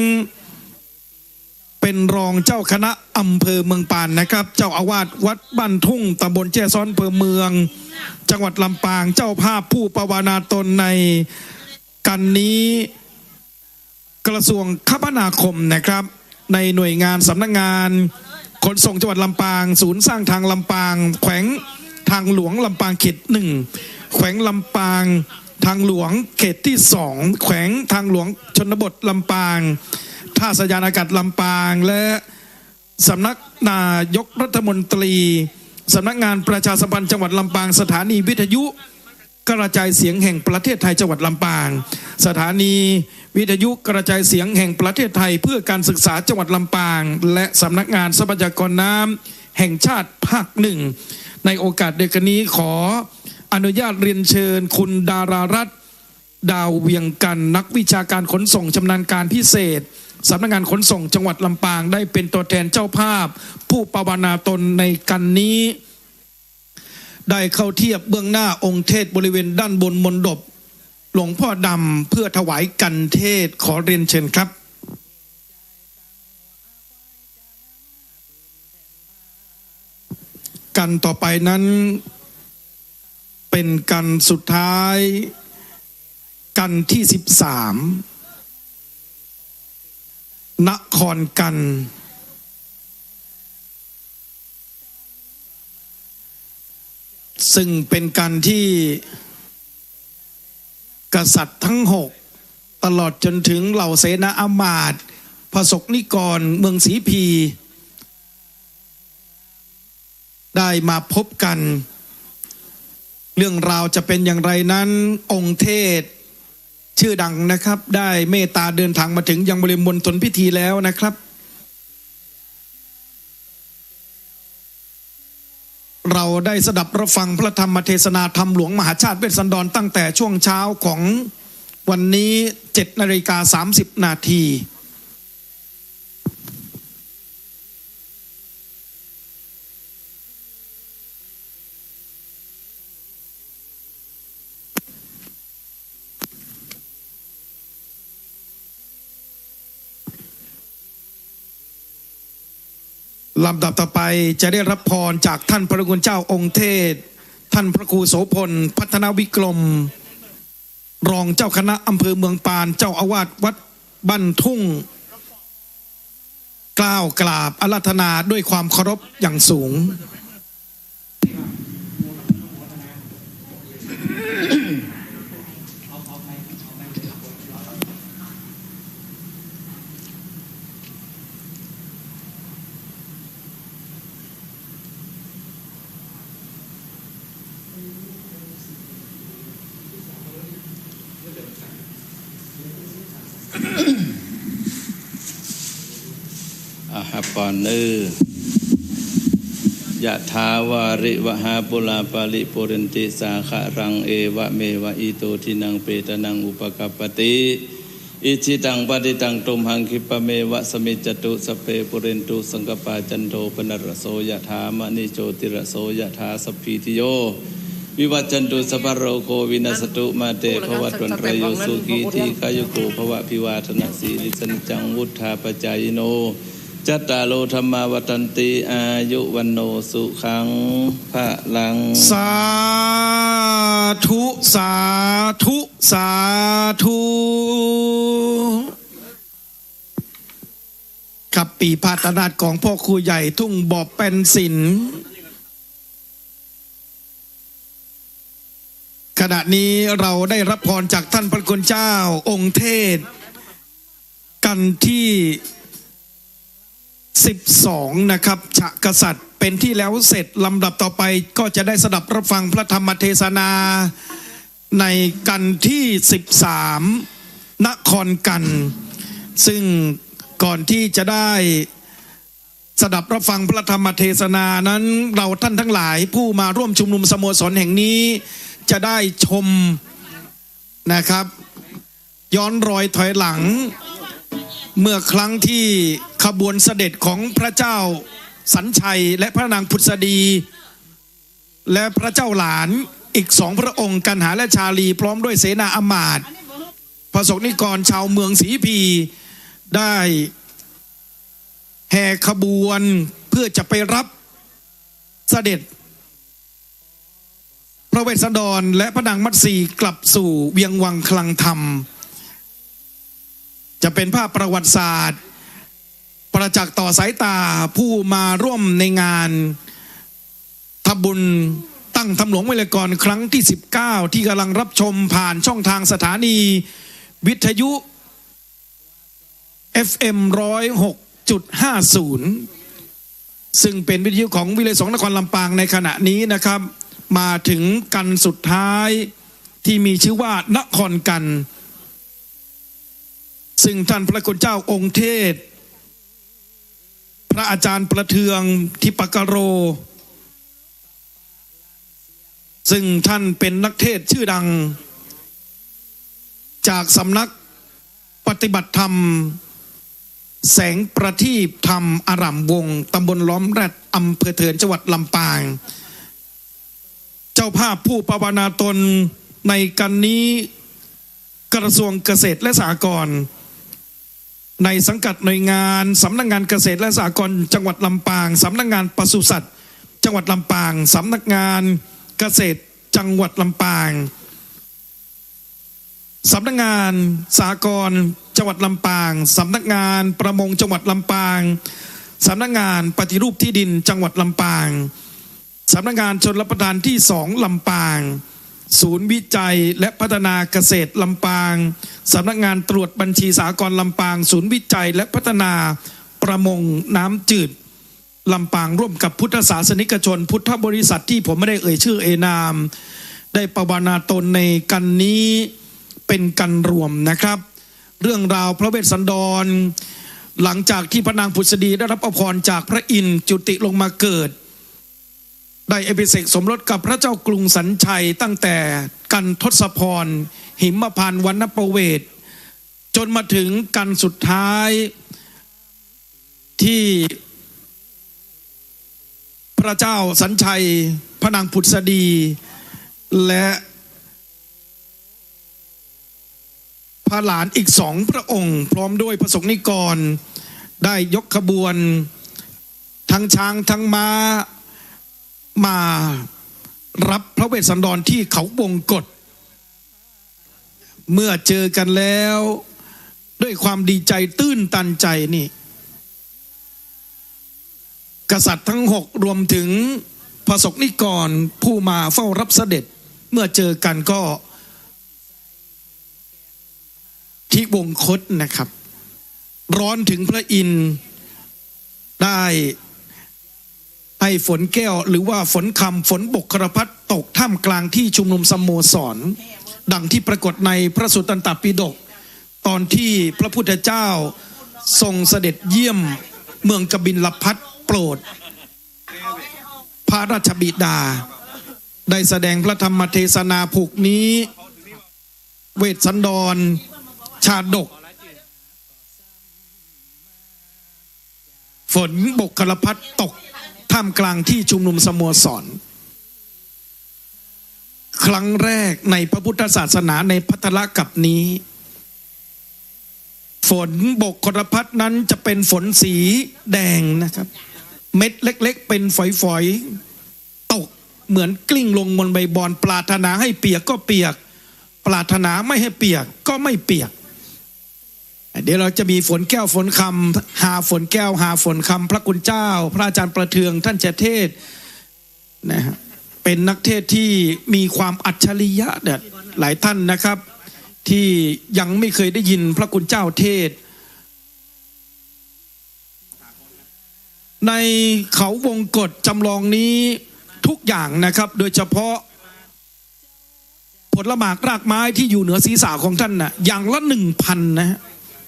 เป็นรองเจ้าคณะอำเภอเมืองปานนะครับเจ้าอาวาสวัดบ้านทุ่งตำบลแจ้ซ้อนอำเภอเมืองจังหวัดลำปางเจ้าภาพผู้ปวารณาตนในกันนี้กระทรวงคมนาคมนะครับในหน่วยงานสำนักงาน ขนส่งจังหวัดลำปางศูนย์สร้างทางลำปางแขวงทางหลวงลำปางเขต 1แขวงลำปางทางหลวงเขตที่ 2แขวงทางหลวงชนบทลำปางท่าสยานอากาศลำปางและสำนักนายกรัฐมนตรีสำนักงานประชาสัมพันธ์จังหวัดลำปางสถานีวิทยุกระจายเสียงแห่งประเทศไทยจังหวัดลำปางสถานีวิทยุกระจายเสียงแห่งประเทศไทยเพื่อการศึกษาจังหวัดลำปางและสำนักงานทรัพยากรน้ำแห่งชาติภาค 1ในโอกาสเดียวกันนี้ขออนุญาตเรียนเชิญคุณดารารัตน์ดาวเวียงกันนักวิชาการขนส่งชำนาญการพิเศษสำนักงานขนส่งจังหวัดลำปางได้เป็นตัวแทนเจ้าภาพผู้ปวารณาตนในกันนี้ได้เข้าเทียบเบื้องหน้าองค์เทศบริเวณด้านบนมณฑปหลวงพ่อดำเพื่อถวายกันเทศขอเรียนเชิญครับกันต่อไปนั้นเป็นกันสุดท้ายกันที่ 13นครกันซึ่งเป็นการที่กษัตริย์ทั้ง6ตลอดจนถึงเหล่าเสนาอมาตย์พระสกนิกรเมืองศรีพีได้มาพบกันเรื่องราวจะเป็นอย่างไรนั้นองค์เทศชื่อดังนะครับได้เมตตาเดินทางมาถึงยังบริเวณมณฑลพิธีแล้วนะครับเราได้สดับรับฟังพระธรรมเทศนาธรรมหลวงมหาชาติเวสสันดรตั้งแต่ช่วงเช้าของวันนี้ 7:30 นาทีลำดับต่อไปจะได้รับพรจากท่านพระคุณเจ้าองค์เทศท่านพระครูโสพลพัฒนาวิกรมรองเจ้าคณะอำเภอเมืองปานเจ้าอาวาสวัดบ้านทุ่งกล่าวกราบอาราธนาด้วยความเคารพอย่างสูงก่อนยะถาวาริวหาปุลาปาลิปุเรนติสาขะรังเอวะเมวะอิโตทินังเปตนังอุปกัปปติอิจิตังปฏิตังตุมหังคิปะเมวะสมิจจตุสเปปุเรนตุสังกปาจันโทปนรโสยะถามณิโชติรโสยะถาสัพพิติโยวิวัจจันตุสัพพะโรโควินัสตุมาเตภวัตวันรโยสุขีทีกายุโกภวะพิวาทนาสีลิสันจังวุฒาปจายโนจัตตาโลธรรมาวัตันติอายุวันโนสุขังพระลังสาธุสาธุสาธุกับปีพาธนาถของพ่อครูใหญ่ทุ่งบ่อเป็นศิลป์ขณะนี้เราได้รับพรจากท่านพระคุณเจ้าองค์เทศกันที่12นะครับฉะกษัตริย์เป็นที่แล้วเสร็จลำดับต่อไปก็จะได้สดับรับฟังพระธรรมเทศนาในกันที่13นครกันซึ่งก่อนที่จะได้สดับรับฟังพระธรรมเทศนานั้นเราท่านทั้งหลายผู้มาร่วมชุมนุมสโมสรแห่งนี้จะได้ชมนะครับย้อนรอยถอยหลังเมื่อครั้งที่ขบวนเสด็จของพระเจ้าสัญชัยและพระนางพุทธดีและพระเจ้าหลานอีก2พระองค์กันหาและชาลีพร้อมด้วยเสนาอมาตย์พระสกนิกรชาวเมืองศรีพีได้แห่ขบวนเพื่อจะไปรับเสด็จพระเวสสันดรและพระนางมัตสีกลับสู่เวียงวังคลังธรรมจะเป็นภาพประวัติศาสตร์ป ประจักษ์ต่อสายตาผู้มาร่วมในงานทำบุญตั้งทำหลวงไวยากรณ์ครั้งที่19ที่กำลังรับชมผ่านช่องทางสถานีวิทยุ FM 106.50 ซึ่งเป็นวิทยุของวิเลยสงฆ์นครลำปางในขณะนี้นะครับมาถึงกันสุดท้ายที่มีชื่อว่านครกันซึ่งท่านพระคุณเจ้าองค์เทศพระอาจารย์ประเทืองทิปกโรซึ่งท่านเป็นนักเทศชื่อดังจากสำนักปฏิบัติธรรมแสงประทีปธรรมอารามวงศ์ตำบลล้อมแรดอำเภอเถินจังหวัดลำปางเจ้าภาพผู้ภาวนาตนในกันนี้กระทรวงเกษตรและสหกรณ์ในสังกัดหน่วยงานสำนักงานเกษตรและสหกรณ์จังหวัดลำปางสำนักงานปศุสัตว์จังหวัดลำปางสำนักงานเกษตรจังหวัดลำปางสำนักงานสหกรณ์จังหวัดลำปางสำนักงานประมงจังหวัดลำปางสำนักงานปฏิรูปที่ดินจังหวัดลำปางสำนักงานชลประทานที่2ลำปางศูนย์วิจัยและพัฒนาเกษตรลำปางสำนักงานตรวจบัญชีสหกรณ์ลำปางศูนย์วิจัยและพัฒนาประมงน้ำจืดลำปางร่วมกับพุทธศาสนิกชนพุทธบริษัทที่ผมไม่ได้เอ่ยชื่อเอ่ยนามได้ภาวนาตนในกันนี้เป็นกันรวมนะครับเรื่องราวพระเวสสันดรหลังจากที่พระนางผุษดีได้รับอภรจากพระอินทร์จุติลงมาเกิดได้อภิเษกสมรสกับพระเจ้ากรุงสัญชัยตั้งแต่กันทศพรหิมพานต์วรรณประเวศจนมาถึงกันสุดท้ายที่พระเจ้าสัญชัยพระนางผุษดีและพระหลานอีก2พระองค์พร้อมด้วยพระสงฆ์นิกรได้ยกขบวนทั้งช้างทั้งม้ามารับพระเวสสันดรที่เขาวงกฏเมื่อเจอกันแล้วด้วยความดีใจตื้นตันใจนี่กษัตริย์ทั้ง6รวมถึงพระสงฆ์นิกรผู้มาเฝ้ารับเสด็จเมื่อเจอกันก็ที่วงคตนะครับร้อนถึงพระอินทร์ได้ให้ฝนแก้วหรือว่าฝนคำฝนบกครพัดตกท่ามกลางที่ชุมนุมสโมสรดังที่ปรากฏในพระสุตตันตปิฎกตอนที่พระพุทธเจ้าทรงเสด็จเยี่ยมเมืองกบิลพัสต์โปรดพระราชบิดาได้แสดงพระธรรมเทศนาผูกนี้เวสสันดรชาดกฝนบกครพัดตกท่ามกลางที่ชุมนุมสโมสรครั้งแรกในพระพุทธศาสนาในภัทรกัปนี้ฝนบกครพัดนั้นจะเป็นฝนสีแดงนะครับเม็ดเล็กๆเป็นฝอยๆตกเหมือนกลิ้งลงบนใบบอนปรารถนาให้เปียกก็เปียกปรารถนาไม่ให้เปียกก็ไม่เปียกเดี๋ยวเราจะมีฝนแก้วฝนคำหาฝนแก้วหาฝนคำพระคุณเจ้าพระอาจารย์ประเทืองท่านจะเทศนะฮะเป็นนักเทศที่มีความอัจฉริยะเด็ดหลายท่านนะครับที่ยังไม่เคยได้ยินพระคุณเจ้าเทศในเขาวงกฏจำลองนี้ทุกอย่างนะครับโดยเฉพาะผลหมากรากไม้ที่อยู่เหนือศีรษะของท่านน่ะอย่างละ 1,000 นะฮะ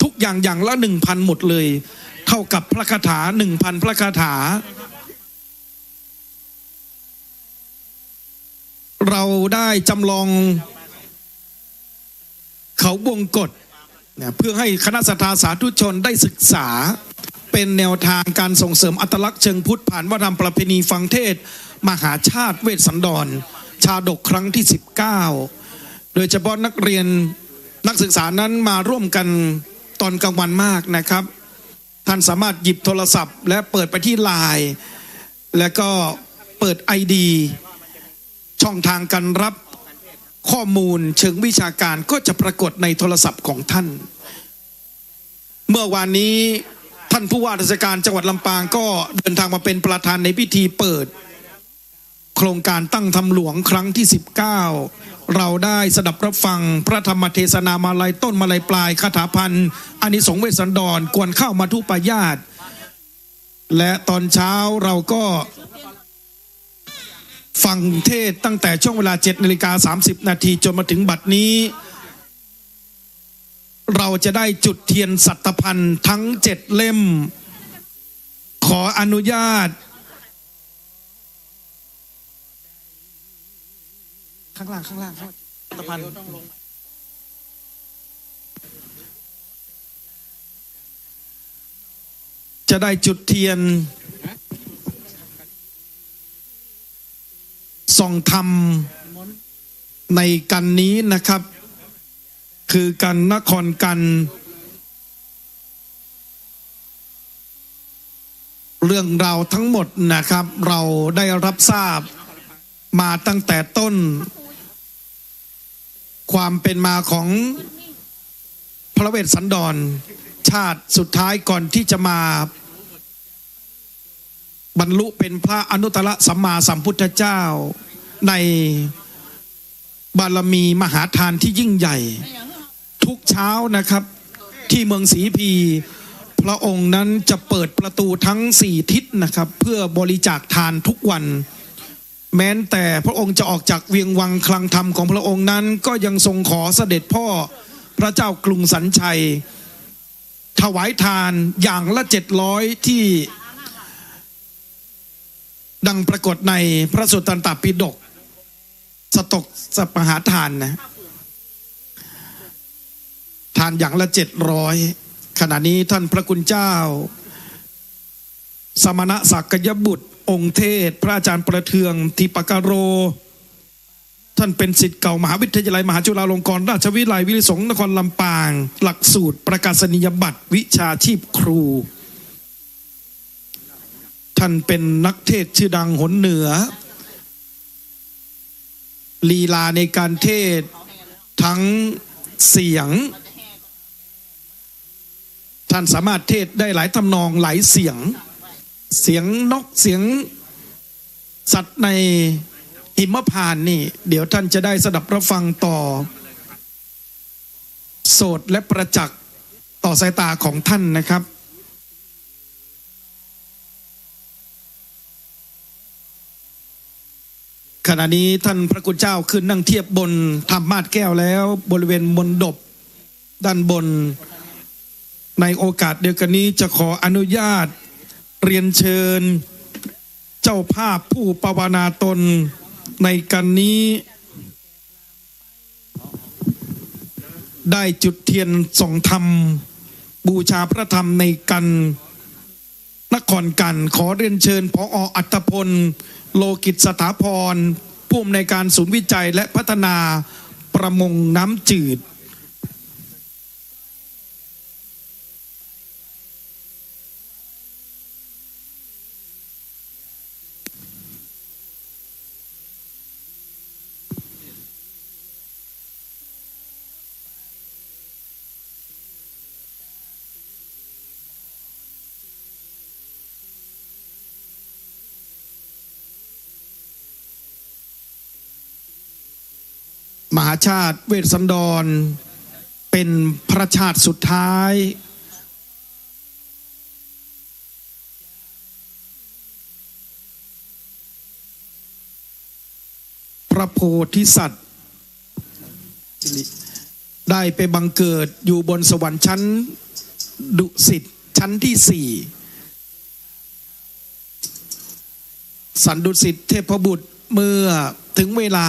ทุกอย่างอย่างละ 1,000 หมดเลยเท่ากับพระคาถา 1,000 พระคาถาเราได้จำลองเขาวงกฏเพื่อให้คณะศรัทธาสาธุชนได้ศึกษาเป็นแนวทางการส่งเสริมอัตลักษณ์เชิงพุทธผ่านวัฒนธรรมประเพณีฟังเทศมหาชาติเวสสันดรชาดกครั้งที่19โดยเฉพาะนักเรียนนักศึกษานั้นมาร่วมกันตอนกลางวันมากนะครับท่านสามารถหยิบโทรศัพท์และเปิดไปที่ไลน์แล้วก็เปิด ID ช่องทางการรับข้อมูลเชิงวิชาการก็จะปรากฏในโทรศัพท์ของท่านเมื่อวานนี้ ท่านผู้ว่าราชการจังหวัดลำปางก็เดินทางมาเป็นประธานในพิธีเปิดโครงการตั้งธรรมหลวงครั้งที่ 19เราได้สดับรับฟังพระธรรมเทศนามาลัยต้นมาลัยปลายคาถาพันธ์อานิสงส์เวสสันดรกวนข้าวมัทุปายาตและตอนเช้าเราก็ฟังเทศตั้งแต่ช่วงเวลา 7:30 นาทีจนมาถึงบัดนี้เราจะได้จุดเทียนสัตพันธ์ทั้ง7 เล่มขออนุญาตข้างล่างสัตพันธ์จะได้จุดเทียนส่องธรรมในกันนี้นะครับคือกันนครกันเรื่องราวทั้งหมดนะครับเราได้รับทราบมาตั้งแต่ต้นความเป็นมาของพระเวสสันดรชาติสุดท้ายก่อนที่จะมาบรรลุเป็นพระอนุตตรสัมมาสัมพุทธเจ้าในบารมีมหาทานที่ยิ่งใหญ่ทุกเช้านะครับที่เมืองศรีพีพระองค์นั้นจะเปิดประตูทั้ง4 ทิศนะครับเพื่อบริจาคทานทุกวันแม้แต่พระองค์จะออกจากเวียงวังคลังธรรมของพระองค์นั้นก็ยังทรงขอเสด็จพ่อพระเจ้ากรุงสัญชัยถวายทานอย่างละ700ที่ดังปรากฏในพระสุตตันตปิฎกสตกสัปหาทานนะทานอย่างละ700ขณะนี้ท่านพระคุณเจ้าสมณศักยบุตรองค์เทศพระอาจารย์ประเทืองทิปกโรท่านเป็นศิษย์เก่ามหาวิทยาลัยมหาจุฬาลงกรณราชวิทยาลัยวิริสงนครลำปางหลักสูตรประกาศนียบัตรวิชาชีพครูท่านเป็นนักเทศชื่อดังหนเหนือลีลาในการเทศทั้งเสียงท่านสามารถเทศได้หลายทำนองหลายเสียงนกเสียงสัตว์ในหิมพานต์นี่เดี๋ยวท่านจะได้สดับรับฟังต่อโสตและประจักษ์ต่อสายตาของท่านนะครับขณะนี้ท่านพระคุณเจ้าขึ้นนั่งเทียบบนธรรมาสแก้วแล้วบริเวณมณฑปด้านบนในโอกาสเดียวกันนี้จะขออนุญาตเรียนเชิญเจ้าภาพผู้ปวารณาตนในกันนี้ได้จุดเทียนส่องธรรมบูชาพระธรรมในกันนครกันขอเรียนเชิญผอ.อัตพลโลกิจสถาพรผู้อำนวยการศูนย์วิจัยและพัฒนาประมงน้ำจืดมหาชาติเวสสันดรเป็นพระชาติสุดท้ายพระโพธิสัตว์ได้ไปบังเกิดอยู่บนสวรรค์ชั้นดุสิตชั้นที่4สันดุสิตเทพบุตรเมื่อถึงเวลา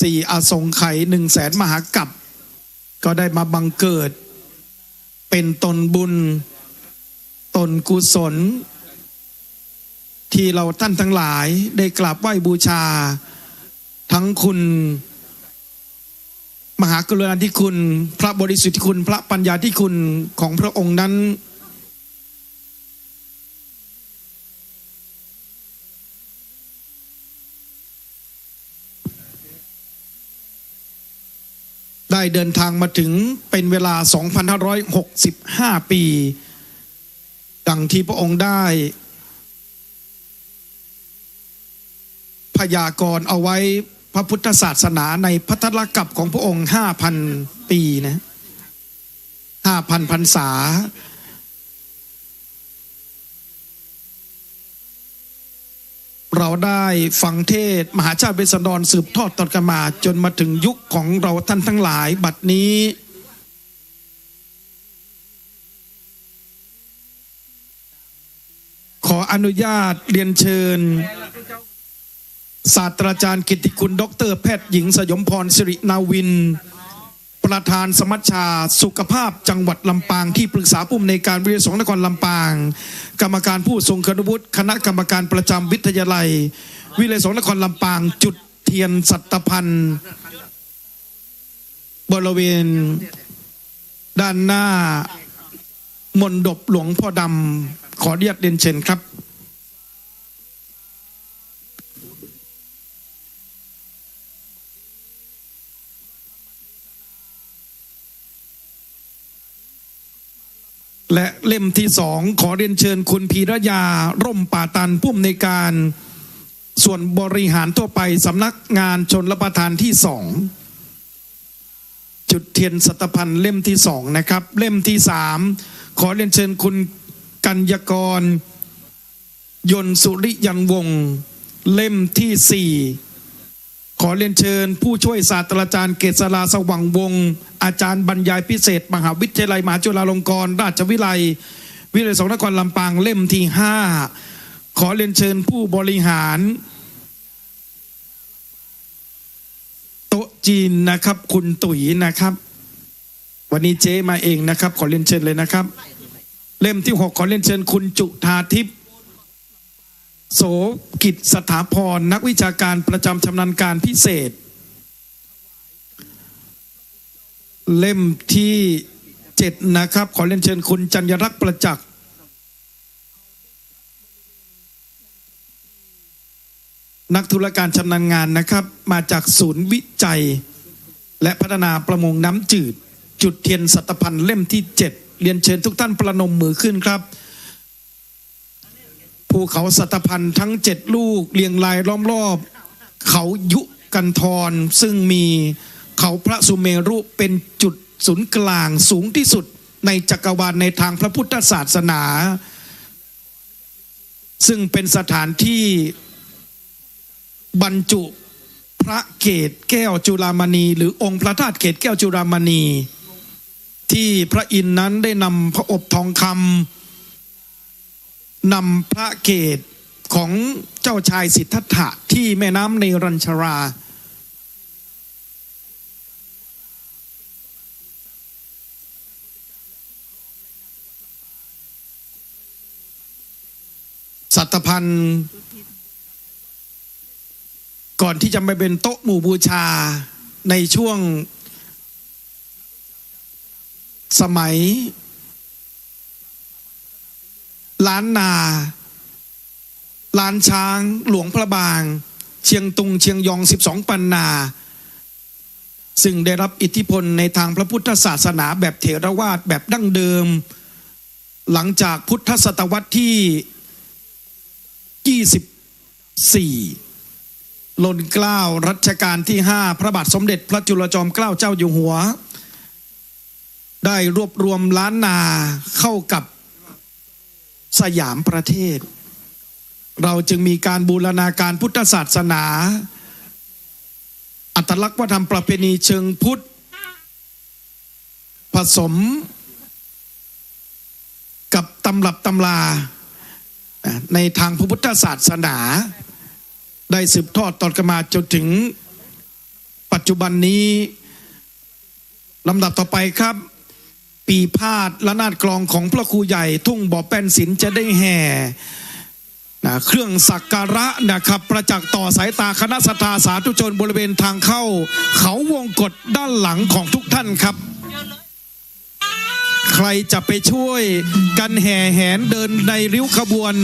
4 อสงไขย 100,000 มหากัปก็ได้มาบังเกิดเป็นตนบุญตนกุศลที่เราท่านทั้งหลายได้กราบไหว้บูชาทั้งคุณมหากรุณาธิคุณพระบริสุทธิคุณพระปัญญาธิคุณของพระองค์นั้น ได้เดินทางมาถึงเป็นเวลา 2,565 ปีดังที่พระองค์ได้พยากรณ์เอาไว้พระพุทธศาสนาในพัทธกัปของพระองค์ 5,000 ปีนะ 5,000 พรรษาเราได้ฟังเทศมหาชาติเวสสันดรสืบทอดต่อกันมาจนมาถึงยุคของเราท่านทั้งหลายบัดนี้ขออนุญาตเรียนเชิญศาสตราจารย์กิตติคุณดร.แพทย์หญิงสยมพรสิรินาวินประธานสมัชชาสุขภาพจังหวัดลำปางที่ปรึกษาผู้อำนวยการวิทยาลัยสงฆ์นครลำปางกรรมการผู้ทรงคุณวุฒิคณะกรรมการประจำวิทยาลัยวิทยาลัยสงฆ์นครลำปางจุดเทียนสัตพันธ์บริเวณด้านหน้ามณฑปหลวงพ่อดำขอเรียกเรียนเชิญครับและเล่มที่2ขอเรียนเชิญคุณพีรยาร่มป่าตันผู้อำนวยการส่วนบริหารทั่วไปสำนักงานชนรับประทานที่2จุดเทียนสัตพันธ์เล่มที่2นะครับเล่มที่3ขอเรียนเชิญคุณกัญญากรยนต์สุริยันวงศ์เล่มที่4ขอเรียนเชิญผู้ช่วยศาสตราจารย์เกษราสว่างวงศ์อาจารย์บรรยายพิเศษมหาวิทยาลัยมหาจุฬาลงกรณราชวิทยาลัยวิทยาลัยสงฆ์นครลำปางเล่มที่5ขอเรียนเชิญผู้บริหารโต๊ะจีนนะครับคุณตุ๋ยนะครับวันนี้เจ๊มาเองนะครับขอเรียนเชิญเลยนะครับเล่มที่6ขอเรียนเชิญคุณจุธาทิพย์โสกิจสถาพรนักวิชาการประจำชำนาญการพิเศษเล่มที่7นะครับขอเรียนเชิญคุณจัญญรักษ์ประจักษ์นักธุรการชำนาญงานนะครับมาจากศูนย์วิจัยและพัฒนาประมงน้ำจืดจุดเทียนสัตพันธ์เล่มที่7เรียนเชิญทุกท่านประนมมือขึ้นครับภูเขาสัตพันธ์ทั้ง7ลูกเรียงรายล้อมรอบเขายุกันทรซึ่งมีเขาพระสุเมรุเป็นจุดศูนย์กลางสูงที่สุดในจักรวาลในทางพระพุทธศาสนาซึ่งเป็นสถานที่บรรจุพระเกศแก้วจุฬามณีหรือองค์พระธาตุเกศแก้วจุฬามณีที่พระอินทร์นั้นได้นำพระอบทองคำนำพระเกศของเจ้าชายสิทธัตถะที่แม่น้ำเนรัญชราสัตพันธ์ก่อนที่จะมาเป็นโต๊ะหมู่บูชาในช่วงสมัยล้านนาล้านช้างหลวงพระบางเชียงตุงเชียงยอง12ปันนาซึ่งได้รับอิทธิพลในทางพระพุทธศาสนาแบบเถรวาทแบบดั้งเดิมหลังจากพุทธศตวรรษที่24ล้นเกล้ารัชกาลที่5พระบาทสมเด็จพระจุลจอมเกล้าเจ้าอยู่หัวได้รวบรวมล้านนาเข้ากับสยามประเทศเราจึงมีการบูรณาการพุทธศาสนาอัตลักษณ์วัฒนธรรมประเพณีเชิงพุทธผสมกับตำรับตำราในทางพระพุทธศาสนาได้สืบทอดต่อกันมาจนถึงปัจจุบันนี้ลำดับต่อไปครับปีพาดและนาฏกลองของพระครูใหญ่ทุ่งบ่อแป้นศิลป์จะได้แห่เครื่องสักการะนะครับประจักษ์ต่อสายตาคณะสัตยาสาธุชนบริเวณทางเข้าเขาวงกฏด้านหลังของทุกท่านครับใครจะไปช่วยกันแห่แหนเดินในริ้วขบวน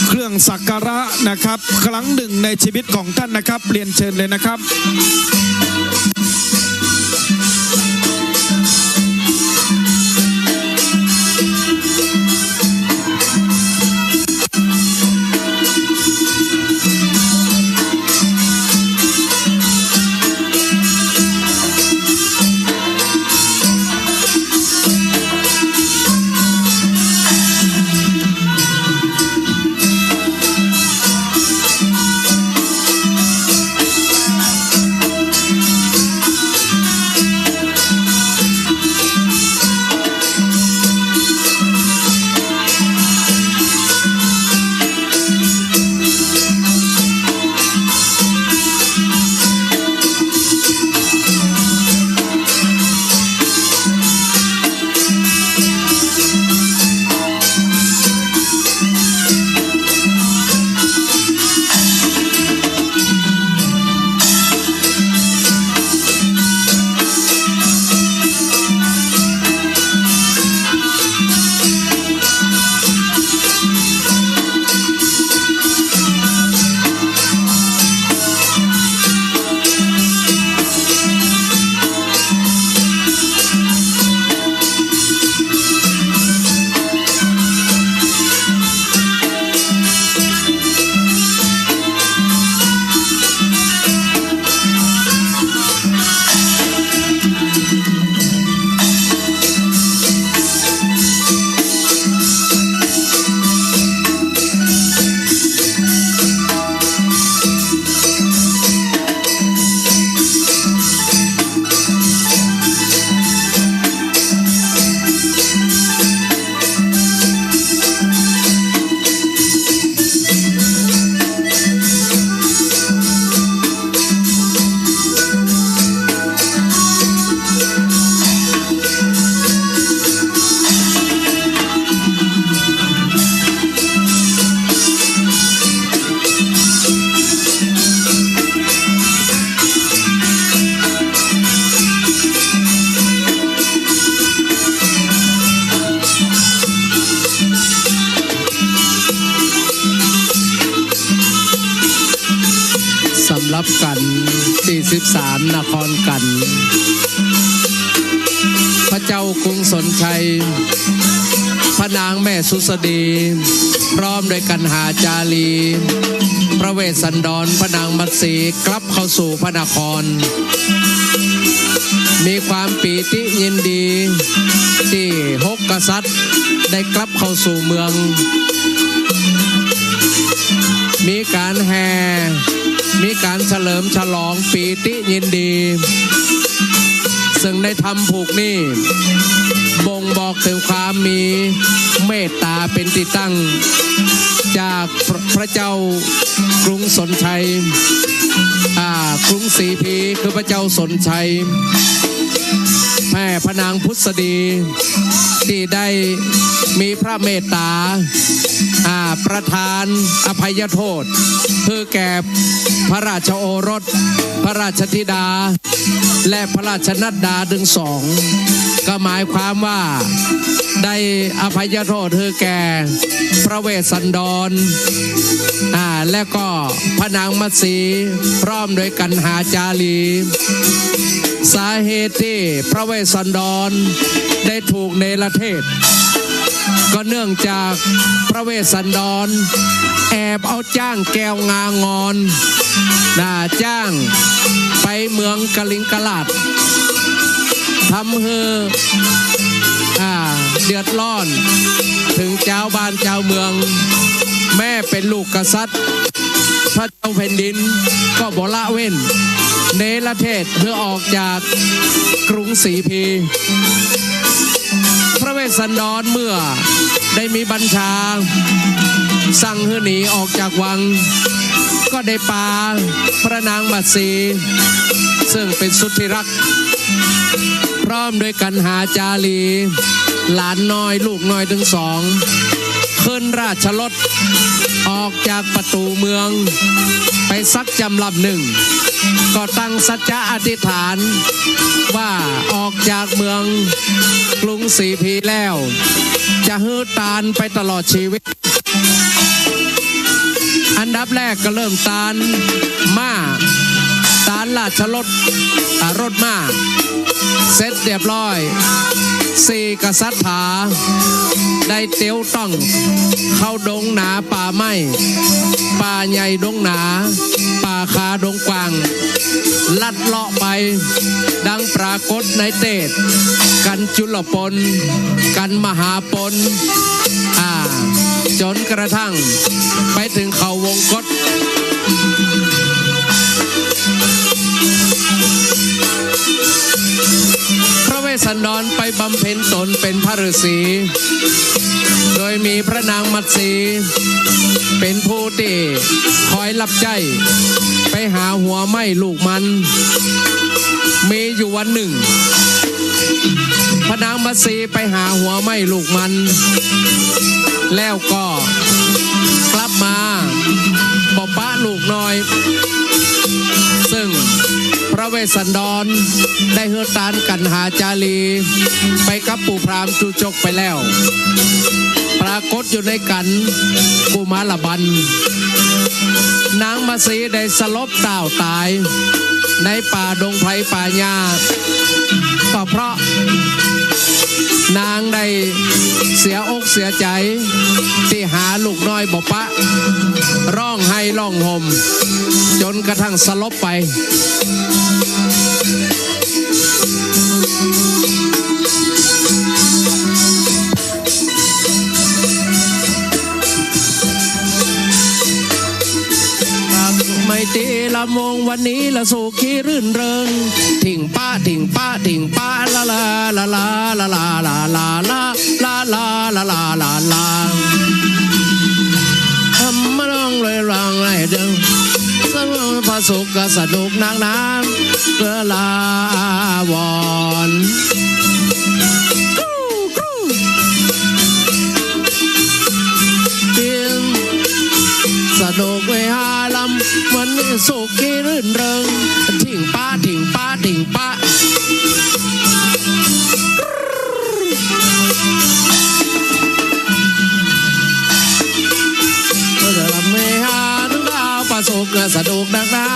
เครื่องสักการะนะครับครั้งหนึ่งในชีวิตของท่านนะครับเรียนเชิญเลยนะครับ รับกันที่13นครกันพระเจ้ากรุงสนชัยพระนางแม่สุสดีพร้อมโดยกันหาจารีพระเวสสันดรพระนางมัตสีกลับเข้าสู่พระนครมีความปีติยินดีที่6กษัตริย์ได้กลับเข้าสู่เมืองมีการแห่มีการเฉลิมฉลองปีติยินดีซึ่งในธรรมผูกนี้บ่งบอกถึงความมีเมตตาเป็นที่ตั้งจากพระเจ้ากรุงสนชัยกรุงศรีพีคือพระเจ้าสนชัยแม่พระนางพุทธดีที่ได้มีพระเมตตาประทานอภัยโทษเพื่อแก่พระราชโอรสพระราชธิดาและพระราชนัดดาถึง2ก็หมายความว่าได้อภัยโทษเพื่อแก่พระเวสสันดรและก็พระนางมัตสีพร้อมโดยกันหาจารีสาเหตุที่พระเวสสันดรได้ถูกเนรเทศก็เนื่องจากพระเวสสันดรแอบเอาจ้างแก้วงางอนจ้างไปเมืองกลิงกลาดทำให้เดือดร้อนถึงเจ้าบ้านเจ้าเมืองแม่เป็นลูกกษัตริย์พระเจ้าแผ่นดินก็บ่ละเว้นเนรเทศเพื่อออกจากกรุงศรีพีพระเวสสันดรเมื่อได้มีบัญชาสั่งให้หนีออกจากวังก็ได้ปาพระนางมัตสีซึ่งเป็นสุดที่รักพร้อมด้วยกันหาจารีหลานน้อยลูกน้อยถึง2ขึ้นราชรถออกจากประตูเมืองไปซักจำลำหนึ่งก็ตั้งสัจจะอธิษฐานว่าออกจากเมืองกรุงศรีพีแล้วจะฮื้อตานไปตลอดชีวิตอันดับแรกก็เริ่มตานราชรถม้าเสร็จเรียบร้อย4กษัตริย์ได้เตียวต้องเข้าดงหนาป่าไม้ป่าใหญ่ดงหนาป่าคาดงกว้างลัดเลาะไปดังปรากฏในเตศกันจุลปนกันมหาปนจนกระทั่งไปถึงเขาวงกฏพระเวสสันดรไปบำเพ็ญตนเป็นพระฤาษีโดยมีพระนางมัตสีเป็นผู้ที่คอยรับใจไปหาหัวไม้ลูกมันมีอยู่วันหนึ่งพระนางมัตสีไปหาหัวไม้ลูกมันแล้วก็กลับมาบอกป้าลูกน้อยซึ่งพระเวสสันดรได้เฮือตานกันหาจารีไปกับปู่พราหมณ์จูจกไปแล้วปรากฏอยู่ในกันกุมารบันนางมัตสีได้สลบต้าวตายในป่าดงไพรป่าหญ้าก็เพราะนางได้เสียอกเสียใจที่หาลูกน้อยบ่ปะร้องไห้ร้องห่มจนกระทั่งสลบไปไม่ตีละมงวันนี้ละสุขีรื่นเริงถิ่งป้าถิ่งป้าถิ่งป้าละลาละลาละลาละลาละลาลาละลาละลาทำมาลองเลยรังไรเดิมสมองพระสุขสนุกนางน้ำเพื่อลาวอนสนุกเวหาลำวันนี้สุขีรื่นเริงถิ่งป้าถิ่งป้าถิ่งป้าเมหาทั้งดาวประสุ สนุกนักนา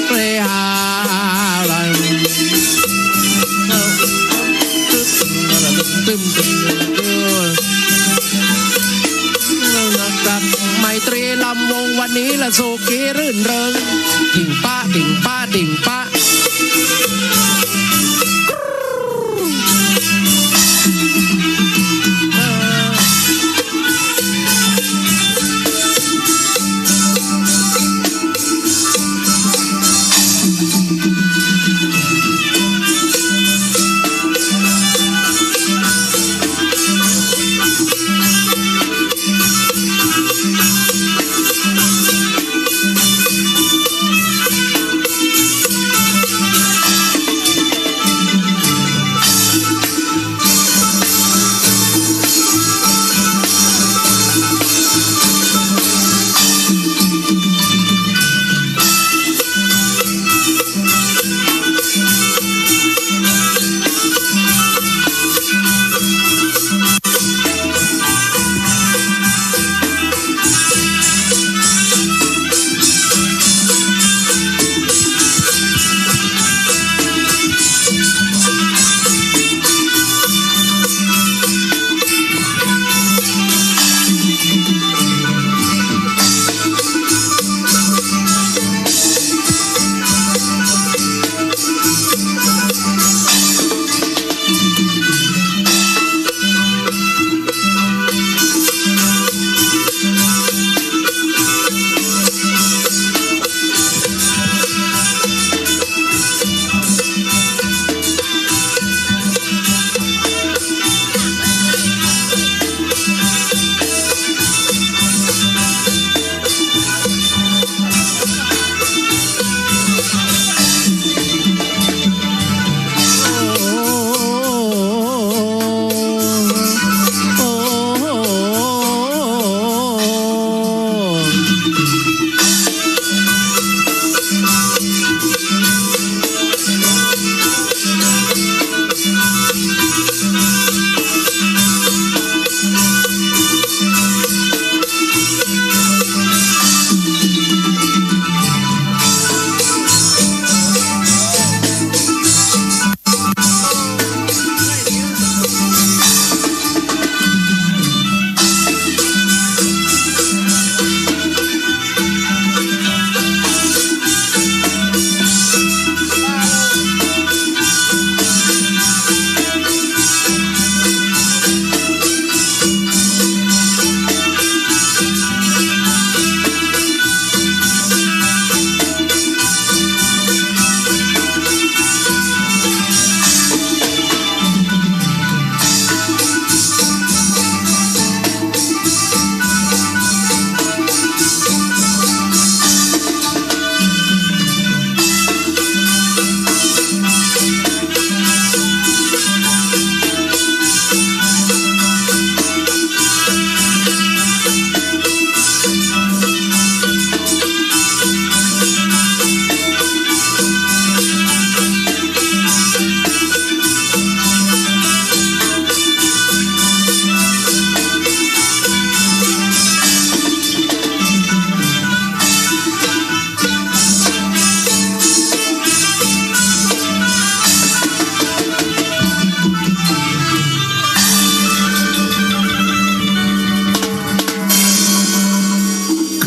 เรฮาอะไรตึมไมตรีลำวงวันนี้ละสุกีรื่นเริงดิ่งป้าดิ่งป้าดิ่งป้า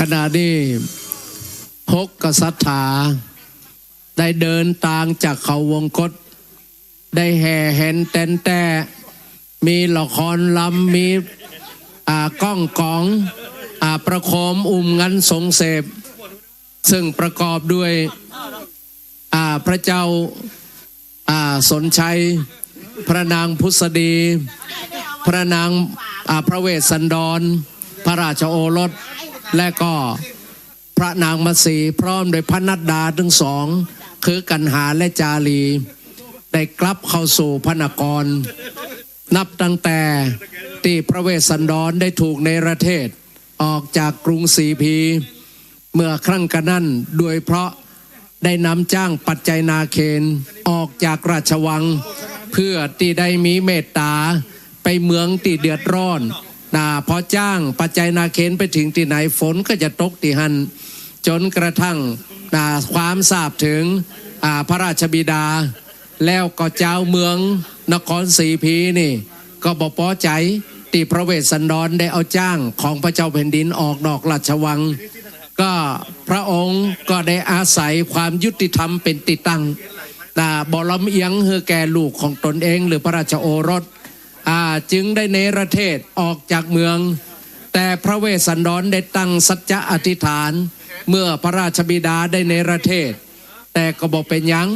ขณะนี้หกกษัตริย์ได้เดินทางจากเขาวงกฏได้แห่แหนเต้นแต่มีละครลำมีก้องกองประโคมงันสงเสพซึ่งประกอบด้วยพระเจ้าสนชัยพระนางพุทธดีพระนางพระเวสสันดรพระราชโอรสและก็พระนางมัสีพร้อมโดยพระนัดดาทั้งสองคือกันหาและจารีได้กลับเข้าสู่พระนครนับตั้งแต่ที่พระเวสสันดรได้ถูกเนรเทศออกจากกรุงศรีพีเมื่อครั้งกันนั้นด้วยเพราะได้นำจ้างปัจจัยนาเคนออกจากราชวังเพื่อที่ได้มีเมตตาไปเมืองที่เดือดร้อนพอจ้างปัจจัยนาเคนไปถึงที่ไหนฝนก็จะตกที่หัน จนกระทั่งความทราบถึงพระราชบิดาแล้วก็เจ้าเมืองนครศรีพีนี่ก็บ่พอใจที่พระเวสสันดรได้เอาจ้างของพระเจ้าแผ่นดินออกนอกราชวังก็พระองค์ก็ได้อาศัยความยุติธรรมเป็นติตั้งบ่ลำเอียงเฮือแก่ลูกของตนเองหรือพระราชโอรสจึงได้เนรเทศออกจากเมืองแต่พระเวสสันดรได้ตั้งสัจจะอธิษฐานเมื่อพระราชบิดาได้เนรเทศแต่ก็บอกเป็นยัง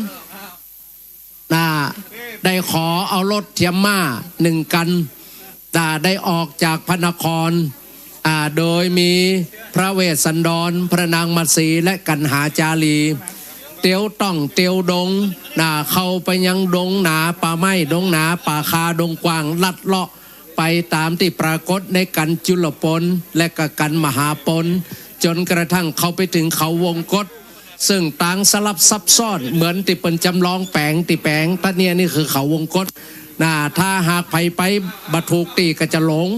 ได้ขอเอารถเทียมม้า1 กันได้ออกจากพระนครโดยมีพระเวสสันดรพระนางมัตสีและกันหาจารีเตียวต้องเตียวดงเข้าไปยังดงหนาป่าไม้ดงหนาป่าคาดงกว้างลัดเลาะไปตามที่ปรากฏในกันจุลปนและก็กันมหาปนจนกระทั่งเข้าไปถึงเขาวงกฏซึ่งต่างสลับซับซ้อนเหมือนที่เป็นจำลองแปลงตะเนี่ยนี่คือเขาวงกฏถ้าหากไปบัถูกตีก็จะหลง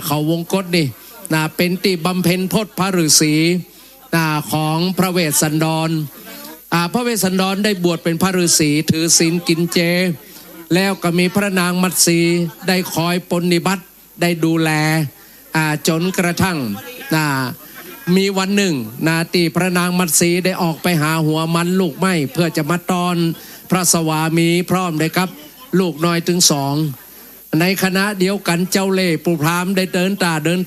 เขาวงกฏนี่เป็นที่บำเพ็ญพจน์พระฤาษีของพระเวสสันดรพระเวสสันดรได้บวชเป็นพระฤาษีถือศีลกินเจแล้วก็มีพระนางมัตสีได้คอยปฏิบัติได้ดูแลจนกระทั่งมีวันหนึ่งที่พระนางมัตสีได้ออกไปหาหัวมันลูกไม้เพื่อจะมาต้อนพระสวามีพร้อมได้ครับลูกน้อยถึง2ในคณะเดียวกันเจ้าเล่ห์ปู่พรามได้เดิน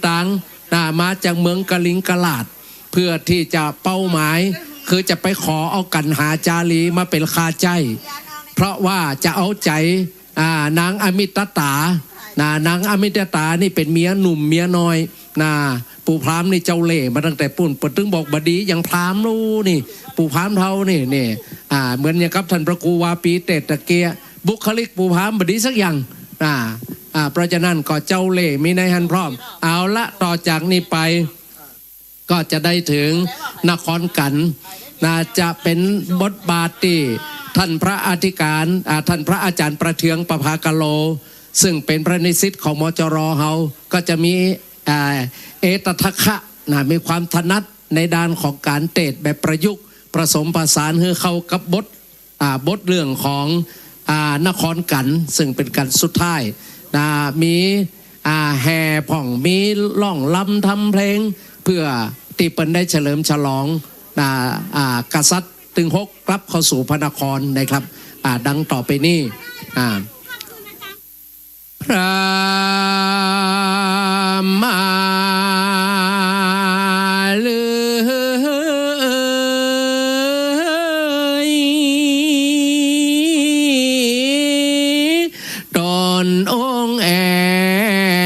ทางมาจากเมืองกลิงกลาดเพื่อที่จะเป้าหมายคือจะไปขอเอากันหาจารีมาเป็นคาใจเพราะว่าจะเอาใจนางอมิตตานางอมิตตานี่เป็นเมียหนุ่มเมียน้อยปู่พรามนี่เจ้าเล่ห์มาตั้งแต่ปุ่นปตึงบอกบดีอย่างพรามรู้นี่ปู่พรามเท่านี่เหมือนอย่างกับท่านพระครูวาปีเตตะเกียบุคลิกปู่พรามบดีสักอย่างเพราะฉะนั้นก็เจ้าเล่ห์มีในหันพร้อมเอาละต่อจากนี้ไปก็จะได้ถึงนครกันจะเป็นบทบาทที่ท่านพระอธิการท่านพระอาจารย์ประเทืองประภากโลซึ่งเป็นพระนิสิตของมจร.เฮาก็จะมีเอตทัคคะมีความถนัดในด้านของการเทศแบบประยุกต์ผสมผสานให้เข้ากับบทเรื่องของนครกันซึ่งเป็นกันสุดท้ายมีแห่ผ่องมีล่องลำทำเพลงเพื่อที่เปิ้นได้เฉลิมฉลองกษัตริย์ตึง6กลับเข้าสู่พระนครนะครับดังต่อไปนี้พระมาเลยตนองค์แอ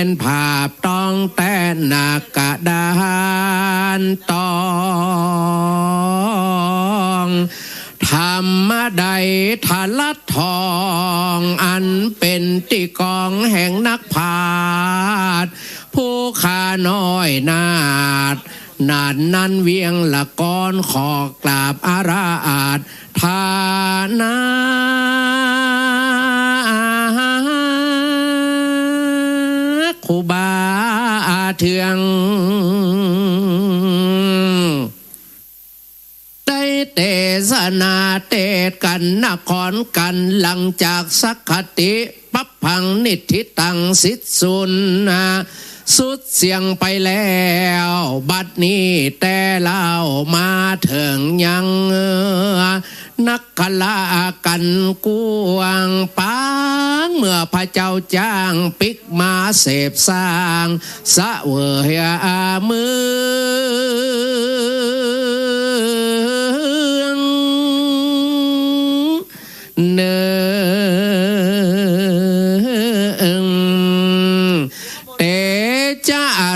นภาพต้องแต่นากระดานตองธรรมใดทะลัดทองอันเป็นติกองแห่งนักพาดผู้ข้าน้อยนาดนานนั้นเวียงละกอนขอกราบอาราอาจทานาครูบาเทืองได้เตสนาเตศกันนครกันหลังจากสักขติปับพังนิทิตังสิทสุนสุดเสียงไปแล้วบัดนี้แต่เล่ามาถึงยังนักขลากันกวงปางเมื่อพระเจ้าจ้างปิกมาเสพสร้างสะเวยมืองเนื้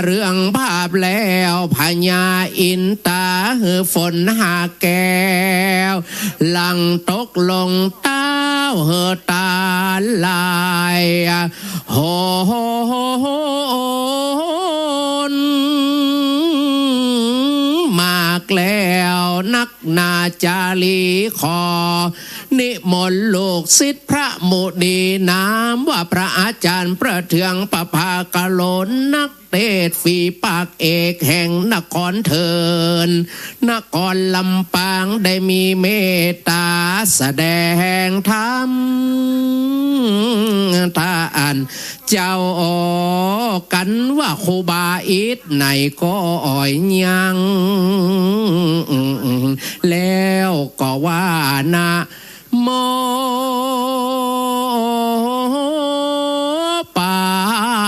เรื่องภาพแล้วพญาอินตาฝนหาแก้วหลังตกลงเต้าตาลายโหนมากแล้ว นักนาจารีขอนิมนต์ลูกศิษย์พระมุนีนามว่าพระอาจารย์ประเทืองประภากโลนนักเทศฝีปากเอกแห่งนครเทินนครลำปางได้มีเมตตาแสดงธรรมทานเจ้ากันว่าครูบาอิดไหนก็อ่อยยังแล้วก็ว่านะโมป่า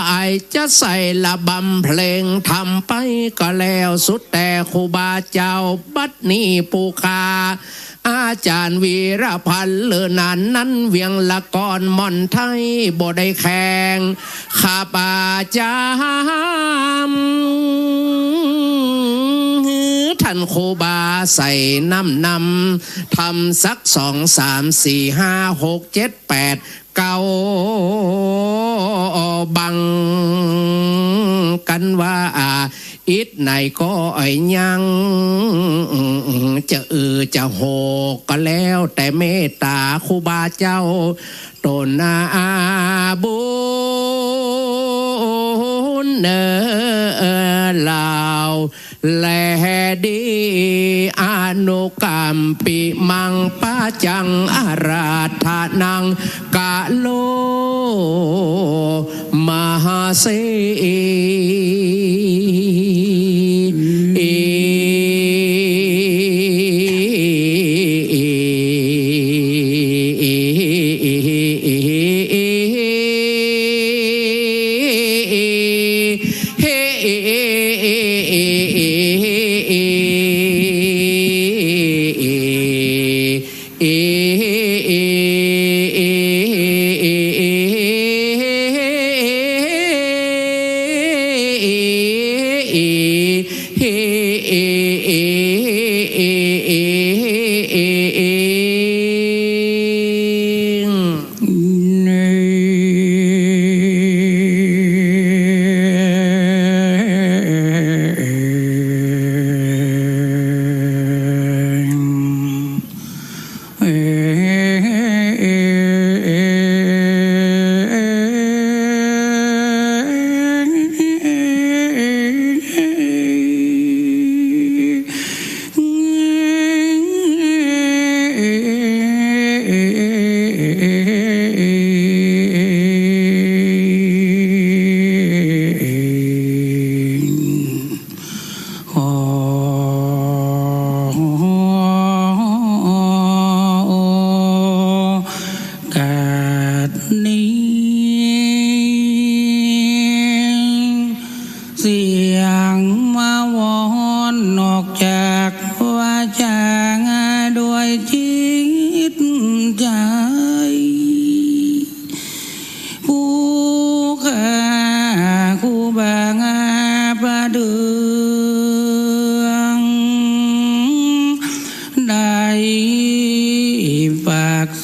ไอจะใส่ละบำเพลงทำไปก็แล้วสุดแต่ครูบาเจ้าบัดนี้ปูคาอาจารย์วีรพันธ์เลือนานนั้นเวียงละกรม่อนไทยบ่ได้แข่งข้าป่าจามท่านครูบาใส่นำทำสัก2 3 4 5 6 7 8 เก้าบังกันว่าอิดไหนก็อ่อยยังจะจะโหกก็แล้วแต่เมตตาครูบาเจ้าตนอาบุญเนลาวแลดีอนุกรรมปิมังปะจังอาราธนังกะโลมหาเส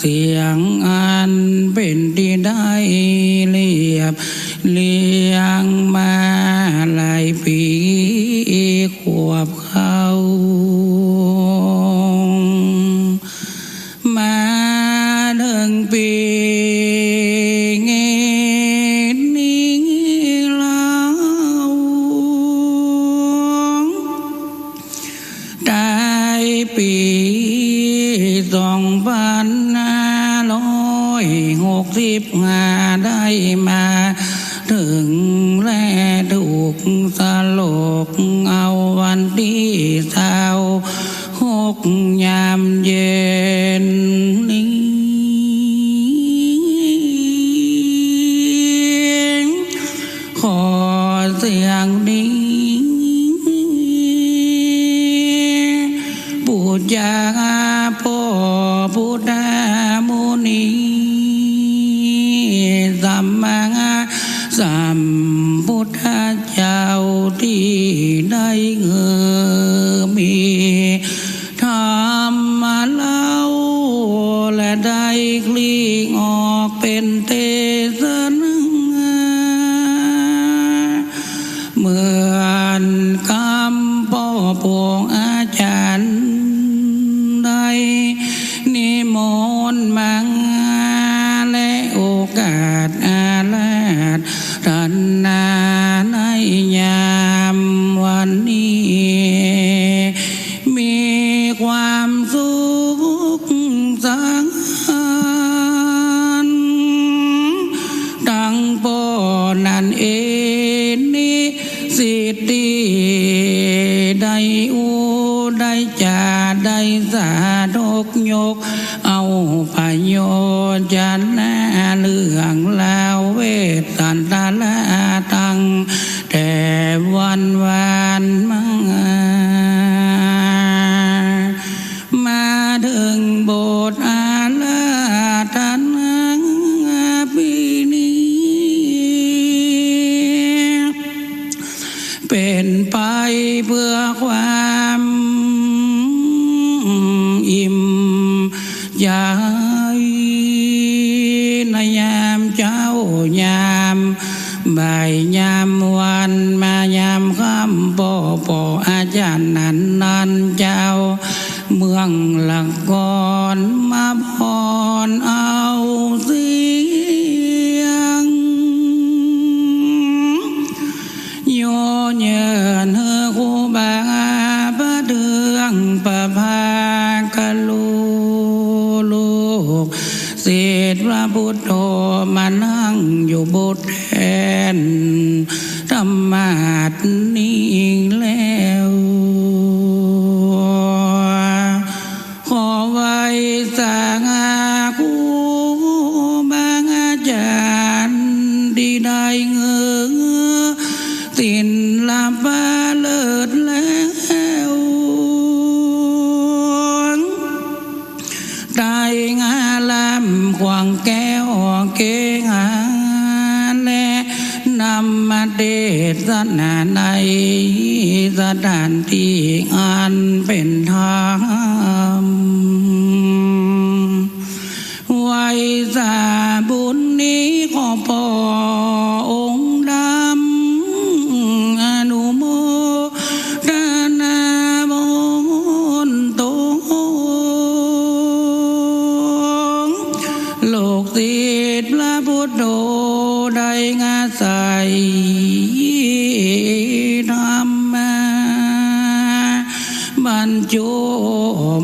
เสียงอันเป็นที่ได้เรียบเลี้ยงมาหลายปีขวบเขามาถึงปีนี้แล้วได้ปี2565ได้มาถึงและถูกสลกเอาวันที่26ยามเย็นนี้ขอเสียงนี้บูชาพ่อพุทธมุนีสัมพุทธเจ้าที่ได้มีธรรมมาเล่าและได้คลี่ออกเป็นเทศนาเหมือนคำพ่อพงอาจารย์ ความสุขสังหารดังปอนั่นเองนี้สิทธิได้อูได้จ่าได้สาดกยกเอาประโยชน์จันนาเรื่องลาวเวทสันตาลาตังแต่วันมาถึงโบสถ์อาลาธนาปีนี้เป็นไปเพื่อความอิ่มใจในยามเจ้ายามบ่ายยามวันมายามค่ำปออาจารย์นั้นเจ้าเมืองหลักก่อนมาพรเอาเสียงโยเยินเฮคูบาพระเดืองประภากะลูกเศษพระพุทโธมานั่งอยู่บทแทนธรรมาสนี้แล้วขอไว้สร้างครูบาอาจารย์ที่ได้เงือสินลาภาเลิศแล้วได้งาลำขวางแก้วเกงาและนำมาเทศนาในสถานที่อันเป็นธรรมไว้สาบุญนี้ขอพอองค์ดำอนุโมทนาบุญตงโลกศิษย์พระพุทธโธได้งาใส่ธรรมะบรรจุ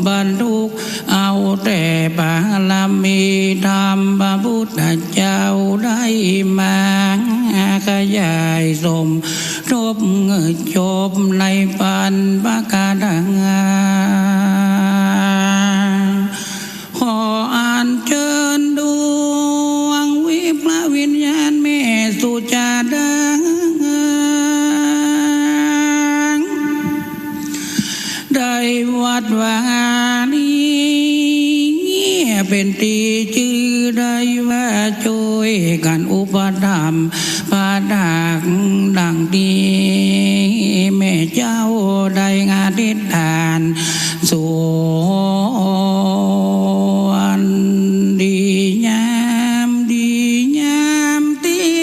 บรรทุกเอาแต่บารมีธรรมพระพุทธเจ้าได้มาขยายสมทบจบในปัญปกาดังขออัญเชิญดวงวิพระวิญญาณแม่สุจาดังได้วัดวานี้เป็นที่ชื่อได้ว่าช่วยกันอุปถัมภ์พระดักดังดีแม่เจ้าได้งาทิฏฐานส่วนดียามที่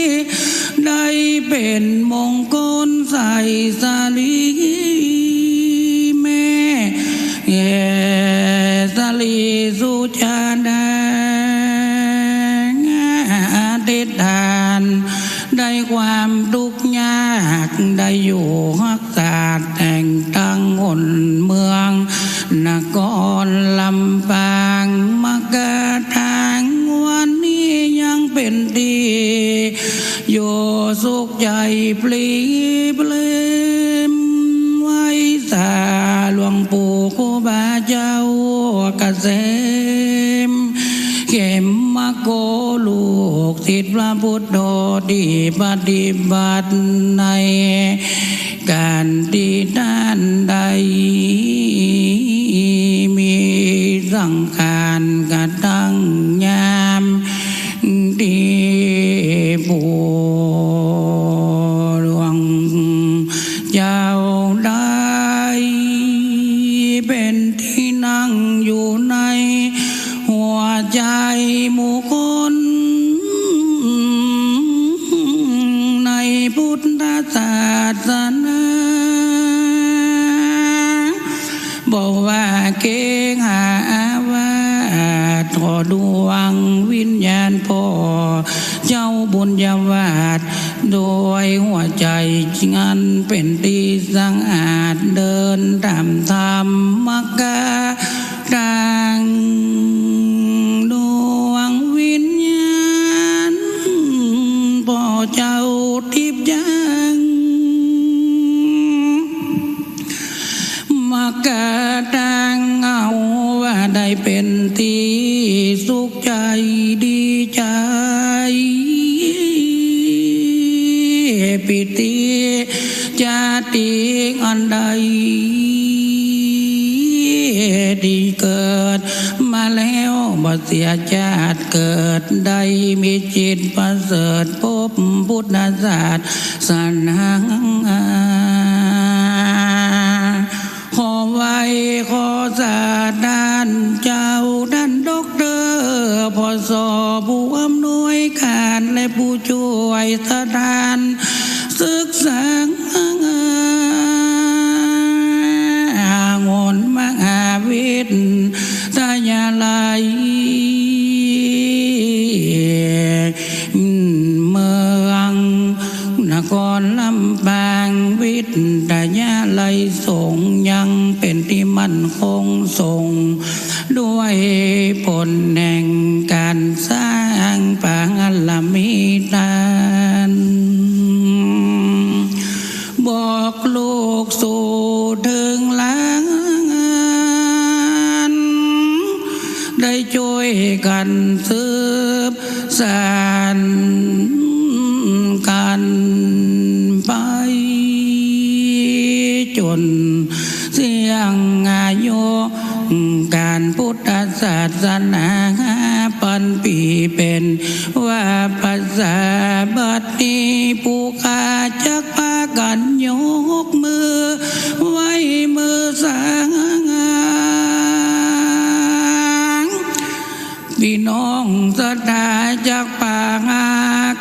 ได้เป็นมงคลใส่สาลีแม่สาลีสุชาดาอธิษฐานได้ความทุกข์ยากได้อยู่รักษาแต่งตั้งหนเมืองนครลำปางมากระทางวันนี้ยังเป็นดีอยู่สุขใจปลีเปลิมไว้สาหลวงปู่ครูบาเจ้าเกษมเข็มมะโกลูกศิษย์พระพุทธโธที่ปฏิบัติในการที่ท่านใดมีสังขารกระตั้งยามที่ผู้หลวงเจ้าได้เป็นที่นั่งอยู่ในหัวใจหมู่คนในพุทธศาสนาบอกว่าเก่งหาว่าขอดวงวิญญาณพ่อเจ้าบุญญาวาสโดยหัวใจงันเป็นที่สังอาจเดินตามธรรมกา ได้เป็นที่สุขใจดีใจปิติจาติอันใดดีเกิดมาแล้วบ่เสียชาติเกิดได้มีจิตประเสริฐพบพุทธศาสนาขอไว้ขอสาด้านเจ้าด้านด็อกเตอร์พอสอผู้อำนวยการและผู้ช่วยสถานศึกษางนมหาวิทยาลัยเมืองนครลำปางวิทยาลัยสงฆ์ยังเป็นที่มั่นคงทรงด้วยผลแห่งการสร้างปางลมิตานบอกลูกสู่ถึงหลังได้ช่วยกันสืบสานกันไปจนเสียงอายุการพุทธศาสนาปันปีเป็นว่าภาษาบัดนี้ผู้ข้าจักพากันยกมือไว้มือสางพี่น้องศรัทธาจากป่า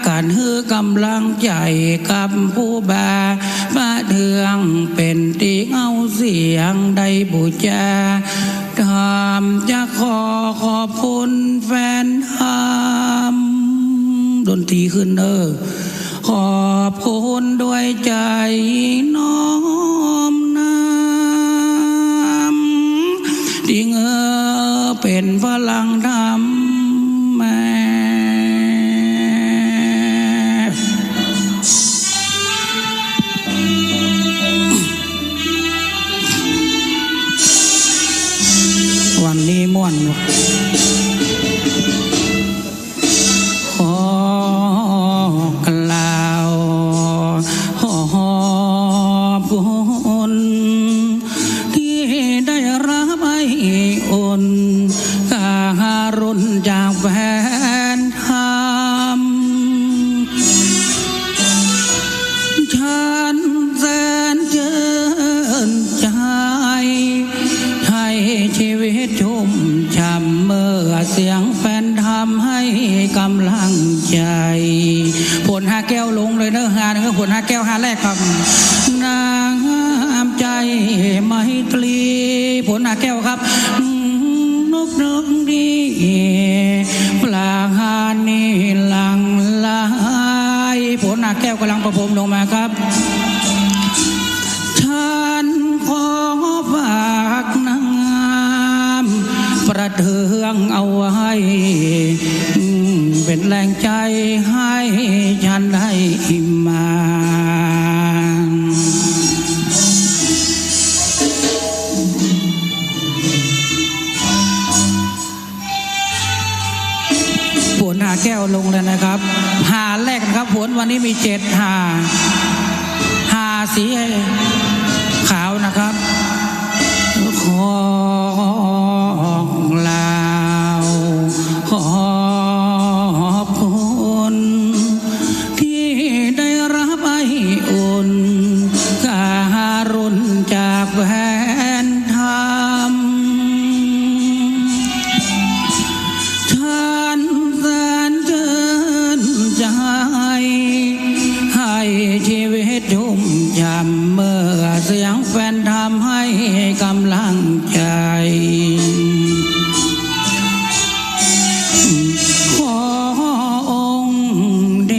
กันฮือกำลังใจกับผู้บาพระเทืองเป็นที่เอาเสียงได้บูชาทำจะขอบคุณแฟนทำดนตรีขึ้นขอบคุณด้วยใจน้อมนำที่เงอเป็นพลังธรรมแม่วันนี้ม่วนขอกล่าวขอบคุณที่ได้รับไอ้อุ่นการุณจากแฟนธรรมฉันแสนเจิญใจให้ชีวิตชุ่มช่ำเมื่อเสียงแฟนทำให้กำลังใจผล5 แก้วลงเลยเนื้อหาหนึ่งผล5 แก้ว5 แรกครับน้ำใจไมตรีผล5 แก้วครับนกดีปลาหานีหลังลายผล5 แก้วกำลังประพรมลงมาครับฉันขอฝากน้ำประเทืองเอาไว้เป็นแรงใจให้ฉันได้มาผล5 แก้วลงเลยนะครับ5 แรกนะครับผลวันนี้มี7 5สีขาวนะครับขอลาวขอบคุณที่ได้รับไอ้อุ่นการุณจากแฟนธรรมฉันแสนเจิญใจให้ชีวิตชุ่มช่ำเมื่อเสียงแฟนทำให้กำลังใจขอองค์เด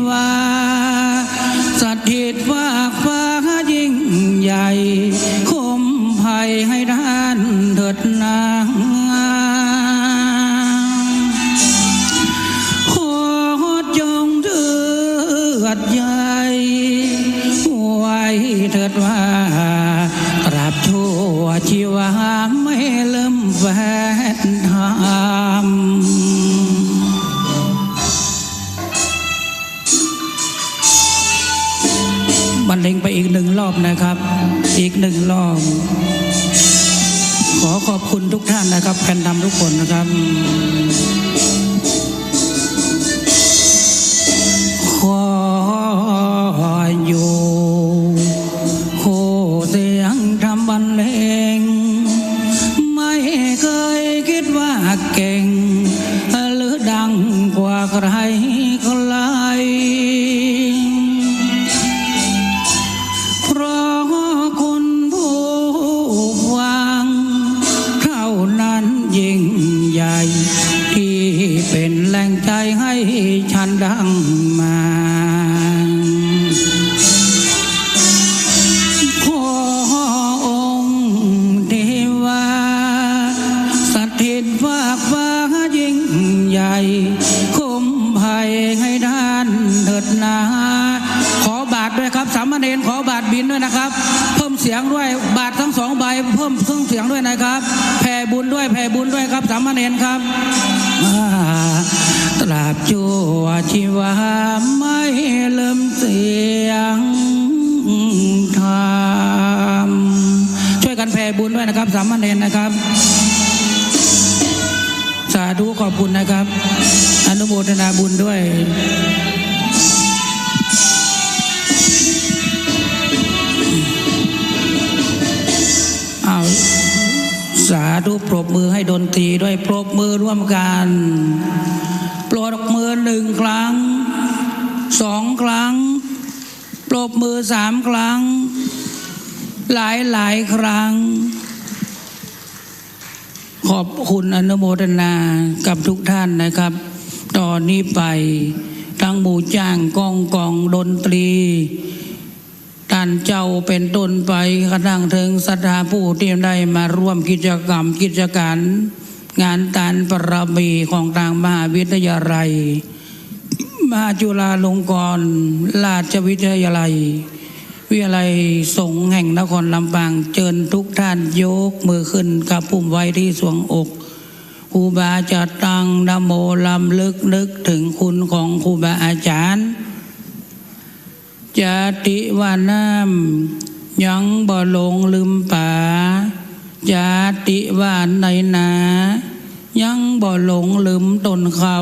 วาสถิตฝากฟ้ายิ่งใหญ่คุ้มภัยให้ท่านเถิดนาขอจงเถิดใหญ่ไว้เถิดว่าตราบชั่วชีวาไม่ลืมแฟน ธรรมบรรเลงไปอีกหนึ่งรอบนะครับอีกหนึ่งรอบขอขอบคุณทุกท่านนะครับแฟนดำทุกคนนะครับขออยู่โคเสียงทำบรรเลงไม่เคยคิดว่าเก่งหรือดังกว่าใครใครเพราะคนผู้ฟังเท่านั้นยิ่งใหญ่ที่เป็นแรงใจให้ฉันดังมาขอองค์เทวาสถิตฝากฟ้ายิ่งใหญ่คุ้มภัยให้ท่านเถิดนาขอบาทด้วยครับสามเณรขอบาทบินด้วยนะครับเพิ่มเสียงด้วยบาททั้งสองใบเพิ่มเครื่องเสียงด้วยนะครับแผ่บุญด้วยครับสามเณรครับตราบชั่วชีวาไม่ลืมเสียงธรรมช่วยกันแผ่บุญด้วยนะครับสามเณรนะครับสาธุขอบคุณนะครับอนุโมทนาบุญด้วยสาธุปรบมือให้ดนตรีด้วยปรบมือร่วมกันปรบมือหนึ่งครั้งสองครั้งปรบมือสามครั้งหลายครั้งขอบคุณอนุโมทนากับทุกท่านนะครับตอนนี้ไปทั้งหมู่จ้างกองดนตรีท่านเจ้าเป็นต้นไปกระทั่งถึงศรัทธาผู้ที่ได้มาร่วมกิจกรรมกิจการงานตานประมีของทางมหาวิทยาลัยมหาจุฬาลงกรณราชวิทยาลัยวิทยาลัยสงฆ์แห่งนครลำปางเชิญทุกท่านยกมือขึ้นกับปุ่มไว้ที่สวงอกครูบาจะตั้งนะโมลำลึกนึกถึงคุณของครูบาอาจารย์จาติว่าน้ำยังบ่หลงลืมป่าจาติว่าในนายังบ่หลงลืมต้นเขา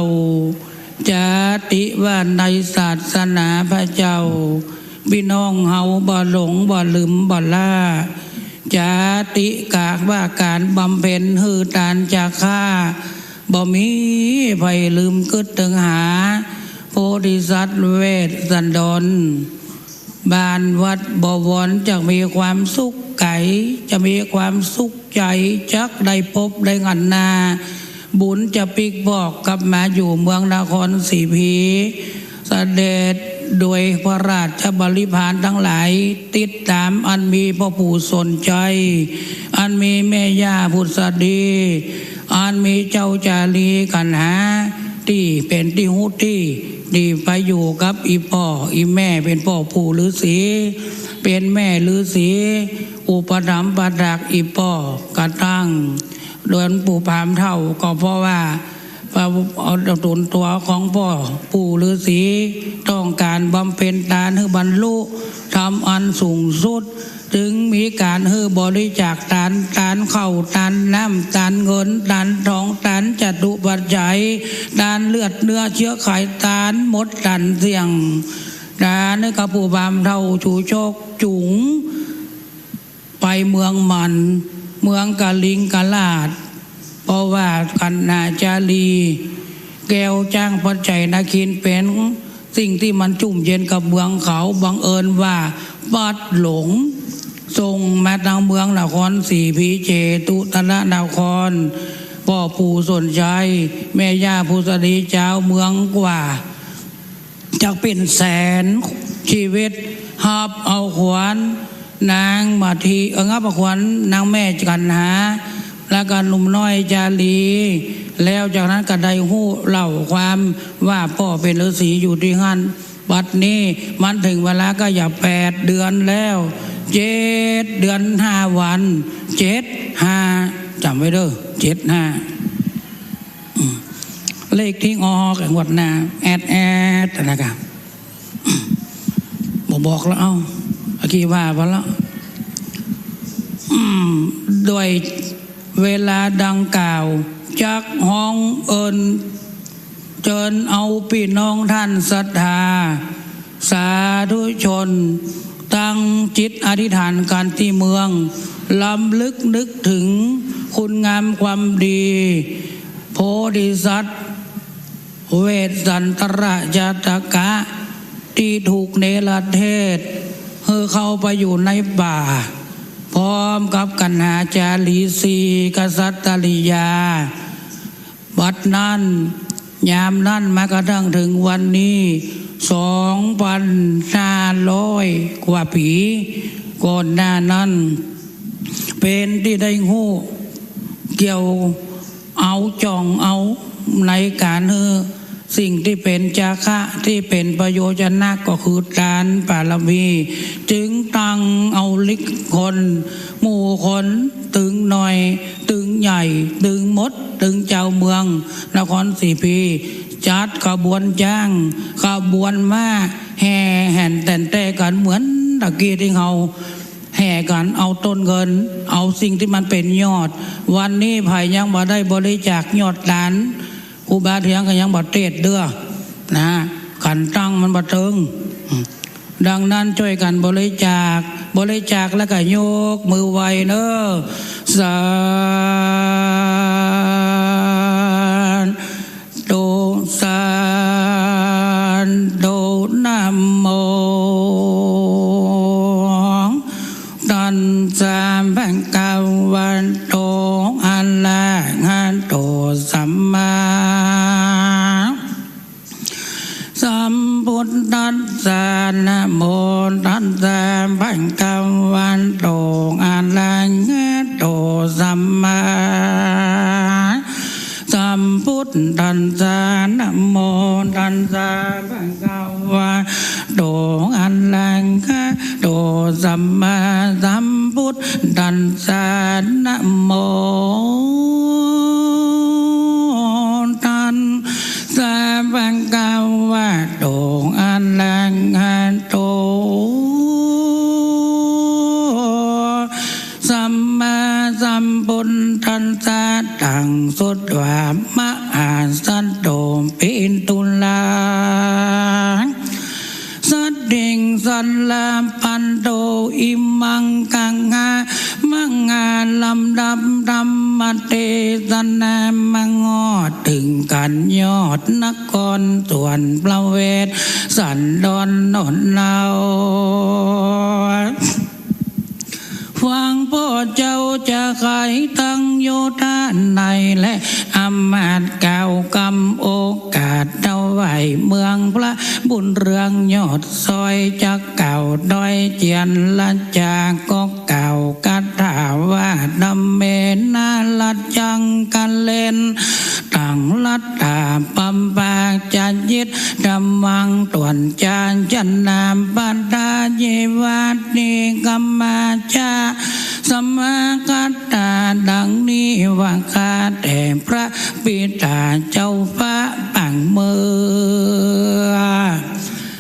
จาติว่าในศาสนาพระเจ้าพี่น้องเฮาบ่หลงบ่ลืมบ่ล่าจาติกากว่าการบำเพ็ญหือตานจากข้าบ่มีไผลืมกึดถึงหาโพธิสัตว์เวสสันดรบ้านวัดบวรจะมีความสุขไก่จะมีความสุขใจจักได้พบได้งันนาบุญจะปิกบอกกลับมาอยู่เมืองนครศรีพีเสด็จโดยพระราชบริพารทั้งหลายติดตามอันมีพระผู้สนใจอันมีแม่ย่าพุทธดีอันมีเจ้าจารีกันหาที่เป็นที่หุที่ดีไปอยู่กับอีพ่ออีแม่เป็นพ่อปู่ฤาษีเป็นแม่ฤาษีอุปถัมภ์ประดักอีพ่อกระตั้งโดยปู่พามเท่าก็เพราะว่าเอาตุนตัวของพ่อปู่ฤาษีต้องการบำเพ็ญทานให้บรรลุทำอันสูงสุดถึงมีการให้บริจาคทานเข้าทานน้ำทานเงินทานทองทานจตุปัจจัยทานเลือดเนื้อเชื้อไขทานหมดทานเสี่ยงทานให้กับปู่พามเท่าชูโชคจุ๋งไปเมืองมันเมืองกะลิงกะลาดเพราะว่าคณาจารีแก้วจ้างปัจจัยนาคินเป็นสิ่งที่มันจุ่มเย็นกับเมืองเขาบังเอิญว่าบัดหลงส่งมาทางเมืองนครศรีพีเจตุตนะนครพ่อปู่สนใจแม่ย่าพุทธดีเจ้าเมืองกว่าจะเป็นแสนชีวิตหับเอาขวัญนางมาทีงับเอาขวัญนางแม่กันหาแล้วก็หนุ่มน้อยจารีแล้วจากนั้นก็ได้หู้เล่าความว่าพ่อเป็นฤาษีอยู่ที่ฮั่นบัดนี้มันถึงเวลาก็อย่า8 เดือนแล้ว7 เดือน 5 วัน 7 5จำไว้เด้อ7 5 เลขที่ออกงวดหน้าแอดนะครับบอกแล้วเอาเมื่อกี้ว่าไปแล้วด้วยเวลาดังกล่าวจากห้องเอิญเจิญเอาพี่น้องท่านศรัทธาสาธุชนตั้งจิตอธิษฐานกันที่เมืองลำลึกนึกถึงคุณงามความดีโพธิสัตว์เวสสันตระจาตกะที่ถูกเนรเทศเข้าไปอยู่ในป่าพร้อมกับกันหาจารีสีกษัตริยาบัดนั้นยามนั้นมากระทั่งถึงวันนี้2,500 กว่าปีก่อนหน้านั้นเป็นที่ได้หู้เกี่ยวเอาจ่องเอาในการสิ่งที่เป็นจาคะที่เป็นประโยชนะก็คือทานบารมีจึงตั้งเอาลิกคนหมู่คนตึงหน่อยตึงใหญ่ตึงมดตึงเจ้าเมืองนครศรีพีจัดขบวนจ้างขบวนมาแห่แห่นแต่กันเหมือนตะกี้ที่เขาแห่กันเอาต้นเงินเอาสิ่งที่มันเป็นยอดวันนี้ไผ่ยังบ่ได้บริจาคยอดล้านครูบาเถียงก็ยังบ่เตดเด้อนะขันตั้งมันบ่ถึงดังนั้นช่วยกันบริจาคแล้วก็ยกมือไหวเด้อสาธุนะโมตันสามพังกาวันโตอะระหะโตสัมมาสัมพุทธัสสะนะโมตัสสะภะคะวะโตอะระหะโตสัมมาสัมพุทธัสสะนะโมตัสสะภะคะวะโตอะระหะโตสัมมาสัมพุทธัสสะนะโมตัสสะภะคะวะโตอะระหะโตสัมมาสัมพุทธัสสะตังสุตวามะอาสันโตปินตุลาสัตถิงสันลาปันโตอิมังกังหามังงาลำดับธรรมเทศนามังงอดถึงกันยอดนครส่วนประเวศสันดอนนนเนาฟังพ่อเจ้าจะไขตั้งโยธาในและอำมาตย์เก่ากำโอกาสเอาไว้เมืองพระบุญเรืองยอดซอยจักเก่าดอยเจียนละจาก็เก่ากัดถาว่าดำเมนาลัดจังกันเล่นต่างลัดตาปัมปากจัดยิดดำวังตวนจานจันนามปัตตาเยวานิกัมมาจาสมากัตตาดังนี้ว่าข้าแต่พระบิดาเจ้าฟ้าปังเมือ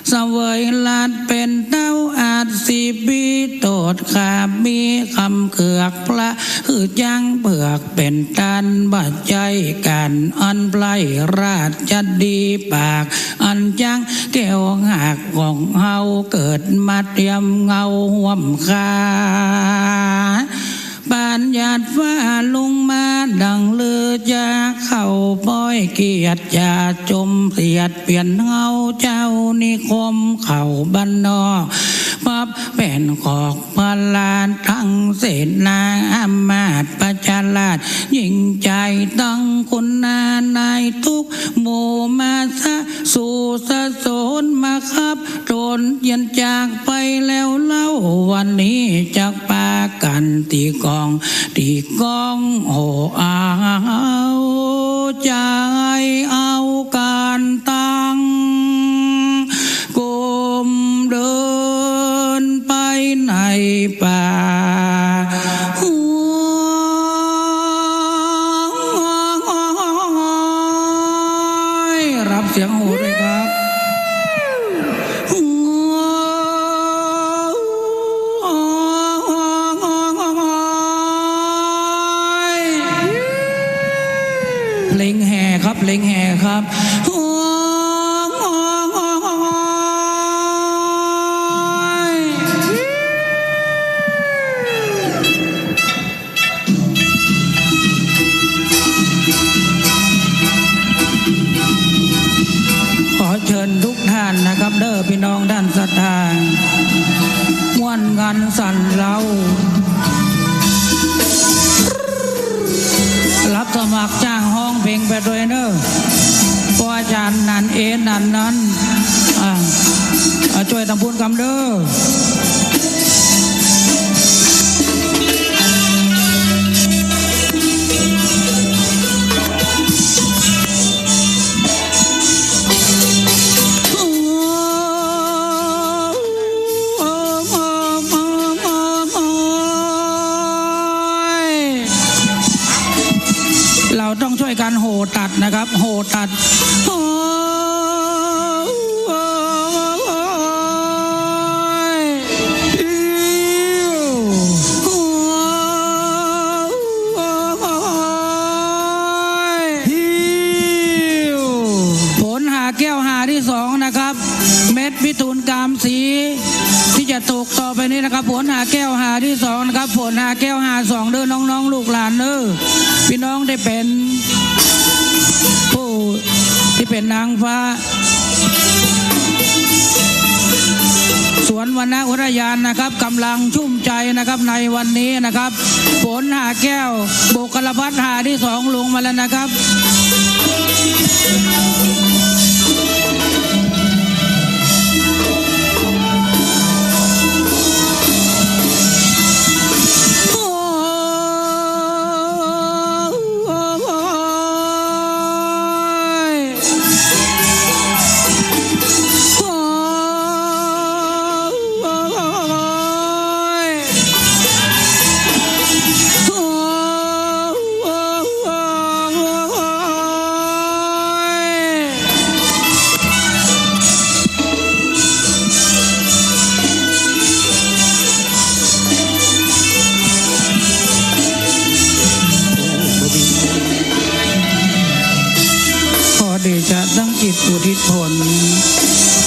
เสวยลาดเป็นเต้าอาจสีปีโตดขามีคำเกือกพระคือจังเบือกเป็นตันบัดใจกันอันไพรราชจะดีปากอันจังแก้วหักของเฮาเกิดมาเตรียมเงาห่วมคาบานหยาดฟ้าลงมาดังเลือจะเข้าป้อยเกียรติจะจมเสียดเปลี่ยนเงาเจ้านิคมเข้าบ้านนอกปับเป็นขอกพลานทั้งเศษนางอมาตย์ประชาราชยิ่งใจตั้งคุณนาในทุกโมมาสะสู่สะโสนมาครับโดนเย็นจากไปแล้วเล่าวันนี้จากปากันตีกองโอ้เอาใจเอาการตั้งก้มเดินไปในป่า เพลงแห่ครับเพลงแห่ครับขอเชิญทุกท่านนะครับเด้อพี่น้องด้านศรัทธาม่วนงานสั่นเรารับสมัครจ้างห้องเพลงไปด้วยเนอะพออาจารย์นันเอ็นนันนั้นช่วยทำบุญกำเด้อต้องช่วยกันโหตัดนะครับโหตัดผลหาแก้วหาที่สองนะครับเม็ดพิทูลกามสีที่จะตกต่อไปนี้นะครับผลหาแก้วหาที่สองนะครับผลหาแก้วหาสองเด้อน้องๆลูกหลานเด้อพี่น้องได้เป็นผู้ที่เป็นนางฟ้าสวนวรรณอุทยานนะครับกำลังชุ่มใจนะครับในวันนี้นะครับผลหาแก้วโบกกระพัดหาที่สองลงมาแล้วนะครับจะตั้งจิตอุทิศผล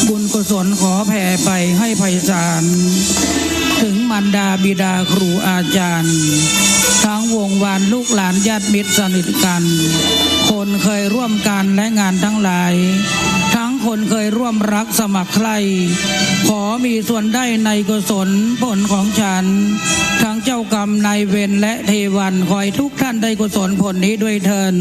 บุญกุศลขอแผ่ไปให้ไพศาลถึงมารดาบิดาครูอาจารย์ทั้งวงวานลูกหลานญาติมิตรสนิทกันคนเคยร่วมกันและงานทั้งหลายทั้งคนเคยร่วมรักสมัครใคร่ขอมีส่วนได้ในกุศลผลของฉันทั้งเจ้ากรรมนายเวรและเทวันขอให้ทุกท่านได้กุศลผลนี้ด้วยเถิด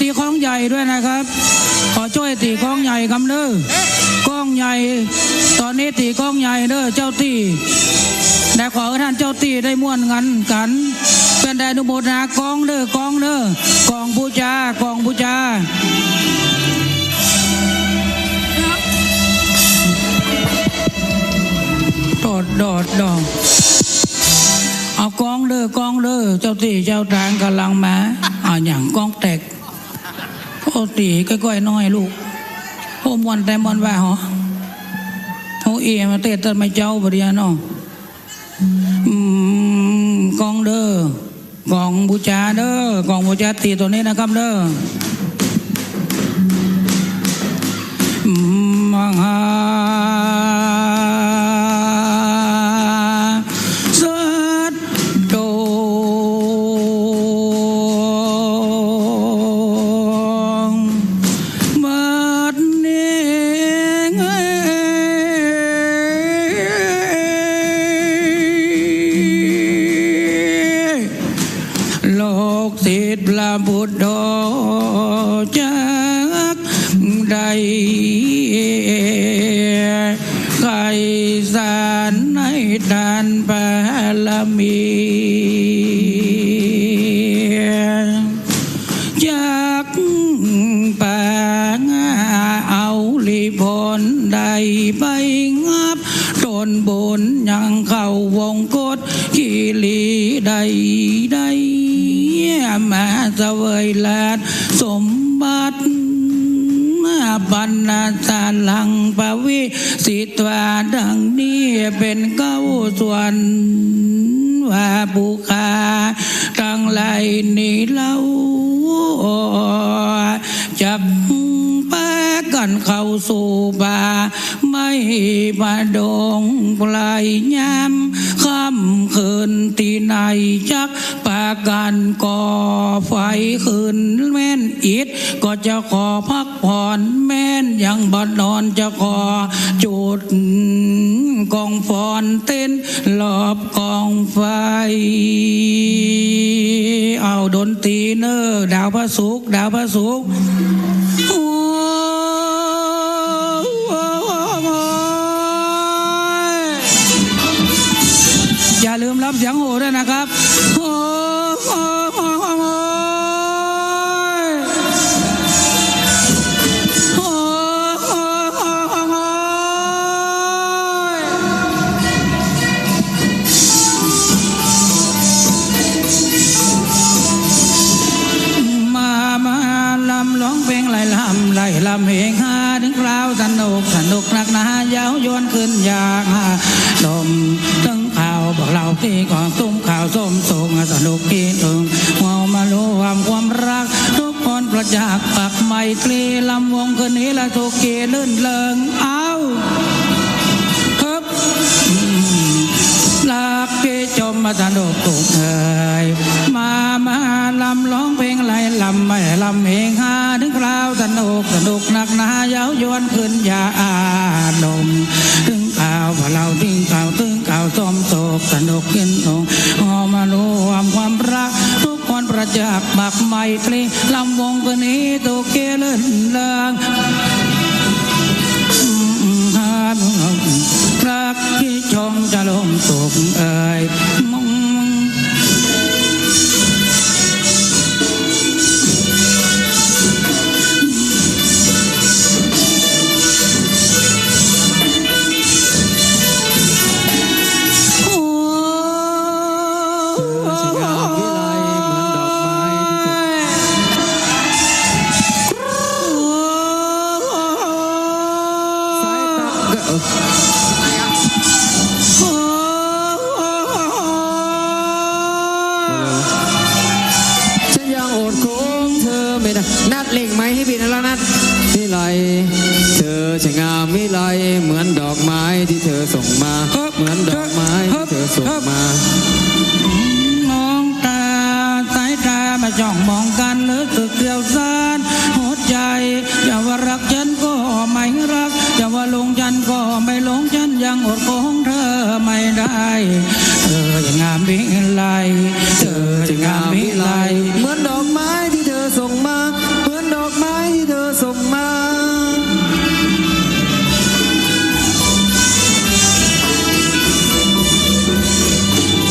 ตีกล้องใหญ่ด้วยนะครับขอช่วยตีกล้องใหญ่คำเด้อกล้องใหญ่ตอนนี้ตีกล้องใหญ่เด้อเจ้าตีแต่ขอท่านเจ้าตีได้ม่วนงันกันเป็นได้นุโมทนากล้องเด้อกล้องเด้อกองบูชากองบูชาดอดเอากองเด้อกองเด้อเจ้าตีเจ้าทางกำลังมาอย่างกองแตกโอ้ตีก้อยๆน้อยลูกโอ้มวนแต่มวนว่าเหรอโอ้เอ๋มาเตะตันไม่เจ้าบริยาน้องกองเด้อกองบูชาเด้อกองบูชาตีตัวนี้นะครับเด้อมังหาพุทโธ ใดไก่สารในทานบารมีจากปางเอาลิพลใดไปงับตนบนยังเข้าวงกฏกิลีใดมาเสวยลาดสมบัติบรรณาสาลังปวิสิตวาดังนี้เป็นเก้าส่วนว่าบุคาทั้งหลายนี้เล่าจักแปกันเข้าสู่ป่าไม่มาดงปลายยามค่ำคืนที่ไหนจักปากันก่อไฟคืนแม่นอิดก็จะขอพักผ่อนแม่นยังบัดนอนจะขอจุดกองฟอนเต้นรอบกองไฟเอาดนตรีเนอดาวพระศุกร์อย่าลืมรับเสียงโห่ด้วยนะครับลำเฮงฮาถึงคราวสนุกนักหนายาวยวนขึ้นอยากลมตึงข่าวบอกเราที่ก่อนตุ้มข่าวส้มส่งสนุกกินถึงเมามารวมความรักทุกคนประจักษ์ปักไมตรีลำวงคืนนี้ละทุกเกลื่นเลิงเอาครับรักที่จมมาสนุกตุกเอ่ยมาลำร้องเพลงไรลำไม่ลำเฮงฮาถึงคราวสนุกนักหนายาวยวนขึ้นยาอารมณ์ถึงข่าวว่าเราถึงข่าวส้มโศกสนุกกินองหอมารวมความรักทุกคนประจักษ์บักไมตรีลำวงคืนนี้ตุกเกลื่นเลิงรักที่ชมจะลงสุขเอ่ยนัดเล่งไม้ให้บินแล้วนัดวิไลเธอช่างงามวิไลเหมือนดอกไม้ที่เธอส่งมาเหมือนดอกไม้ที่เธอส่งมามองตาสายตามาจ้องมองกันรู้สึกเกลียวซ่านหัวใจอย่าว่ารักฉันก็ไม่รักอย่าว่าหลงฉันก็ไม่หลงฉันยังอดของเธอไม่ได้เธอช่างงามวิไลเธอช่างงามวิไลเหมือนดอกไม้ที่เธอส่งมาเหมือนดอกไม้ที่เธอส่งมา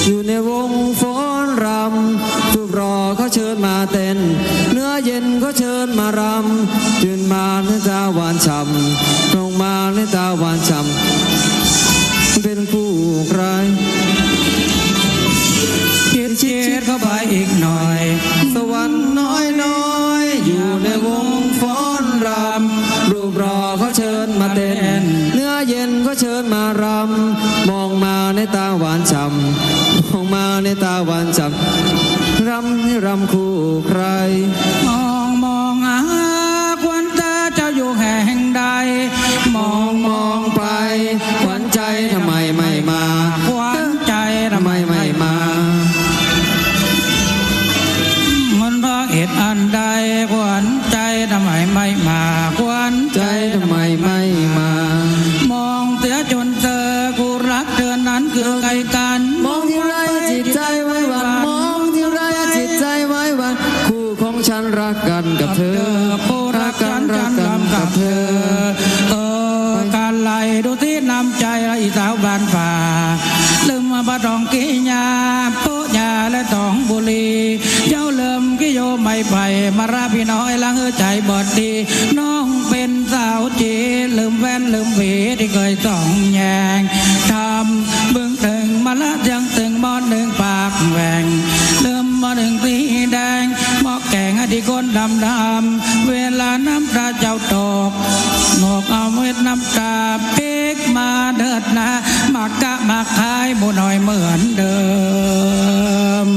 อยู่ในวงฟ้อนรำทุกรอเขาเชิญมาเต้นเนื้อเย็นก็เชิญมารำยืนมาในตาหวานฉ่ำลงมาในตาหวานฉ่ำเป็นคู่ใครเชียดเข้าไปอีกหน่อยสวรรค์น้อยอยู่ในวงฟ้อนรำรูปรอเขาเชิญมาเต้นเนื้อเย็นก็เชิญมารำมองมาในตาหวานฉ่ำมองมาในตาหวานฉ่ำรำคู่ใครมองควันตาเจ้าอยู่แห่งใดมองไปขวัญใจทำไมไม่มาขวัญใจทำไมไม่มามันเพราะเหตุอันใดขวัญใจทำไมไม่มาขวัญใจทำไมไม่มามองเสียจนเธอกูรักเธอนั้นคือใครกันมองที่ไรจิตใจไว้วันมองที่ไรจิตใจไว้วันคู่ของฉัน มาราพี่น้อยลังใจบอดดีน้องเป็นสาวจีลืมแว่นลืมหวีที่เคยส่องแยงทำบึ้งตึงมาละยังตึงมอหนึ่งปากแหว่งลืมมอหนึ่งสีแดงหม้อแกงอดีคนดำดำเวลาน้ำตาเจ้าตกหนกเอาเวทน้ำตาเป๊กมาเดิดนะมากะมาขายบุหน่อยเหมือนเดิม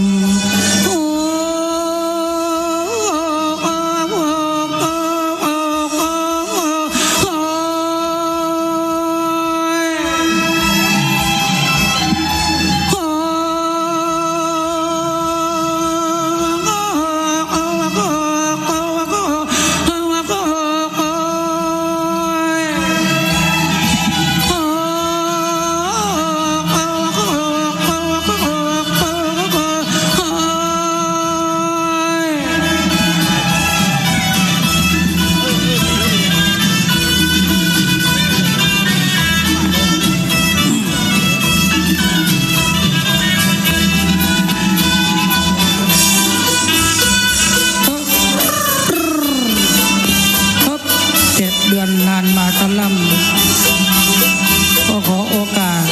ก็ขอโอกาส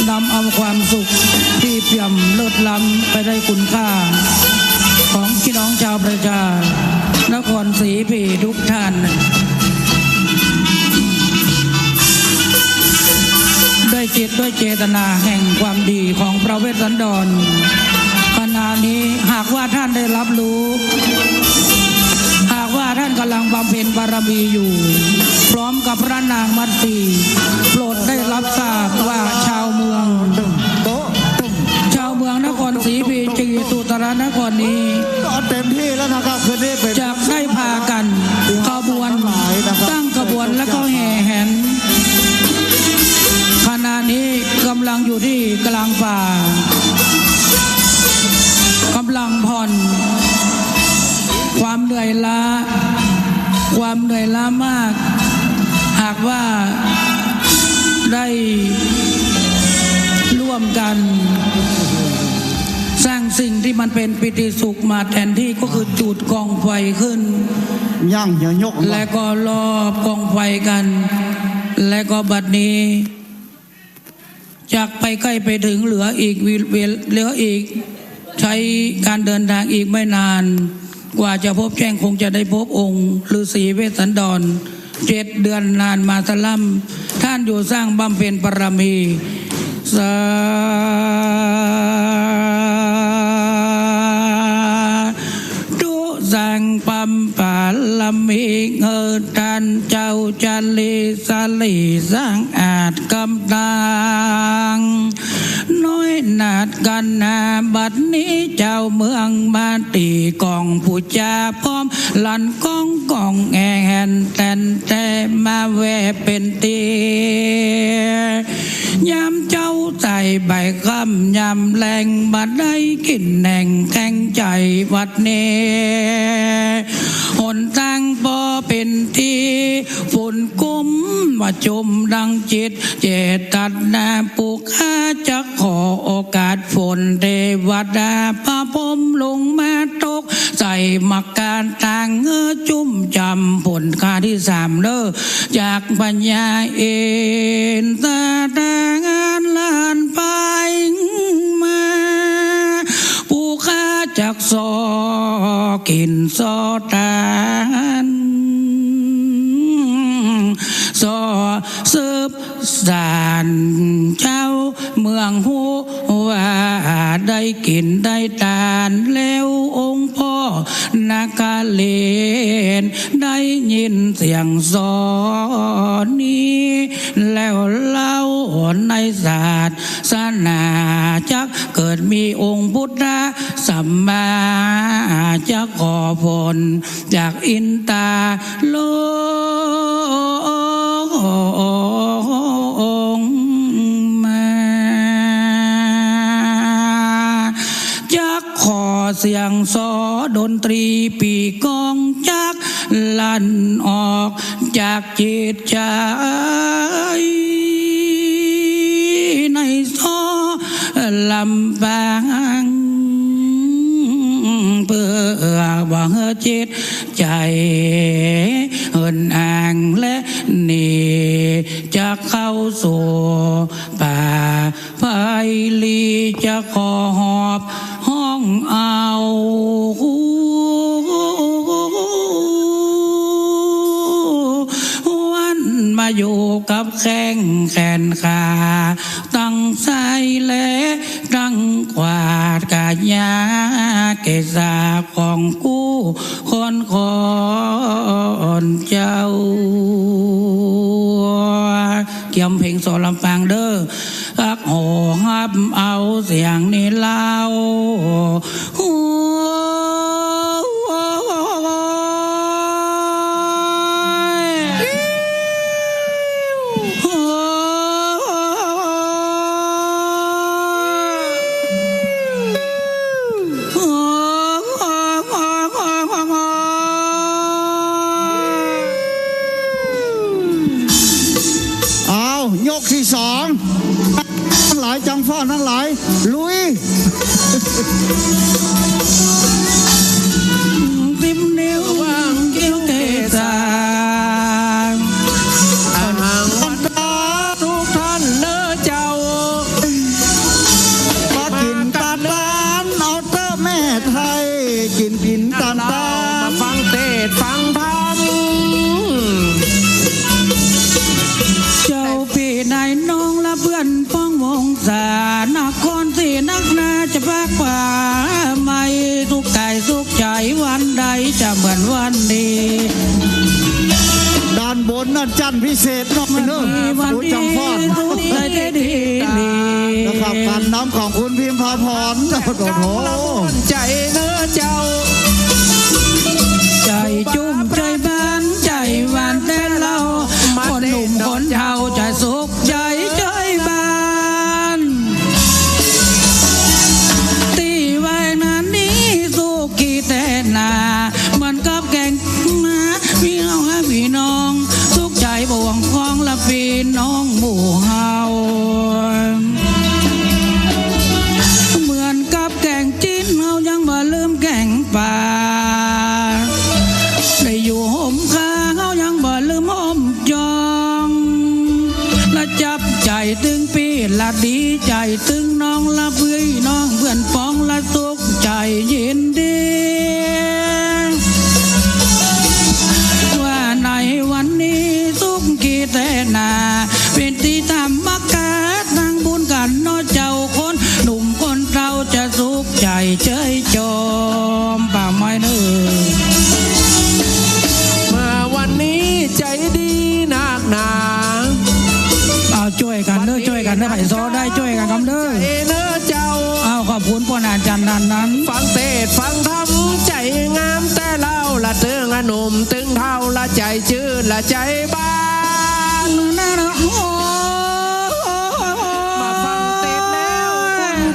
นำเอาความสุขที่เปี่ยมเลิศล้ำไปได้คุณค่าของพี่น้องชาวประชานครศรีพีทุกท่านด้วยจิตด้วยเจตนาแห่งความดีของพระเวสสันดรขณะนี้หากว่าท่านได้รับรู้หากว่าท่านกำลังบำเพ็ญบารมีอยู่พร้อมกับพระนางมัตสีโปรดได้รับทราบว่าชาวเมืองนครศรีพีจีตุตรนครนี้เต็มที่แล้วนะครับคืนนี้เป็นจะได้พากันขบวนตั้งขบวนแล้วก็แห่แหนขณะนี้กำลังอยู่ที่กลางป่ากำลังผ่อนความเหนื่อยล้ามากหากว่าได้ร่วมกันสร้างสิ่งที่มันเป็นปิติสุขมาแทนที่ก็คือจุดกองไฟขึ้นย่างอย่ายกและก็รอบกองไฟกันและก็บัดนี้จากไปใกล้ไปถึงเหลืออีกใช้การเดินทางอีกไม่นานกว่าจะพบแจ้งคงจะได้พบองค์ฤาษีเวสสันดร7 เดือนนานมาสลัมท่านอยู่สร้างบำเพ็ญบารมีสาธุสังปัมปาลมิเงินตันเจ้าจันลีสลีสร้างอาจกำตังน้อยนาดกันนาบัดนี้เจ้าเมืองมาตีกองผู้จาพร้อมลันกองแอนแต่มาแวเป็นตียามเจ้าใส่ใบคำยามแรงบัดได้กินแหน่งแทงใจวัดเนหนทางพอเป็นที่ฝุ่นกุ้มว่าจมดังจิตเจตนาปุกข้าจะขอโอกาสฝนเทวดาพระพรหมลงมาตกใส่มักการต่างจุ่มจำผลค่าที่3เด้อจากปัญญาเอ็นตาตางานลานไปมาผู้ข้าจากซอกินซอตานซอสืบสานเจ้าเมืองหูว่าได้กินได้ทานแล้วองค์พ่อนาคาเลนได้ยินเสียงสอนนี้แล้วเล่าในศาสนาจักเกิดมีองค์พุทธสัมมาจะขอผลจากอินตาโลองมาจักขอเสียงซอดนตรีปีกองจักลั่นออกจากจิตใจในซอลำบางเพื่อ จิตใจเอินอ่างและนี่จะเข้าสู่ป่าไพลีจะขอหอบห้องเอาวันมาอยู่กับแข้งแขนขาตั้งใจและตั้งกวาดกาญาเกษาของกู้คนเจ้าเกี่ยมเพลงสอนลำปางเด้ออักโหฮับเอาเสียงนี้เล่ายกที่สองทั้งหลายจังฟ้อนทั้งหลายลุยติมนิ้ววางเกี้ยวเกษาอาหางวันดาทุกท่านเนื้อเจ้ามากินตาดานเอาเตอแม่ไทยกินตาดานฟังเทศฟังธรรมเจ้าพี่นายน้องและเพื่อนพ้องวงศานักคนที่นักนาจะพักป่าไม่ทุกกายทุกใจวันใดจะเหมือนวันดีด้านบนนั่นจันพิเศษนอกเนื้อผู้จังฟ้อนนะครับการน้ำของคุณพิมพาพรโอ้โหใจเนื้อเจ้าใจจุ่มใจบ้านใจหวานแต่เราคนหนุ่มคนเฒ่าใจสุขใจใจบ้านตีไว้นานนี้สุขีแต่นามันกับแกงมาพี่น้องพี่น้องสุขใจบ่วงคล้องละพี่น้องหมู่เฮาเหมือนกับแกงจิ้นเฮายังบ่ลืมแกงป่าได้อยู่ห่มคาเฮายังบ่ลืมห่มจองละจับใจตึงปีละดีใจตึงน้องละเพื่อนน้องเพื่อนป้องละสุขใจยินดีว่าในวันนี้สุขกีแต่นาเป็นที่ธรรมกาทางบุญกันเนาะเจ้าคนหนุ่มคนเราจะสุขใจเฉยจอมป่าไม้เนื้อมาวันนี้ใจดีนักหนาเอาช่วยกันเด้อช่วยกันเด้อไผ่ซอได้ช่วยกันคำเด้อเนื้อเจ้าเอาขอบคุณพ่อนาจันนั้นฟังเทศฟังธรรมใจงามแต่เล่าละเตืองหนุ่มตึงเท่าละใจชื่นละใจบ้านมาฟังเทศแล้ว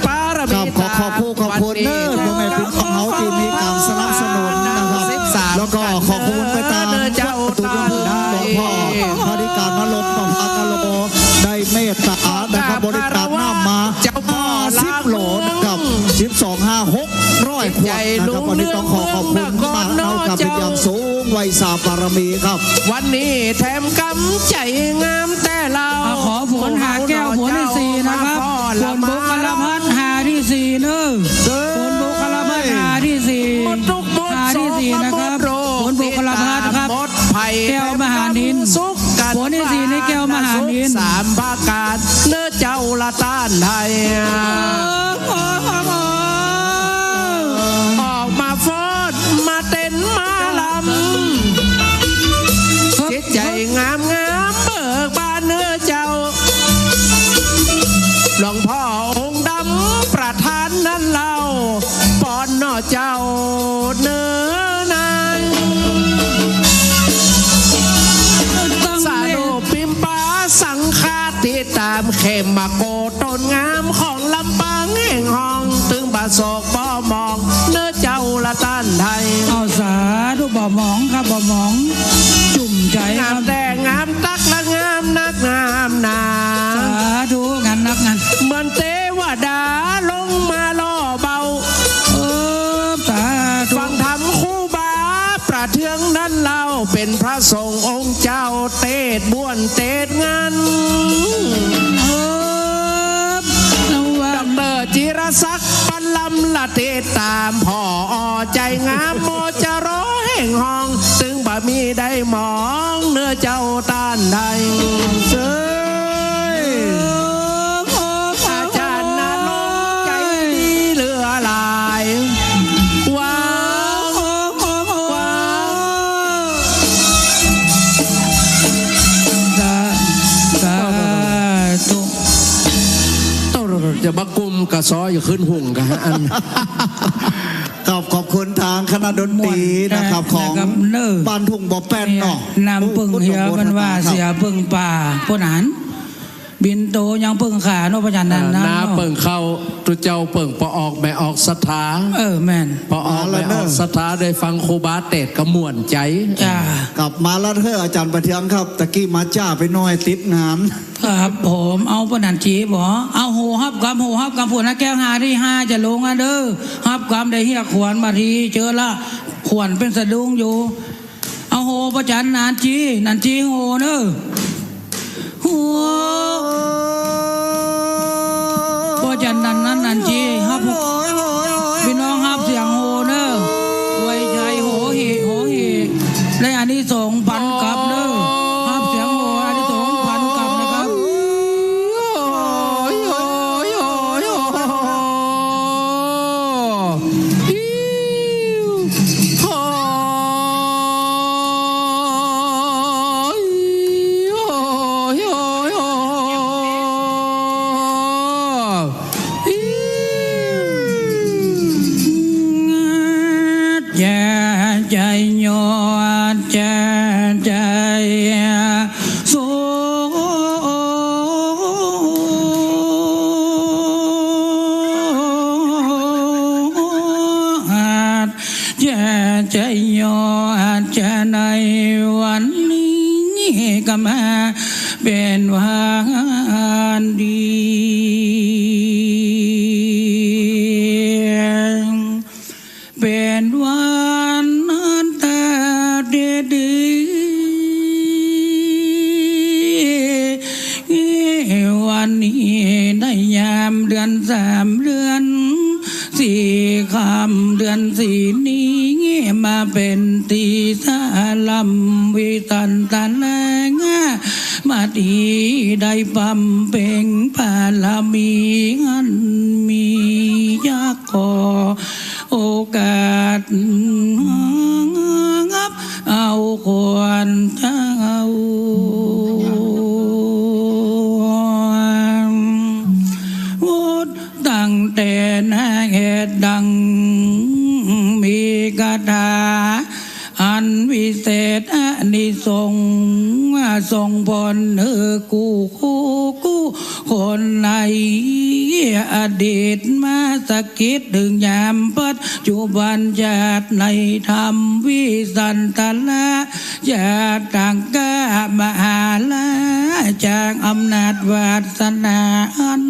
ปารมีขอบคุณเด้อพ่อแม่พี่น้องเขาที่มีการสนับสนุนนะครับแล้วก็ขอบคุณไปตามเจ้าตุลหลวงพ่อพริการนรกปภากาโลได้เมตตานะครับบริการน้ำมา10 โหลนะครับ12,500 ขวดนะครับวันนี้ต้องขอบคุณมากเอากับเป็นอย่างสูงไวยสาบารมีครับวันนี้แถมกำใจงามแต่เราขอผลหาแก้วผลที่4นะครับผลบุคลพัฒน์หาที่4เนอะผลบุคลพัฒน์หาที่4หาที่4นะครับผลบุคลพัฒน์ครับแก้วมหานินผลที่4ในแก้วมหานิน3 ภาคการเนื้อเจ้าละต้านไทยออกมาฟอดมาเต้นมาลำจิตใจงามเบิกบานเนื้อเจ้าหลวงพ่อองค์ดำประธานนั้นเล่าปอนนอเจ้าเนื้อนางสาโนปิมปาสังฆาติตามเข็มมาโกต้นงามของลำปางแห่งห้องตึงบาศกบ่มองเนื้อเจ้าละต้านไทยเอาสาธุบ่มองครับบ่มองจุ่มใจงามแต่งามตักละงามนักงามนาสาธุงานนักงานเหมือนเทวดาลงมาล่อเบาสาธุฟังธรรมคู่บา สงฆ์องค์เจ้าเตดบ้วนเตดงานดอกเตอร์จิรศักดิ์ปันลำละเทศตามพ่อใจงามโมจะร้อแห่งห้องซึ่งบะมีได้มองเนื้อเจ้าต้านใดเซ้ยอาจารย์นาลงใจดีเหลือหลายว้าวว้าวจะมากุมกระซ้ออย่าขึ้นหุ่งกันอัน ขอบคุณทางคณะดนตรีนะครับของบ้านทุ่งบ่อแป้นเนาะ นำปึ่งเฮียมันว่าเสียปึ่งป่าพวกนั้นบินโตยังปึ่งขาโนพยัญชนะน้าเปิ่งเข้าตัวเจ้าเปิ่งปอออกแม่ออกสถาแม่นปอออกแม่ออกสถาได้ฟังครูบาเตดกระม่วนใจกลับมาแล้วเฮ้ออาจารย์ประเทืองครับตะกี้มาจ้าไปหน่อยติดงานครับผมเอาปนันจีบ่เอาโหฮับกำผู้นักแก้วหาที่5จะลงอ่ะเด้อฮับกำได้เฮียขวนมาทีเจอละขวนเป็นสะดุ้งอยู่เอาโหประจันนันจีโหเด้อโหประจันนันจีฮับพี่น้องฮับเสียงโหเด้อไว้ใจโหเฮและอันนี้ส่งพันกับเด้อฮับเสียงโหอันนี้ส่งพันกับนะครับเป็นวันดีเป็นวันนั้นแต่ดีวันนี้ได้ยามเดือน3เดือน4ค่ำเดือน4นี้มาเป็นตีสาลำวิตันตันแรงมาดีได้บำเพ็ญบารมีอันมียากขอโอกาสงับเอาควรเจ้าตั้งแต่นาเหตุดังมีกาถาอันวิเศษอานิสงส์ส่งผลกูคนในอดีตมาสกิดถึงยามปัจจุบันญาติในธรรมวิสันตละญาติต่างกามหาลาจากอำนาจวาสนาอัน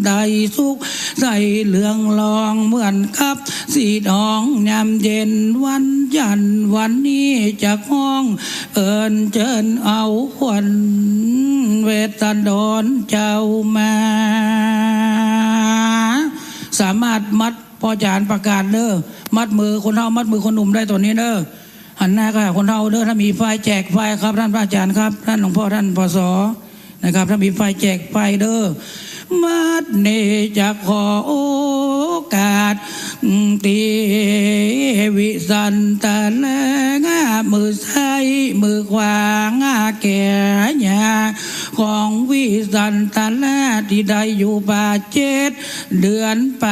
ได้สุขใส่เหลืองลองเหมือนกับสีดองยามเย็นวันยันวันนี้จากห้องเอิญเจิญเอาควันเวทดอนเจ้ามาสามารถมัดพอจานประกาศเด้อมัดมือคนเฒ่ามัดมือคนหนุ่มได้ตัวนี้เด้อหันหน้าก็คนเฒ่าเด้อถ้ามีไฟแจกไฟครับท่านพระอาจารย์ครับท่านหลวงพ่อท่านปสนะครับถ้ามีไฟแจกไฟเด้อมัดเนจะขอโอกาสตีวิสันตะแลงมือซ้ายมือขวางแก่ยาของวิสันตะแลที่ได้อยู่ป่า7 เดือนไป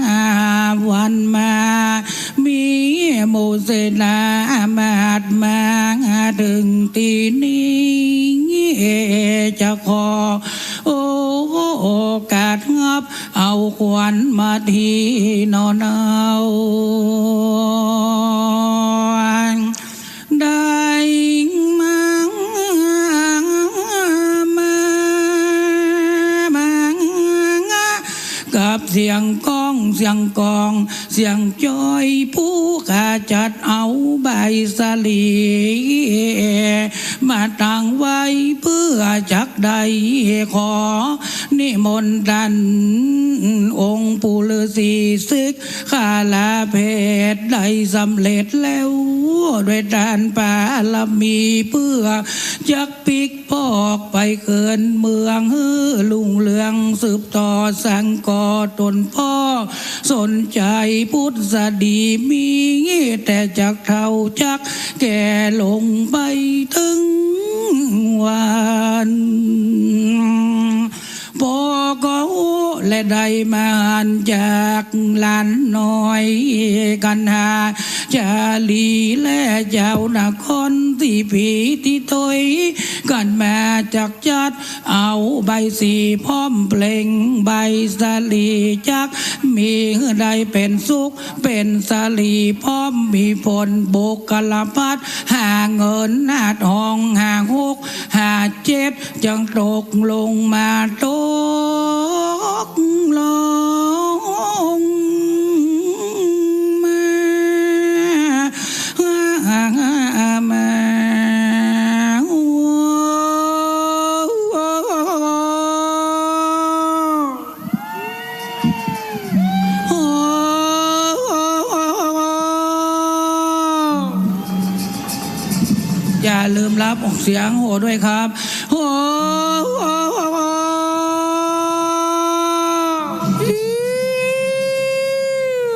5 วันมามีโมเสนามาดมาถึงตีนี้จะขอโอกาสงับเอาควันมาที่นอนเอาได้กับเสียงก้องเสียงกองเสียงจอยผู้ขาจัดเอาบ สลีมาตั้งไว้เพื่อจักใดขอนิมนต์ท่านองค์ปู่ฤาษีศึกข้าลาเพศได้สำเร็จแล้วด้วยทานบารมีเพื่อจักปิกพอกไปเกินเมืองลุงเรืองสืบต่อสังกอตนพ่อสนใจพุทธดีมีแต่จักเท่าจักแก่ลงไปถึงวันพอก็และได้มาจากลานน้อยกันหาจาลีและเจ้านครที่ผีที่ตยกันมาจากจัดเอาใบสีพร้อมเพลงใบสาลีจักมีได้เป็นสุขเป็นสาลีพร้อมมีผลโบกกลพัดหาเงินหาทองหาหกหาเจ็ดจังตกลงมาตกลงมาอย่าลืมรับออกเสียงโหด้วยครับโห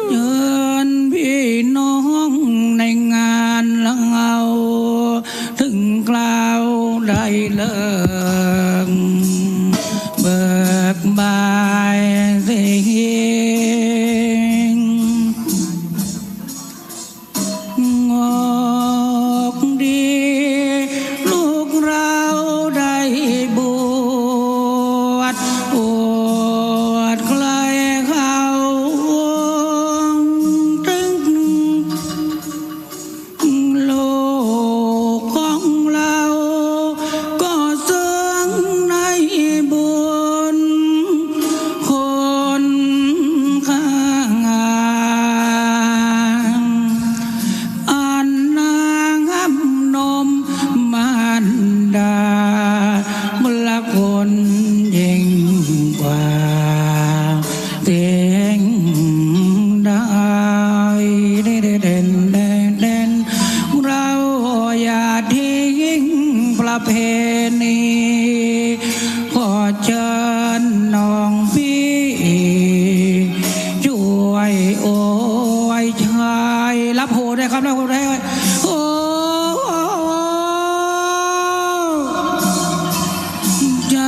เชิญพี่น้องในงานเราถึงกล่าวได้เลิกเบิกบายสิ่งงอกดีลูกเราได้บวชอวดใครเขาถึงโลกของเราก็เสื่องในบุญคนข้างอันนางนมมันดามละคนยิ่งกว่าเตียงได้เด่นเราอย่าทิ้งประเพณีขอเชิญน้องพี่ช่วยโอ้ยชายรับโหได้ครับรับโหได้โอ้ใจ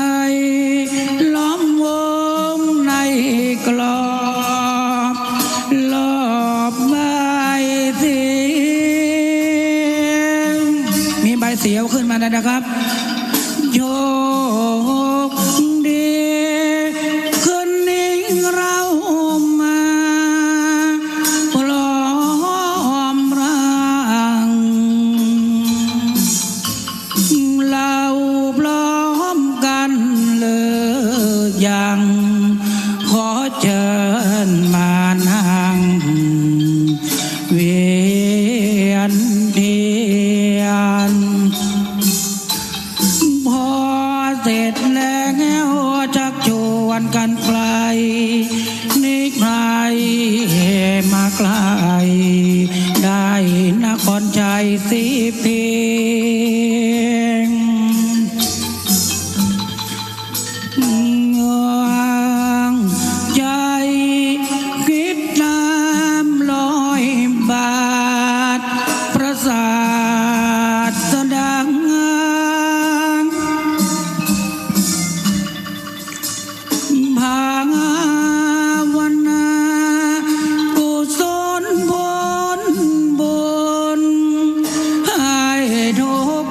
ล้อมวงในกรอบรอบใบสีมีใบเสียวขึ้นมาแล้วนะครับโยกดีคืนนี้เรามาพร้อมร่างเราพร้อมกันเลยยังขอเชิญมานั่งเวียนเทียนพอเสร็จแล้วจักชวนกันไปนิกไพรมาไกลได้นครชัยสีเพียงใจคิดน้ำ100 บาทประสาทสดังภาวนากุศลผลบุญให้ทุก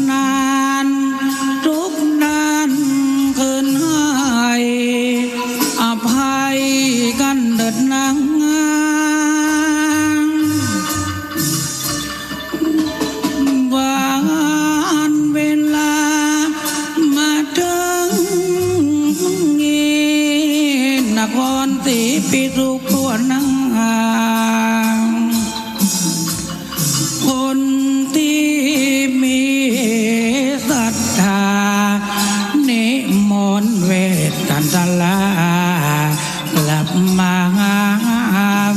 นานทุกด้านคืนให้อภัยกันเดิดนางวันเวลามาถึงนครศรีพิทุกตัวนังคนที่มีศรัทธานิมนต์เวทกันตลากลับมา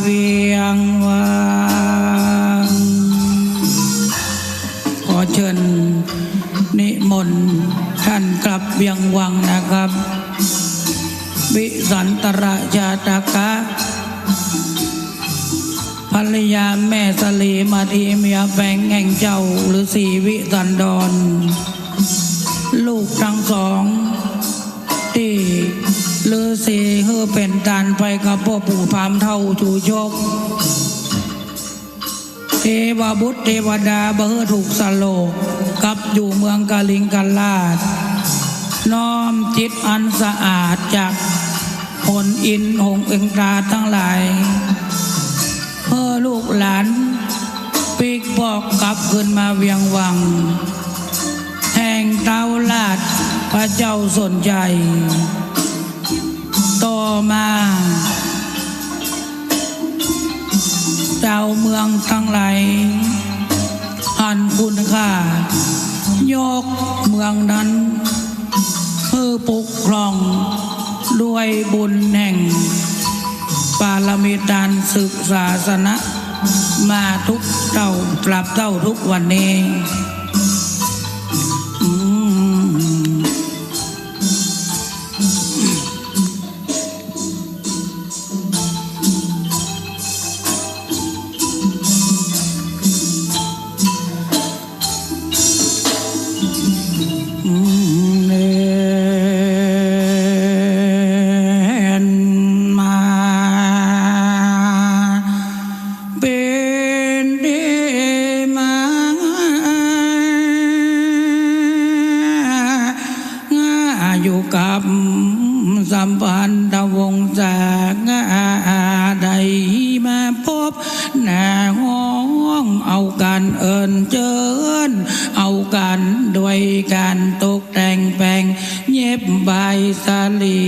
เวียงวังขอเชิญนิมนต์ท่านกลับเวียงวังนะครับวิสันตระจาตกะภรรยาแม่สลีมาทีเมียแฝงแห่งเจ้าหรือสีวิสันดรลูกทั้งสองที่ฤาษีเฮือเป็นตานไปกับพ่อปู่พามเท่าชูชกเทวบุตรเทวดาเบอถูกสโลกกับอยู่เมืองกาลิงกาลาดน้อมจิตอันสะอาดจากผลอินหงเอิงตาทั้งหลายเพื่อลูกหลานปีกบอกกลับขึ้นมาเวียงวังแห่งเต้าลาดพระเจ้าสนใจต่อมาเจ้าเมืองทั้งหลายหันคุณค่ายกเมืองนั้นเพื่อปกครองด้วยบุญแห่งปารมีทานศึกศาสนะมาทุกเต้าตราบเต้าทุกวันนี้สัมพันธวงศ์จากใดมาพบหน้าห้องเอาการเอิญเจิญเอาการด้วยการตกแต่งแปลงเย็บใบสาลี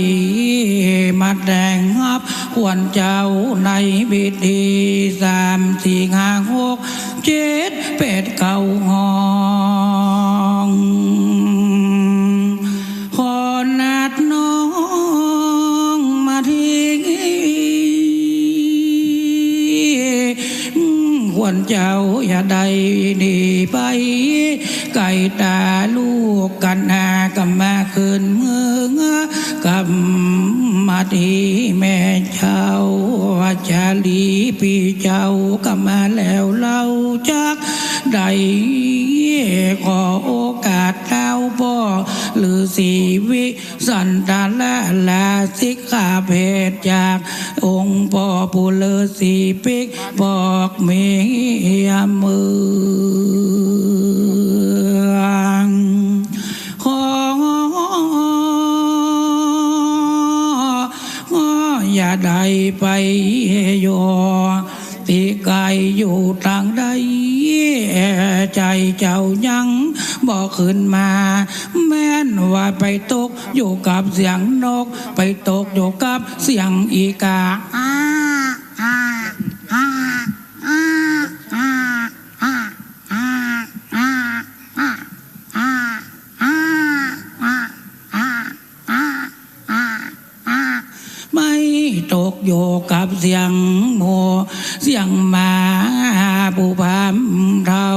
มาแต่งฮับควรเจ้าในพิธี3 4 5 6 7 8 9ห้องขอนัดน้องมาที่ควรเจ้าอย่าได้ดีไปไก่ตาลูกกันหากับมาคืนเมืองกับมาที่แม่เจ้าจาลีพี่เจ้ากับมาแล้วเราจักได้ขอโอกาสเต้าพ่อหรือสีวิสันตาละลาสิกขาเพศจากองค์พ่อผู้ฤาษีปิกบอกเมียเมืองขออย่าได้ไปโยตีไกลอยู่ทางใดใจเจ้ายังบอกขึ้นมาแม้นว่าไปตกอยู่กับเสียงนกไปตกอยู่กับเสียงอีกาไม่ตกอยู่กับเสียงโมเสียงหมาผู้พามเรา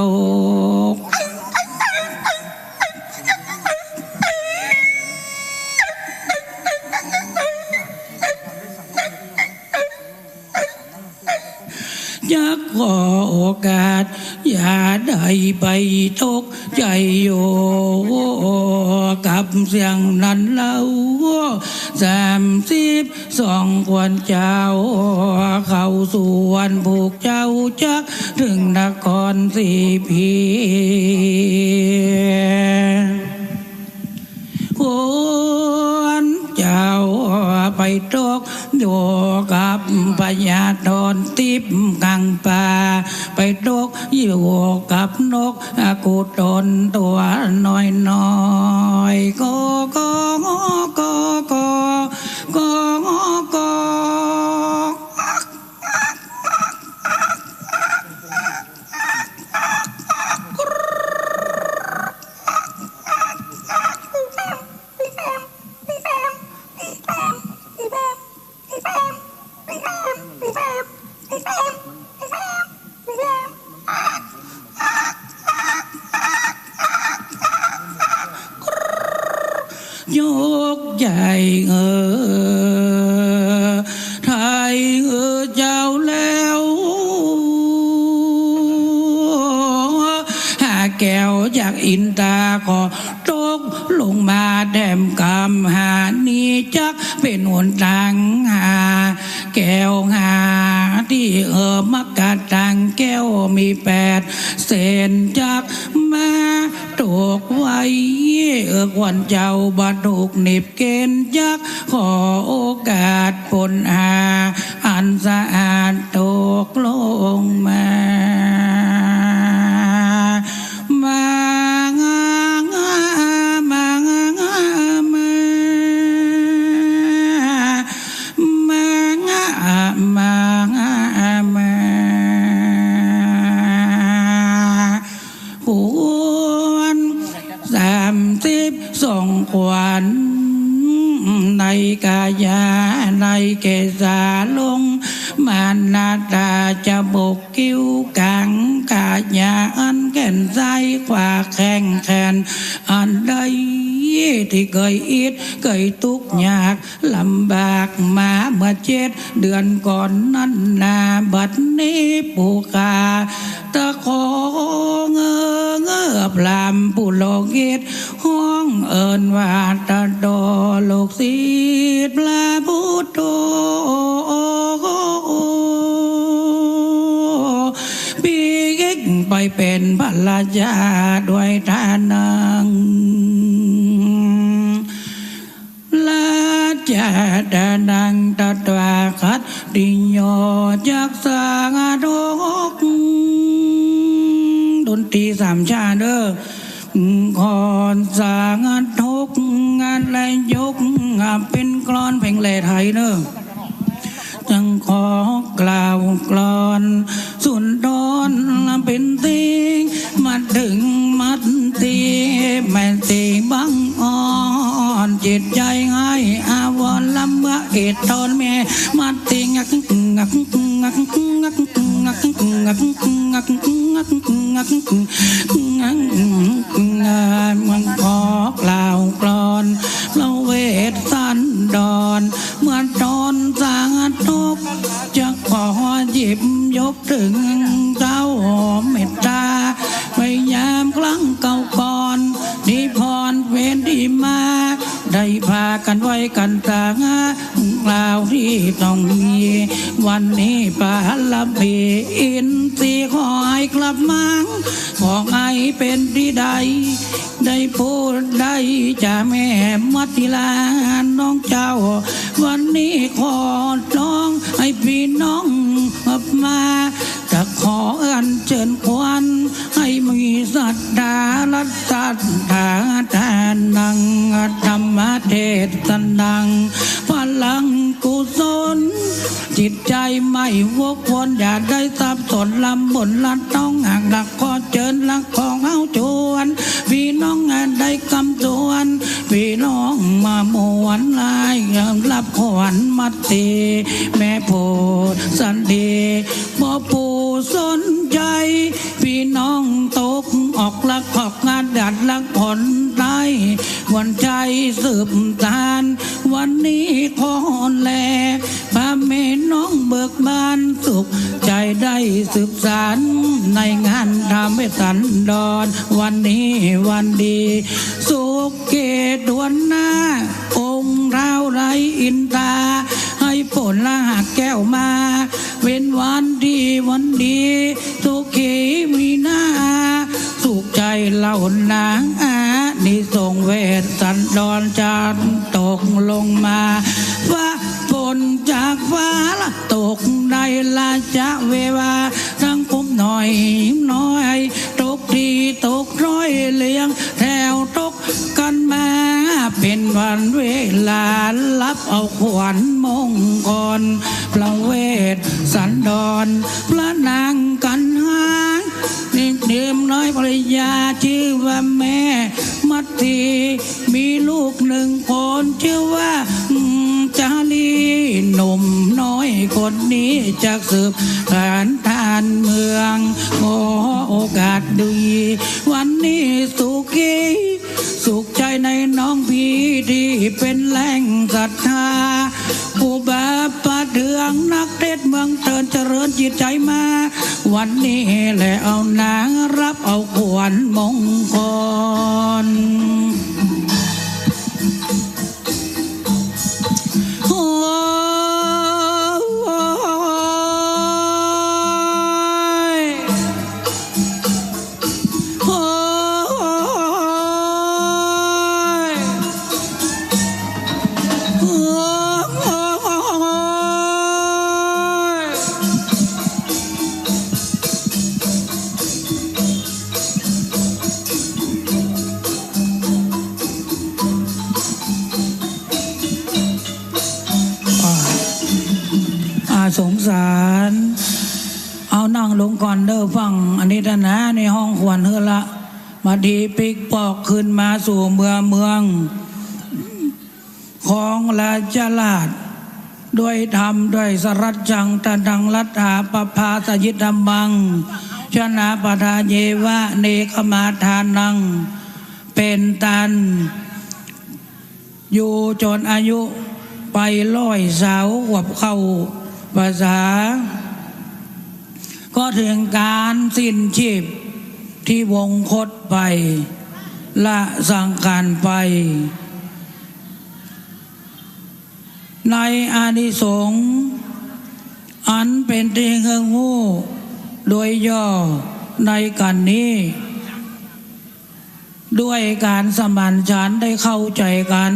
อยากขอโอกาสอย่าได้ไปตกใจอยู่กับเสียงนั้นเล่า 32 ควรเจ้าเข้าสู่วันผูกเจ้าจักถึงนครสีพีควรเจ้าไปตกอยู่กับพญาธรทิพย์กลางป่าไปตกอยู่กับนกกูตนตัวน้อยก็ยกใหญ่ไทยเจ้าแล้วหาแก้วจากอินตาก็ตกลงมาแดมกำหานี้จักเป็นหนทางหาแก้วหาที่มักกะตังแก้วมี8 เส้นจักมาตกไว้ควันเจ้าบัดถูกหนิบเกณฑ์ยักขอโอกาสปนอันสะอาดตกลงมา32 ขวัญในกายาในเกษาลงมานาตาจะบกกิ้วกังกายาอันแก่นใจกว่าแข่งแขนอันใดที่เคยอิดเคยทุกข์ยากลำบากมาเมื่อ7 เดือนก่อนนั้นนาบัดนี้ปูกาตะขอเงอพรามปุโลกิตห้องเอิญว่าตะโดโลกศิษย์พระพุทโธปีเก่งไปเป็นภรรยาด้วยทานังลาจาดานังตตวาคัดดิโยจักสังโดกดนตรี3 ชาเด้อขอนสางทกงานและยกเป็นกลอนเพลงแหล่ไทยเด้อจังขอกล่าวกลอนสุนทรเป็นติงมาถึงมัดตีแม่ตีบังอ่อนจิตใจให้อาวรลำว่าเอตตอนแม่มัดตีงักงักงักงักงักงักงักงักมันขอกล่าวกลอนเราเวทสันดอนเมื่อตอนสางทบจะขอหยิบยกถึงเจ้าเมตตาพยายามครั้งเก่าก่อนนิพรเว้นที่มาได้พากันไว้กันตางกล่าวที่ต้องมีวันนี้ปาลพีอินทรีขอให้กลับมาบอกให้เป็นที่ใดได้พูดได้จะแม่มัติลาน้องเจ้าวันนี้ขอร้องให้พี่น้องมาจะขออัญเชิญควันให้มีศรัทธารัตถาทานังธรรมเทศนังพลังกุศลจิตใจไม่วกวนอย่าได้สับสนลำบนลัดต้องห่างหลักขอเชิญหลักของเฮาจวนพี่น้องได้คำจวนพี่น้องมามวนลายรับขวัญมัดตีแม่โพสันดีบ่ปูสนใจพี่น้องตกออกลักขอกงานดัดลักผลได้วันใจสืบตานวันนี้ขอแลพาแม่น้องเบิกบานสุขใจได้สืบสานในงานทำให้สันดอนวันนี้วันดีสุขเกตวันหน้าองค์เราไร อินตาให้ผลละหักแก้วมาเป็นวันดีวันดีสุขีมีหน้าสุขใจเหล่านางนิสงเวทสันดรจานตกลงมาว่าฝนจากฟ้าละตกได้ละจะเววาทั้งผมหน่อยน้อยตกทีตกร้อยเลี้ยงแถวตกกันมาเป็นวันเวลารับเอาขวัญมงคลพระเวทสันดรพระนางกันหางนิ่มเดิมน้อยภรรยาชื่อว่าแม่มัตตีมีลูกหนึ่งคนชื่อว่าจาลีหนุ่มน้อยคนนี้จากสืบฐานทานเมืองขอโอกาสดีวันนี้สุขีสุขใจในน้องพี่ที่เป็นแหล่งศรัทธาผู้บาปะเดืองนักเทศเมืองเตือนเจริญจิตใจมาวันนี้แหละเอานางรับเอาขวัญมงคลสงสารเอานั่งลงก่อนเด้อฟังอันนี้นะในห้องควรเฮือละมาดีปิกปอกขึ้นมาสู่เมืองของราชลาดด้วยธรรมด้วยสรัจจังตะดังรัฐาปภาสยิตธรรมังชนะปทาเยวะเนกมาทานังเป็นตันอยู่จนอายุไป100 สาวขวบเข้าภาษาก็ถึงการสิ้นชีพที่วงคตไปละสังขารไปในอานิสงส์อันเป็นที่เฮืองหู้โดยย่อในกันนี้ด้วยการสมานฉันท์ได้เข้าใจกัน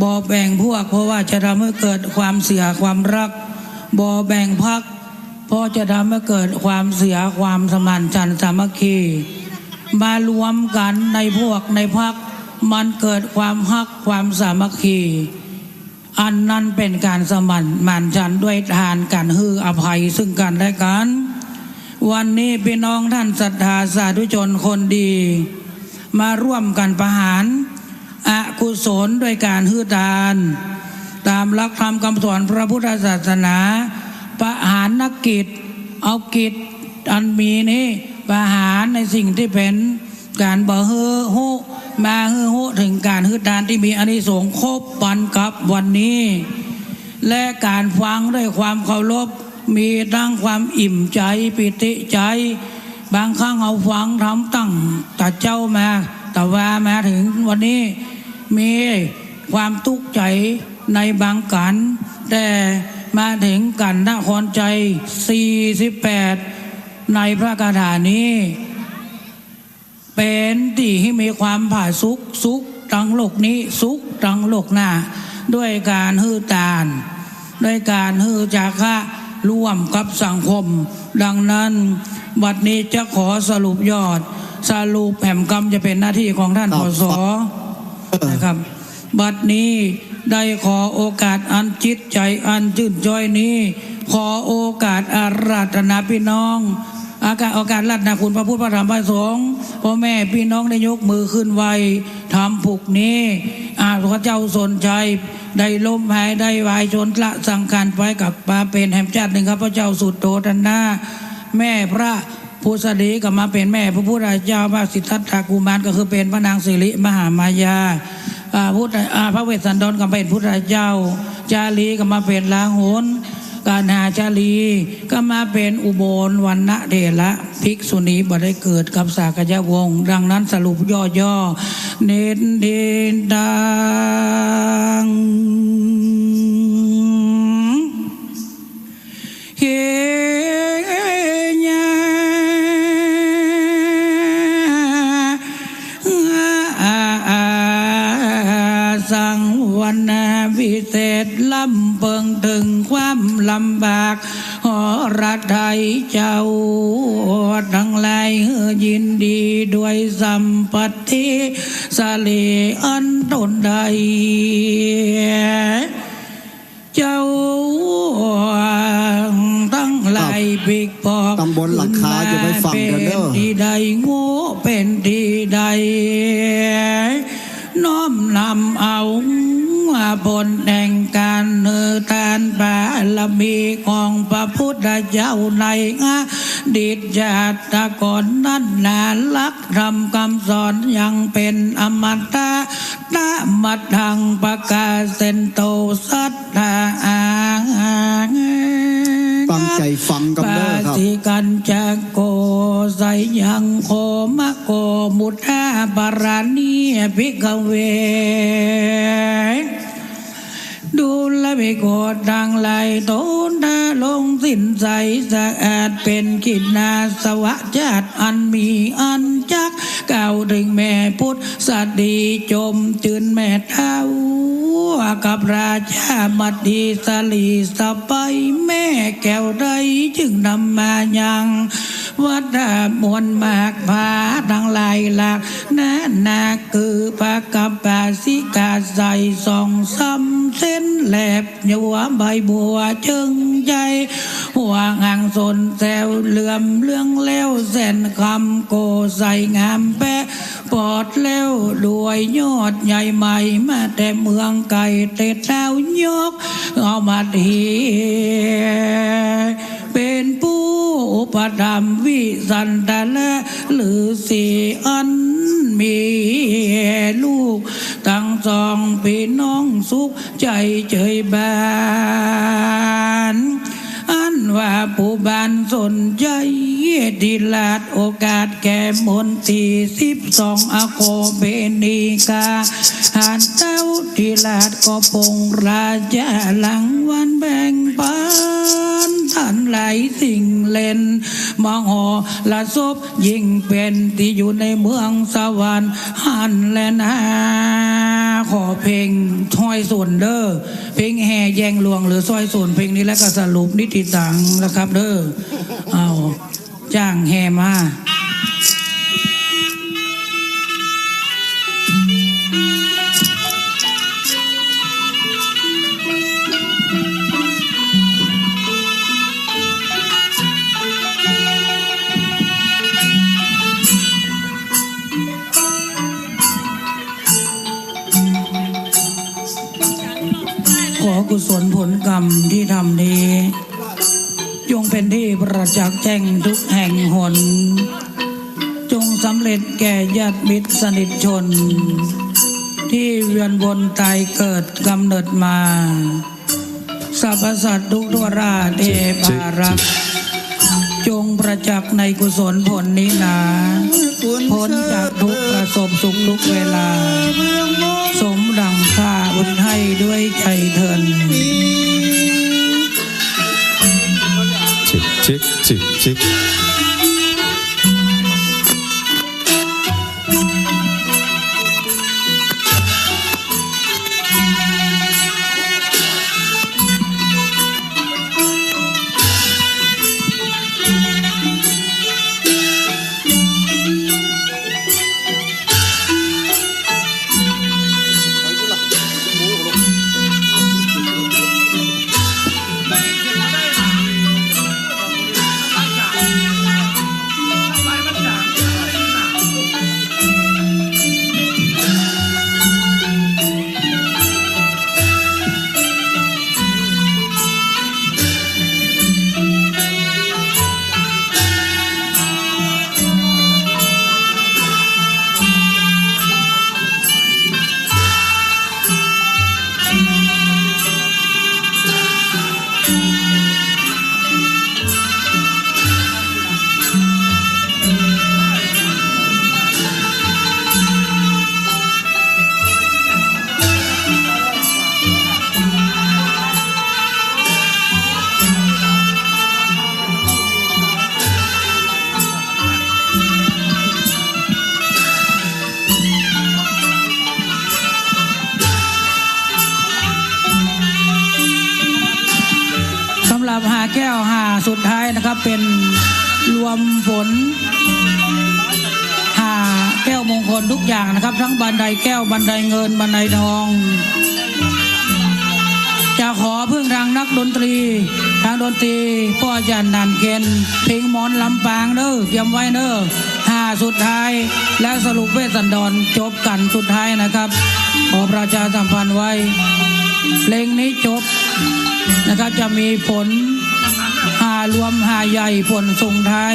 บ่แบ่งพวกเพราะว่าจะทำให้เกิดความเสียความรักบ่แบ่งพรรคเพราะจะทำให้เกิดความเสียความสมานฉันท์สามัคคีมารวมกันในพวกในพรรคมันเกิดความฮักความสามัคคีอันนั้นเป็นการสมานฉันท์ด้วยทานการฮืออภัยซึ่งกันและกันวันนี้พี่น้องท่านศรัทธาสาธุชนคนดีมาร่วมกันประหารอกุศลด้วยการฮือทานตามหลักธรรมคำสอนพระพุทธศาสนาประหารนักกิจเอากิจอันมีนี้ประหารในสิ่งที่เป็นการบ่ฮือโหมาฮือโหถึงการฮือทานที่มีอานิสงส์ครบปันกับวันนี้และการฟังด้วยความเคารพมีทั้งความอิ่มใจปิติใจบางครั้งเอาฟังทำตั้งแต่เจ้ามาแต่ว่ามาถึงวันนี้มีความทุกข์ใจในบางกันแต่มาถึงกันนครใจ48ในพระคาถานี้เป็นที่ที่มีความผาสุขทั้งโลกนี้สุขทั้งโลกหน้าด้วยการฮือทานด้วยการฮือจาคะร่วมกับสังคมดังนั้นบัดนี้จะขอสรุปยอดสรุปแผ่มกรรมจะเป็นหน้าที่ของท่านผส.นะครับบัดนี้ได้ขอโอกาสอันจิตใจอันชื่นจ้อยนี้ขอโอกาสอาราธนาพี่น้องโอกาสรัตนาคุณพระพุทธพระธรรมพระสงฆ์พ่อแม่พี่น้องได้ยกมือขึ้นไว้ทำผูกนี้พระเจ้าสนใจได้ล้มหายได้วายชนละสังขารไปกับปาเป็นแห่งชาติหนึ่งครับพระเจ้าสุดโตทันนาแม่พระผู้สดีก็มาเป็นแม่พระพุทธเจ้าพระสิทธัตถกุมารก็คือเป็นพระนางสิริมหามายาพระเวสสันดรก็เป็นพุทธเจ้าจารีก็มาเป็นลาโหน กานาชาลีก็มาเป็นอุบลวรรณเถระภิกษุณีบ่ได้เกิดกับสากยวงศ์ดังนั้นสรุปย่อๆเน้นเด่นดังเฮญาสังวันนาวิเศษลำเพิงถึงความลำบากหอรัฐไทยเจ้าทั้งหลายยินดีด้วยสัมปติสาลีอันตนใดเจ้าทั้งหลายปิกปอกตำบลหลังคาอย่าไปฟังกันเด้อเป็นที่ใดโง่เป็นที่ใดน้อมนำเอาบนแห่งการเนื้อทานบารมีของพระพุทธเจ้าในอดีตชาติก่อนนั้นนาลักธรรมคำสอนยังเป็นอมตะนะมัดทางประกาศเซนโตสัทธาตั้งใจฟังกันเด้อครับปาสิกันจะโกไสยังโคมะโกมุทาปารานีภิกขเวดูแลไม่โกรธดังไหลโตนทาลงสิ้นใจสะอาดเป็นขิดนาสวะชาติอันมีอันจักกล่าวถึงแม่พุทธสดีจมจืนแม่เท้ากับราชามัดดีสลีสไปแม่แก้วใดจึงนำมายังวัดมวลมากพาทั้งหลายหลักนาคือพระกับปาสิกาใส่สองซ้ำเส้นแหลบยัวใบบัวจึงใจหัวห่างสนแซวเหลื่อมเรื่องแล้วแสนคำโกใส่งามแปะปอดแล้วด้วยยอดใหญ่ใหม่มาแต่เมืองไก่เตะเท้ายกเอามาทีเป็นผู้อุปถัมภ์วิสันตะและหรือสีอันมีลูกทั้งสองพี่น้องสุขใจเฉยบานอันว่าผู้บานสนใจดีลาดโอกาสแก่มนตี12อโคเบนีกาหานเต้าดีลาดก็ปงราชาหลังวันแบ่งปันท่านหลายสิ่งเล่นมองหอละศพยิ่งเป็นที่อยู่ในเมืองสวรรค์หันและนาขอเพลงถ้อยส่วนเด้อเพลงแห่แยงหลวงหรือซอยส่วนเพลงนี้แล้วก็สรุปนิติตังนะครับเด้อเอาจ้างแห่มาขอกุศลผลกรรมที่ทำดีจงเป็นที่ประจักษ์แจ้งทุกแห่งหนจงสำเร็จแก่ญาติมิตรสนิทชนที่เวียนวนตายเกิดกำเนิดมาสรรพสัตว์ทุกทั่วราชเอปารักษ์จงประจักษ์ในกุศลผลนี้นาพ้นจากทุกข์ประสบสุขทุกเวลาสมดังข้าอุทิศให้ด้วยใจเถิดจิก แก้วห้าสุดท้ายนะครับเป็นรวมผลห้าแก้วมงคลทุกอย่างนะครับทั้งบันไดแก้วบันไดเงินบันไดทองจะขอพึ่งทางนักดนตรีทางดนตรีพ่อจันนันเคนเพลงมอนลำปางเด้อเตรียมไว้เด้อห้าสุดท้ายและสรุปเวสสันดรจบกันสุดท้ายนะครับขอประชาสัมพันธ์ไว้เพลงนี้จบนะครับจะมีผลรวมใหญ่ผลส่งท้าย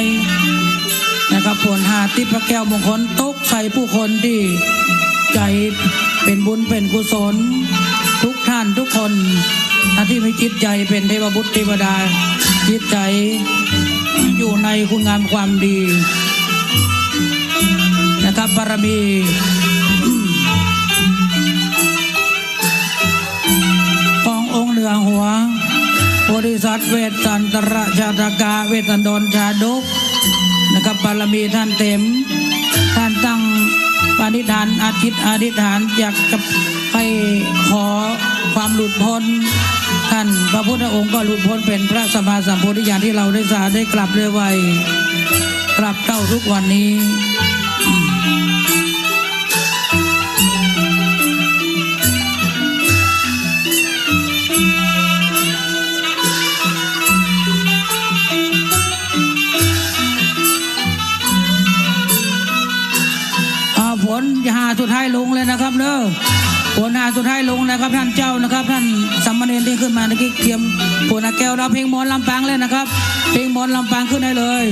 นะครับผลติดพระแก้วมงคลตกใส่ผู้คนที่ใจเป็นบุญเป็นกุศลทุกท่านทุกคนที่มีจิตใจเป็นเทวบุตรเทวดาจิตใจอยู่ในคุณงามความดีนะครับบารมีขององค์เหนือหัวโพธิสัตว์เวสสันตระชาตกาเวสสันดรชาดกนะครับบารมีท่านเต็มท่านตั้งปณิธานอธิษฐานอยากจะให้ขอความหลุดพ้นท่านพระพุทธองค์ก็หลุดพ้นเป็นพระสัมมาสัมพุทธญาณที่เราได้สาได้กลับเรื่อยไวกลับเต้าทุกวันนี้ผลหาสุดท้ายลงเลยนะครับเด้อผลหาสุดท้ายลงนะครับท่านเจ้านะครับท่านสามเณรที่ขึ้นมาในกิ๊กเตรียมผลแก้วเราเพลงมอนลำปางเลยนะครับเพลงมอนลำปางขึ้นได้เลย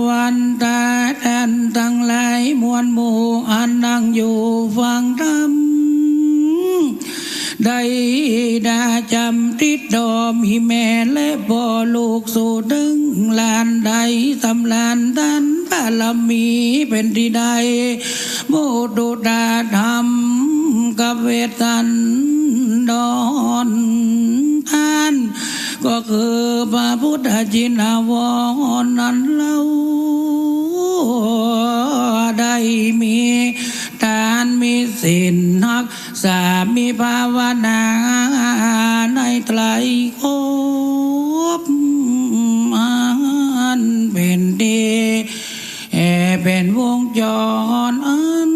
วันตาท่านทั้งหลายมวลหมู่อันนั่งอยู่ฟังธรรมได้ดาจำติดดอมหิแม่และบ่ลูกสู่ดึงลานใดสำลานดันบารมีเป็นที่ใดโมดุดาธรรมกับเวทันดอนท่านก็คือพระพุทธจินาวรนั้นเล่าได้มีทานมีศีลนักสามีภาวนาในไตรภพอันเป็นดีเป็นวงจรอัน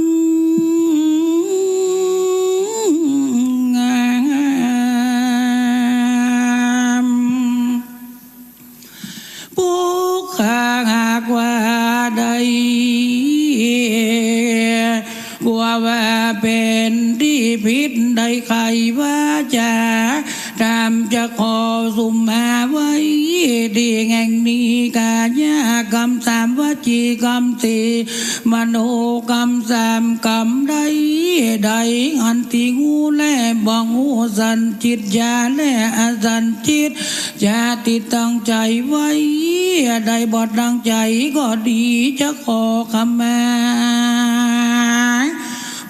งามผู้ข้าหากว่าใดกลัวว่าเป็นที่ผิดใดใครว่าจะตามจะขอสุมมาไว้ดีแห่งนี้กายกรรมสามวจีกรรมสี่มโนกรรมสามกรรมใดใดอันที่งูและบังงูสันจิตยาและอสันจิตจะติดตั้งใจไว้ได้บอดตั้งใจก็ดีจะขอขมา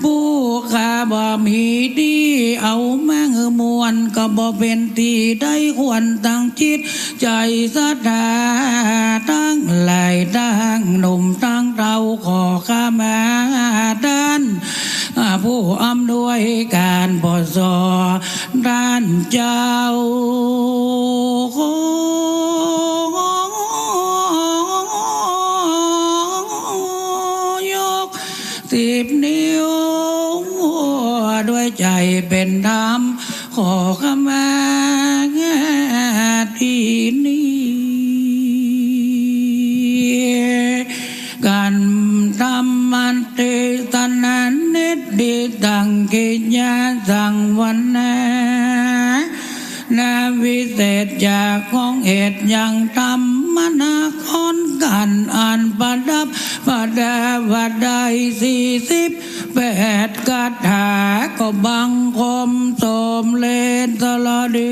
ผู้ข้าบ่มีดีเอามาเงมวนก็บ่เป็นที่ได้ควรตั้งจิตใจศรัทธาตั้งหลายตั้งหนุ่มตั้งเราขอข้ามาด้านผู้อำนวยการปสด้านเจ้ายก10 นิ้วด้วยใจเป็นธรรมขอขมาที่นี้การทำมันเตตันนันเนตดิตังกิญญาสังวันนานาวิเศษจากของเหตุอย่างธรรมนาคอนกันอ่านประดับประดาวัดได้48 คาถาก็บังคมสมเลนตลอดี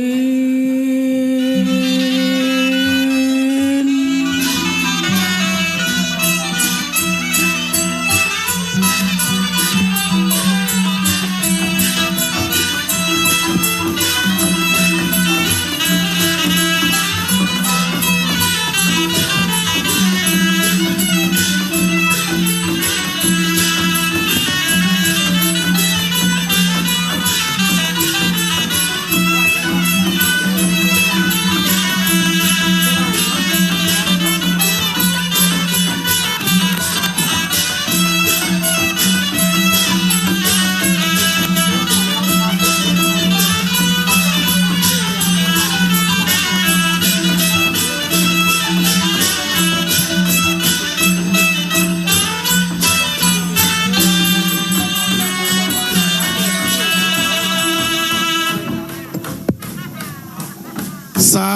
สา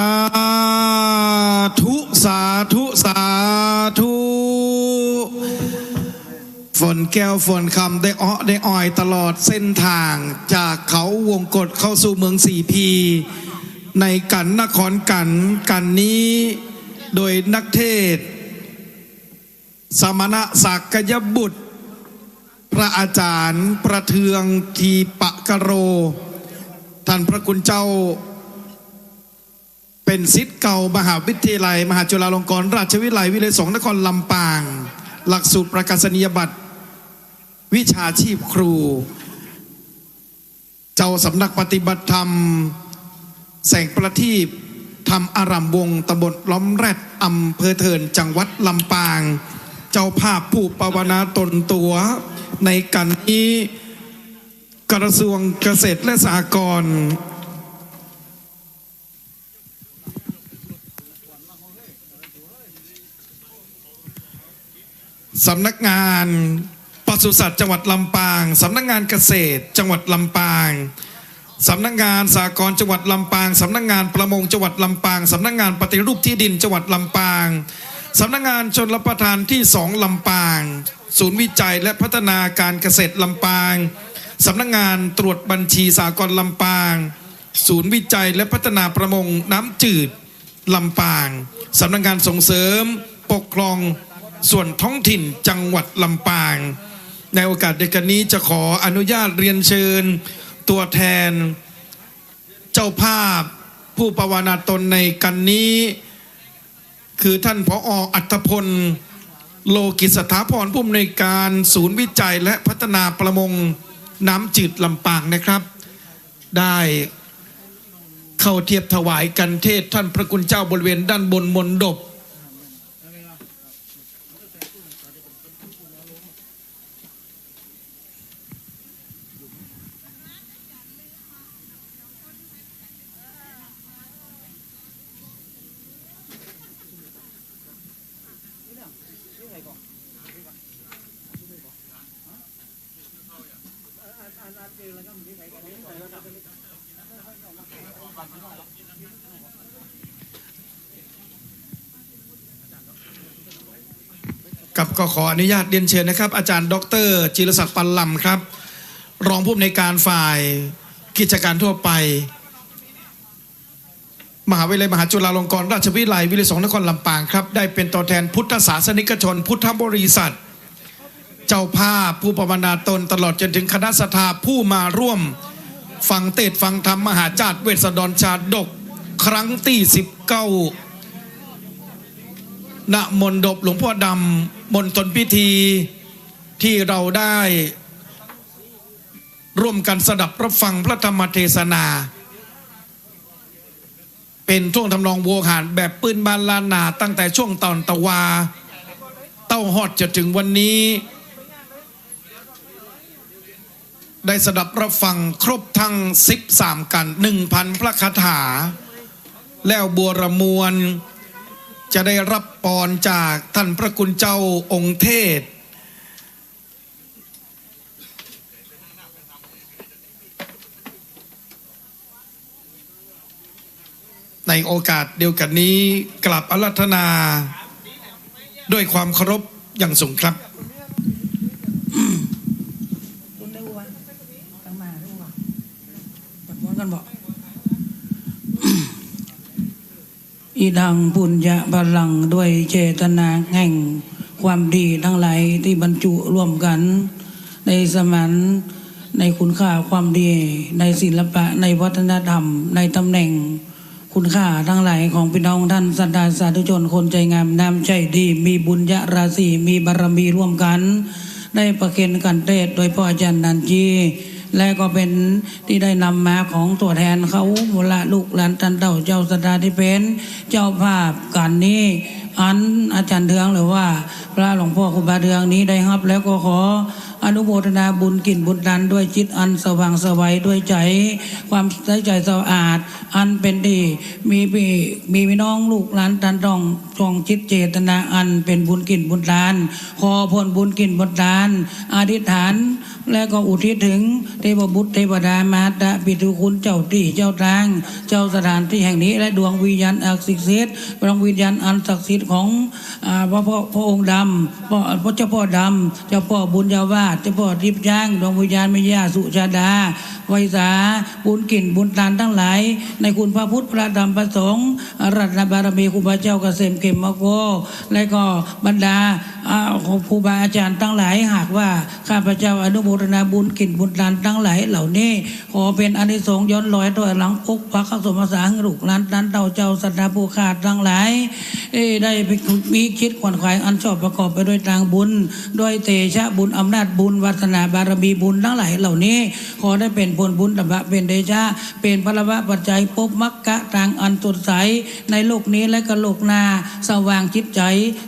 ธุสาธุสาธุฝนแก้วฝนคำได้อ้อได้อ่อยตลอดเส้นทางจากเขาวงกฏเข้าสู่เมืองสีพีในกันนครกันนี้โดยนักเทศน์สมณะศักยบุตรพระอาจารย์ประเทืองทีปะกะโรท่านพระคุณเจ้าเป็นศิษย์เก่ามหาวิทยาลัยมหาจุฬาลงกรณราชวิทยาลัยวิเลยสงฆ์นครลำปางหลักสูตรประกาศนียบัตรวิชาชีพครูเจ้าสำนักปฏิบัติธรรมแสงประทีปธรรมอารามวงศ์ตำบลล้อมแรดอำเภอเถินจังหวัดลำปางเจ้าภาพผู้ภาวนาตนตัวในกันนี้กระทรวงเกษตรและสหกรณ์สำนักงานปศุสัตว์จังหวัดลำปางสำนักงานเกษตรจังหวัดลำปางสำนักงานสหกรณ์จังหวัดลำปางสำนักงานประมงจังหวัดลำปางสำนักงานปฏิรูปที่ดินจังหวัดลำปาง สำนักงานชลประทานที่2ลำปางศูนย์วิจัยและพัฒนาการเกษตรลำปางสำนักงานตรวจบัญชีสากลลำปางศูนย์วิจัยและพัฒนาประมงน้ำจืดลำปางสำนักงานส่งเสริมปกครองส่วนท้องถิ่นจังหวัดลำปางในโอกาสเดียวกันนี้จะขออนุญาตเรียนเชิญตัวแทนเจ้าภาพผู้ปวารณาตนในกันนี้คือท่านผอ.อัธพลโลกิสถาพรผู้อำนวยการศูนย์วิจัยและพัฒนาประมงน้ำจืดลำปางนะครับได้เข้าเทียบถวายกันเทศท่านพระคุณเจ้าบริเวณด้านบนมณฑปกับก็ขออนุญาตเรียนเชิญนะครับอาจารย์ดร.จิรศักดิ์ปัลลำครับรองผู้อำนวยการฝ่ายกิจการทั่วไปมหาวิทยาลัยมหาจุฬาลงกรณราชวิทยาลัยวิทยาลัยนครลำปางครับได้เป็นตัวแทนพุทธศาสนิกชนพุทธบริษัทเจ้าภาพผู้ปวารณาตนตลอดจนถึงคณะศรัทธาผู้มาร่วมฟังเทศน์ฟังธรรมมหาจารย์เวสสันดรชาดกครั้งที่19ณมณฑปหลวงพ่อดำมณฑลพิธีที่เราได้ร่วมกันสดับรับฟังพระธรรมเทศนาเป็นช่วงทำนองโวหารแบบปืนบานลานนาตั้งแต่ช่วงตอนตะวาเต้าฮอดจะถึงวันนี้ได้สดับรับฟังครบทั้ง13กัน 1,000 พระคาถาแล้วบัวระมวลจะได้รับพรจากท่านพระคุณเจ้าองค์เทศในโอกาสเดียวกันนี้กราบอาราธนาด้วยความเคารพอย่างสูงครับคุณได้วะตั้งมาได้วะปัดม้วนกันบอกอีดังปุญญะบาลังด้วยเจตนาแห่งความดีทั้งหลายที่บรรจุร่วมกันในสมานในคุณค่าความดีในศิลปะในวัฒนธรรมในตำแหน่งคุณค่าทั้งหลายของพี่น้องท่านศรัทธาสาธุชนคนใจงามน้ำใจดีมีบุญญาราศีมีบารมีร่วมกันได้ประเคนกันเทศโดยพ่ออาจารย์นันจีและก็เป็นที่ได้นำมาของตัวแทนเขาเวลาลูกหลานท่านเต่าเจ้าศรัทธาที่เป็นเจ้าภาพกันนี้อันอาจารย์เดืองหรือว่าพระหลวงพ่อครูบาเดืองนี้ได้รับแล้วก็ขออนุโมทนาบุญกินบุญดันด้วยจิตอันสว่างสวัยด้วยใจความใจสะอาดอันเป็นดีมีพี่น้องลูกหลานท่านต้องจงจิตเจตนาอันเป็นบุญกินบุญดานขอผลบุญกินบุญดานอธิษฐานและก็อุทิศถึงเทพบุตรเทวดามาตะปิตุคุณเจ้าที่เจ้าทางเจ้าสถานที่แห่งนี้และดวงวิญญาณศักดิ์สิทธิ์ดวงวิญญาณอันศักดิ์สิทธิ์ของพระองค์ดำพระเจ้าพ่อดำเจ้าพ่อบุญญาวาสเจ้าพ่อทิพย์ย่างดวงวิญญาณแม่ย่าสุชาดาไวสาบุญกินบุญทานทั้งหลายในคุณพระพุทธพระธรรมพระสงฆ์รัตนบารมีครูบาเจ้าเกษมเข็มมโกและก็บรรดาครูบาอาจารย์ทั้งหลายหากว่าข้าพเจ้าอนุโมทนาบุญกินบุญทานทั้งหลายเหล่านี้ขอเป็นอานิสงส์ย้อนรอยต่อหลังปกปักข้าสมภาษาหลูกหลานนั้นเต่าเจ้าศรัทธาผู้ขาดทั้งหลายได้มีคิดขวัญขวายอันชอบประกอบไปด้วยทางบุญด้วยเตชะบุญอำนาจบุญวาสนาบารมีบุญทั้งหลายเหล่านี้ขอได้เป็นผลบุญตบะเป็นเดชะเป็นพลวะปัจจัยพบมรรคทางอันสดใสในโลกนี้และก็โลกหน้าสว่างจิตใจ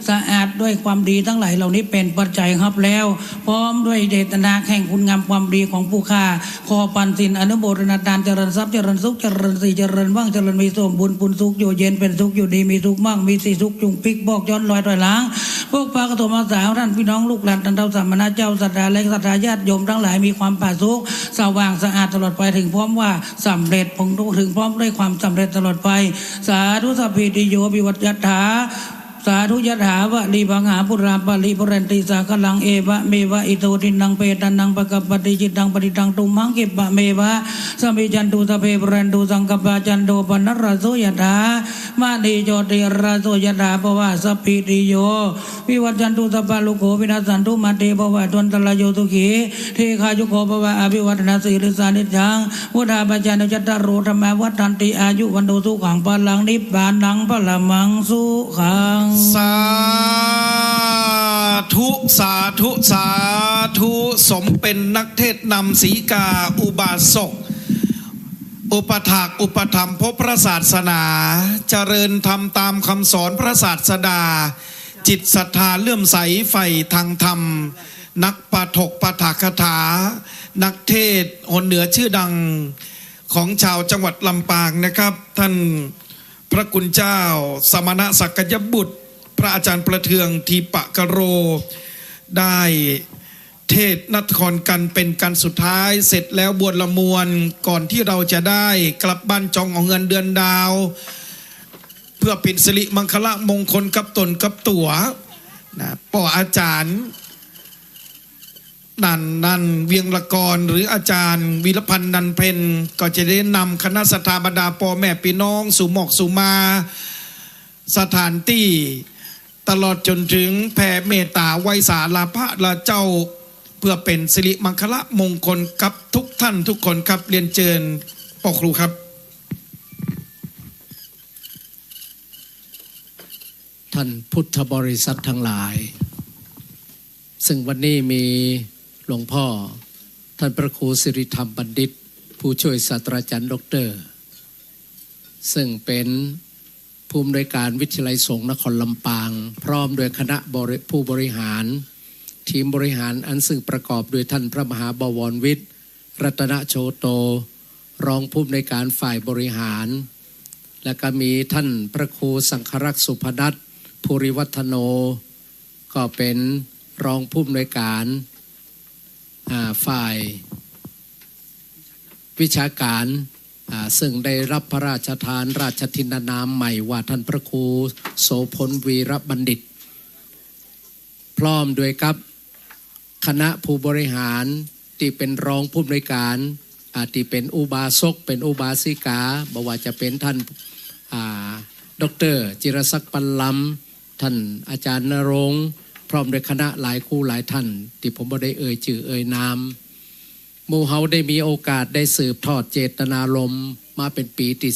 สะอาดด้วยความดีทั้งหลายเหล่านี้เป็นปัจจัยครับแล้วพร้อมด้วยเจตนาแห่งคุณงามความดีของผู้ฆ่าขอปันสินอนุโมทนาทานเจริญทรัพย์เจริญสุขเจริญสีเจริญว่างเจริญมีสมบุญปุญสุขอยู่เย็นเป็นสุขอยู่ดีมีสุขมากมีสีสุขจุงปิกบอกย้อนลอยถอยหลังพวกพระกฐมสาวท่านพี่น้องลูกหลานท่านเฒ่าสามณะเจ้าศรัทธาและศรัทธาญาติโยมทั้งหลายมีความผาสุกสว่างสะอาดตลอดไปถึงพร้อมว่าสำเร็จถึงพร้อมด้วยความสำเร็จตลอดไปสาธุสัพพิติโยภิวัตยัตถา สาธุยถาวะลีบังหาปุราปะลิปุเรนติสากลังเอวะเมวะอิโตตินังเปตันนังปะกัปปติจิตังปฏิตังตุมังกิปะเมวะสัมมิจันตุตะเพปุเรนตุสังกปะจันโตปนัสระโสยถามะนีโจติระโสยถาภวะสัพพิติโยวิวัจจันตุสัพพะโลกโขวินาศสันตุมาเตภวะตวันตรายโยตุขีเทคายุโขภวะอภิวัตนาสิริสานิจังวุฒาปัจจานุจัตตารุธรรมวัฏันติอายุวันโตสุขังพลังนิพพานังพละมังสุขังสาธุสาธุสาธุสมเป็นนักเทศนำสีกาอุบาสกอุปถากอุปธรรมภพพระศาสนาเจริญธรรมตามคำสอนพระศาสดาจิตศรัทธาเลื่อมใสใฝ่ทางธรรมนักปาฐกปาฐกถานักเทศหนเหนือชื่อดังของชาวจังหวัดลำปางนะครับท่านพระคุณเจ้าสมณศักยบุตรพระอาจารย์ประเทืองทีปะกะโรได้เทศนครกันเป็นการสุดท้ายเสร็จแล้วบวชละมวลก่อนที่เราจะได้กลับบ้านจองเอาเงินเดือนดาวเพื่อเป็นสิริมังคละมงคลกับตนกับตัวนะป่ออาจารย์นันเวียงละกรหรืออาจารย์วีรพันธ์นันเพนก็จะได้นำคณะสัตบรรดาพ่อแม่พี่น้องสู่หมอกสู่มาสถานที่ตลอดจนถึงแผ่เมตตาไวสาลาภะละเจ้าเพื่อเป็นสิริมังคละมงคลกับทุกท่านทุกคนครับเรียนเชิญพ่อครูครับท่านพุทธบริษัททั้งหลายซึ่งวันนี้มีหลวงพ่อท่านพระครูสิริธรรมบัณฑิตผู้ช่วยศาสตราจารย์ด็อกเตอร์ซึ่งเป็นผู้อำนวยการวิทยาลัยสงฆ์นครลำปางพร้อมด้วยคณะผู้บริหารทีมบริหารอันซึ่งประกอบด้วยท่านพระมหาบวรวิทย์รัตนโชโตรองผู้อำนวยการฝ่ายบริหารและก็มีท่านพระครูสังฆรักษ์สุพนัสภูริวัฒโนก็เป็นรองผู้อำนวยการฝ่ายวิชาการซึ่งได้รับพระราชทานราชทินนามใหม่ว่าท่านพระครูโสพลวีรบัณฑิตพร้อมด้วยกับคณะผู้บริหารที่เป็นรองผู้อำนวยการที่เป็นอุบาสกเป็นอุบาสิกาบอกว่าจะเป็นท่านดร.จิรศักดิ์ปัลลัมท่านอาจารย์ณรงค์พร้อมด้วยคณะหลายคู่หลายท่านที่ผมบ่ได้เอ่ยชื่อเอ่ยนามหมู่เฮาได้มีโอกาสได้สืบทอดเจตนารมณ์มาเป็นปีที่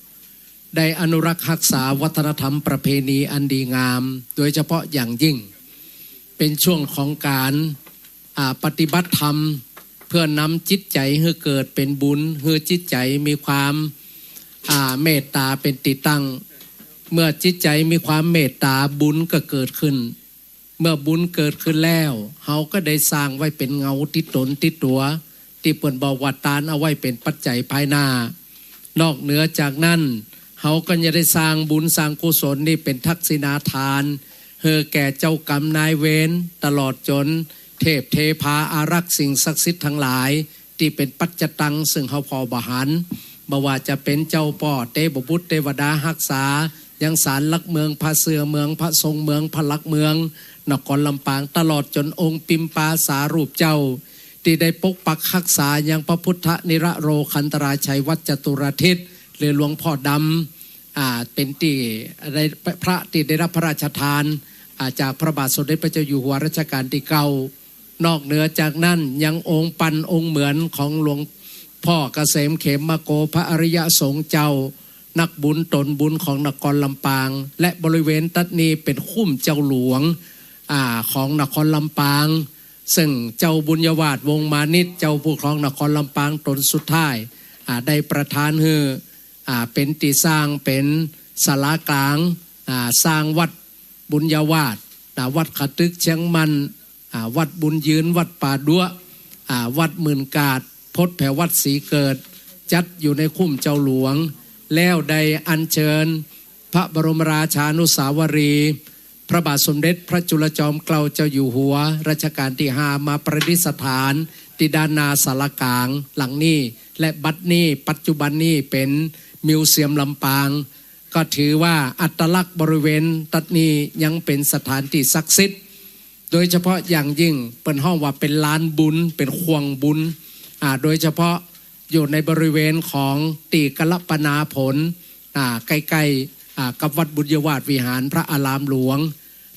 19ได้อนุรักษ์รักษาวัฒนธรรมประเพณีอันดีงามโดยเฉพาะอย่างยิ่งเป็นช่วงของการปฏิบัติธรรมเพื่อนำจิตใจให้เกิดเป็นบุญให้จิตใจมีความเมตตาเป็นติตั้งเมื่อจิตใจมีความเมตตาบุญก็เกิดขึ้นเมื่อบุญเกิดขึ้นแล้วเฮาก็ได้สร้างไว้เป็นเงาติดตนติดตัวที่เปิ้นบอกว่าตานเอาไว้เป็นปัจจัยภายหน้านอกเหนือจากนั้นเฮาก็จะได้สร้างบุญสร้างกุศลนี่เป็นทักษิณาทานเฮอแก่เจ้ากรรมนายเวรตลอดจนเทพเทพาอารักษ์สิ่งศักดิ์สิทธิ์ทั้งหลายที่เป็นปัจจตังซึ่งเฮาพอบ่หันบ่ว่าจะเป็นเจ้าป่อเทพบุตรเทวดารักษายังศาลหลักเมืองพระเสือเมืองพระทรงเมืองพระลักเมืองนครลำปางตลอดจนองค์ปิมปาสารูปเจ้าที่ได้ปกปักรักษายังพระพุทธนิรโรคันตราชัยวัดจตุรทิศหรือหลวงพ่อดำเป็นที่ได้พระที่ได้รับพระราชทานจากพระบาทสมเด็จพระเจ้าอยู่หัวรัชกาลที่9นอกเหนือจากนั้นยังองค์ปันองค์เหมือนของหลวงพ่อเกษมเขมโกพระอริยสงฆ์เจ้านักบุญตนบุญของนครลำปางและบริเวณตัดนี้เป็นคุ้มเจ้าหลวงของนครลำปางซึ่งเจ้าบุญยวาทวงมานิตเจ้าผู้ครองนครลำปางตนสุดท้ายได้ประทานฮือเป็นที่สร้างเป็นศาลากลางสร้างวัดบุญยวาทวัดขตึกเชียงมันวัดบุญยืนวัดป่าดัววัดหมื่นกาดพดแผ่วัดศรีเกิดจัดอยู่ในคุ้มเจ้าหลวงแล้วได้อัญเชิญพระบรมราชานุสาวรีย์พระบาทสมเด็จพระจุลจอมเกล้าเจ้าอยู่หัวรัชกาลที่5มาประดิษฐานที่ด้านหน้าศาลากลางหลังนี้และบัดนี้ปัจจุบันนี้เป็นมิวเซียมลำปาง ก็ถือว่าอัตลักษณ์บริเวณตัดนี้ยังเป็นสถานที่ศักดิ์สิทธิ์โดยเฉพาะอย่างยิ่งเป็นห้องว่าเป็นลานบุญเป็นควงบุญโดยเฉพาะอยู่ในบริเวณของตีกะละปนาผลใกล้ๆกับวัดบุญยวาทวิหารพระอารามหลวง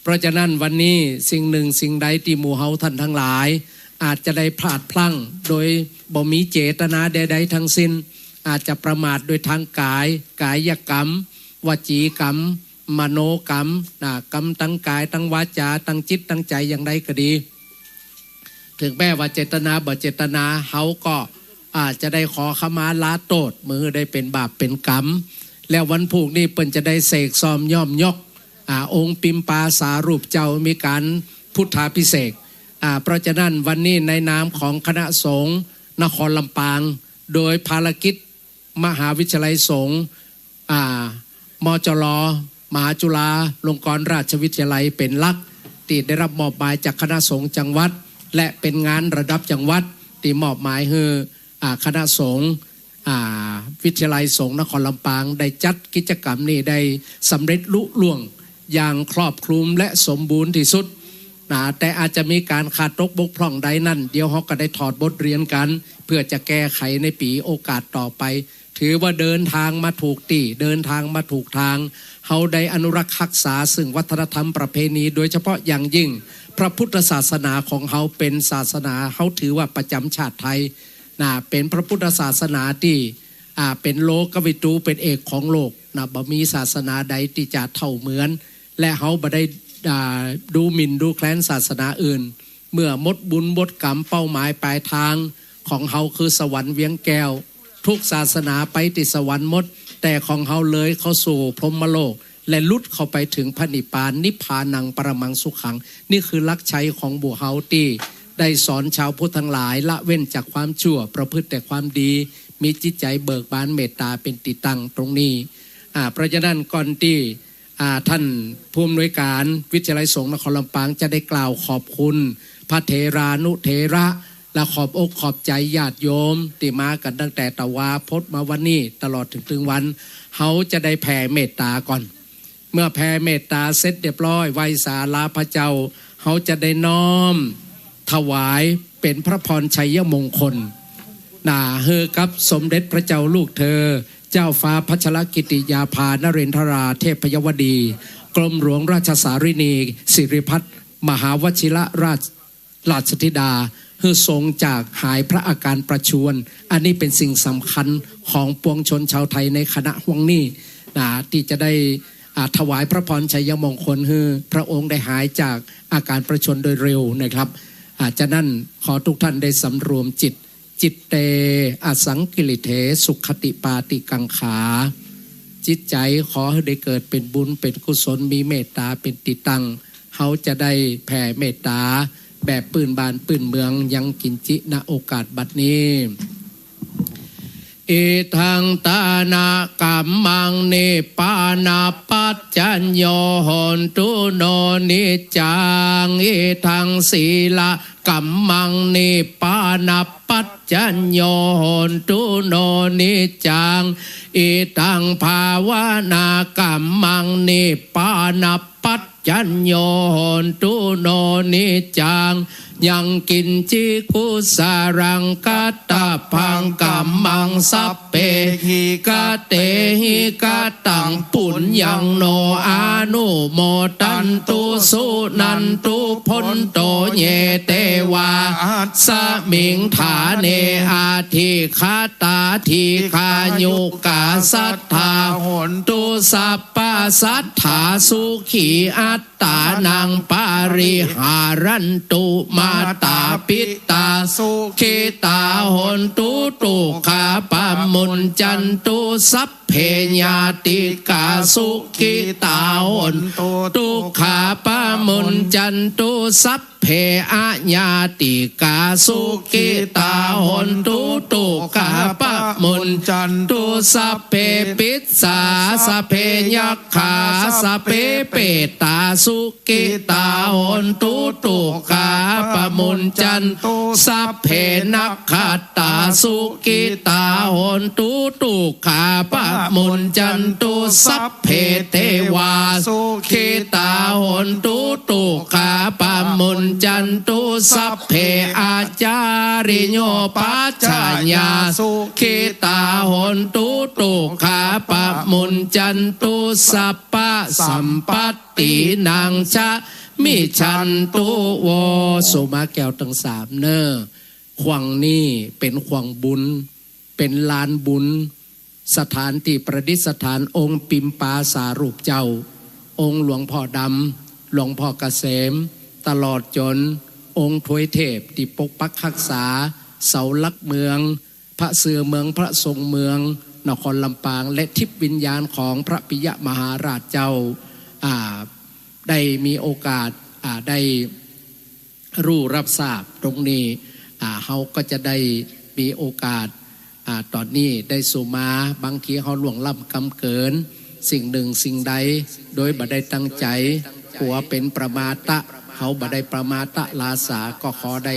เพราะฉะนั้นวันนี้สิ่งหนึ่งสิ่งใดที่หมู่เฮาท่านทั้งหลายอาจจะได้พลาดพลั้งโดยบ่มีเจตนาใดๆทั้งสิ้นอาจจะประมาทโดยทางกายกรรมวจีกรรมมโนกรรมกรรมตั้งกายตั้งวาจาตั้งจิตตั้งใจอย่างใดก็ดีถึงแม้ว่าเจตนาบ่เจตนาเฮาก็อาจจะได้ขอขมาลาโทษมือได้เป็นบาปเป็นกรรมแล้ววันพุธนี้เปิ้นจะได้เสกซ้อมย่อมยกองค์ปิมปาสารูปเจ้ามีการพุทธาภิเษกเพราะฉะนั้นวันนี้ในนามของคณะสงฆ์นครลำปางโดยภารกิจมหาวิทยาลัยสงฆ์มจร.มหาจุฬาลงกรณราชวิทยาลัยเป็นหลักที่ได้รับมอบหมายจากคณะสงฆ์จังหวัดและเป็นงานระดับจังหวัดที่มอบหมายให้คณะสงฆ์วิทยาลัยสงฆ์นครลำปางได้จัดกิจกรรมนี้ได้สำเร็จลุล่วงอย่างครอบคลุมและสมบูรณ์ที่สุดแต่อาจจะมีการขาดตกบกพร่องใดนั่นเดี๋ยวเขาก็ได้ถอดบทเรียนกันเพื่อจะแก้ไขในปีโอกาสต่อไปถือว่าเดินทางมาถูกที่เดินทางมาถูกทางเขาได้อนุรักษ์รักษาซึ่งวัฒนธรรมประเพณีโดยเฉพาะอย่างยิ่งพระพุทธศาสนาของเขาเป็นศาสนาเขาถือว่าประจำชาติไทยเป็นพระพุทธศาสนาที่เป็นโลกวิทูเป็นเอกของโลกบ่มีศาสนาใดที่จะเท่าเหมือนและเขาบ่ได้ดูหมิ่นดูแคลนศาสนาอื่นเมื่อมดบุญมดกรรมเป้าหมายปลายทางของเขาคือสวรรค์เวียงแก้วทุกศาสนาไปติดสวรรค์หมดแต่ของเขาเลยเขาสู่พรหมโลกและลุดเข้าไปถึงพระนิพพานนิพพานังปรมังสุขังนี่คือหลักชัยของบุเฮาที่ได้สอนชาวพุทธทั้งหลายละเว้นจากความชั่วประพฤติแต่ความดีมีจิตใจเบิกบานเมตตาเป็นติตั้งตรงนี้เพราะฉะนั้นก่อนที่ท่านผู้อำนวยการวิทยาลัยสงฆ์นครลำปางจะได้กล่าวขอบคุณพระเถรานุเถระและขอบอกขอบใจญาติโยมที่มากันตั้งแต่ตะวาพดมาวันนี้ตลอดถึงวันเขาจะได้แผ่เมตตาก่อนเมื่อแผ่เมตตาเสร็จเรียบร้อยไหว้ศาลาพระเจ้าเขาจะได้น้อมถวายเป็นพระพรชัยมงคลเฮอกับสมเด็จพระเจ้าลูกเธอเจ้าฟ้าพัชรกิติยาภานเรนทราเทพยวดีกรมหลวงราชสารินีสิริพัฒน์มหาวชิรราชธิดาคือทรงจากหายพระอาการประชวรอันนี้เป็นสิ่งสำคัญของปวงชนชาวไทยในคณะห่วงนี้ที่จะได้ถวายพระพรชัยมงคลให้พระองค์ได้หายจากอาการประชวรโดยเร็วนะครับฉะนั้นขอทุกท่านได้สำรวมจิตเตอสังกิริเถสุขติปาติกังขาจิตใจขอให้ได้เกิดเป็นบุญเป็นกุศลมีเมตตาเป็นติตั้งเขาจะได้แผ่เมตตาแบบปืนบานปืนเมืองยังกินจิณโอกาสบัดนี้อิทังตานากัมมังเนปานาปัจจัญโยโหนตุโนนิจังอิทังศีลกัมมังเนปานาปัจจัญโยโหนตุโนนิจังอิทังภาวนากัมมังเนปานาปัจจัญโยโหนตุโนนิจังยังกินจิกุสารังกัตตาพังกัมมังสัพเพหิกะเตหิกะตังปุญญังโนอานุโมตันตุสุนันตุพนโตเยเตวาสมิงฐาเนอาทิคาตาทิคายุกาสัทธาโหนตุสัพพสัทธาสุขีอัตตานังปาริหารันตุมาตาปิตาสุขิตาโหนตุตุขาปะมุนจันตุสัพเพญาติกาสุขิตาโหนตุตุขาปะมุนจันตุสัพเพอะญาติกาสุขิตาโหนตุตุขาปะมุนจันตุสัพเพปิสสาสัพเพยัคขาสัพเพเปตาสุขิตาโหนตุตุขาปะมุน จันตุสัพเพนักขัตตาสุกิตาโหนตุตุขาปะมุนจันตุสัพเพเทวาสุขิตาโหนตุตุขาปะมุนจันตุสัพเพอาจาริโยปัจจญาสุขิตาโหนตุตุขาปะมุนจันตุสัพพะสัมปัตตินังชะมิชันตุโวสุมาแก้วทั้งสามเนอขวังนี่เป็นขวังบุญเป็นลานบุญสถานที่ประดิษฐานองค์ปิมปาสารูปเจ้าองค์หลวงพ่อดำหลวงพ่อเกษมตลอดจนองค์ทวยเทพที่ปกปักรักษาเสาหลักเมืองพระเสือเมืองพระทรงเมืองนครลำปางและทิพย์วิญญาณของพระปิยมหาราชเจ้าได้มีโอกาสได้รู้รับทราบตรงนี้เขาก็จะได้มีโอกาสตอนนี้ได้สู่มาบางทีเขาหลวงล้ำกำเกินสิ่งหนึ่งสิ่งใดโดยบ่ได้ตั้งใจหัวเป็นประมาตะเขาบ่ได้ประมาตะลาสาก็ขอได้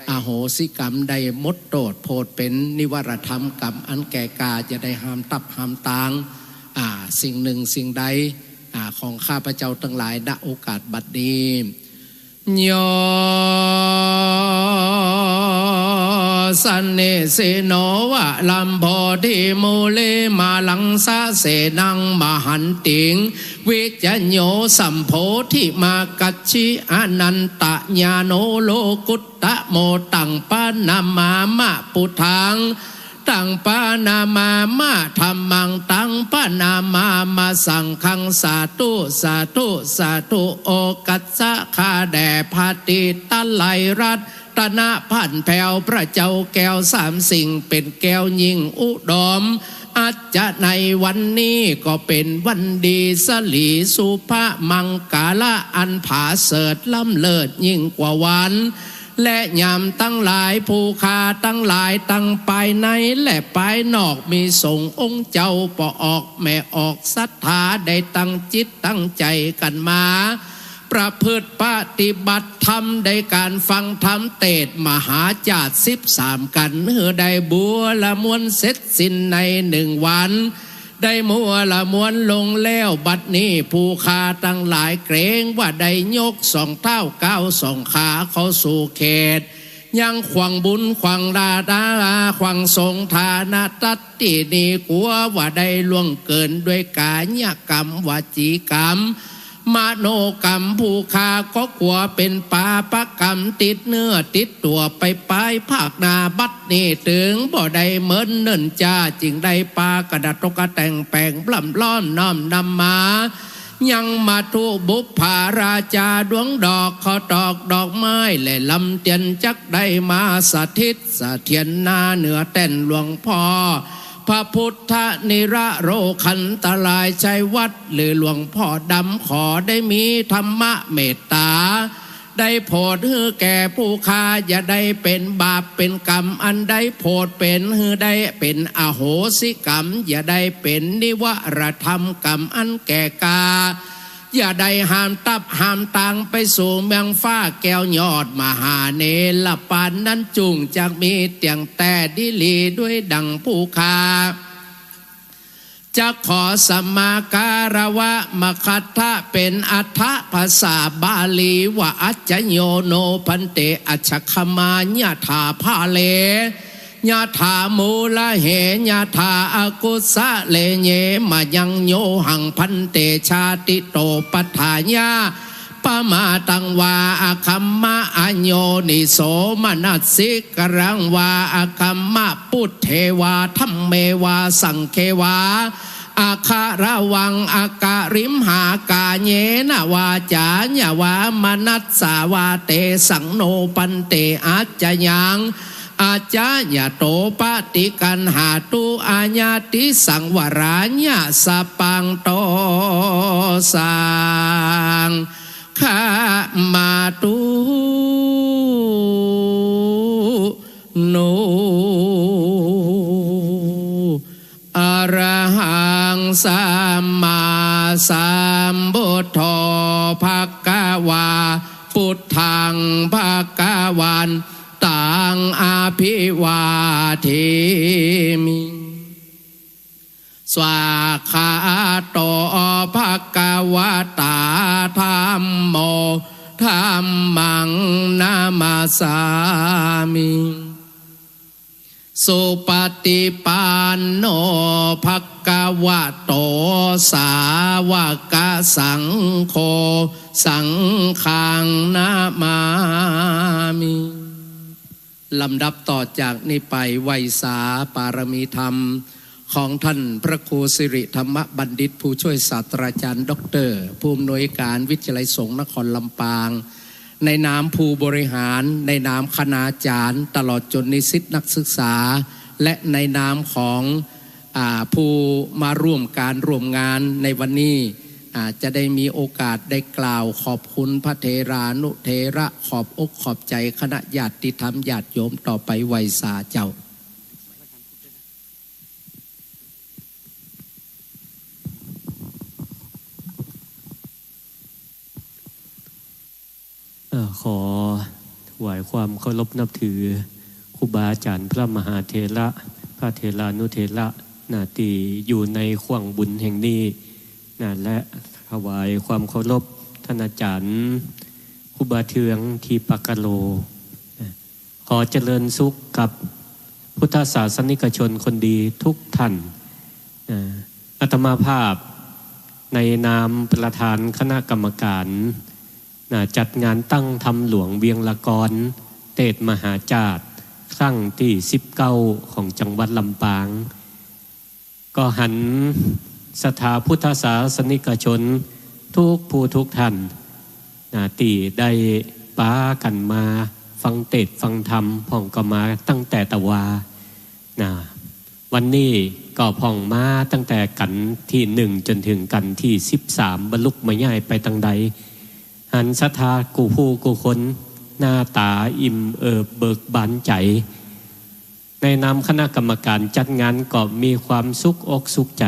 อโหสิกรรมได้มดโตดโพดเป็นนิวรธรรมกรรมอันแก่กาจะได้ห้ามตับห้ามตางสิ่งหนึ่งสิ่งใดของข้าพเจ้าทั้งหลายณโอกาสบัดนี้โยสันเนเสโนวะลัมโพธิมูเลมาลังสะเสนังมหันติงวิจโยสัมโพธิมากัจฉิอนันตญาโนโลกุตตะโมตังปานามามะปุถังตังปานามามะธรรมังตังปานามามะสังฆังสาธุสาธุสาธุโอกัสสะข้าแด่พาติตะไลรัตตนะพันแผ่วพระเจ้าแก้วสามสิ่งเป็นแก้วยิ่งอุดมอาจจะในวันนี้ก็เป็นวันดีสลีสุภามังกาละอันผาเสริฐล้ำเลิศยิ่งกว่าวันและยามตั้งหลายผู้ค้าตั้งหลายตั้งไปในและไปนอกมีส่งองค์เจ้าปออกแม่ออกศรัทธาได้ตั้งจิตตั้งใจกันมาประพฤติปฏิบัติธรรมได้การฟังธรรมเทศมหาจาตุ13กันเฮือได้บัวละมวนเสร็จสิ้นใน1 วันได้มัวละมวนลงแล้วบัดนี้ผู้ค้าตั้งหลายเกรงว่าได้ยก2 เท้าก้าว2 ขาเข้าสู่เขตยังขวังบุญขวังดาขวังทรงฐานะตัตตินีกลัวว่าได้ล่วงเกินด้วยกายกรรมวจีกรรมมโนกรรมผู้ค้าก็กลัวเป็นปาปกรรมติดเนื้อติดตัวไปภาคนาบัดนี้ถึงบ่ได้เหมือนเนิ่นจ้าจึงได้ปากระดัดตกแต่งแปลงปล้ำล้อนน้อมนำมายังมาทุบุพภาราชาดวงดอกขอตอกดอกไม้และลำเตียนจักได้มาสถิตสะเทียนนาเหนือแต้นหลวงพ่อพระพุทธนิรโรคันตรายชัยวัดหรือหลวงพ่อดำขอได้มีธรรมะเมตตาได้โปรดให้แก่ผู้ค้าอย่าได้เป็นบาปเป็นกรรมอันใดโปรดเป็นให้ได้เป็นอโหสิกรรมอย่าได้เป็นนิวรธรรมกรรมอันแก่กาอย่าได้ห้ามตับห้ามตังไปสู่เมืองฟ้าแก้วยอดมหาเนรปานนั้นจุงจากมีเตียงแต่ดิลีด้วยดังผู้ค้าจะขอสมาการวะมคัตถะเป็นอัฏฐภาษาบาลีว่าอัจจโยโนพันเตอัจฉคมาญาถาภาเลญาถามูลเหญาถาอกุสะเลเยมายังโยหังพันเตชาติโตปัฏฐาญาปมาตังวาอาคัมมะอโยนิโสมนัสสิกรังวาอาคัมมะพุทเทวาธัมเมวาสังเควาอาคาระวังอาการิมหากาเยนวาจาญาวามนัสสาวาเตสังโนปันเตอาจยังอาจญาโตปฏิกันหาตุอาญาติสังวราญาสปังโตสังขามาตุโนอรหังสัมมาสัมพุทโธภควาพุท ธังภควันตังอาภิวาเทมิสวาคาโตภควตาธัมโมธัมมังนามาสามิสุปฏิปันโนภควโตสาวกสังโฆสังฆังนามามิลำดับต่อจากนี้ไปไวยสาปารมีธรรมของท่านพระครูสิริธรรมบัณฑิตผู้ช่วยศาสตราจารย์ด็อกเตอร์ผู้อำนวยการวิทยาลัยสงฆ์นครลำปางในนามผู้บริหารในนามคณาจารย์ตลอดจนนิสิตนักศึกษาและในนามของผู้มาร่วมการร่วมงานในวันนี้จะได้มีโอกาสได้กล่าวขอบคุณพระเถรานุเถระขอบอกขอบใจคณะญาติธรรมญาติโยมต่อไปไวยสาเจ้าขอถวายความเคารพนับถือครูบาอาจารย์พระมหาเถระพระเถรานุเถระที่อยู่ในข่วงบุญแห่งนี้และถวายความเคารพท่านอาจารย์ครูบาเทืองทีปากะโลขอเจริญสุขกับพุทธศาสนิกชนคนดีทุกท่านอาตมาภาพในนามประธานคณะกรรมการจัดงานตั้งธรรมหลวงเวียงละกรเตศมหาจาร์ครั้งที่19ของจังหวัดลำปางก็หันศรัทธาพุทธศาสนิกชนทุกผู้ทุกท่านที่ได้ป้ากันมาฟังเทศน์ฟังธรรมพ่องก็มาตั้งแต่ตะวาวันนี้ก็พ่องมาตั้งแต่กันที่1จนถึงกันที่13บรรลุมาย่ายไปตั้งใดหันศรัทธากูผู้กูคนหน้าตาอิ่มเอิบเบิกบานใจในนามคณะกรรมการจัดงานก็มีความสุขอกสุขใจ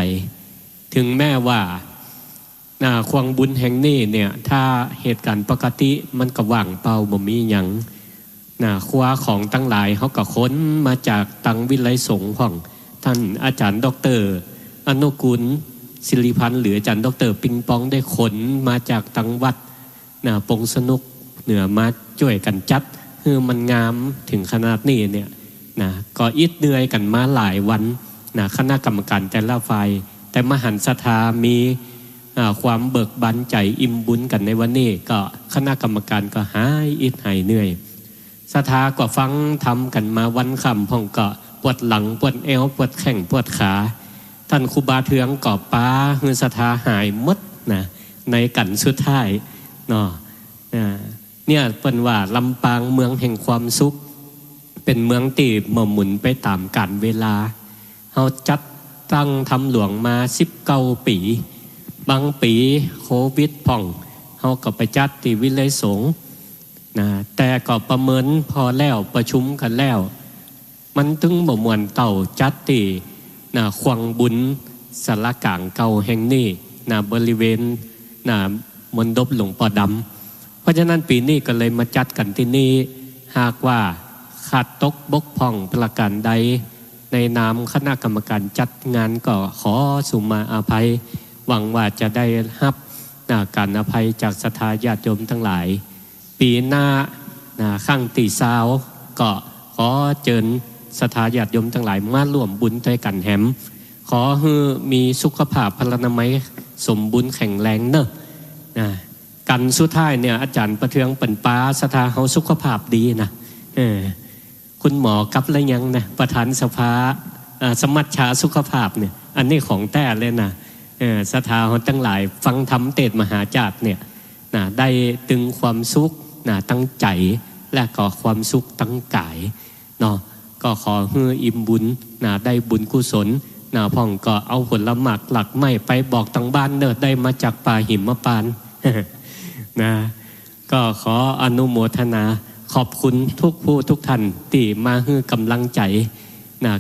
ถึงแม้ว่าควงบุญแห่งนี้เนี่ยถ้าเหตุการณ์ปกติมันก็ว่างเปล่าบ่มีหยังคว้าของตั้งหลายเขาก็ค้นมาจากตังวิไลสงฆ์ของท่านอาจารย์ดร.อนุกูลศิริพันธ์หรืออาจารย์ดร.ปิงปองได้ขนมาจากตังวัดปงสนุกเหนือมาช่วยกันจัดคือมันงามถึงขนาดนี้เนี่ยก็อิดเหนื่อยกันมาหลายวันคณะกรรมการแต่ละฝ่ายแต่มหันต์ศรัทธามีความเบิกบานใจอิ่มบุญกันในวันนี้ก็คณะกรรมการก็หายอิดหายเหนื่อยศรัทธาก็ฟังทำกันมาวันค่ำพ่องก็ปวดหลังปวดเอวปวดแข้งปวดขาท่านครูบาเทืองก็ป้าฮือศรัทธาหายหมดในกันสุดท้ายเนี่ยเป็นว่าลำปางเมืองแห่งความสุขเป็นเมืองที่หมุนไปตามกาลเวลาเขาจัดตั้งทำหลวงมา19ปีบางปีโควิดพ่องเขาก็ไปจัดที่วิไลสงฆ์แต่ก็ประเมินพอแล้วประชุมกันแล้วมันถึงบ่มวนเต่าจัดที่ขวงบุญสารกลางเก่าแห่งนี้บริเวณมณฑปหลวงปู่ดำเพราะฉะนั้นปีนี้ก็เลยมาจัดกันที่นี่หากว่าขาดตกบกพร่องประการใดในนามคณะกรรมการจัดงานก็ขอสุมาอภัยหวังว่าจะได้รับการอภัยจากศรัทธาญาติโยมทั้งหลายปีหน้าข้างตีซาวก็ขอเชิญศรัทธาญาติโยมทั้งหลายมาร่วมบุญด้วยกันแหมขอให้มีสุขภาพพลานามัยสมบูรณ์แข็งแรงเนอะกันสุดท้ายเนี่ยอาจารย์ประเทืองเปิ่นป้าศรัทธาเขาสุขภาพดีนะคุณหมอกับอะไรยังนะประธานสภาสมัชชาสุขภาพเนี่ยอันนี้ของแท้เลยนะศรัทธาเขาทั้งหลายฟังธรรมเทศน์มหาจารย์เนี่ยได้ตึงความสุขตั้งใจและก็ความสุขตั้งกายเนาะก็ขอให้อิ่มบุญได้บุญกุศลพ่องก็เอาผลหมากหลักไม้ไปบอกตั้งบ้านเนิดได้มาจากป่าหิมพานต์ก็ขออนุโมทนาขอบคุณทุกผู้ทุกท่านที่มาให้กำลังใจ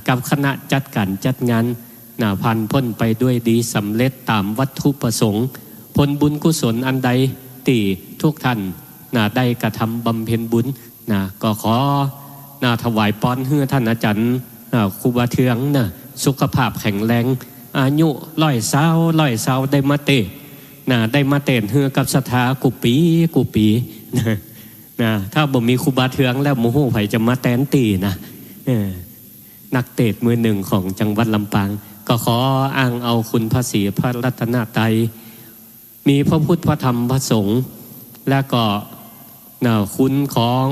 กับคณะจัดการจัดงานผ่านพ้นไปด้วยดีสำเร็จตามวัตถุประสงค์ผลบุญกุศลอันใดที่ทุกท่าน ได้กระทำบำเพ็ญบุญก็ขอถวายป้อนให้ท่านอาจารย์ครูบาเทืองสุขภาพแข็งแรงอายุ120ได้มาเตะได้มาเต้นเฮือกับศรัทธากุปีถ้าบ่มีครูบาเทืองแล้วโมโหไผจะมาแตนตีนักเตะมือหนึ่งของจังหวัดลำปางก็ขออ้างเอาคุณพระศรีพระรัตนตรัยมีพระพุทธพระธรรมพระสงฆ์และก็คุณของ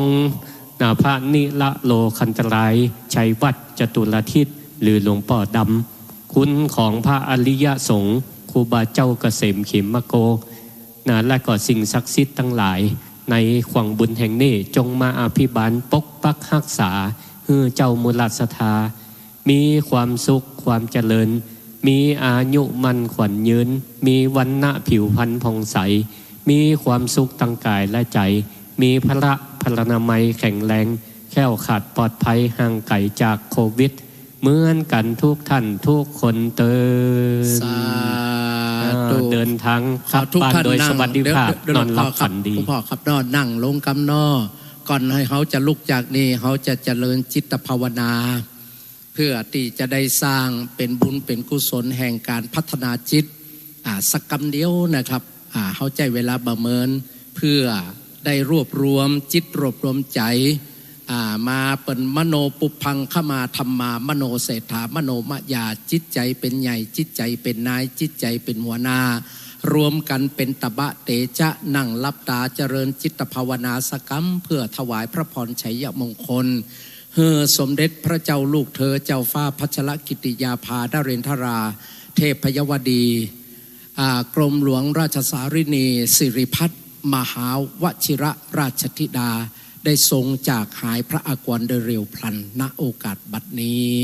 พระนิละโลคันตรายชัยวัฒน์จตุรทิศหรือหลวงพ่อดำคุณของพระอริยสงฆ์ครูบาเจ้าเกษมเขมโกและก็สิ่งศักดิ์สิทธิ์ทั้งหลายในขวังบุญแห่งนี้จงมาอภิบาลปกปักรักษาให้เจ้ามูลศรัทธามีความสุขความเจริญมีอายุมั่นขวัญยืนมีวรรณะผิวพรรณผ่องใสมีความสุขตั้งกายและใจมีพลานามัยแข็งแรงแคล้วขาดปลอดภัยห่างไกลจากโควิดเหมือนกันทุกท่านทุกคนเติเดินทางกลับบ้านโดยสวัสดิภาพนอนหลับฝันดีพ่อครับนอนนั่งลงกำนอก่อนให้เขาจะลุกจากนี่เขาจะเจริญจิตภาวนาเพื่อที่จะได้สร้างเป็นบุญเป็นกุศลแห่งการพัฒนาจิตสักกำเดียวนะครับเขาใจเวลาประเมินเพื่อได้รวบรวมจิตรวบรวมใจมาเป็นมโนปุพังขมาธรรมามโนเศรษฐามโนมยาจิตใจเป็นใหญ่จิตใจเป็นนายจิตใจเป็นหัวหน้ารวมกันเป็นตบะเตจะนั่งลับตาเจริญจิตภาวนาสกรรมเพื่อถวายพระพรชัยมงคลเฮือสมเด็จพระเจ้าลูกเธอเจ้าฟ้าพัชรกิติยาภาดเรนทราเทพยวดีกรมหลวงราชสารินีสิริพัฒน์มหาวชิระราชธิดาได้ทรงจากหายพระอากรโดยเร็วพลันณโอกาสบัดนี้